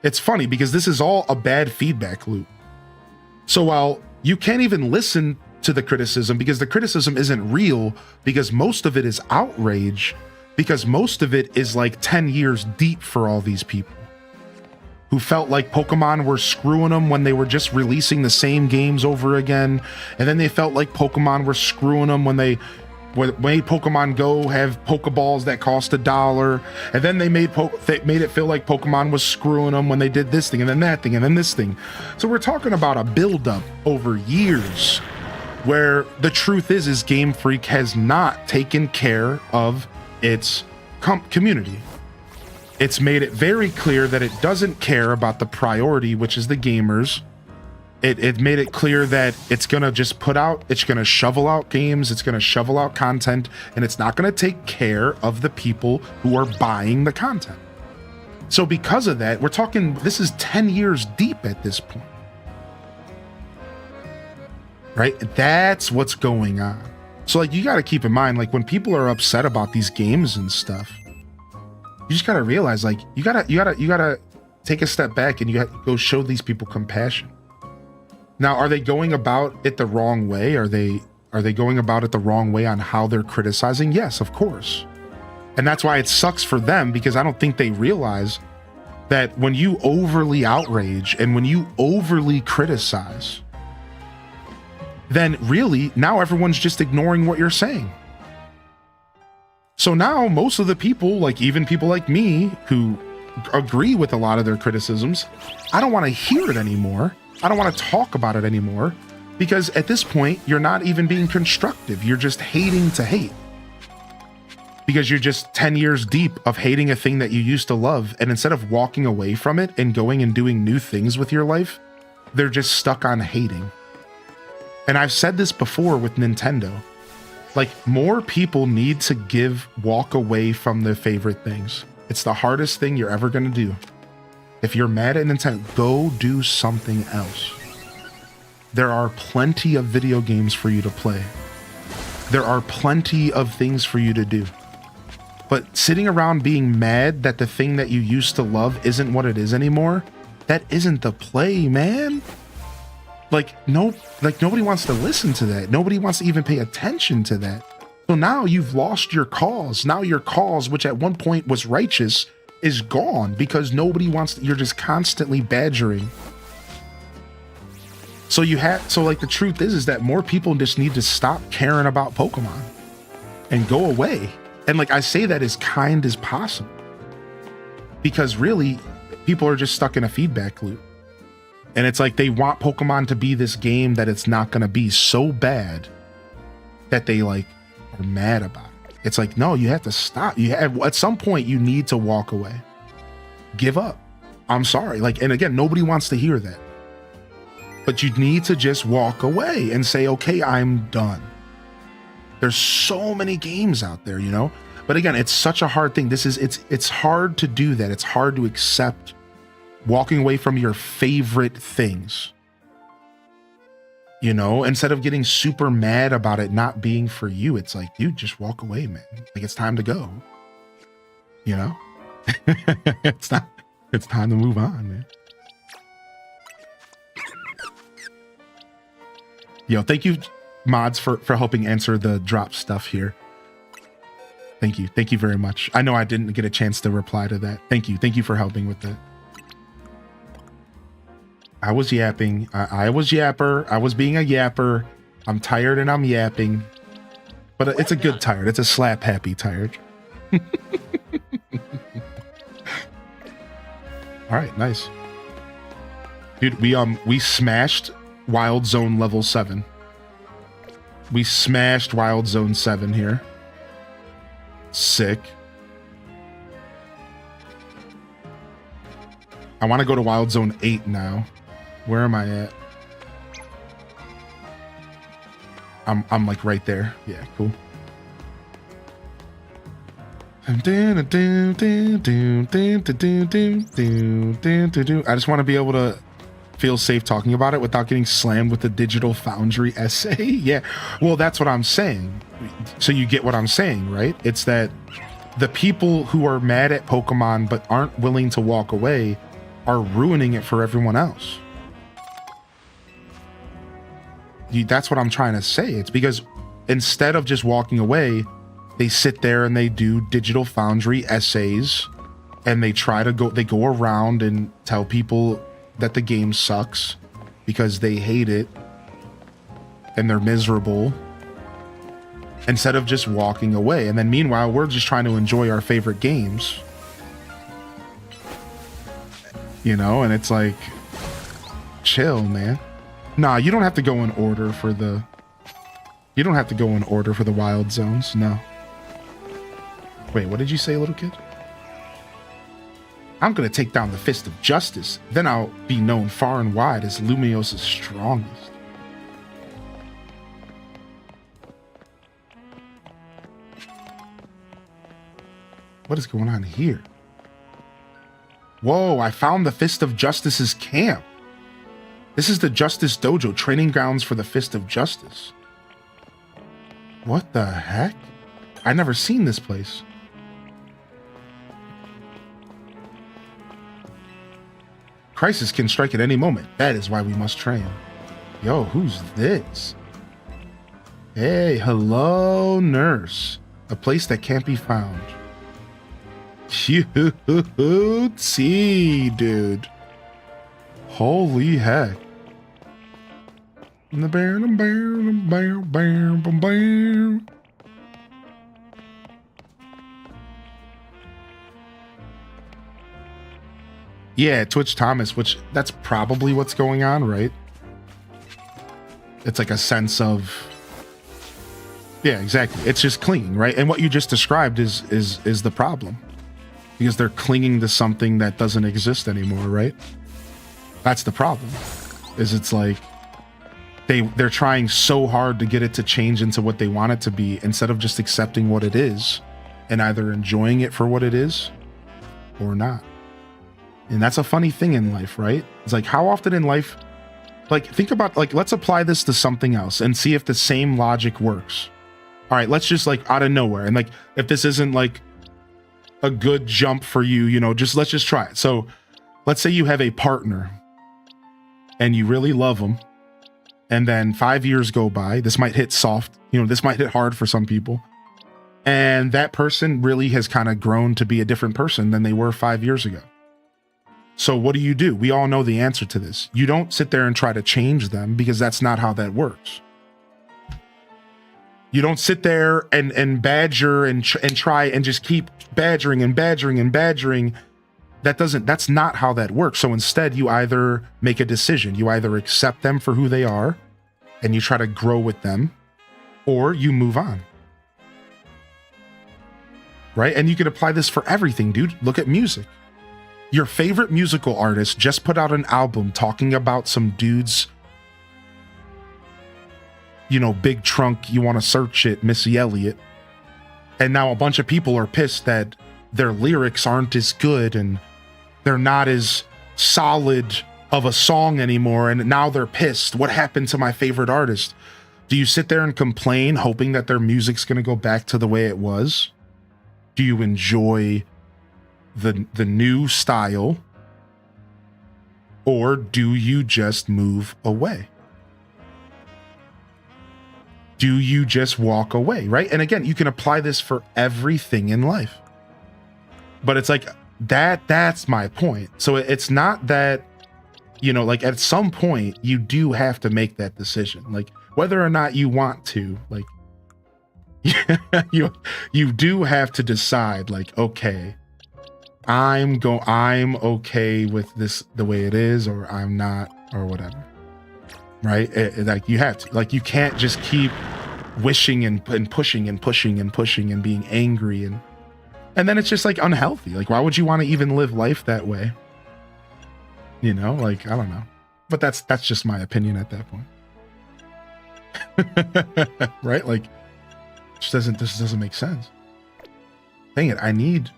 It's funny because this is all a bad feedback loop. So while you can't even listen to the criticism because the criticism isn't real, because most of it is outrage, because most of it is like 10 years deep for all these people who felt like Pokemon were screwing them when they were just releasing the same games over again. And then they felt like Pokemon were screwing them when they made Pokemon Go have Pokeballs that cost $1. And then they made it feel like Pokemon was screwing them when they did this thing and then that thing and then this thing. So we're talking about a buildup over years where the truth is Game Freak has not taken care of its community. It's made it very clear that it doesn't care about the priority, which is the gamers. It made it clear that it's gonna just it's gonna shovel out games, it's gonna shovel out content, and it's not gonna take care of the people who are buying the content. So because of that, we're talking, this is 10 years deep at this point. Right? That's what's going on. So, like, you got to keep in mind, like, when people are upset about these games and stuff, you just got to realize, like, you gotta take a step back and you got to go show these people compassion. Now, are they going about it the wrong way? Are they going about it the wrong way on how they're criticizing? Yes, of course. And that's why it sucks for them, because I don't think they realize that when you overly outrage and when you overly criticize, then really, now everyone's just ignoring what you're saying. So now most of the people, like even people like me who agree with a lot of their criticisms, I don't want to hear it anymore. I don't want to talk about it anymore, because at this point, you're not even being constructive. You're just hating to hate. Because you're just 10 years deep of hating a thing that you used to love. And instead of walking away from it and going and doing new things with your life, they're just stuck on hating. And I've said this before with Nintendo, like, more people need to walk away from their favorite things. It's the hardest thing you're ever going to do. If you're mad at Nintendo, go do something else. There are plenty of video games for you to play. There are plenty of things for you to do. But sitting around being mad that the thing that you used to love isn't what it is anymore, that isn't the play, man. Like nobody wants to listen to that. Nobody wants to even pay attention to that. So now you've lost your cause. Now your cause, which at one point was righteous, is gone because nobody wants to, you're just constantly badgering. So like the truth is that more people just need to stop caring about Pokemon and go away. And like I say that as kind as possible. Because really, people are just stuck in a feedback loop. And it's like they want Pokemon to be this game that it's not going to be so bad that they like are mad about it. It's like, no, you have to stop. At some point you need to walk away. Give up. I'm sorry. Like, and again, nobody wants to hear that. But you need to just walk away and say, okay, I'm done. There's so many games out there, you know? But again, it's such a hard thing. It's hard to do that. It's hard to accept walking away from your favorite things, you know, instead of getting super mad about it not being for you. It's like, dude, just walk away, man. Like, it's time to go, you know. It's time to move on, man. Yo, thank you mods for helping answer the drop stuff here. Thank you very much. I know I didn't get a chance to reply to that. Thank you for helping with that. I was yapping. I was yapper. I was being a yapper. I'm tired and I'm yapping. But it's a good tired. It's a slap happy tired. All right, nice. Dude, we smashed Wild Zone level 7. We smashed Wild Zone 7 here. Sick. I want to go to Wild Zone 8 now. Where am I at? I'm like right there. Yeah, cool. I just want to be able to feel safe talking about it without getting slammed with the Digital Foundry essay. Yeah, well, that's what I'm saying. So you get what I'm saying, right? It's that the people who are mad at Pokemon but aren't willing to walk away are ruining it for everyone else. That's what I'm trying to say. It's because instead of just walking away, they sit there and they do Digital Foundry essays and they go around and tell people that the game sucks because they hate it and they're miserable instead of just walking away. And then meanwhile, we're just trying to enjoy our favorite games, you know, and it's like, chill, man. Nah, you don't have to go in order for the Wild Zones. No. Wait, what did you say, little kid? I'm gonna take down the Fist of Justice. Then I'll be known far and wide as Lumios's strongest. What is going on here? Whoa, I found the Fist of Justice's camp. This is the Justice Dojo, training grounds for the Fist of Justice. What the heck? I never seen this place. Crisis can strike at any moment. That is why we must train. Yo, who's this? Hey, hello, nurse. A place that can't be found. Cutesy, dude. Holy heck. Yeah, Twitch Thomas, which that's probably what's going on, right? It's like a sense of, yeah, exactly. It's just clinging, right? And what you just described is the problem, because they're clinging to something that doesn't exist anymore, right? That's the problem. Is it's like they're trying so hard to get it to change into what they want it to be instead of just accepting what it is and either enjoying it for what it is or not. And that's a funny thing in life, right? It's like, how often in life, like, think about, like, let's apply this to something else and see if the same logic works. All right, let's just like out of nowhere. And like, if this isn't like a good jump for you, you know, let's just try it. So let's say you have a partner and you really love them. And then 5 years go by. This might hit soft, you know, this might hit hard for some people. And that person really has kind of grown to be a different person than they were 5 years ago. So what do? We all know the answer to this. You don't sit there and try to change them, because that's not how that works. You don't sit there and badger and try and just keep badgering and badgering and badgering. That's not how that works. So instead, you either make a decision. You either accept them for who they are and you try to grow with them, or you move on. Right? And you can apply this for everything, dude. Look at music. Your favorite musical artist just put out an album talking about some dude's, you know, big trunk, you want to search it, Missy Elliott. And now a bunch of people are pissed that their lyrics aren't as good and they're not as solid of a song anymore. And now they're pissed. What happened to my favorite artist? Do you sit there and complain, hoping that their music's going to go back to the way it was? Do you enjoy the new style, or do you just move away? Do you just walk away, right? And again, you can apply this for everything in life. But it's like that's my point. So it's not that, you know, like at some point you do have to make that decision. Like whether or not you want to, like you do have to decide, like, okay, I'm okay with this the way it is, or I'm not, or whatever. Right? Like you have to, like, you can't just keep wishing and pushing and pushing and pushing and being angry, and then it's just like unhealthy. Like, why would you want to even live life that way? You know, like, I don't know, but that's just my opinion at that point. Right? Like, this doesn't make sense. Dang it, I need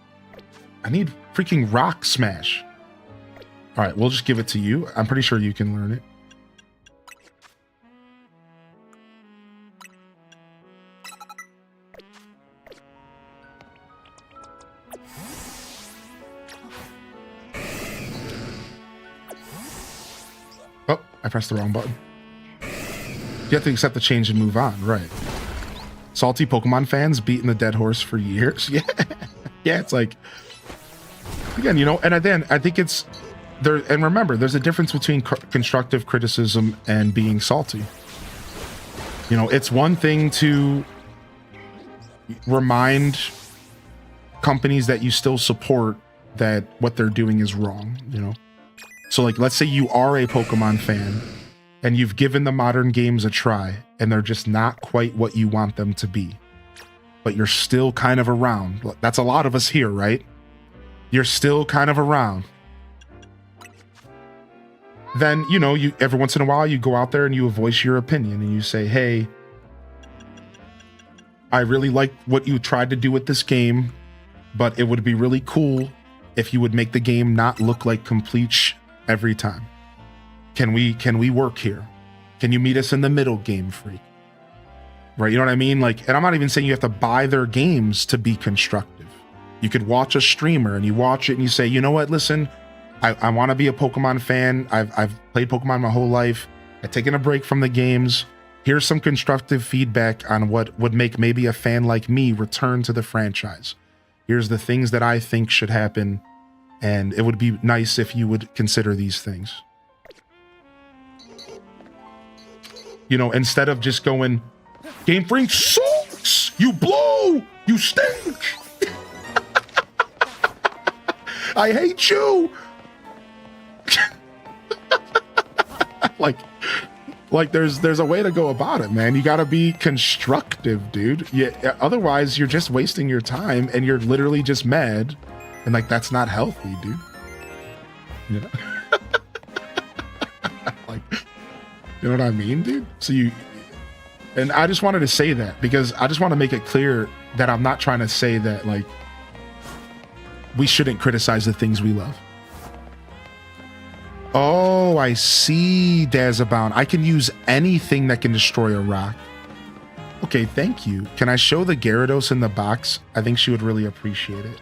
freaking Rock Smash. All right, we'll just give it to you. I'm pretty sure you can learn it. Oh, I pressed the wrong button. You have to accept the change and move on, right? Salty Pokemon fans beating the dead horse for years. Yeah. Yeah, it's like, again, you know, and then I think it's there. And remember, there's a difference between constructive criticism and being salty. You know, it's one thing to remind companies that you still support that what they're doing is wrong, you know? So like, let's say you are a Pokemon fan and you've given the modern games a try and they're just not quite what you want them to be, but you're still kind of around. That's a lot of us here, right? You're still kind of around. Then, you know, you every once in a while you go out there and you voice your opinion and you say, hey, I really like what you tried to do with this game, but it would be really cool if you would make the game not look like complete every time. Can we work here? Can you meet us in the middle, Game Freak? Right, you know what I mean? Like, and I'm not even saying you have to buy their games to be constructive. You could watch a streamer and you watch it and you say, you know what, listen, I want to be a Pokemon fan. I've played Pokemon my whole life. I've taken a break from the games. Here's some constructive feedback on what would make maybe a fan like me return to the franchise. Here's the things that I think should happen, and it would be nice if you would consider these things. You know, instead of just going, Game Freak sucks! You blow! You stink! I hate you! like there's a way to go about it, man. You gotta be constructive, dude. Yeah, otherwise you're just wasting your time and you're literally just mad, and like that's not healthy, dude. You know? Like, you know what I mean, dude? So and I just wanted to say that because I just want to make it clear that I'm not trying to say that like we shouldn't criticize the things we love. Oh, I see, Dazabound. I can use anything that can destroy a rock. Okay, thank you. Can I show the Gyarados in the box? I think she would really appreciate it.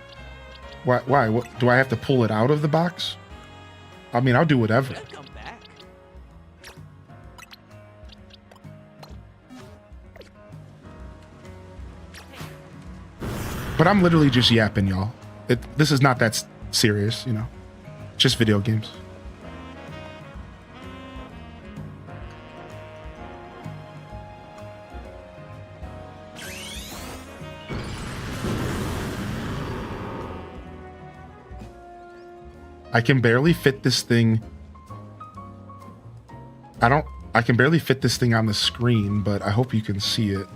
Why? What, do I have to pull it out of the box? I mean, I'll do whatever. Gotta come back. But I'm literally just yapping, y'all. This is not that serious, you know. Just video games. I can barely fit this thing. I can barely fit this thing on the screen, but I hope you can see it.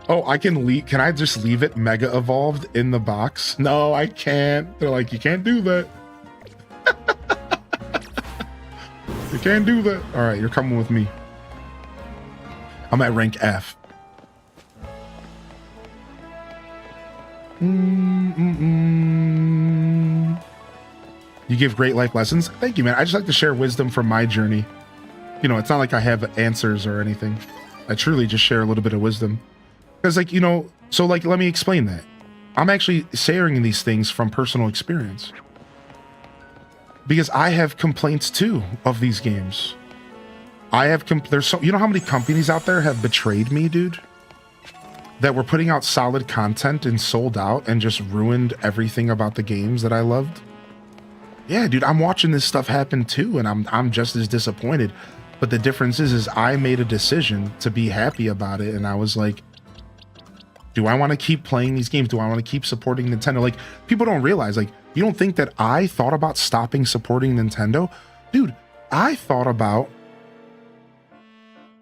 Oh, I can leave. Can I just leave it mega evolved in the box? No, I can't. They're like, you can't do that. You can't do that. All right, you're coming with me. I'm at rank F. You give great life lessons. Thank you, man. I just like to share wisdom from my journey. You know, it's not like I have answers or anything. I truly just share a little bit of wisdom. Because, like, you know, so, like, let me explain that. I'm actually sharing these things from personal experience. Because I have complaints, too, of these games. I have, there's so, you know how many companies out there have betrayed me, dude? That were putting out solid content and sold out and just ruined everything about the games that I loved? Yeah, dude, I'm watching this stuff happen, too, and I'm just as disappointed. But the difference is I made a decision to be happy about it, and I was like, do I want to keep playing these games? Do I want to keep supporting Nintendo? Like, people don't realize, like, you don't think that I thought about stopping supporting Nintendo? Dude, I thought about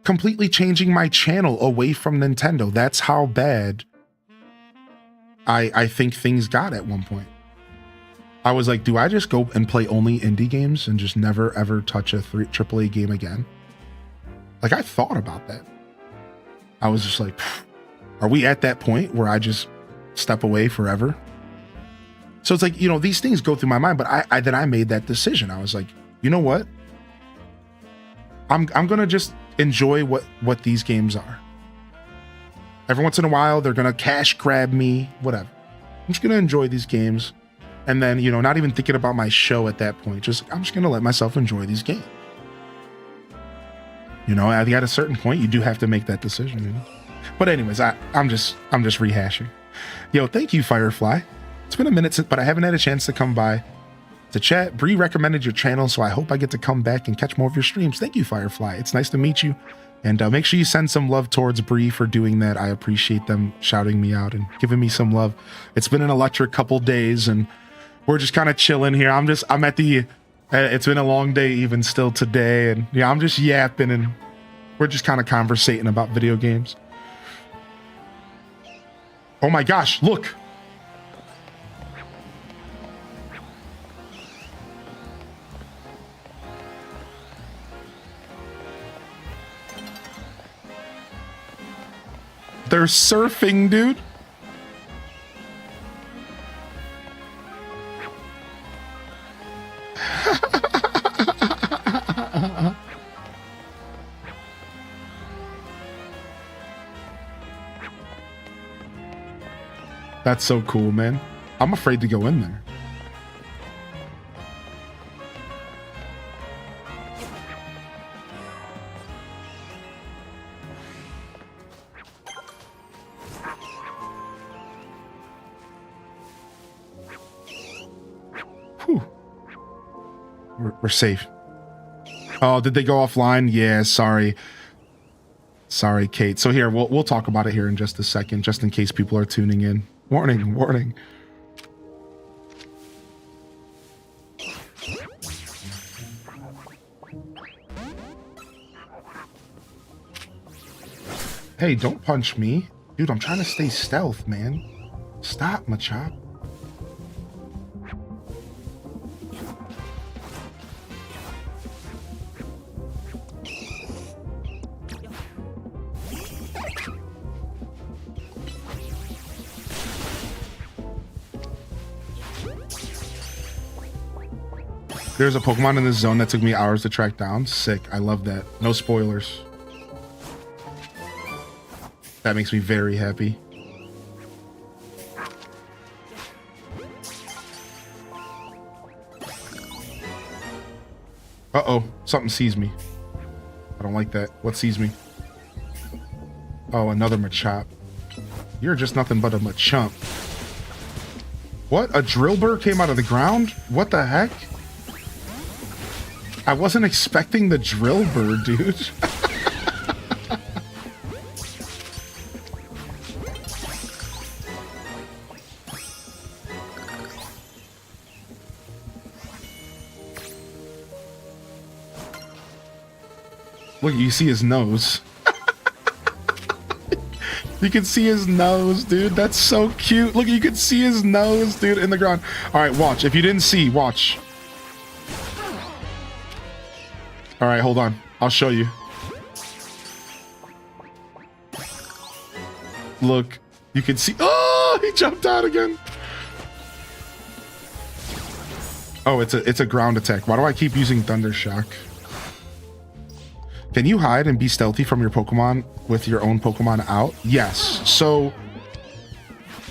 completely changing my channel away from Nintendo. That's how bad I think things got at one point. I was like, do I just go and play only indie games and just never ever touch a AAA game again? Like, I thought about that. I was just like, are we at that point where I just step away forever? So it's like, you know, these things go through my mind, but I made that decision. I was like, you know what? I'm gonna just enjoy what these games are. Every once in a while, they're gonna cash grab me, whatever. I'm just gonna enjoy these games. And then, you know, not even thinking about my show at that point. I'm just gonna let myself enjoy these games. You know, I think at a certain point, you do have to make that decision, you know? But anyways, I'm just rehashing. Yo, thank you, Firefly. It's been a minute since, but I haven't had a chance to come by to chat. Bree recommended your channel, so I hope I get to come back and catch more of your streams. Thank you, Firefly. It's nice to meet you. And make sure you send some love towards Bree for doing that. I appreciate them shouting me out and giving me some love. It's been an electric couple days, and we're just kind of chilling here. I'm at the, it's been a long day even still today. And yeah, I'm just yapping and we're just kind of conversating about video games. Oh my gosh, look. They're surfing, dude. That's so cool, man. I'm afraid to go in there. Whew. We're safe. Oh, did they go offline? Yeah, sorry. Sorry, Kate. So here, we'll talk about it here in just a second, just in case people are tuning in. Warning, warning. Hey, don't punch me. Dude, I'm trying to stay stealth, man. Stop, Machop. There's a Pokemon in this zone that took me hours to track down. Sick. I love that. No spoilers. That makes me very happy. Uh-oh. Something sees me. I don't like that. What sees me? Oh, another Machop. You're just nothing but a Machamp. What? A Drillbur came out of the ground? What the heck? I wasn't expecting the Drillbur, dude. Look, you see his nose. You can see his nose, dude. That's so cute. Look, you can see his nose, dude, in the ground. All right, watch. If you didn't see, watch. All right, hold on. I'll show you. Look, you can see. Oh, he jumped out again. Oh, it's a ground attack. Why do I keep using Thunder Shock? Can you hide and be stealthy from your Pokemon with your own Pokemon out? Yes. So,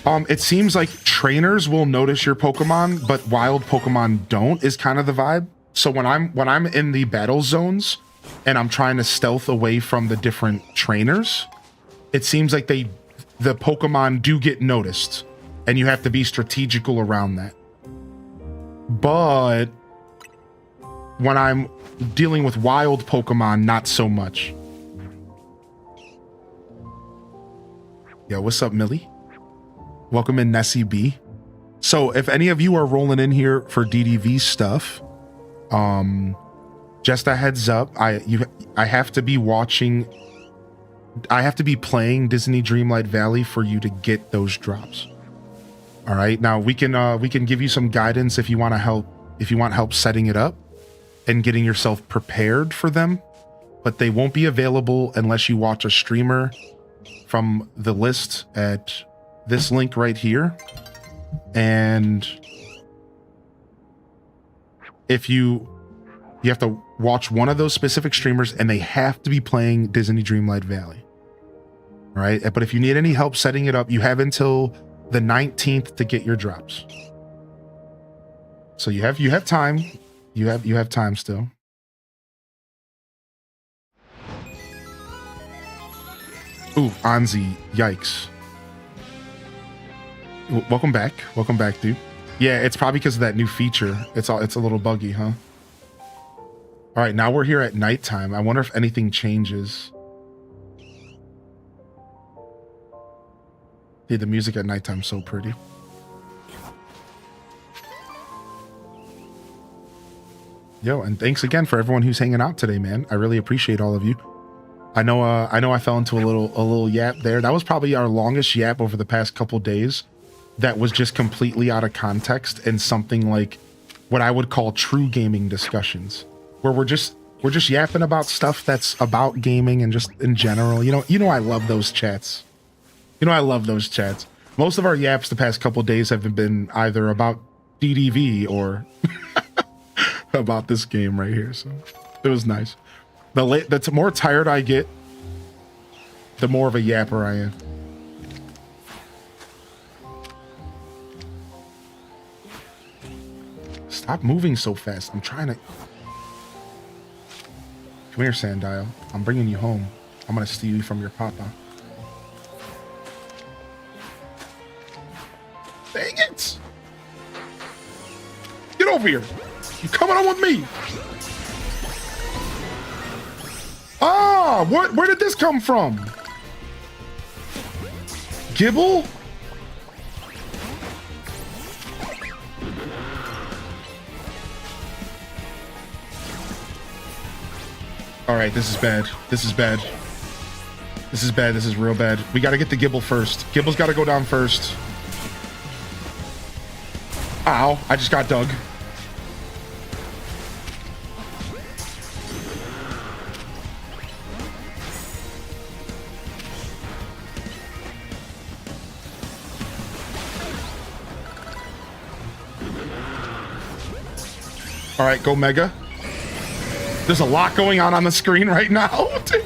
it seems like trainers will notice your Pokemon, but wild Pokemon don't, is kind of the vibe. So when I'm in the battle zones and I'm trying to stealth away from the different trainers, it seems like the Pokemon do get noticed, and you have to be strategical around that. But when I'm dealing with wild Pokemon, not so much. Yo, what's up, Millie? Welcome in, Nessie B. So if any of you are rolling in here for DDV stuff, just a heads up, I have to be watching, I have to be playing Disney Dreamlight Valley for you to get those drops. All right, now we can give you some guidance if you want to help, if you want help setting it up and getting yourself prepared for them, but they won't be available unless you watch a streamer from the list at this link right here. And if you have to watch one of those specific streamers, and they have to be playing Disney Dreamlight Valley. All right, but if you need any help setting it up, you have until the 19th to get your drops. So you have time. You have time still. Ooh, Anzi, yikes. Welcome back, dude. Yeah, it's probably because of that new feature. It's a little buggy, huh? All right, now we're here at nighttime. I wonder if anything changes. Dude, the music at nighttime is so pretty. Yo, and thanks again for everyone who's hanging out today, man. I really appreciate all of you. I know I fell into a little yap there. That was probably our longest yap over the past couple days. That was just completely out of context and something like what I would call true gaming discussions, where we're just yapping about stuff that's about gaming and just in general. You know I love those chats. I love those chats. Most of our yaps the past couple days have been either about DDV or about this game right here. So it was nice. The more tired I get, the more of a yapper I am. Stop moving so fast. I'm trying to... Come here, Sandile. I'm bringing you home. I'm going to steal you from your papa. Dang it! Get over here! You coming on with me? Ah! Where did this come from? Gibble? Alright, this is bad. This is bad. This is bad. This is real bad. We gotta get the Gibble first. Gibble's gotta go down first. Ow, I just got dug. All right, go Mega. There's a lot going on the screen right now, dude.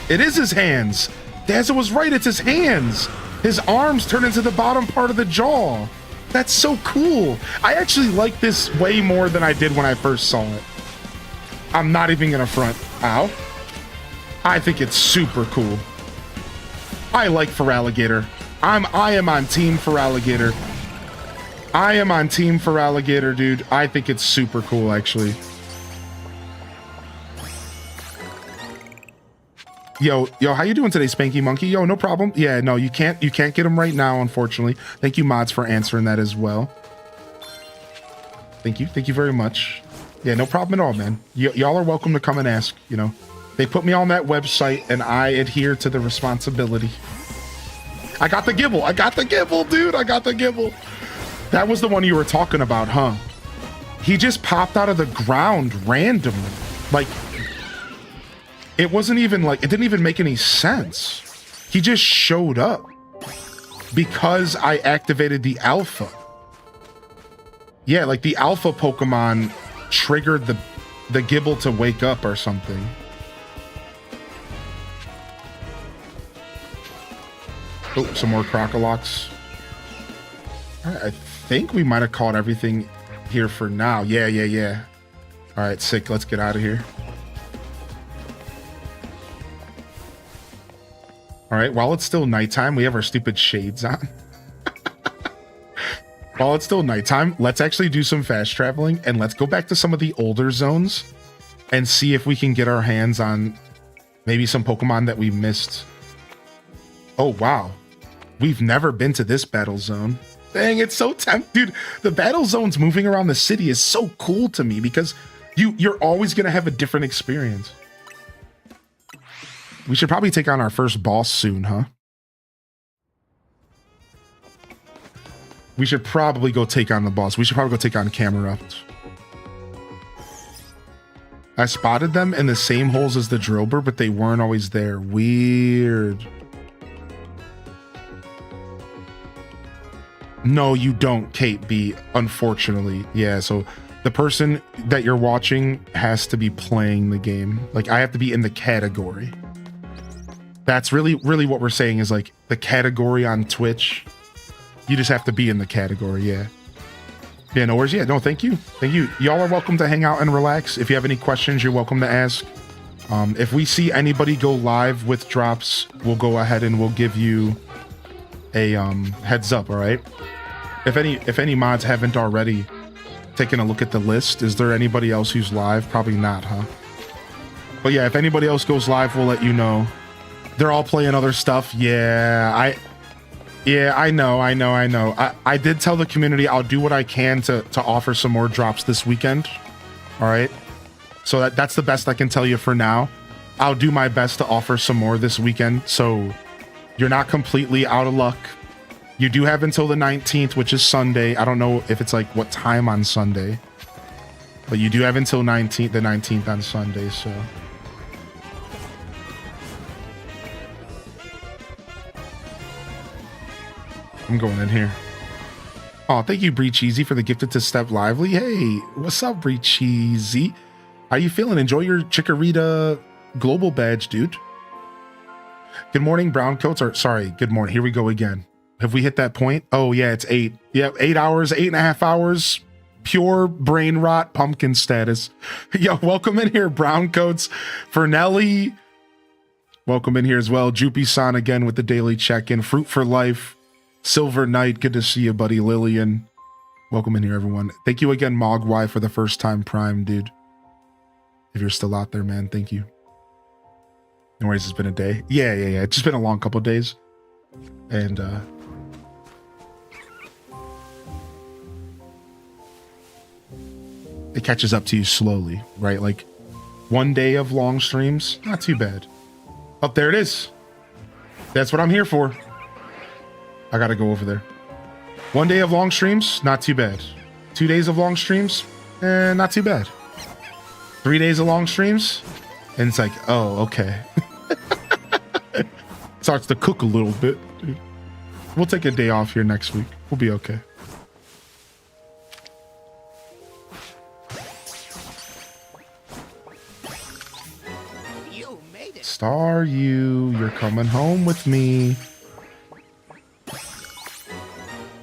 It is his hands. Dazza was right, it's his hands. His arms turn into the bottom part of the jaw. That's so cool. I actually like this way more than I did when I first saw it. I'm not even gonna front. Ow. I think it's super cool. I like Feraligatr. I am on team Feraligatr. I am on team Feraligatr, dude. I think it's super cool, actually. Yo, how you doing today, Spanky Monkey? Yo, no problem. Yeah, no, you can't get him right now, unfortunately. Thank you, mods, for answering that as well. Thank you very much. Yeah, no problem at all, man. Y'all are welcome to come and ask, you know. They put me on that website, and I adhere to the responsibility. I got the Gibble. I got the Gibble, dude. I got the Gibble. That was the one you were talking about, huh? He just popped out of the ground randomly. Like, it wasn't even like, it didn't even make any sense. He just showed up because I activated the alpha. Yeah, like the alpha Pokemon triggered the Gibble to wake up or something. Oh, some more Crocolox. All right, I think we might have caught everything here for now. Yeah. All right, sick. Let's get out of here. All right, while it's still nighttime, we have our stupid shades on. While it's still nighttime, let's actually do some fast traveling and let's go back to some of the older zones and see if we can get our hands on maybe some Pokemon that we missed. Oh, wow. We've never been to this battle zone. Dang, it's so tempting. Dude, the battle zones moving around the city is so cool to me because you're always going to have a different experience. We should probably take on our first boss soon, huh? We should probably go take on the boss. We should probably go take on Camerupt. I spotted them in the same holes as the Drillbur, but they weren't always there. Weird. No, you don't, Kate B, unfortunately. Yeah, so the person that you're watching has to be playing the game. Like, I have to be in the category. That's really what we're saying is like the category on Twitch. You just have to be in the category, yeah. Yeah, no worries. Yeah, no, thank you. Thank you. Y'all are welcome to hang out and relax. If you have any questions, you're welcome to ask. If we see anybody go live with drops, we'll go ahead and we'll give you a heads up, all right? If any mods haven't already taken a look at the list, is there anybody else who's live? Probably not, huh? But yeah, if anybody else goes live, we'll let you know. They're all playing other stuff. Yeah, I know. I did tell the community I'll do what I can to offer some more drops this weekend. All right. So that's the best I can tell you for now. I'll do my best to offer some more this weekend. So you're not completely out of luck. You do have until the 19th, which is Sunday. I don't know if it's like what time on Sunday, but you do have until the 19th on Sunday. So. I'm going in here. Oh, thank you, Bree Cheesy, for the gifted to Step Lively. Hey, what's up, Bree Cheesy? How you feeling? Enjoy your Chikorita global badge, dude. Good morning, brown coats. Or sorry, good morning. Here we go again. Have we hit that point? Oh yeah, it's 8. Yep, 8 hours, 8.5 hours. Pure brain rot pumpkin status. Yo, welcome in here, brown coats. Fernelli, welcome in here as well. Joopy-san again with the daily check-in. Fruit for life. Silver Knight, good to see you, buddy. Lillian, welcome in here, everyone. Thank you again, Mogwai, for the first time Prime, dude. If you're still out there, man, thank you. No worries, it's been a day. Yeah. It's just been a long couple of days. And, it catches up to you slowly, right? Like, one day of long streams, not too bad. Oh, there it is. That's what I'm here for. I gotta go over there. 1 day of long streams, not too bad. 2 days of long streams, not too bad. 3 days of long streams, and it's like, oh, okay. Starts to cook a little bit, dude. We'll take a day off here next week. We'll be okay. You made it. Star you, you're coming home with me.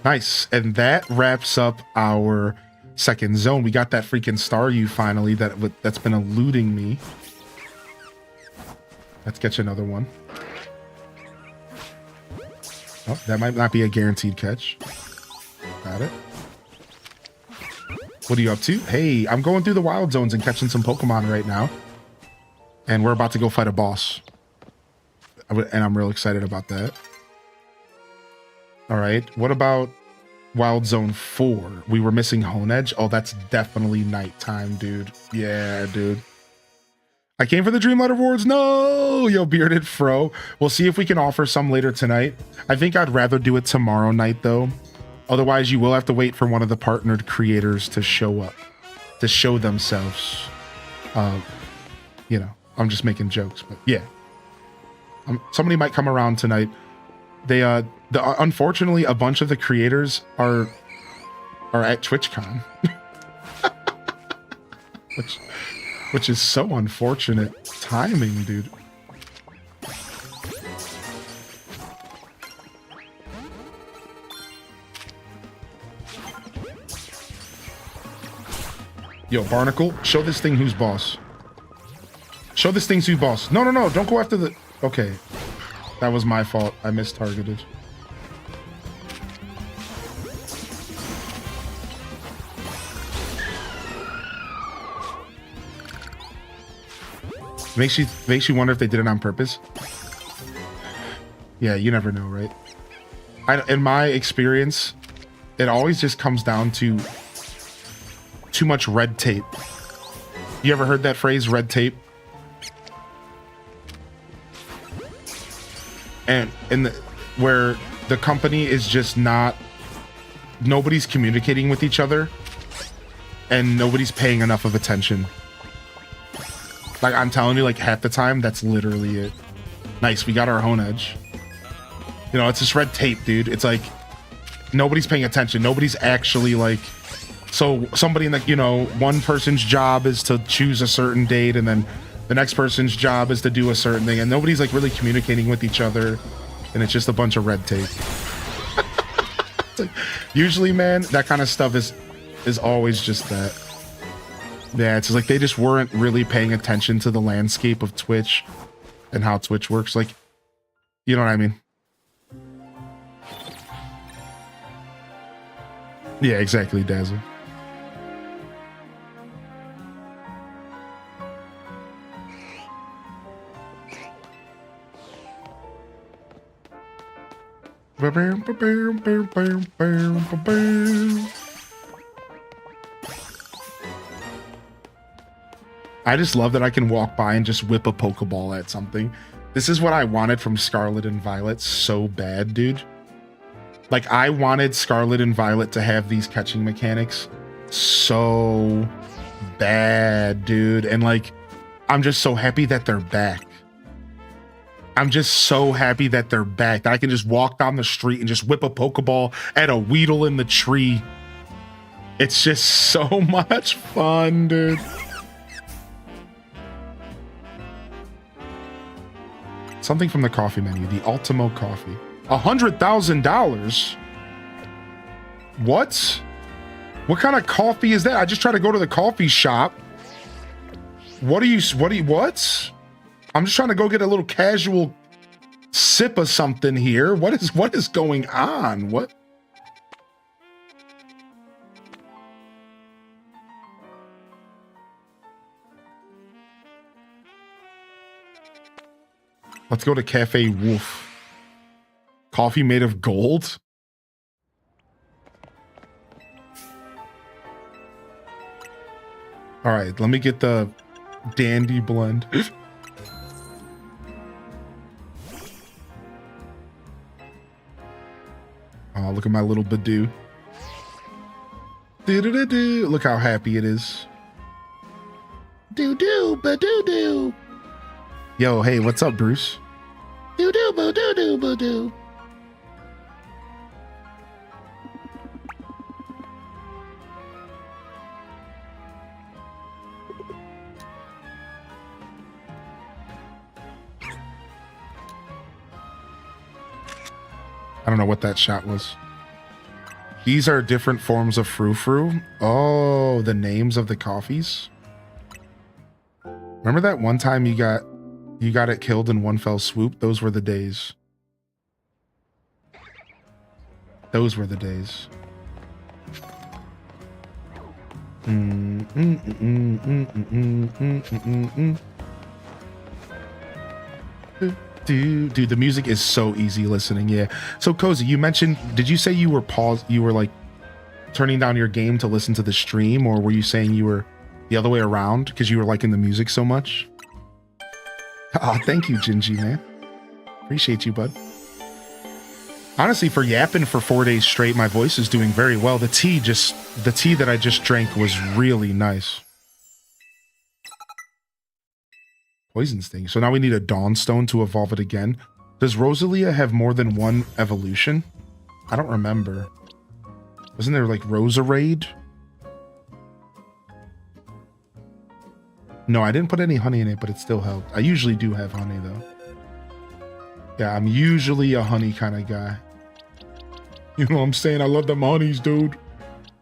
Nice. And that wraps up our second zone. We got that freaking Star you finally that's been eluding me. Let's get you another one. Oh, that might not be a guaranteed catch. Got it. What are you up to? Hey, I'm going through the wild zones and catching some Pokemon right now. And we're about to go fight a boss. And I'm real excited about that. All right. What about Wild Zone 4? We were missing Honedge. Oh, that's definitely nighttime, dude. Yeah, dude. I came for the Dreamlight Awards. No, yo, Bearded Fro. We'll see if we can offer some later tonight. I think I'd rather do it tomorrow night, though. Otherwise, you will have to wait for one of the partnered creators to show up, to show themselves. You know, I'm just making jokes, but yeah. Somebody might come around tonight. They, unfortunately, a bunch of the creators are at TwitchCon. Which is so unfortunate timing, dude. Yo, Barnacle, show this thing who's boss. Show this thing who's boss. No, don't go after the... Okay. That was my fault. I mistargeted. Makes you wonder if they did it on purpose. Yeah, you never know, right? In my experience, it always just comes down to too much red tape. You ever heard that phrase, red tape? And where the company is just nobody's communicating with each other and nobody's paying enough of attention. Like, I'm telling you, like, half the time, that's literally it. Nice, we got our Honedge. You know, it's just red tape, dude. It's like, nobody's paying attention. Nobody's actually, like... So, somebody in the, you know, one person's job is to choose a certain date, and then the next person's job is to do a certain thing, and nobody's, like, really communicating with each other, and it's just a bunch of red tape. Like, usually, man, that kind of stuff is always just that. Yeah, it's like they just weren't really paying attention to the landscape of Twitch and how Twitch works. Like, you know what I mean? Yeah, exactly, Dazzle. I just love that I can walk by and just whip a Pokeball at something. This is what I wanted from Scarlet and Violet so bad, dude. Like, I wanted Scarlet and Violet to have these catching mechanics so bad, dude. And, like, I'm just so happy that they're back. I'm just so happy that they're back. That I can just walk down the street and just whip a Pokeball at a Weedle in the tree. It's just so much fun, dude. Something from the coffee menu, the Ultimo coffee. $100,000? What? What kind of coffee is that? I just tried to go to the coffee shop. What? I'm just trying to go get a little casual sip of something here. What is going on? What? Let's go to Cafe Wolf. Coffee made of gold? All right, let me get the Dandy blend. Oh, look at my little Badoo. Do-do-do-do. Look how happy it is. Do-do, Badoo-doo. Yo, hey, what's up, Bruce? Do do boo do do boo do. I don't know what that shot was. These are different forms of frou-frou. Oh, the names of the coffees. Remember that one time you got it killed in one fell swoop? Those were the days. Those were the days. Dude, the music is so easy listening. Yeah. So Cozy, you mentioned, did you say you were like turning down your game to listen to the stream, or were you saying you were the other way around because you were liking the music so much? Ah, thank you, Gingy, man. Appreciate you, bud. Honestly, for yapping for 4 days straight, my voice is doing very well. The tea that I just drank was really nice. Poison sting. So now we need a Dawnstone to evolve it again. Does Rosalia have more than one evolution? I don't remember. Wasn't there like Roserade? No, I didn't put any honey in it, but it still helped. I usually do have honey though. Yeah, I'm usually a honey kind of guy. You know what I'm saying? I love them honeys, dude.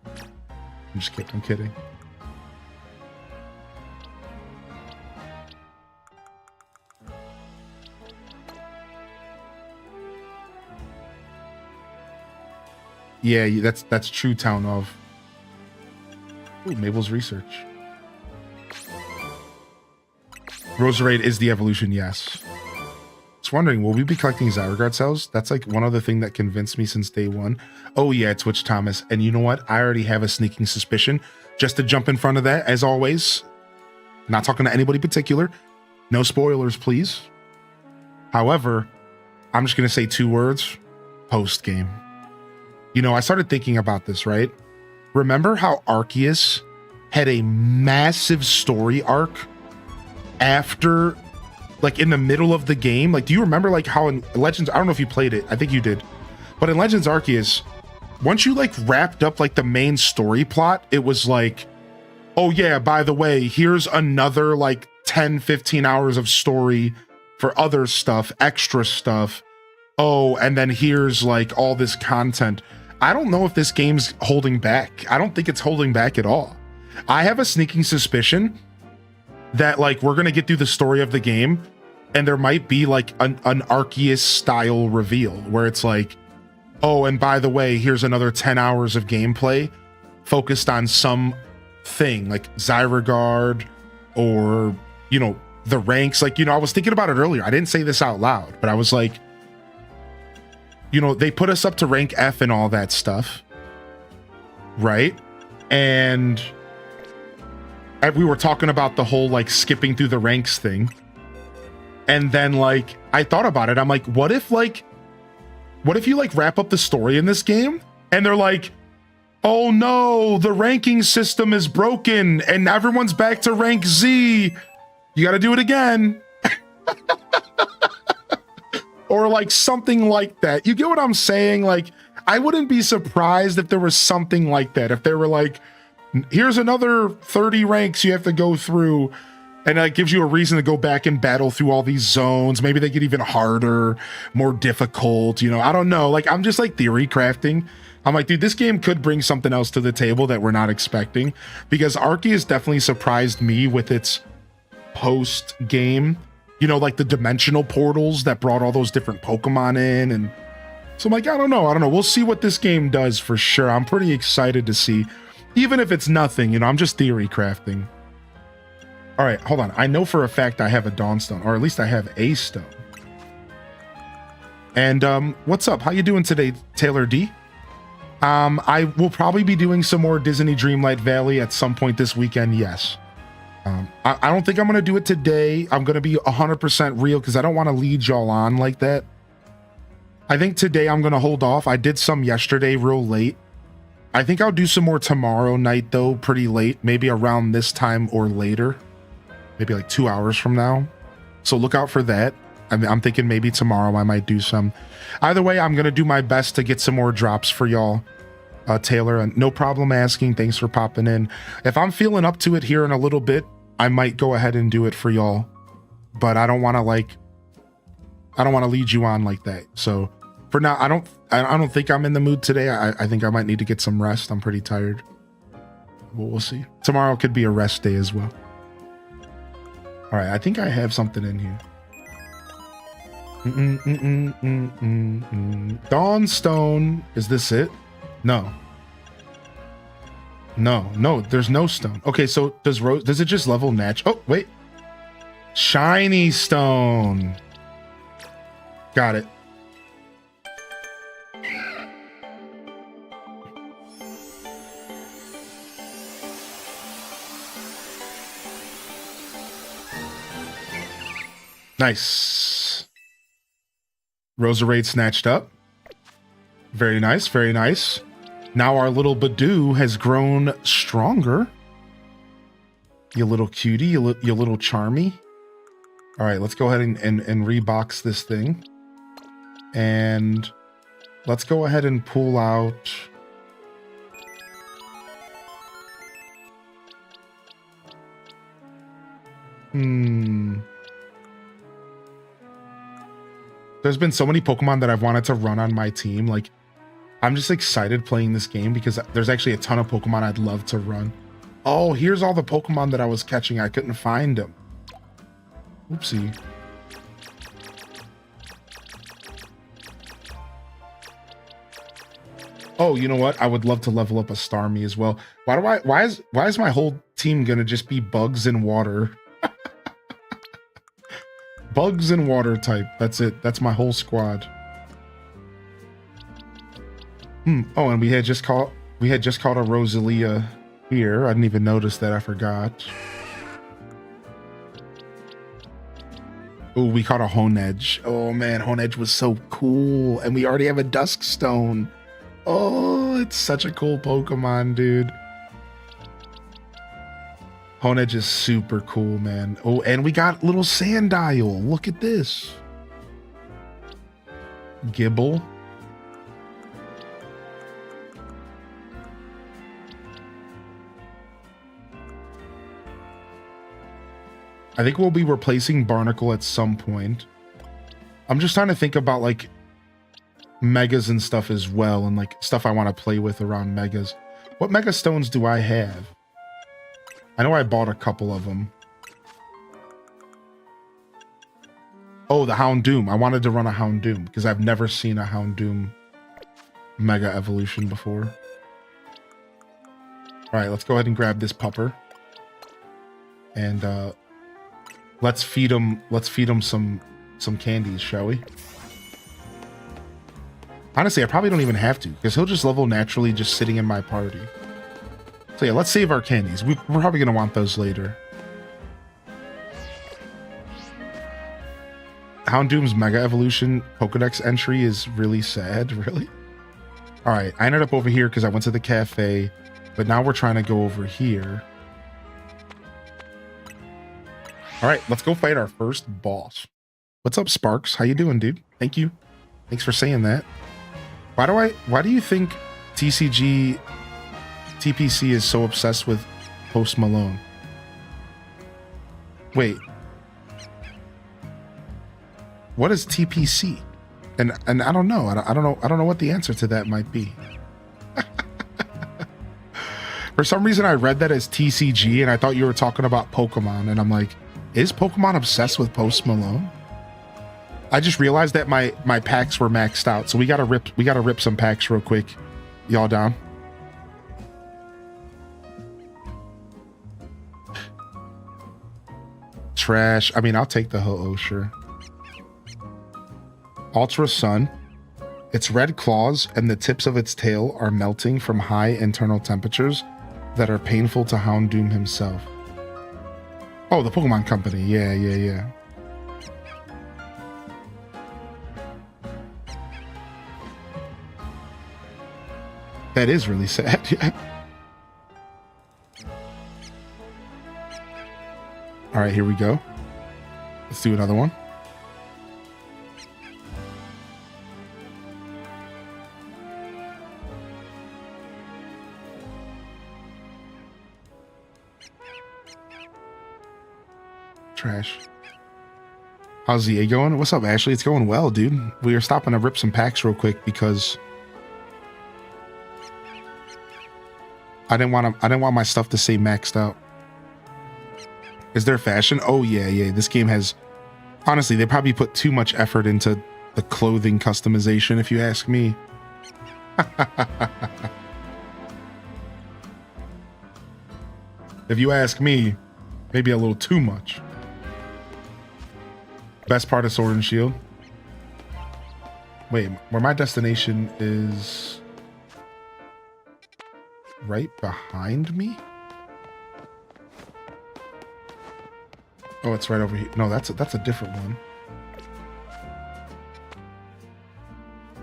I'm just kidding. I'm kidding. Yeah, that's true, Town of. Ooh, Mabel's research. Roserade is the evolution, yes. Just wondering, will we be collecting Zyregard cells? That's like one other thing that convinced me since day one. Oh yeah, Twitch Thomas. And you know what? I already have a sneaking suspicion. Just to jump in front of that, as always. Not talking to anybody particular. No spoilers, please. However, I'm just going to say 2 words. Post-game. You know, I started thinking about this, right? Remember how Arceus had a massive story arc after, like, in the middle of the game? Like, do you remember, like, how in Legends, I don't know if you played it, I think you did, but in Legends Arceus, once you, like, wrapped up, like, the main story plot, it was like, oh yeah, by the way, here's another, like, 10, 15 hours of story for other stuff, extra stuff. Oh, and then here's, like, all this content. I don't know if this game's holding back. I don't think it's holding back at all. I have a sneaking suspicion that, like, we're gonna get through the story of the game and there might be like an Arceus style reveal where it's like, oh, and by the way, here's another 10 hours of gameplay focused on some thing like Zyregard or, you know, the ranks. Like, you know, I was thinking about it earlier. I didn't say this out loud, but I was like, you know, they put us up to rank F and all that stuff, right? And we were talking about the whole, like, skipping through the ranks thing. And then, like, I thought about it. I'm like, what if you, like, wrap up the story in this game and they're like, oh no, the ranking system is broken and everyone's back to rank Z. You got to do it again. Or like something like that. You get what I'm saying? Like, I wouldn't be surprised if there was something like that. If they were like, here's another 30 ranks you have to go through, and that gives you a reason to go back and battle through all these zones. Maybe they get even harder, more difficult, you know, I don't know. Like, I'm just like theory crafting. I'm like, dude, this game could bring something else to the table that we're not expecting, because Arceus definitely surprised me with its post game. You know, like the dimensional portals that brought all those different Pokemon in. And so I'm like, I don't know. We'll see what this game does for sure. I'm pretty excited to see, even if it's nothing, you know, I'm just theory crafting. All right, hold on. I know for a fact I have a Dawnstone, or at least I have a stone. And what's up? How you doing today, Taylor D? I will probably be doing some more Disney Dreamlight Valley at some point this weekend, yes. I don't think I'm going to do it today. I'm going to be 100% real because I don't want to lead y'all on like that. I think today I'm going to hold off. I did some yesterday real late. I think I'll do some more tomorrow night though, pretty late, maybe around this time or later. Maybe like 2 hours from now. So look out for that. I'm thinking maybe tomorrow I might do some. Either way, I'm going to do my best to get some more drops for y'all. Taylor, no problem asking. Thanks for popping in. If I'm feeling up to it here in a little bit, I might go ahead and do it for y'all. But I don't want to lead you on like that. So for now, I don't think I'm in the mood today. I think I might need to get some rest. I'm pretty tired. But we'll see. Tomorrow could be a rest day as well. All right, I think I have something in here. Dawnstone. Is this it? No. No, there's no stone. Okay, so does it just level oh, wait. Shiny stone. Got it. Nice. Roserade snatched up. Very nice, very nice. Now our little Badoo has grown stronger. You little cutie, you little charmy. All right, let's go ahead and rebox this thing. And let's go ahead and pull out... There's been so many Pokemon that I've wanted to run on my team. Like, I'm just excited playing this game because there's actually a ton of Pokemon I'd love to run. Oh, here's all the Pokemon that I was catching. I couldn't find them. Oopsie. Oh, you know what? I would love to level up a Starmie as well. Why is my whole team gonna just be bugs and water? Bugs and water type. That's it. That's my whole squad. Oh, and we had just caught a Rosalia here. I didn't even notice that. I forgot. Oh, we caught a Honedge. Oh man, Honedge was so cool. And we already have a Duskstone. Oh, it's such a cool Pokemon, dude. Honedge is super cool, man. Oh, and we got little Sandile. Look at this. Gibble. I think we'll be replacing Barnacle at some point. I'm just trying to think about like Megas and stuff as well, and like stuff I want to play with around Megas. What Mega Stones do I have? I know I bought a couple of them. Oh, the Houndoom. I wanted to run a Houndoom because I've never seen a Houndoom Mega Evolution before. All right, let's go ahead and grab this pupper. And let's feed him some candies, shall we? Honestly, I probably don't even have to because he'll just level naturally just sitting in my party. So yeah, let's save our candies. We're probably going to want those later. Houndoom's Mega Evolution Pokedex entry is really sad, really. All right, I ended up over here because I went to the cafe, but now we're trying to go over here. All right, let's go fight our first boss. What's up, Sparks? How you doing, dude? Thank you. Thanks for saying that. Why do you think TPC is so obsessed with Post Malone? Wait. What is TPC? And I don't know. I don't know what the answer to that might be. For some reason I read that as TCG and I thought you were talking about Pokemon, and I'm like, is Pokemon obsessed with Post Malone? I just realized that my packs were maxed out, so we gotta rip some packs real quick. Y'all down? Trash. I mean, I'll take the Ho-Oh, sure. Ultra Sun. Its red claws and the tips of its tail are melting from high internal temperatures that are painful to Houndoom himself. Oh, the Pokemon Company. Yeah. That is really sad. Yeah. All right, here we go. Let's do another one. Trash. How's the A going? What's up, Ashley? It's going well, dude. We are stopping to rip some packs real quick because I didn't want my stuff to say maxed out. Is there fashion? Oh yeah. This game has, honestly, they probably put too much effort into the clothing customization, if you ask me. If you ask me, maybe a little too much. Best part of Sword and Shield. Wait, where my destination is right behind me? Oh, it's right over here. No, that's a different one.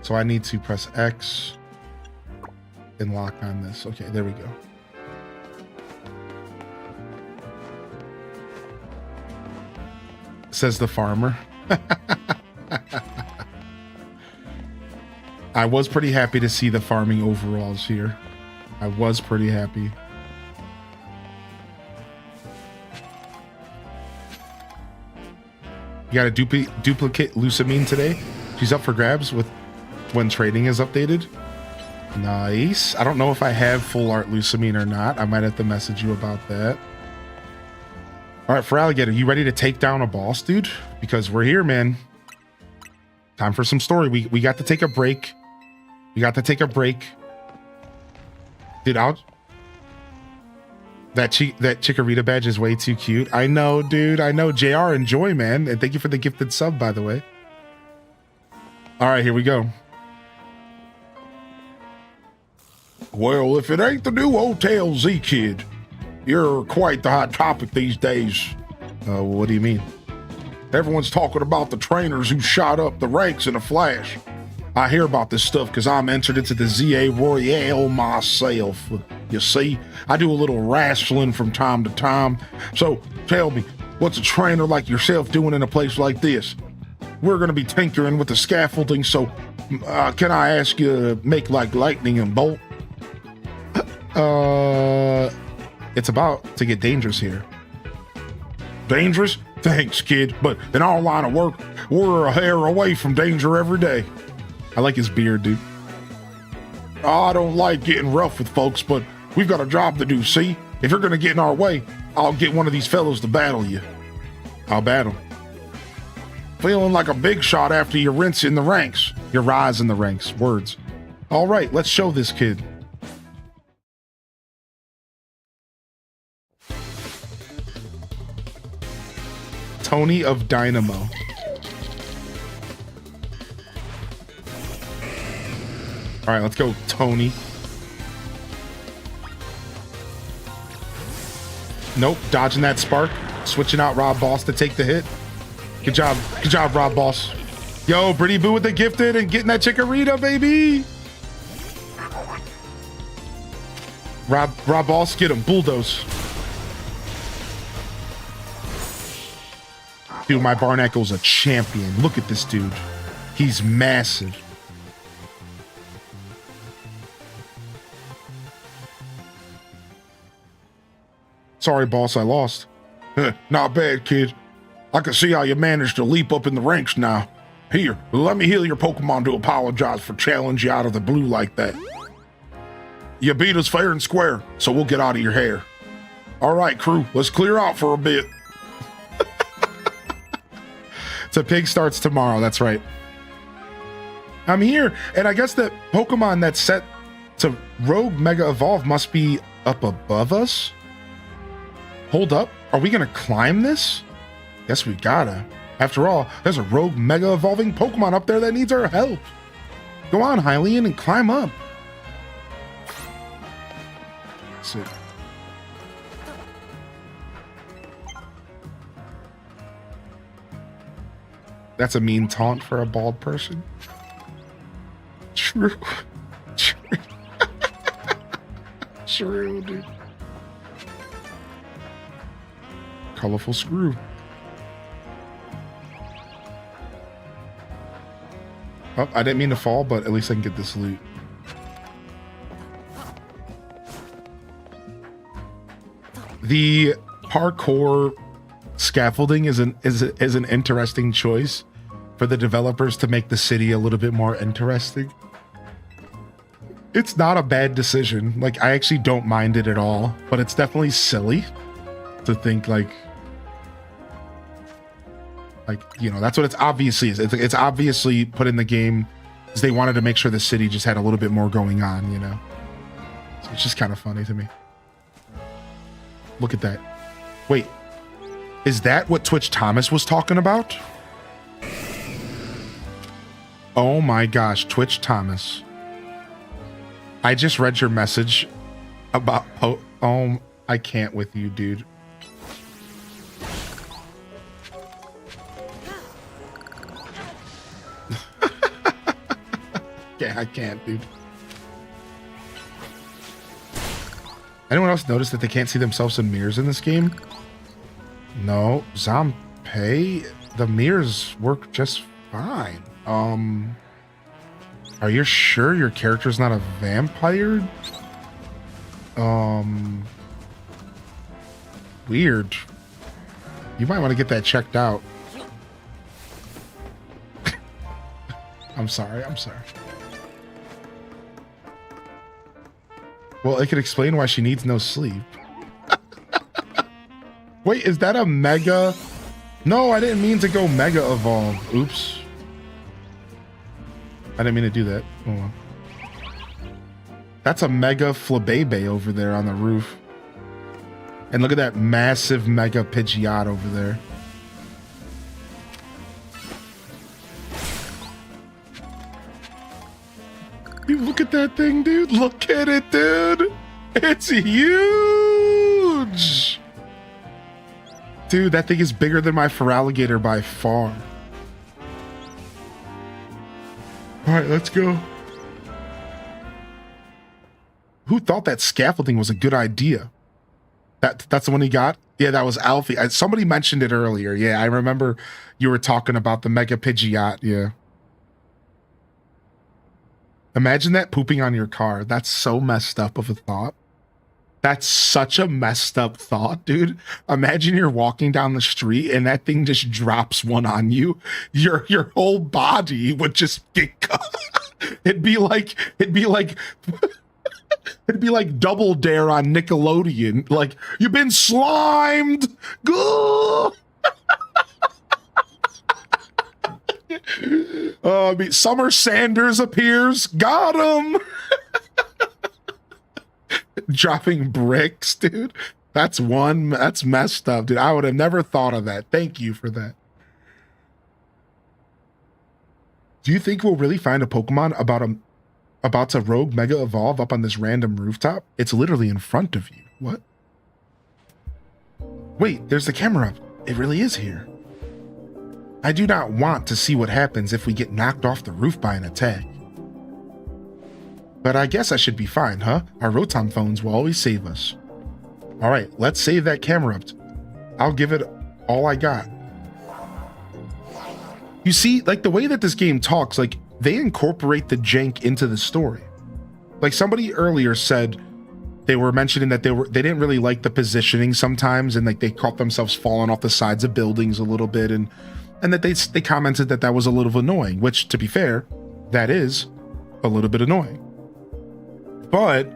So I need to press X and lock on this. Okay, there we go. Says the farmer. I was pretty happy to see the farming overalls here. I was pretty happy. You got a duplicate Lucamine today? She's up for grabs with when trading is updated. Nice. I don't know if I have full art Lucamine or not. I might have to message you about that. All right, for Alligator, you ready to take down a boss, dude? Because we're here, man. Time for some story. We got to take a break. We got to take a break. Dude, that Chikorita badge is way too cute. I know, dude. I know. JR, enjoy, man. And thank you for the gifted sub, by the way. All right, here we go. Well, if it ain't the new Hotel Z kid, you're quite the hot topic these days. What do you mean? Everyone's talking about the trainers who shot up the ranks in a flash. I hear about this stuff because I'm entered into the ZA Royale myself. You see, I do a little wrestling from time to time. So tell me, what's a trainer like yourself doing in a place like this? We're going to be tinkering with the scaffolding, so can I ask you to make like lightning and bolt? It's about to get dangerous here. Dangerous? Thanks, kid. But in our line of work, we're a hair away from danger every day. I like his beard, dude. I don't like getting rough with folks, but we've got a job to do, see? If you're gonna get in our way, I'll get one of these fellows to battle you. I'll battle. Feeling like a big shot after you rinse in the ranks. You rise in the ranks. Words. All right, let's show this kid. Tony of Dynamo. All right, let's go, Tony. Nope, dodging that spark. Switching out Rob Boss to take the hit. Good job, Rob Boss. Yo, Pretty Boo with the gifted and getting that Chikorita, baby. Rob Boss, get him, bulldoze. Dude, my Barn Echo's a champion. Look at this dude. He's massive. Sorry, boss, I lost. Not bad, kid. I can see how you managed to leap up in the ranks now. Here, let me heal your Pokemon to apologize for challenging you out of the blue like that. You beat us fair and square, so we'll get out of your hair. All right, crew, let's clear out for a bit. So Pig starts tomorrow, that's right. I'm here, and I guess that Pokemon that's set to Rogue Mega Evolve must be up above us? Hold up, are we gonna climb this? Guess we gotta. After all, there's a Rogue Mega Evolving Pokemon up there that needs our help. Go on, Hylian, and climb up. That's it. That's a mean taunt for a bald person. True. True, dude. Colorful screw. Oh, I didn't mean to fall, but at least I can get this loot. The parkour scaffolding is an interesting choice for the developers to make the city a little bit more interesting. It's not a bad decision. Like, I actually don't mind it at all, but it's definitely silly to think like, you know, that's what it's obviously is. It's obviously put in the game because they wanted to make sure the city just had a little bit more going on, you know? So it's just kind of funny to me. Look at that. Wait, is that what Twitch Thomas was talking about? Oh my gosh, Twitch Thomas. I just read your message about I can't with you, dude. Yeah, I can't, dude. Anyone else notice that they can't see themselves in mirrors in this game? No, Zombie, the mirrors work just fine. Are you sure your character's not a vampire? Weird. You might want to get that checked out. I'm sorry. Well, it could explain why she needs no sleep. Wait, is that a mega? No, I didn't mean to go mega evolve. Oops. I didn't mean to do that. Hold on. That's a mega flabebe over there on the roof. And look at that massive mega Pidgeot over there. You look at that thing, dude. Look at it, dude. It's huge. Dude, that thing is bigger than my Feraligatr by far. All right, let's go. Who thought that scaffolding was a good idea? That's the one he got? Yeah, that was Alfie. Somebody mentioned it earlier. Yeah, I remember you were talking about the Mega Pidgeot. Yeah. Imagine that pooping on your car. That's so messed up of a thought. That's such a messed up thought, dude. Imagine you're walking down the street and that thing just drops one on you. Your whole body would just get cut. It'd be like it'd be like Double Dare on Nickelodeon. Like, you've been slimed. Go. Summer Sanders appears. Got him. Dropping bricks, dude. That's messed up, dude. I would have never thought of that. Thank you for that. Do you think we'll really find a Pokemon about to rogue mega evolve up on this random rooftop? It's literally in front of you. What? Wait, there's the camera up. It really is here. I do not want to see what happens if we get knocked off the roof by an attack. But I guess I should be fine, huh? Our Rotom phones will always save us. All right, let's save that camera up. I'll give it all I got. You see, like, the way that this game talks, like, they incorporate the jank into the story. Like, somebody earlier said they were mentioning that they didn't really like the positioning sometimes, and like they caught themselves falling off the sides of buildings a little bit, and that they commented that was a little annoying, which, to be fair, that is a little bit annoying. But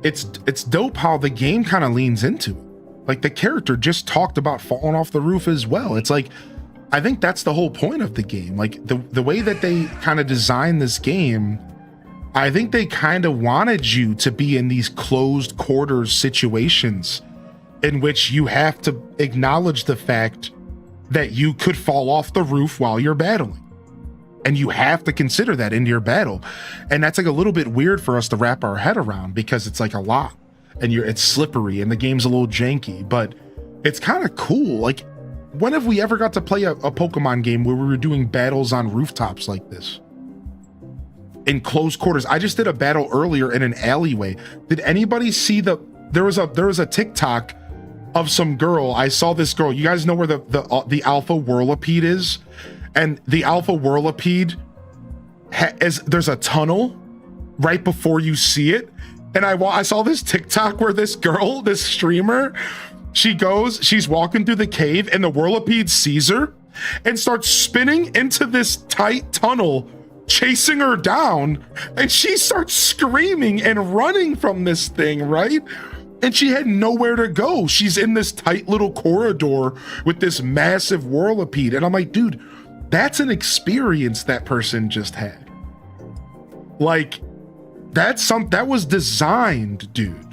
it's dope how the game kind of leans into it. Like, the character just talked about falling off the roof as well. It's like, I think that's the whole point of the game. Like, the way that they kind of designed this game, I think they kind of wanted you to be in these closed quarters situations in which you have to acknowledge the fact that you could fall off the roof while you're battling. And you have to consider that into your battle. And that's like a little bit weird for us to wrap our head around, because it's like a lot, and it's slippery and the game's a little janky, but it's kind of cool. Like, when have we ever got to play a Pokemon game where we were doing battles on rooftops like this? In close quarters. I just did a battle earlier in an alleyway. Did anybody see there was a TikTok of some girl. I saw this girl. You guys know where the Alpha Whirlipede is? and the Alpha Whirlipede there's a tunnel right before you see it. And I saw this TikTok where this girl, this streamer, she's walking through the cave and the Whirlipede sees her and starts spinning into this tight tunnel, chasing her down. And she starts screaming and running from this thing, right? And she had nowhere to go. She's in this tight little corridor with this massive Whirlipede. And I'm like, dude, that's an experience that person just had. Like, that was designed, dude.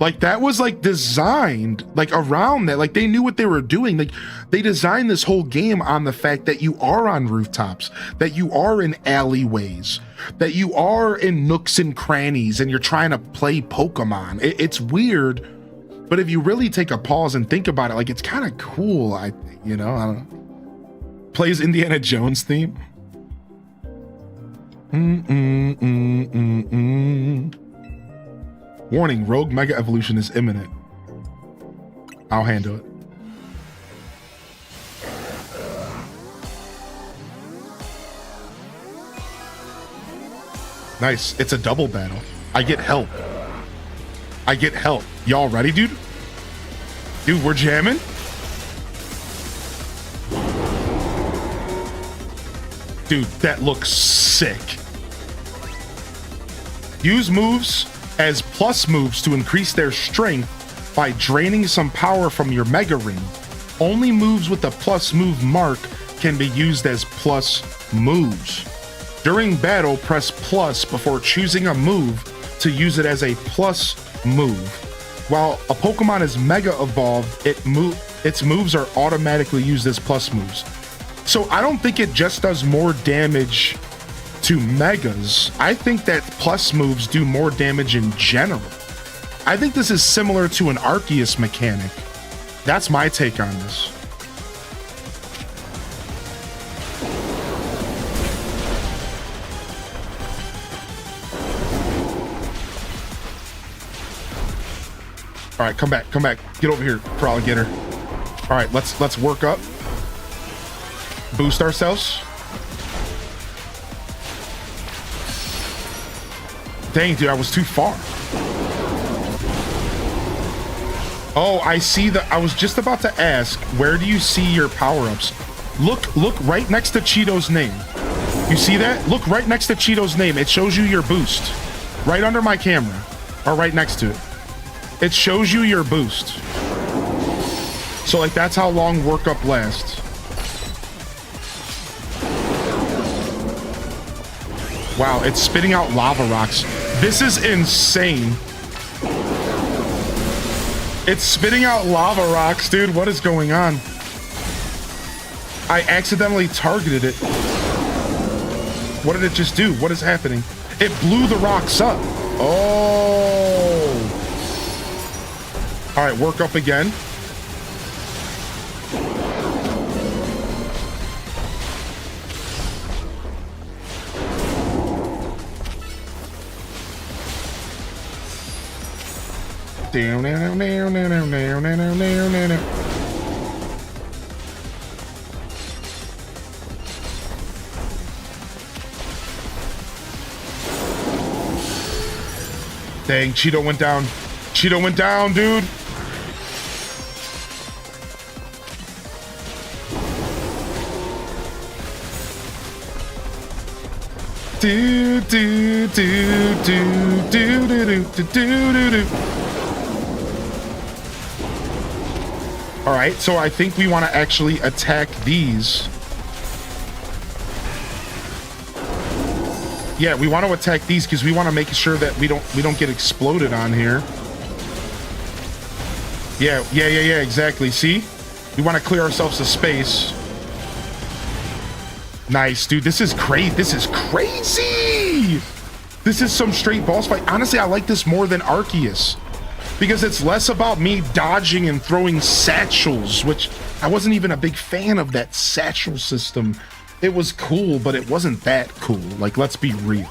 Like, that was like designed like around that. Like, they knew what they were doing. Like, they designed this whole game on the fact that you are on rooftops, that you are in alleyways, that you are in nooks and crannies, and you're trying to play Pokemon. It's weird, but if you really take a pause and think about it, like, it's kind of cool. I don't know. Plays Indiana Jones theme. Warning, Rogue Mega Evolution is imminent. I'll handle it. Nice. It's a double battle. I get help. Y'all ready, dude? Dude, we're jamming. Dude, that looks sick. Use moves as plus moves to increase their strength by draining some power from your Mega Ring. Only moves with a plus move mark can be used as plus moves. During battle, press plus before choosing a move to use it as a plus move. While a Pokemon is Mega Evolved, its moves are automatically used as plus moves. So I don't think it just does more damage to Megas. I think that plus moves do more damage in general. I think this is similar to an Arceus mechanic. That's my take on this. All right, come back. Get over here, Froligator. All right, let's work up. Boost ourselves. Dang, dude, I was too far. Oh, I see I was just about to ask, where do you see your power-ups? Look right next to Cheeto's name. You see that? Look right next to Cheeto's name. It shows you your boost. Right under my camera. Or right next to it. It shows you your boost. So, like, that's how long workup lasts. Wow, it's spitting out lava rocks. This is insane. It's spitting out lava rocks, dude. What is going on? I accidentally targeted it. What did it just do? What is happening? It blew the rocks up. Oh. All right, work up again. Dang, Cheeto went down. Cheeto went down, dude. Do do do do do do do do do. All right, so I think we want to actually attack these. Yeah, we want to attack these because we want to make sure that we don't get exploded on here. Yeah, exactly. See? We want to clear ourselves a space. Nice, dude. This is great. This is crazy. This is some straight boss fight. Honestly, I like this more than Arceus because it's less about me dodging and throwing satchels, which I wasn't even a big fan of that satchel system. It was cool, but it wasn't that cool. Like, let's be real.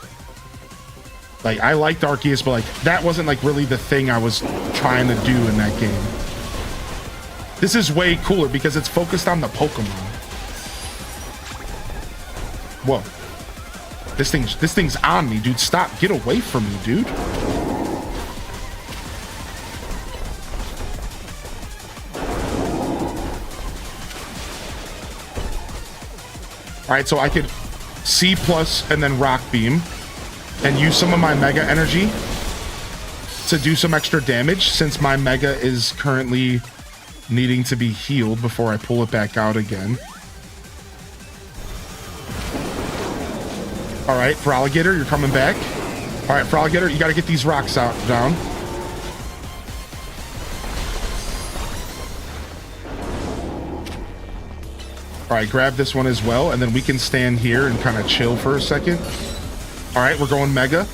Like, I liked Arceus, but like that wasn't like really the thing I was trying to do in that game. This is way cooler because it's focused on the Pokemon. Whoa. This thing's on me, dude. Stop. Get away from me, dude. All right, so I could C plus and then rock beam and use some of my mega energy to do some extra damage since my mega is currently needing to be healed before I pull it back out again. All right, Froligator, you're coming back. All right, Froligator, you got to get these rocks down. All right, grab this one as well, and then we can stand here and kind of chill for a second. All right, we're going mega.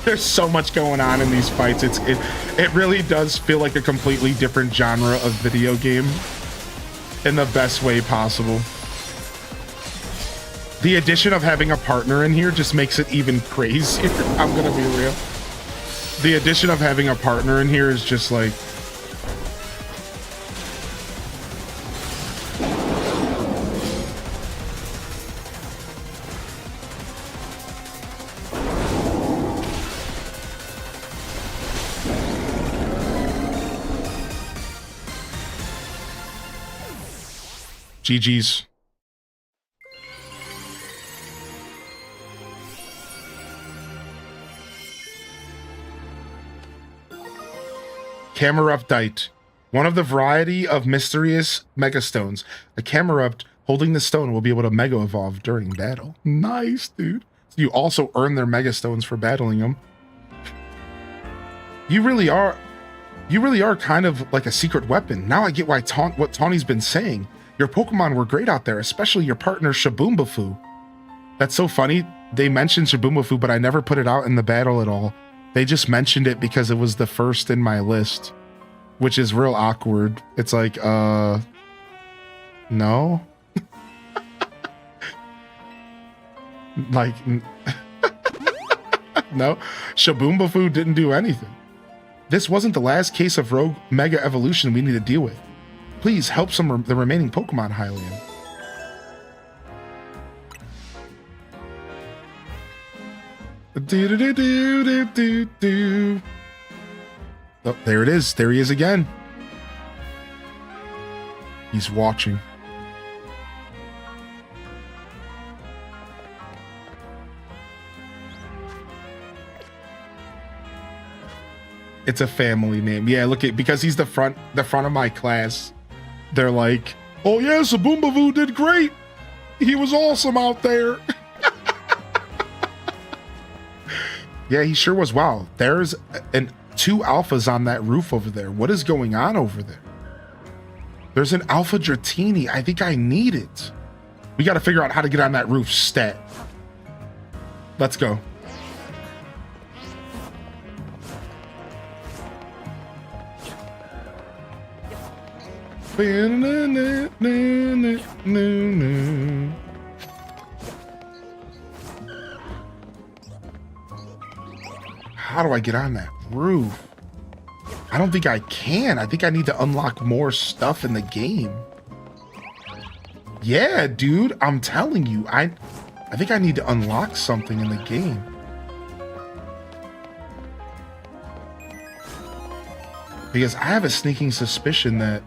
There's so much going on in these fights. It really does feel like a completely different genre of video game in the best way possible. The addition of having a partner in here just makes it even crazier. I'm gonna be real. The addition of having a partner in here is just like, GG's. Camerupt, one of the variety of mysterious megastones. A Camerupt holding the stone will be able to mega evolve during battle. Nice, dude. So you also earn their megastones for battling them. You really are kind of like a secret weapon. Now I get why what Tawny's been saying. Your Pokemon were great out there, especially your partner Shaboombafu. That's so funny. They mentioned Shaboombafu, but I never put it out in the battle at all. They just mentioned it because it was the first in my list, which is real awkward. It's like, no. Like, no. Shaboombafu didn't do anything. This wasn't the last case of rogue mega evolution we need to deal with. Please help the remaining Pokemon, Hylian. Oh, there it is. There he is again. He's watching. It's a family name. Yeah, look at, because he's the front of my class. They're like, oh yeah, Shaboombafu did great. He was awesome out there. Yeah, he sure was. Wow, there's two alphas on that roof over there. What is going on over there? There's an Alpha Dratini. I think I need it. We got to figure out how to get on that roof stat. Let's go. How do I get on that roof? I don't think I can. I think I need to unlock more stuff in the game. Yeah, dude, I'm telling you, I think I need to unlock something in the game. Because I have a sneaking suspicion that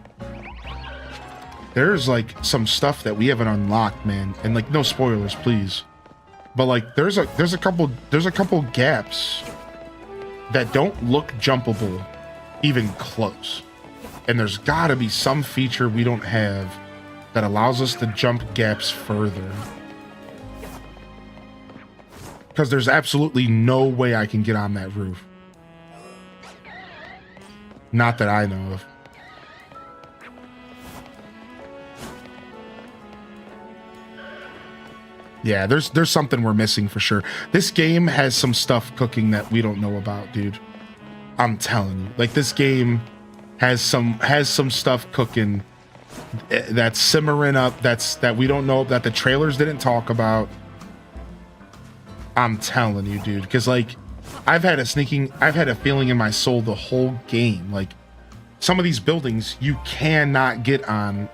there's like some stuff that we haven't unlocked, man. And like, no spoilers, please. But like, there's a couple gaps that don't look jumpable even close. And there's gotta be some feature we don't have that allows us to jump gaps further. Because there's absolutely no way I can get on that roof. Not that I know of. Yeah, there's something we're missing for sure. This game has some stuff cooking that we don't know about, dude. I'm telling you. Like, this game has some stuff cooking that's simmering up, that we don't know, that the trailers didn't talk about. I'm telling you, dude, because like I've had a feeling in my soul the whole game. Like, some of these buildings you cannot get on.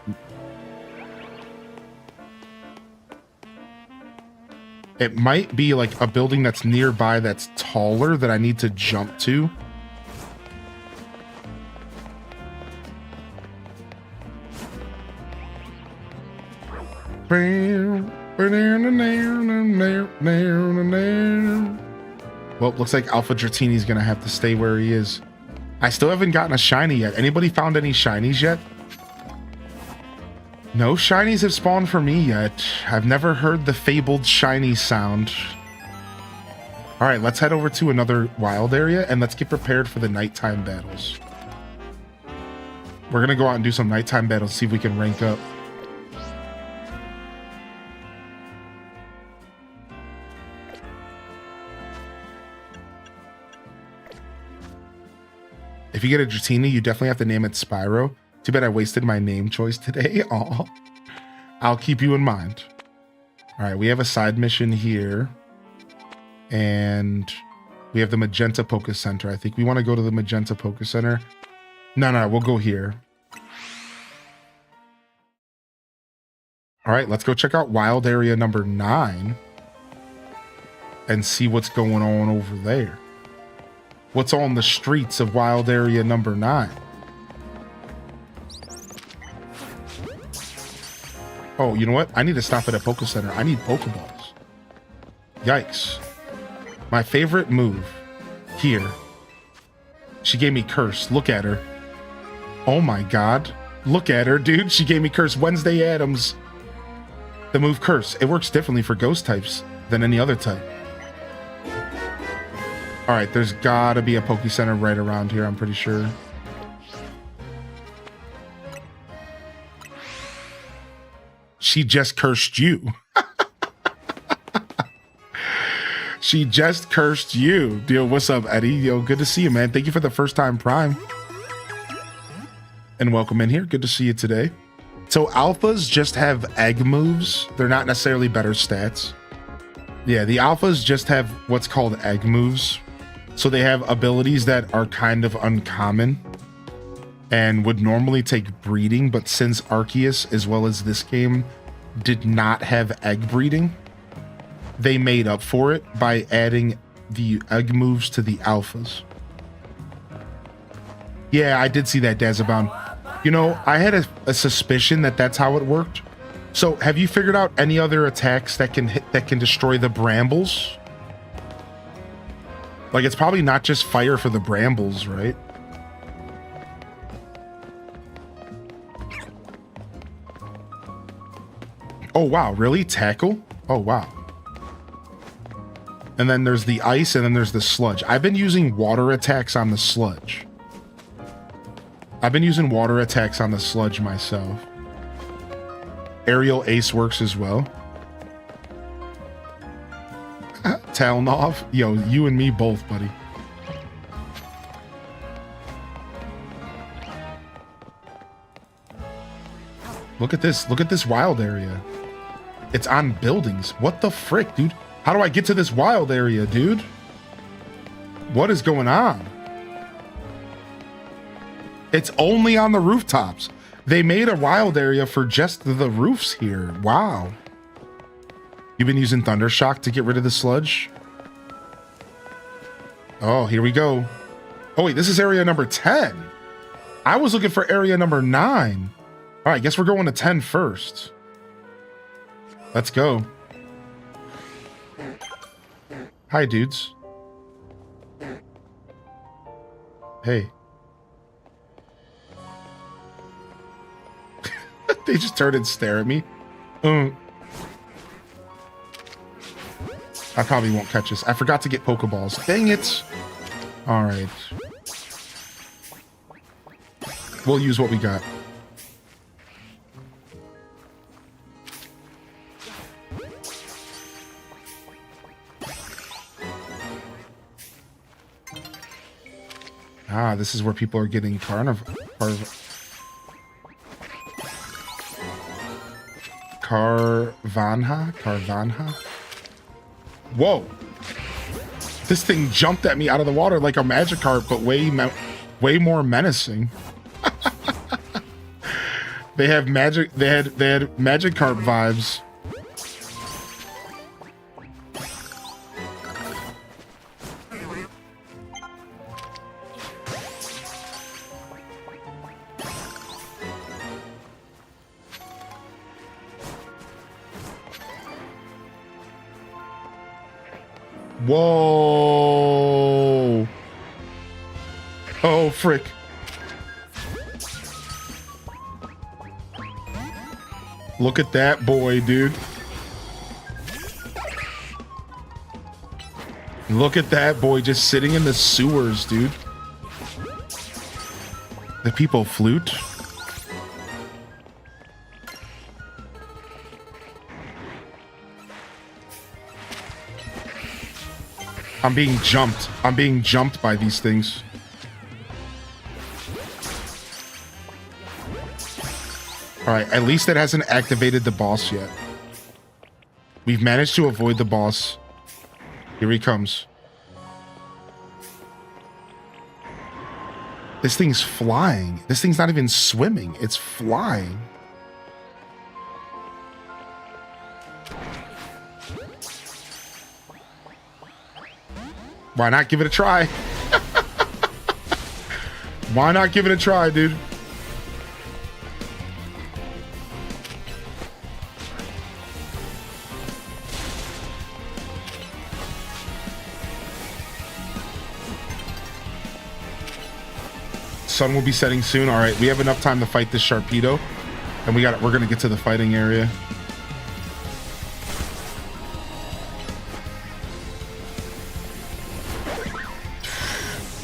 It might be like a building that's nearby that's taller that I need to jump to. Well, looks like Alpha Dratini's gonna have to stay where he is. I still haven't gotten a shiny yet. Anybody found any shinies yet? No shinies have spawned for me yet. I've never heard the fabled shiny sound. All right, let's head over to another wild area and let's get prepared for the nighttime battles. We're gonna go out and do some nighttime battles, see if we can rank up. If you get a Dratini, you definitely have to name it Spyro. Too bad I wasted my name choice today. Aw. I'll keep you in mind. All right, we have a side mission here. And we have the Magenta Poké Center. I think we want to go to the Magenta Poké Center. No, we'll go here. All right, let's go check out Wild Area number 9 and see what's going on over there. What's on the streets of Wild Area number 9? Oh, you know what? I need to stop at a Poké Center. I need Pokeballs. Yikes. My favorite move here. She gave me Curse. Look at her. Oh my god. Look at her, dude. She gave me Curse. Wednesday Addams. The move Curse. It works differently for ghost types than any other type. All right, there's gotta be a Poké Center right around here, I'm pretty sure. She just cursed you. She just cursed you. Deal, what's up, Eddie? Yo, good to see you, man. Thank you for the first time Prime. And welcome in here. Good to see you today. So alphas just have egg moves. They're not necessarily better stats. Yeah, the alphas just have what's called egg moves. So they have abilities that are kind of uncommon and would normally take breeding, but since Arceus, as well as this game, did not have egg breeding, they made up for it by adding the egg moves to the alphas. Yeah, I did see that, Dazabound. You know, I had a suspicion that that's how it worked. So have you figured out any other attacks that can destroy the brambles? Like, it's probably not just fire for the brambles, right? Oh, wow. Really? Tackle? Oh, wow. And then there's the ice, and then there's the sludge. I've been using water attacks on the sludge. I've been using water attacks on the sludge myself. Aerial Ace works as well. Talnov? Yo, you and me both, buddy. Look at this. Look at this wild area. It's on buildings. What the frick, dude? How do I get to this wild area, dude? What is going on? It's only on the rooftops. They made a wild area for just the roofs here. Wow. You've been using Thundershock to get rid of the sludge? Oh, here we go. Oh, wait, this is area number 10. I was looking for area number 9. All right, I guess we're going to 10 first. Let's go. Hi, dudes. Hey. They just turn and stare at me. I probably won't catch this. I forgot to get Pokeballs. Dang it. All right. We'll use what we got. Ah, this is where people are getting Carvanha. Whoa. This thing jumped at me out of the water like a Magikarp, but way more menacing. They have magic. They had magic carp vibes. Whoa! Oh, frick. Look at that boy, dude. Look at that boy just sitting in the sewers, dude. The people flute. I'm being jumped. I'm being jumped by these things. All right, at least it hasn't activated the boss yet. We've managed to avoid the boss. Here he comes. This thing's flying. This thing's not even swimming. It's flying. Why not give it a try? Why not give it a try, dude? Sun will be setting soon. All right, we have enough time to fight this Sharpedo, and we're gonna get to the fighting area.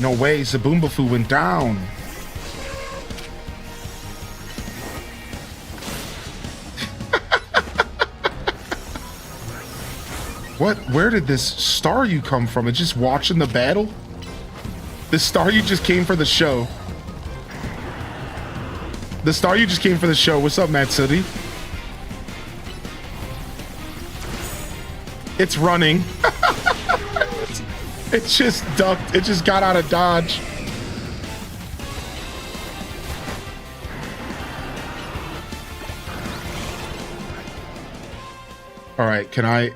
No way, Zabumbafu went down. What? Where did this Staryu come from? It's just watching the battle? This Staryu just came for the show. The Staryu just came for the show. What's up, Mad City? It's running. It just ducked. It just got out of dodge. All right, can I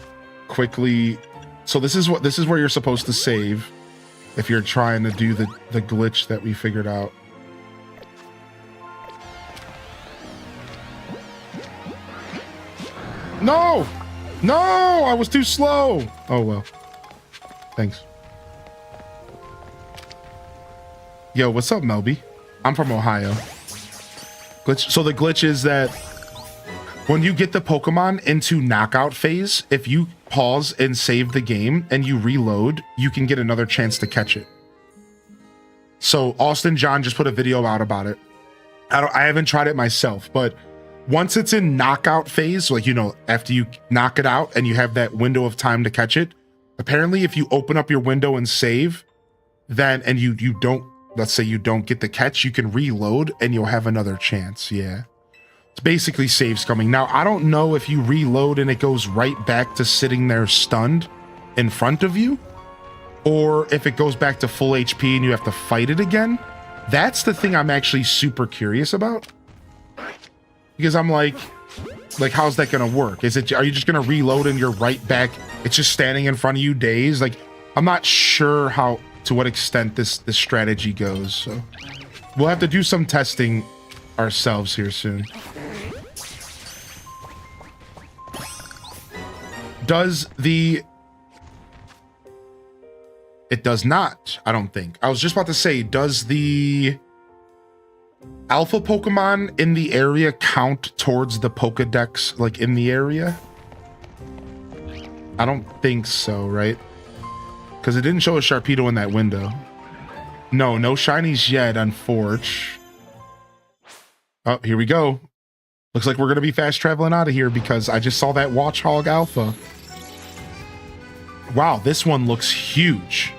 quickly... So this is where you're supposed to save if you're trying to do the glitch that we figured out. No! No! I was too slow! Oh, well. Thanks. Yo, what's up, Melby? I'm from Ohio. Glitch. So the glitch is that when you get the Pokemon into knockout phase, if you pause and save the game and you reload, you can get another chance to catch it. So Austin John just put a video out about it. I haven't tried it myself, but once it's in knockout phase, like, you know, after you knock it out and you have that window of time to catch it, apparently if you open up your window and save, then, and you don't, let's say you don't get the catch, you can reload and you'll have another chance. Yeah. It's basically saves coming. Now, I don't know if you reload and it goes right back to sitting there stunned in front of you, or if it goes back to full HP and you have to fight it again. That's the thing I'm actually super curious about. Because I'm like, how's that gonna work? Are you just gonna reload and you're right back? It's just standing in front of you dazed? Like, I'm not sure to what extent this strategy goes. So we'll have to do some testing ourselves here soon. It does not, I don't think. I was just about to say, does the alpha Pokemon in the area count towards the Pokedex, like in the area? I don't think so, right? Because it didn't show a Sharpedo in that window. No shinies yet, unfortunately. Oh, here we go. Looks like we're going to be fast traveling out of here because I just saw that Watchhog Alpha. Wow, this one looks huge.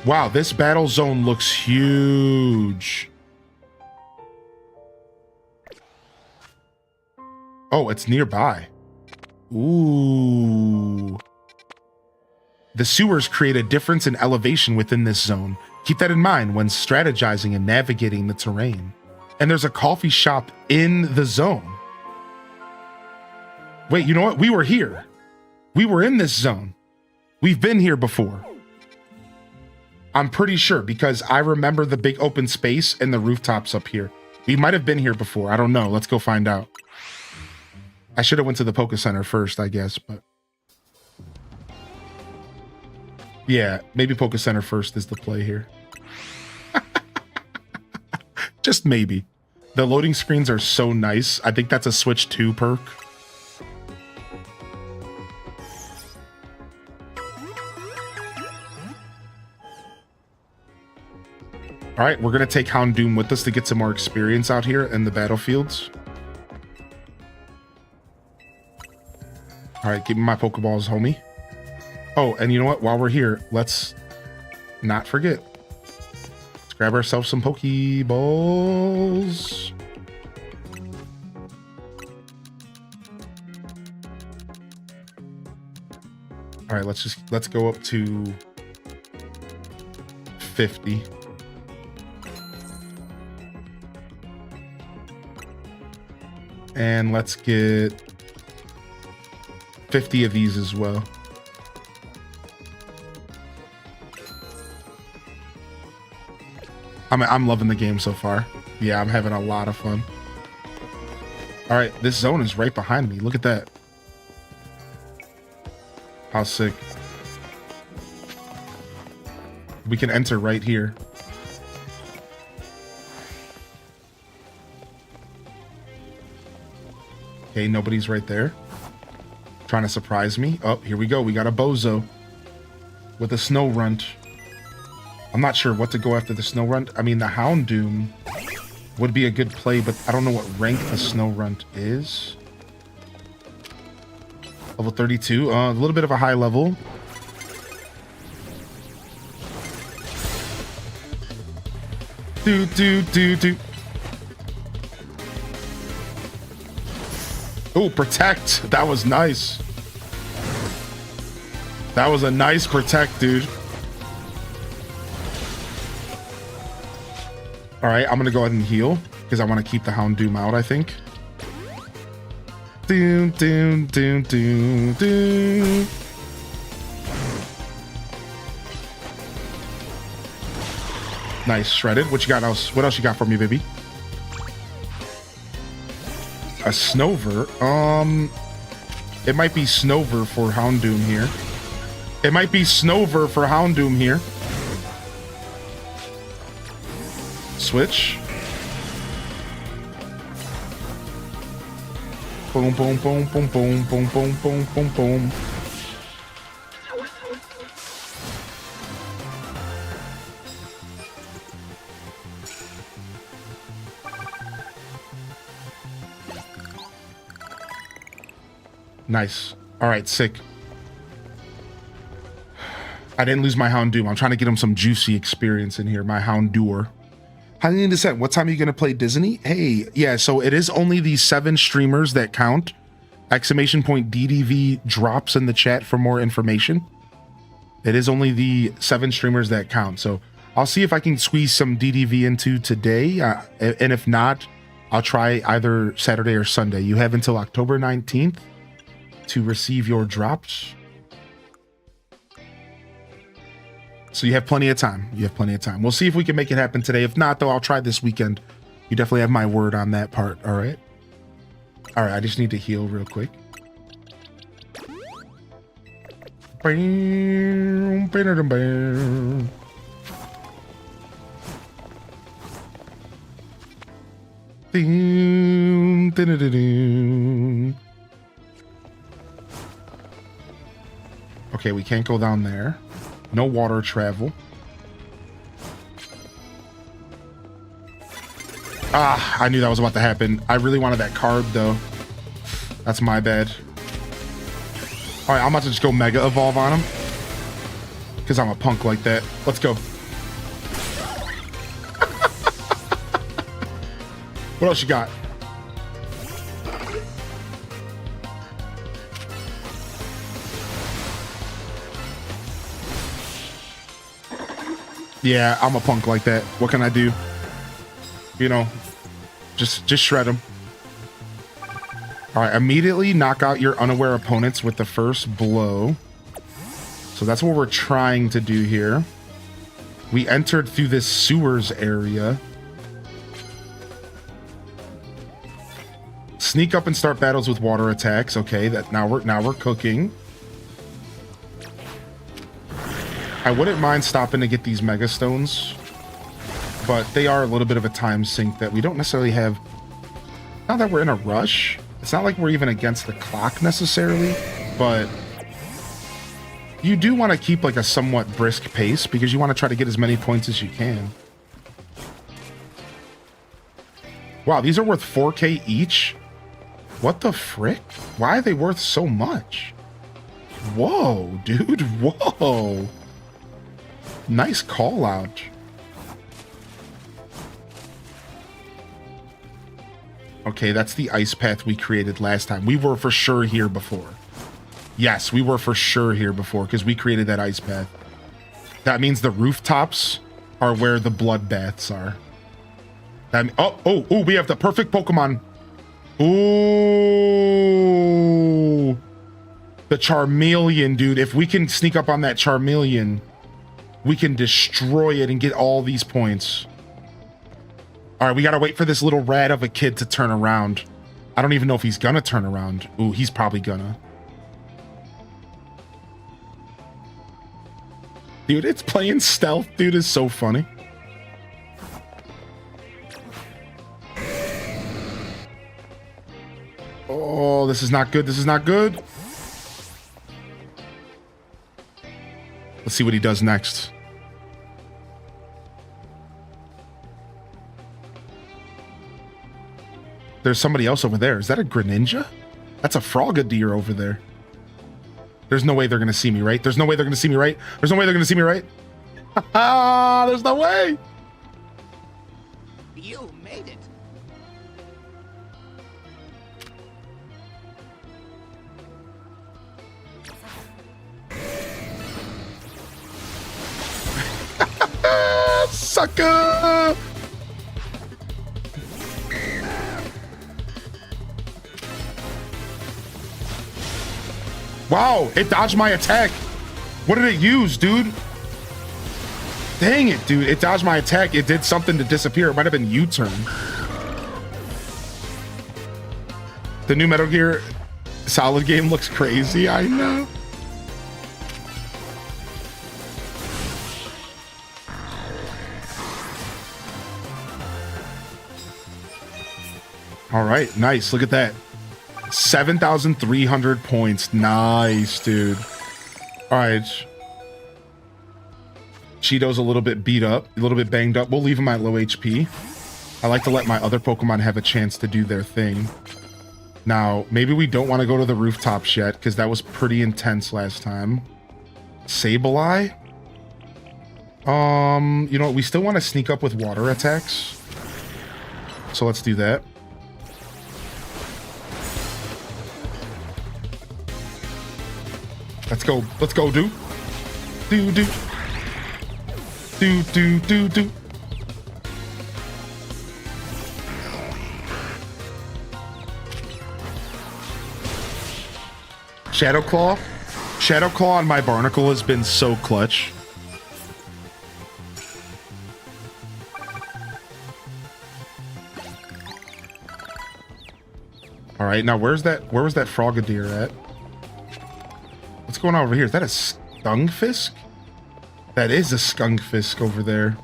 Wow, this battle zone looks huge. Oh, it's nearby. Ooh. The sewers create a difference in elevation within this zone. Keep that in mind when strategizing and navigating the terrain. And there's a coffee shop in the zone. Wait, you know what? We were here. We were in this zone. We've been here before. I'm pretty sure because I remember the big open space and the rooftops up here. We might have been here before. I don't know. Let's go find out. I should have went to the Poké Center first, I guess, but yeah, maybe Poké Center first is the play here. Just maybe. The loading screens are so nice. I think that's a Switch 2 perk. All right, we're going to take Houndoom with us to get some more experience out here in the battlefields. All right, give me my Pokeballs, homie. Oh, and you know what? While we're here, let's not forget. Let's grab ourselves some Pokeballs. All right, let's go up to 50. And let's get 50 of these as well. I'm loving the game so far. Yeah, I'm having a lot of fun. All right, this zone is right behind me. Look at that. How sick. We can enter right here. Okay, nobody's right there. Trying to surprise me. Oh, here we go. We got a Bozo with a Snow Runt. I'm not sure what to go after the Snow Runt. I mean, the Houndoom would be a good play, but I don't know what rank the Snow Runt is. Level 32. A little bit of a high level. Do. Oh, protect. That was nice. That was a nice protect, dude. All right, I'm going to go ahead and heal because I want to keep the Houndoom out, I think. Doom. Nice, shredded. What you got else? What else you got for me, baby? A Snover. It might be Snover for Houndoom here. It might be Snover for Houndoom here. Switch. Boom, boom, boom, boom, boom, boom, boom, boom, boom, boom. Nice. All right, sick. I didn't lose my Houndoom. I'm trying to get him some juicy experience in here. My Houndour. How do you decide? What time are you going to play Disney? Hey, yeah, so it is only the 7 streamers that count. Exclamation point DDV drops in the chat for more information. It is only the 7 streamers that count. So I'll see if I can squeeze some DDV into today. And if not, I'll try either Saturday or Sunday. You have until October 19th to receive your drops. So you have plenty of time. You have plenty of time. We'll see if we can make it happen today. If not, though, I'll try this weekend. You definitely have my word on that part. All right. All right. I just need to heal real quick. Okay, we can't go down there. No water travel. Ah, I knew that was about to happen. I really wanted that card, though. That's my bad. All right, I'm about to just go Mega Evolve on him. Because I'm a punk like that. Let's go. What else you got? Yeah, I'm a punk like that. What can I do? You know, Just shred them. All right, immediately knock out your unaware opponents with the first blow. So that's what we're trying to do here. We entered through this sewers area. Sneak up and start battles with water attacks. Okay, that now we're cooking. I wouldn't mind stopping to get these mega stones, but they are a little bit of a time sink that we don't necessarily have. Not that we're in a rush. It's not like we're even against the clock necessarily, but you do want to keep like a somewhat brisk pace because you want to try to get as many points as you can. Wow, these are worth 4K each? What the frick? Why are they worth so much? Whoa, dude, whoa. Nice call out. Okay, that's the ice path we created last time. We were for sure here before. Yes, we were for sure here before because we created that ice path. That means the rooftops are where the bloodbaths are. Oh, we have the perfect Pokemon. Ooh. The Charmeleon, dude. If we can sneak up on that Charmeleon, we can destroy it and get all these points. All right, we gotta wait for this little rat of a kid to turn around. I don't even know if he's gonna turn around. Ooh, he's probably gonna. Dude, it's playing stealth. Dude, is so funny. Oh, this is not good. This is not good. Let's see what he does next. There's somebody else over there. Is that a Greninja? That's a Frogadier over there. There's no way they're going to see me, right? There's no way they're going to see me, right? There's no way they're going to see me, right? There's no way. You made it. Sucker! Wow, it dodged my attack. What did it use, dude? Dang it, dude. It dodged my attack. It did something to disappear. It might have been U-turn. The new Metal Gear Solid game looks crazy. I know. All right, nice. Look at that. 7,300 points. Nice, dude. All right. Cheeto's a little bit beat up, a little bit banged up. We'll leave him at low HP. I like to let my other Pokemon have a chance to do their thing. Now, maybe we don't want to go to the rooftops yet because that was pretty intense last time. Sableye? You know what? We still want to sneak up with water attacks. So let's do that. Let's go, dude. Do. Shadow Claw on my Barnacle has been so clutch. All right, now where was that Frogadier at? What's going on over here? Is that a Skunkfisk? That is a Skunkfisk over there.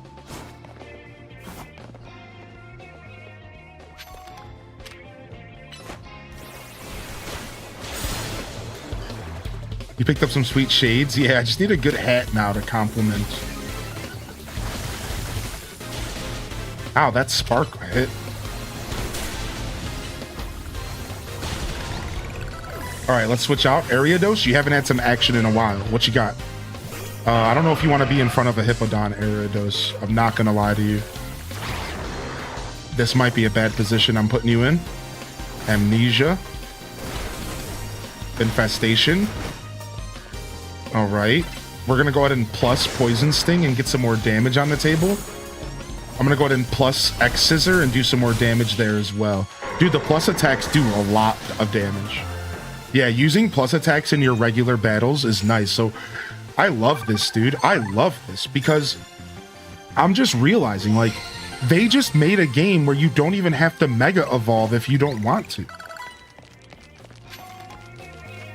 You picked up some sweet shades? Yeah, I just need a good hat now to compliment. Ow, that spark hit. All right, let's switch out. Ariados, you haven't had some action in a while. What you got? I don't know if you want to be in front of a Hippodon, Ariados. I'm not going to lie to you. This might be a bad position I'm putting you in. Amnesia. Infestation. All right. We're going to go ahead and plus Poison Sting and get some more damage on the table. I'm gonna go ahead and plus X scissor and do some more damage there as well. Dude, the plus attacks do a lot of damage. Yeah, using plus attacks in your regular battles is nice. So I love this, dude. I love this because I'm just realizing, like, they just made a game where you don't even have to mega evolve if you don't want to.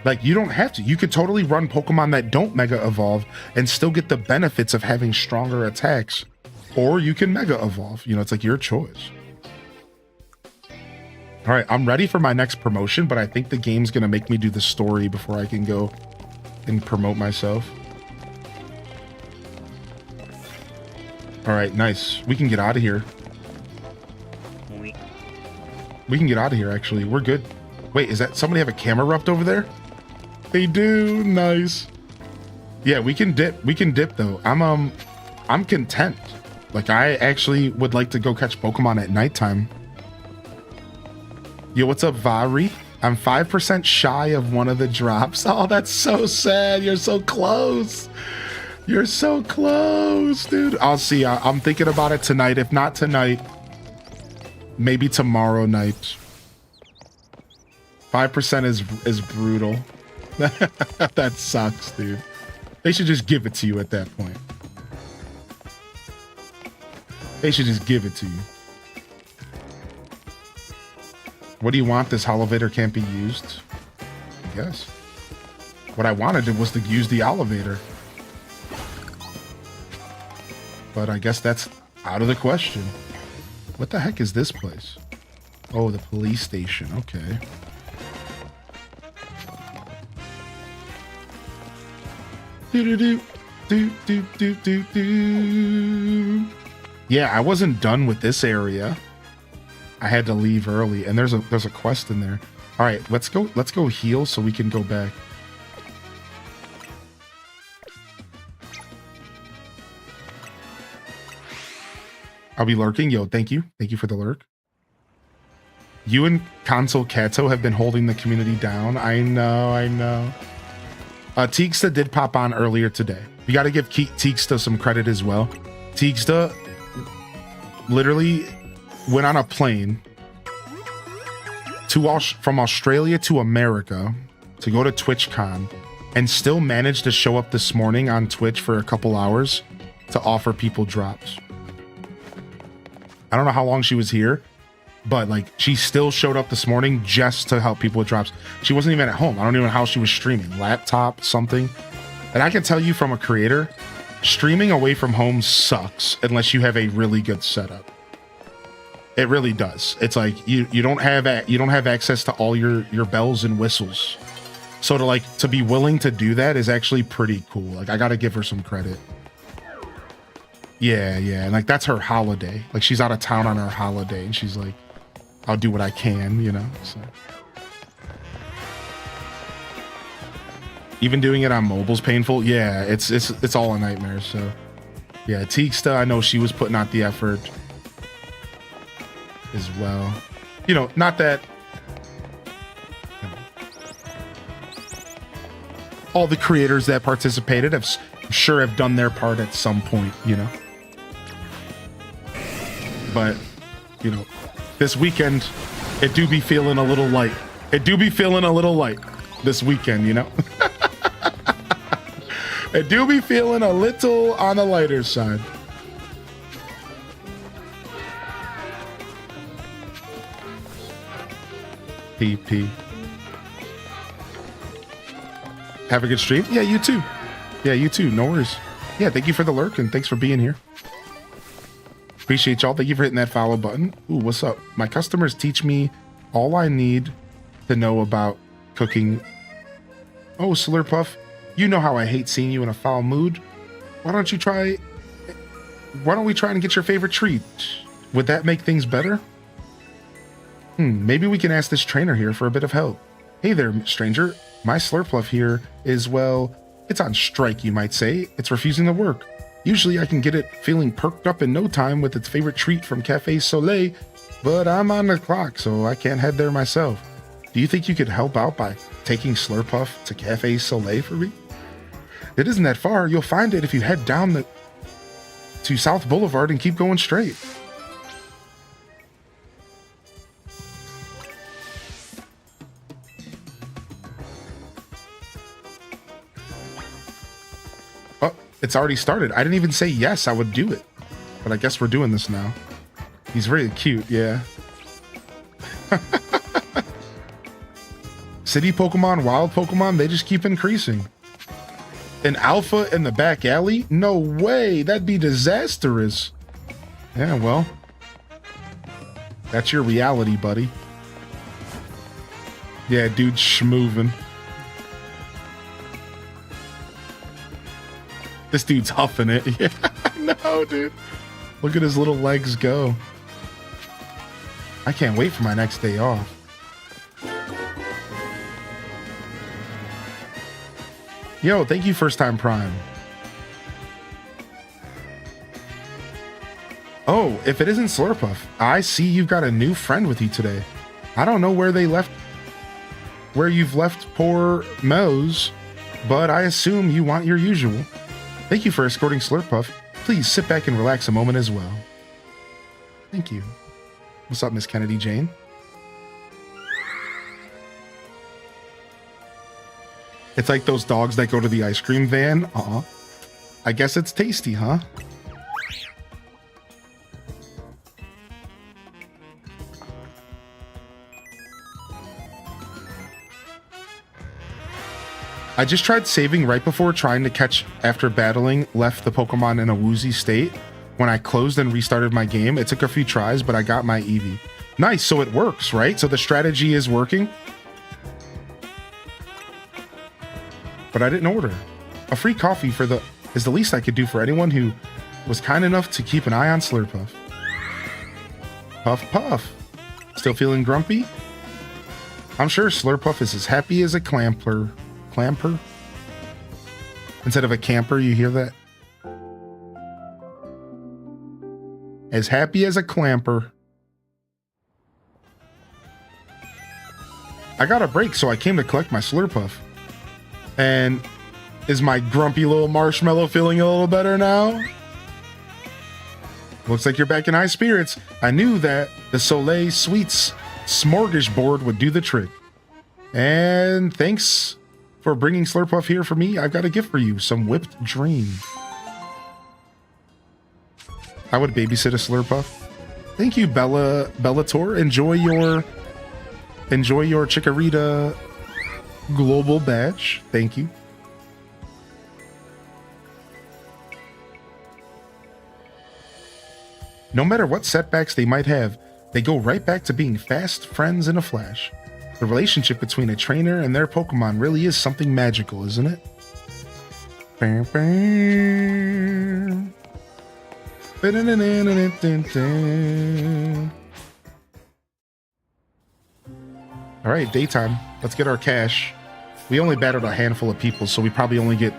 Like, you don't have to. You could totally run Pokemon that don't mega evolve and still get the benefits of having stronger attacks. Or you can mega evolve. You know, it's like your choice. All right, I'm ready for my next promotion, but I think the game's going to make me do the story before I can go and promote myself. All right, nice. We can get out of here. We can get out of here, actually. We're good. Wait, is that somebody have a camera up over there? They do. Nice. Yeah, we can dip. We can dip though. I'm content. Like, I actually would like to go catch Pokemon at nighttime. Yo, what's up, Vari? I'm 5% shy of one of the drops. Oh, that's so sad. You're so close. You're so close, dude. I'll see. I'm thinking about it tonight. If not tonight, maybe tomorrow night. 5% is brutal. That sucks, dude. They should just give it to you at that point. They should just give it to you. What do you want? This elevator can't be used? I guess. What I wanted was to use the elevator. But I guess that's out of the question. What the heck is this place? Oh, the police station. Okay. Yeah, I wasn't done with this area. I had to leave early, and there's a quest in there. All right, let's go heal so we can go back. I'll be lurking. Yo, thank you for the lurk. You and Console Kato have been holding the community down. I know. Teeksta did pop on earlier today. You got to give Teeksta some credit as well. Teeksta literally went on a plane from Australia to America to go to TwitchCon and still managed to show up this morning on Twitch for a couple hours to offer people drops. I don't know how long she was here, but like she still showed up this morning just to help people with drops. She wasn't even at home. I don't even know how she was streaming. Laptop, something. And I can tell you from a creator, streaming away from home sucks unless you have a really good setup. It really does. It's like you don't have access to all your bells and whistles. So to be willing to do that is actually pretty cool. Like, I got to give her some credit. Yeah, and like that's her holiday. Like, she's out of town on her holiday, and she's like, I'll do what I can, you know. So even doing it on mobile's painful. Yeah, it's all a nightmare. So yeah, Teeksta, I know she was putting out the effort as well. You know, not that all the creators that participated have done their part at some point, you know. But, you know, this weekend, it do be feeling a little light. It do be feeling a little light this weekend, you know. It do be feeling a little on the lighter side. PP. Have a good stream. Yeah, you too. No worries. Yeah, thank you for the lurk and thanks for being here. Appreciate y'all. Thank you for hitting that follow button. Ooh, what's up? My customers teach me all I need to know about cooking. Oh, Slurpuff, you know how I hate seeing you in a foul mood. Why don't we try and get your favorite treat? Would that make things better? Maybe we can ask this trainer here for a bit of help. Hey there, stranger. My Slurpuff here is, well, it's on strike, you might say. It's refusing to work. Usually I can get it feeling perked up in no time with its favorite treat from Cafe Soleil, but I'm on the clock, so I can't head there myself. Do you think you could help out by taking Slurpuff to Cafe Soleil for me? It isn't that far. You'll find it if you head down to South Boulevard and keep going straight. It's already started. I didn't even say yes, I would do it. But I guess we're doing this now. He's really cute, yeah. City Pokemon, wild Pokemon, they just keep increasing. An alpha in the back alley? No way, that'd be disastrous. Yeah, well, that's your reality, buddy. Yeah, dude's schmoovin'. This dude's huffing it. Yeah, no, dude. Look at his little legs go. I can't wait for my next day off. Yo, thank you, First Time Prime. Oh, if it isn't Slurpuff, I see you've got a new friend with you today. I don't know where you've left poor Moe's, but I assume you want your usual. Thank you for escorting Slurpuff. Please sit back and relax a moment as well. Thank you. What's up, Miss Kennedy Jane? It's like those dogs that go to the ice cream van. I guess it's tasty, huh? I just tried saving right before trying to catch after battling left the Pokemon in a woozy state. When I closed and restarted my game, it took a few tries, but I got my Eevee. Nice, so it works, right? So the strategy is working. But I didn't order. A free coffee is the least I could do for anyone who was kind enough to keep an eye on Slurpuff. Puff puff. Still feeling grumpy? I'm sure Slurpuff is as happy as a clamper. Clamper? Instead of a camper, you hear that? As happy as a clamper. I got a break, so I came to collect my Slurpuff. And is my grumpy little marshmallow feeling a little better now? Looks like you're back in high spirits. I knew that the Soleil Sweets smorgasbord would do the trick. And thanks for bringing Slurpuff here for me. I've got a gift for you, some whipped dream. I would babysit a Slurpuff. Thank you, Bellator. Enjoy your Chikorita global badge. Thank you. No matter what setbacks they might have, they go right back to being fast friends in a flash. The relationship between a trainer and their Pokemon really is something magical, isn't it? All right, daytime. Let's get our cash. We only battled a handful of people, so we probably only get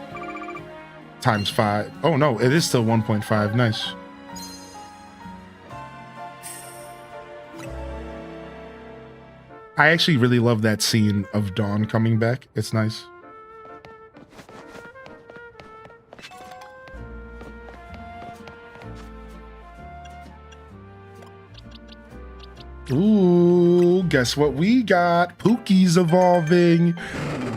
×5. Oh no, it is still 1.5. Nice. I actually really love that scene of Dawn coming back. It's nice. Ooh, guess what we got? Pookie's evolving.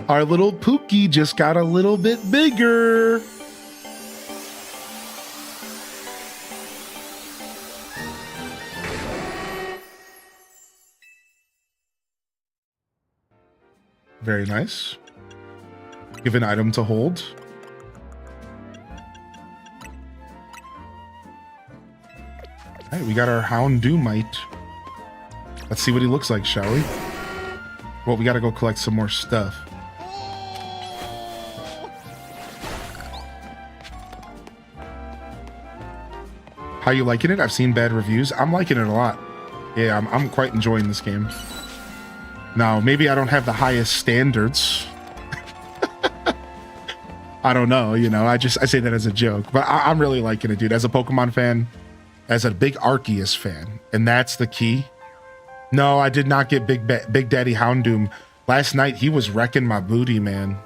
Our little Pookie just got a little bit bigger. Very nice. Give an item to hold. All right, we got our Houndoomite. Let's see what he looks like, shall we? Well, we gotta go collect some more stuff. How you liking it? I've seen bad reviews. I'm liking it a lot. Yeah, I'm quite enjoying this game. Now, maybe I don't have the highest standards. I don't know, you know, I say that as a joke, but I'm really liking it, dude. As a Pokemon fan, as a big Arceus fan, and that's the key. No, I did not get Big Daddy Houndoom. Last night, he was wrecking my booty, man.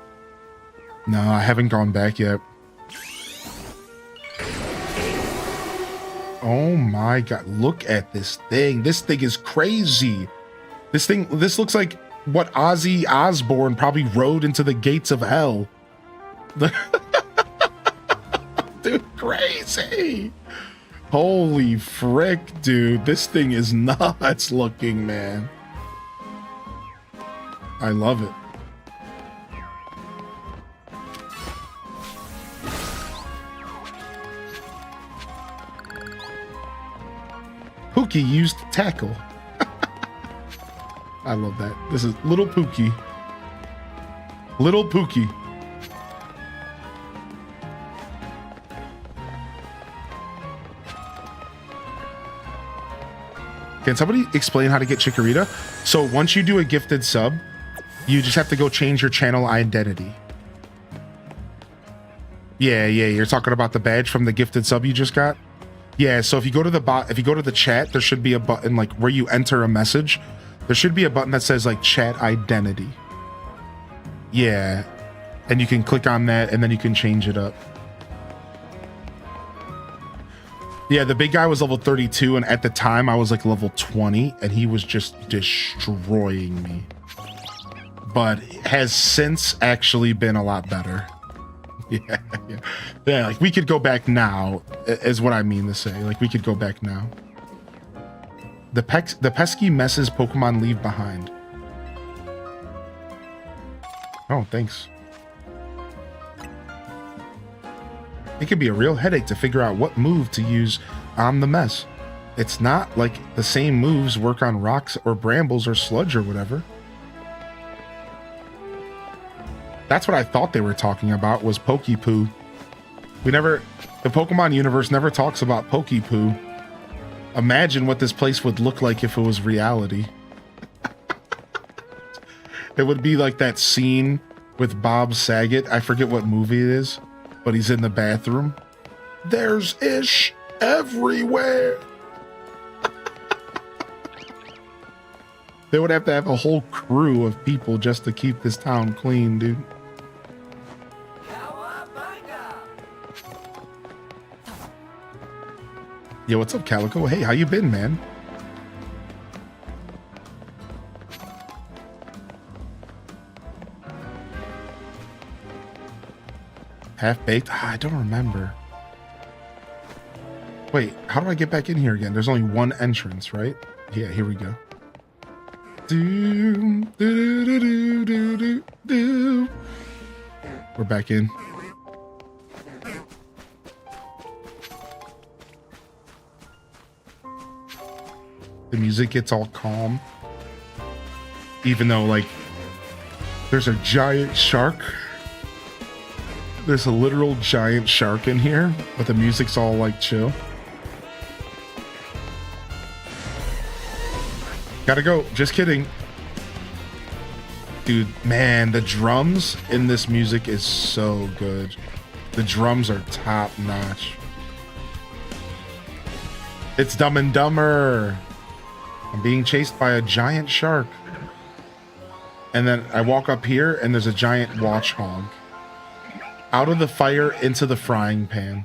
No, I haven't gone back yet. Oh my god, look at this thing. This thing is crazy. This looks like what Ozzy Osbourne probably rode into the gates of hell. dude. Crazy. Holy frick, dude. This thing is nuts looking, man. I love it. Pookie used tackle. I love that. This is little Pookie. Little Pookie. Can somebody explain how to get Chikorita? So once you do a gifted sub, you just have to go change your channel identity. Yeah, you're talking about the badge from the gifted sub you just got? Yeah, so if you go to the chat, there should be a button like where you enter a message. There should be a button that says like chat identity. Yeah. And you can click on that and then you can change it up. Yeah, the big guy was level 32 and at the time I was like level 20 and he was just destroying me. But has since actually been a lot better. Yeah, like we could go back now is what I mean to say. Like we could go back now. The pesky messes Pokemon leave behind. Oh, thanks. It can be a real headache to figure out what move to use on the mess. It's not like the same moves work on rocks or brambles or sludge or whatever. That's what I thought they were talking about was Pokepoo. The Pokemon universe never talks about Pokepoo. Imagine what this place would look like if it was reality. It would be like that scene with Bob Saget. I forget what movie it is, but he's in the bathroom. There's ish everywhere. They would have to have a whole crew of people just to keep this town clean, dude. Yo, what's up, Calico? Hey, how you been, man? Half-baked? I don't remember. Wait, how do I get back in here again? There's only one entrance, right? Yeah, here we go. We're back in. The music gets all calm. Even though, like, there's a giant shark. There's a literal giant shark in here, but the music's all, like, chill. Gotta go. Just kidding. Dude, man, the drums in this music is so good. The drums are top notch. It's Dumb and Dumber. I'm being chased by a giant shark. And then I walk up here and there's a giant watch hog. Out of the fire into the frying pan.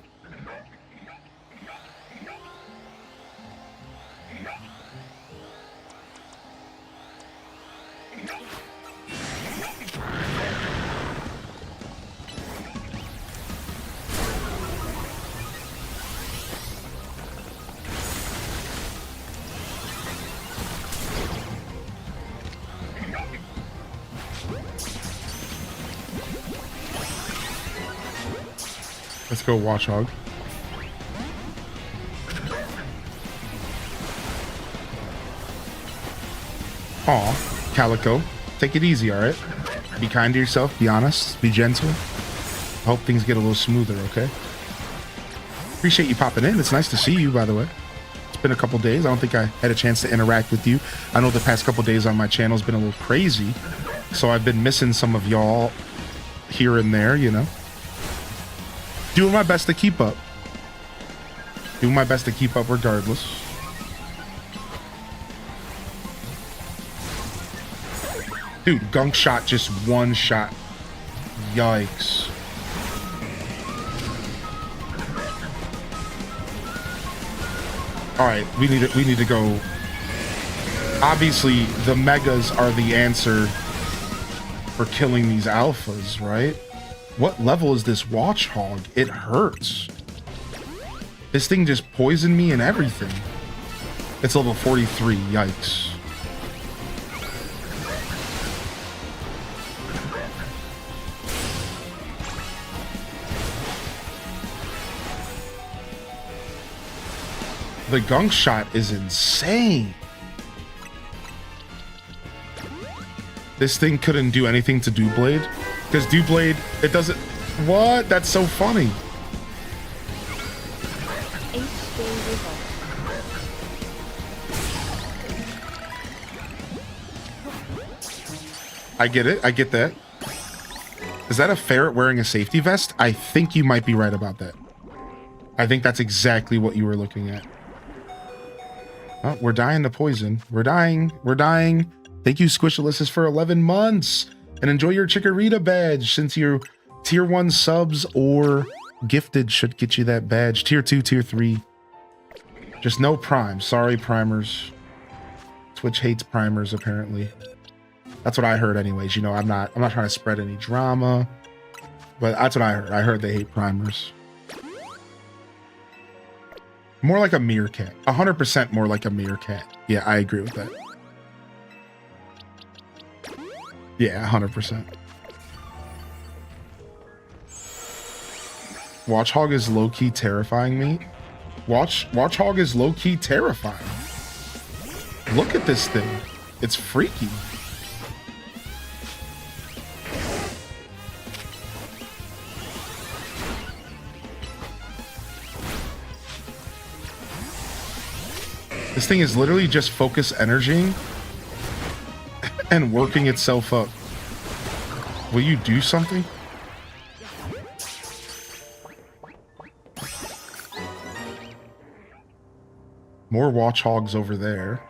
Let's go, Watchhog. Aw, Calico. Take it easy, alright? Be kind to yourself, be honest, be gentle. I hope things get a little smoother, okay? Appreciate you popping in. It's nice to see you, by the way. It's been a couple days. I don't think I had a chance to interact with you. I know the past couple days on my channel has been a little crazy, so I've been missing some of y'all here and there, you know? Doing my best to keep up. Doing my best to keep up regardless. Dude, Gunk Shot just one shot. Yikes. Alright, we need to go. Obviously, the megas are the answer for killing these alphas, right? What level is this Watchhog? It hurts. This thing just poisoned me and everything. It's level 43, yikes. The gunk shot is insane. This thing couldn't do anything to Doublade? Because Doublade, it doesn't... What? That's so funny. I get it. I get that. Is that a ferret wearing a safety vest? I think you might be right about that. I think that's exactly what you were looking at. Oh, we're dying to poison. We're dying. We're dying. Thank you, Squishalicious, for 11 months. And enjoy your Chikorita badge, since your tier 1 subs or gifted should get you that badge. Tier 2, tier 3. Just no prime. Sorry, primers. Twitch hates primers, apparently. That's what I heard anyways. You know, I'm not trying to spread any drama, but that's what I heard. I heard they hate primers. More like a meerkat. 100% more like a meerkat. Yeah, I agree with that. Yeah, 100%. Watchhog is low-key terrifying me. Watchhog is low-key terrifying. Look at this thing. It's freaky. This thing is literally just focus energy and working itself up. Will you do something? More Watchhogs over there.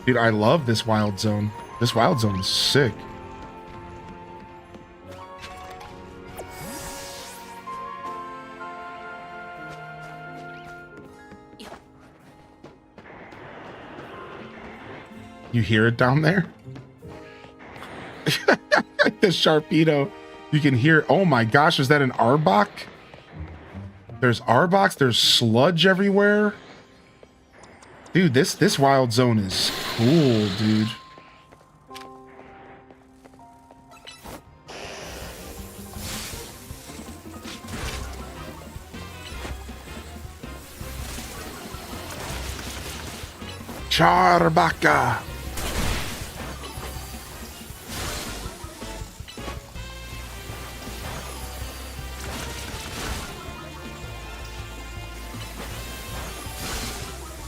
Dude, I love this wild zone. This wild zone is sick. You hear it down there? The Sharpedo. You can hear, oh my gosh, is that an Arbok? There's Arboks, there's sludge everywhere. Dude, this wild zone is cool, dude. Charbaka.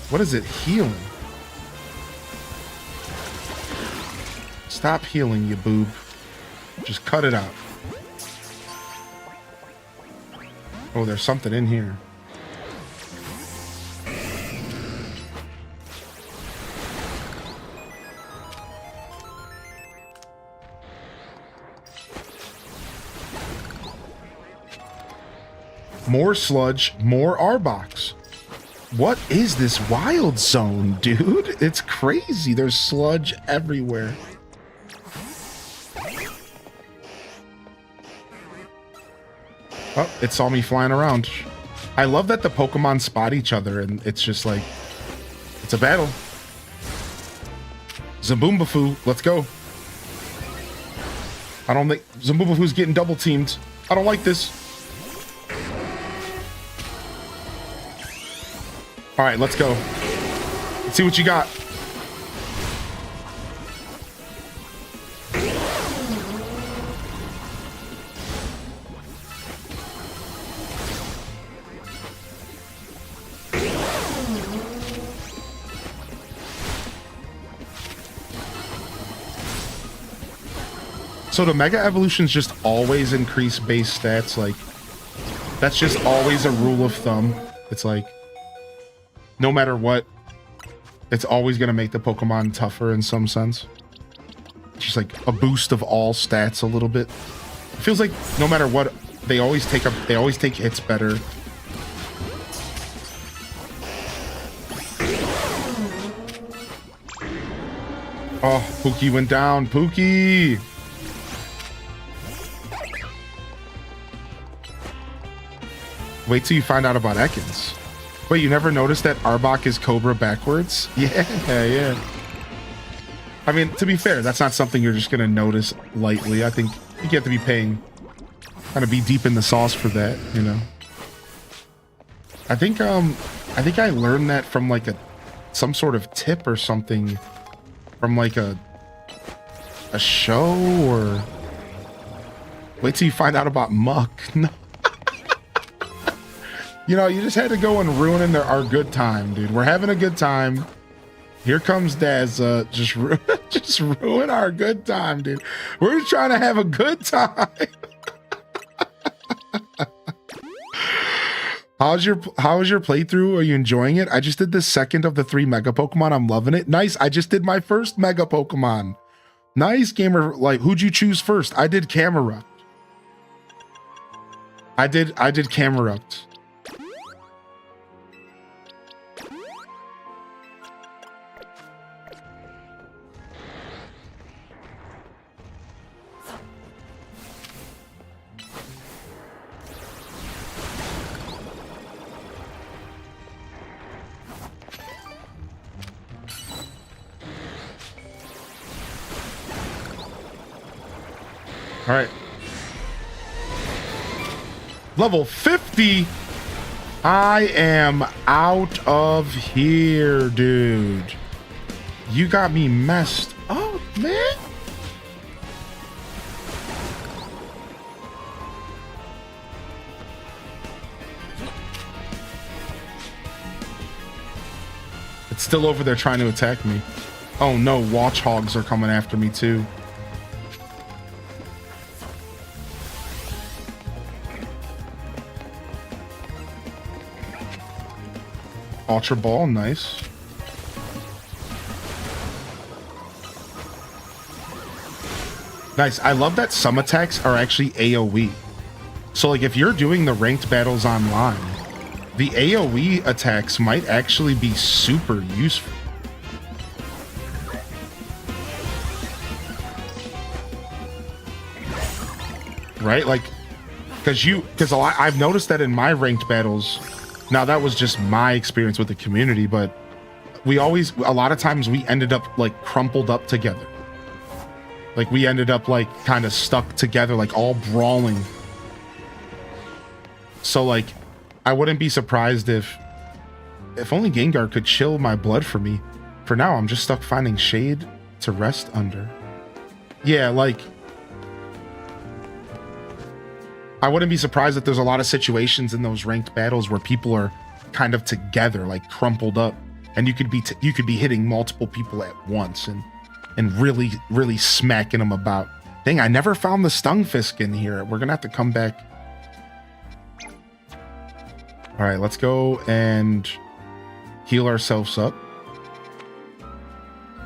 What is it healing? Stop healing, you boob. Just cut it out. Oh, there's something in here. More sludge, more Arboks. What is this wild zone, dude? It's crazy. There's sludge everywhere. Oh, it saw me flying around. I love that the Pokemon spot each other and it's just like, it's a battle. Zaboombafu, let's go. I don't think Zaboombafu's getting double teamed. I don't like this. All right, let's go. Let's see what you got. So do Mega Evolutions just always increase base stats? Like, that's just always a rule of thumb. It's like, no matter what, it's always going to make the Pokemon tougher in some sense. Just like a boost of all stats a little bit. It feels like no matter what, they always take hits better. Oh, Pookie went down. Pookie! Wait till you find out about Ekans. Wait, you never noticed that Arbok is Cobra backwards? Yeah. I mean, to be fair, that's not something you're just gonna notice lightly. I think you have to be paying, kind of be deep in the sauce for that, you know. I think I learned that from like some sort of tip or something, from like a show, or wait till you find out about Muck. No. You know, you just had to go and ruin our good time, dude. We're having a good time. Here comes Daz, just ruin our good time, dude. We're just trying to have a good time. How was your playthrough? Are you enjoying it? I just did the second of the 3 Mega Pokemon. I'm loving it. Nice. I just did my first Mega Pokemon. Nice, gamer. Like, who'd you choose first? I did Camerupt. I did Camerupt. All right. Level 50. I am out of here, dude. You got me messed up, man. It's still over there trying to attack me. Oh no, watch hogs are coming after me too. Ultra Ball, nice. Nice. I love that some attacks are actually AoE. So like if you're doing the ranked battles online, the AoE attacks might actually be super useful. Right? Like, because I've noticed that in my ranked battles. Now that was just my experience with the community, but a lot of times we ended up like crumpled up together. Like we ended up like kind of stuck together, like all brawling. So like, I wouldn't be surprised if only Gengar could chill my blood for me. For now, I'm just stuck finding shade to rest under. Yeah, like, I wouldn't be surprised if there's a lot of situations in those ranked battles where people are kind of together, like crumpled up, and you could be hitting multiple people at once and really smacking them about. Dang, I never found the Stunfisk in here. We're gonna have to come back. All right, let's go and heal ourselves up.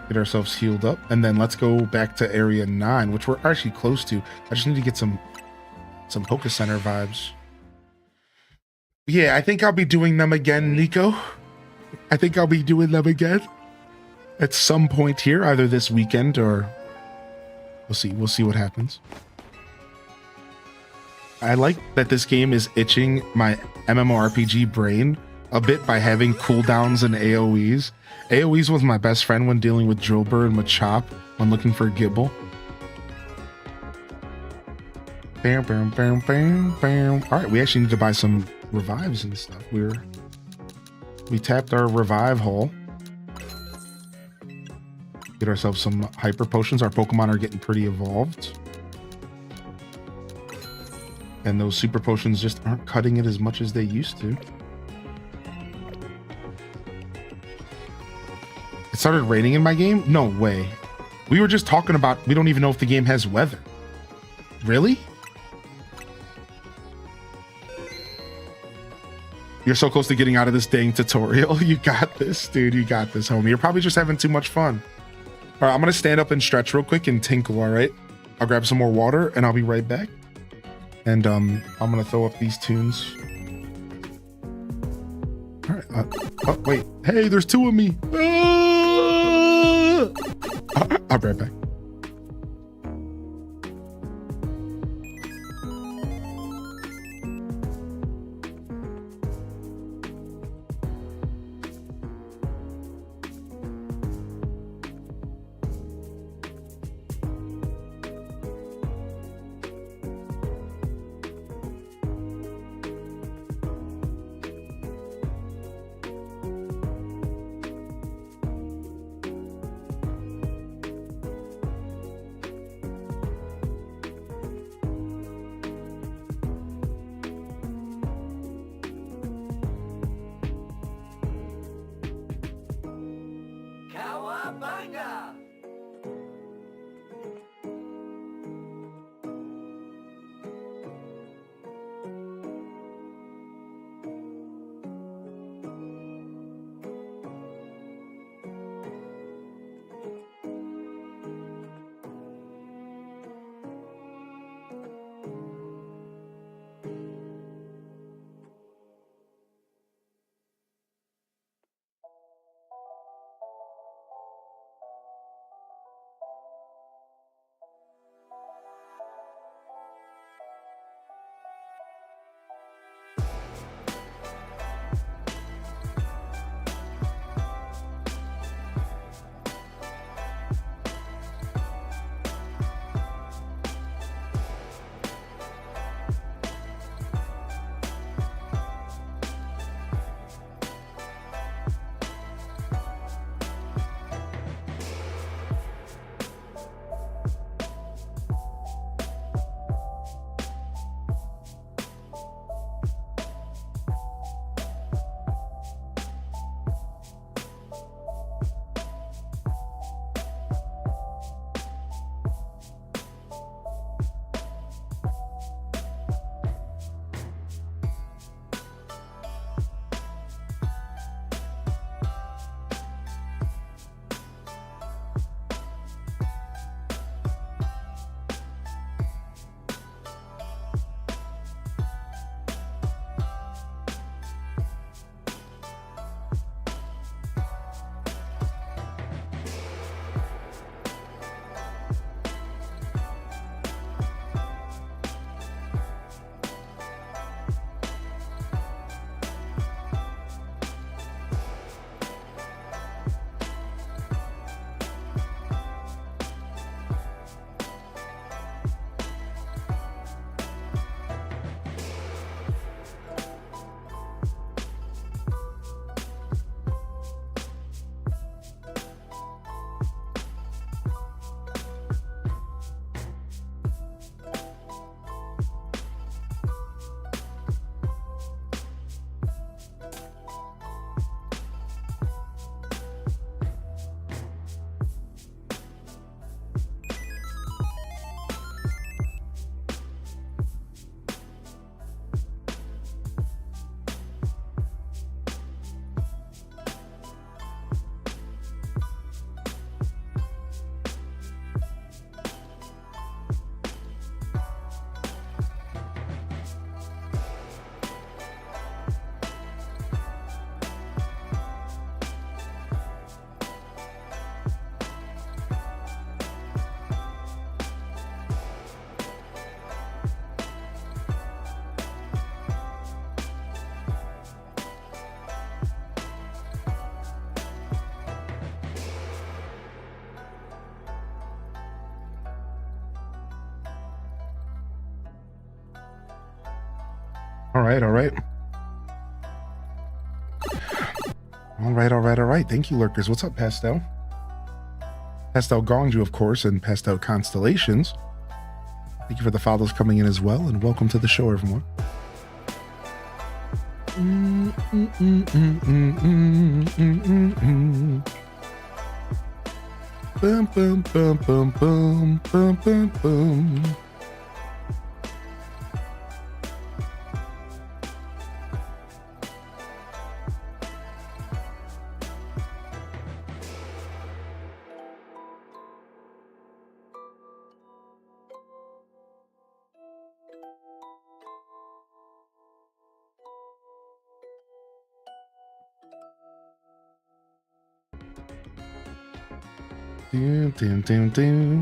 Get ourselves healed up, and then let's go back to Area 9, which we're actually close to. I just need to get some Poké Center vibes. Yeah, I think I'll be doing them again, Nico. I think I'll be doing them again at some point here, either this weekend or we'll see. We'll see what happens. I like that this game is itching my MMORPG brain a bit by having cooldowns and AoEs. AoEs was my best friend when dealing with Drillbur and Machop when looking for Gibble. Bam, bam, bam, bam, bam. All right, we actually need to buy some revives and stuff. We tapped our revive hole. Get ourselves some hyper potions. Our Pokemon are getting pretty evolved. And those super potions just aren't cutting it as much as they used to. It started raining in my game? No way. We were just talking about, we don't even know if the game has weather. Really? You're so close to getting out of this dang tutorial. You got this, dude. You got this, homie. You're probably just having too much fun. All right, I'm going to stand up and stretch real quick and tinkle, all right? I'll grab some more water, and I'll be right back. And I'm going to throw up these tunes. All right. Oh, wait. Hey, there's two of me. I'll be right back. All right, all right. All right, all right, all right. Thank you, Lurkers. What's up, Pastel? Pastel Gongju, of course, and Pastel Constellations. Thank you for the follows coming in as well, and welcome to the show, everyone. Boom, boom, boom, boom, boom, boom, boom, boom.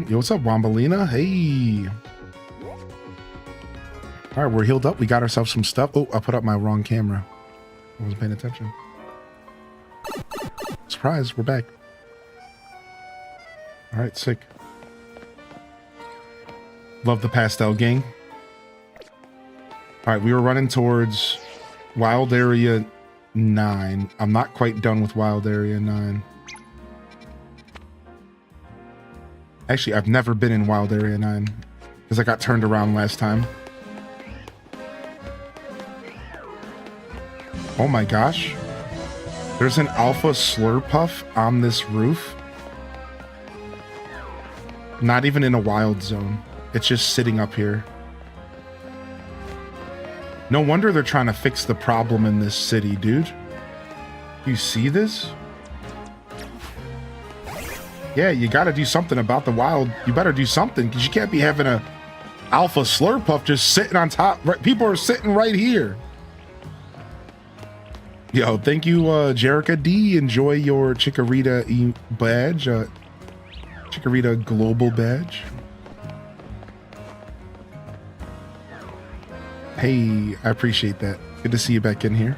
Yo, what's up, Wambalina? Hey. All right, we're healed up. We got ourselves some stuff. Oh, I put up my wrong camera. I wasn't paying attention. Surprise, we're back. All right, sick. Love the pastel gang. All right, we were running towards Wild Area 9. I'm not quite done with Wild Area 9. Actually, I've never been in Wild Area 9 because I got turned around last time. Oh my gosh. There's an alpha Slurpuff on this roof. Not even in a wild zone. It's just sitting up here. No wonder they're trying to fix the problem in this city, dude. You see this? Yeah, you gotta do something about the wild. You better do something, because you can't be having a alpha Slurpuff just sitting on top. Right, people are sitting right here. Yo, thank you, Jerica D. Enjoy your Chikorita badge. Chikorita Global badge. Hey, I appreciate that. Good to see you back in here.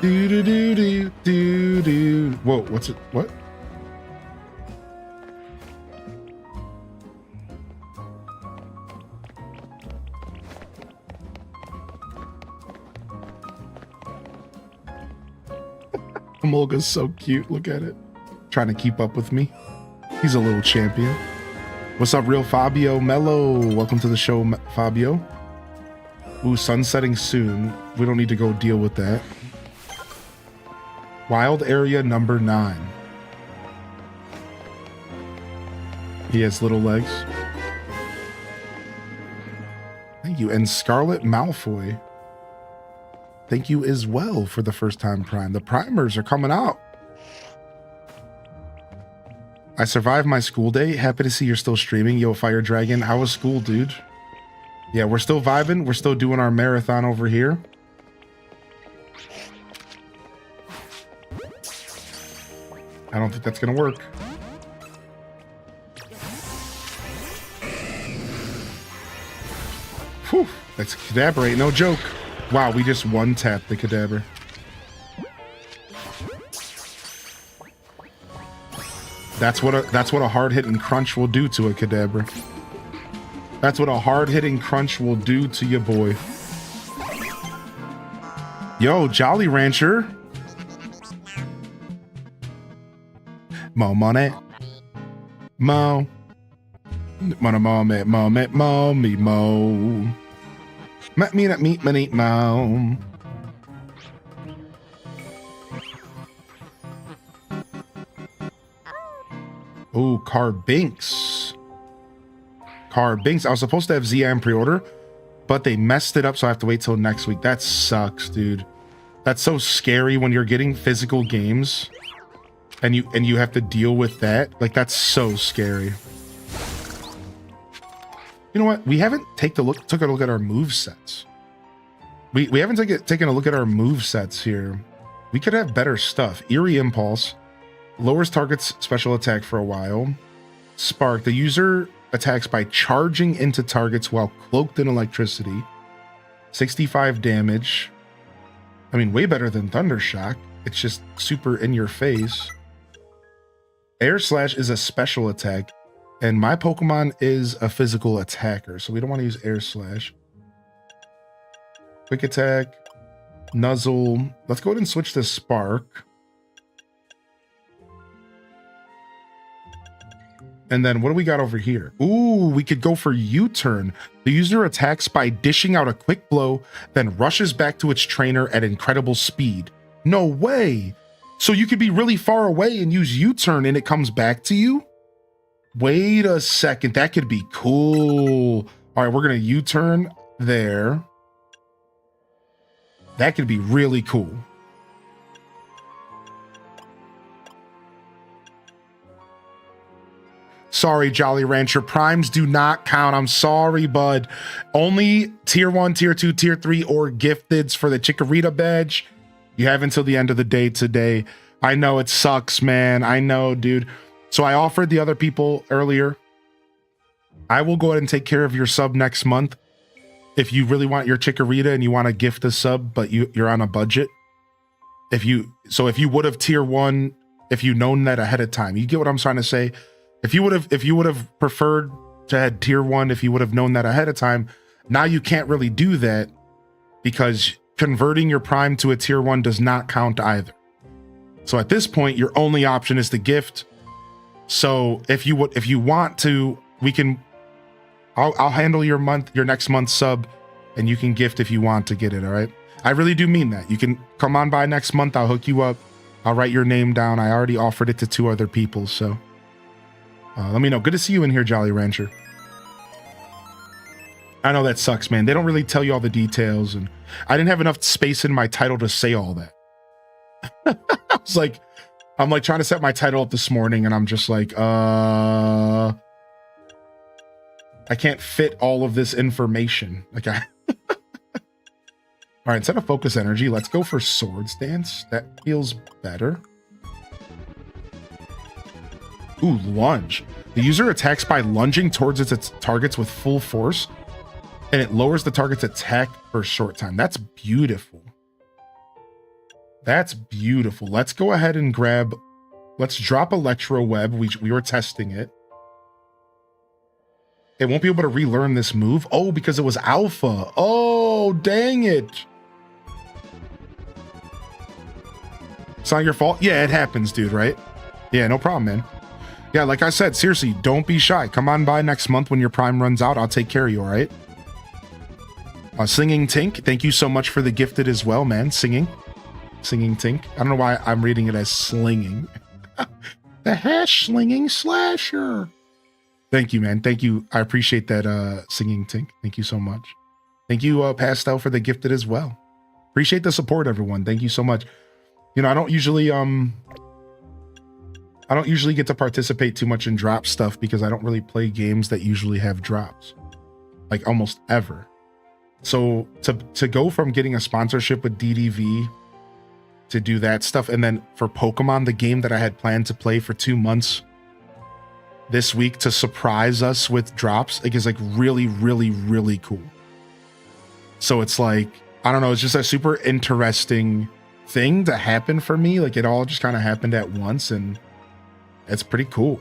Do do do do do do. Whoa, what's it? What? Amolga's so cute. Look at it. Trying to keep up with me. He's a little champion. What's up, real Fabio Mello? Welcome to the show, Fabio. Ooh, sun's setting soon. We don't need to go deal with that. Wild Area number 9. He has little legs. Thank you. And Scarlet Malfoy. Thank you as well for the first time Prime. The primers are coming out. I survived my school day. Happy to see you're still streaming. Yo, Fire Dragon. How was school, dude? Yeah, we're still vibing. We're still doing our marathon over here. I don't think that's gonna work. Whew, that's Kadabra, ain't no joke. Wow, we just one-tapped the Kadabra. That's what a hard-hitting crunch will do to a Kadabra. That's what a hard-hitting crunch will do to your boy. Yo, Jolly Rancher. Mo money. Mo. Money, mo, me, mo, me, mo, me, mo. Met me, not meet, money, mo. Oh, Carbinks. Carbinks. I was supposed to have ZM pre-order, but they messed it up, so I have to wait till next week. That sucks, dude. That's so scary when you're getting physical games. And you have to deal with that. Like, that's so scary. You know what? We haven't took a look at our move sets. We haven't taken a look at our move sets here. We could have better stuff. Eerie Impulse lowers target's special attack for a while. Spark. The user attacks by charging into targets while cloaked in electricity. 65 damage. I mean, way better than Thundershock. It's just super in your face. Air Slash is a special attack. And my Pokemon is a physical attacker, so we don't want to use Air Slash. Quick Attack, Nuzzle. Let's go ahead and switch to Spark. And then what do we got over here? Ooh, we could go for U-turn. The user attacks by dishing out a quick blow, then rushes back to its trainer at incredible speed. No way. So you could be really far away and use U-turn and it comes back to you? Wait a second. That could be cool. All right, we're going to U-turn there. That could be really cool. Sorry, Jolly Rancher. Primes do not count. I'm sorry, bud. Only tier 1, tier 2, tier 3, or gifteds for the Chikorita badge. You have until the end of the day today. I know it sucks, man. I know, dude. So I offered the other people earlier. I will go ahead and take care of your sub next month. If you really want your Chikorita and you want to gift a sub, but you're on a budget. If you would have tier 1, if you known that ahead of time, you get what I'm trying to say? If you would have preferred to had tier 1, if you would have known that ahead of time, now you can't really do that because converting your prime to a tier 1 does not count either. So at this point, your only option is to gift. So if you want to, I'll handle your next month's sub, and you can gift if you want to get it. All right. I really do mean that. You can come on by next month. I'll hook you up. I'll write your name down. I already offered it to 2 other people. So let me know. Good to see you in here, Jolly Rancher. I know that sucks, man. They don't really tell you all the details, and I didn't have enough space in my title to say all that. I'm like trying to set my title up this morning, and I'm just like, I can't fit all of this information. All right, instead of focus energy, let's go for Swords Dance. That feels better. Ooh, lunge. The user attacks by lunging towards its targets with full force, and it lowers the target's attack for a short time. That's beautiful. That's beautiful. Let's go ahead and let's drop Electro Web. We were testing it. It won't be able to relearn this move. Oh, because it was alpha. Oh, dang it. It's not your fault. Yeah, it happens, dude, right? Yeah, no problem, man. Yeah, like I said, seriously, don't be shy. Come on by next month when your prime runs out. I'll take care of you, all right? Singing Tink, thank you so much for the gifted as well, man. Singing Tink. I don't know why I'm reading it as slinging. The hash slinging slasher. Thank you, man. Thank you. I appreciate that, Singing Tink. Thank you so much. Thank you, Pastel, for the gifted as well. Appreciate the support, everyone. Thank you so much. You know, I don't usually get to participate too much in drop stuff because I don't really play games that usually have drops, like almost ever. So to go from getting a sponsorship with DDV to do that stuff, and then for Pokemon, the game that I had planned to play for 2 months, this week to surprise us with drops, like, is like really, really, really cool. So it's like, I don't know, it's just a super interesting thing to happen for me. Like, it all just kind of happened at once, and it's pretty cool.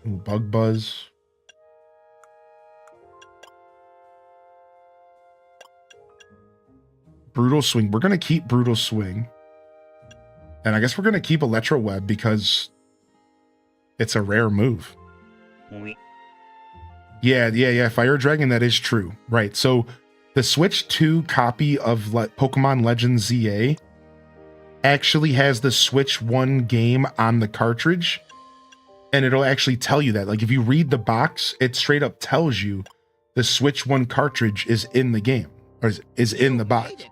Ooh, Bug Buzz. Brutal Swing. We're going to keep Brutal Swing. And I guess we're going to keep Electro Web because it's a rare move. Yeah. Fire Dragon, that is true. Right. So the Switch 2 copy of Pokemon Legends ZA actually has the Switch 1 game on the cartridge. And it'll actually tell you that. Like, if you read the box, it straight up tells you the Switch 1 cartridge is in the game, or is in the box.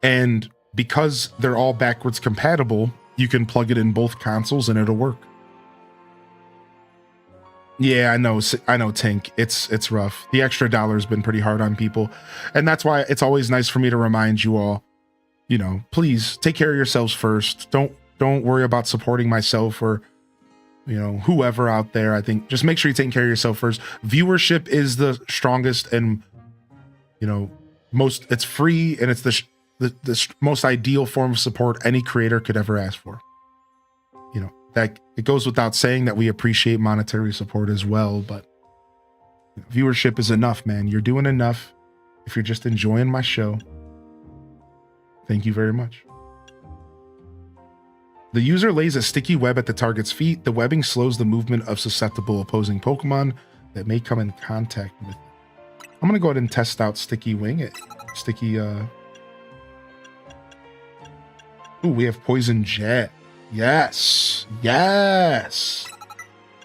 And because they're all backwards compatible, you can plug it in both consoles and it'll work. Yeah, I know, Tink. It's rough. The extra $1's been pretty hard on people. And that's why it's always nice for me to remind you all, you know, please take care of yourselves first. Don't worry about supporting myself or, you know, whoever out there. I think just make sure you're taking care of yourself first. Viewership is the strongest and, you know, it's free, and it's the most ideal form of support any creator could ever ask for. you know, that it goes without saying that we appreciate monetary support as well, but viewership is enough, man. You're doing enough. If you're just enjoying my show, thank you very much. The user lays a sticky web at the target's feet. The webbing slows the movement of susceptible opposing Pokemon that may come in contact with it. I'm gonna go ahead and test out Sticky Wing. Ooh, we have Poison Jet. Yes. Yes.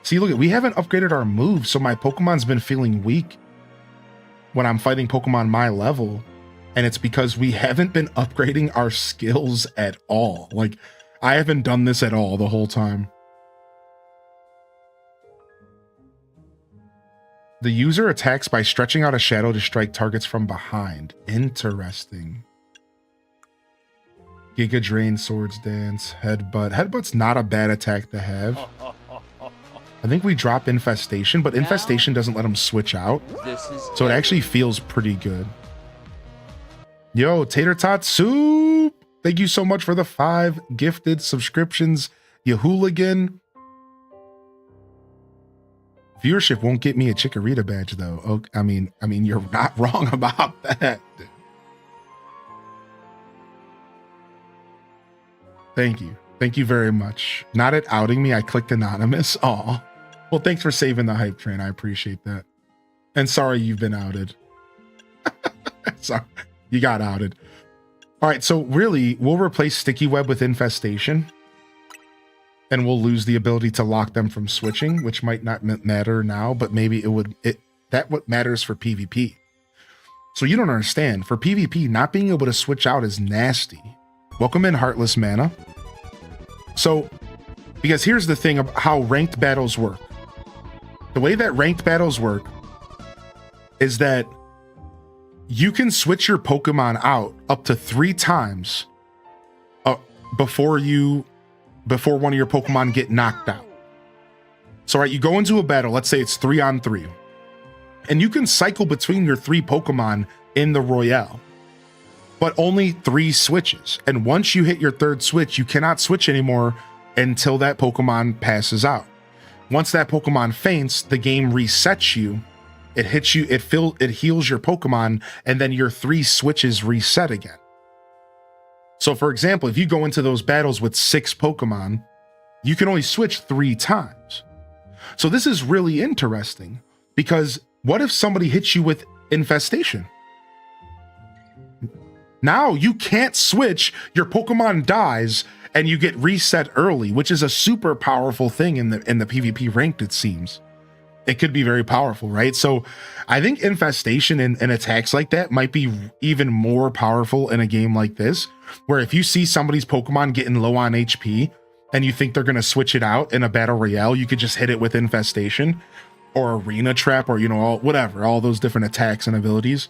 See, look, we haven't upgraded our moves, so my Pokemon's been feeling weak when I'm fighting Pokemon my level. And it's because we haven't been upgrading our skills at all. Like, I haven't done this at all the whole time. The user attacks by stretching out a shadow to strike targets from behind. Interesting. Giga Drain, Swords Dance, Headbutt. Headbutt's not a bad attack to have. I think we drop Infestation, but Infestation doesn't let him switch out. So it actually feels pretty good. Yo, Tater Tot Soup! Thank you so much for the 5 gifted subscriptions, you hooligan. Viewership won't get me a Chikorita badge though. Oh, I mean, you're not wrong about that. Thank you. Thank you very much. Not at outing me, I clicked anonymous. Aw. Well, thanks for saving the hype train. I appreciate that. And sorry you've been outed. Sorry, you got outed. All right, so really, we'll replace Sticky Web with Infestation. And we'll lose the ability to lock them from switching, which might not matter now, but maybe that what matters for PvP. So you don't understand. For PvP, not being able to switch out is nasty. Welcome in, Heartless Mana. So, because here's the thing about how ranked battles work. The way that ranked battles work is that you can switch your Pokemon out up to 3 times before one of your Pokemon get knocked out. So, right, you go into a battle, let's say it's 3-on-3, and you can cycle between your 3 Pokemon in the Royale, but only 3 switches. And once you hit your 3rd switch, you cannot switch anymore until that Pokemon passes out. Once that Pokemon faints, the game resets you. It hits you, it heals your Pokemon, and then your 3 switches reset again. So for example, if you go into those battles with 6 Pokemon, you can only switch 3 times. So this is really interesting, because what if somebody hits you with Infestation? Now you can't switch, your Pokemon dies, and you get reset early, which is a super powerful thing in the PvP ranked, it seems. It could be very powerful, right? So I think Infestation and attacks like that might be even more powerful in a game like this, where if you see somebody's Pokemon getting low on HP and you think they're going to switch it out in a battle royale, you could just hit it with Infestation or Arena Trap, or, you know, all those different attacks and abilities.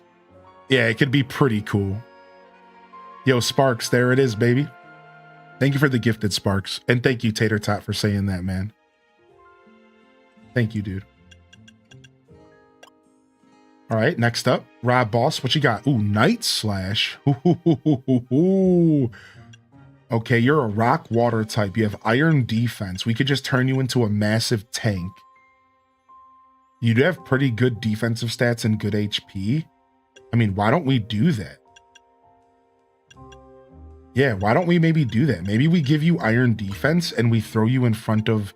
Yeah, it could be pretty cool. Yo, Sparks, there it is, baby. Thank you for the gifted, Sparks. And thank you, Tater Tot, for saying that, man. Thank you, dude. All right, next up, Rob Boss, what you got? Ooh, Night Slash. Ooh. Okay, you're a rock water type. You have iron defense. We could just turn you into a massive tank. You do have pretty good defensive stats and good HP. I mean, why don't we do that? Yeah, why don't we maybe do that? Maybe we give you iron defense and we throw you in front of...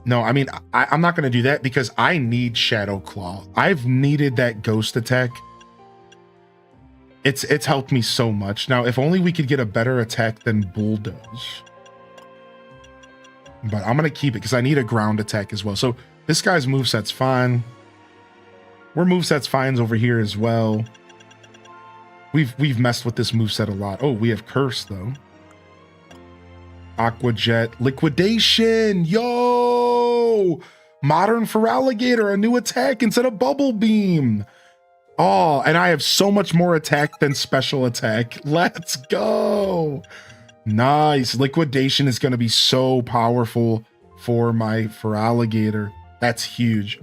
No, I mean, I'm not going to do that because I need Shadow Claw. I've needed that ghost attack. It's helped me so much. Now, if only we could get a better attack than Bulldoze. But I'm going to keep it because I need a ground attack as well. So this guy's moveset's fine. We're moveset's fines over here as well. We've messed with this moveset a lot. Oh, we have Curse, though. Aqua Jet. Liquidation! Yo! Modern Feraligatr, a new attack instead of Bubble Beam. Oh, and I have so much more attack than special attack. Let's go! Nice. Liquidation is going to be so powerful for my Feraligatr. That's huge.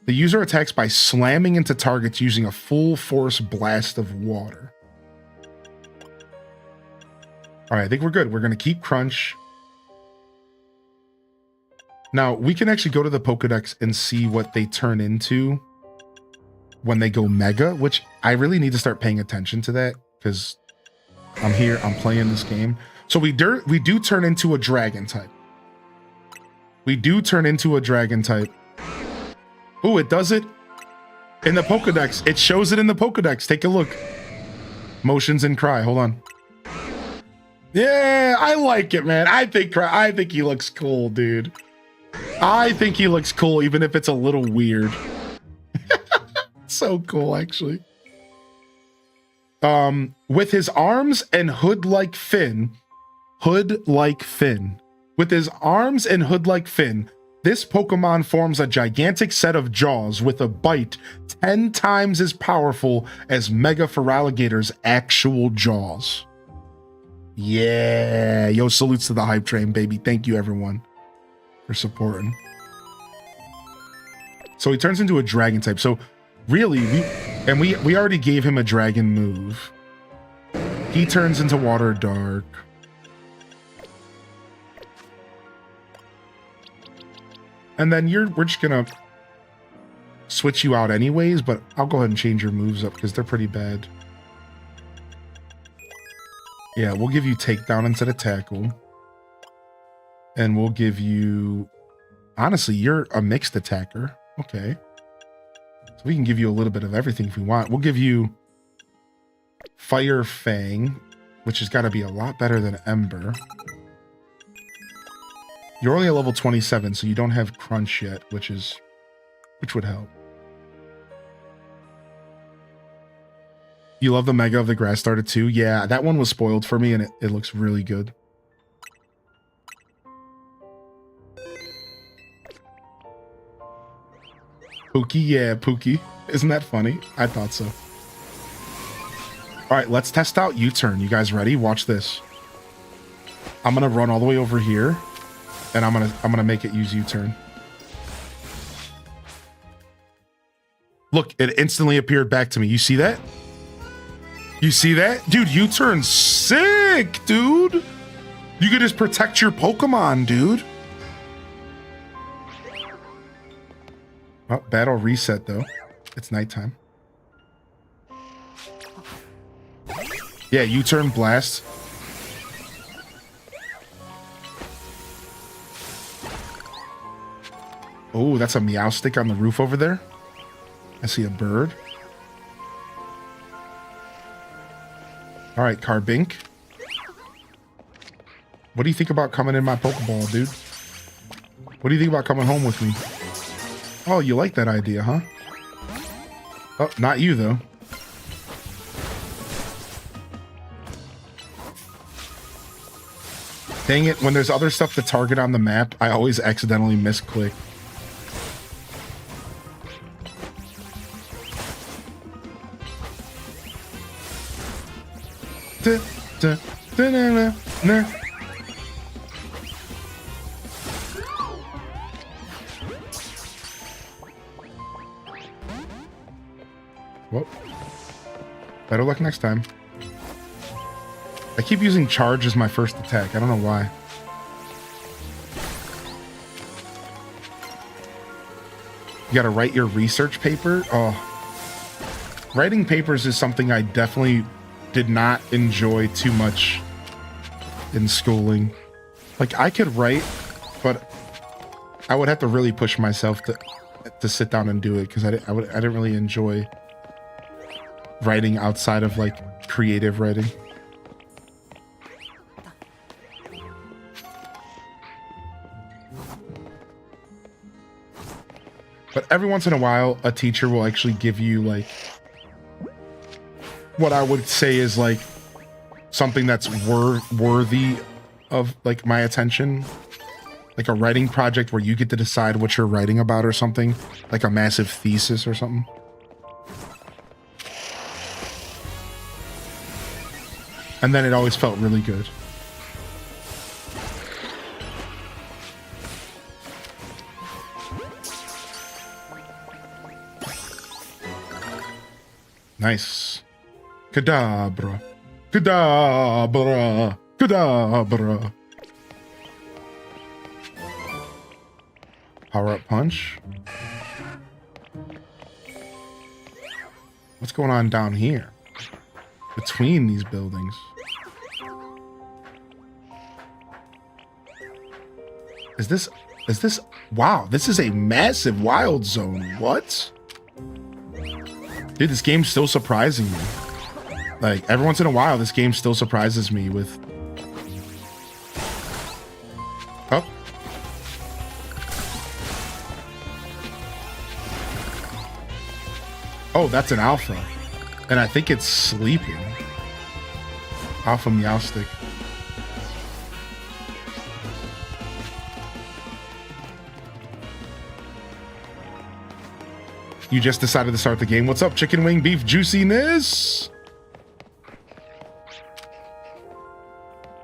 The user attacks by slamming into targets using a full force blast of water. All right, I think we're good. We're going to keep Crunch. Now, we can actually go to the Pokedex and see what they turn into when they go Mega, which I really need to start paying attention to that because I'm here, I'm playing this game. So we do turn into a Dragon type. We do turn into a Dragon type. Oh, it does it in the Pokedex. It shows it in the Pokedex. Take a look. Motions and Cry. Hold on. Yeah, I like it, man. I think he looks cool, dude. I think he looks cool, even if it's a little weird. So cool, actually. With his arms and hood-like fin, with his arms and hood-like fin, this Pokemon forms a gigantic set of jaws with a bite 10 times as powerful as Mega Feraligator's actual jaws. Yeah, yo, salutes to the hype train, baby. Thank you, everyone, for supporting. So he turns into a Dragon type. So really, we already gave him a Dragon move. He turns into Water Dark. And then we're just gonna switch you out anyways, but I'll go ahead and change your moves up because they're pretty bad. Yeah, we'll give you Takedown instead of Tackle. And we'll give you... Honestly, you're a mixed attacker. Okay. So we can give you a little bit of everything if we want. We'll give you Fire Fang, which has got to be a lot better than Ember. You're only at level 27, so you don't have Crunch yet, which would help. You love the Mega of the Grass Starter too? Yeah, that one was spoiled for me, and it looks really good. Pookie, yeah, Pookie. Isn't that funny? I thought so. All right, let's test out U-turn. You guys ready? Watch this. I'm gonna run all the way over here, and I'm gonna make it use U-turn. Look, it instantly appeared back to me. You see that? You see that? Dude, U-turn's sick, dude. You could just protect your Pokemon, dude. Oh, battle reset, though. It's nighttime. Yeah, U-turn blast. Oh, that's a Meowstic on the roof over there. I see a bird. All right, Carbink. What do you think about coming in my Pokeball, dude? What do you think about coming home with me? Oh, you like that idea, huh? Oh, not you, though. Dang it, when there's other stuff to target on the map, I always accidentally misclick. Well, better luck next time. I keep using charge as my first attack. I don't know why. You gotta write your research paper? Oh. Writing papers is something I definitely did not enjoy too much in schooling. Like, I could write, but I would have to really push myself to sit down and do it because I didn't really enjoy writing outside of like creative writing. But every once in a while, a teacher will actually give you like what I would say is like something that's worthy of like my attention. Like a writing project where you get to decide what you're writing about or something. Like a massive thesis or something. And then it always felt really good. Nice. Kadabra. Kadabra. Kadabra. Power up punch. What's going on down here? Between these buildings. Is this, wow, this is a massive wild zone. What? Dude, this game's still surprising me. Like, every once in a while, this game still surprises me with... Oh. Oh, that's an alpha. And I think it's sleeping. Alpha Meowstic. You just decided to start the game. What's up, chicken wing beef juiciness?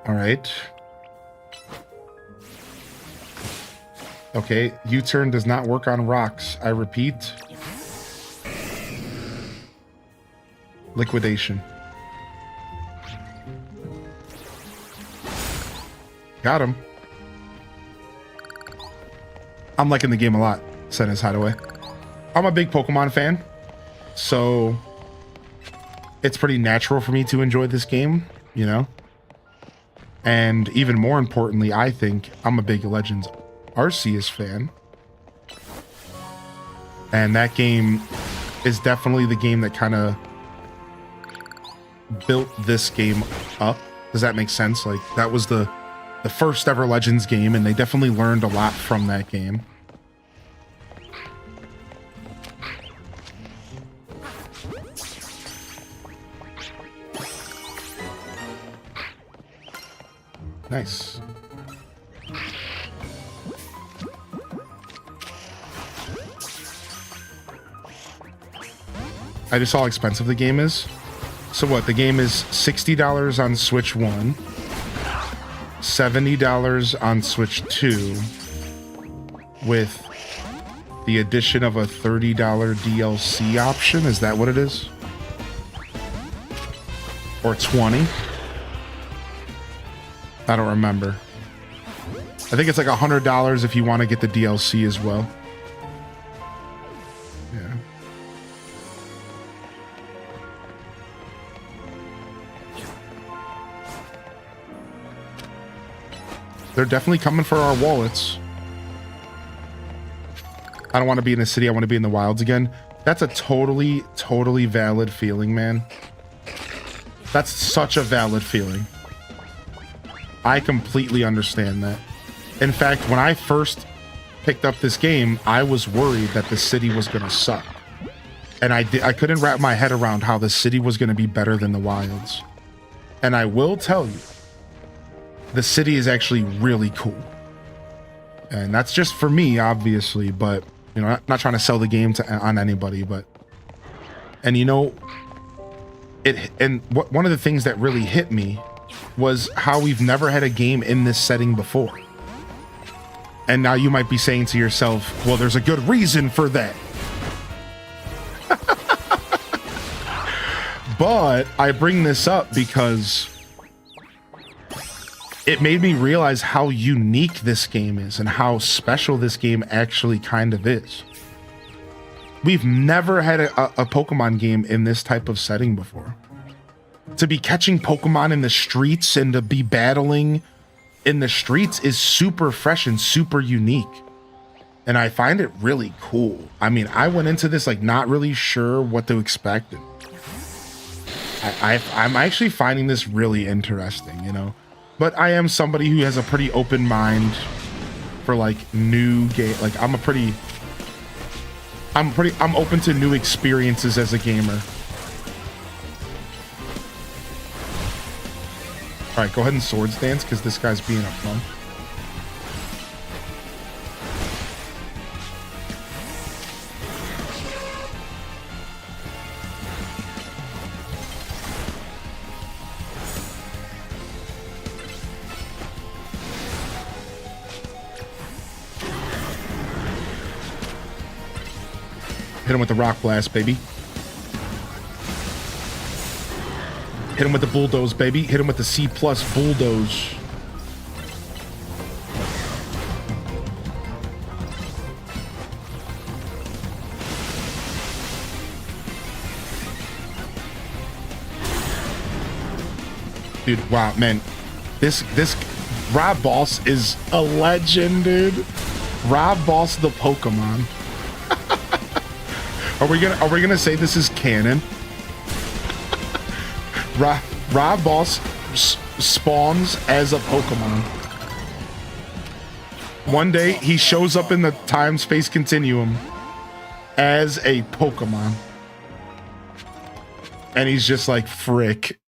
All right. Okay, U-turn does not work on rocks. I repeat. Liquidation. Got him. I'm liking the game a lot, said his hideaway. I'm a big Pokemon fan, so it's pretty natural for me to enjoy this game, you know? And even more importantly, I think I'm a big Legends Arceus fan. And that game is definitely the game that kind of built this game up. Does that make sense? Like, that was the first ever Legends game, and they definitely learned a lot from that game. Nice. I just saw how expensive the game is. So what? The game is $60 on Switch 1, $70 on Switch 2, with the addition of a $30 DLC option. Is that what it is? Or 20? I don't remember. I think it's like $100 if you want to get the DLC as well. Yeah. They're definitely coming for our wallets. I don't want to be in the city. I want to be in the wilds again. That's a totally valid feeling, man. That's such a valid feeling. I completely understand that. In fact, when I first picked up this game, I was worried that the city was going to suck. And I couldn't wrap my head around how the city was going to be better than the wilds. And I will tell you, the city is actually really cool. And that's just for me, obviously, but, you know, I'm not trying to sell the game on anybody, but... And, you know, one of the things that really hit me was how we've never had a game in this setting before. And now you might be saying to yourself, well, there's a good reason for that. But I bring this up because it made me realize how unique this game is and how special this game actually kind of is. We've never had a Pokemon game in this type of setting before. To be catching Pokemon in the streets and to be battling in the streets is super fresh and super unique. And I find it really cool. I mean, I went into this like not really sure what to expect. I'm actually finding this really interesting, you know? But I am somebody who has a pretty open mind for like new game. Like I'm open to new experiences as a gamer. All right, go ahead and swords dance because this guy's being a punk. Hit him with the rock blast, baby. Hit him with the bulldoze, baby. Hit him with the C+ bulldoze. Dude, wow, man. This Rob Boss is a legend, dude. Rob Boss the Pokemon. Are we gonna say this is canon? Rob Boss spawns as a Pokemon. One day he shows up in the time-space continuum as a Pokemon. And he's just like, frick.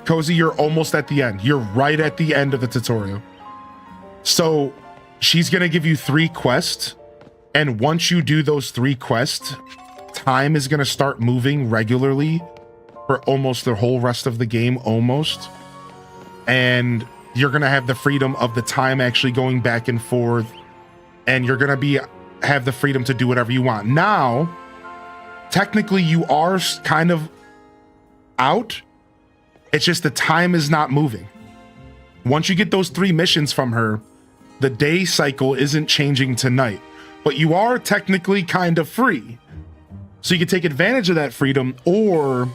Cozy, you're almost at the end. You're right at the end of the tutorial. So she's gonna give you 3 quests, and once you do those 3 quests, time is gonna start moving regularly for almost the whole rest of the game, almost. And you're gonna have the freedom of the time actually going back and forth, and you're gonna have the freedom to do whatever you want. Now, technically you are kind of out. It's just the time is not moving. Once you get those 3 missions from her, the day cycle isn't changing to night, but you are technically kind of free. So you can take advantage of that freedom, or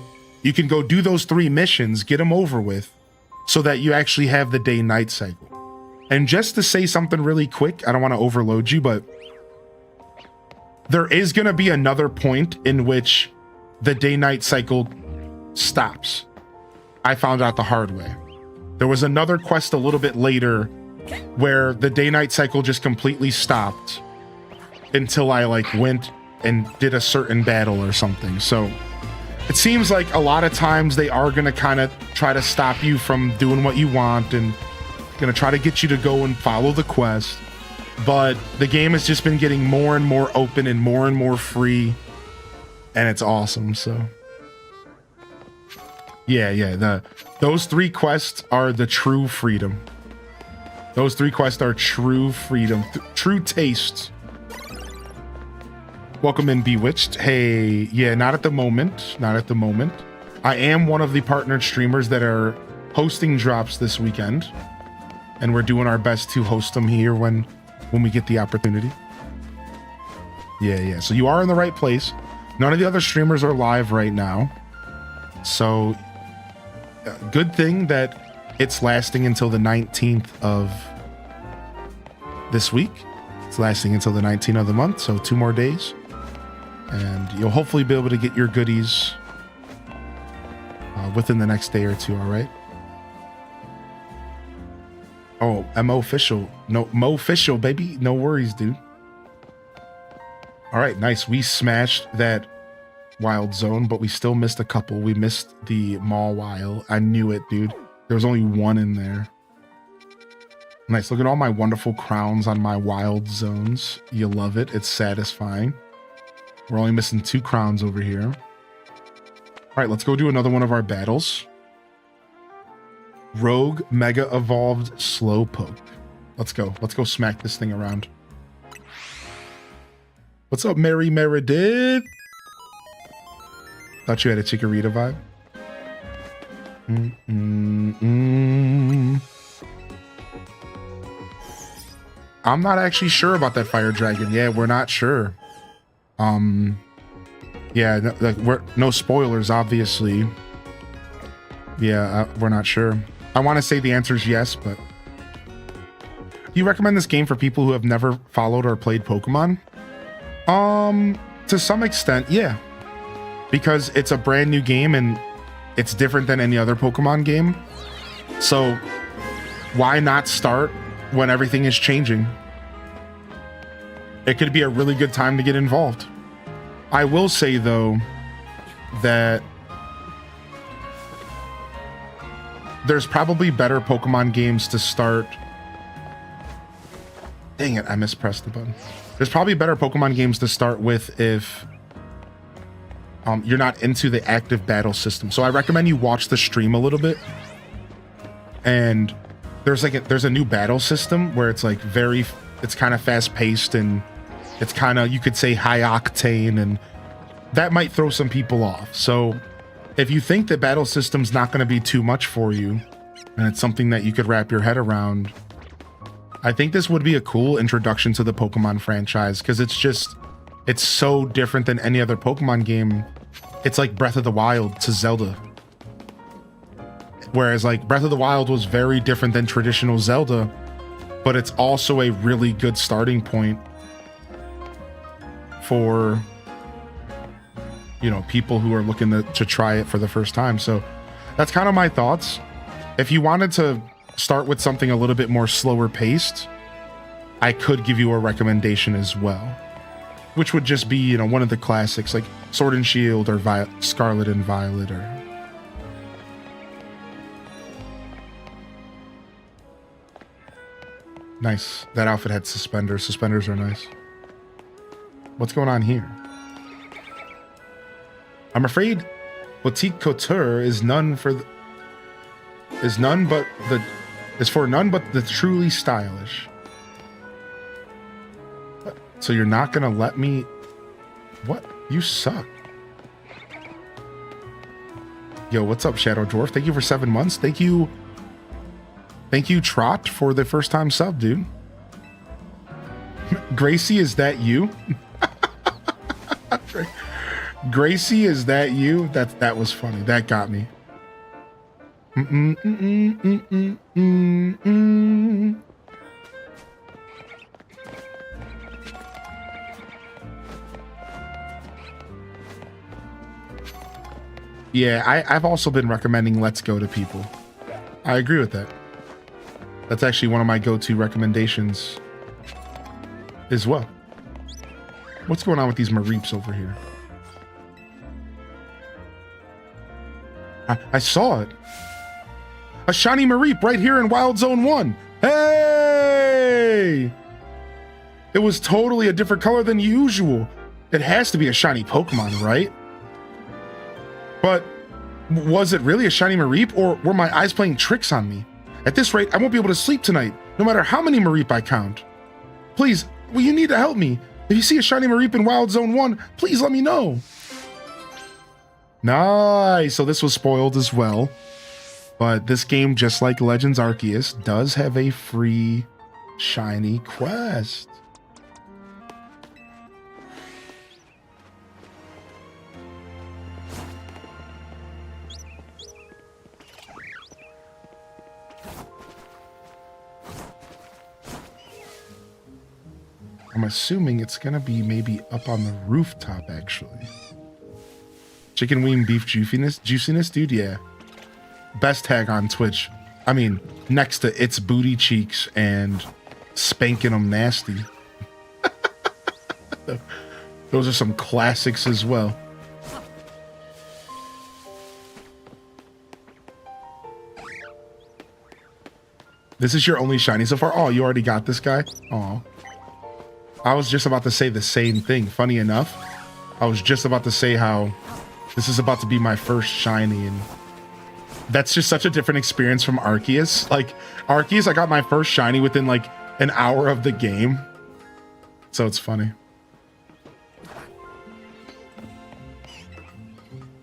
you can go do those 3 missions, get them over with, so that you actually have the day-night cycle. And just to say something really quick, I don't want to overload you, but there is going to be another point in which the day-night cycle stops. I found out the hard way. There was another quest a little bit later where the day-night cycle just completely stopped until I like went and did a certain battle or something. So it seems like a lot of times they are going to kind of try to stop you from doing what you want and going to try to get you to go and follow the quest. But the game has just been getting more and more open and more free, and it's awesome. So yeah, those 3 quests are the true freedom. Those 3 quests are true freedom, true tastes. Welcome in, Bewitched. Hey, yeah, not at the moment. Not at the moment. I am one of the partnered streamers that are hosting drops this weekend, and we're doing our best to host them here when we get the opportunity. Yeah. So you are in the right place. None of the other streamers are live right now. So good thing that it's lasting until the 19th of this week. It's lasting until the 19th of the month, so 2 more days. And you'll hopefully be able to get your goodies within the next day or 2, all right? Oh, MO official. No, Mo official, baby. No worries, dude. All right, nice. We smashed that wild zone, but we still missed a couple. We missed the Mawile. I knew it, dude. There was only 1 in there. Nice. Look at all my wonderful crowns on my wild zones. You love it. It's satisfying. We're only missing 2 crowns over here. All right, let's go do another one of our battles. Rogue Mega Evolved Slowpoke. Let's go. Let's go smack this thing around. What's up, Mary Meredith? Thought you had a Chikorita vibe. I'm not actually sure about that fire dragon. Yeah, we're not sure. Yeah, no spoilers, obviously. Yeah, we're not sure. I want to say the answer is yes, but do you recommend this game for people who have never followed or played Pokemon? To some extent, yeah. Because it's a brand new game and it's different than any other Pokemon game. So why not start when everything is changing? It could be a really good time to get involved. I will say, though, that there's probably better Pokemon games to start. Dang it, I mispressed the button. There's probably better Pokemon games to start with if you're not into the active battle system. So I recommend you watch the stream a little bit. And there's a new battle system where it's like it's kind of fast paced and it's kind of, you could say, high octane, and that might throw some people off. So if you think the battle system's not going to be too much for you and it's something that you could wrap your head around, I think this would be a cool introduction to the Pokemon franchise, because it's It's so different than any other Pokemon game. It's like Breath of the Wild to Zelda. Whereas like Breath of the Wild was very different than traditional Zelda, but it's also a really good starting point for, you know, people who are looking to try it for the first time. So that's kind of my thoughts. If you wanted to start with something a little bit more slower paced, I could give you a recommendation as well, which would just be, you know, one of the classics like Sword and Shield or Scarlet and Violet or... Nice. That outfit had suspenders. Suspenders are nice. What's going on here? I'm afraid boutique couture is for none but the truly stylish. What? So you're not gonna let me? What? You suck. Yo, what's up, Shadow Dwarf? Thank you for 7 months. Thank you, Trot, for the first time sub, dude. Gracie, is that you? Gracie, is that you? That was funny. That got me. Yeah, I've also been recommending Let's Go to people. I agree with that. That's actually one of my go-to recommendations as well. What's going on with these Mareeps over here? I saw it. A shiny Mareep right here in Wild Zone 1. Hey! It was totally a different color than usual. It has to be a shiny Pokemon, right? But was it really a shiny Mareep, or were my eyes playing tricks on me? At this rate, I won't be able to sleep tonight, no matter how many Mareep I count. Please, well, you need to help me. If you see a shiny Mareep in Wild Zone 1, please let me know. Nice. So this was spoiled as well. But this game, just like Legends Arceus, does have a free shiny quest. I'm assuming it's gonna be maybe up on the rooftop, actually. Chicken wing beef juiciness, dude, yeah. Best tag on Twitch. I mean, next to It's Booty Cheeks and Spanking 'em Nasty. Those are some classics as well. This is your only shiny so far? Oh, you already got this guy? Oh. I was just about to say the same thing. Funny enough, I was just about to say how this is about to be my first shiny, and that's just such a different experience from Arceus. Like, Arceus, I got my first shiny within like an hour of the game. So it's funny.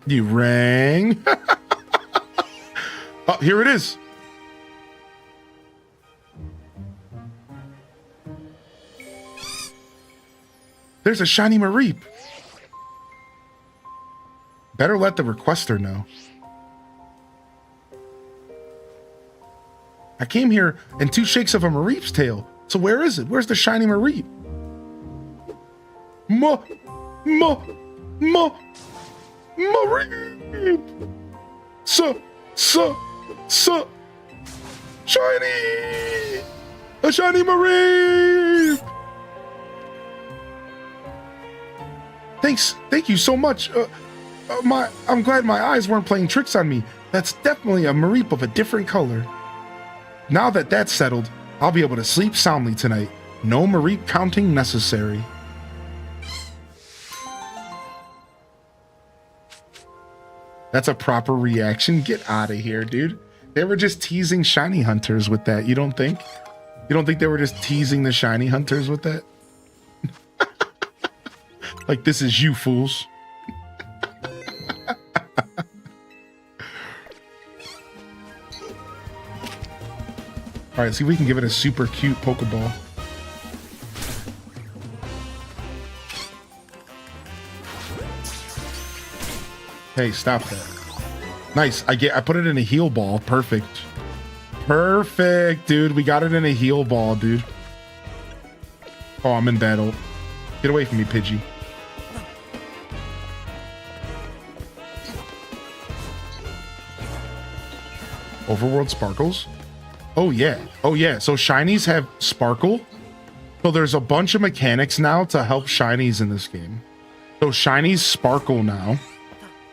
You rang. Oh, here it is. There's a shiny Mareep. Better let the requester know. I came here in 2 shakes of a Mareep's tail. So where is it? Where's the shiny Mareep? Mareep! Shiny! A shiny Mareep! Thank you so much. I'm glad my eyes weren't playing tricks on me. That's definitely a Mareep of a different color. Now that that's settled, I'll be able to sleep soundly tonight. No Mareep counting necessary. That's a proper reaction. Get out of here, dude. They were just teasing shiny hunters with that. You don't think? You don't think they were just teasing the shiny hunters with that? Like, this is you fools. All right, see if we can give it a super cute Pokeball. Hey, stop that. Nice. I put it in a heal ball. Perfect. Perfect, dude. We got it in a heal ball, dude. Oh, I'm in battle. Get away from me, Pidgey. Overworld sparkles? Oh yeah. Oh yeah. So shinies have sparkle. So there's a bunch of mechanics now to help shinies in this game. So shinies sparkle now,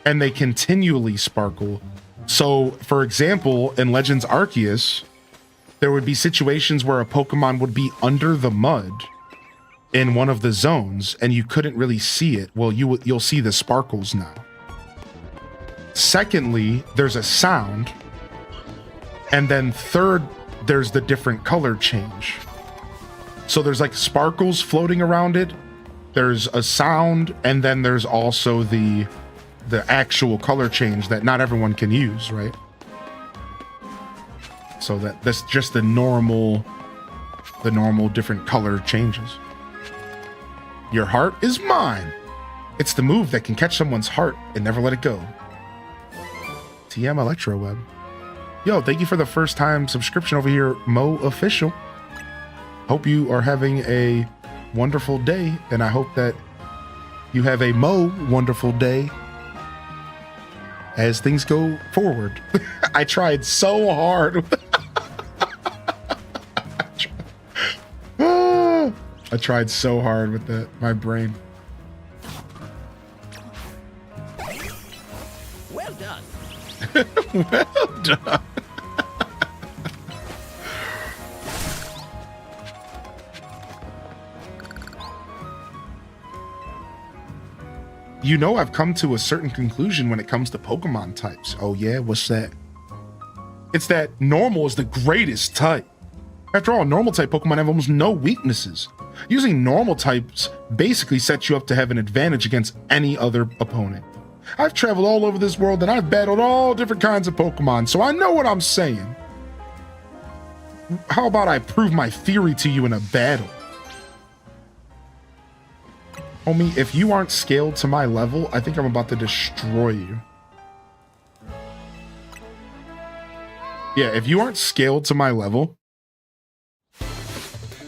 and they continually sparkle. So for example, in Legends Arceus, there would be situations where a Pokemon would be under the mud in one of the zones and you couldn't really see it. Well, you'll see the sparkles now. Secondly, there's a sound. And then third, there's the different color change. So there's like sparkles floating around it. There's a sound, and then there's also the actual color change that not everyone can use, right? So that's just the normal different color changes. Your heart is mine. It's the move that can catch someone's heart and never let it go. TM Electroweb. Yo, thank you for the first time subscription over here, Mo Official. Hope you are having a wonderful day, and I hope that you have a wonderful day as things go forward. I tried so hard. I tried so hard with that, my brain. Well done. Well done. You know, I've come to a certain conclusion when it comes to Pokemon types. Oh yeah, what's that? It's that normal is the greatest type. After all, normal type Pokemon have almost no weaknesses. Using normal types basically sets you up to have an advantage against any other opponent. I've traveled all over this world and I've battled all different kinds of Pokemon, so I know what I'm saying. How about I prove my theory to you in a battle? Homie, if you aren't scaled to my level, I think I'm about to destroy you. Yeah, if you aren't scaled to my level,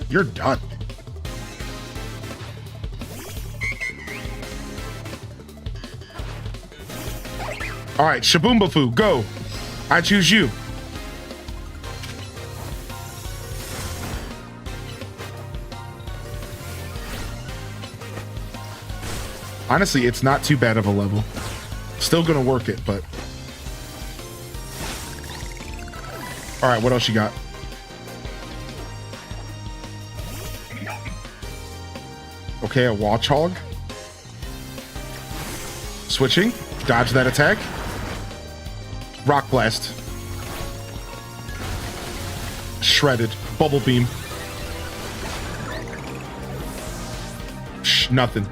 you're done. All right, Shaboombafu, go. I choose you. Honestly, it's not too bad of a level. Still gonna work it, but... All right, what else you got? Okay, a Watchog. Switching. Dodge that attack. Rock Blast. Shredded. Bubble Beam. Shh, nothing.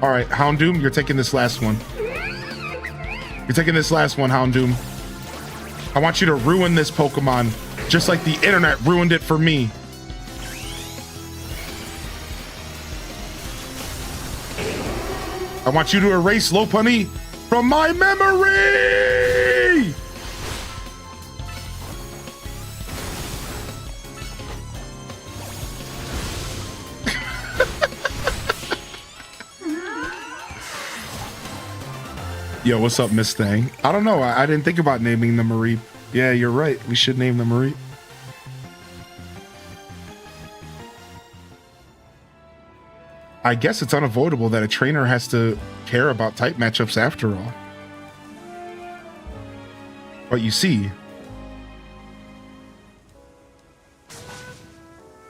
All right, Houndoom, you're taking this last one. You're taking this last one, Houndoom. I want you to ruin this Pokemon, just like the internet ruined it for me. I want you to erase Lopunny from my memory! Yo, what's up, Miss Thang? I don't know. I didn't think about naming the Marie. Yeah, you're right. We should name the Marie. I guess it's unavoidable that a trainer has to care about type matchups after all. But you see,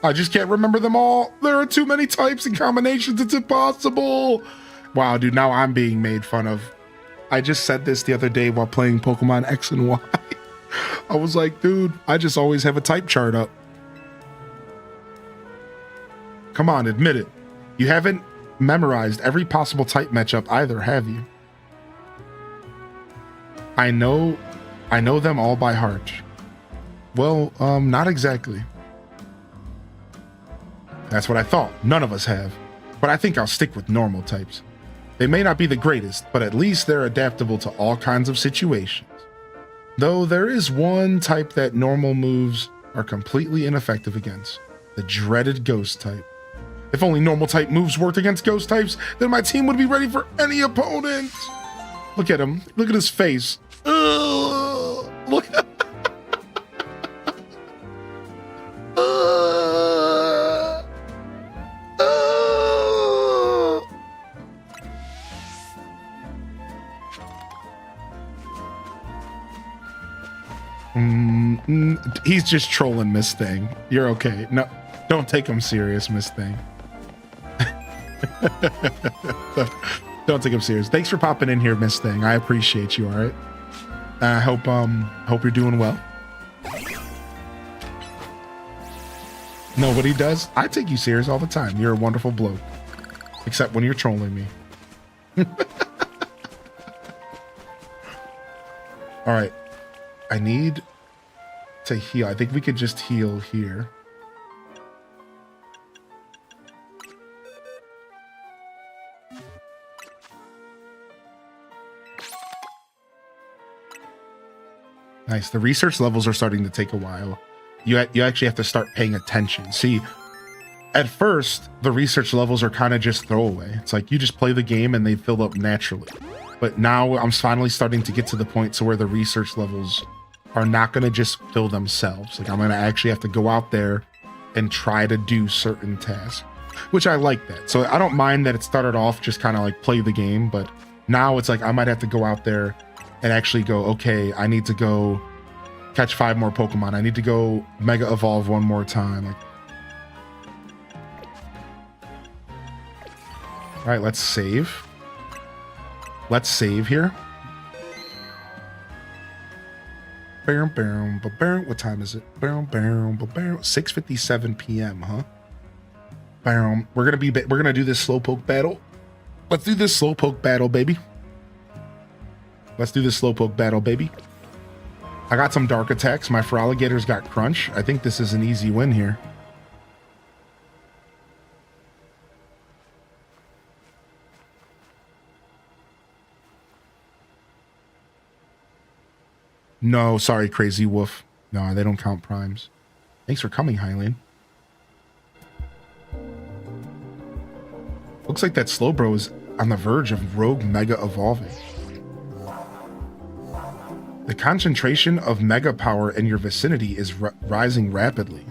I just can't remember them all. There are too many types and combinations. It's impossible. Wow, dude, now I'm being made fun of. I just said this the other day while playing Pokemon X and Y. I was like, dude, I just always have a type chart up. Come on, admit it. You haven't memorized every possible type matchup either, have you? I know them all by heart. Well, not exactly. That's what I thought. None of us have. But I think I'll stick with normal types. They may not be the greatest, but at least they're adaptable to all kinds of situations. Though there is one type that normal moves are completely ineffective against, the dreaded ghost type. If only normal type moves worked against ghost types, then my team would be ready for any opponent. Look at him. Look at his face. Ugh. Look at he's just trolling Miss Thing. You're okay. No, don't take him serious, Miss Thing. Don't take him serious. Thanks for popping in here, Miss Thing. I appreciate you. All right. I hope you're doing well. Know what he does? I take you serious all the time. You're a wonderful bloke, except when you're trolling me. All right. I need to heal. I think we could just heal here. Nice. The research levels are starting to take a while. You actually have to start paying attention. See, at first, the research levels are kind of just throwaway. It's like you just play the game and they fill up naturally. But now I'm finally starting to get to the point to where the research levels are not going to just fill themselves. Like I'm going to actually have to go out there and try to do certain tasks, which I like that. So I don't mind that it started off just kind of like play the game, but now it's like I might have to go out there and actually go, okay, I need to go catch 5 more Pokemon. I need to go Mega Evolve one more time. Like, all right, let's save. Let's save here. What time is it? 6:57 p.m. Huh? We're gonna do this Slowpoke battle. Let's do this Slowpoke battle, baby. Let's do this Slowpoke battle, baby. I got some dark attacks. My Feraligator's got Crunch. I think this is an easy win here. No, sorry, Crazy Wolf. No, they don't count primes. Thanks for coming, Hylian. Looks like that Slowbro is on the verge of Rogue Mega evolving. The concentration of Mega power in your vicinity is rising rapidly.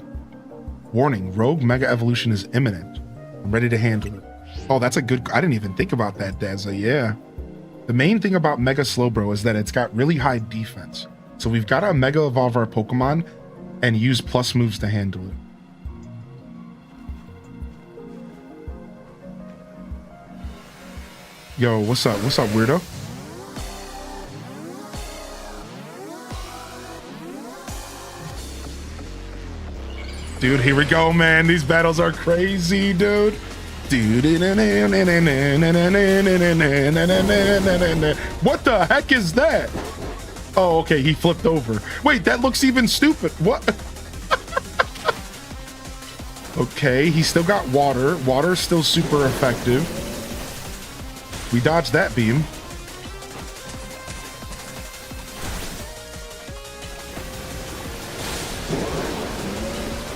Warning, Rogue Mega evolution is imminent. I'm ready to handle it. Oh, that's a good... I didn't even think about that, Dazza. Yeah. The main thing about Mega Slowbro is that it's got really high defense. So we've got to Mega Evolve our Pokemon and use plus moves to handle it. Yo, what's up? What's up, weirdo? Dude, here we go, man. These battles are crazy, dude. What the heck is that? Oh, okay, he flipped over. Wait, that looks even stupid. What? Okay, he still got water. Water's still super effective. We dodged that beam.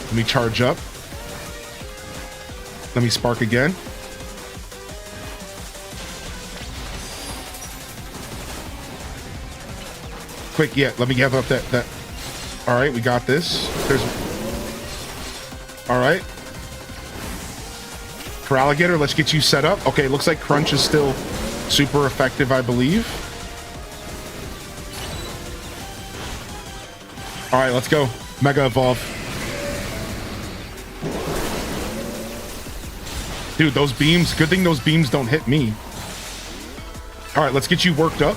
Let me charge up. Let me spark again. Quick, yeah, let me gather up that. All right, we got this. All right. Feraligator, let's get you set up. Okay, looks like Crunch is still super effective, I believe. All right, let's go. Mega Evolve. Dude, those beams, good thing those beams don't hit me. All right, let's get you worked up.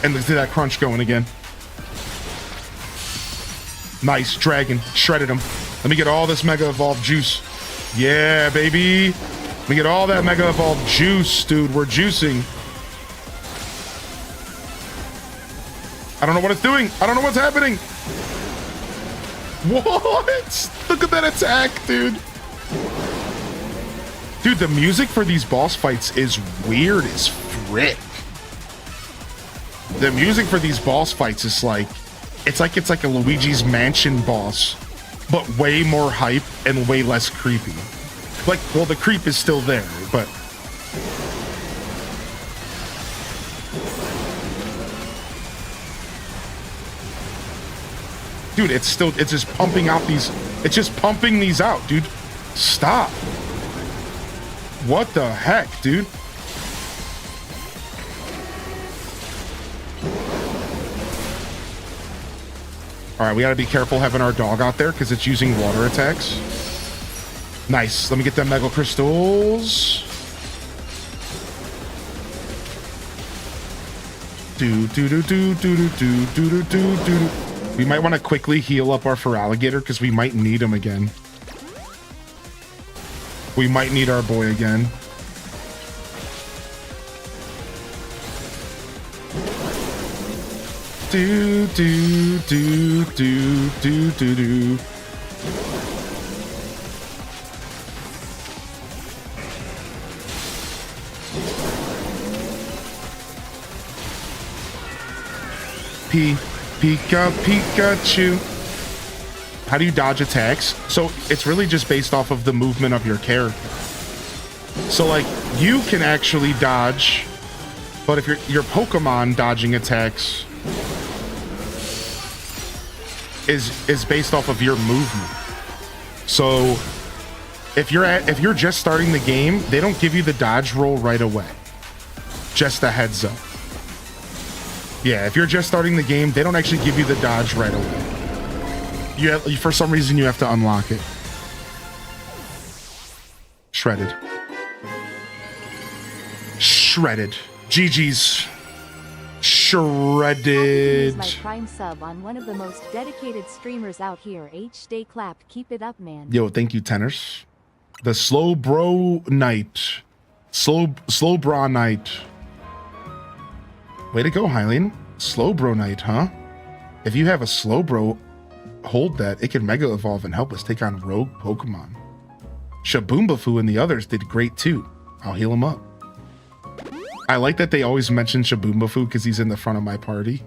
And let's do that Crunch going again. Nice, Dragon, shredded him. Let me get all this Mega Evolve juice. Yeah, baby. Let me get all that Mega Evolve juice, dude. We're juicing. I don't know what it's doing. I don't know what's happening. What? Look at that attack, dude. Dude, the music for these boss fights is weird as frick. The music for these boss fights is like, it's like a Luigi's Mansion boss, but way more hype and way less creepy. Like, well, the creep is still there, but... Dude, it's just pumping out these, it's just pumping these out, dude. Stop. What the heck, dude? All right, we gotta be careful having our dog out there because it's using water attacks. Nice, let me get them Mega Crystals. Do. We might want to quickly heal up our Feraligatr because we might need him again. We might need our boy again. Do. Pikachu. How do you dodge attacks? So it's really just based off of the movement of your character. So like you can actually dodge, but if your Pokemon dodging attacks is based off of your movement. So if you're just starting the game, they don't give you the dodge roll right away. Just a heads up. Yeah, if you're just starting the game, they don't actually give you the dodge right away. For some reason, you have to unlock it. Shredded. GG's. Shredded. My prime sub on one of the most dedicated streamers out here. Stay clap. Keep it up, man. Yo, thank you, tenors. The slow bro knight. Slow bra knight. Way to go, Hylian. Slow bro knight, huh? If you have a slow bro, hold that. It can mega evolve and help us take on rogue Pokemon. Shaboombafu and the others did great too. I'll heal him up. I like that they always mention Shaboombafu because he's in the front of my party.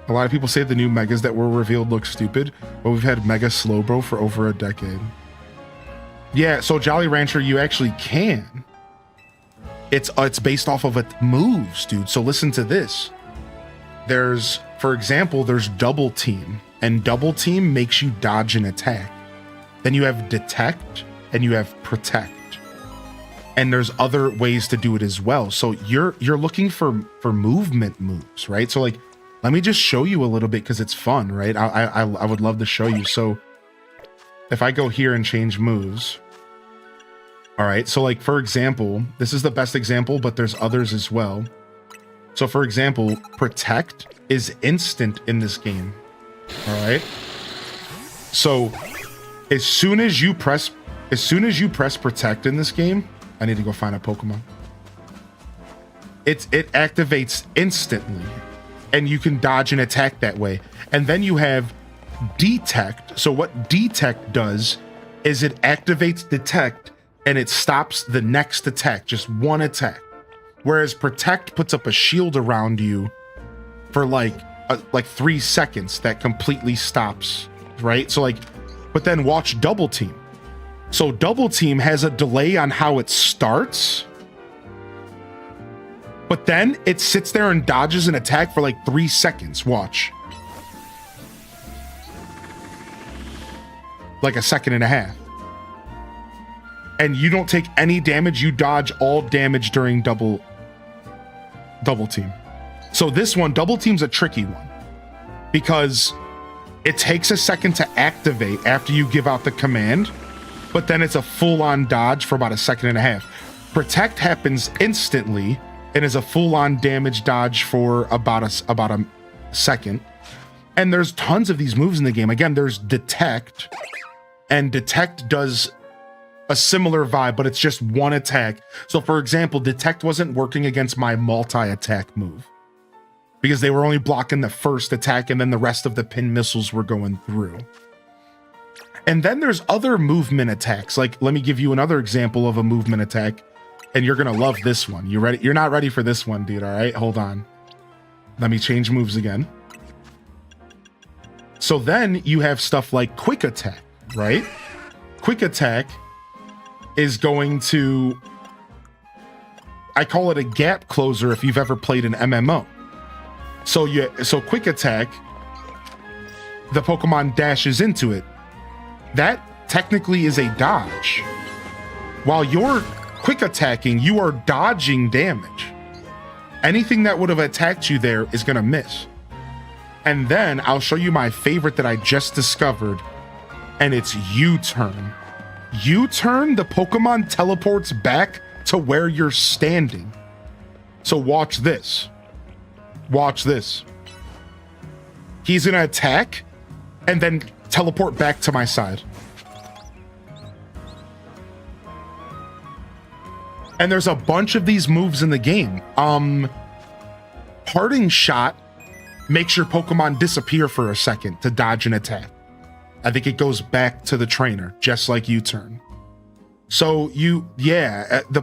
A lot of people say the new megas that were revealed look stupid, but we've had Mega Slowbro for over a decade. Yeah, so Jolly Rancher, you actually can. It's based off of moves, dude. So listen to this. For example, there's Double Team, and Double Team makes you dodge an attack. Then you have Detect, and you have Protect. And there's other ways to do it as well. So you're looking for movement moves, right? So like, let me just show you a little bit because it's fun, right? I would love to show you. So if I go here and change moves, all right. So like, for example, this is the best example, but there's others as well. So for example, Protect is instant in this game. All right. So as soon as you press Protect in this game, I need to go find a Pokemon. It activates instantly. And you can dodge and attack that way. And then you have Detect. So what Detect does is it activates Detect and it stops the next attack, just one attack. Whereas Protect puts up a shield around you for like 3 seconds that completely stops, right? So like, but then watch Double Team. So Double Team has a delay on how it starts, but then it sits there and dodges an attack for like 3 seconds. Watch. Like a second and a half. And you don't take any damage. You dodge all damage during Double Team. So this one, Double Team's a tricky one. Because it takes a second to activate after you give out the command. But then it's a full-on dodge for about a second and a half. Protect happens instantly. It is a full-on damage dodge for about a second. And there's tons of these moves in the game. Again, there's Detect. And Detect does a similar vibe, but it's just one attack. So for example, Detect wasn't working against my multi-attack move. because they were only blocking the first attack and then the rest of the pin missiles were going through. And then there's other movement attacks. Like, let me give you another example of a movement attack, and you're gonna love this one. You ready? You're not ready for this one, dude, all right? Hold on. Let me change moves again. So then you have stuff like quick attack, right? Quick attack is going to, I call it a gap closer if you've ever played an MMO. So quick attack, the Pokemon dashes into it. That technically is a dodge. While you're quick attacking, you are dodging damage. Anything that would have attacked you there is gonna miss. And then I'll show you my favorite that I just discovered, and it's U-turn. U-turn, the Pokemon teleports back to where you're standing. So watch this. Watch this. He's gonna attack and then teleport back to my side. And there's a bunch of these moves in the game. Parting shot makes your Pokemon disappear for a second to dodge an attack. I think it goes back to the trainer, just like U-turn. So the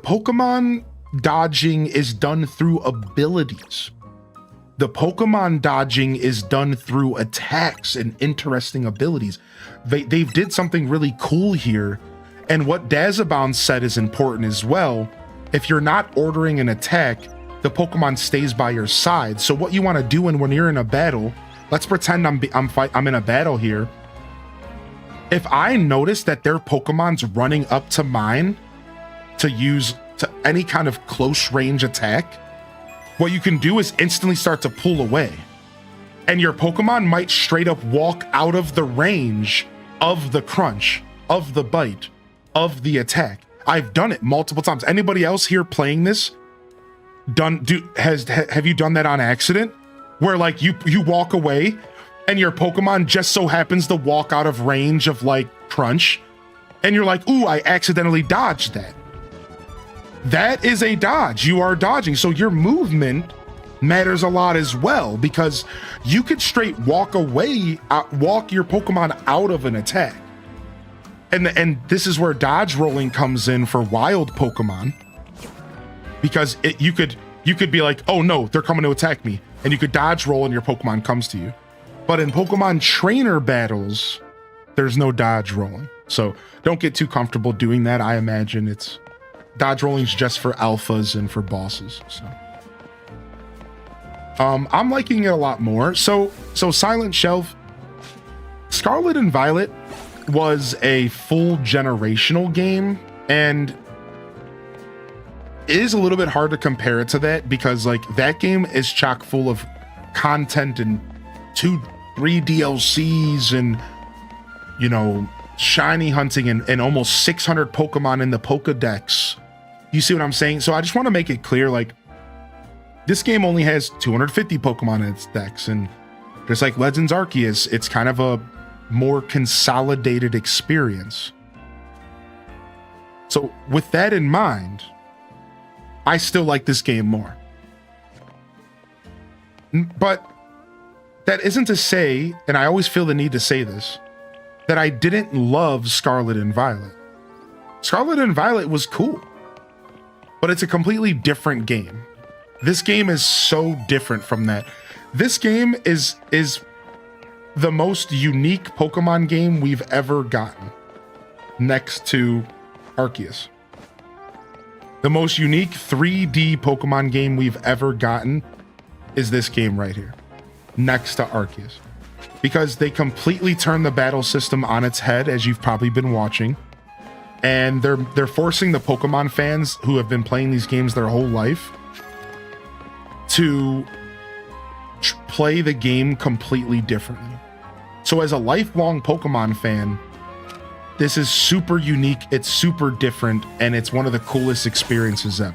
Pokemon dodging is done through abilities. The Pokemon dodging is done through attacks and interesting abilities. They did something really cool here. And what Dazabound said is important as well. If you're not ordering an attack, the Pokemon stays by your side. So what you want to do when you're in a battle, let's pretend I'm in a battle here. If I notice that their Pokemon's running up to mine to use to any kind of close range attack, what you can do is instantly start to pull away. And your Pokemon might straight up walk out of the range of the crunch, of the bite, of the attack. I've done it multiple times. Anybody else here playing this have you done that on accident? Where like you walk away and your Pokemon just so happens to walk out of range of like crunch, and you're like, ooh, I accidentally dodged that. That is a dodge. You are dodging. So your movement matters a lot as well, because you could straight walk away, walk your Pokemon out of an attack. And this is where dodge rolling comes in for wild Pokemon, because you could be like, oh no, they're coming to attack me, and you could dodge roll and your Pokemon comes to you. But in Pokemon trainer battles, there's no dodge rolling. So don't get too comfortable doing that. I imagine it's dodge rolling's just for alphas and for bosses. So I'm liking it a lot more. So Silent Shelf, Scarlet and Violet was a full generational game, and it is a little bit hard to compare it to that, because like that game is chock full of content and 2-3 DLCs and, you know, shiny hunting and almost 600 Pokemon in the Pokedex. You see what I'm saying? So I just want to make it clear, like, this game only has 250 Pokemon in its dex, and just like Legends Arceus, it's kind of a more consolidated experience. So with that in mind, I still like this game more. But that isn't to say, and I always feel the need to say this, that I didn't love Scarlet and Violet. Scarlet and Violet was cool, but it's a completely different game. This game is so different from that. This game is the most unique Pokemon game we've ever gotten, next to Arceus. The most unique 3D Pokemon game we've ever gotten is this game right here, next to Arceus. Because they completely turned the battle system on its head, as you've probably been watching. And they're forcing the Pokemon fans who have been playing these games their whole life to play the game completely differently. So as a lifelong Pokemon fan, this is super unique, it's super different, and it's one of the coolest experiences ever.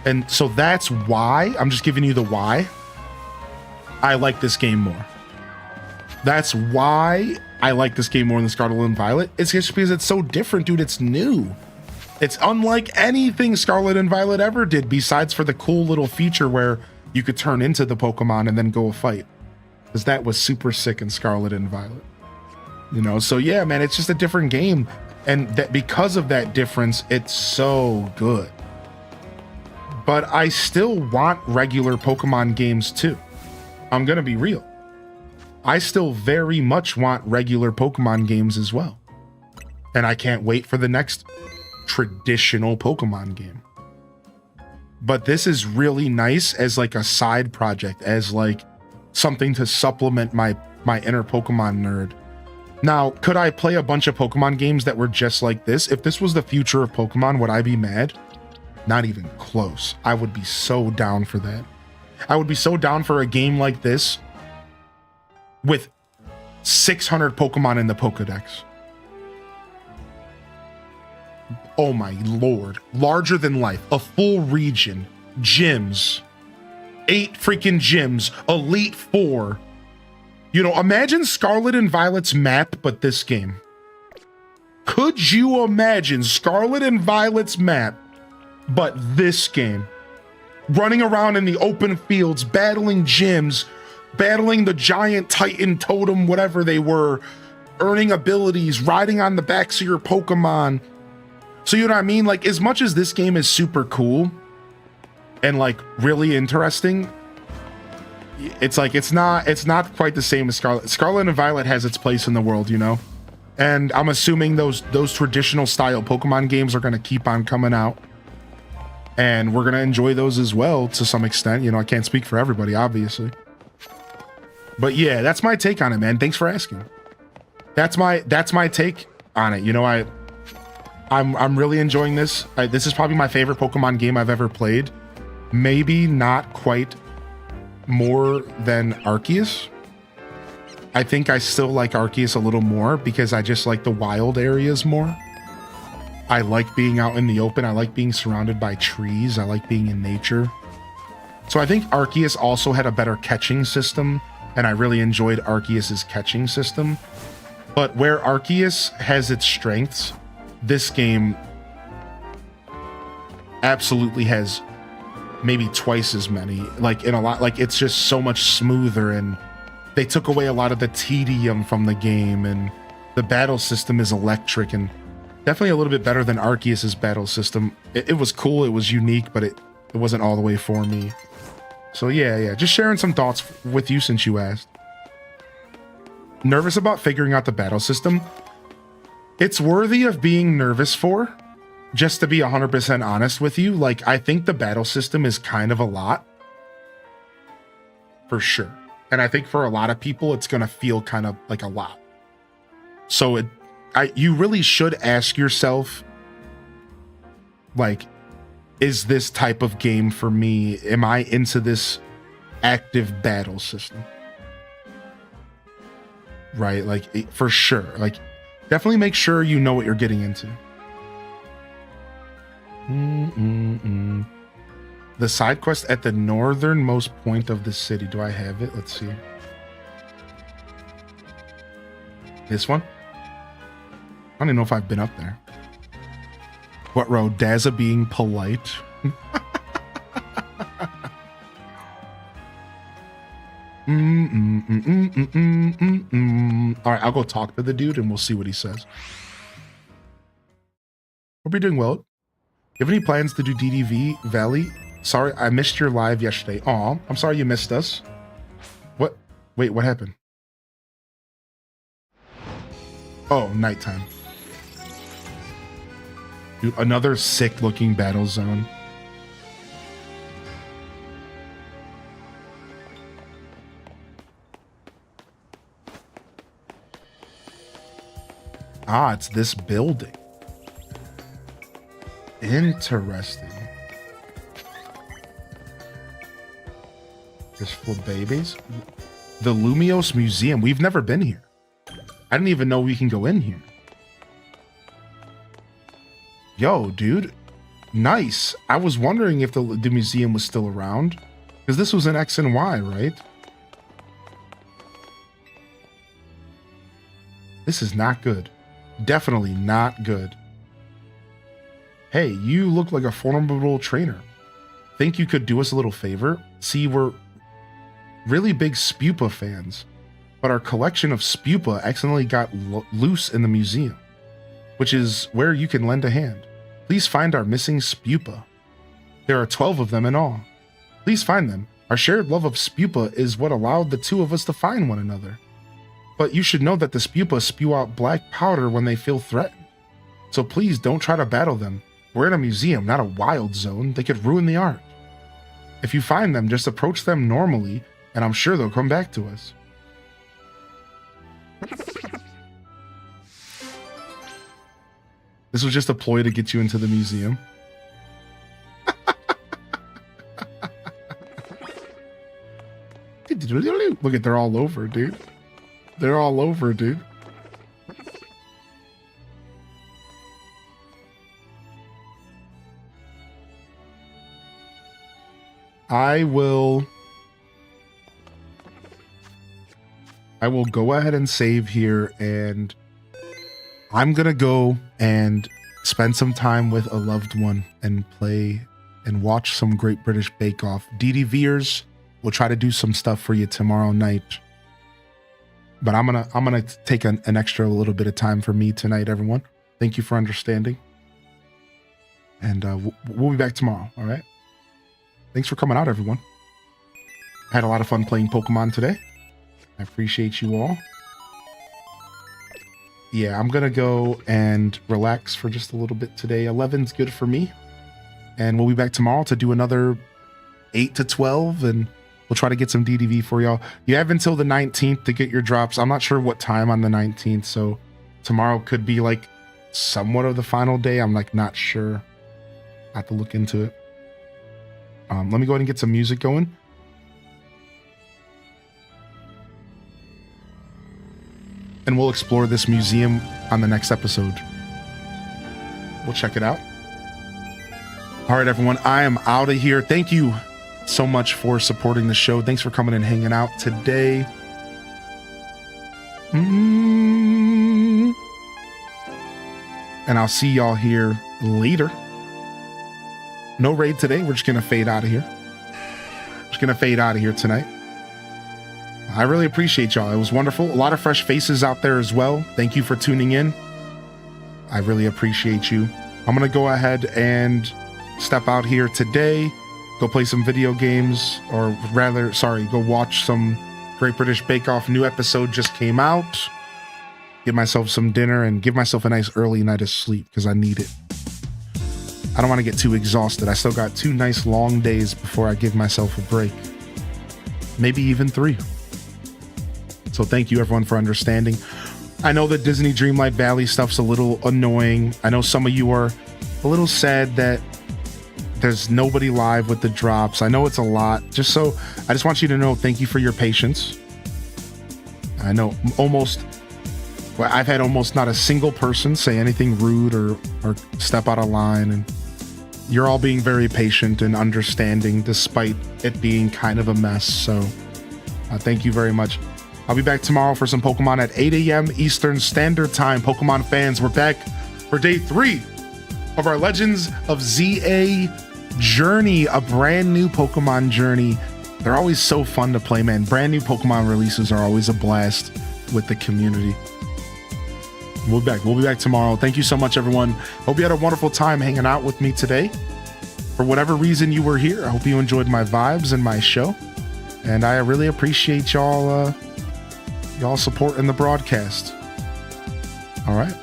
And so that's why, I'm just giving you the why, I like this game more. That's why I like this game more than Scarlet and Violet. It's just because it's so different, dude. It's new. It's unlike anything Scarlet and Violet ever did, besides for the cool little feature where you could turn into the Pokemon and then go fight. Because that was super sick in Scarlet and Violet. You know, so yeah, man, it's just a different game. And that because of that difference, it's so good. But I still want regular Pokemon games too. I'm gonna be real. I still very much want regular Pokemon games as well. And I can't wait for the next traditional Pokemon game. But this is really nice as like a side project, as like something to supplement my inner Pokemon nerd. Now, could I play a bunch of Pokemon games that were just like this? If this was the future of Pokemon, would I be mad? Not even close. I would be so down for that. I would be so down for a game like this with 600 Pokemon in the Pokedex. Oh my lord. Larger than life. A full region. Gyms. 8 freaking gyms. Elite Four. You know, imagine Scarlet and Violet's map, but this game. Could you imagine Scarlet and Violet's map, but this game? Running around in the open fields, battling gyms, battling the giant Titan totem, whatever they were, earning abilities, riding on the backs of your Pokemon. So you know what I mean? Like, as much as this game is super cool and like really interesting, it's like it's not quite the same as Scarlet. Scarlet and Violet has its place in the world, you know? And I'm assuming those traditional style Pokemon games are going to keep on coming out. And we're going to enjoy those as well to some extent. You know, I can't speak for everybody, obviously. But yeah, that's my take on it, man. Thanks for asking. That's my take on it. You know, I'm really enjoying this. This is probably my favorite Pokemon game I've ever played. Maybe not quite more than Arceus. I think I still like Arceus a little more because I just like the wild areas more. I like being out in the open. I like being surrounded by trees. I like being in nature. So I think Arceus also had a better catching system, and I really enjoyed Arceus's catching system. But where Arceus has its strengths, this game absolutely has maybe twice as many, like in a lot, like it's just so much smoother, and they took away a lot of the tedium from the game, and the battle system is electric and definitely a little bit better than Arceus's battle system. It was cool, it was unique, but it wasn't all the way for me. So yeah, just sharing some thoughts with you since you asked. Nervous about figuring out the battle system? It's worthy of being nervous for. Just to be 100% honest with you, like, I think the battle system is kind of a lot. For sure. And I think for a lot of people, it's going to feel kind of like a lot. So you really should ask yourself, like, is this type of game for me? Am I into this active battle system? Right? Like, for sure. Like, definitely make sure you know what you're getting into. The side quest at the northernmost point of the city. Do I have it? Let's see. This one? I don't even know if I've been up there. What road? Daza being polite. All right, I'll go talk to the dude and we'll see what he says. Hope you're doing well. You have any plans to do DDV Valley? Sorry, I missed your live yesterday. Aw, I'm sorry you missed us. What? Wait, what happened? Oh, nighttime. Dude, another sick-looking battle zone. Ah, it's this building. Interesting. Just for babies. The Lumios Museum. We've never been here. I didn't even know we can go in here. Yo, dude. Nice. I was wondering if the museum was still around. Because this was an X and Y, right? This is not good. Definitely not good. Hey, you look like a formidable trainer. think you could do us a little favor. See, we're really big Spupa fans, but our collection of Spupa accidentally got loose in the museum, which is where you can lend a hand. Please find our missing Spupa. There are 12 of them in all. Please find them. Our shared love of Spupa is what allowed the two of us to find one another. But you should know that the Spupa spew out black powder when they feel threatened. So please don't try to battle them. We're in a museum, not a wild zone. They could ruin the art. If you find them, just approach them normally, and I'm sure they'll come back to us. This was just a ploy to get you into the museum. Look at, they're all over, dude. They're all over, dude. I will go ahead and save here, and I'm gonna go and spend some time with a loved one and play and watch some Great British Bake Off. DDVers, we'll try to do some stuff for you tomorrow night. But I'm gonna take an extra little bit of time for me tonight, everyone. Thank you for understanding. And we'll be back tomorrow, all right? Thanks for coming out, everyone. I had a lot of fun playing Pokemon today. I appreciate you all. Yeah, I'm gonna go and relax for just a little bit today. 11's good for me. And we'll be back tomorrow to do another 8 to 12, and we'll try to get some DDV for y'all. You have until the 19th to get your drops. I'm not sure what time on the 19th, so tomorrow could be like somewhat of the final day. I'm like not sure. I have to look into it. Let me go ahead and get some music going. And we'll explore this museum on the next episode. We'll check it out. All right, everyone, I am out of here. Thank you so much for supporting the show. Thanks for coming and hanging out today. And I'll see y'all here later. No raid today. We're just going to fade out of here. Just going to fade out of here tonight. I really appreciate y'all. It was wonderful. A lot of fresh faces out there as well. Thank you for tuning in. I really appreciate you. I'm going to go ahead and step out here today. Go play some video games, or rather, sorry, go watch some Great British Bake Off. New episode just came out. Give myself some dinner and give myself a nice early night of sleep because I need it. I don't want to get too exhausted. I still got 2 nice long days before I give myself a break. Maybe even 3. So thank you everyone for understanding. I know the Disney Dreamlight Valley stuff's a little annoying. I know some of you are a little sad that there's nobody live with the drops. I know it's a lot. I just want you to know, thank you for your patience. I know I've had almost not a single person say anything rude or step out of line, and you're all being very patient and understanding despite it being kind of a mess. So thank you very much. I'll be back tomorrow for some Pokemon at 8 a.m. Eastern Standard Time. Pokemon fans, we're back for day 3 of our Legends of ZA journey, a brand new Pokemon journey. They're always so fun to play, man. Brand new Pokemon releases are always a blast with the community. We'll be back tomorrow. Thank you so much, everyone. Hope you had a wonderful time hanging out with me today. For whatever reason you were here, I hope you enjoyed my vibes and my show. And I really appreciate y'all supporting the broadcast. All right.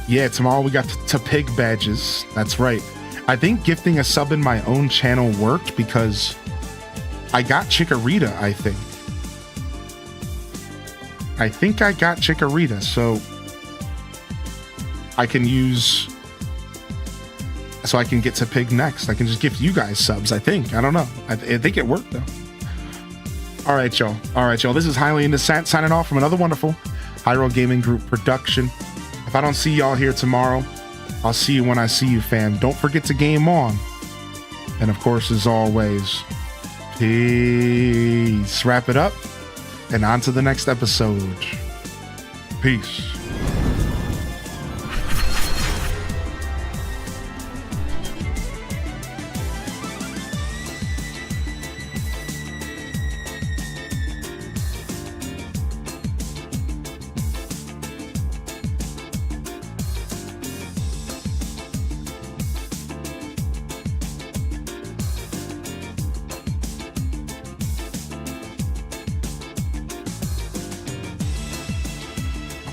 Yeah, tomorrow we got to pig badges. That's right. I think gifting a sub in my own channel worked because I got Chikorita, I think. I got Chikorita, so I can get to pig next. I can just gift you guys subs, I think. I don't know. I think it worked, though. All right, y'all. This is Highly Into signing off from another wonderful Hyrule Gaming Group production. If I don't see y'all here tomorrow, I'll see you when I see you, fam. Don't forget to game on. And of course, as always, peace. Wrap it up and on to the next episode. Peace.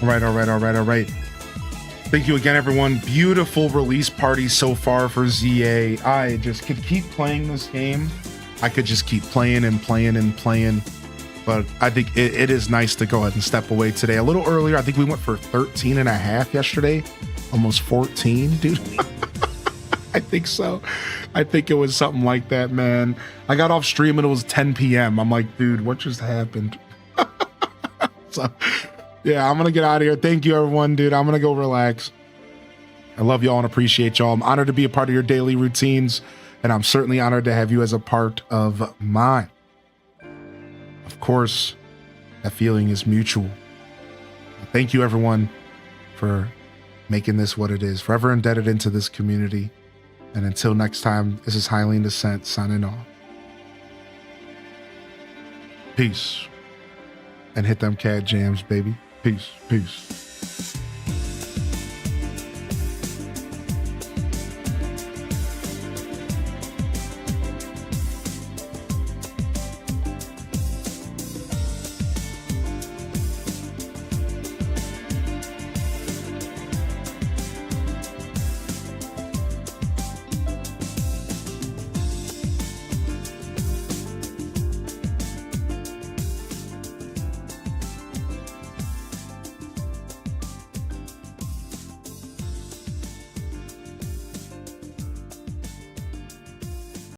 All right. Thank you again, everyone. Beautiful release party so far for ZA. I just could keep playing this game. I could just keep playing and playing and playing. But I think it is nice to go ahead and step away today. A little earlier, I think we went for 13 and a half yesterday. Almost 14, dude. I think so. I think it was something like that, man. I got off stream and it was 10 p.m. I'm like, dude, what just happened? So, yeah, I'm going to get out of here. Thank you, everyone, dude. I'm going to go relax. I love y'all and appreciate y'all. I'm honored to be a part of your daily routines, and I'm certainly honored to have you as a part of mine. Of course, that feeling is mutual. Thank you, everyone, for making this what it is. Forever indebted into this community. And until next time, this is Highly in Descent signing off. Peace. And hit them cat jams, baby. Peace.